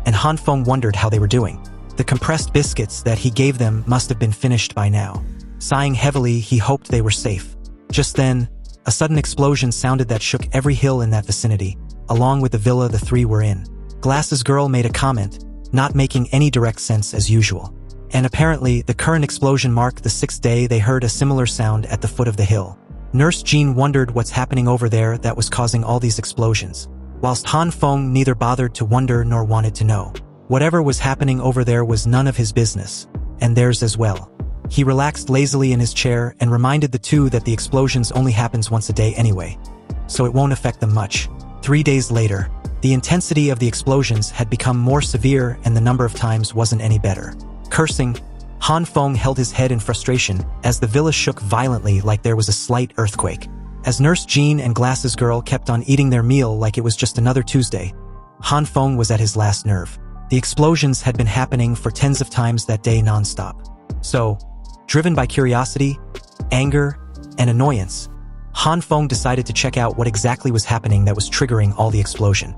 and Han Feng wondered how they were doing. The compressed biscuits that he gave them must have been finished by now. Sighing heavily, he hoped they were safe. Just then, a sudden explosion sounded that shook every hill in that vicinity, along with the villa the three were in. Glasses Girl made a comment, not making any direct sense as usual. And apparently, the current explosion marked the 6th day they heard a similar sound at the foot of the hill. Nurse Zhan wondered what's happening over there that was causing all these explosions, whilst Han Feng neither bothered to wonder nor wanted to know. Whatever was happening over there was none of his business, and theirs as well. He relaxed lazily in his chair and reminded the two that the explosions only happens once a day anyway, so it won't affect them much. 3 days later, the intensity of the explosions had become more severe and the number of times wasn't any better. Cursing, Han Feng held his head in frustration as the villa shook violently like there was a slight earthquake. As Nurse Zhan and Glasses Girl kept on eating their meal like it was just another Tuesday, Han Feng was at his last nerve. The explosions had been happening for tens of times that day non-stop. So, driven by curiosity, anger, and annoyance, Han Feng decided to check out what exactly was happening that was triggering all the explosion.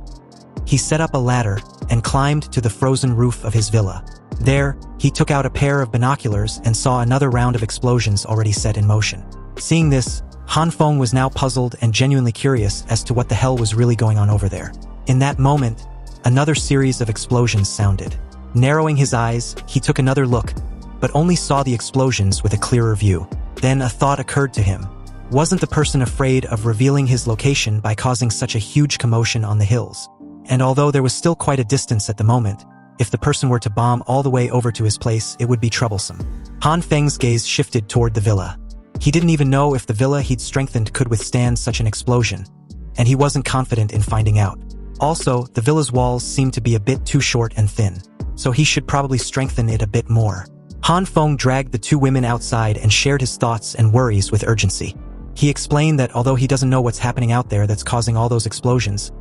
He set up a ladder and climbed to the frozen roof of his villa. There, he took out a pair of binoculars and saw another round of explosions already set in motion. Seeing this, Han Feng was now puzzled and genuinely curious as to what the hell was really going on over there. In that moment, another series of explosions sounded. Narrowing his eyes, he took another look, but only saw the explosions with a clearer view. Then a thought occurred to him. Wasn't the person afraid of revealing his location by causing such a huge commotion on the hills? And although there was still quite a distance at the moment, if the person were to bomb all the way over to his place, it would be troublesome. Han Feng's gaze shifted toward the villa. He didn't even know if the villa he'd strengthened could withstand such an explosion, and he wasn't confident in finding out. Also, the villa's walls seemed to be a bit too short and thin, so he should probably strengthen it a bit more. Han Feng dragged the two women outside and shared his thoughts and worries with urgency. He explained that although he doesn't know what's happening out there that's causing all those explosions,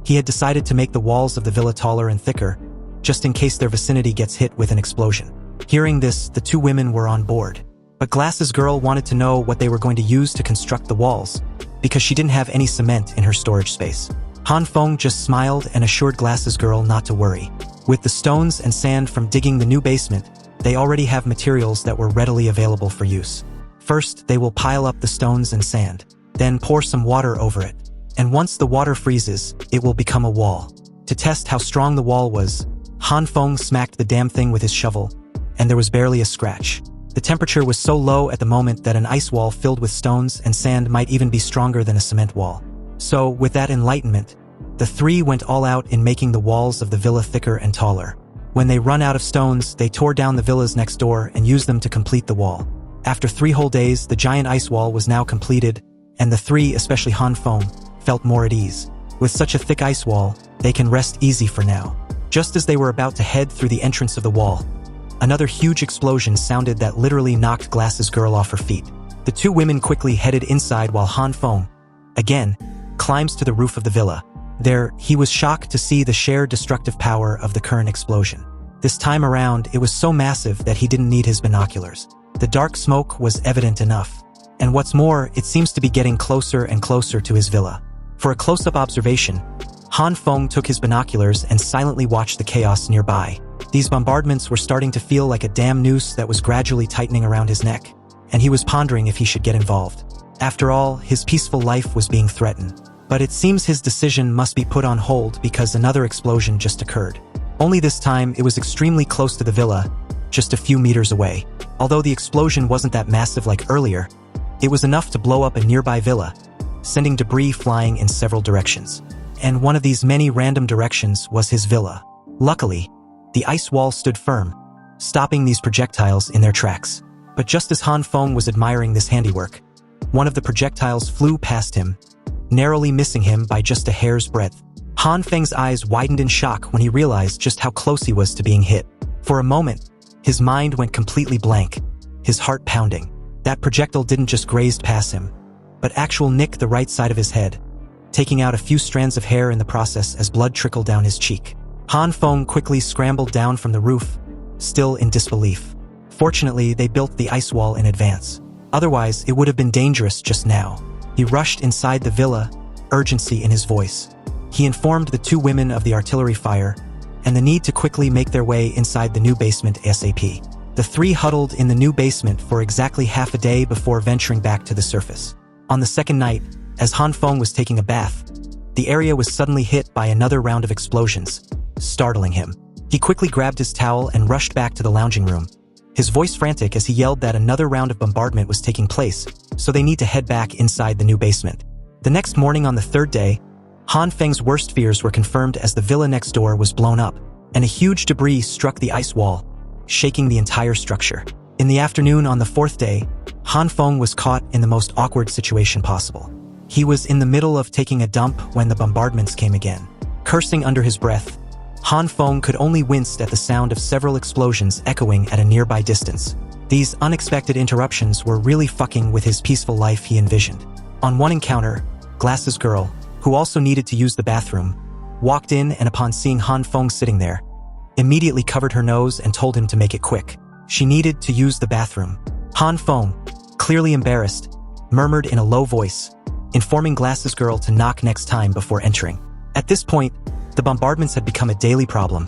he had decided to make the walls of the villa taller and thicker, just in case their vicinity gets hit with an explosion. Hearing this, the two women were on board. But Glass's girl wanted to know what they were going to use to construct the walls, because she didn't have any cement in her storage space. Han Feng just smiled and assured Glass's girl not to worry. With the stones and sand from digging the new basement, they already have materials that were readily available for use. First, they will pile up the stones and sand, then pour some water over it. And once the water freezes, it will become a wall. To test how strong the wall was, Han Feng smacked the damn thing with his shovel, and there was barely a scratch. The temperature was so low at the moment that an ice wall filled with stones and sand might even be stronger than a cement wall. So, with that enlightenment, the three went all out in making the walls of the villa thicker and taller. When they run out of stones, they tore down the villas next door and used them to complete the wall. After 3 whole days, the giant ice wall was now completed, and the three, especially Han Feng, felt more at ease. With such a thick ice wall, they can rest easy for now. Just as they were about to head through the entrance of the wall, another huge explosion sounded that literally knocked Glass's girl off her feet. The two women quickly headed inside while Han Feng, again, climbs to the roof of the villa. There, he was shocked to see the sheer destructive power of the current explosion. This time around, it was so massive that he didn't need his binoculars. The dark smoke was evident enough. And what's more, it seems to be getting closer and closer to his villa. For a close-up observation, Han Feng took his binoculars and silently watched the chaos nearby. These bombardments were starting to feel like a damn noose that was gradually tightening around his neck, and he was pondering if he should get involved. After all, his peaceful life was being threatened. But it seems his decision must be put on hold because another explosion just occurred. Only this time, it was extremely close to the villa, just a few meters away. Although the explosion wasn't that massive like earlier, it was enough to blow up a nearby villa, sending debris flying in several directions. And one of these many random directions was his villa. Luckily, the ice wall stood firm, stopping these projectiles in their tracks. But just as Han Feng was admiring this handiwork, one of the projectiles flew past him, narrowly missing him by just a hair's breadth. Han Feng's eyes widened in shock when he realized just how close he was to being hit. For a moment, his mind went completely blank, his heart pounding. That projectile didn't just graze past him, but actually nicked the right side of his head, taking out a few strands of hair in the process as blood trickled down his cheek. Han Feng quickly scrambled down from the roof, still in disbelief. Fortunately, they built the ice wall in advance. Otherwise, it would have been dangerous just now. He rushed inside the villa, urgency in his voice. He informed the two women of the artillery fire and the need to quickly make their way inside the new basement ASAP. The three huddled in the new basement for exactly half a day before venturing back to the surface. On the second night, as Han Feng was taking a bath, the area was suddenly hit by another round of explosions, startling him. He quickly grabbed his towel and rushed back to the lounging room, his voice frantic as he yelled that another round of bombardment was taking place, so they need to head back inside the new basement. The next morning on the third day, Han Feng's worst fears were confirmed as the villa next door was blown up, and a huge debris struck the ice wall, shaking the entire structure. In the afternoon on the fourth day, Han Feng was caught in the most awkward situation possible. He was in the middle of taking a dump when the bombardments came again. Cursing under his breath, Han Feng could only wince at the sound of several explosions echoing at a nearby distance. These unexpected interruptions were really fucking with his peaceful life he envisioned. On one encounter, Glass's girl, who also needed to use the bathroom, walked in and upon seeing Han Feng sitting there, immediately covered her nose and told him to make it quick. She needed to use the bathroom. Han Feng, clearly embarrassed, murmured in a low voice, informing Glasses Girl to knock next time before entering. At this point, the bombardments had become a daily problem,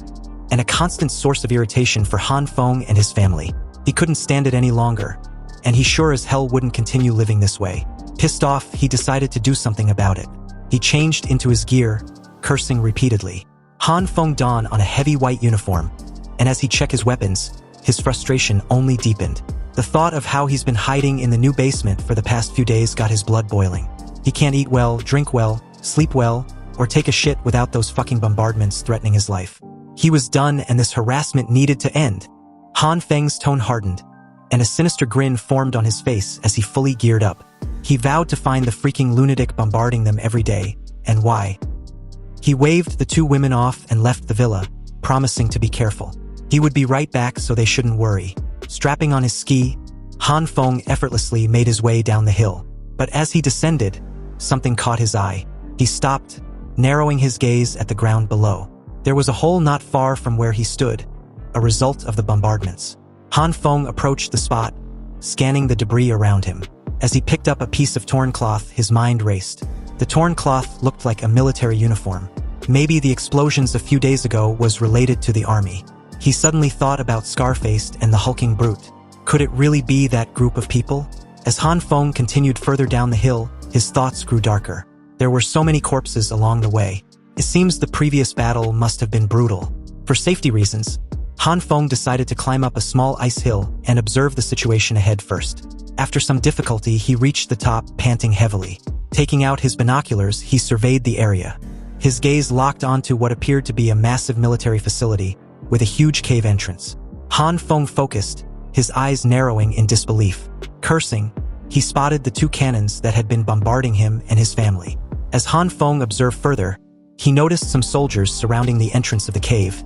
and a constant source of irritation for Han Feng and his family. He couldn't stand it any longer, and he sure as hell wouldn't continue living this way. Pissed off, he decided to do something about it. He changed into his gear, cursing repeatedly. Han Feng donned on a heavy white uniform, and as he checked his weapons, his frustration only deepened. The thought of how he's been hiding in the new basement for the past few days got his blood boiling. He can't eat well, drink well, sleep well, or take a shit without those fucking bombardments threatening his life. He was done, and this harassment needed to end. Han Feng's tone hardened, and a sinister grin formed on his face as he fully geared up. He vowed to find the freaking lunatic bombarding them every day, and why. He waved the two women off and left the villa, promising to be careful. He would be right back so they shouldn't worry. Strapping on his ski, Han Feng effortlessly made his way down the hill. But as he descended, something caught his eye. He stopped, narrowing his gaze at the ground below. There was a hole not far from where he stood, a result of the bombardments. Han Feng approached the spot, scanning the debris around him. As he picked up a piece of torn cloth, his mind raced. The torn cloth looked like a military uniform. Maybe the explosions a few days ago was related to the army. He suddenly thought about Scarfaced and the hulking brute. Could it really be that group of people? As Han Feng continued further down the hill, his thoughts grew darker. There were so many corpses along the way. It seems the previous battle must have been brutal. For safety reasons, Han Feng decided to climb up a small ice hill and observe the situation ahead first. After some difficulty, he reached the top, panting heavily. Taking out his binoculars, he surveyed the area. His gaze locked onto what appeared to be a massive military facility with a huge cave entrance. Han Feng focused, his eyes narrowing in disbelief. Cursing, he spotted the two cannons that had been bombarding him and his family. As Han Feng observed further, he noticed some soldiers surrounding the entrance of the cave,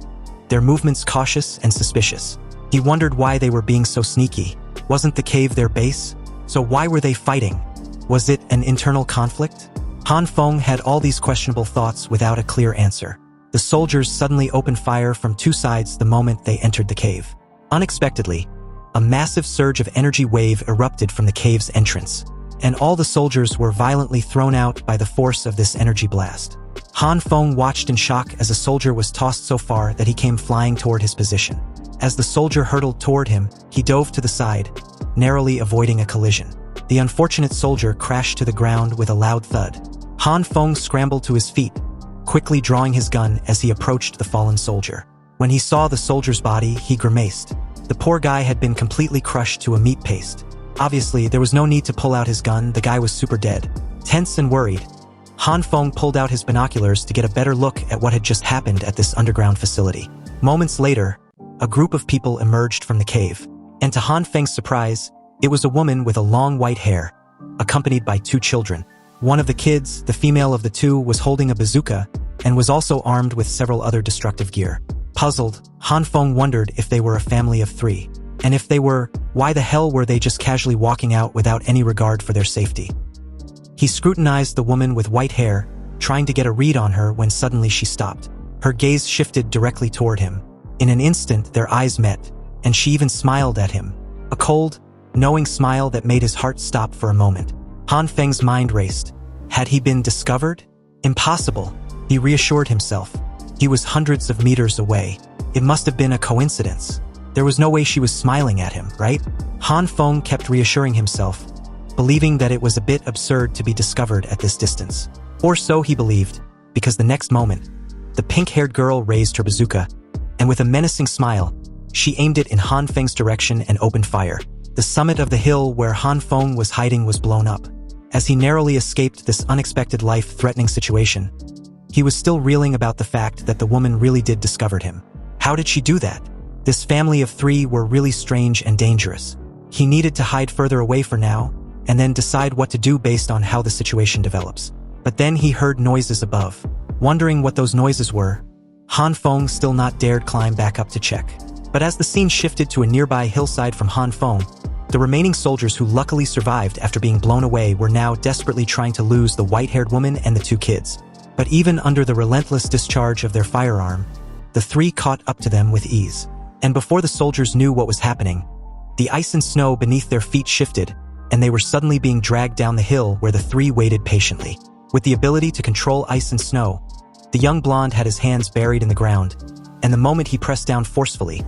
their movements cautious and suspicious. He wondered why they were being so sneaky. Wasn't the cave their base? So why were they fighting? Was it an internal conflict? Han Feng had all these questionable thoughts without a clear answer. The soldiers suddenly opened fire from two sides the moment they entered the cave. Unexpectedly, a massive surge of energy wave erupted from the cave's entrance, and all the soldiers were violently thrown out by the force of this energy blast. Han Feng watched in shock as a soldier was tossed so far that he came flying toward his position. As the soldier hurtled toward him, he dove to the side, narrowly avoiding a collision. The unfortunate soldier crashed to the ground with a loud thud. Han Feng scrambled to his feet, quickly drawing his gun as he approached the fallen soldier. When he saw the soldier's body, he grimaced. The poor guy had been completely crushed to a meat paste. Obviously, there was no need to pull out his gun, the guy was super dead. Tense and worried, Han Feng pulled out his binoculars to get a better look at what had just happened at this underground facility. Moments later, a group of people emerged from the cave, and to Han Feng's surprise, it was a woman with a long white hair, accompanied by two children. One of the kids, the female of the two, was holding a bazooka and was also armed with several other destructive gear. Puzzled, Han Feng wondered if they were a family of three. And if they were, why the hell were they just casually walking out without any regard for their safety? He scrutinized the woman with white hair, trying to get a read on her when suddenly she stopped. Her gaze shifted directly toward him. In an instant, their eyes met, and she even smiled at him. A cold, knowing smile that made his heart stop for a moment. Han Feng's mind raced. Had he been discovered? Impossible, he reassured himself. He was hundreds of meters away. It must have been a coincidence. There was no way she was smiling at him, right? Han Feng kept reassuring himself, believing that it was a bit absurd to be discovered at this distance. Or so he believed, because the next moment, the pink-haired girl raised her bazooka, and with a menacing smile, she aimed it in Han Feng's direction and opened fire. The summit of the hill where Han Feng was hiding was blown up. As he narrowly escaped this unexpected life-threatening situation, he was still reeling about the fact that the woman really did discover him. How did she do that? This family of three were really strange and dangerous. He needed to hide further away for now, and then decide what to do based on how the situation develops. But then he heard noises above. Wondering what those noises were, Han Feng still not dared climb back up to check. But as the scene shifted to a nearby hillside from Han Feng, the remaining soldiers who luckily survived after being blown away were now desperately trying to lose the white-haired woman and the two kids. But even under the relentless discharge of their firearm, the three caught up to them with ease. And before the soldiers knew what was happening, the ice and snow beneath their feet shifted, and they were suddenly being dragged down the hill where the three waited patiently. With the ability to control ice and snow, the young blonde had his hands buried in the ground, and the moment he pressed down forcefully,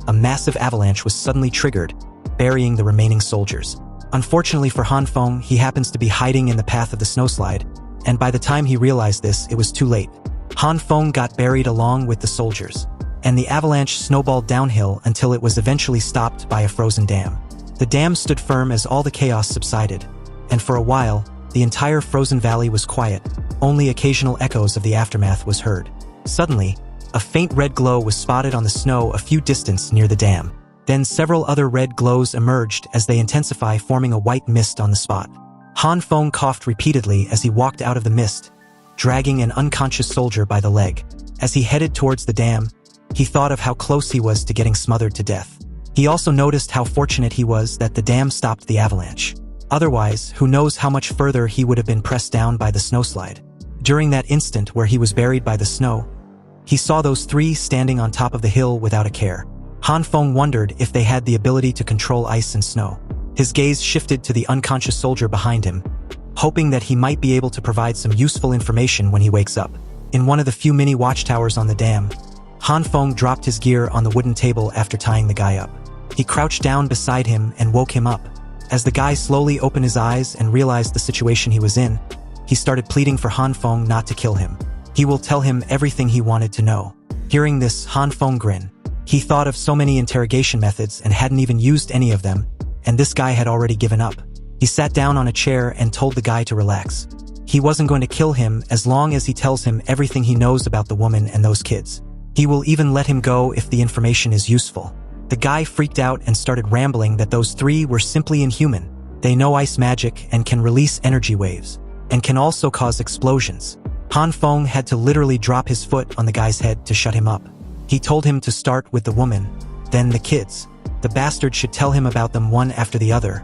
a massive avalanche was suddenly triggered, burying the remaining soldiers. Unfortunately for Han Feng, he happens to be hiding in the path of the snowslide, and by the time he realized this, it was too late. Han Feng got buried along with the soldiers, and the avalanche snowballed downhill until it was eventually stopped by a frozen dam. The dam stood firm as all the chaos subsided, and for a while, the entire frozen valley was quiet. Only occasional echoes of the aftermath was heard. Suddenly, a faint red glow was spotted on the snow a few distance near the dam. Then several other red glows emerged as they intensify, forming a white mist on the spot. Han Feng coughed repeatedly as he walked out of the mist, dragging an unconscious soldier by the leg. As he headed towards the dam, he thought of how close he was to getting smothered to death. He also noticed how fortunate he was that the dam stopped the avalanche. Otherwise, who knows how much further he would have been pressed down by the snowslide. During that instant where he was buried by the snow, he saw those three standing on top of the hill without a care. Han Feng wondered if they had the ability to control ice and snow. His gaze shifted to the unconscious soldier behind him, hoping that he might be able to provide some useful information when he wakes up. In one of the few mini watchtowers on the dam, Han Feng dropped his gear on the wooden table after tying the guy up. He crouched down beside him and woke him up. As the guy slowly opened his eyes and realized the situation he was in, he started pleading for Han Feng not to kill him. He will tell him everything he wanted to know. Hearing this, Han Feng grinned. He thought of so many interrogation methods and hadn't even used any of them, and this guy had already given up. He sat down on a chair and told the guy to relax. He wasn't going to kill him as long as he tells him everything he knows about the woman and those kids. He will even let him go if the information is useful. The guy freaked out and started rambling that those three were simply inhuman. They know ice magic and can release energy waves, and can also cause explosions. Han Feng had to literally drop his foot on the guy's head to shut him up. He told him to start with the woman, then the kids. The bastard should tell him about them one after the other,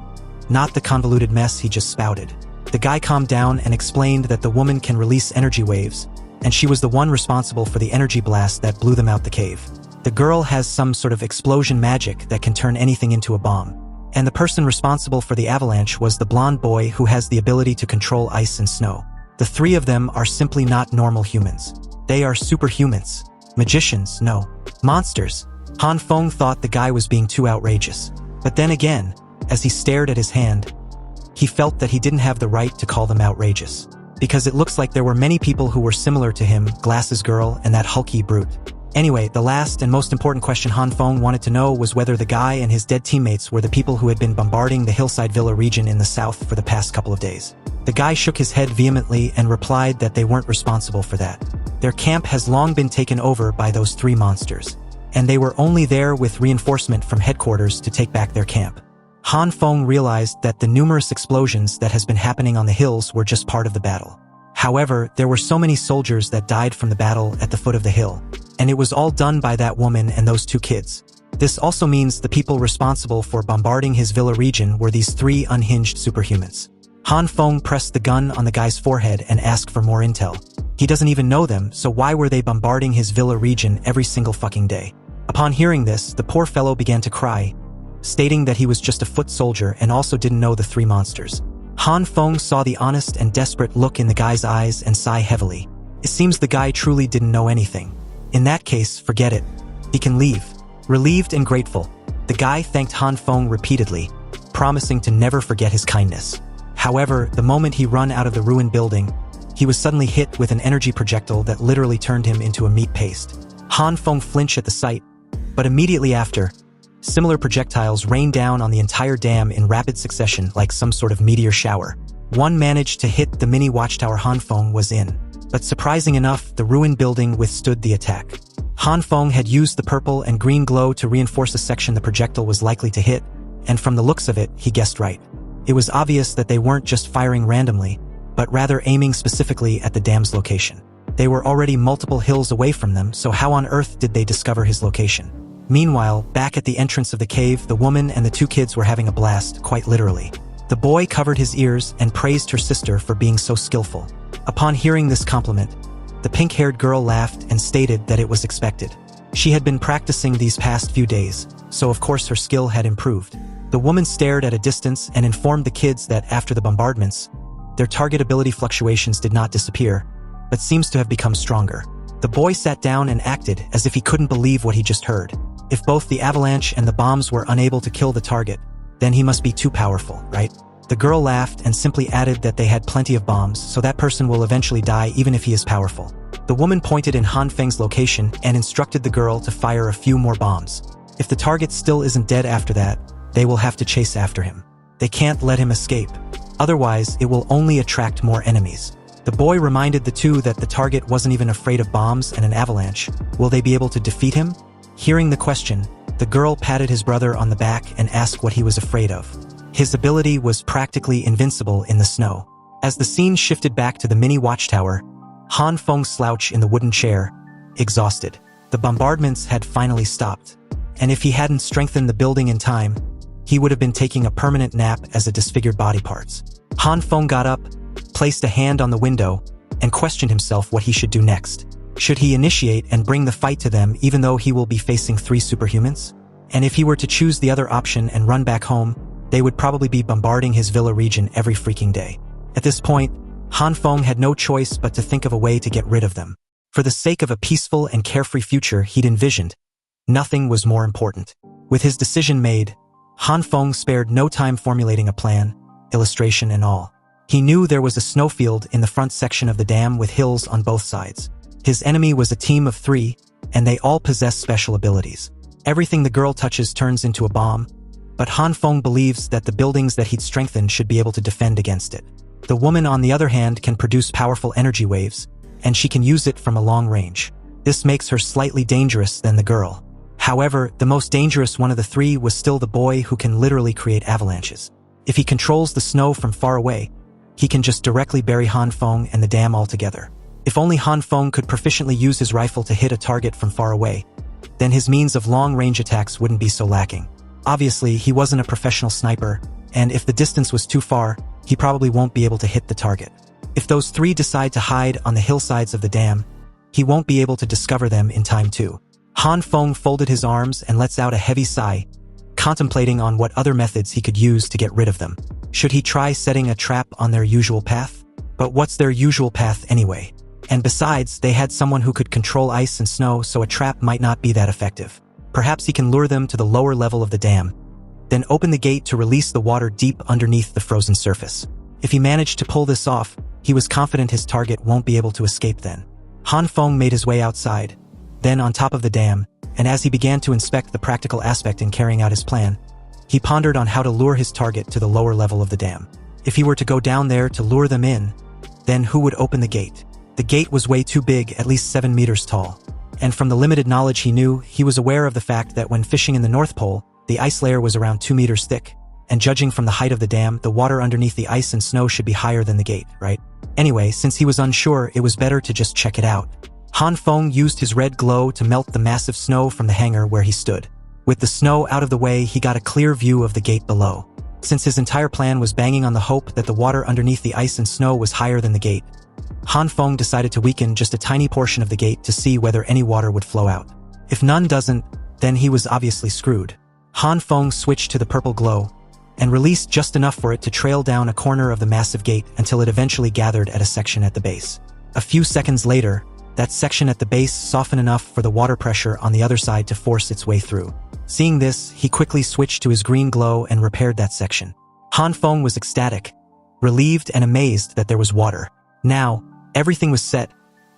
not the convoluted mess he just spouted. The guy calmed down and explained that the woman can release energy waves, and she was the one responsible for the energy blast that blew them out the cave. The girl has some sort of explosion magic that can turn anything into a bomb. And the person responsible for the avalanche was the blonde boy who has the ability to control ice and snow. The three of them are simply not normal humans. They are superhumans. Magicians, no. Monsters. Han Feng thought the guy was being too outrageous. But then again, as he stared at his hand, he felt that he didn't have the right to call them outrageous. Because it looks like there were many people who were similar to him, Glasses Girl and that hulky brute. Anyway, the last and most important question Han Feng wanted to know was whether the guy and his dead teammates were the people who had been bombarding the hillside villa region in the south for the past couple of days. The guy shook his head vehemently and replied that they weren't responsible for that. Their camp has long been taken over by those three monsters, and they were only there with reinforcement from headquarters to take back their camp. Han Feng realized that the numerous explosions that has been happening on the hills were just part of the battle. However, there were so many soldiers that died from the battle at the foot of the hill, and it was all done by that woman and those two kids. This also means the people responsible for bombarding his villa region were these three unhinged superhumans. Han Feng pressed the gun on the guy's forehead and asked for more intel. He doesn't even know them, so why were they bombarding his villa region every single fucking day? Upon hearing this, the poor fellow began to cry, stating that he was just a foot soldier and also didn't know the three monsters. Han Feng saw the honest and desperate look in the guy's eyes and sighed heavily. It seems the guy truly didn't know anything. In that case, forget it. He can leave. Relieved and grateful, the guy thanked Han Feng repeatedly, promising to never forget his kindness. However, the moment he ran out of the ruined building, he was suddenly hit with an energy projectile that literally turned him into a meat paste. Han Feng flinched at the sight, but immediately after, similar projectiles rained down on the entire dam in rapid succession like some sort of meteor shower. One managed to hit the mini watchtower Han Feng was in, but surprising enough, the ruined building withstood the attack. Han Feng had used the purple and green glow to reinforce a section the projectile was likely to hit, and from the looks of it, he guessed right. It was obvious that they weren't just firing randomly, but rather aiming specifically at the dam's location. They were already multiple hills away from them, so how on earth did they discover his location? Meanwhile, back at the entrance of the cave, the woman and the two kids were having a blast, quite literally. The boy covered his ears and praised her sister for being so skillful. Upon hearing this compliment, the pink-haired girl laughed and stated that it was expected. She had been practicing these past few days, so of course her skill had improved. The woman stared at a distance and informed the kids that after the bombardments, their target ability fluctuations did not disappear, but seems to have become stronger. The boy sat down and acted as if he couldn't believe what he just heard. If both the avalanche and the bombs were unable to kill the target, then he must be too powerful, right? The girl laughed and simply added that they had plenty of bombs, so that person will eventually die even if he is powerful. The woman pointed in Han Feng's location and instructed the girl to fire a few more bombs. If the target still isn't dead after that, they will have to chase after him. They can't let him escape. Otherwise, it will only attract more enemies. The boy reminded the two that the target wasn't even afraid of bombs and an avalanche. Will they be able to defeat him? Hearing the question, the girl patted his brother on the back and asked what he was afraid of. His ability was practically invincible in the snow. As the scene shifted back to the mini watchtower, Han Feng slouched in the wooden chair, exhausted. The bombardments had finally stopped, and if he hadn't strengthened the building in time, he would have been taking a permanent nap as a disfigured body parts. Han Feng got up, placed a hand on the window, and questioned himself what he should do next. Should he initiate and bring the fight to them even though he will be facing 3 superhumans? And if he were to choose the other option and run back home, they would probably be bombarding his villa region every freaking day. At this point, Han Feng had no choice but to think of a way to get rid of them. For the sake of a peaceful and carefree future he'd envisioned, nothing was more important. With his decision made, Han Feng spared no time formulating a plan, illustration and all. He knew there was a snowfield in the front section of the dam with hills on both sides. His enemy was a team of 3, and they all possessed special abilities. Everything the girl touches turns into a bomb, but Han Feng believes that the buildings that he'd strengthened should be able to defend against it. The woman, on the other hand, can produce powerful energy waves, and she can use it from a long range. This makes her slightly dangerous than the girl. However, the most dangerous one of the 3 was still the boy who can literally create avalanches. If he controls the snow from far away, he can just directly bury Han Feng and the dam altogether. If only Han Feng could proficiently use his rifle to hit a target from far away, then his means of long-range attacks wouldn't be so lacking. Obviously, he wasn't a professional sniper, and if the distance was too far, he probably won't be able to hit the target. If those 3 decide to hide on the hillsides of the dam, he won't be able to discover them in time too. Han Feng folded his arms and lets out a heavy sigh, contemplating on what other methods he could use to get rid of them. Should he try setting a trap on their usual path? But what's their usual path anyway? And besides, they had someone who could control ice and snow, so a trap might not be that effective. Perhaps he can lure them to the lower level of the dam, then open the gate to release the water deep underneath the frozen surface. If he managed to pull this off, he was confident his target won't be able to escape then. Han Feng made his way outside, then on top of the dam, and as he began to inspect the practical aspect in carrying out his plan, he pondered on how to lure his target to the lower level of the dam. If he were to go down there to lure them in, then who would open the gate? The gate was way too big, at least 7 meters tall. And from the limited knowledge he knew, he was aware of the fact that when fishing in the North Pole, the ice layer was around 2 meters thick, and judging from the height of the dam, the water underneath the ice and snow should be higher than the gate, right? Anyway, since he was unsure, it was better to just check it out. Han Feng used his red glow to melt the massive snow from the hangar where he stood. With the snow out of the way, he got a clear view of the gate below. Since his entire plan was banging on the hope that the water underneath the ice and snow was higher than the gate, Han Feng decided to weaken just a tiny portion of the gate to see whether any water would flow out. If none doesn't, then he was obviously screwed. Han Feng switched to the purple glow, and released just enough for it to trail down a corner of the massive gate until it eventually gathered at a section at the base. A few seconds later, that section at the base softened enough for the water pressure on the other side to force its way through. Seeing this, he quickly switched to his green glow and repaired that section. Han Feng was ecstatic, relieved and amazed that there was water. Now, everything was set,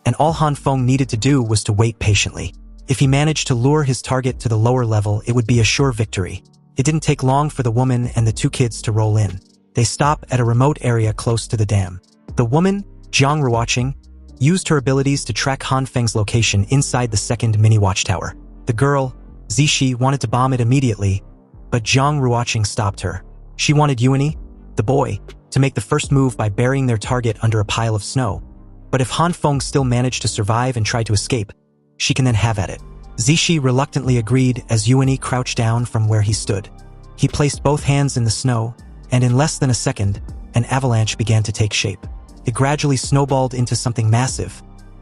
and all Han Feng needed to do was to wait patiently. If he managed to lure his target to the lower level, it would be a sure victory. It didn't take long for the woman and the 2 kids to roll in. They stop at a remote area close to the dam. The woman, Zhang Ruoqing, used her abilities to track Han Feng's location inside the second mini watchtower. The girl, Zixi, wanted to bomb it immediately, but Zhang Ruoqing stopped her. She wanted Yuani, the boy, to make the first move by burying their target under a pile of snow. But if Han Feng still managed to survive and try to escape, she can then have at it. Zixi reluctantly agreed as Yuani crouched down from where he stood. He placed both hands in the snow, and in less than a second, an avalanche began to take shape. It gradually snowballed into something massive,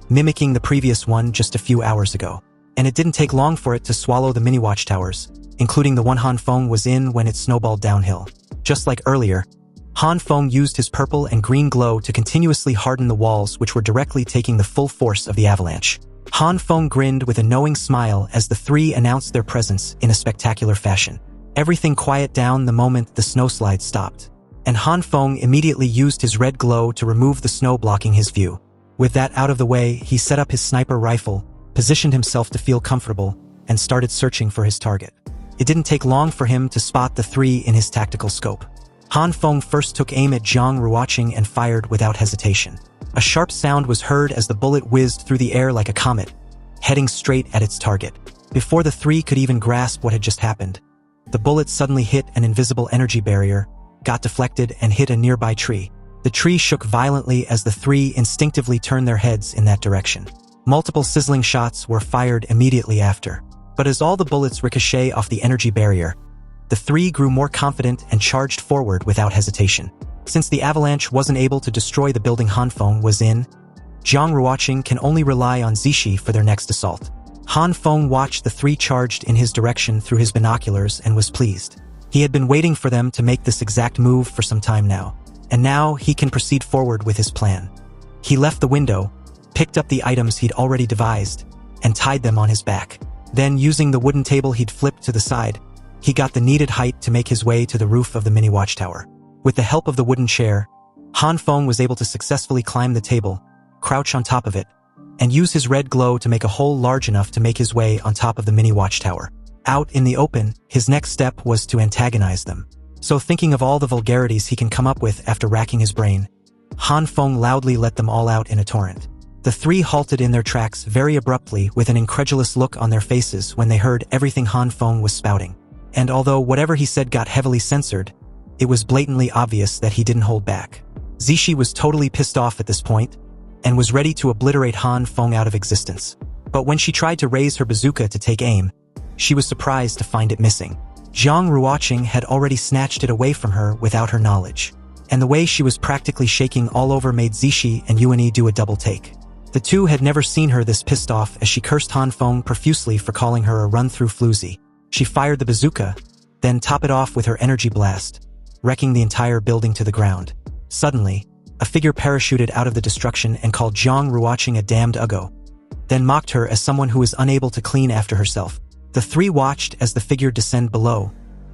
mimicking the previous one just a few hours ago. and it didn't take long for it to swallow the mini watchtowers, including the one Han Feng was in when it snowballed downhill. Just like earlier, Han Feng used his purple and green glow to continuously harden the walls, which were directly taking the full force of the avalanche. Han Feng grinned with a knowing smile as the three announced their presence in a spectacular fashion. Everything quieted down the moment the snowslide stopped, and Han Feng immediately used his red glow to remove the snow blocking his view. With that out of the way, he set up his sniper rifle, positioned himself to feel comfortable, and started searching for his target. It didn't take long for him to spot the three in his tactical scope. Han Feng first took aim at Zhang Ruoqing and fired without hesitation. A sharp sound was heard as the bullet whizzed through the air like a comet, heading straight at its target. Before the three could even grasp what had just happened, the bullet suddenly hit an invisible energy barrier, got deflected, and hit a nearby tree. The tree shook violently as the three instinctively turned their heads in that direction. Multiple sizzling shots were fired immediately after. But as all the bullets ricochet off the energy barrier, the three grew more confident and charged forward without hesitation. Since the avalanche wasn't able to destroy the building Han Feng was in, Zhang Ruoqing can only rely on Zixi for their next assault. Han Feng watched the three charged in his direction through his binoculars and was pleased. He had been waiting for them to make this exact move for some time now, and now he can proceed forward with his plan. He left the window, picked up the items he'd already devised, and tied them on his back. Then, using the wooden table he'd flipped to the side, he got the needed height to make his way to the roof of the mini watchtower. With the help of the wooden chair, Han Feng was able to successfully climb the table, crouch on top of it, and use his red glow to make a hole large enough to make his way on top of the mini watchtower. Out in the open, his next step was to antagonize them. So, thinking of all the vulgarities he can come up with after racking his brain, Han Feng loudly let them all out in a torrent. The three halted in their tracks very abruptly with an incredulous look on their faces when they heard everything Han Feng was spouting. And although whatever he said got heavily censored, it was blatantly obvious that he didn't hold back. Zixi was totally pissed off at this point, and was ready to obliterate Han Feng out of existence. But when she tried to raise her bazooka to take aim, she was surprised to find it missing. Zhang Ruoqing had already snatched it away from her without her knowledge, and the way she was practically shaking all over made Zixi and Yuani do a double take. The two had never seen her this pissed off as she cursed Han Feng profusely for calling her a run-through floozy. She fired the bazooka, then topped it off with her energy blast, wrecking the entire building to the ground. Suddenly, a figure parachuted out of the destruction and called Zhang Ruoqing a damned uggo, then mocked her as someone who was unable to clean after herself. The three watched as the figure descended below,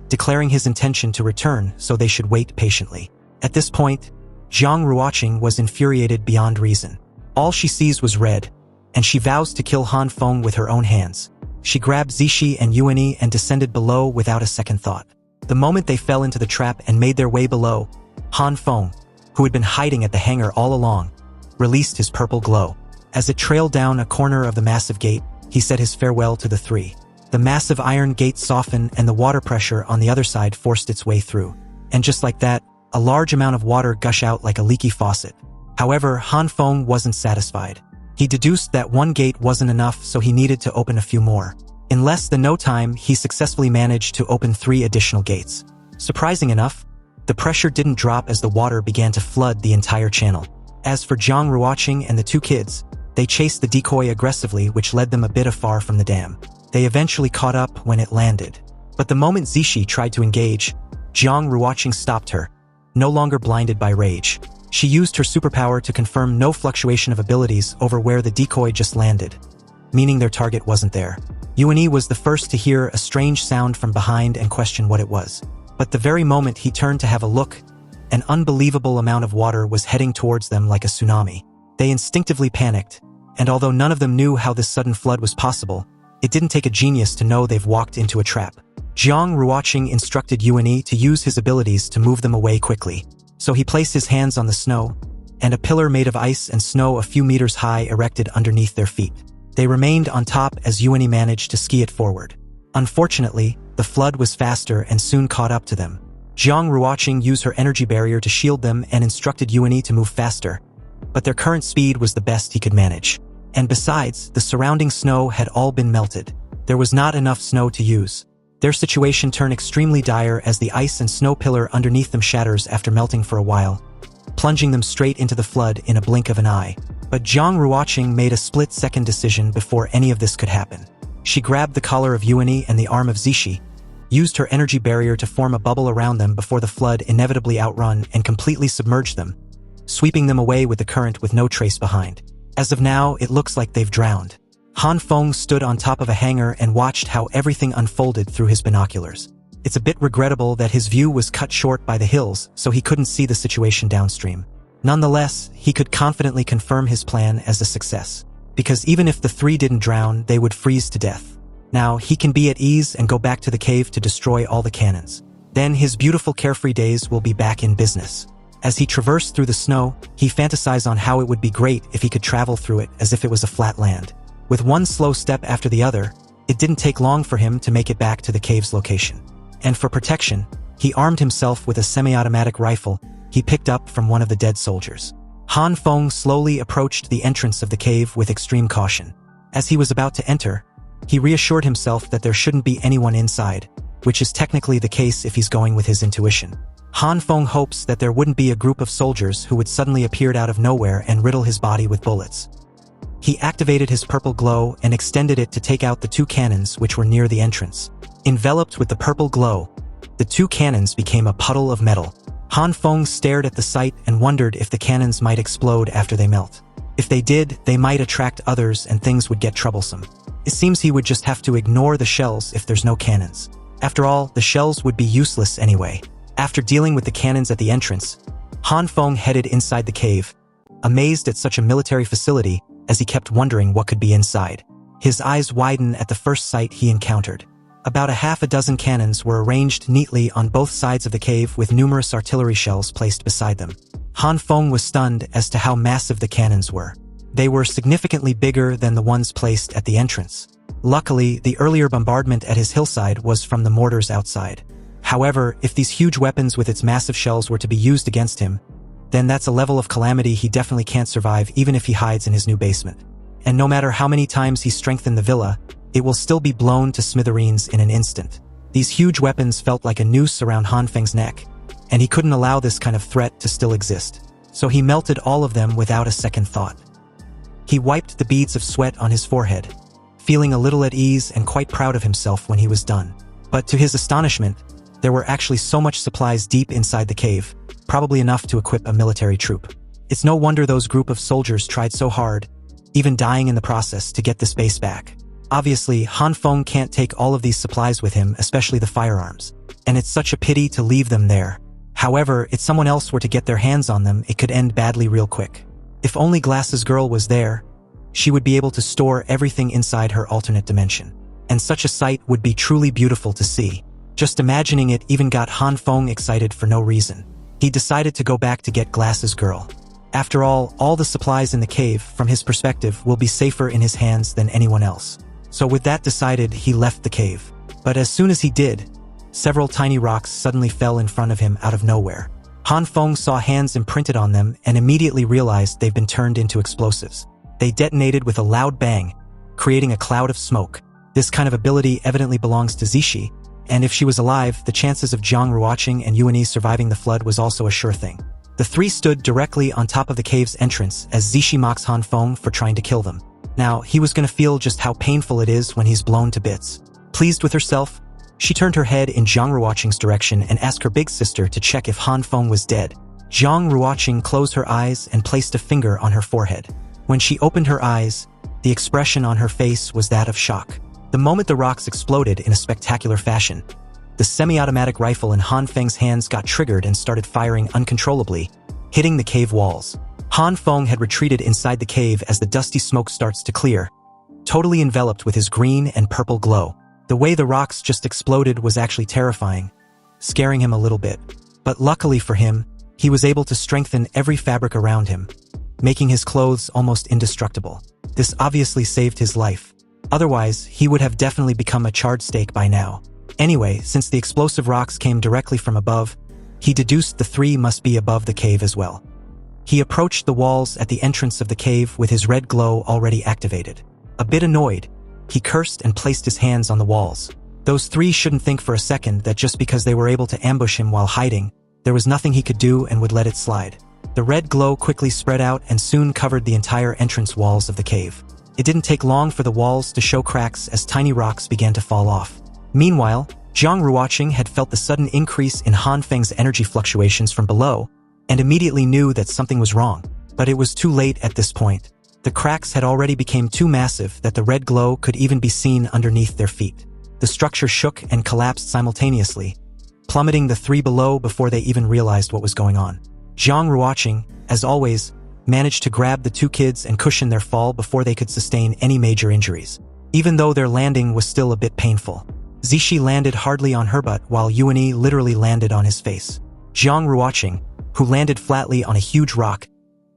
declaring his intention to return so they should wait patiently. At this point, Zhang Ruoqing was infuriated beyond reason. All she sees was red, and she vows to kill Han Feng with her own hands. She grabbed Zixi and Yuani and descended below without a second thought. The moment they fell into the trap and made their way below, Han Feng, who had been hiding at the hangar all along, released his purple glow. As it trailed down a corner of the massive gate, he said his farewell to the three. The massive iron gate softened and the water pressure on the other side forced its way through. And just like that, a large amount of water gushed out like a leaky faucet. However, Han Feng wasn't satisfied. He deduced that one gate wasn't enough, so he needed to open a few more. In less than no time, he successfully managed to open 3 additional gates. Surprising enough, the pressure didn't drop as the water began to flood the entire channel. As for Zhang Ruoqing and the 2 kids, they chased the decoy aggressively, which led them a bit afar from the dam. They eventually caught up when it landed. But the moment Zixi tried to engage, Zhang Ruoqing stopped her, no longer blinded by rage. She used her superpower to confirm no fluctuation of abilities over where the decoy just landed, meaning their target wasn't there. Yuani was the first to hear a strange sound from behind and question what it was. But the very moment he turned to have a look, an unbelievable amount of water was heading towards them like a tsunami. They instinctively panicked, and although none of them knew how this sudden flood was possible, it didn't take a genius to know they've walked into a trap. Zhang Ruoqing instructed Yuani to use his abilities to move them away quickly. So he placed his hands on the snow, and a pillar made of ice and snow a few meters high erected underneath their feet. They remained on top as Yuani managed to ski it forward. Unfortunately, the flood was faster and soon caught up to them. Zhang Ruoqing used her energy barrier to shield them and instructed Yuani to move faster, but their current speed was the best he could manage. And besides, the surrounding snow had all been melted. There was not enough snow to use. Their situation turned extremely dire as the ice and snow pillar underneath them shatters after melting for a while, plunging them straight into the flood in a blink of an eye. But Zhang Ruoqing made a split-second decision before any of this could happen. She grabbed the collar of Hyiona and the arm of Zishi, used her energy barrier to form a bubble around them before the flood inevitably outrun and completely submerged them, sweeping them away with the current with no trace behind. As of now, it looks like they've drowned. Han Feng stood on top of a hangar and watched how everything unfolded through his binoculars. It's a bit regrettable that his view was cut short by the hills, so he couldn't see the situation downstream. Nonetheless, he could confidently confirm his plan as a success, because even if the three didn't drown, they would freeze to death. Now, he can be at ease and go back to the cave to destroy all the cannons. Then his beautiful carefree days will be back in business. As he traversed through the snow, he fantasized on how it would be great if he could travel through it as if it was a flat land. With one slow step after the other, it didn't take long for him to make it back to the cave's location. And for protection, he armed himself with a semi-automatic rifle he picked up from one of the dead soldiers. Han Feng slowly approached the entrance of the cave with extreme caution. As he was about to enter, he reassured himself that there shouldn't be anyone inside, which is technically the case if he's going with his intuition. Han Feng hopes that there wouldn't be a group of soldiers who would suddenly appear out of nowhere and riddle his body with bullets. He activated his purple glow and extended it to take out the two cannons which were near the entrance. Enveloped with the purple glow, the two cannons became a puddle of metal. Han Feng stared at the sight and wondered if the cannons might explode after they melt. If they did, they might attract others and things would get troublesome. It seems he would just have to ignore the shells if there's no cannons. After all, the shells would be useless anyway. After dealing with the cannons at the entrance, Han Feng headed inside the cave, amazed at such a military facility as he kept wondering what could be inside. His eyes widened at the first sight he encountered. About a half a dozen cannons were arranged neatly on both sides of the cave with numerous artillery shells placed beside them. Han Feng was stunned as to how massive the cannons were. They were significantly bigger than the ones placed at the entrance. Luckily, the earlier bombardment at his hillside was from the mortars outside. However, if these huge weapons with its massive shells were to be used against him, then that's a level of calamity he definitely can't survive even if he hides in his new basement. And no matter how many times he strengthened the villa, it will still be blown to smithereens in an instant. These huge weapons felt like a noose around Han Feng's neck, and he couldn't allow this kind of threat to still exist. So he melted all of them without a second thought. He wiped the beads of sweat on his forehead, feeling a little at ease and quite proud of himself when he was done. But to his astonishment, there were actually so much supplies deep inside the cave, probably enough to equip a military troop. It's no wonder those group of soldiers tried so hard, even dying in the process, to get this base back. Obviously, Han Feng can't take all of these supplies with him, especially the firearms, and it's such a pity to leave them there. However, if someone else were to get their hands on them, it could end badly real quick. If only Glass's girl was there, she would be able to store everything inside her alternate dimension. And such a sight would be truly beautiful to see. Just imagining it even got Han Feng excited for no reason. He decided to go back to get Glass's girl. After all the supplies in the cave, from his perspective, will be safer in his hands than anyone else. So with that decided, he left the cave. But as soon as he did, several tiny rocks suddenly fell in front of him out of nowhere. Han Feng saw hands imprinted on them and immediately realized they've been turned into explosives. They detonated with a loud bang, creating a cloud of smoke. This kind of ability evidently belongs to Zishi, and if she was alive, the chances of Zhang rewatching and Hyiona surviving the flood was also a sure thing. The three stood directly on top of the cave's entrance as Zishi mocks Han Feng for trying to kill them. Now, he was going to feel just how painful it is when he's blown to bits. Pleased with herself, she turned her head in Zhang Ruoqing's direction and asked her big sister to check if Han Feng was dead. Zhang Ruoqing closed her eyes and placed a finger on her forehead. When she opened her eyes, the expression on her face was that of shock. The moment the rocks exploded in a spectacular fashion, the semi-automatic rifle in Han Feng's hands got triggered and started firing uncontrollably, hitting the cave walls. Han Feng had retreated inside the cave as the dusty smoke starts to clear, totally enveloped with his green and purple glow. The way the rocks just exploded was actually terrifying, scaring him a little bit. But luckily for him, he was able to strengthen every fabric around him, making his clothes almost indestructible. This obviously saved his life. Otherwise, he would have definitely become a charred steak by now. Anyway, since the explosive rocks came directly from above, he deduced the three must be above the cave as well. He approached the walls at the entrance of the cave with his red glow already activated. A bit annoyed, he cursed and placed his hands on the walls. Those three shouldn't think for a second that just because they were able to ambush him while hiding, there was nothing he could do and would let it slide. The red glow quickly spread out and soon covered the entire entrance walls of the cave. It didn't take long for the walls to show cracks as tiny rocks began to fall off. Meanwhile, Zhang Ruoqing had felt the sudden increase in Han Feng's energy fluctuations from below and immediately knew that something was wrong. But it was too late at this point. The cracks had already become too massive that the red glow could even be seen underneath their feet. The structure shook and collapsed simultaneously, plummeting the three below before they even realized what was going on. Zhang Ruoqing, as always, managed to grab the two kids and cushion their fall before they could sustain any major injuries, even though their landing was still a bit painful. Zixi landed hardly on her butt while Yuani literally landed on his face. Zhang Ruoqing, who landed flatly on a huge rock,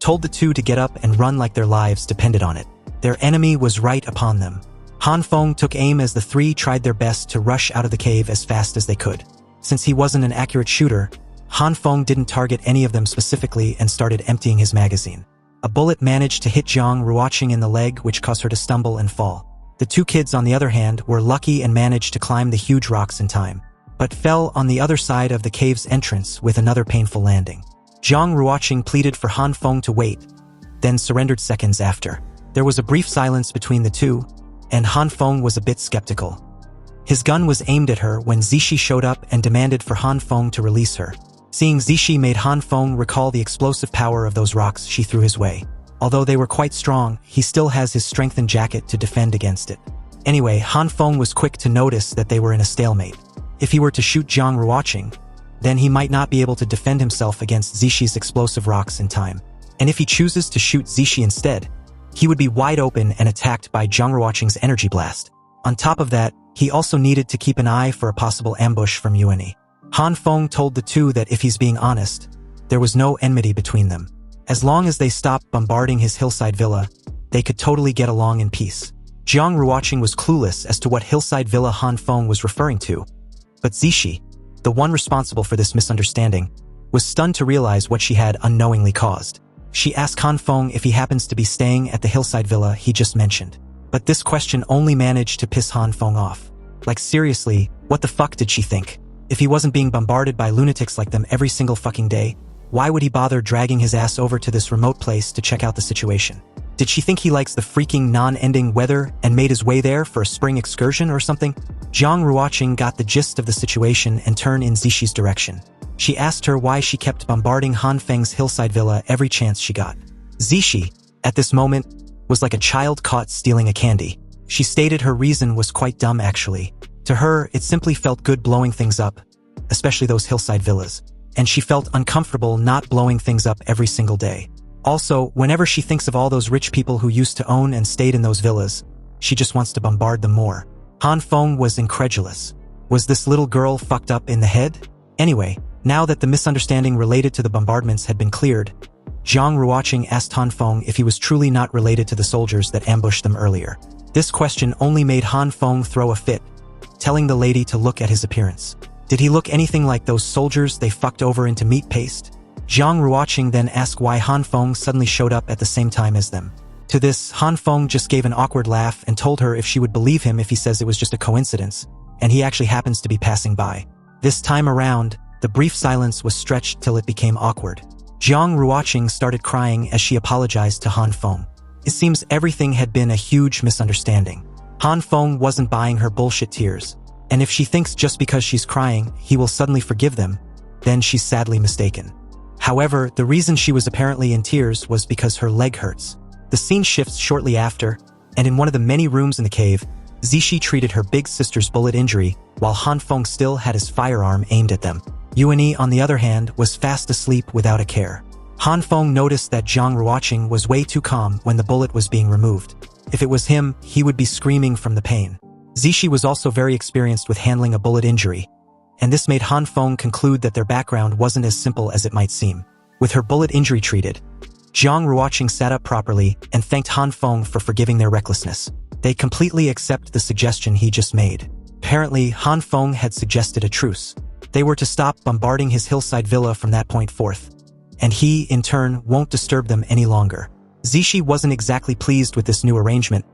told the two to get up and run like their lives depended on it. Their enemy was right upon them. Han Feng took aim as the three tried their best to rush out of the cave as fast as they could. Since he wasn't an accurate shooter, Han Feng didn't target any of them specifically and started emptying his magazine. A bullet managed to hit Zhang Ruoqing in the leg, which caused her to stumble and fall. The two kids, on the other hand, were lucky and managed to climb the huge rocks in time, but fell on the other side of the cave's entrance with another painful landing. Zhang Ruoqing pleaded for Han Feng to wait, then surrendered seconds after. There was a brief silence between the two, and Han Feng was a bit skeptical. His gun was aimed at her when Zixi showed up and demanded for Han Feng to release her. Seeing Zixi made Han Feng recall the explosive power of those rocks she threw his way. Although they were quite strong, he still has his strengthened jacket to defend against it. Anyway, Han Feng was quick to notice that they were in a stalemate. If he were to shoot Zhang Ruoqing, then he might not be able to defend himself against Zixi's explosive rocks in time. And if he chooses to shoot Zixi instead, he would be wide open and attacked by Zhang Ruoqing's energy blast. On top of that, he also needed to keep an eye for a possible ambush from Yuani. Han Feng told the two that if he's being honest, there was no enmity between them. As long as they stopped bombarding his hillside villa, they could totally get along in peace. Zhang Ruoqing was clueless as to what hillside villa Han Feng was referring to, but Zixi, the one responsible for this misunderstanding, was stunned to realize what she had unknowingly caused. She asked Han Feng if he happens to be staying at the hillside villa he just mentioned. But this question only managed to piss Han Feng off. Like seriously, what the fuck did she think? If he wasn't being bombarded by lunatics like them every single fucking day, why would he bother dragging his ass over to this remote place to check out the situation? Did she think he likes the freaking non-ending weather and made his way there for a spring excursion or something? Zhang Ruoqing got the gist of the situation and turned in Zixi's direction. She asked her why she kept bombarding Han Feng's hillside villa every chance she got. Zixi, at this moment, was like a child caught stealing a candy. She stated her reason was quite dumb actually. To her, it simply felt good blowing things up, especially those hillside villas, and she felt uncomfortable not blowing things up every single day. Also, whenever she thinks of all those rich people who used to own and stayed in those villas, she just wants to bombard them more. Han Feng was incredulous. Was this little girl fucked up in the head? Anyway, now that the misunderstanding related to the bombardments had been cleared, Zhang Ruoqing asked Han Feng if he was truly not related to the soldiers that ambushed them earlier. This question only made Han Feng throw a fit, telling the lady to look at his appearance. Did he look anything like those soldiers they fucked over into meat paste? Zhang Ruoqing then asked why Han Feng suddenly showed up at the same time as them. To this, Han Feng just gave an awkward laugh and told her if she would believe him if he says it was just a coincidence, and he actually happens to be passing by. This time around, the brief silence was stretched till it became awkward. Zhang Ruoqing started crying as she apologized to Han Feng. It seems everything had been a huge misunderstanding. Han Feng wasn't buying her bullshit tears, and if she thinks just because she's crying, he will suddenly forgive them, then she's sadly mistaken. However, the reason she was apparently in tears was because her leg hurts. The scene shifts shortly after, and in one of the many rooms in the cave, Zixi treated her big sister's bullet injury, while Han Feng still had his firearm aimed at them. Yuani, on the other hand, was fast asleep without a care. Han Feng noticed that Zhang Ruoqing was way too calm when the bullet was being removed. If it was him, he would be screaming from the pain. Zixi was also very experienced with handling a bullet injury, and this made Han Feng conclude that their background wasn't as simple as it might seem. With her bullet injury treated, Zhang Ruoqing sat up properly and thanked Han Feng for forgiving their recklessness. They completely accept the suggestion he just made. Apparently, Han Feng had suggested a truce. They were to stop bombarding his hillside villa from that point forth, and he, in turn, won't disturb them any longer. Zixi wasn't exactly pleased with this new arrangement,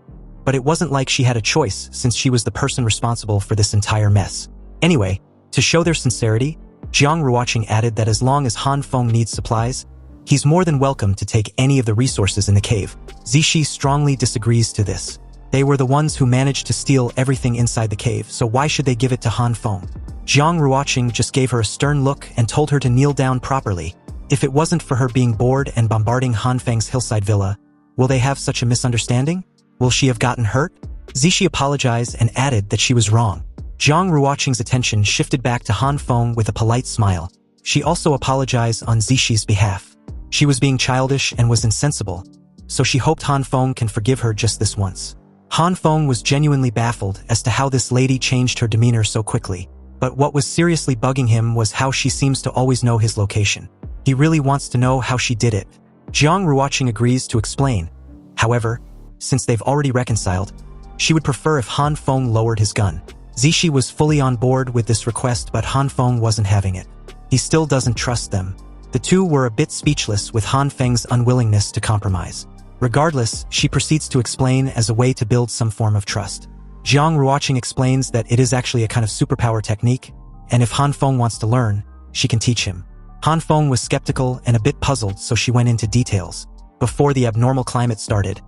but it wasn't like she had a choice since she was the person responsible for this entire mess. Anyway, to show their sincerity, Zhang Ruoqing added that as long as Han Feng needs supplies, He's more than welcome to take any of the resources in the cave. Zishi strongly disagrees to this. They were the ones who managed to steal everything inside the cave, so why should they give it to Han Feng? Zhang Ruoqing just gave her a stern look and told her to kneel down properly. If it wasn't for her being bored and bombarding Han Feng's hillside villa, will they have such a misunderstanding? Will she have gotten hurt? Zishi apologized and added that she was wrong. Zhang Ruoqing's attention shifted back to Han Feng with a polite smile. She also apologized on Zishi's behalf. She was being childish and was insensible, so she hoped Han Feng can forgive her just this once. Han Feng was genuinely baffled as to how this lady changed her demeanor so quickly, but what was seriously bugging him was how she seems to always know his location. He really wants to know how she did it. Zhang Ruoqing agrees to explain. However, since they've already reconciled, she would prefer if Han Feng lowered his gun. Zishi was fully on board with this request, but Han Feng wasn't having it. He still doesn't trust them. The two were a bit speechless with Han Feng's unwillingness to compromise. Regardless, she proceeds to explain as a way to build some form of trust. Zhang Ruoqing explains that it is actually a kind of superpower technique, and if Han Feng wants to learn, she can teach him. Han Feng was skeptical and a bit puzzled, so she went into details. Before the abnormal climate started,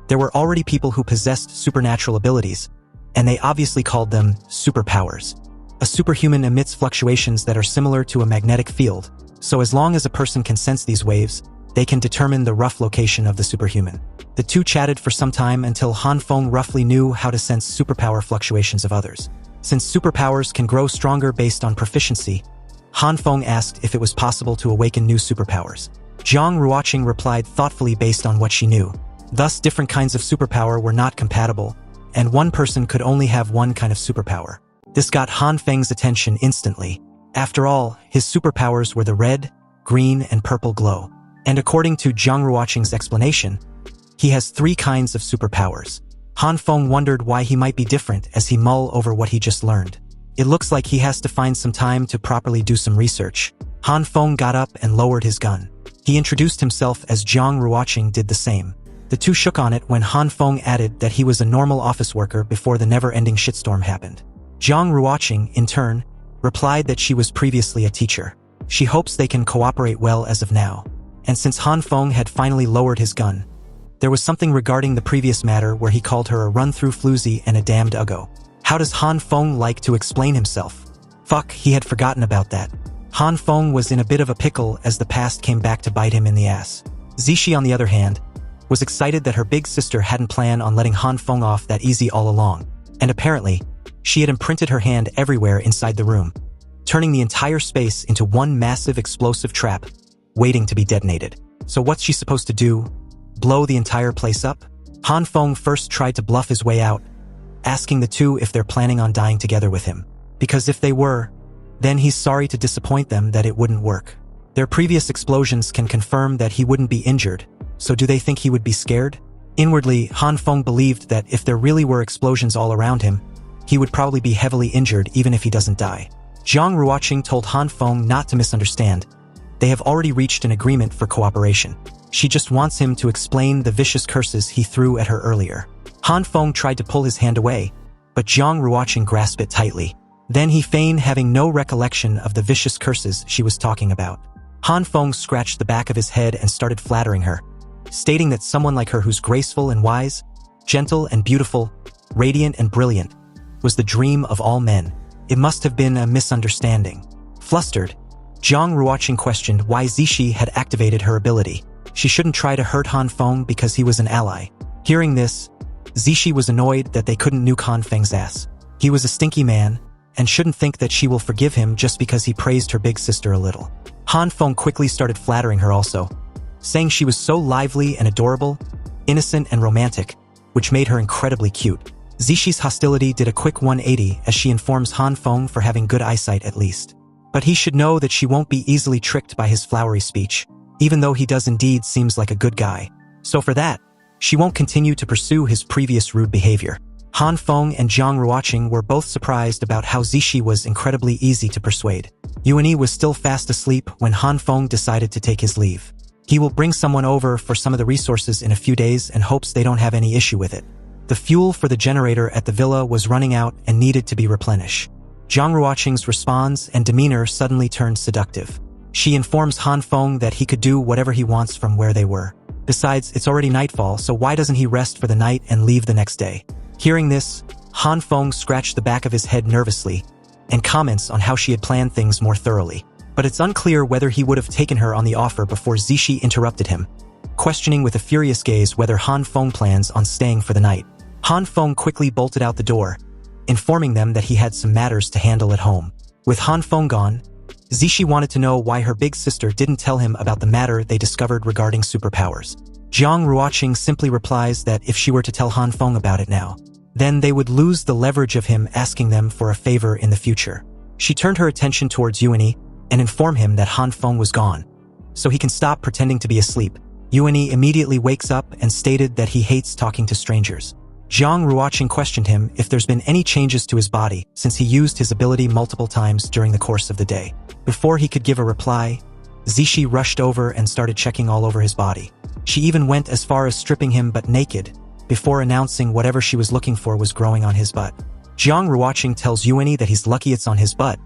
there were already people who possessed supernatural abilities, and they obviously called them superpowers. A superhuman emits fluctuations that are similar to a magnetic field, so as long as a person can sense these waves, they can determine the rough location of the superhuman. The two chatted for some time until Han Feng roughly knew how to sense superpower fluctuations of others. Since superpowers can grow stronger based on proficiency, Han Feng asked if it was possible to awaken new superpowers. Zhang Ruoqing replied thoughtfully based on what she knew. Thus, different kinds of superpower were not compatible, and one person could only have one kind of superpower. This got Han Feng's attention instantly. After all, his superpowers were the red, green, and purple glow. And according to Zhang Ruoqing's explanation, he has 3 kinds of superpowers. Han Feng wondered why he might be different as he mulled over what he just learned. It looks like he has to find some time to properly do some research. Han Feng got up and lowered his gun. He introduced himself as Zhang Ruoqing did the same. The two shook on it when Han Feng added that he was a normal office worker before the never-ending shitstorm happened. Zhang Ruoqing, in turn, replied that she was previously a teacher. She hopes they can cooperate well as of now. And since Han Feng had finally lowered his gun, there was something regarding the previous matter where he called her a run-through floozy and a damned uggo. How does Han Feng like to explain himself? Fuck, he had forgotten about that. Han Feng was in a bit of a pickle as the past came back to bite him in the ass. Zishi, on the other hand, was excited that her big sister hadn't planned on letting Han Feng off that easy all along, and apparently, she had imprinted her hand everywhere inside the room, turning the entire space into one massive explosive trap, waiting to be detonated. So what's she supposed to do? Blow the entire place up? Han Feng first tried to bluff his way out, asking the two if they're planning on dying together with him. Because if they were, then he's sorry to disappoint them that it wouldn't work. Their previous explosions can confirm that he wouldn't be injured, so do they think he would be scared? Inwardly, Han Feng believed that if there really were explosions all around him, he would probably be heavily injured even if he doesn't die. Zhang Ruoqing told Han Feng not to misunderstand. They have already reached an agreement for cooperation. She just wants him to explain the vicious curses he threw at her earlier. Han Feng tried to pull his hand away, but Zhang Ruoqing grasped it tightly. Then he feigned having no recollection of the vicious curses she was talking about. Han Feng scratched the back of his head and started flattering her, stating that someone like her who's graceful and wise, gentle and beautiful, radiant and brilliant, was the dream of all men. It must have been a misunderstanding. Flustered, Zhang Ruoqing questioned why Zishi had activated her ability. She shouldn't try to hurt Han Feng because he was an ally. Hearing this, Zishi was annoyed that they couldn't nuke Han Feng's ass. He was a stinky man, and shouldn't think that she will forgive him just because he praised her big sister a little. Han Feng quickly started flattering her also, saying she was so lively and adorable, innocent and romantic, which made her incredibly cute. Zishi's hostility did a quick 180 as she informs Han Feng for having good eyesight at least. But he should know that she won't be easily tricked by his flowery speech, even though he does indeed seems like a good guy. So for that, she won't continue to pursue his previous rude behavior. Han Feng and Zhang Ruoqing were both surprised about how Zishi was incredibly easy to persuade. Hyiona was still fast asleep when Han Feng decided to take his leave. He will bring someone over for some of the resources in a few days and hopes they don't have any issue with it. The fuel for the generator at the villa was running out and needed to be replenished. Zhang Ruoqing's response and demeanor suddenly turned seductive. She informs Han Feng that he could do whatever he wants from where they were. Besides, it's already nightfall, so why doesn't he rest for the night and leave the next day? Hearing this, Han Feng scratched the back of his head nervously and comments on how she had planned things more thoroughly. But it's unclear whether he would have taken her on the offer before Zixi interrupted him, questioning with a furious gaze whether Han Feng plans on staying for the night. Han Feng quickly bolted out the door, informing them that he had some matters to handle at home. With Han Feng gone, Zixi wanted to know why her big sister didn't tell him about the matter they discovered regarding superpowers. Jiang Ruoqing simply replies that if she were to tell Han Feng about it now, then they would lose the leverage of him asking them for a favor in the future. She turned her attention towards Yuani and informed him that Han Feng was gone, so he can stop pretending to be asleep. Yuani immediately wakes up and stated that he hates talking to strangers. Jiang Ruoqing questioned him if there's been any changes to his body since he used his ability multiple times during the course of the day. Before he could give a reply, Zixi rushed over and started checking all over his body. She even went as far as stripping him but naked, before announcing whatever she was looking for was growing on his butt. Jiang Ruoqing tells Yuani that he's lucky it's on his butt,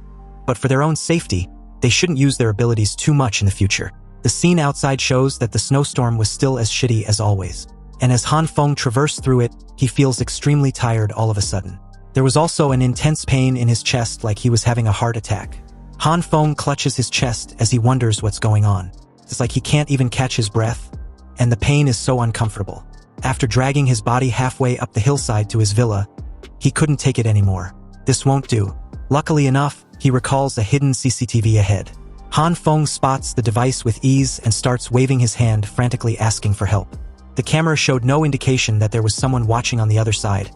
but for their own safety, they shouldn't use their abilities too much in the future. The scene outside shows that the snowstorm was still as shitty as always, and as Han Feng traversed through it, he feels extremely tired all of a sudden. There was also an intense pain in his chest like he was having a heart attack. Han Feng clutches his chest as he wonders what's going on. It's like he can't even catch his breath, and the pain is so uncomfortable. After dragging his body halfway up the hillside to his villa, he couldn't take it anymore. This won't do. Luckily enough, he recalls a hidden CCTV ahead. Han Feng spots the device with ease and starts waving his hand, frantically asking for help. The camera showed no indication that there was someone watching on the other side.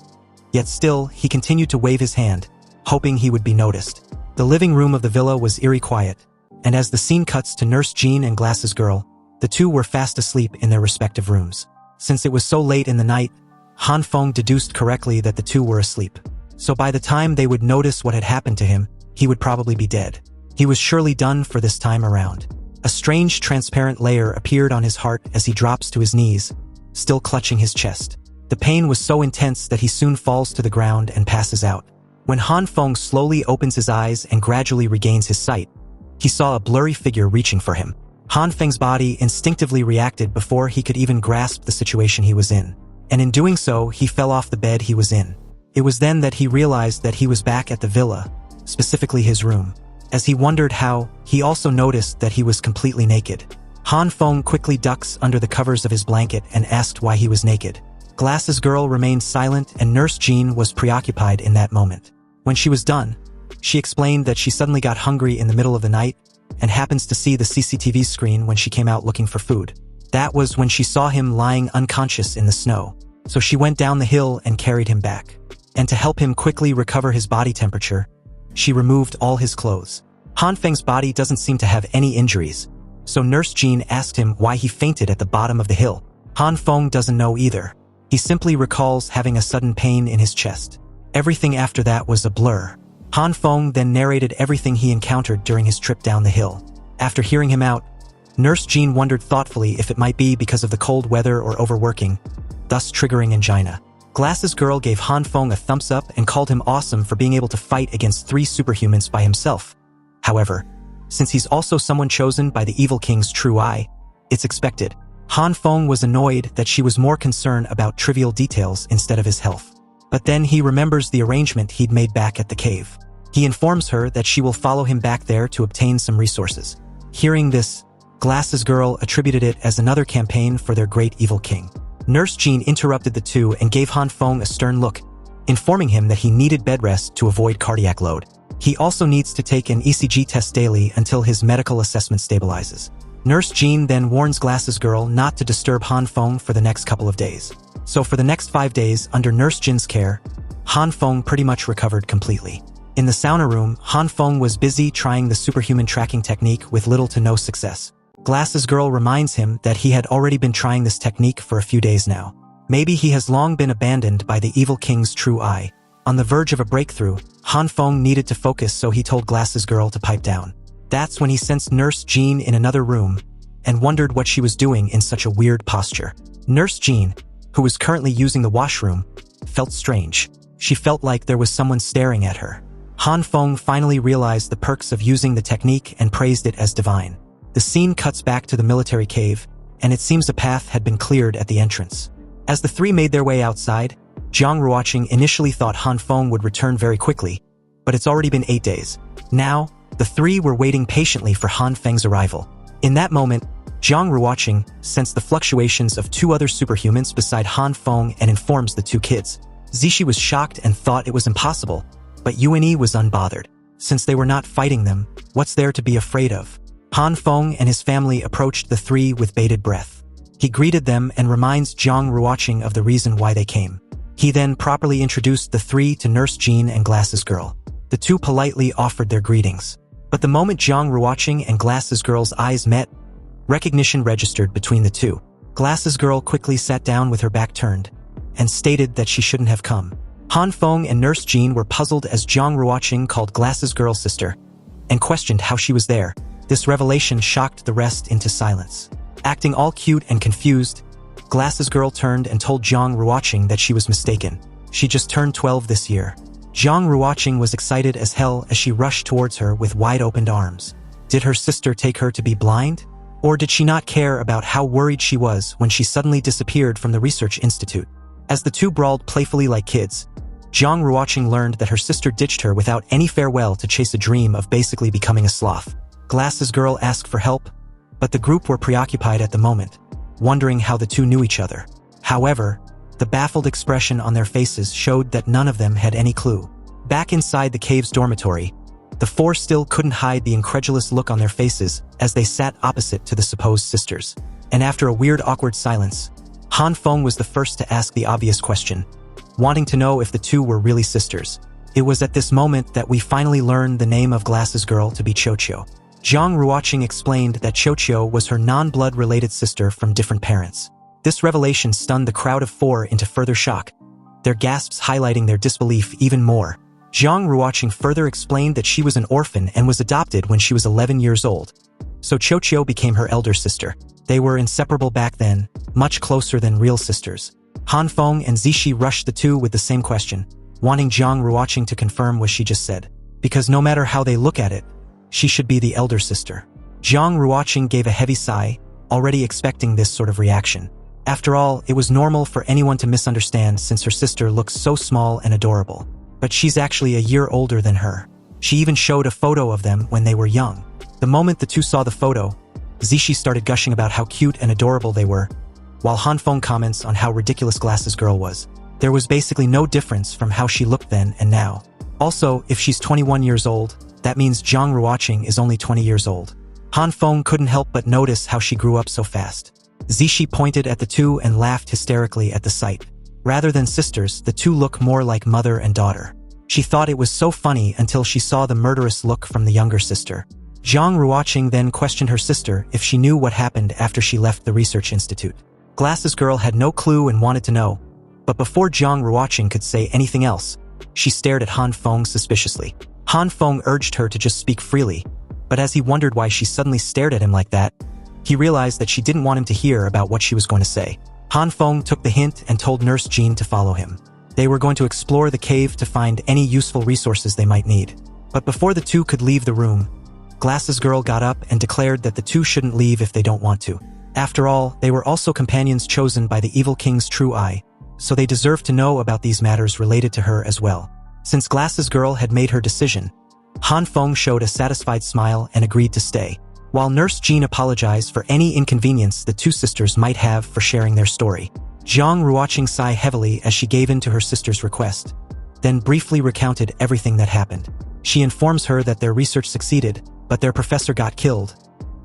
Yet still, he continued to wave his hand, hoping he would be noticed. The living room of the villa was eerie quiet, and as the scene cuts to Nurse Jean and Glasses Girl, the two were fast asleep in their respective rooms. Since it was so late in the night, Han Feng deduced correctly that the two were asleep. So by the time they would notice what had happened to him, he would probably be dead. He was surely done for this time around. A strange transparent layer appeared on his heart as he drops to his knees, still clutching his chest. The pain was so intense that he soon falls to the ground and passes out. When Han Feng slowly opens his eyes and gradually regains his sight, he saw a blurry figure reaching for him. Han Feng's body instinctively reacted before he could even grasp the situation he was in, and in doing so, he fell off the bed he was in. It was then that he realized that he was back at the villa, specifically his room. As he wondered how, he also noticed that he was completely naked. Han Feng quickly ducks under the covers of his blanket and asked why he was naked. Glasses Girl remained silent and Nurse Jean was preoccupied in that moment. When she was done, she explained that she suddenly got hungry in the middle of the night and happens to see the CCTV screen when she came out looking for food. That was when she saw him lying unconscious in the snow, so she went down the hill and carried him back. And to help him quickly recover his body temperature, she removed all his clothes. Han Feng's body doesn't seem to have any injuries, so Nurse Jean asked him why he fainted at the bottom of the hill. Han Feng doesn't know either. He simply recalls having a sudden pain in his chest. Everything after that was a blur. Han Feng then narrated everything he encountered during his trip down the hill. After hearing him out, Nurse Jean wondered thoughtfully if it might be because of the cold weather or overworking, thus triggering angina. Glasses Girl gave Han Feng a thumbs up and called him awesome for being able to fight against 3 superhumans by himself. However, since he's also someone chosen by the Evil King's true eye, it's expected. Han Feng was annoyed that she was more concerned about trivial details instead of his health. But then he remembers the arrangement he'd made back at the cave. He informs her that she will follow him back there to obtain some resources. Hearing this, Glasses Girl attributed it as another campaign for their great evil king. Nurse Jean interrupted the two and gave Han Feng a stern look, informing him that he needed bed rest to avoid cardiac load. He also needs to take an ECG test daily until his medical assessment stabilizes. Nurse Jean then warns Glasses Girl not to disturb Han Feng for the next couple of days. So for the next 5 days under Nurse Jin's care, Han Feng pretty much recovered completely. In the sauna room, Han Feng was busy trying the superhuman tracking technique with little to no success. Glasses Girl reminds him that he had already been trying this technique for a few days now. Maybe he has long been abandoned by the Evil King's true eye. On the verge of a breakthrough, Han Feng needed to focus, so he told Glasses Girl to pipe down. That's when he sensed Nurse Jean in another room and wondered what she was doing in such a weird posture. Nurse Jean, who was currently using the washroom, felt strange. She felt like there was someone staring at her. Han Feng finally realized the perks of using the technique and praised it as divine. The scene cuts back to the military cave, and it seems a path had been cleared at the entrance. As the three made their way outside, Zhang Ruoqing initially thought Han Feng would return very quickly, but it's already been 8 days. Now, the three were waiting patiently for Han Feng's arrival. In that moment, Zhang Ruoqing sensed the fluctuations of 2 other superhumans beside Han Feng and informs the 2 kids. Zixi was shocked and thought it was impossible, but Yuanyi was unbothered. Since they were not fighting them, what's there to be afraid of? Han Feng and his family approached the 3 with bated breath. He greeted them and reminds Zhang Ruoqing of the reason why they came. He then properly introduced the 3 to Nurse Jean and Glasses Girl. The 2 politely offered their greetings. But the moment Zhang Ruoqing and Glasses Girl's eyes met, recognition registered between the 2. Glasses Girl quickly sat down with her back turned and stated that she shouldn't have come. Han Feng and Nurse Jean were puzzled as Zhang Ruoqing called Glasses Girl sister and questioned how she was there. This revelation shocked the rest into silence. Acting all cute and confused, Glasses Girl turned and told Zhang Ruoqing that she was mistaken. She just turned 12 this year. Zhang Ruoqing was excited as hell as she rushed towards her with wide-opened arms. Did her sister take her to be blind? Or did she not care about how worried she was when she suddenly disappeared from the research institute? As the 2 brawled playfully like kids, Zhang Ruoqing learned that her sister ditched her without any farewell to chase a dream of basically becoming a sloth. Glasses Girl asked for help, but the group were preoccupied at the moment, wondering how the 2 knew each other. However, the baffled expression on their faces showed that none of them had any clue. Back inside the cave's dormitory, the 4 still couldn't hide the incredulous look on their faces as they sat opposite to the supposed sisters. And after a weird awkward silence, Han Feng was the first to ask the obvious question, wanting to know if the 2 were really sisters. It was at this moment that we finally learned the name of Glasses Girl to be Qiuqiu. Zhang Ruoqing explained that Qiuqiu was her non-blood related sister from different parents. This revelation stunned the crowd of 4 into further shock, their gasps highlighting their disbelief even more. Zhang Ruoqing further explained that she was an orphan and was adopted when she was 11 years old. So Qiuqiu became her elder sister. They were inseparable back then, much closer than real sisters. Han Feng and Zixi rushed the 2 with the same question, wanting Zhang Ruoqing to confirm what she just said. Because no matter how they look at it, she should be the elder sister. Zhang Ruoqing gave a heavy sigh, already expecting this sort of reaction. After all, it was normal for anyone to misunderstand since her sister looks so small and adorable. But she's actually a year older than her. She even showed a photo of them when they were young. The moment the 2 saw the photo, Zixi started gushing about how cute and adorable they were, while Han Feng comments on how ridiculous Glasses Girl was. There was basically no difference from how she looked then and now. Also, if she's 21 years old, that means Zhang Ruoqing is only 20 years old. Han Feng couldn't help but notice how she grew up so fast. Zixi pointed at the 2 and laughed hysterically at the sight. Rather than sisters, the 2 look more like mother and daughter. She thought it was so funny until she saw the murderous look from the younger sister. Zhang Ruoqing then questioned her sister if she knew what happened after she left the research institute. Glasses Girl had no clue and wanted to know, but before Zhang Ruoqing could say anything else, she stared at Han Feng suspiciously. Han Feng urged her to just speak freely, but as he wondered why she suddenly stared at him like that, he realized that she didn't want him to hear about what she was going to say. Han Feng took the hint and told Nurse Jean to follow him. They were going to explore the cave to find any useful resources they might need. But before the 2 could leave the room, Glasses Girl got up and declared that the 2 shouldn't leave if they don't want to. After all, they were also companions chosen by the evil king's true eye, so they deserved to know about these matters related to her as well. Since Glasses Girl had made her decision, Han Feng showed a satisfied smile and agreed to stay, while Nurse Jean apologized for any inconvenience the 2 sisters might have for sharing their story. Zhang Ruoqing sighed heavily as she gave in to her sister's request, then briefly recounted everything that happened. She informs her that their research succeeded, but their professor got killed.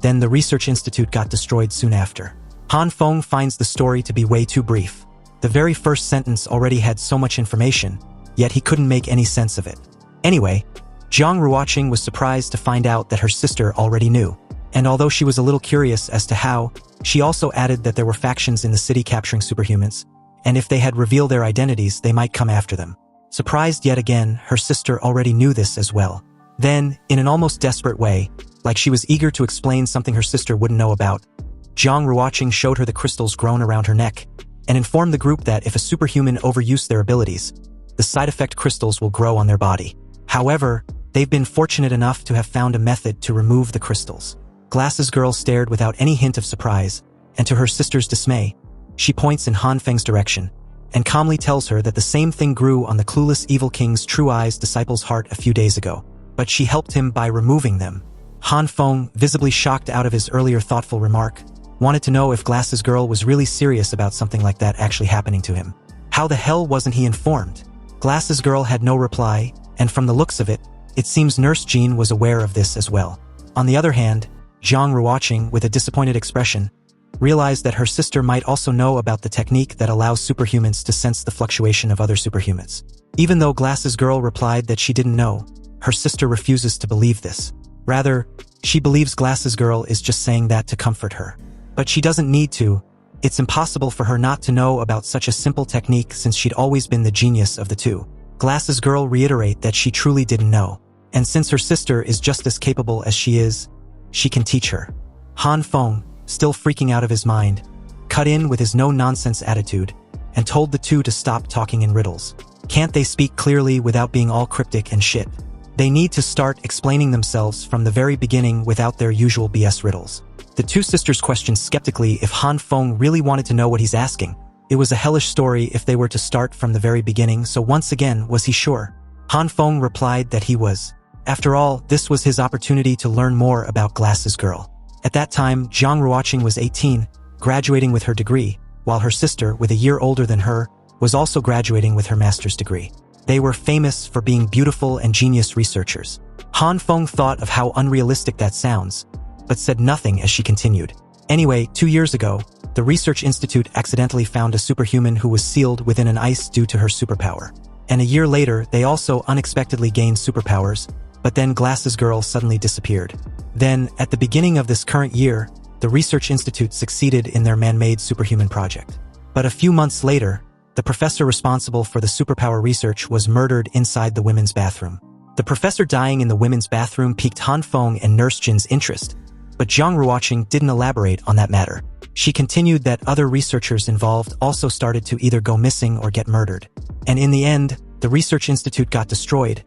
Then the research institute got destroyed soon after. Han Feng finds the story to be way too brief. The very first sentence already had so much information, yet he couldn't make any sense of it. Anyway, Zhang Ruoqing was surprised to find out that her sister already knew. And although she was a little curious as to how, she also added that there were factions in the city capturing superhumans, and if they had revealed their identities, they might come after them. Surprised yet again, her sister already knew this as well. Then, in an almost desperate way, like she was eager to explain something her sister wouldn't know about, Zhang Ruoqing showed her the crystals grown around her neck, and informed the group that if a superhuman overused their abilities, the side effect crystals will grow on their body. However, they've been fortunate enough to have found a method to remove the crystals. Glasses Girl stared without any hint of surprise, and to her sister's dismay, she points in Han Feng's direction, and calmly tells her that the same thing grew on the clueless evil king's True Eyes disciple's heart a few days ago, but she helped him by removing them. Han Feng, visibly shocked out of his earlier thoughtful remark, wanted to know if Glasses Girl was really serious about something like that actually happening to him. How the hell wasn't he informed? Glasses Girl had no reply, and from the looks of it, it seems Nurse Jean was aware of this as well. On the other hand, Zhang, watching with a disappointed expression, realized that her sister might also know about the technique that allows superhumans to sense the fluctuation of other superhumans. Even though Glasses Girl replied that she didn't know, her sister refuses to believe this. Rather, she believes Glasses Girl is just saying that to comfort her. But she doesn't need to. It's impossible for her not to know about such a simple technique since she'd always been the genius of the two. Glasses Girl reiterate that she truly didn't know, and since her sister is just as capable as she is, she can teach her. Han Feng, still freaking out of his mind, cut in with his no-nonsense attitude, and told the two to stop talking in riddles. Can't they speak clearly without being all cryptic and shit? They need to start explaining themselves from the very beginning without their usual BS riddles. The two sisters questioned skeptically if Han Feng really wanted to know what he's asking. It was a hellish story if they were to start from the very beginning, so once again, was he sure? Han Feng replied that he was. After all, this was his opportunity to learn more about Glasses Girl. At that time, Zhang Ruoqing was 18, graduating with her degree, while her sister, with a year older than her, was also graduating with her master's degree. They were famous for being beautiful and genius researchers. Han Feng thought of how unrealistic that sounds, but said nothing as she continued. Anyway, 2 years ago, the research institute accidentally found a superhuman who was sealed within an ice due to her superpower. And a year later, they also unexpectedly gained superpowers, but then Glasses Girl suddenly disappeared. Then, at the beginning of this current year, the research institute succeeded in their man-made superhuman project. But a few months later, the professor responsible for the superpower research was murdered inside the women's bathroom. The professor dying in the women's bathroom piqued Han Feng and Nurse Jin's interest, but Zhang Ruoqing didn't elaborate on that matter. She continued that other researchers involved also started to either go missing or get murdered. And in the end, the research institute got destroyed,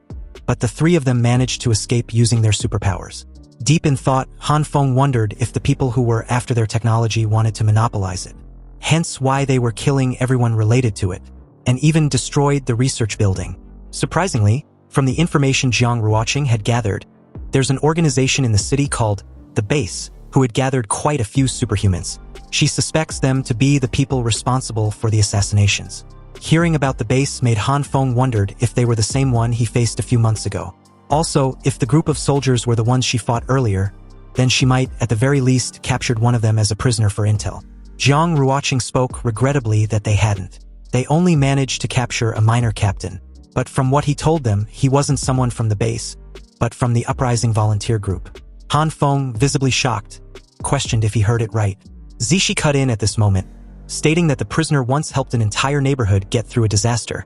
but the three of them managed to escape using their superpowers. Deep in thought, Han Feng wondered if the people who were after their technology wanted to monopolize it. Hence why they were killing everyone related to it, and even destroyed the research building. Surprisingly, from the information Zhang Ruoqing had gathered, there's an organization in the city called the Base, who had gathered quite a few superhumans. She suspects them to be the people responsible for the assassinations. Hearing about the Base made Han Feng wondered if they were the same one he faced a few months ago. Also, if the group of soldiers were the ones she fought earlier, then she might, at the very least, captured one of them as a prisoner for intel. Zhang Ruoqing spoke regrettably that they hadn't. They only managed to capture a minor captain, but from what he told them, he wasn't someone from the base, but from the uprising volunteer group. Han Feng, visibly shocked, questioned if he heard it right. Zishi cut in at this moment, stating that the prisoner once helped an entire neighborhood get through a disaster,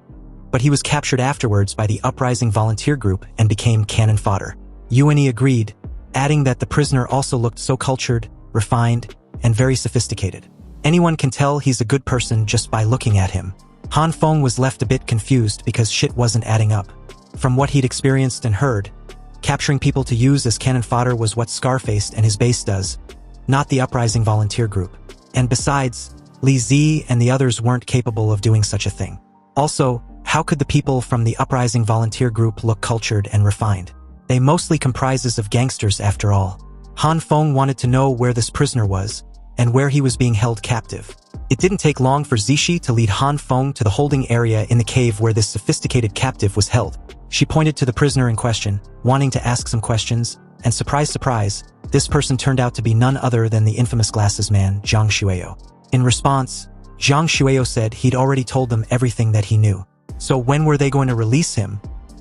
but he was captured afterwards by the uprising volunteer group and became cannon fodder. Yuani agreed, adding that the prisoner also looked so cultured, refined, and very sophisticated. Anyone can tell he's a good person just by looking at him. Han Feng was left a bit confused because shit wasn't adding up. From what he'd experienced and heard, capturing people to use as cannon fodder was what Scarface and his base does, not the uprising volunteer group. And besides, Li Zi and the others weren't capable of doing such a thing. Also, how could the people from the uprising volunteer group look cultured and refined? They mostly comprises of gangsters after all. Han Feng wanted to know where this prisoner was, and where he was being held captive. It didn't take long for Zishi to lead Han Feng to the holding area in the cave where this sophisticated captive was held. She pointed to the prisoner in question, wanting to ask some questions, and surprise, surprise, this person turned out to be none other than the infamous glasses man, Zhang Xueyo. In response, Zhang Xueyo said he'd already told them everything that he knew. So when were they going to release him?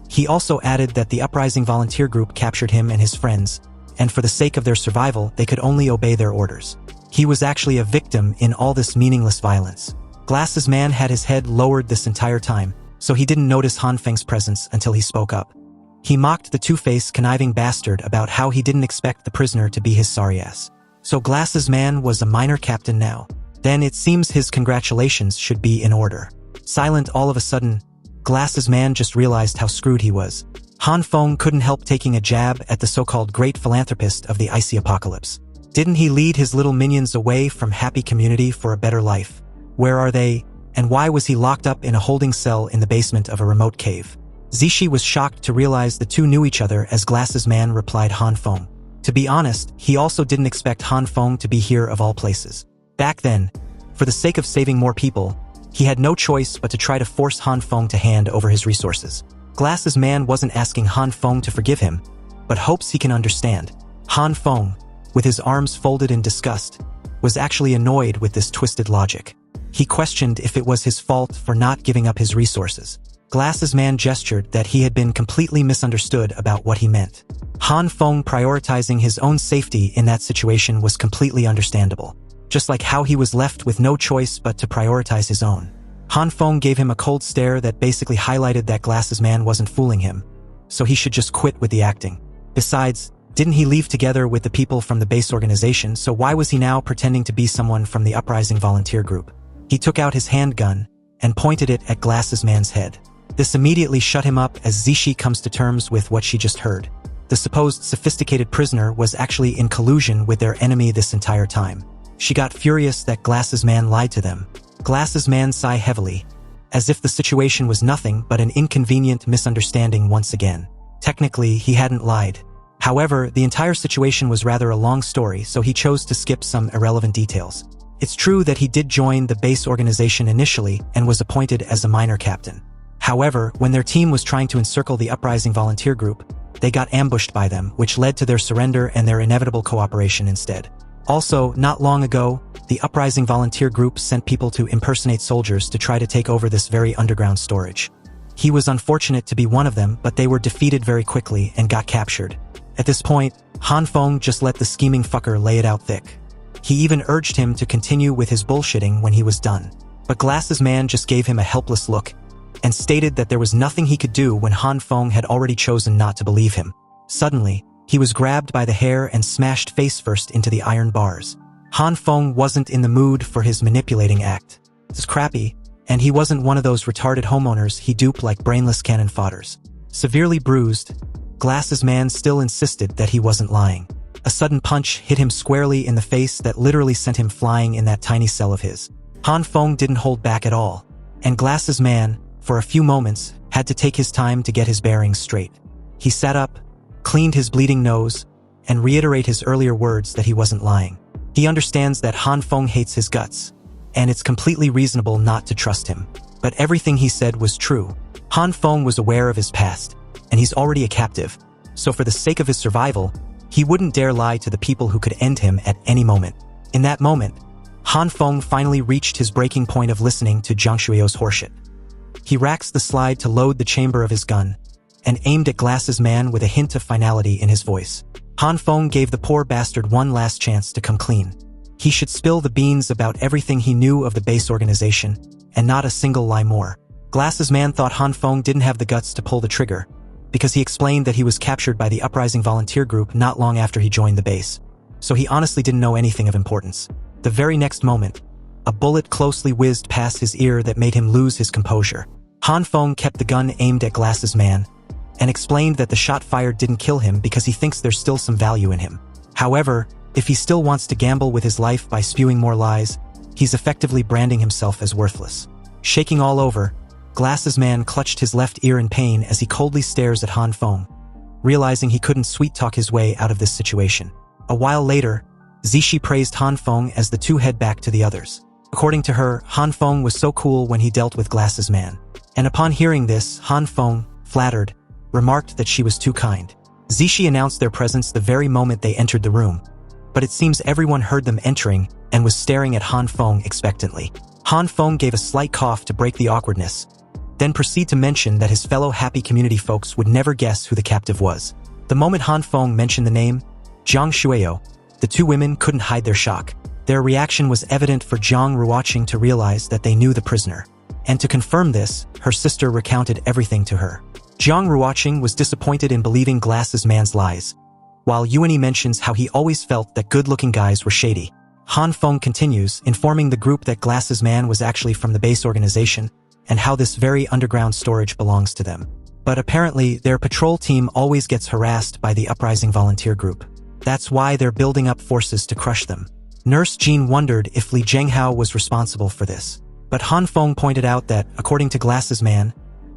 He also added that the uprising volunteer group captured him and his friends, and for the sake of their survival, they could only obey their orders. He was actually a victim in all this meaningless violence. Glasses Man had his head lowered this entire time, so he didn't notice Han Feng's presence until he spoke up. He mocked the two-faced, conniving bastard about how he didn't expect the prisoner to be his sorry ass. So Glasses Man was a minor captain now. Then it seems his congratulations should be in order. Silent all of a sudden, Glasses Man just realized how screwed he was. Han Feng couldn't help taking a jab at the so-called great philanthropist of the icy apocalypse. Didn't he lead his little minions away from happy community for a better life? Where are they? And why was he locked up in a holding cell in the basement of a remote cave? Zishi was shocked to realize the two knew each other as Glasses Man replied Han Feng. To be honest, he also didn't expect Han Feng to be here of all places. Back then, for the sake of saving more people, he had no choice but to try to force Han Feng to hand over his resources. Glasses Man wasn't asking Han Feng to forgive him, but hopes he can understand. Han Feng, with his arms folded in disgust, was actually annoyed with this twisted logic. He questioned if it was his fault for not giving up his resources. Glasses Man gestured that he had been completely misunderstood about what he meant. Han Feng prioritizing his own safety in that situation was completely understandable, just like how he was left with no choice but to prioritize his own. Han Feng gave him a cold stare that basically highlighted that Glasses Man wasn't fooling him, so he should just quit with the acting. Besides, didn't he leave together with the people from the base organization, so why was he now pretending to be someone from the Uprising volunteer group? He took out his handgun and pointed it at Glasses Man's head. This immediately shut him up as Zishi comes to terms with what she just heard. The supposed sophisticated prisoner was actually in collusion with their enemy this entire time. She got furious that Glasses Man lied to them. Glasses Man sighed heavily, as if the situation was nothing but an inconvenient misunderstanding once again. Technically, he hadn't lied. However, the entire situation was rather a long story, so he chose to skip some irrelevant details. It's true that he did join the base organization initially and was appointed as a minor captain. However, when their team was trying to encircle the Uprising volunteer group, they got ambushed by them, which led to their surrender and their inevitable cooperation instead. Also, not long ago, the Uprising volunteer group sent people to impersonate soldiers to try to take over this very underground storage. He was unfortunate to be one of them, but they were defeated very quickly and got captured. At this point, Han Feng just let the scheming fucker lay it out thick. He even urged him to continue with his bullshitting when he was done. But Glasses Man just gave him a helpless look and stated that there was nothing he could do when Han Feng had already chosen not to believe him. Suddenly, he was grabbed by the hair and smashed face first into the iron bars. Han Feng wasn't in the mood for his manipulating act. This is crappy, and he wasn't one of those retarded homeowners he duped like brainless cannon fodders. Severely bruised, Glasses Man still insisted that he wasn't lying. A sudden punch hit him squarely in the face that literally sent him flying in that tiny cell of his. Han Feng didn't hold back at all, and Glasses Man, for a few moments, had to take his time to get his bearings straight. He sat up, cleaned his bleeding nose, and reiterated his earlier words that he wasn't lying. He understands that Han Feng hates his guts, and it's completely reasonable not to trust him. But everything he said was true. Han Feng was aware of his past, and he's already a captive, so for the sake of his survival, he wouldn't dare lie to the people who could end him at any moment. In that moment, Han Feng finally reached his breaking point of listening to Zhang Shui's horseshit. He racks the slide to load the chamber of his gun, and aimed at Glasses Man with a hint of finality in his voice. Han Feng gave the poor bastard one last chance to come clean. He should spill the beans about everything he knew of the base organization, and not a single lie more. Glasses Man thought Han Feng didn't have the guts to pull the trigger, because he explained that he was captured by the Uprising volunteer group not long after he joined the base. So he honestly didn't know anything of importance. The very next moment, a bullet closely whizzed past his ear that made him lose his composure. Han Feng kept the gun aimed at Glasses Man, and explained that the shot fired didn't kill him because he thinks there's still some value in him. However, if he still wants to gamble with his life by spewing more lies, he's effectively branding himself as worthless. Shaking all over, Glasses Man clutched his left ear in pain as he coldly stares at Han Feng, realizing he couldn't sweet-talk his way out of this situation. A while later, Zishi praised Han Feng as the two head back to the others. According to her, Han Feng was so cool when he dealt with Glasses Man. And upon hearing this, Han Feng, flattered, remarked that she was too kind. Zishi announced their presence the very moment they entered the room, but it seems everyone heard them entering and was staring at Han Feng expectantly. Han Feng gave a slight cough to break the awkwardness, then proceed to mention that his fellow happy community folks would never guess who the captive was. The moment Han Feng mentioned the name, Zhang Shuio, the two women couldn't hide their shock. Their reaction was evident for Zhang Ruoqing to realize that they knew the prisoner. And to confirm this, her sister recounted everything to her. Zhang Ruoqing was disappointed in believing Glasses Man's lies, while Yuani mentions how he always felt that good-looking guys were shady. Han Feng continues, informing the group that Glasses Man was actually from the base organization, and how this very underground storage belongs to them. But apparently, their patrol team always gets harassed by the Uprising volunteer group. That's why they're building up forces to crush them. Nurse Zhan wondered if Li Zhenghao was responsible for this. But Han Feng pointed out that, according to Glasses Man,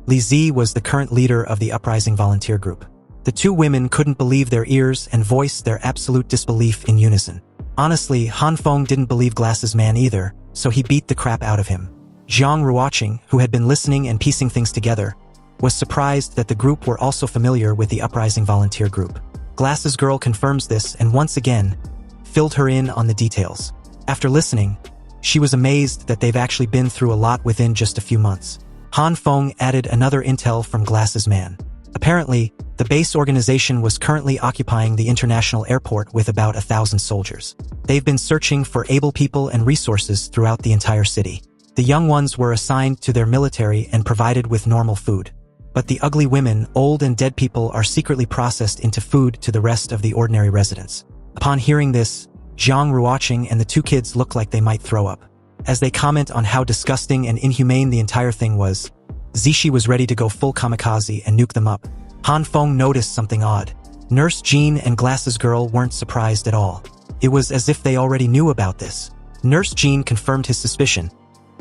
Li Zi was the current leader of the uprising volunteer group. The two women couldn't believe their ears and voiced their absolute disbelief in unison. Honestly, Han Feng didn't believe Glasses Man either, so he beat the crap out of him. Zhang Ruoqing, who had been listening and piecing things together, was surprised that the group were also familiar with the uprising volunteer group. Glasses Girl confirms this and once again filled her in on the details. After listening, she was amazed that they've actually been through a lot within just a few months. Han Feng added another intel from Glasses Man. Apparently, the base organization was currently occupying the international airport with about 1,000 soldiers. They've been searching for able people and resources throughout the entire city. The young ones were assigned to their military and provided with normal food. But the ugly women, old and dead people are secretly processed into food to the rest of the ordinary residents. Upon hearing this, Zhang Ruoqing and the two kids look like they might throw up. As they comment on how disgusting and inhumane the entire thing was, Zishi was ready to go full kamikaze and nuke them up. Han Feng noticed something odd. Nurse Zhan and Glasses Girl weren't surprised at all. It was as if they already knew about this. Nurse Zhan confirmed his suspicion,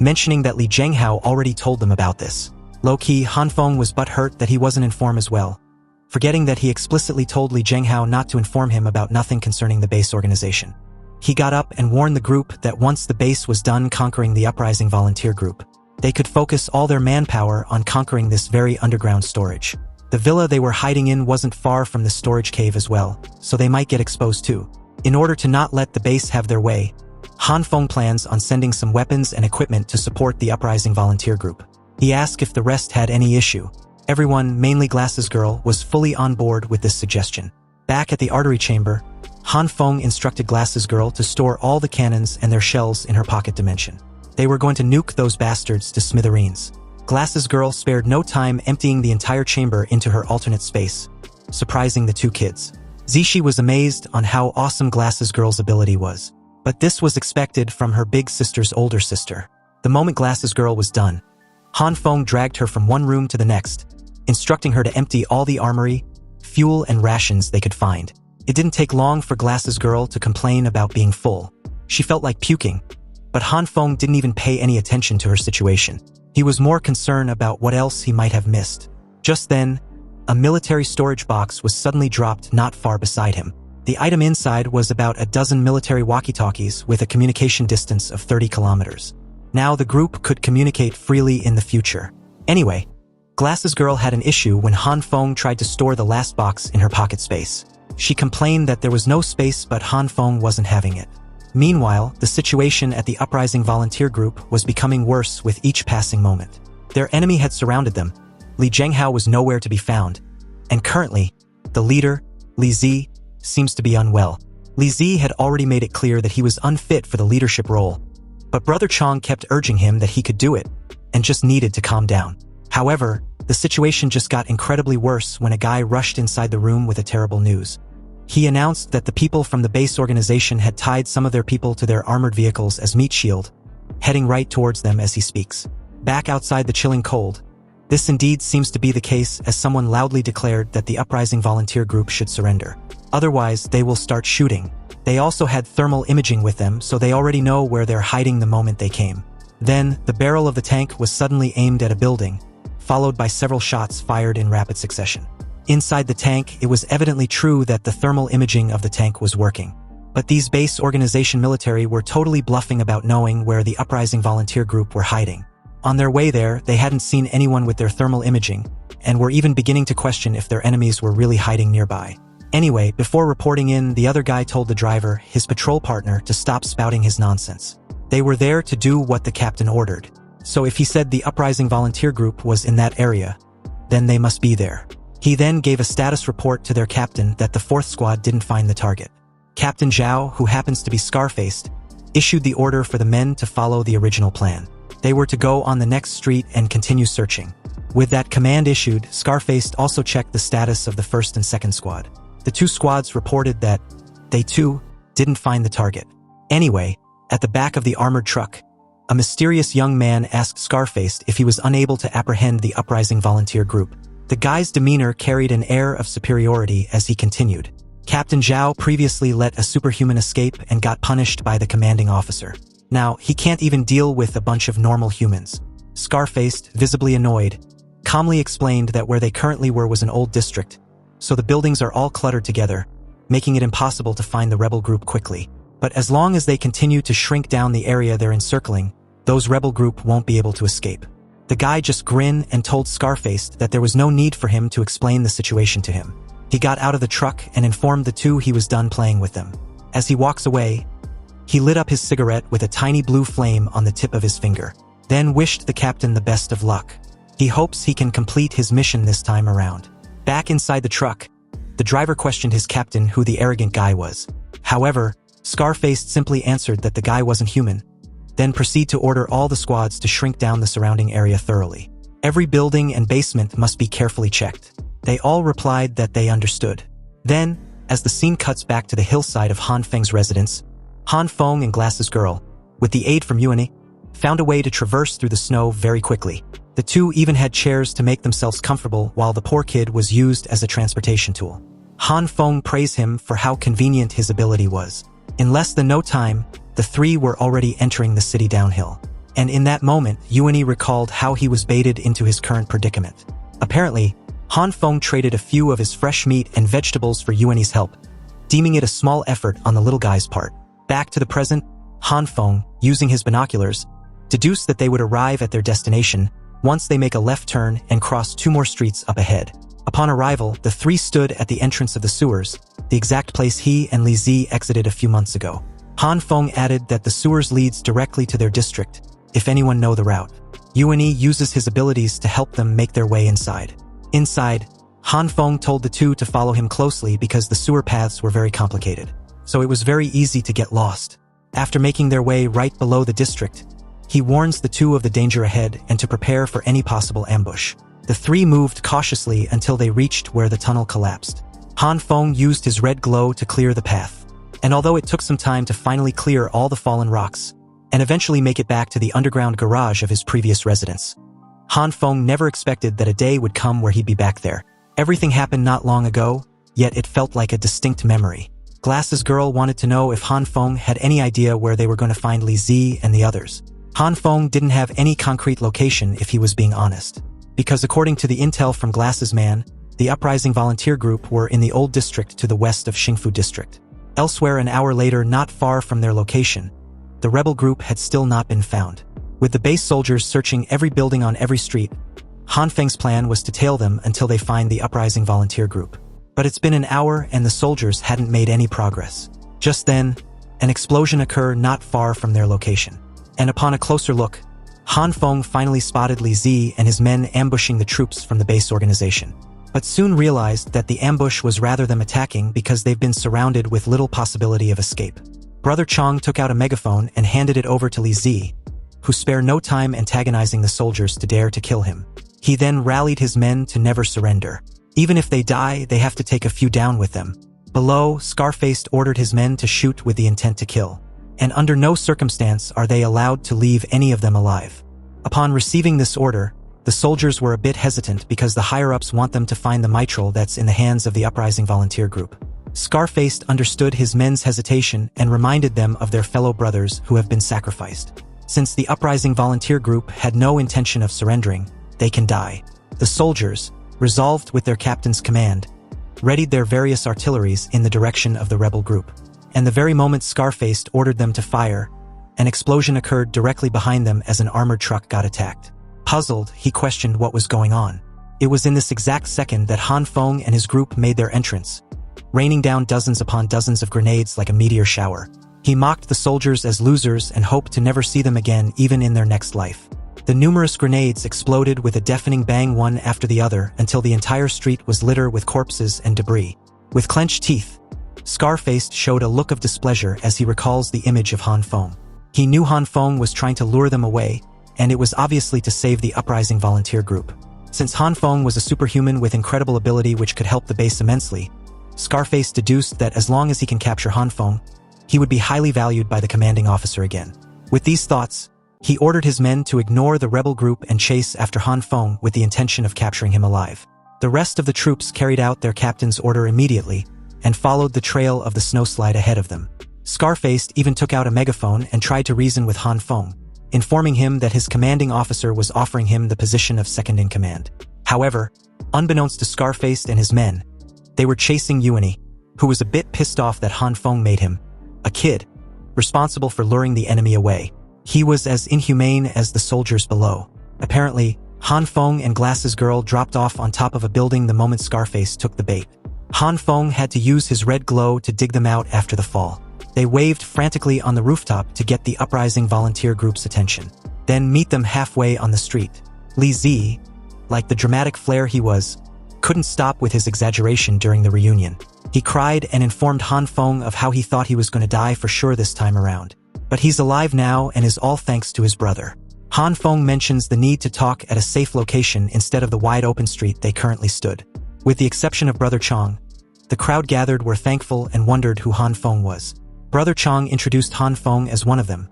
mentioning that Li Zhenghao already told them about this. Low-key, Han Feng was butthurt that he wasn't informed as well, forgetting that he explicitly told Li Zhenghao not to inform him about nothing concerning the base organization. He got up and warned the group that once the base was done conquering the uprising volunteer group, they could focus all their manpower on conquering this very underground storage. The villa they were hiding in wasn't far from the storage cave as well, so they might get exposed too. In order to not let the base have their way, Han Feng plans on sending some weapons and equipment to support the uprising volunteer group. He asked if the rest had any issue. Everyone, mainly Glasses Girl, was fully on board with this suggestion. Back at the artery chamber, Han Feng instructed Glasses Girl to store all the cannons and their shells in her pocket dimension. They were going to nuke those bastards to smithereens. Glasses Girl spared no time emptying the entire chamber into her alternate space, surprising the two kids. Zishi was amazed on how awesome Glasses Girl's ability was. But this was expected from her big sister's older sister. The moment Glasses Girl was done, Han Feng dragged her from one room to the next, instructing her to empty all the armory, fuel, and rations they could find. It didn't take long for Glasses Girl to complain about being full. She felt like puking, but Han Feng didn't even pay any attention to her situation. He was more concerned about what else he might have missed. Just then, a military storage box was suddenly dropped not far beside him. The item inside was about a dozen military walkie-talkies with a communication distance of 30 kilometers. Now the group could communicate freely in the future. Anyway, Glasses Girl had an issue when Han Feng tried to store the last box in her pocket space. She complained that there was no space, but Han Feng wasn't having it. Meanwhile, the situation at the uprising volunteer group was becoming worse with each passing moment. Their enemy had surrounded them. Li Zhenghao was nowhere to be found. And currently, the leader, Li Zi, seems to be unwell. Li Zi had already made it clear that he was unfit for the leadership role. But Brother Chong kept urging him that he could do it, and just needed to calm down. However, the situation just got incredibly worse when a guy rushed inside the room with a terrible news. He announced that the people from the base organization had tied some of their people to their armored vehicles as meat shield, heading right towards them as he speaks. Back outside the chilling cold, this indeed seems to be the case, as someone loudly declared that the uprising volunteer group should surrender. Otherwise, they will start shooting. They also had thermal imaging with them, so they already know where they're hiding the moment they came. Then, the barrel of the tank was suddenly aimed at a building, followed by several shots fired in rapid succession. Inside the tank, it was evidently true that the thermal imaging of the tank was working. But these base organization military were totally bluffing about knowing where the uprising volunteer group were hiding. On their way there, they hadn't seen anyone with their thermal imaging, and were even beginning to question if their enemies were really hiding nearby. Anyway, before reporting in, the other guy told the driver, his patrol partner, to stop spouting his nonsense. They were there to do what the captain ordered. So if he said the uprising volunteer group was in that area, then they must be there. He then gave a status report to their captain that the 4th squad didn't find the target. Captain Zhao, who happens to be scar-faced, issued the order for the men to follow the original plan. They were to go on the next street and continue searching. With that command issued, Scar-faced also checked the status of the 1st and 2nd squad. The 2 squads reported that they too didn't find the target. Anyway, at the back of the armored truck, a mysterious young man asked Scar-faced if he was unable to apprehend the uprising volunteer group. The guy's demeanor carried an air of superiority as he continued. Captain Zhao previously let a superhuman escape and got punished by the commanding officer. Now, he can't even deal with a bunch of normal humans. Scar-faced, visibly annoyed, calmly explained that where they currently were was an old district, so the buildings are all cluttered together, making it impossible to find the rebel group quickly. But as long as they continue to shrink down the area they're encircling, those rebel group won't be able to escape. The guy just grinned and told Scar-faced that there was no need for him to explain the situation to him. He got out of the truck and informed the two he was done playing with them. As he walks away, he lit up his cigarette with a tiny blue flame on the tip of his finger, then wished the captain the best of luck. He hopes he can complete his mission this time around. Back inside the truck, the driver questioned his captain who the arrogant guy was. However, Scar-faced simply answered that the guy wasn't human, then proceed to order all the squads to shrink down the surrounding area thoroughly. Every building and basement must be carefully checked. They all replied that they understood. Then, as the scene cuts back to the hillside of Han Feng's residence, Han Feng and Glass's girl, with the aid from Hyiona, found a way to traverse through the snow very quickly. The two even had chairs to make themselves comfortable while the poor kid was used as a transportation tool. Han Feng praised him for how convenient his ability was. In less than no time, the three were already entering the city downhill. And in that moment, Hyiona recalled how he was baited into his current predicament. Apparently, Han Feng traded a few of his fresh meat and vegetables for Hyona's help, deeming it a small effort on the little guy's part. Back to the present, Han Feng, using his binoculars, deduced that they would arrive at their destination once they make a left turn and cross 2 more streets up ahead. Upon arrival, the three stood at the entrance of the sewers, the exact place he and Li Zi exited a few months ago. Han Feng added that the sewers leads directly to their district, if anyone know the route. Hyiona uses his abilities to help them make their way inside. Inside, Han Feng told the two to follow him closely because the sewer paths were very complicated, so it was very easy to get lost. After making their way right below the district, he warns the two of the danger ahead and to prepare for any possible ambush. The three moved cautiously until they reached where the tunnel collapsed. Han Feng used his red glow to clear the path, and although it took some time to finally clear all the fallen rocks, and eventually make it back to the underground garage of his previous residence, Han Feng never expected that a day would come where he'd be back there. Everything happened not long ago, yet it felt like a distinct memory. Glass's girl wanted to know if Han Feng had any idea where they were going to find Li Zi and the others. Han Feng didn't have any concrete location if he was being honest, because according to the intel from Glass's man, the uprising volunteer group were in the old district to the west of Xingfu district. Elsewhere an hour later, not far from their location, the rebel group had still not been found. With the base soldiers searching every building on every street, Han Feng's plan was to tail them until they find the uprising volunteer group. But it's been an hour and the soldiers hadn't made any progress. Just then, an explosion occurred not far from their location. And upon a closer look, Han Feng finally spotted Li Zi and his men ambushing the troops from the base organization, but soon realized that the ambush was rather them attacking because they've been surrounded with little possibility of escape. Brother Chong took out a megaphone and handed it over to Li Zi, who spared no time antagonizing the soldiers to dare to kill him. He then rallied his men to never surrender. Even if they die, they have to take a few down with them. Below, Scar-faced ordered his men to shoot with the intent to kill, and under no circumstance are they allowed to leave any of them alive. Upon receiving this order, the soldiers were a bit hesitant because the higher-ups want them to find the mitral that's in the hands of the uprising volunteer group. Scar-faced understood his men's hesitation and reminded them of their fellow brothers who have been sacrificed. Since the uprising volunteer group had no intention of surrendering, they can die. The soldiers, resolved with their captain's command, readied their various artilleries in the direction of the rebel group. And the very moment Scar-faced ordered them to fire, an explosion occurred directly behind them as an armored truck got attacked. Puzzled, he questioned what was going on. It was in this exact second that Han Feng and his group made their entrance, raining down dozens upon dozens of grenades like a meteor shower. He mocked the soldiers as losers and hoped to never see them again even in their next life. The numerous grenades exploded with a deafening bang one after the other until the entire street was littered with corpses and debris. With clenched teeth, Scar-faced showed a look of displeasure as he recalls the image of Han Feng. He knew Han Feng was trying to lure them away, and it was obviously to save the uprising volunteer group. Since Han Feng was a superhuman with incredible ability which could help the base immensely, Scar-faced deduced that as long as he can capture Han Feng, he would be highly valued by the commanding officer again. With these thoughts, he ordered his men to ignore the rebel group and chase after Han Feng with the intention of capturing him alive. The rest of the troops carried out their captain's order immediately, and followed the trail of the snowslide ahead of them. Scarface even took out a megaphone and tried to reason with Han Feng, informing him that his commanding officer was offering him the position of second-in-command. However, unbeknownst to Scarface and his men, they were chasing Hyiona, who was a bit pissed off that Han Feng made him, a kid, responsible for luring the enemy away. He was as inhumane as the soldiers below. Apparently, Han Feng and Glass's girl dropped off on top of a building the moment Scarface took the bait. Han Feng had to use his red glow to dig them out after the fall. They waved frantically on the rooftop to get the uprising volunteer group's attention. Then meet them halfway on the street. Li Zi, like the dramatic flair he was, couldn't stop with his exaggeration during the reunion. He cried and informed Han Feng of how he thought he was going to die for sure this time around. But he's alive now and is all thanks to his brother. Han Feng mentions the need to talk at a safe location instead of the wide-open street they currently stood. With the exception of Brother Chong, the crowd gathered were thankful and wondered who Han Feng was. Brother Chong introduced Han Feng as one of them,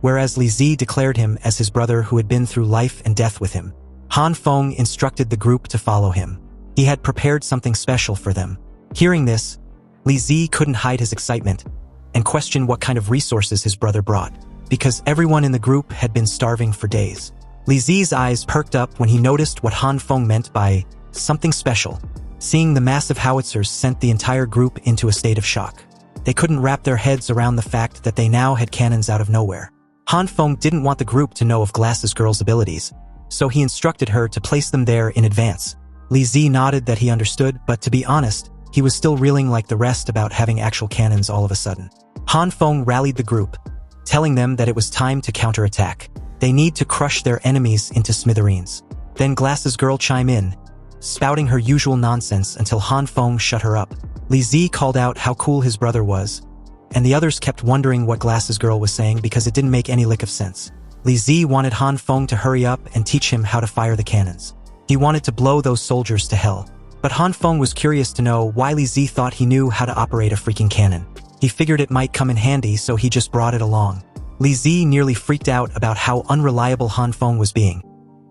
whereas Li Zi declared him as his brother who had been through life and death with him. Han Feng instructed the group to follow him. He had prepared something special for them. Hearing this, Li Zi couldn't hide his excitement and questioned what kind of resources his brother brought, because everyone in the group had been starving for days. Li Zi's eyes perked up when he noticed what Han Feng meant by something special. Seeing the massive howitzers sent the entire group into a state of shock. They couldn't wrap their heads around the fact that they now had cannons out of nowhere. Han Feng didn't want the group to know of Glass's girl's abilities, so he instructed her to place them there in advance. Li Zi nodded that he understood, but to be honest, he was still reeling like the rest about having actual cannons all of a sudden. Han Feng rallied the group, telling them that it was time to counterattack. They need to crush their enemies into smithereens. Then Glass's girl chimed in, spouting her usual nonsense until Han Feng shut her up. Li Zi called out how cool his brother was, and the others kept wondering what Glass's girl was saying because it didn't make any lick of sense. Li Zi wanted Han Feng to hurry up and teach him how to fire the cannons. He wanted to blow those soldiers to hell. But Han Feng was curious to know why Li Zi thought he knew how to operate a freaking cannon. He figured it might come in handy, so he just brought it along. Li Zi nearly freaked out about how unreliable Han Feng was being,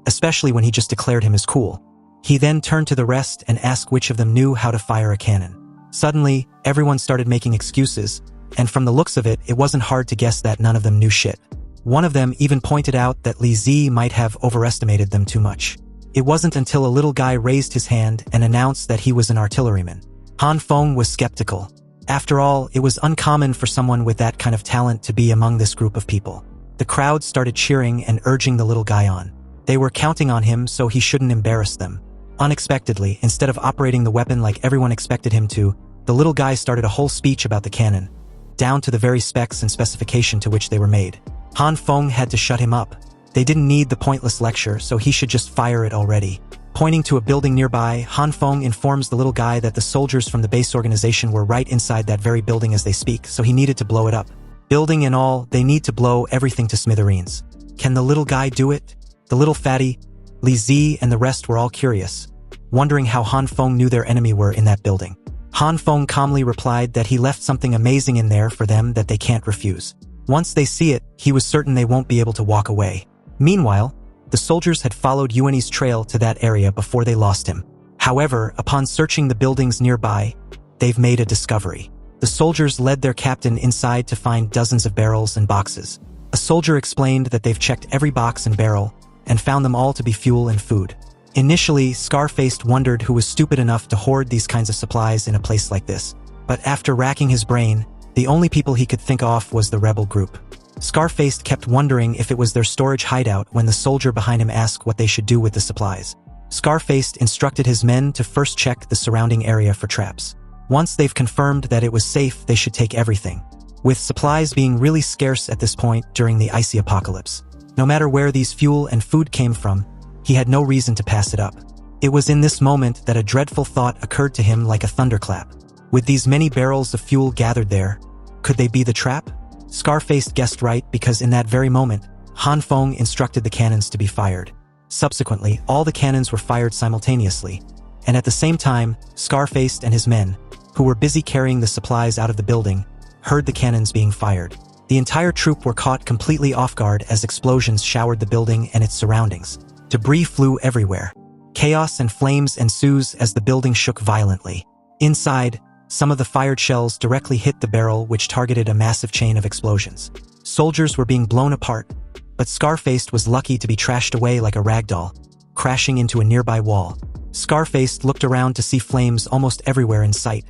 especially when he just declared him as cool. He then turned to the rest and asked which of them knew how to fire a cannon. Suddenly, everyone started making excuses, and from the looks of it, it wasn't hard to guess that none of them knew shit. One of them even pointed out that Li Zi might have overestimated them too much. It wasn't until a little guy raised his hand and announced that he was an artilleryman. Han Feng was skeptical. After all, it was uncommon for someone with that kind of talent to be among this group of people. The crowd started cheering and urging the little guy on. They were counting on him so he shouldn't embarrass them. Unexpectedly, instead of operating the weapon like everyone expected him to, the little guy started a whole speech about the cannon, down to the very specs and specification to which they were made. Han Feng had to shut him up. They didn't need the pointless lecture, so he should just fire it already. Pointing to a building nearby, Han Feng informs the little guy that the soldiers from the base organization were right inside that very building as they speak, so he needed to blow it up. Building and all, they need to blow everything to smithereens. Can the little guy do it? The little fatty, Li Zi and the rest were all curious, wondering how Han Feng knew their enemy were in that building. Han Feng calmly replied that he left something amazing in there for them that they can't refuse. Once they see it, he was certain they won't be able to walk away. Meanwhile, the soldiers had followed Hyioni's trail to that area before they lost him. However, upon searching the buildings nearby, they've made a discovery. The soldiers led their captain inside to find dozens of barrels and boxes. A soldier explained that they've checked every box and barrel and found them all to be fuel and food. Initially, Scarface wondered who was stupid enough to hoard these kinds of supplies in a place like this. But after racking his brain, the only people he could think of was the rebel group. Scarface kept wondering if it was their storage hideout when the soldier behind him asked what they should do with the supplies. Scarface instructed his men to first check the surrounding area for traps. Once they've confirmed that it was safe, they should take everything. With supplies being really scarce at this point during the icy apocalypse. No matter where these fuel and food came from, he had no reason to pass it up. It was in this moment that a dreadful thought occurred to him like a thunderclap. With these many barrels of fuel gathered there, could they be the trap? Scarface guessed right because in that very moment, Han Feng instructed the cannons to be fired. Subsequently, all the cannons were fired simultaneously, and at the same time, Scarface and his men, who were busy carrying the supplies out of the building, heard the cannons being fired. The entire troop were caught completely off guard as explosions showered the building and its surroundings. Debris flew everywhere. Chaos and flames ensues as the building shook violently. Inside, Some of the fired shells directly hit the barrel, which targeted a massive chain of explosions. Soldiers were being blown apart, but Scarface was lucky to be trashed away like a ragdoll, crashing into a nearby wall. Scarface looked around to see flames almost everywhere in sight,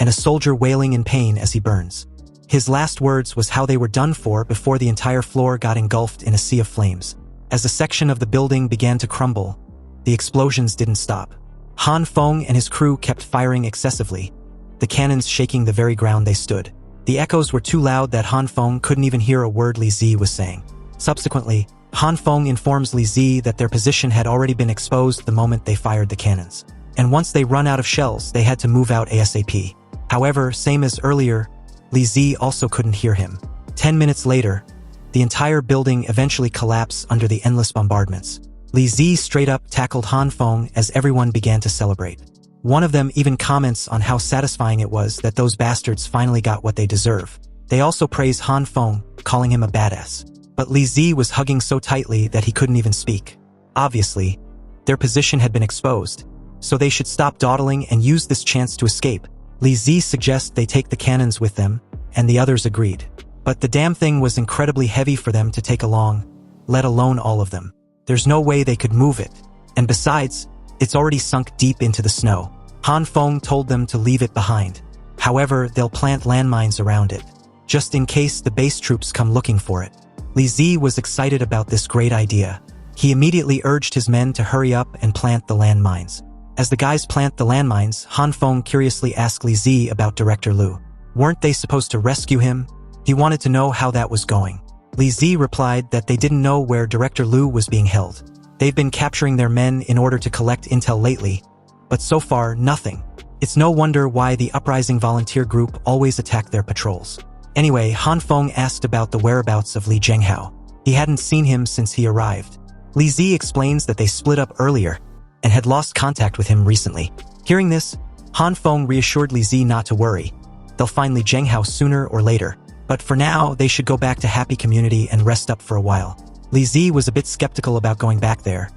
and a soldier wailing in pain as he burns. His last words was how they were done for before the entire floor got engulfed in a sea of flames. As a section of the building began to crumble, the explosions didn't stop. Han Feng and his crew kept firing excessively, the cannons shaking the very ground they stood. The echoes were too loud that Han Feng couldn't even hear a word Li Zi was saying. Subsequently, Han Feng informs Li Zi that their position had already been exposed the moment they fired the cannons, and once they run out of shells, they had to move out ASAP. However, same as earlier, Li Zi also couldn't hear him. 10 minutes later, the entire building eventually collapsed under the endless bombardments. Li Zi straight up tackled Han Feng as everyone began to celebrate. One of them even comments on how satisfying it was that those bastards finally got what they deserve. They also praise Han Feng, calling him a badass. But Li Zi was hugging so tightly that he couldn't even speak. Obviously, their position had been exposed, so they should stop dawdling and use this chance to escape. Li Zi suggests they take the cannons with them, and the others agreed. But the damn thing was incredibly heavy for them to take along, let alone all of them. There's no way they could move it, and besides, it's already sunk deep into the snow. Han Feng told them to leave it behind. However, they'll plant landmines around it, just in case the base troops come looking for it. Li Zi was excited about this great idea. He immediately urged his men to hurry up and plant the landmines. As the guys plant the landmines, Han Feng curiously asked Li Zi about Director Lu. Weren't they supposed to rescue him? He wanted to know how that was going. Li Zi replied that they didn't know where Director Lu was being held. They've been capturing their men in order to collect intel lately, but so far, nothing. It's no wonder why the uprising volunteer group always attack their patrols. Anyway, Han Feng asked about the whereabouts of Li Zhenghao. He hadn't seen him since he arrived. Li Zi explains that they split up earlier and had lost contact with him recently. Hearing this, Han Feng reassured Li Zi not to worry. They'll find Li Zhenghao sooner or later. But for now, they should go back to Happy Community and rest up for a while. Li Zi was a bit skeptical about going back there,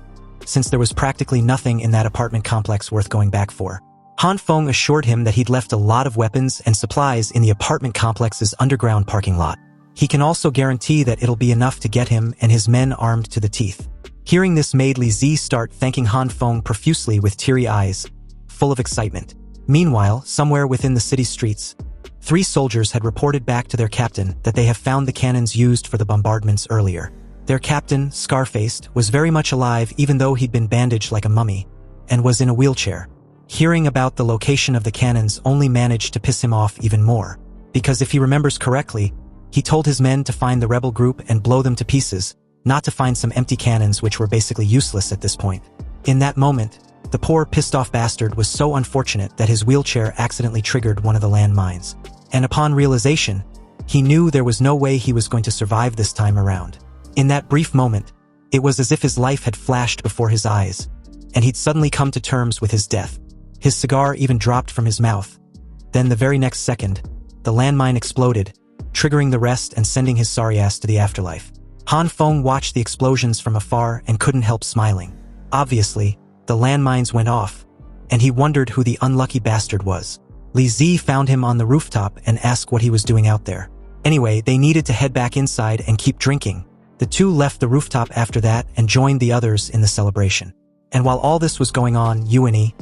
since there was practically nothing in that apartment complex worth going back for. Han Feng assured him that he'd left a lot of weapons and supplies in the apartment complex's underground parking lot. He can also guarantee that it'll be enough to get him and his men armed to the teeth. Hearing this made Li Zi start thanking Han Feng profusely with teary eyes, full of excitement. Meanwhile, somewhere within the city streets, 3 soldiers had reported back to their captain that they have found the cannons used for the bombardments earlier. Their captain, Scarfaced, was very much alive even though he'd been bandaged like a mummy, and was in a wheelchair. Hearing about the location of the cannons only managed to piss him off even more, because if he remembers correctly, he told his men to find the rebel group and blow them to pieces, not to find some empty cannons which were basically useless at this point. In that moment, the poor pissed-off bastard was so unfortunate that his wheelchair accidentally triggered one of the landmines. And upon realization, he knew there was no way he was going to survive this time around. In that brief moment, it was as if his life had flashed before his eyes, and he'd suddenly come to terms with his death. His cigar even dropped from his mouth. Then the very next second, the landmine exploded, triggering the rest and sending his sorry ass to the afterlife. Han Feng watched the explosions from afar and couldn't help smiling. Obviously, the landmines went off, and he wondered who the unlucky bastard was. Li Zi found him on the rooftop and asked what he was doing out there. Anyway, they needed to head back inside and keep drinking. The two left the rooftop after that and joined the others in the celebration. And while all this was going on, Hyiona,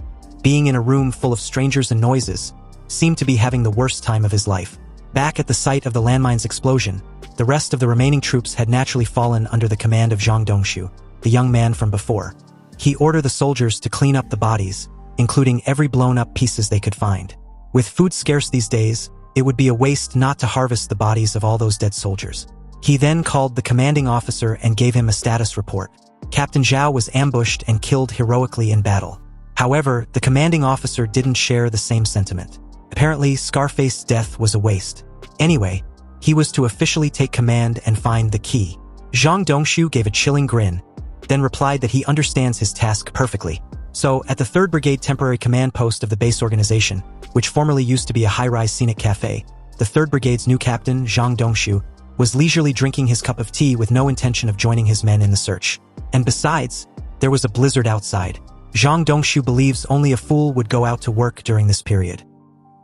being in a room full of strangers and noises, seemed to be having the worst time of his life. Back at the site of the landmine's explosion, the rest of the remaining troops had naturally fallen under the command of Zhang Dongshu, the young man from before. He ordered the soldiers to clean up the bodies, including every blown-up pieces they could find. With food scarce these days, it would be a waste not to harvest the bodies of all those dead soldiers. He then called the commanding officer and gave him a status report. Captain Zhao was ambushed and killed heroically in battle. However, the commanding officer didn't share the same sentiment. Apparently, Scarface's death was a waste. Anyway, he was to officially take command and find the key. Zhang Dongshu gave a chilling grin, then replied that he understands his task perfectly. So, at the 3rd Brigade temporary command post of the base organization, which formerly used to be a high-rise scenic cafe, the 3rd Brigade's new captain, Zhang Dongshu, was leisurely drinking his cup of tea with no intention of joining his men in the search. And besides, there was a blizzard outside. Zhang Dongshu believes only a fool would go out to work during this period.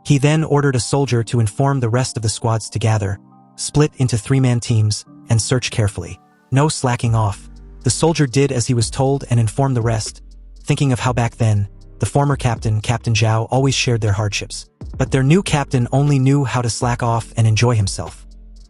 He then ordered a soldier to inform the rest of the squads to gather, split into 3-man teams, and search carefully. No slacking off. The soldier did as he was told and informed the rest, thinking of how back then, the former captain, Captain Zhao, always shared their hardships. But their new captain only knew how to slack off and enjoy himself.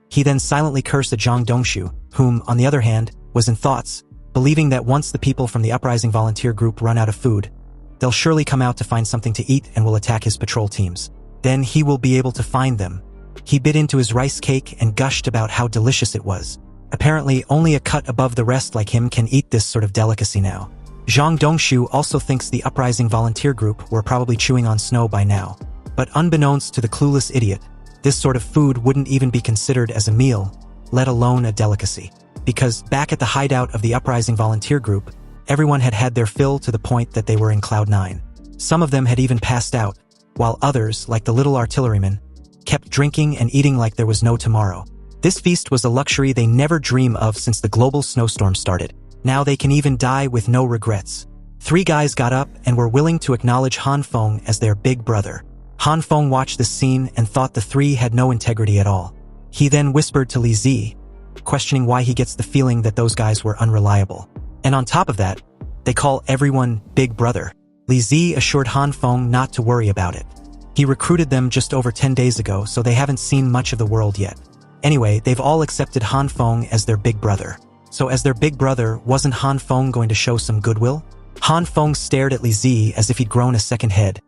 He then silently cursed at Zhang Dongshu, whom, on the other hand, was in thoughts, believing that once the people from the uprising volunteer group run out of food, they'll surely come out to find something to eat and will attack his patrol teams. Then he will be able to find them. He bit into his rice cake and gushed about how delicious it was. Apparently, only a cut above the rest like him can eat this sort of delicacy now. Zhang Dongshu also thinks the uprising volunteer group were probably chewing on snow by now. But unbeknownst to the clueless idiot, this sort of food wouldn't even be considered as a meal, let alone a delicacy. Because back at the hideout of the uprising volunteer group, everyone had had their fill to the point that they were in cloud 9. Some of them had even passed out, while others, like the little artilleryman, kept drinking and eating like there was no tomorrow. This feast was a luxury they never dream of since the global snowstorm started. Now they can even die with no regrets. 3 guys got up and were willing to acknowledge Han Feng as their big brother. Han Feng watched this scene and thought the 3 had no integrity at all. He then whispered to Li Zi, questioning why he gets the feeling that those guys were unreliable. And on top of that, they call everyone Big Brother. Li Zi assured Han Feng not to worry about it. He recruited them just over 10 days ago, so they haven't seen much of the world yet. Anyway, they've all accepted Han Feng as their big brother. So as their big brother, wasn't Han Feng going to show some goodwill? Han Feng stared at Li Zi as if he'd grown a second head,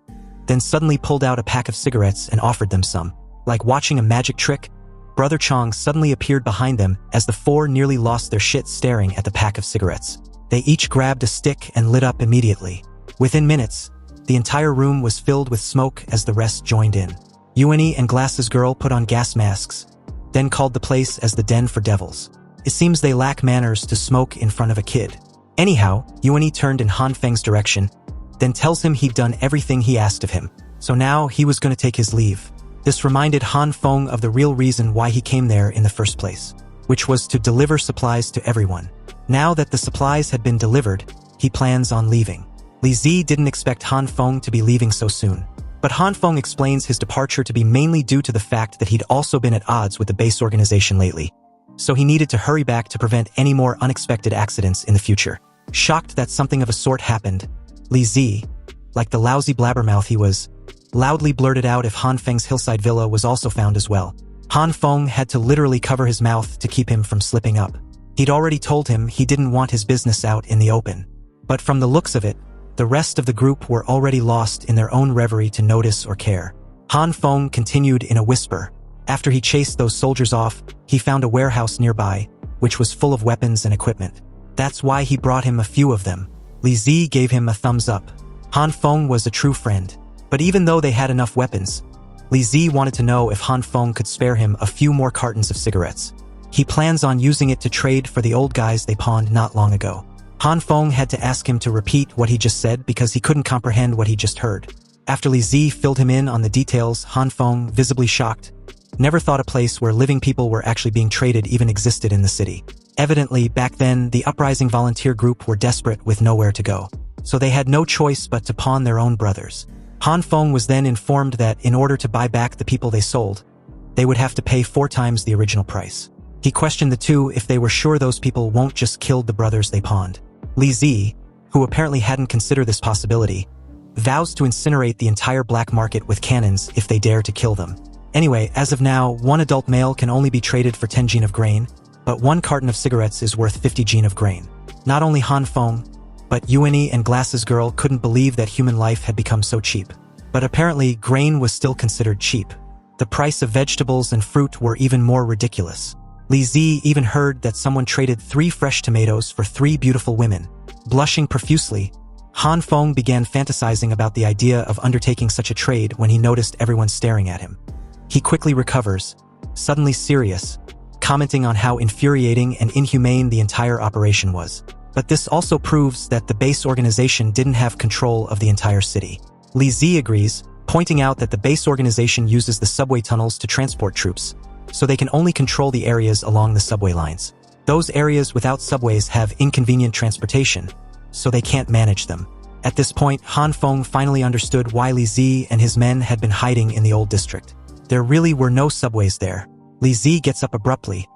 then suddenly pulled out a pack of cigarettes and offered them some. Like watching a magic trick, Brother Chong suddenly appeared behind them as the 4 nearly lost their shit staring at the pack of cigarettes. They each grabbed a stick and lit up immediately. Within minutes, the entire room was filled with smoke as the rest joined in. Hyiona and Glasses Girl put on gas masks, then called the place as the den for devils. It seems they lack manners to smoke in front of a kid. Anyhow, Hyiona turned in Han Feng's direction, then tells him he'd done everything he asked of him. So now he was going to take his leave. This reminded Han Feng of the real reason why he came there in the first place, which was to deliver supplies to everyone. Now that the supplies had been delivered, he plans on leaving. Li Zi didn't expect Han Feng to be leaving so soon. But Han Feng explains his departure to be mainly due to the fact that he'd also been at odds with the base organization lately. So he needed to hurry back to prevent any more unexpected accidents in the future. Shocked that something of a sort happened, Li Zi, like the lousy blabbermouth he was, loudly blurted out if Han Feng's hillside villa was also found as well. Han Feng had to literally cover his mouth to keep him from slipping up. He'd already told him he didn't want his business out in the open. But from the looks of it, the rest of the group were already lost in their own reverie to notice or care. Han Feng continued in a whisper. After he chased those soldiers off, he found a warehouse nearby, which was full of weapons and equipment. That's why he brought him a few of them. Li Zi gave him a thumbs up. Han Feng was a true friend. But even though they had enough weapons, Li Zi wanted to know if Han Feng could spare him a few more cartons of cigarettes. He plans on using it to trade for the old guys they pawned not long ago. Han Feng had to ask him to repeat what he just said because he couldn't comprehend what he just heard. After Li Zi filled him in on the details, Han Feng, visibly shocked, never thought a place where living people were actually being traded even existed in the city. Evidently, back then, the uprising volunteer group were desperate with nowhere to go. So they had no choice but to pawn their own brothers. Han Feng was then informed that in order to buy back the people they sold, they would have to pay 4 times the original price. He questioned the 2 if they were sure those people won't just kill the brothers they pawned. Li Zi, who apparently hadn't considered this possibility, vows to incinerate the entire black market with cannons if they dare to kill them. Anyway, as of now, 1 adult male can only be traded for 10 jin of grain, but 1 carton of cigarettes is worth 50 jin of grain. Not only Han Feng, but Hyiona and Glasses Girl couldn't believe that human life had become so cheap. But apparently, grain was still considered cheap. The price of vegetables and fruit were even more ridiculous. Li Zi even heard that someone traded 3 fresh tomatoes for 3 beautiful women. Blushing profusely, Han Feng began fantasizing about the idea of undertaking such a trade when he noticed everyone staring at him. He quickly recovers, suddenly serious, commenting on how infuriating and inhumane the entire operation was. But this also proves that the base organization didn't have control of the entire city. Li Zi agrees, pointing out that the base organization uses the subway tunnels to transport troops, so they can only control the areas along the subway lines. Those areas without subways have inconvenient transportation, so they can't manage them. At this point, Han Feng finally understood why Li Zi and his men had been hiding in the old district. There really were no subways there. Li Zi gets up abruptly,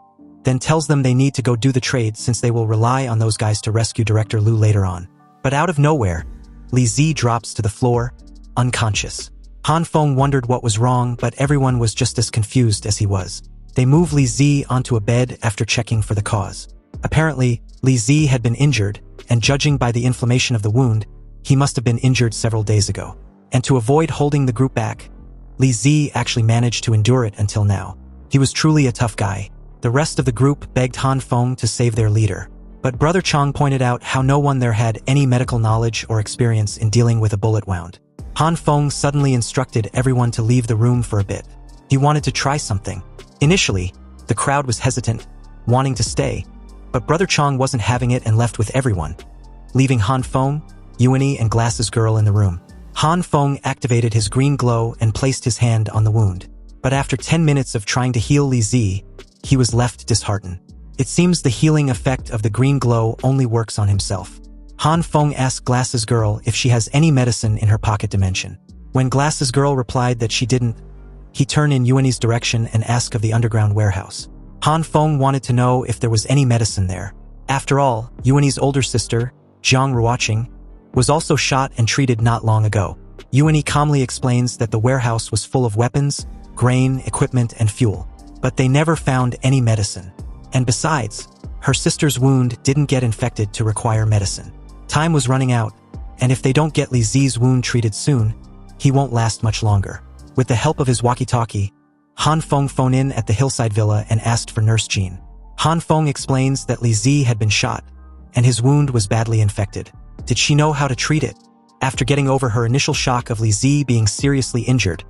then tells them they need to go do the trade since they will rely on those guys to rescue Director Lu later on. But out of nowhere, Li Zi drops to the floor, unconscious. Han Feng wondered what was wrong, but everyone was just as confused as he was. They move Li Zi onto a bed after checking for the cause. Apparently, Li Zi had been injured, and judging by the inflammation of the wound, he must have been injured several days ago. And to avoid holding the group back, Li Zi actually managed to endure it until now. He was truly a tough guy. The rest of the group begged Han Feng to save their leader. But Brother Chang pointed out how no one there had any medical knowledge or experience in dealing with a bullet wound. Han Feng suddenly instructed everyone to leave the room for a bit. He wanted to try something. Initially, the crowd was hesitant, wanting to stay, but Brother Chang wasn't having it and left with everyone, leaving Han Feng, Hyiona, and Glasses Girl in the room. Han Feng activated his green glow and placed his hand on the wound. But after 10 minutes of trying to heal Li Zi, he was left disheartened. It seems the healing effect of the green glow only works on himself. Han Feng asked Glasses Girl if she has any medicine in her pocket dimension. When Glasses Girl replied that she didn't, he turned in Hyona's direction and asked of the underground warehouse. Han Feng wanted to know if there was any medicine there. After all, Hyona's older sister, Zhang Ruoqing, was also shot and treated not long ago. Hyiona calmly explains that the warehouse was full of weapons, grain, equipment, and fuel. But they never found any medicine. And besides, her sister's wound didn't get infected to require medicine. Time was running out, and if they don't get Li Zi's wound treated soon, he won't last much longer. With the help of his walkie-talkie, Han Feng phoned in at the hillside villa and asked for Nurse Zhan. Han Feng explains that Li Zi had been shot, and his wound was badly infected. Did she know how to treat it? After getting over her initial shock of Li Zi being seriously injured,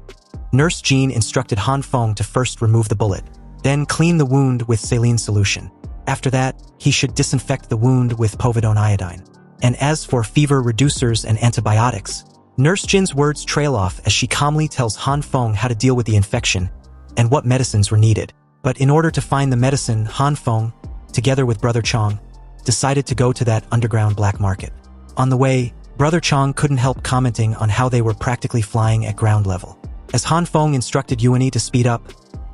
Nurse Zhan instructed Han Feng to first remove the bullet, then clean the wound with saline solution. After that, he should disinfect the wound with povidone iodine. And as for fever reducers and antibiotics, Nurse Jin's words trail off as she calmly tells Han Feng how to deal with the infection and what medicines were needed. But in order to find the medicine, Han Feng, together with Brother Chang, decided to go to that underground black market. On the way, Brother Chang couldn't help commenting on how they were practically flying at ground level. As Han Feng instructed Hyiona to speed up,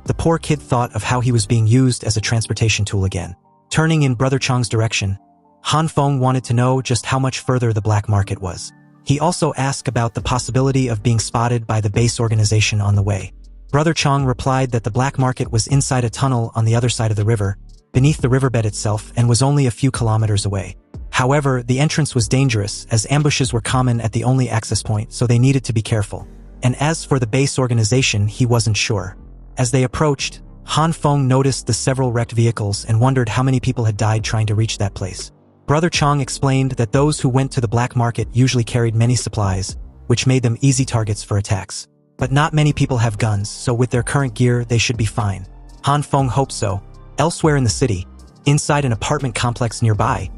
the poor kid thought of how he was being used as a transportation tool again. Turning in Brother Chang's direction, Han Feng wanted to know just how much further the black market was. He also asked about the possibility of being spotted by the base organization on the way. Brother Chang replied that the black market was inside a tunnel on the other side of the river, beneath the riverbed itself, and was only a few kilometers away. However, the entrance was dangerous, as ambushes were common at the only access point, so they needed to be careful. And as for the base organization, he wasn't sure. As they approached, Han Feng noticed the several wrecked vehicles and wondered how many people had died trying to reach that place. Brother Chang explained that those who went to the black market usually carried many supplies, which made them easy targets for attacks. But not many people have guns, so with their current gear, they should be fine. Han Feng hoped so. Elsewhere in the city, inside an apartment complex nearby,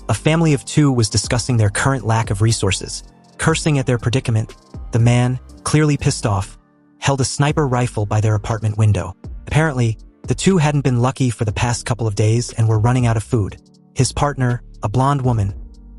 a family of two was discussing their current lack of resources. Cursing at their predicament, the man, clearly pissed off, held a sniper rifle by their apartment window. Apparently, the two hadn't been lucky for the past couple of days and were running out of food. His partner, a blonde woman,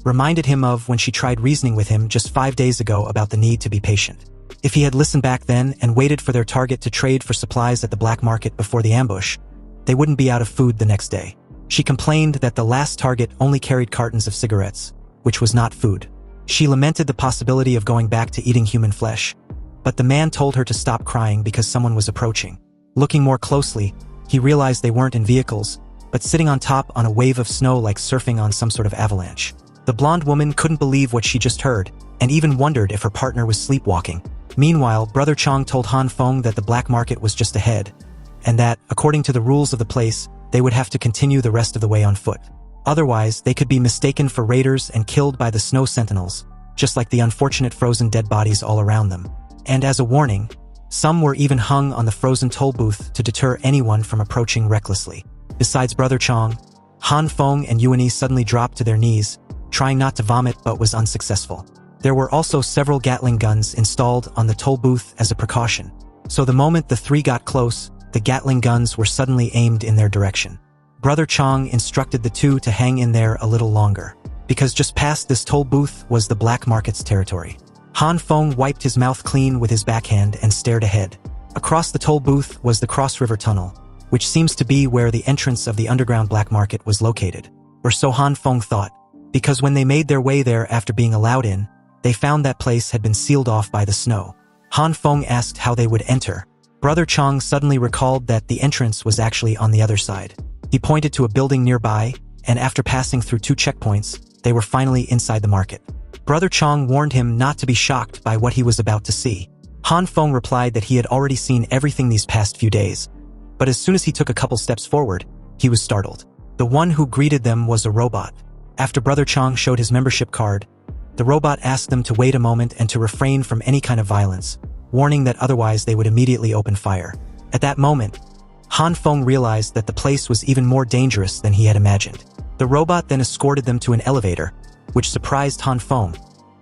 reminded him of when she tried reasoning with him just 5 days ago about the need to be patient. If he had listened back then and waited for their target to trade for supplies at the black market before the ambush, they wouldn't be out of food the next day. She complained that the last target only carried cartons of cigarettes, which was not food. She lamented the possibility of going back to eating human flesh, but the man told her to stop crying because someone was approaching. Looking more closely, he realized they weren't in vehicles, but sitting on top on a wave of snow like surfing on some sort of avalanche. The blonde woman couldn't believe what she just heard, and even wondered if her partner was sleepwalking. Meanwhile, Brother Chang told Han Feng that the black market was just ahead, and that, according to the rules of the place, they would have to continue the rest of the way on foot. Otherwise, they could be mistaken for raiders and killed by the snow sentinels, just like the unfortunate frozen dead bodies all around them. And as a warning, some were even hung on the frozen toll booth to deter anyone from approaching recklessly. Besides Brother Chang, Han Feng and Hyiona suddenly dropped to their knees, trying not to vomit but was unsuccessful. There were also several Gatling guns installed on the toll booth as a precaution, so the moment the three got close, the Gatling guns were suddenly aimed in their direction. Brother Chang instructed the two to hang in there a little longer. because just past this toll booth was the black market's territory. Han Feng wiped his mouth clean with his backhand and stared ahead. Across the toll booth was the Cross River Tunnel, which seems to be where the entrance of the underground black market was located. Or so Han Feng thought, because when they made their way there after being allowed in, they found that place had been sealed off by the snow. Han Feng asked how they would enter. Brother Chang suddenly recalled that the entrance was actually on the other side. He pointed to a building nearby, and after passing through 2 checkpoints, they were finally inside the market. Brother Chang warned him not to be shocked by what he was about to see. Han Feng replied that he had already seen everything these past few days, but as soon as he took a couple steps forward, he was startled. The one who greeted them was a robot. After Brother Chang showed his membership card, the robot asked them to wait a moment and to refrain from any kind of violence, warning that otherwise they would immediately open fire. At that moment, Han Feng realized that the place was even more dangerous than he had imagined. The robot then escorted them to an elevator, which surprised Han Feng,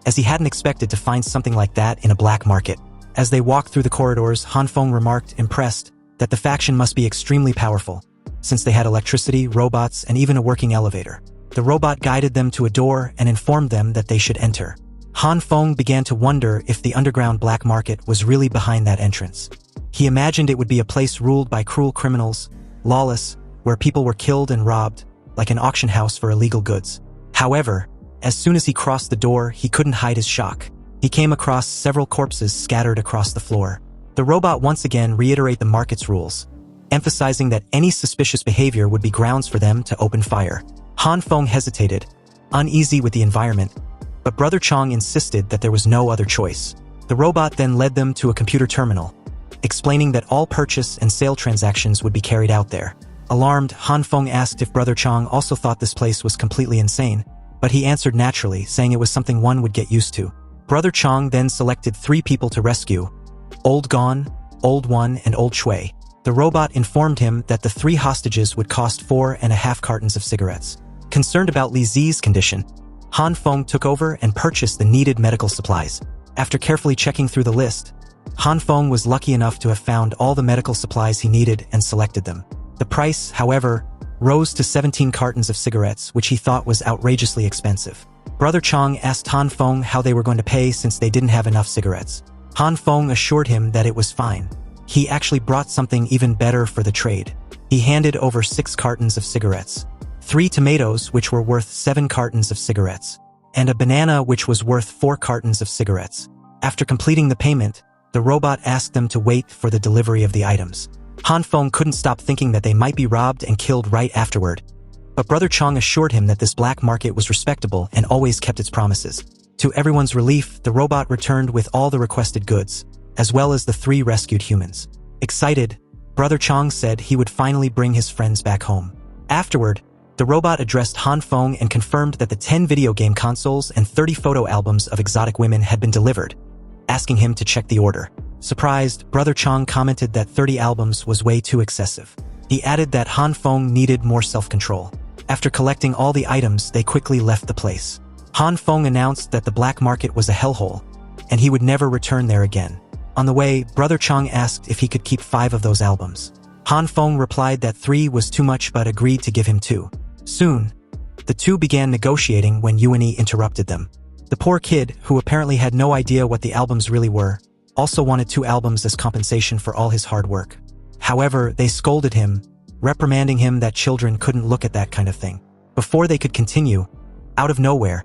as he hadn't expected to find something like that in a black market. As they walked through the corridors, Han Feng remarked, impressed, that the faction must be extremely powerful, since they had electricity, robots, and even a working elevator. The robot guided them to a door and informed them that they should enter. Han Feng began to wonder if the underground black market was really behind that entrance. He imagined it would be a place ruled by cruel criminals, lawless, where people were killed and robbed, like an auction house for illegal goods. However, as soon as he crossed the door, he couldn't hide his shock. He came across several corpses scattered across the floor. The robot once again reiterated the market's rules, emphasizing that any suspicious behavior would be grounds for them to open fire. Han Feng hesitated, uneasy with the environment, but Brother Chang insisted that there was no other choice. The robot then led them to a computer terminal, explaining that all purchase and sale transactions would be carried out there. Alarmed, Han Feng asked if Brother Chang also thought this place was completely insane, but he answered naturally, saying it was something one would get used to. Brother Chang then selected 3 people to rescue: Old Gon, Old One, and Old Shui. The robot informed him that the 3 hostages would cost 4.5 cartons of cigarettes. Concerned about Li Zi's condition, Han Feng took over and purchased the needed medical supplies. After carefully checking through the list, Han Feng was lucky enough to have found all the medical supplies he needed and selected them. The price, however, rose to 17 cartons of cigarettes, which he thought was outrageously expensive. Brother Chang asked Han Feng how they were going to pay since they didn't have enough cigarettes. Han Feng assured him that it was fine. He actually brought something even better for the trade. He handed over 6 cartons of cigarettes, 3 tomatoes which were worth 7 cartons of cigarettes, and a banana which was worth 4 cartons of cigarettes. After completing the payment, the robot asked them to wait for the delivery of the items. Han Feng couldn't stop thinking that they might be robbed and killed right afterward, but Brother Chang assured him that this black market was respectable and always kept its promises. To everyone's relief, the robot returned with all the requested goods, as well as the 3 rescued humans. Excited, Brother Chang said he would finally bring his friends back home. Afterward, the robot addressed Han Feng and confirmed that the 10 video game consoles and 30 photo albums of exotic women had been delivered, asking him to check the order. Surprised, Brother Chang commented that 30 albums was way too excessive. He added that Han Feng needed more self-control. After collecting all the items, they quickly left the place. Han Feng announced that the black market was a hellhole, and he would never return there again. On the way, Brother Chang asked if he could keep 5 of those albums. Han Feng replied that 3 was too much but agreed to give him 2. Soon, the 2 began negotiating when Hyiona interrupted them. The poor kid, who apparently had no idea what the albums really were, also wanted 2 albums as compensation for all his hard work. However, they scolded him, reprimanding him that children couldn't look at that kind of thing. Before they could continue, out of nowhere,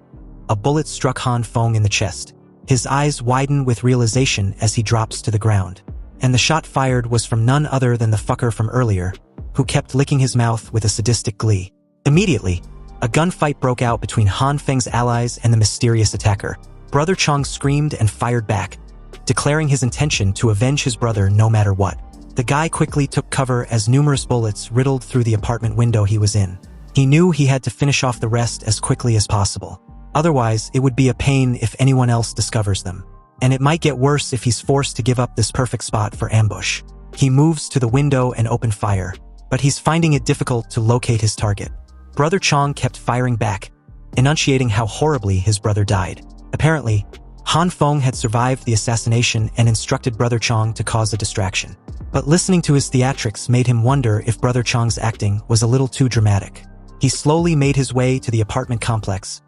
a bullet struck Han Feng in the chest. His eyes widen with realization as he drops to the ground. And the shot fired was from none other than the fucker from earlier, who kept licking his mouth with a sadistic glee. Immediately, a gunfight broke out between Han Feng's allies and the mysterious attacker. Brother Chang screamed and fired back, declaring his intention to avenge his brother no matter what. The guy quickly took cover as numerous bullets riddled through the apartment window he was in. He knew he had to finish off the rest as quickly as possible. Otherwise, it would be a pain if anyone else discovers them. And it might get worse if he's forced to give up this perfect spot for ambush. He moves to the window and opens fire, but he's finding it difficult to locate his target. Brother Chang kept firing back, enunciating how horribly his brother died. Apparently, Han Feng had survived the assassination and instructed Brother Chang to cause a distraction. But listening to his theatrics made him wonder if Brother Chang's acting was a little too dramatic. He slowly made his way to the apartment complex,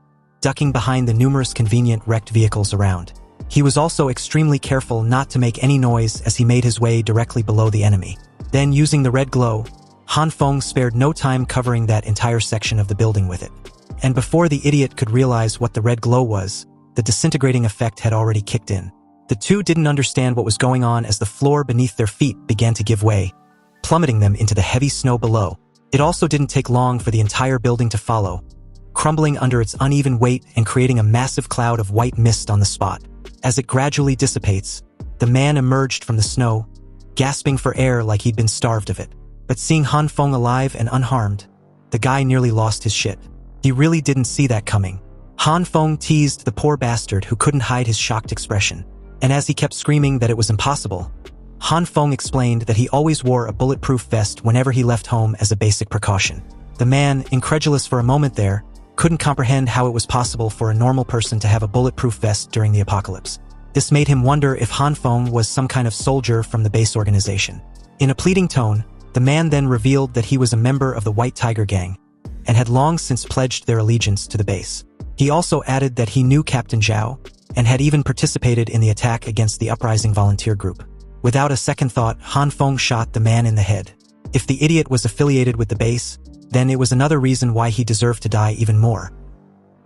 ducking behind the numerous convenient wrecked vehicles around. He was also extremely careful not to make any noise as he made his way directly below the enemy. Then, using the red glow, Han Feng spared no time covering that entire section of the building with it. And before the idiot could realize what the red glow was, the disintegrating effect had already kicked in. The two didn't understand what was going on as the floor beneath their feet began to give way, plummeting them into the heavy snow below. It also didn't take long for the entire building to follow, crumbling under its uneven weight and creating a massive cloud of white mist on the spot. As it gradually dissipates, the man emerged from the snow, gasping for air like he'd been starved of it. But seeing Han Feng alive and unharmed, the guy nearly lost his shit. He really didn't see that coming. Han Feng teased the poor bastard who couldn't hide his shocked expression. And as he kept screaming that it was impossible, Han Feng explained that he always wore a bulletproof vest whenever he left home as a basic precaution. The man, incredulous for a moment there, couldn't comprehend how it was possible for a normal person to have a bulletproof vest during the apocalypse. This made him wonder if Han Feng was some kind of soldier from the base organization. In a pleading tone, the man then revealed that he was a member of the White Tiger Gang, and had long since pledged their allegiance to the base. He also added that he knew Captain Zhao, and had even participated in the attack against the uprising volunteer group. Without a second thought, Han Feng shot the man in the head. If the idiot was affiliated with the base, then it was another reason why he deserved to die even more.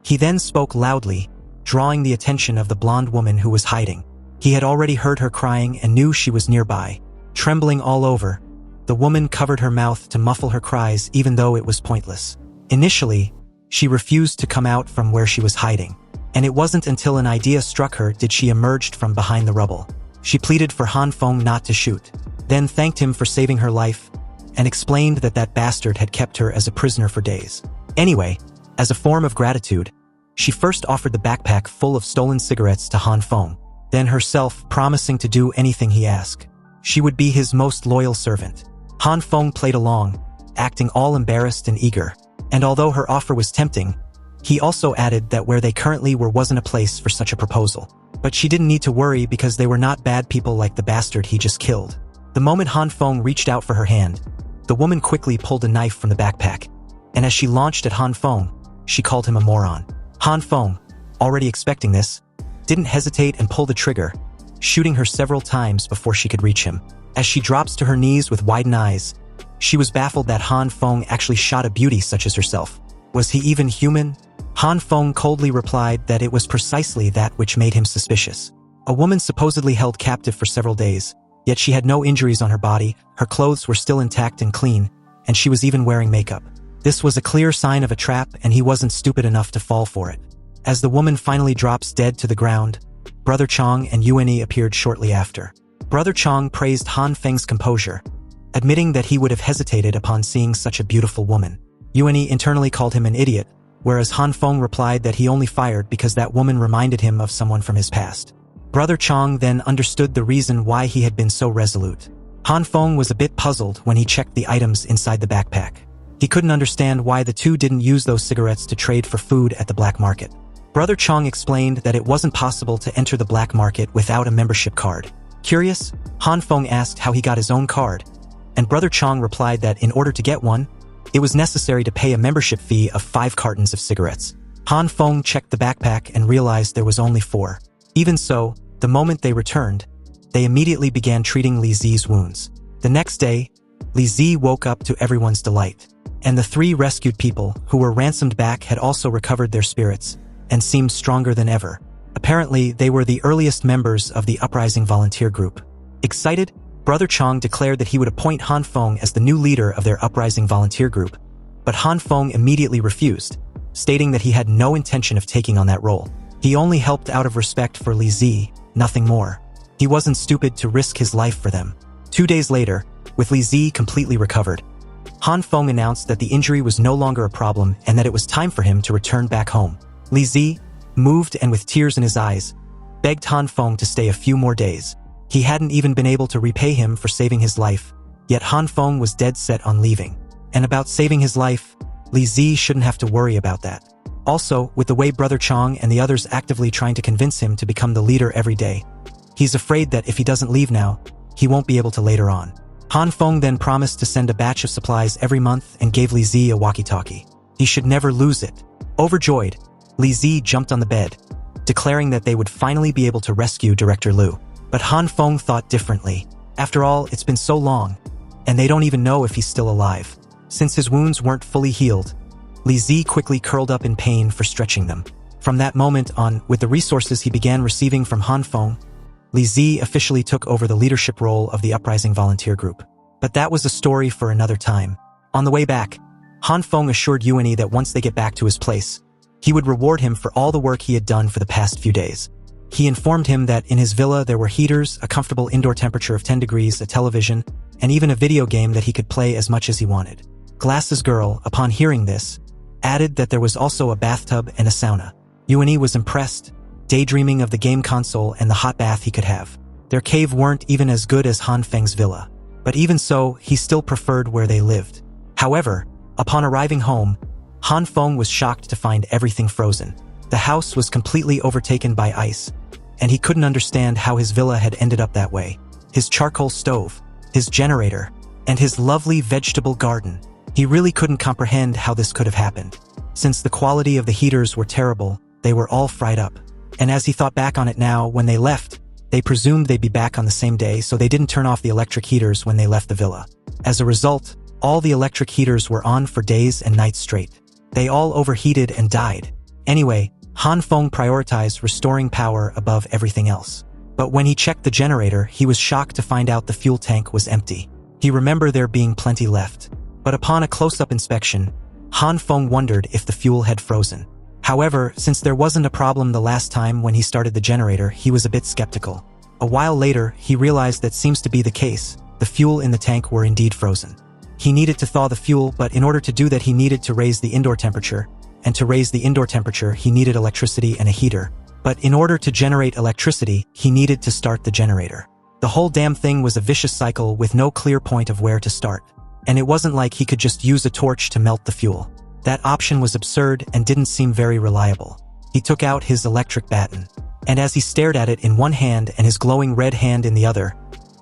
He then spoke loudly, drawing the attention of the blonde woman who was hiding. He had already heard her crying and knew she was nearby. Trembling all over, the woman covered her mouth to muffle her cries even though it was pointless. Initially, she refused to come out from where she was hiding, and it wasn't until an idea struck her did she emerge from behind the rubble. She pleaded for Han Feng not to shoot, then thanked him for saving her life, and explained that that bastard had kept her as a prisoner for days. Anyway, as a form of gratitude, she first offered the backpack full of stolen cigarettes to Han Feng, then herself promising to do anything he asked. She would be his most loyal servant. Han Feng played along, acting all embarrassed and eager, and although her offer was tempting, he also added that where they currently were wasn't a place for such a proposal. But she didn't need to worry because they were not bad people like the bastard he just killed. The moment Han Feng reached out for her hand, the woman quickly pulled a knife from the backpack, and as she launched at Han Feng, she called him a moron. Han Feng, already expecting this, didn't hesitate and pulled the trigger, shooting her several times before she could reach him. As she drops to her knees with widened eyes, she was baffled that Han Feng actually shot a beauty such as herself. Was he even human? Han Feng coldly replied that it was precisely that which made him suspicious. A woman supposedly held captive for several days, yet she had no injuries on her body, her clothes were still intact and clean, and she was even wearing makeup. This was a clear sign of a trap, and he wasn't stupid enough to fall for it. As the woman finally drops dead to the ground, Brother Chong and Yuani appeared shortly after. Brother Chong praised Han Feng's composure, admitting that he would have hesitated upon seeing such a beautiful woman. Yuani internally called him an idiot, whereas Han Feng replied that he only fired because that woman reminded him of someone from his past. Brother Chong then understood the reason why he had been so resolute. Han Feng was a bit puzzled when he checked the items inside the backpack. He couldn't understand why the two didn't use those cigarettes to trade for food at the black market. Brother Chong explained that it wasn't possible to enter the black market without a membership card. Curious, Han Feng asked how he got his own card, and Brother Chong replied that in order to get one, it was necessary to pay a membership fee of 5 cartons of cigarettes. Han Feng checked the backpack and realized there was only 4. Even so, the moment they returned, they immediately began treating Li Zi's wounds. The next day, Li Zi woke up to everyone's delight, and the 3 rescued people who were ransomed back had also recovered their spirits and seemed stronger than ever. Apparently, they were the earliest members of the uprising volunteer group. Excited, Brother Chong declared that he would appoint Han Feng as the new leader of their uprising volunteer group, but Han Feng immediately refused, stating that he had no intention of taking on that role. He only helped out of respect for Li Zi, nothing more. He wasn't stupid to risk his life for them. 2 days later, with Li Zi completely recovered, Han Feng announced that the injury was no longer a problem and that it was time for him to return back home. Li Zi, moved and with tears in his eyes, begged Han Feng to stay a few more days. He hadn't even been able to repay him for saving his life, yet Han Feng was dead set on leaving. And about saving his life, Li Zi shouldn't have to worry about that. Also, with the way Brother Chong and the others actively trying to convince him to become the leader every day, he's afraid that if he doesn't leave now, he won't be able to later on. Han Feng then promised to send a batch of supplies every month and gave Li Zi a walkie-talkie. He should never lose it. Overjoyed, Li Zi jumped on the bed, declaring that they would finally be able to rescue Director Liu. But Han Feng thought differently. After all, it's been so long, and they don't even know if he's still alive. Since his wounds weren't fully healed, Li Zi quickly curled up in pain for stretching them. From that moment on, with the resources he began receiving from Han Feng, Li Zi officially took over the leadership role of the Uprising Volunteer Group. But that was a story for another time. On the way back, Han Feng assured Hyiona that once they get back to his place, he would reward him for all the work he had done for the past few days. He informed him that in his villa there were heaters, a comfortable indoor temperature of 10 degrees, a television, and even a video game that he could play as much as he wanted. Glass's girl, upon hearing this, added that there was also a bathtub and a sauna. Hyiona was impressed, daydreaming of the game console and the hot bath he could have. Their cave weren't even as good as Han Feng's villa. But even so, he still preferred where they lived. However, upon arriving home, Han Feng was shocked to find everything frozen. The house was completely overtaken by ice, and he couldn't understand how his villa had ended up that way. His charcoal stove, his generator, and his lovely vegetable garden. He really couldn't comprehend how this could have happened. Since the quality of the heaters were terrible, they were all fried up. And as he thought back on it now, when they left, they presumed they'd be back on the same day, so they didn't turn off the electric heaters when they left the villa. As a result, all the electric heaters were on for days and nights straight. They all overheated and died. Anyway, Han Feng prioritized restoring power above everything else. But when he checked the generator, he was shocked to find out the fuel tank was empty. He remembered there being plenty left. But upon a close-up inspection, Han Feng wondered if the fuel had frozen. However, since there wasn't a problem the last time when he started the generator, he was a bit skeptical. A while later, he realized that seems to be the case. The fuel in the tank were indeed frozen. He needed to thaw the fuel, but in order to do that he needed to raise the indoor temperature, and to raise the indoor temperature he needed electricity and a heater. But in order to generate electricity, he needed to start the generator. The whole damn thing was a vicious cycle with no clear point of where to start. And it wasn't like he could just use a torch to melt the fuel. That option was absurd and didn't seem very reliable. He took out his electric baton, and as he stared at it in one hand and his glowing red hand in the other,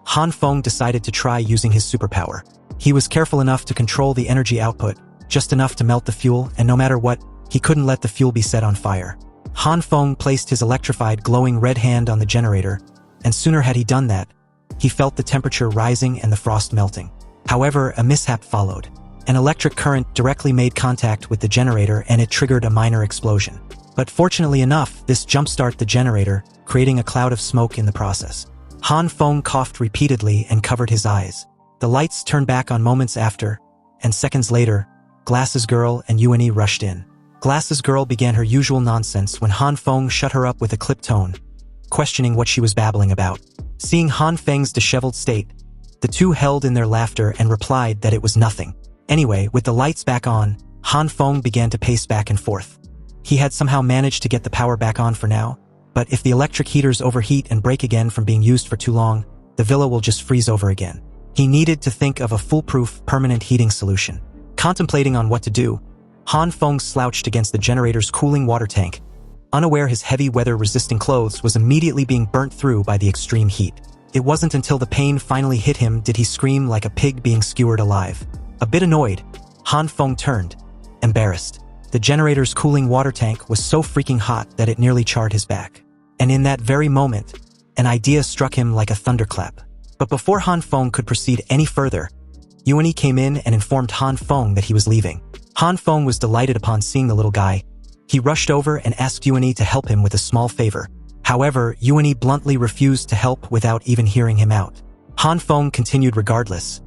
Han Feng decided to try using his superpower. He was careful enough to control the energy output, just enough to melt the fuel, and no matter what, he couldn't let the fuel be set on fire. Han Feng placed his electrified glowing red hand on the generator, and sooner had he done that, he felt the temperature rising and the frost melting. However, a mishap followed. An electric current directly made contact with the generator and it triggered a minor explosion. But fortunately enough, this jumpstarted the generator, creating a cloud of smoke in the process. Han Feng coughed repeatedly and covered his eyes. The lights turned back on moments after, and seconds later, Glass's girl and Hyiona rushed in. Glass's girl began her usual nonsense when Han Feng shut her up with a clipped tone, questioning what she was babbling about. Seeing Han Feng's disheveled state, the two held in their laughter and replied that it was nothing. Anyway, with the lights back on, Han Feng began to pace back and forth. He had somehow managed to get the power back on for now, but if the electric heaters overheat and break again from being used for too long, the villa will just freeze over again. He needed to think of a foolproof, permanent heating solution. Contemplating on what to do, Han Feng slouched against the generator's cooling water tank, unaware his heavy weather-resisting clothes was immediately being burnt through by the extreme heat. It wasn't until the pain finally hit him did he scream like a pig being skewered alive. A bit annoyed, Han Feng turned, embarrassed. The generator's cooling water tank was so freaking hot that it nearly charred his back. And in that very moment, an idea struck him like a thunderclap. But before Han Feng could proceed any further, Hyiona came in and informed Han Feng that he was leaving. Han Feng was delighted upon seeing the little guy. He rushed over and asked Hyiona to help him with a small favor. However, Hyiona bluntly refused to help without even hearing him out. Han Feng continued regardless,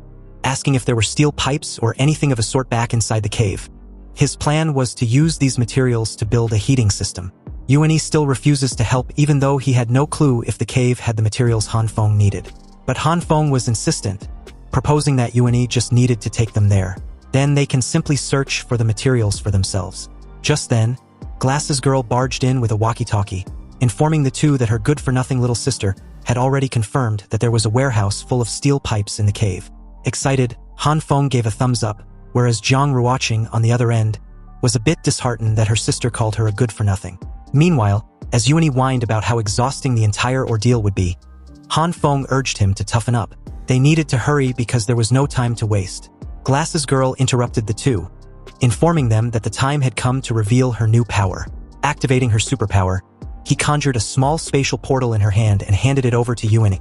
asking if there were steel pipes or anything of a sort back inside the cave. His plan was to use these materials to build a heating system. Hyiona still refuses to help even though he had no clue if the cave had the materials Han Feng needed. But Han Feng was insistent, proposing that Hyiona just needed to take them there. Then they can simply search for the materials for themselves. Just then, Glass's girl barged in with a walkie-talkie, informing the two that her good-for-nothing little sister had already confirmed that there was a warehouse full of steel pipes in the cave. Excited, Han Feng gave a thumbs up, whereas Zhang Ruoqing on the other end was a bit disheartened that her sister called her a good-for-nothing. Meanwhile, as Hyiona whined about how exhausting the entire ordeal would be, Han Feng urged him to toughen up. They needed to hurry because there was no time to waste. Glass's girl interrupted the two, informing them that the time had come to reveal her new power. Activating her superpower, he conjured a small spatial portal in her hand and handed it over to Hyiona,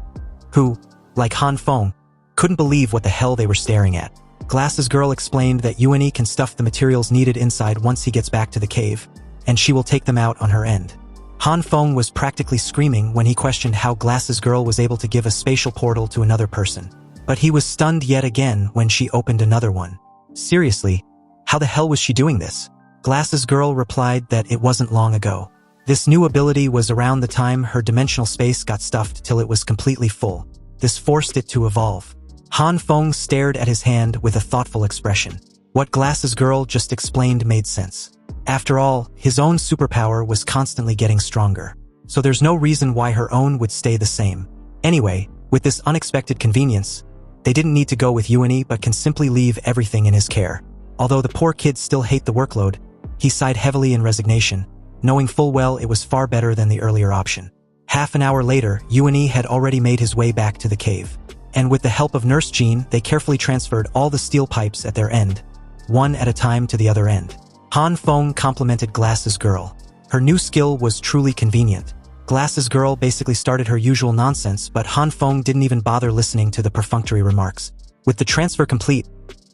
who, like Han Feng, couldn't believe what the hell they were staring at. Glasses Girl explained that Hyiona can stuff the materials needed inside once he gets back to the cave, and she will take them out on her end. Han Feng was practically screaming when he questioned how Glasses Girl was able to give a spatial portal to another person. But he was stunned yet again when she opened another one. Seriously, how the hell was she doing this? Glasses Girl replied that it wasn't long ago. This new ability was around the time her dimensional space got stuffed till it was completely full. This forced it to evolve. Han Feng stared at his hand with a thoughtful expression. What Glasses Girl just explained made sense. After all, his own superpower was constantly getting stronger. So there's no reason why her own would stay the same. Anyway, with this unexpected convenience, they didn't need to go with Hyiona but can simply leave everything in his care. Although the poor kids still hate the workload, he sighed heavily in resignation, knowing full well it was far better than the earlier option. Half an hour later, Hyiona had already made his way back to the cave. And with the help of Nurse Zhan, they carefully transferred all the steel pipes at their end, one at a time to the other end. Han Feng complimented Glasses Girl. Her new skill was truly convenient. Glasses Girl basically started her usual nonsense, but Han Feng didn't even bother listening to the perfunctory remarks. With the transfer complete,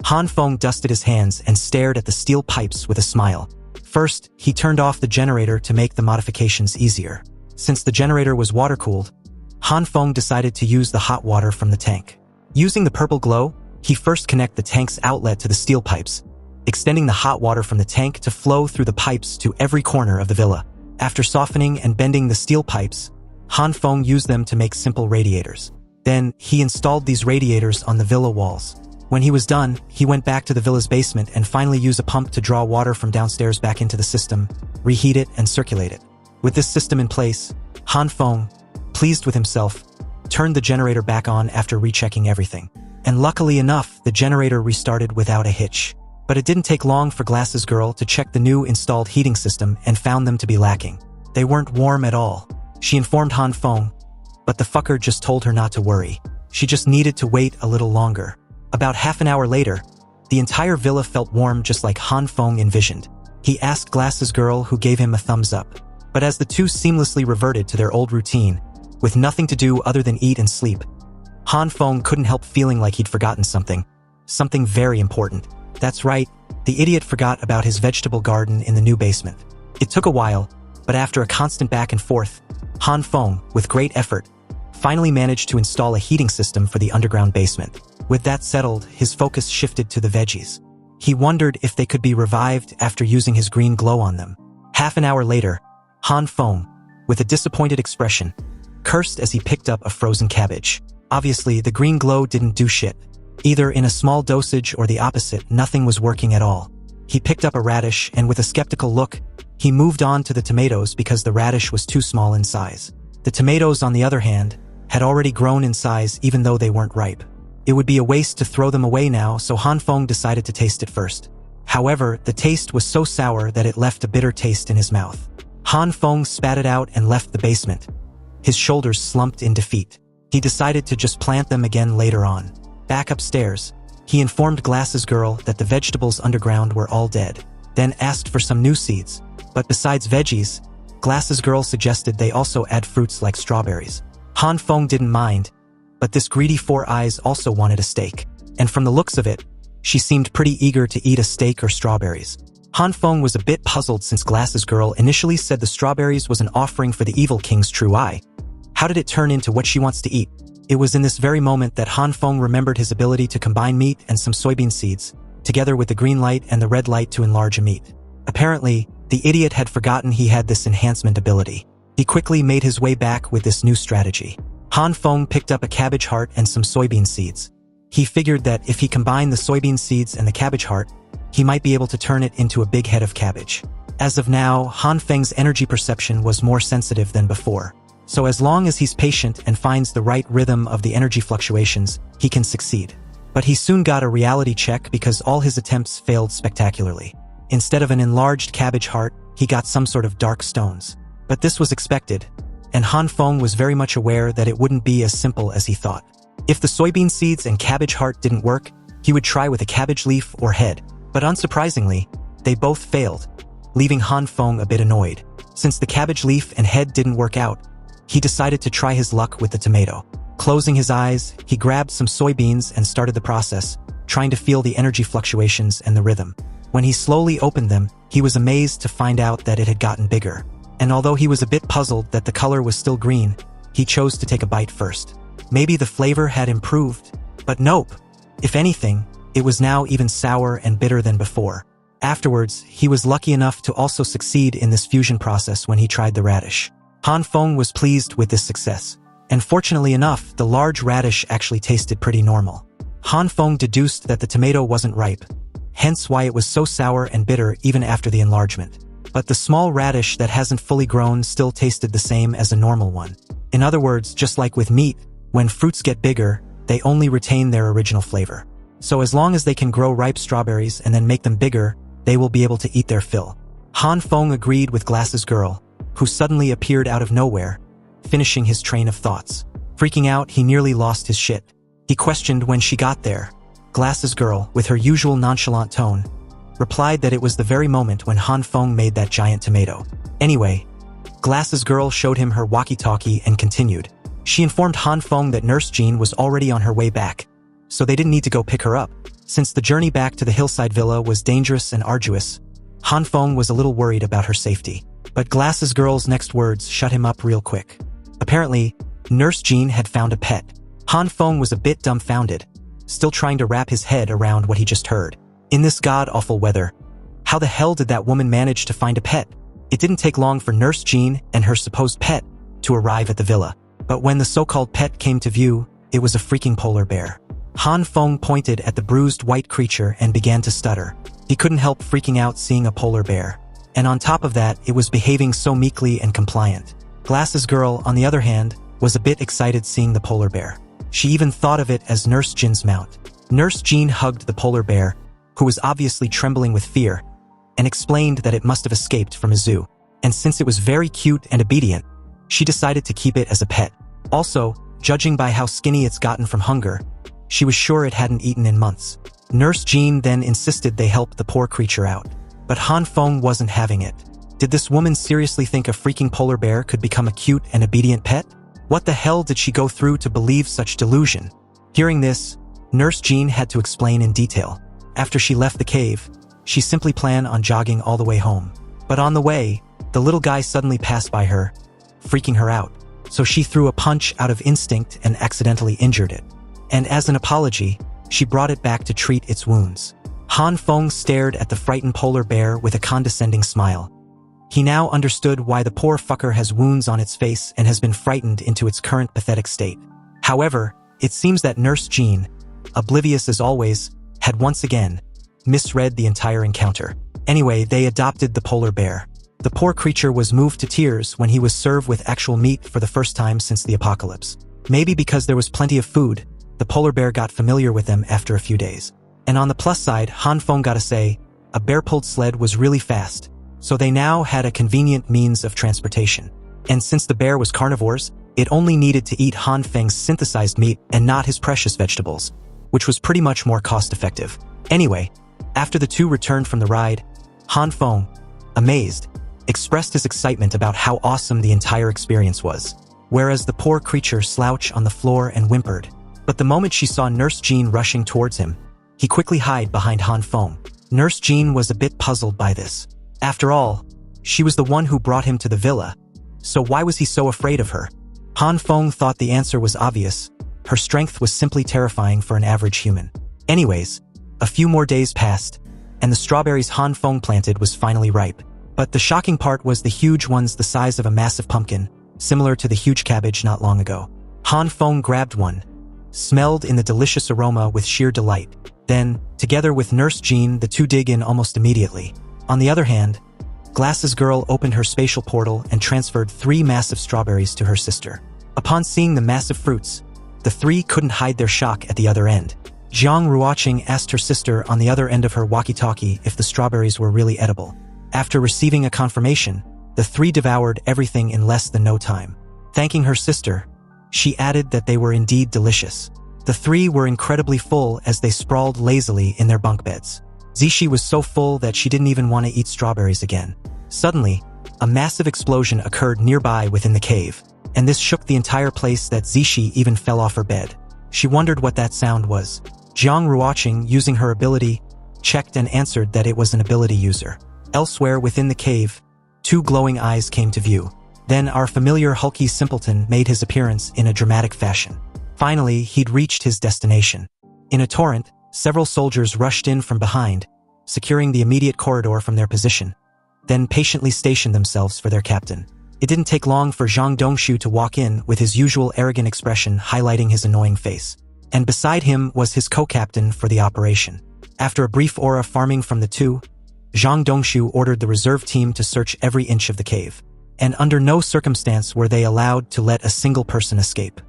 Han Feng dusted his hands and stared at the steel pipes with a smile. First, he turned off the generator to make the modifications easier. Since the generator was water-cooled, Han Feng decided to use the hot water from the tank. Using the purple glow, he first connected the tank's outlet to the steel pipes, extending the hot water from the tank to flow through the pipes to every corner of the villa. After softening and bending the steel pipes, Han Feng used them to make simple radiators. Then, he installed these radiators on the villa walls. When he was done, he went back to the villa's basement and finally used a pump to draw water from downstairs back into the system, reheat it, and circulate it. With this system in place, Han Feng, pleased with himself, turned the generator back on after rechecking everything. And luckily enough, the generator restarted without a hitch. But it didn't take long for Glasses Girl to check the new installed heating system and found them to be lacking. They weren't warm at all. She informed Han Feng, but the fucker just told her not to worry. She just needed to wait a little longer. About half an hour later, the entire villa felt warm just like Han Feng envisioned. He asked Glasses Girl, who gave him a thumbs up. But as the two seamlessly reverted to their old routine, with nothing to do other than eat and sleep, Han Feng couldn't help feeling like he'd forgotten something. Something very important. That's right, the idiot forgot about his vegetable garden in the new basement. It took a while, but after a constant back and forth, Han Feng, with great effort, finally managed to install a heating system for the underground basement. With that settled, his focus shifted to the veggies. He wondered if they could be revived after using his green glow on them. Half an hour later, Han Feng, with a disappointed expression, cursed as he picked up a frozen cabbage. Obviously, the green glow didn't do shit. Either in a small dosage or the opposite, nothing was working at all. He picked up a radish and with a skeptical look, he moved on to the tomatoes because the radish was too small in size. The tomatoes, on the other hand, had already grown in size even though they weren't ripe. It would be a waste to throw them away now, so Han Feng decided to taste it first. However, the taste was so sour that it left a bitter taste in his mouth. Han Feng spat it out and left the basement. His shoulders slumped in defeat. He decided to just plant them again later on. Back upstairs, he informed Glasses Girl that the vegetables underground were all dead, then asked for some new seeds. But besides veggies, Glasses Girl suggested they also add fruits like strawberries. Han Feng didn't mind, but this greedy Four Eyes also wanted a steak. And from the looks of it, she seemed pretty eager to eat a steak or strawberries. Han Feng was a bit puzzled since Glasses Girl initially said the strawberries was an offering for the evil king's true eye. How did it turn into what she wants to eat? It was in this very moment that Han Feng remembered his ability to combine meat and some soybean seeds, together with the green light and the red light to enlarge a meat. Apparently, the idiot had forgotten he had this enhancement ability. He quickly made his way back with this new strategy. Han Feng picked up a cabbage heart and some soybean seeds. He figured that if he combined the soybean seeds and the cabbage heart, he might be able to turn it into a big head of cabbage. As of now, Han Feng's energy perception was more sensitive than before. So as long as he's patient and finds the right rhythm of the energy fluctuations, he can succeed. But he soon got a reality check because all his attempts failed spectacularly. Instead of an enlarged cabbage heart, he got some sort of dark stones. But this was expected, and Han Feng was very much aware that it wouldn't be as simple as he thought. If the soybean seeds and cabbage heart didn't work, he would try with a cabbage leaf or head. But unsurprisingly, they both failed, leaving Han Feng a bit annoyed. Since the cabbage leaf and head didn't work out, he decided to try his luck with the tomato. Closing his eyes, he grabbed some soybeans and started the process, trying to feel the energy fluctuations and the rhythm. When he slowly opened them, he was amazed to find out that it had gotten bigger. And although he was a bit puzzled that the color was still green, he chose to take a bite first. Maybe the flavor had improved, but nope. If anything, it was now even sour and bitter than before. Afterwards, he was lucky enough to also succeed in this fusion process when he tried the radish. Han Feng was pleased with this success, and fortunately enough, the large radish actually tasted pretty normal. Han Feng deduced that the tomato wasn't ripe, hence why it was so sour and bitter even after the enlargement. But the small radish that hasn't fully grown still tasted the same as a normal one. In other words, just like with meat, when fruits get bigger, they only retain their original flavor. So as long as they can grow ripe strawberries and then make them bigger, they will be able to eat their fill. Han Feng agreed with Glass's girl, who suddenly appeared out of nowhere, finishing his train of thoughts. Freaking out, he nearly lost his shit. He questioned when she got there. Glass's girl, with her usual nonchalant tone, replied that it was the very moment when Han Feng made that giant tomato. Anyway, Glass's girl showed him her walkie-talkie and continued. She informed Han Feng that Nurse Zhan was already on her way back, so they didn't need to go pick her up. Since the journey back to the hillside villa was dangerous and arduous, Han Feng was a little worried about her safety. But Glass's girl's next words shut him up real quick. Apparently, Nurse Zhan had found a pet. Han Feng was a bit dumbfounded, still trying to wrap his head around what he just heard. In this god-awful weather, how the hell did that woman manage to find a pet? It didn't take long for Nurse Zhan and her supposed pet to arrive at the villa. But when the so-called pet came to view, it was a freaking polar bear. Han Feng pointed at the bruised white creature and began to stutter. He couldn't help freaking out seeing a polar bear. And on top of that, it was behaving so meekly and compliant. Glass's girl, on the other hand, was a bit excited seeing the polar bear. She even thought of it as Nurse Zhan's mount. Nurse Zhan hugged the polar bear, who was obviously trembling with fear, and explained that it must have escaped from a zoo. And since it was very cute and obedient, she decided to keep it as a pet. Also, judging by how skinny it's gotten from hunger, she was sure it hadn't eaten in months. Nurse Zhan then insisted they help the poor creature out. But Han Feng wasn't having it. Did this woman seriously think a freaking polar bear could become a cute and obedient pet? What the hell did she go through to believe such delusion? Hearing this, Nurse Zhan had to explain in detail. After she left the cave, she simply planned on jogging all the way home. But on the way, the little guy suddenly passed by her, freaking her out. So she threw a punch out of instinct and accidentally injured it. And as an apology, she brought it back to treat its wounds. Han Feng stared at the frightened polar bear with a condescending smile. He now understood why the poor fucker has wounds on its face and has been frightened into its current pathetic state. However, it seems that Nurse Zhan, oblivious as always, had once again misread the entire encounter. Anyway, they adopted the polar bear. The poor creature was moved to tears when he was served with actual meat for the first time since the apocalypse. Maybe because there was plenty of food, the polar bear got familiar with them after a few days. And on the plus side, Han Feng gotta say, a bear-pulled sled was really fast, so they now had a convenient means of transportation. And since the bear was carnivores, it only needed to eat Han Feng's synthesized meat and not his precious vegetables, which was pretty much more cost-effective. Anyway, after the two returned from the ride, Han Feng, amazed, expressed his excitement about how awesome the entire experience was, whereas the poor creature slouched on the floor and whimpered. But the moment she saw Nurse Zhan rushing towards him, he quickly hid behind Han Feng. Nurse Zhan was a bit puzzled by this. After all, she was the one who brought him to the villa, so why was he so afraid of her? Han Feng thought the answer was obvious. Her strength was simply terrifying for an average human. Anyways, a few more days passed, and the strawberries Han Feng planted was finally ripe. But the shocking part was the huge ones the size of a massive pumpkin, similar to the huge cabbage not long ago. Han Feng grabbed one, smelled in the delicious aroma with sheer delight. Then, together with Nurse Zhan, the two dig in almost immediately. On the other hand, Glass's girl opened her spatial portal and transferred 3 massive strawberries to her sister. Upon seeing the massive fruits, the 3 couldn't hide their shock at the other end. Zhang Ruoqing asked her sister on the other end of her walkie-talkie if the strawberries were really edible. After receiving a confirmation, the 3 devoured everything in less than no time. Thanking her sister, she added that they were indeed delicious. The 3 were incredibly full as they sprawled lazily in their bunk beds. Zishi was so full that she didn't even want to eat strawberries again. Suddenly, a massive explosion occurred nearby within the cave, and this shook the entire place that Zixi even fell off her bed. She wondered what that sound was. Zhang Ruoqing, using her ability, checked and answered that it was an ability user. Elsewhere within the cave, 2 glowing eyes came to view. Then our familiar hulky simpleton made his appearance in a dramatic fashion. Finally, he'd reached his destination. In a torrent, several soldiers rushed in from behind, securing the immediate corridor from their position, then patiently stationed themselves for their captain. It didn't take long for Zhang Dongshu to walk in with his usual arrogant expression highlighting his annoying face. And beside him was his co-captain for the operation. After a brief aura farming from the two, Zhang Dongshu ordered the reserve team to search every inch of the cave. And under no circumstance were they allowed to let a single person escape.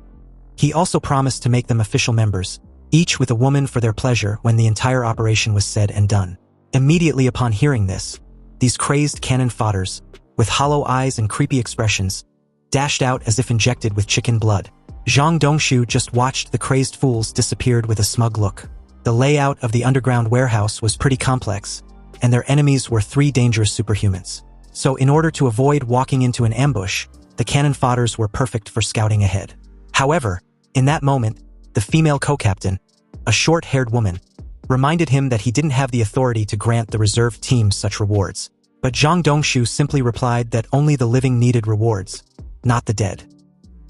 He also promised to make them official members, each with a woman for their pleasure when the entire operation was said and done. Immediately upon hearing this, these crazed cannon fodders, with hollow eyes and creepy expressions, dashed out as if injected with chicken blood. Zhang Dongshu just watched the crazed fools disappeared with a smug look. The layout of the underground warehouse was pretty complex, and their enemies were 3 dangerous superhumans. So in order to avoid walking into an ambush, the cannon fodders were perfect for scouting ahead. However, in that moment, the female co-captain, a short-haired woman, reminded him that he didn't have the authority to grant the reserve team such rewards. But Zhang Dongshu simply replied that only the living needed rewards, not the dead.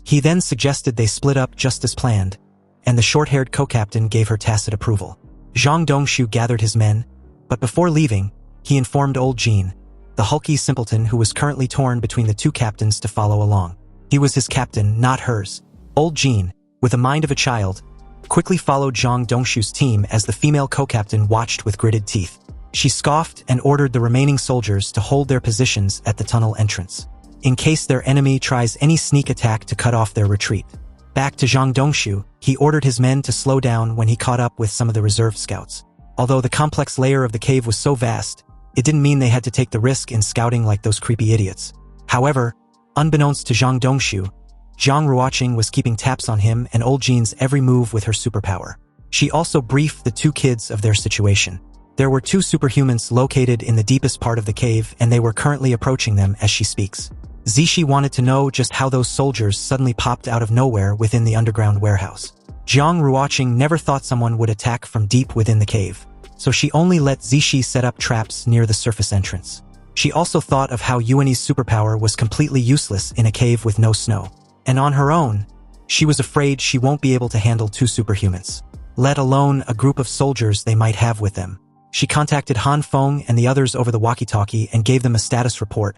He then suggested they split up just as planned, and the short-haired co-captain gave her tacit approval. Zhang Dongshu gathered his men, but before leaving, he informed old Zhan, the hulky simpleton who was currently torn between the 2 captains, to follow along. He was his captain, not hers. Old Zhan, with the mind of a child, quickly followed Zhang Dongshu's team as the female co-captain watched with gritted teeth. She scoffed and ordered the remaining soldiers to hold their positions at the tunnel entrance, in case their enemy tries any sneak attack to cut off their retreat. Back to Zhang Dongshu, he ordered his men to slow down when he caught up with some of the reserve scouts. Although the complex layer of the cave was so vast, it didn't mean they had to take the risk in scouting like those creepy idiots. However, unbeknownst to Zhang Dongshu, Zhang Ruoqing was keeping tabs on him and old Zhan's every move with her superpower. She also briefed the 2 kids of their situation. There were 2 superhumans located in the deepest part of the cave, and they were currently approaching them as she speaks. Zixi wanted to know just how those soldiers suddenly popped out of nowhere within the underground warehouse. Zhang Ruoqing never thought someone would attack from deep within the cave, so she only let Zixi set up traps near the surface entrance. She also thought of how Yuani's superpower was completely useless in a cave with no snow. And on her own, she was afraid she won't be able to handle 2 superhumans, let alone a group of soldiers they might have with them. She contacted Han Feng and the others over the walkie-talkie and gave them a status report,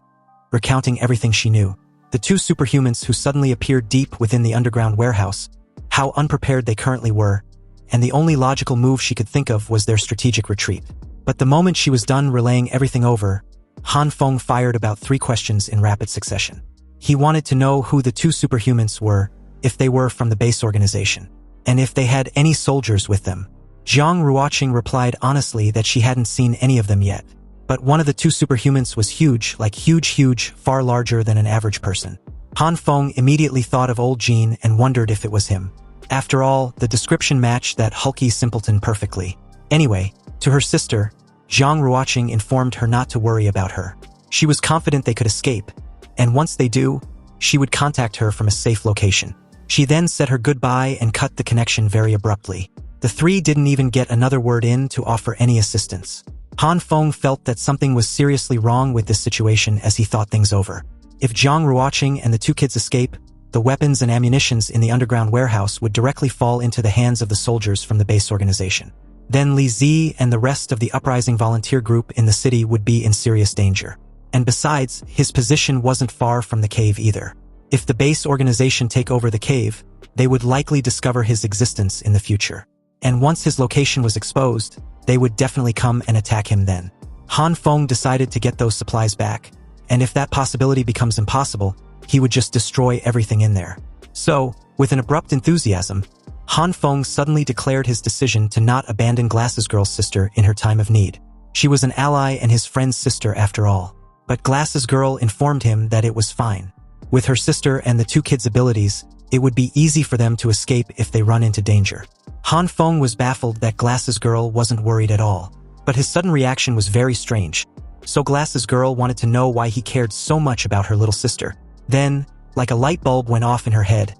recounting everything she knew. The 2 superhumans who suddenly appeared deep within the underground warehouse, how unprepared they currently were, and the only logical move she could think of was their strategic retreat. But the moment she was done relaying everything over, Han Feng fired about 3 questions in rapid succession. He wanted to know who the 2 superhumans were, if they were from the base organization, and if they had any soldiers with them. Zhang Ruoqing replied honestly that she hadn't seen any of them yet. But one of the 2 superhumans was huge, like huge, far larger than an average person. Han Feng immediately thought of old Zhan and wondered if it was him. After all, the description matched that hulky simpleton perfectly. Anyway, to her sister, Zhang Ruoqing informed her not to worry about her. She was confident they could escape, and once they do, she would contact her from a safe location. She then said her goodbye and cut the connection very abruptly. The 3 didn't even get another word in to offer any assistance. Han Feng felt that something was seriously wrong with this situation as he thought things over. If Zhang Ruoqing and the 2 kids escape, the weapons and ammunitions in the underground warehouse would directly fall into the hands of the soldiers from the base organization. Then Li Zi and the rest of the uprising volunteer group in the city would be in serious danger. And besides, his position wasn't far from the cave either. If the base organization take over the cave, they would likely discover his existence in the future. And once his location was exposed, they would definitely come and attack him then. Han Feng decided to get those supplies back, and if that possibility becomes impossible, he would just destroy everything in there. So, with an abrupt enthusiasm, Han Feng suddenly declared his decision to not abandon Glasses Girl's sister in her time of need. She was an ally and his friend's sister after all. But Glasses Girl informed him that it was fine. With her sister and the 2 kids' abilities, it would be easy for them to escape if they run into danger. Han Feng was baffled that Glasses Girl wasn't worried at all, but his sudden reaction was very strange. So Glass's girl wanted to know why he cared so much about her little sister. Then, like a light bulb went off in her head.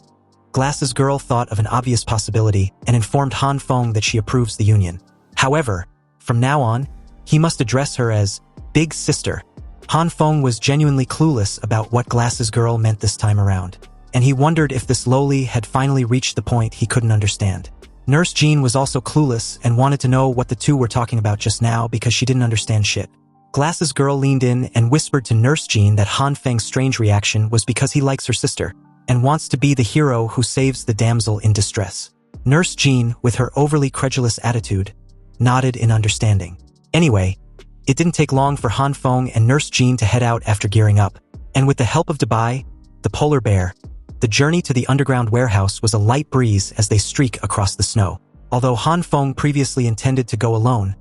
Glass's girl thought of an obvious possibility and informed Han Feng that she approves the union. However, from now on, he must address her as Big Sister. Han Feng was genuinely clueless about what Glass's girl meant this time around, and he wondered if this loli had finally reached the point he couldn't understand. Nurse Zhan was also clueless and wanted to know what the two were talking about just now because she didn't understand shit. Glass's girl leaned in and whispered to Nurse Zhan that Han Feng's strange reaction was because he likes her sister and wants to be the hero who saves the damsel in distress. Nurse Zhan, with her overly credulous attitude, nodded in understanding. Anyway, it didn't take long for Han Feng and Nurse Zhan to head out after gearing up, and with the help of Dubai, the polar bear, the journey to the underground warehouse was a light breeze as they streak across the snow. Although Han Feng previously intended to go alone,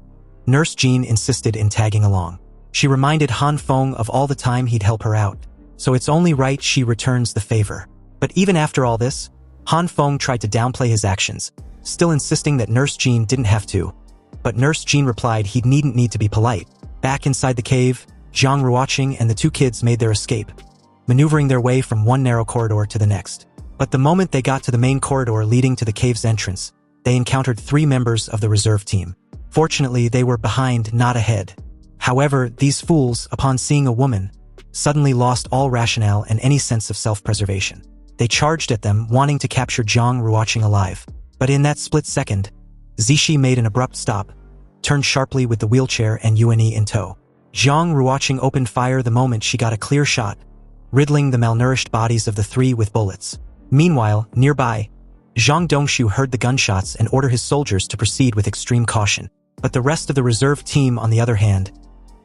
Nurse Zhan insisted in tagging along. She reminded Han Feng of all the time he'd help her out, so it's only right she returns the favor. But even after all this, Han Feng tried to downplay his actions, still insisting that Nurse Zhan didn't have to. But Nurse Zhan replied he needn't need to be polite. Back inside the cave, Zhang Ruoqing and the two kids made their escape, maneuvering their way from one narrow corridor to the next. But the moment they got to the main corridor leading to the cave's entrance, they encountered 3 members of the reserve team. Fortunately, they were behind, not ahead. However, these fools, upon seeing a woman, suddenly lost all rationale and any sense of self-preservation. They charged at them, wanting to capture Zhang Ruoqing alive. But in that split second, Zixi made an abrupt stop, turned sharply with the wheelchair and Yuani in tow. Zhang Ruoqing opened fire the moment she got a clear shot, riddling the malnourished bodies of the 3 with bullets. Meanwhile, nearby, Zhang Dongshu heard the gunshots and ordered his soldiers to proceed with extreme caution. But the rest of the reserve team, on the other hand,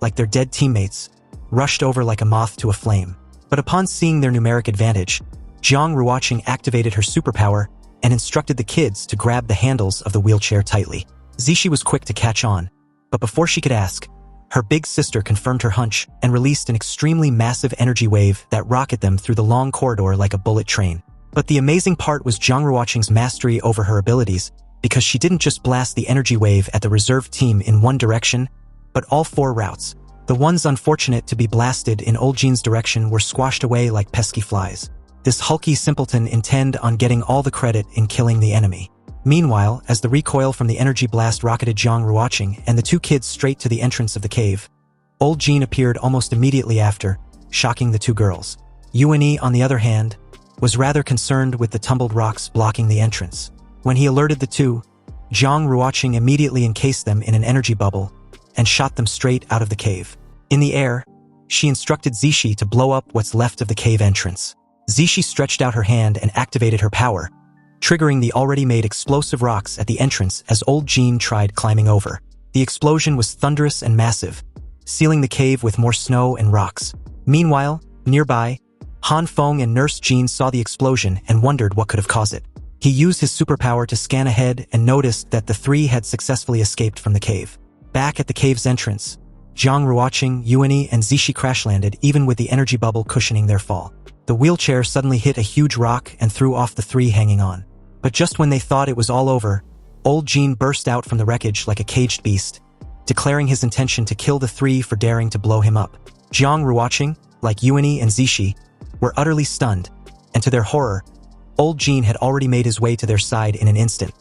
like their dead teammates, rushed over like a moth to a flame. But upon seeing their numeric advantage, Zhang Ruoqing activated her superpower and instructed the kids to grab the handles of the wheelchair tightly. Zixi was quick to catch on, but before she could ask, her big sister confirmed her hunch and released an extremely massive energy wave that rocketed them through the long corridor like a bullet train. But the amazing part was Zhang Ruoqing's mastery over her abilities, because she didn't just blast the energy wave at the reserve team in one direction, but all 4 routes. The ones unfortunate to be blasted in Old Zhan's direction were squashed away like pesky flies. This hulky simpleton intended on getting all the credit in killing the enemy. Meanwhile, as the recoil from the energy blast rocketed Zhang Ruoqing and the 2 kids straight to the entrance of the cave, Old Zhan appeared almost immediately after, shocking the 2 girls. Yuani, on the other hand, was rather concerned with the tumbled rocks blocking the entrance. When he alerted the 2, Zhang Ruoqing immediately encased them in an energy bubble and shot them straight out of the cave. In the air, she instructed Zixi to blow up what's left of the cave entrance. Zixi stretched out her hand and activated her power, triggering the already made explosive rocks at the entrance as Old Zhan tried climbing over. The explosion was thunderous and massive, sealing the cave with more snow and rocks. Meanwhile, nearby, Han Feng and Nurse Zhan saw the explosion and wondered what could have caused it. He used his superpower to scan ahead and noticed that the 3 had successfully escaped from the cave. Back at the cave's entrance, Zhang Ruoqing, Yuani, and Zixi crash-landed even with the energy bubble cushioning their fall. The wheelchair suddenly hit a huge rock and threw off the 3 hanging on. But just when they thought it was all over, Old Zhan burst out from the wreckage like a caged beast, declaring his intention to kill the 3 for daring to blow him up. Zhang Ruoqing, like Yuani and Zixi, were utterly stunned, and to their horror, Old Zhan had already made his way to their side in an instant,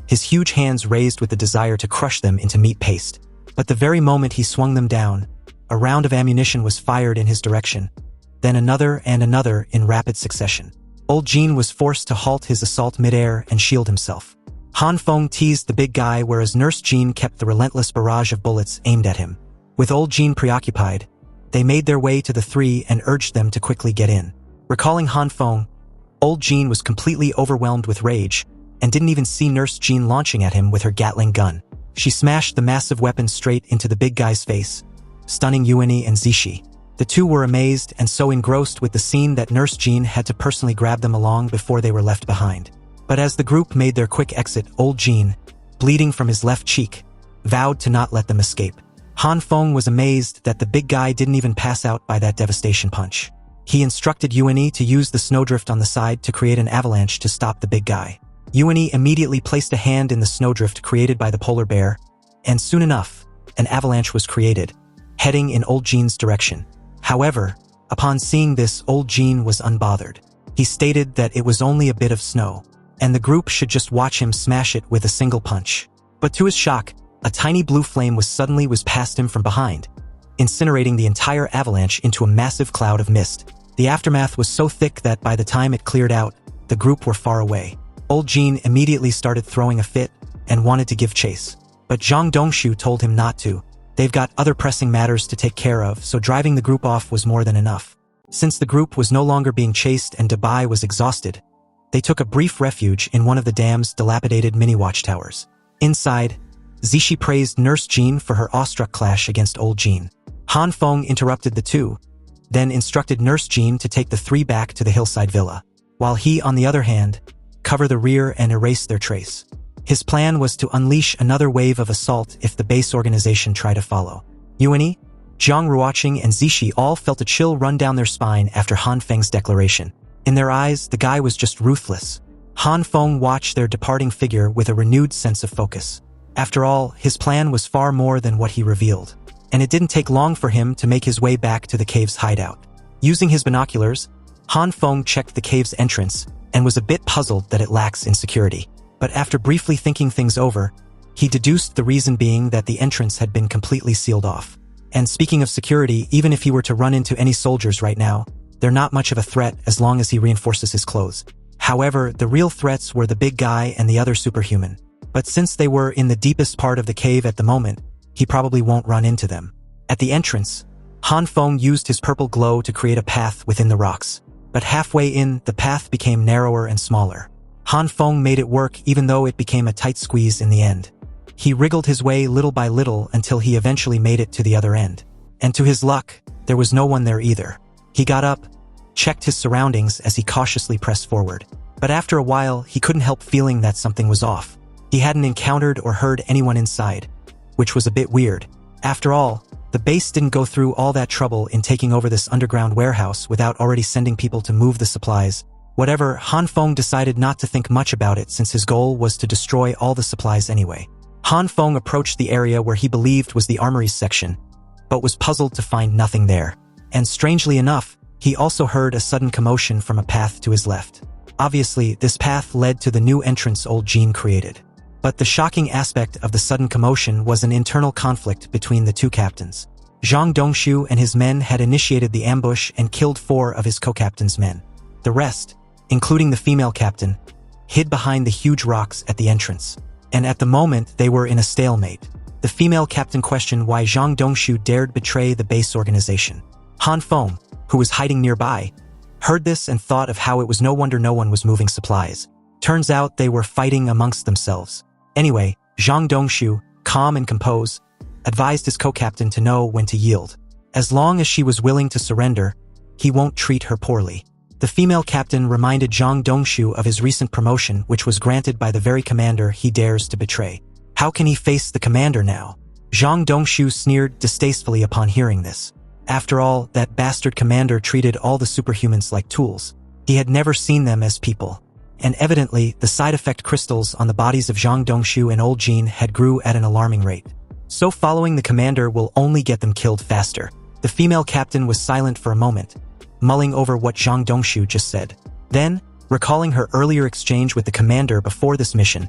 his huge hands raised with the desire to crush them into meat paste. But the very moment he swung them down, a round of ammunition was fired in his direction, then another and another in rapid succession. Old Zhan was forced to halt his assault midair and shield himself. Han Feng teased the big guy whereas Nurse Zhan kept the relentless barrage of bullets aimed at him. With Old Zhan preoccupied, they made their way to the 3 and urged them to quickly get in. Recalling Han Feng, Old Zhan was completely overwhelmed with rage and didn't even see Nurse Zhan launching at him with her Gatling gun. She smashed the massive weapon straight into the big guy's face, stunning Yuani and Zixi. The 2 were amazed and so engrossed with the scene that Nurse Zhan had to personally grab them along before they were left behind. But as the group made their quick exit, Old Zhan, bleeding from his left cheek, vowed to not let them escape. Han Feng was amazed that the big guy didn't even pass out by that devastation punch. He instructed Yuani to use the snowdrift on the side to create an avalanche to stop the big guy. Yuani immediately placed a hand in the snowdrift created by the polar bear, and soon enough, an avalanche was created, heading in old Zhan's direction. However, upon seeing this, old Zhan was unbothered. He stated that it was only a bit of snow, and the group should just watch him smash it with a single punch. But to his shock, a tiny blue flame suddenly was past him from behind, incinerating the entire avalanche into a massive cloud of mist. The aftermath was so thick that by the time it cleared out, the group were far away. Old Zhan immediately started throwing a fit and wanted to give chase. But Zhang Dongshu told him not to. They've got other pressing matters to take care of, so driving the group off was more than enough. Since the group was no longer being chased and Dabai was exhausted, they took a brief refuge in one of the dam's dilapidated mini-watchtowers. Inside, Zishi praised Nurse Zhan for her awestruck clash against old Zhan. Han Feng interrupted the two, then instructed Nurse Zhan to take the three back to the hillside villa, while he, on the other hand, cover the rear and erase their trace. His plan was to unleash another wave of assault if the base organization tried to follow. Yuani, Zhang Ruoqing, and Zishi all felt a chill run down their spine after Han Feng's declaration. In their eyes, the guy was just ruthless. Han Feng watched their departing figure with a renewed sense of focus. After all, his plan was far more than what he revealed, and it didn't take long for him to make his way back to the cave's hideout. Using his binoculars, Han Feng checked the cave's entrance and was a bit puzzled that it lacks in security. But after briefly thinking things over, he deduced the reason being that the entrance had been completely sealed off. And speaking of security, even if he were to run into any soldiers right now, they're not much of a threat as long as he reinforces his clothes. However, the real threats were the big guy and the other superhuman. But since they were in the deepest part of the cave at the moment, he probably won't run into them. At the entrance, Han Feng used his purple glow to create a path within the rocks. But halfway in, the path became narrower and smaller. Han Feng made it work even though it became a tight squeeze in the end. He wriggled his way little by little until he eventually made it to the other end. And to his luck, there was no one there either. He got up, checked his surroundings as he cautiously pressed forward. But after a while, he couldn't help feeling that something was off. He hadn't encountered or heard anyone inside, which was a bit weird. After all, the base didn't go through all that trouble in taking over this underground warehouse without already sending people to move the supplies. Whatever, Han Feng decided not to think much about it since his goal was to destroy all the supplies anyway. Han Feng approached the area where he believed was the armories section, but was puzzled to find nothing there. And strangely enough, he also heard a sudden commotion from a path to his left. Obviously, this path led to the new entrance old Zhan created. But the shocking aspect of the sudden commotion was an internal conflict between the two captains. Zhang Dongshu and his men had initiated the ambush and killed 4 of his co-captain's men. The rest, including the female captain, hid behind the huge rocks at the entrance. And at the moment, they were in a stalemate. The female captain questioned why Zhang Dongshu dared betray the base organization. Han Feng, who was hiding nearby, heard this and thought of how it was no wonder no one was moving supplies. Turns out they were fighting amongst themselves. Anyway, Zhang Dongshu, calm and composed, advised his co-captain to know when to yield. As long as she was willing to surrender, he won't treat her poorly. The female captain reminded Zhang Dongshu of his recent promotion, which was granted by the very commander he dares to betray. How can he face the commander now? Zhang Dongshu sneered distastefully upon hearing this. After all, that bastard commander treated all the superhumans like tools. He had never seen them as people. And evidently, the side effect crystals on the bodies of Zhang Dongshu and old Zhan had grew at an alarming rate. So following the commander will only get them killed faster. The female captain was silent for a moment, mulling over what Zhang Dongshu just said. Then, recalling her earlier exchange with the commander before this mission,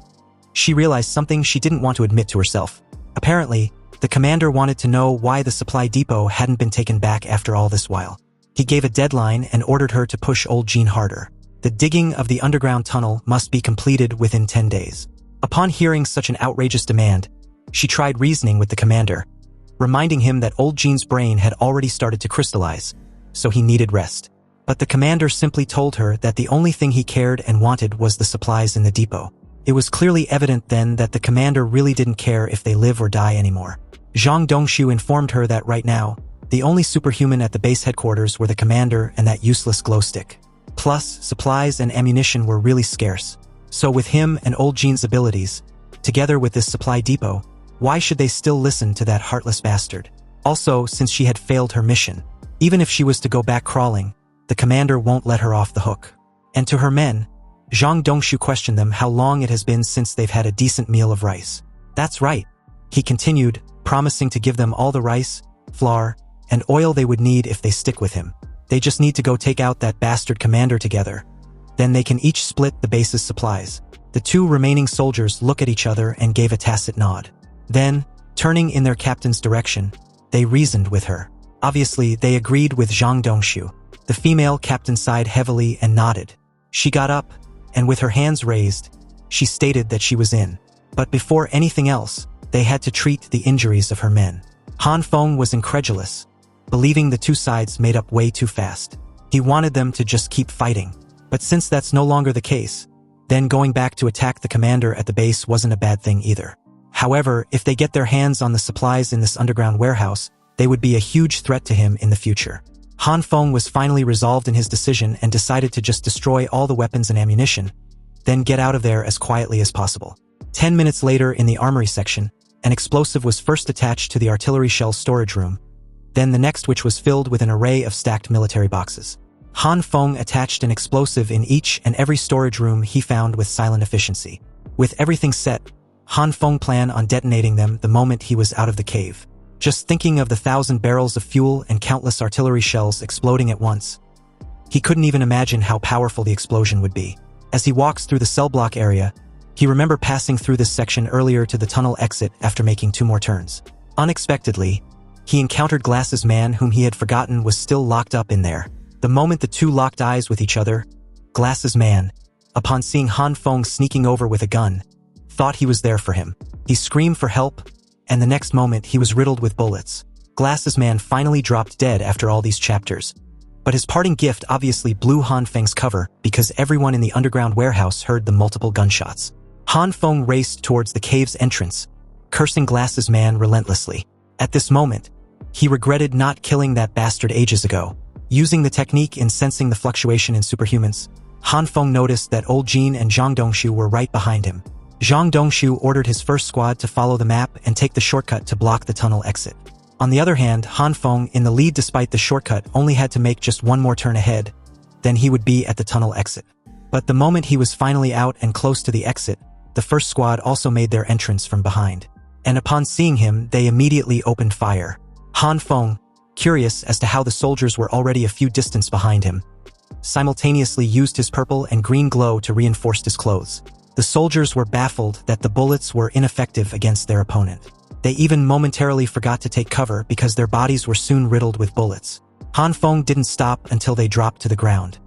she realized something she didn't want to admit to herself. Apparently, the commander wanted to know why the supply depot hadn't been taken back after all this while. He gave a deadline and ordered her to push old Zhan harder. The digging of the underground tunnel must be completed within 10 days. Upon hearing such an outrageous demand, she tried reasoning with the commander, reminding him that old Zhan's brain had already started to crystallize, so he needed rest. But the commander simply told her that the only thing he cared and wanted was the supplies in the depot. It was clearly evident then that the commander really didn't care if they live or die anymore. Zhang Dongshu informed her that right now, the only superhuman at the base headquarters were the commander and that useless glow stick. Plus, supplies and ammunition were really scarce. So with him and old Zhan's abilities, together with this supply depot, why should they still listen to that heartless bastard? Also, since she had failed her mission, even if she was to go back crawling, the commander won't let her off the hook. And to her men, Zhang Dongshu questioned them how long it has been since they've had a decent meal of rice. That's right, he continued, promising to give them all the rice, flour, and oil they would need if they stick with him. They just need to go take out that bastard commander together. Then they can each split the base's supplies. The two remaining soldiers look at each other and gave a tacit nod. Then, turning in their captain's direction, they reasoned with her. Obviously, they agreed with Zhang Dongshu. The female captain sighed heavily and nodded. She got up, and with her hands raised, she stated that she was in. But before anything else, they had to treat the injuries of her men. Han Feng was incredulous, believing the two sides made up way too fast. He wanted them to just keep fighting. But since that's no longer the case, then going back to attack the commander at the base wasn't a bad thing either. However, if they get their hands on the supplies in this underground warehouse, they would be a huge threat to him in the future. Han Feng was finally resolved in his decision and decided to just destroy all the weapons and ammunition, then get out of there as quietly as possible. 10 minutes later in the armory section, an explosive was first attached to the artillery shell storage room, then the next which was filled with an array of stacked military boxes. Han Feng attached an explosive in each and every storage room he found with silent efficiency. With everything set, Han Feng planned on detonating them the moment he was out of the cave. Just thinking of the 1,000 barrels of fuel and countless artillery shells exploding at once, he couldn't even imagine how powerful the explosion would be. As he walks through the cell block area, he remembered passing through this section earlier to the tunnel exit after making 2 more turns. Unexpectedly, he encountered Glass's man whom he had forgotten was still locked up in there. The moment the two locked eyes with each other, Glass's man, upon seeing Han Feng sneaking over with a gun, thought he was there for him. He screamed for help, and the next moment he was riddled with bullets. Glass's man finally dropped dead after all these chapters. But his parting gift obviously blew Han Feng's cover because everyone in the underground warehouse heard the multiple gunshots. Han Feng raced towards the cave's entrance, cursing Glass's man relentlessly. At this moment, he regretted not killing that bastard ages ago. Using the technique in sensing the fluctuation in superhumans, Han Feng noticed that old Zhan and Zhang Dongshu were right behind him. Zhang Dongshu ordered his first squad to follow the map and take the shortcut to block the tunnel exit. On the other hand, Han Feng, in the lead despite the shortcut, only had to make just one more turn ahead, then he would be at the tunnel exit. But the moment he was finally out and close to the exit, the first squad also made their entrance from behind. And upon seeing him, they immediately opened fire. Han Feng, curious as to how the soldiers were already a few distance behind him, simultaneously used his purple and green glow to reinforce his clothes. The soldiers were baffled that the bullets were ineffective against their opponent. They even momentarily forgot to take cover because their bodies were soon riddled with bullets. Han Feng didn't stop until they dropped to the ground.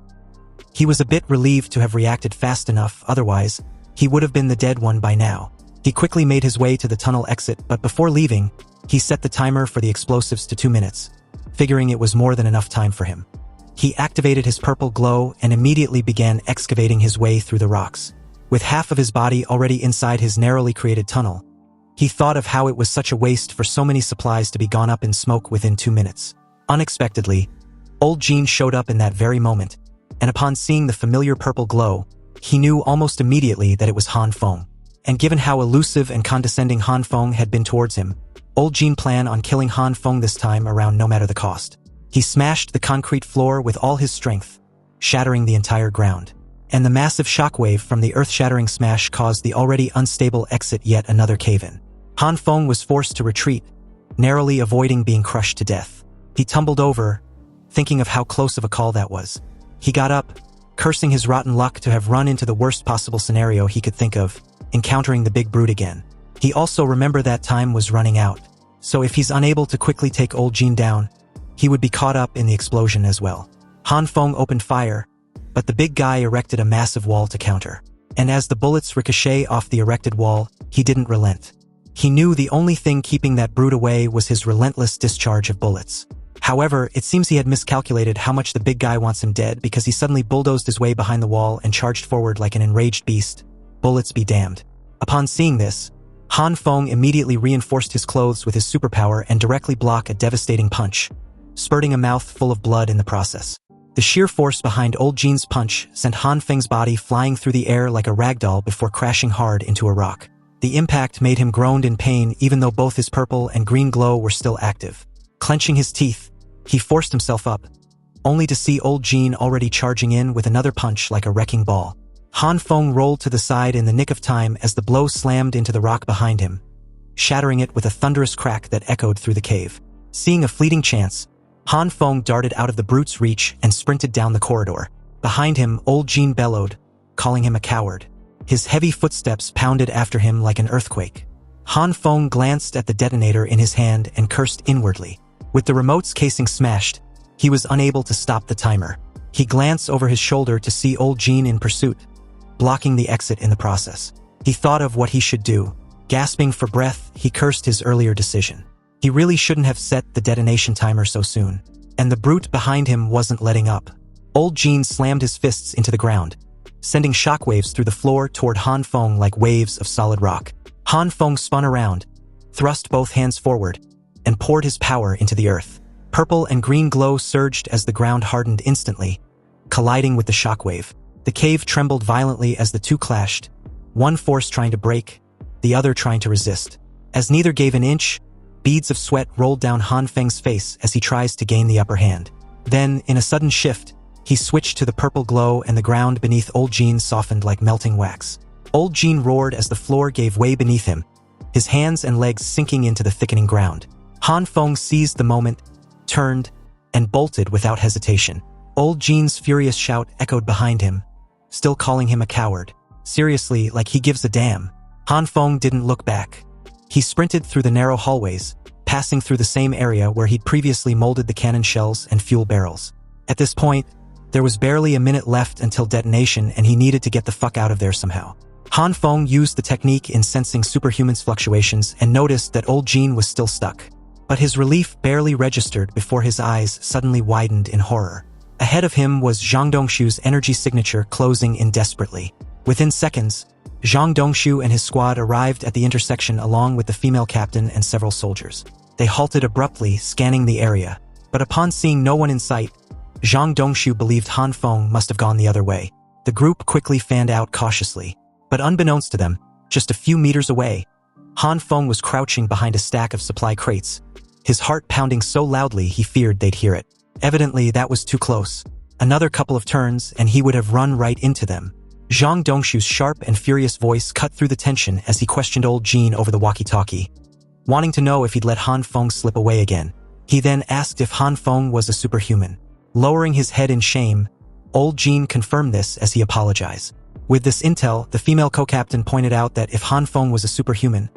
He was a bit relieved to have reacted fast enough, otherwise, he would have been the dead one by now. He quickly made his way to the tunnel exit, but before leaving, he set the timer for the explosives to 2 minutes, figuring it was more than enough time for him. He activated his purple glow and immediately began excavating his way through the rocks. With half of his body already inside his narrowly created tunnel, he thought of how it was such a waste for so many supplies to be gone up in smoke within 2 minutes. Unexpectedly, old Zhan showed up in that very moment, and upon seeing the familiar purple glow, he knew almost immediately that it was Han Feng. And given how elusive and condescending Han Feng had been towards him, old Zhan planned on killing Han Feng this time around no matter the cost. He smashed the concrete floor with all his strength, shattering the entire ground. And the massive shockwave from the earth-shattering smash caused the already unstable exit yet another cave-in. Han Feng was forced to retreat, narrowly avoiding being crushed to death. He tumbled over, thinking of how close of a call that was. He got up, cursing his rotten luck to have run into the worst possible scenario he could think of, encountering the big brute again. He also remembered that time was running out, so if he's unable to quickly take old Zhan down, he would be caught up in the explosion as well. Han Feng opened fire, but the big guy erected a massive wall to counter. And as the bullets ricochet off the erected wall, he didn't relent. He knew the only thing keeping that brute away was his relentless discharge of bullets. However, it seems he had miscalculated how much the big guy wants him dead because he suddenly bulldozed his way behind the wall and charged forward like an enraged beast. Bullets be damned. Upon seeing this, Han Feng immediately reinforced his clothes with his superpower and directly blocked a devastating punch, spurting a mouth full of blood in the process. The sheer force behind old Zhan's punch sent Han Feng's body flying through the air like a ragdoll before crashing hard into a rock. The impact made him groan in pain even though both his purple and green glow were still active. Clenching his teeth, he forced himself up, only to see old Zhan already charging in with another punch like a wrecking ball. Han Feng rolled to the side in the nick of time as the blow slammed into the rock behind him, shattering it with a thunderous crack that echoed through the cave. Seeing a fleeting chance, Han Feng darted out of the brute's reach and sprinted down the corridor. Behind him, old Zhan bellowed, calling him a coward. His heavy footsteps pounded after him like an earthquake. Han Feng glanced at the detonator in his hand and cursed inwardly. With the remote's casing smashed, he was unable to stop the timer. He glanced over his shoulder to see old Zhan in pursuit, blocking the exit in the process. He thought of what he should do. Gasping for breath, he cursed his earlier decision. He really shouldn't have set the detonation timer so soon. And the brute behind him wasn't letting up. Old Zhan slammed his fists into the ground, sending shockwaves through the floor toward Han Feng like waves of solid rock. Han Feng spun around, thrust both hands forward, and poured his power into the earth. Purple and green glow surged as the ground hardened instantly, colliding with the shockwave. The cave trembled violently as the two clashed, one force trying to break, the other trying to resist. As neither gave an inch, beads of sweat rolled down Han Feng's face as he tries to gain the upper hand. Then, in a sudden shift, he switched to the purple glow and the ground beneath old Zhan softened like melting wax. Old Zhan roared as the floor gave way beneath him, his hands and legs sinking into the thickening ground. Han Feng seized the moment, turned, and bolted without hesitation. Old Zhan's furious shout echoed behind him, still calling him a coward. Seriously, like he gives a damn. Han Feng didn't look back. He sprinted through the narrow hallways, passing through the same area where he'd previously molded the cannon shells and fuel barrels. At this point, there was barely a minute left until detonation and he needed to get the fuck out of there somehow. Han Feng used the technique in sensing superhuman's fluctuations and noticed that old Zhan was still stuck. But his relief barely registered before his eyes suddenly widened in horror. Ahead of him was Zhang Dongshu's energy signature closing in desperately. Within seconds, Zhang Dongshu and his squad arrived at the intersection along with the female captain and several soldiers. They halted abruptly, scanning the area. But upon seeing no one in sight, Zhang Dongshu believed Han Feng must have gone the other way. The group quickly fanned out cautiously. But unbeknownst to them, just a few meters away, Han Feng was crouching behind a stack of supply crates, his heart pounding so loudly he feared they'd hear it. Evidently, that was too close. Another couple of turns and he would have run right into them. Zhang Dongshu's sharp and furious voice cut through the tension as he questioned old Zhan over the walkie-talkie, wanting to know if he'd let Han Feng slip away again. He then asked if Han Feng was a superhuman. Lowering his head in shame, old Zhan confirmed this as he apologized. With this intel, the female co-captain pointed out that if Han Feng was a superhuman,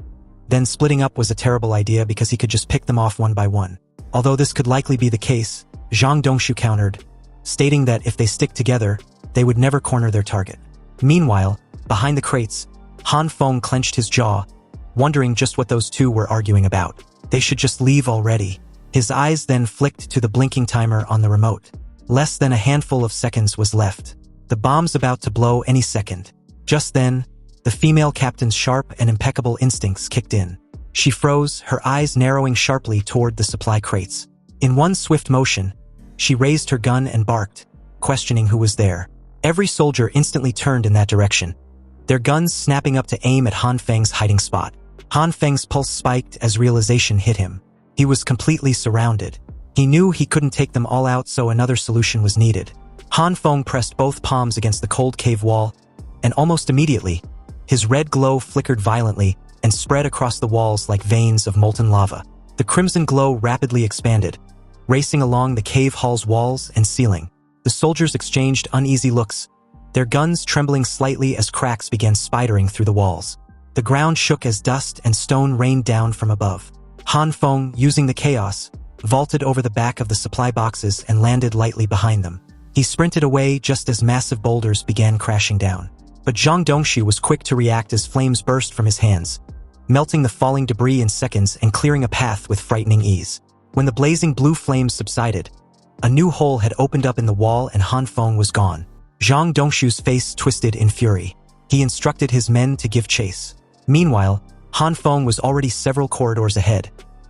then splitting up was a terrible idea because he could just pick them off one by one. Although this could likely be the case, Zhang Dongshu countered, stating that if they stick together, they would never corner their target. Meanwhile, behind the crates, Han Feng clenched his jaw, wondering just what those two were arguing about. They should just leave already. His eyes then flicked to the blinking timer on the remote. Less than a handful of seconds was left. The bomb's about to blow any second. Just then, the female captain's sharp and impeccable instincts kicked in. She froze, her eyes narrowing sharply toward the supply crates. In one swift motion, she raised her gun and barked, questioning who was there. Every soldier instantly turned in that direction, their guns snapping up to aim at Han Feng's hiding spot. Han Feng's pulse spiked as realization hit him. He was completely surrounded. He knew he couldn't take them all out, so another solution was needed. Han Feng pressed both palms against the cold cave wall, and almost immediately, his red glow flickered violently and spread across the walls like veins of molten lava. The crimson glow rapidly expanded, racing along the cave hall's walls and ceiling. The soldiers exchanged uneasy looks, their guns trembling slightly as cracks began spidering through the walls. The ground shook as dust and stone rained down from above. Han Feng, using the chaos, vaulted over the back of the supply boxes and landed lightly behind them. He sprinted away just as massive boulders began crashing down. But Zhang Dongshu was quick to react as flames burst from his hands, melting the falling debris in seconds and clearing a path with frightening ease. When the blazing blue flames subsided, a new hole had opened up in the wall and Han Feng was gone. Zhang Dongshu's face twisted in fury. He instructed his men to give chase. Meanwhile, Han Feng was already several corridors ahead,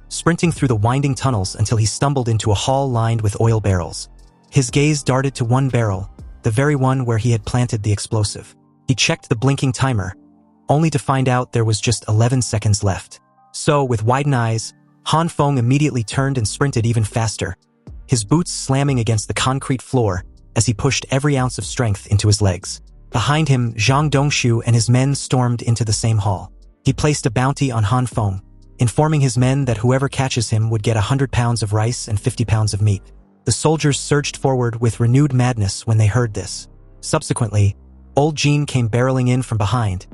sprinting through the winding tunnels until he stumbled into a hall lined with oil barrels. His gaze darted to one barrel, the very one where he had planted the explosive. He checked the blinking timer, only to find out there was just 11 seconds left. So, with widened eyes, Han Feng immediately turned and sprinted even faster, his boots slamming against the concrete floor as he pushed every ounce of strength into his legs. Behind him, Zhang Dongshu and his men stormed into the same hall. He placed a bounty on Han Feng, informing his men that whoever catches him would get 100 pounds of rice and 50 pounds of meat. The soldiers surged forward with renewed madness when they heard this. Subsequently, old Zhan came barreling in from behind,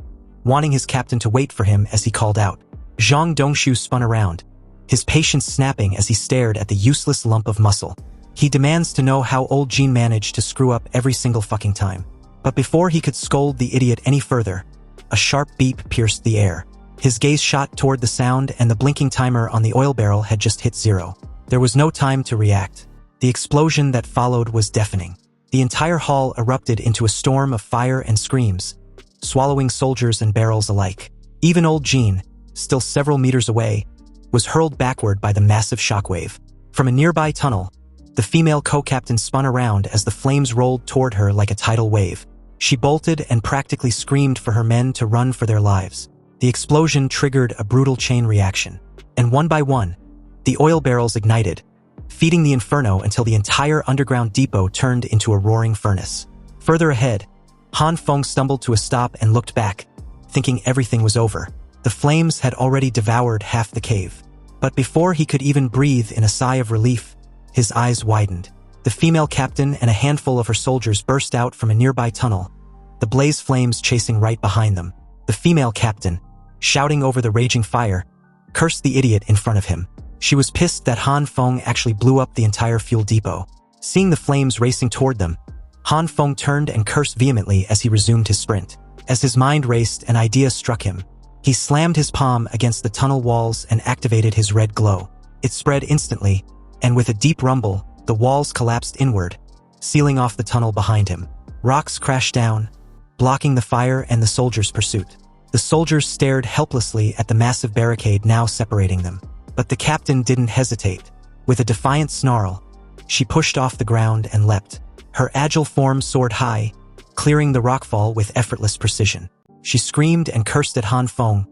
wanting his captain to wait for him as he called out. Zhang Dongshu spun around, his patience snapping as he stared at the useless lump of muscle. He demands to know how old Zhan managed to screw up every single fucking time. But before he could scold the idiot any further, a sharp beep pierced the air. His gaze shot toward the sound, and the blinking timer on the oil barrel had just hit 0. There was no time to react. The explosion that followed was deafening. The entire hall erupted into a storm of fire and screams, swallowing soldiers and barrels alike. Even old Zhan, still several meters away, was hurled backward by the massive shockwave. From a nearby tunnel, the female co-captain spun around as the flames rolled toward her like a tidal wave. She bolted and practically screamed for her men to run for their lives. The explosion triggered a brutal chain reaction, and one by one, the oil barrels ignited, feeding the inferno until the entire underground depot turned into a roaring furnace. Further ahead, Han Feng stumbled to a stop and looked back, thinking everything was over. The flames had already devoured half the cave. But before he could even breathe in a sigh of relief, his eyes widened. The female captain and a handful of her soldiers burst out from a nearby tunnel, the blaze flames chasing right behind them. The female captain, shouting over the raging fire, cursed the idiot in front of him. She was pissed that Han Feng actually blew up the entire fuel depot. Seeing the flames racing toward them, Han Feng turned and cursed vehemently as he resumed his sprint. As his mind raced, an idea struck him. He slammed his palm against the tunnel walls and activated his red glow. It spread instantly, and with a deep rumble, the walls collapsed inward, sealing off the tunnel behind him. Rocks crashed down, blocking the fire and the soldiers' pursuit. The soldiers stared helplessly at the massive barricade now separating them. But the captain didn't hesitate. With a defiant snarl, she pushed off the ground and leapt. Her agile form soared high, clearing the rockfall with effortless precision. She screamed and cursed at Han Feng,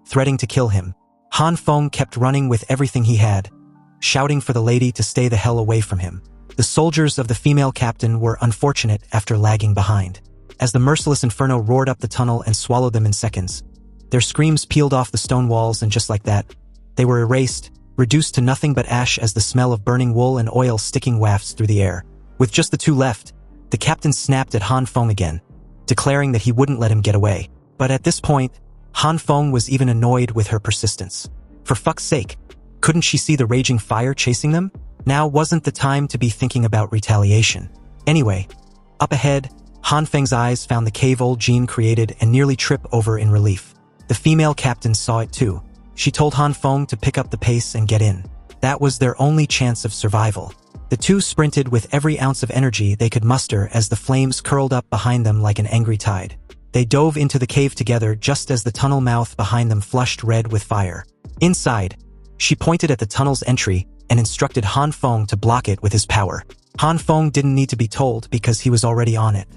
threatening to kill him. Han Feng kept running with everything he had, shouting for the lady to stay the hell away from him. The soldiers of the female captain were unfortunate after lagging behind. As the merciless inferno roared up the tunnel and swallowed them in seconds, their screams peeled off the stone walls, and just like that, they were erased, reduced to nothing but ash as the smell of burning wool and oil sticking wafts through the air. With just the two left, the captain snapped at Han Feng again, declaring that he wouldn't let him get away. But at this point, Han Feng was even annoyed with her persistence. For fuck's sake, couldn't she see the raging fire chasing them? Now wasn't the time to be thinking about retaliation. Anyway, up ahead, Han Feng's eyes found the cave old Zhan created and nearly trip over in relief. The female captain saw it too. She told Han Feng to pick up the pace and get in. That was their only chance of survival. The two sprinted with every ounce of energy they could muster as the flames curled up behind them like an angry tide. They dove into the cave together just as the tunnel mouth behind them flushed red with fire. Inside, she pointed at the tunnel's entry and instructed Han Feng to block it with his power. Han Feng didn't need to be told because he was already on it.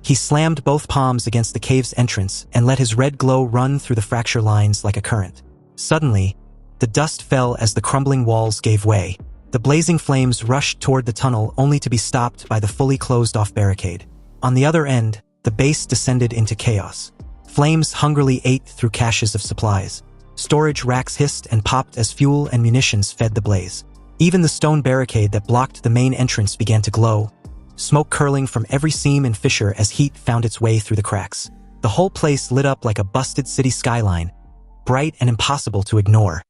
He slammed both palms against the cave's entrance and let his red glow run through the fracture lines like a current. Suddenly, the dust fell as the crumbling walls gave way. The blazing flames rushed toward the tunnel only to be stopped by the fully closed-off barricade. On the other end, the base descended into chaos. Flames hungrily ate through caches of supplies. Storage racks hissed and popped as fuel and munitions fed the blaze. Even the stone barricade that blocked the main entrance began to glow, smoke curling from every seam and fissure as heat found its way through the cracks. The whole place lit up like a busted city skyline, bright and impossible to ignore.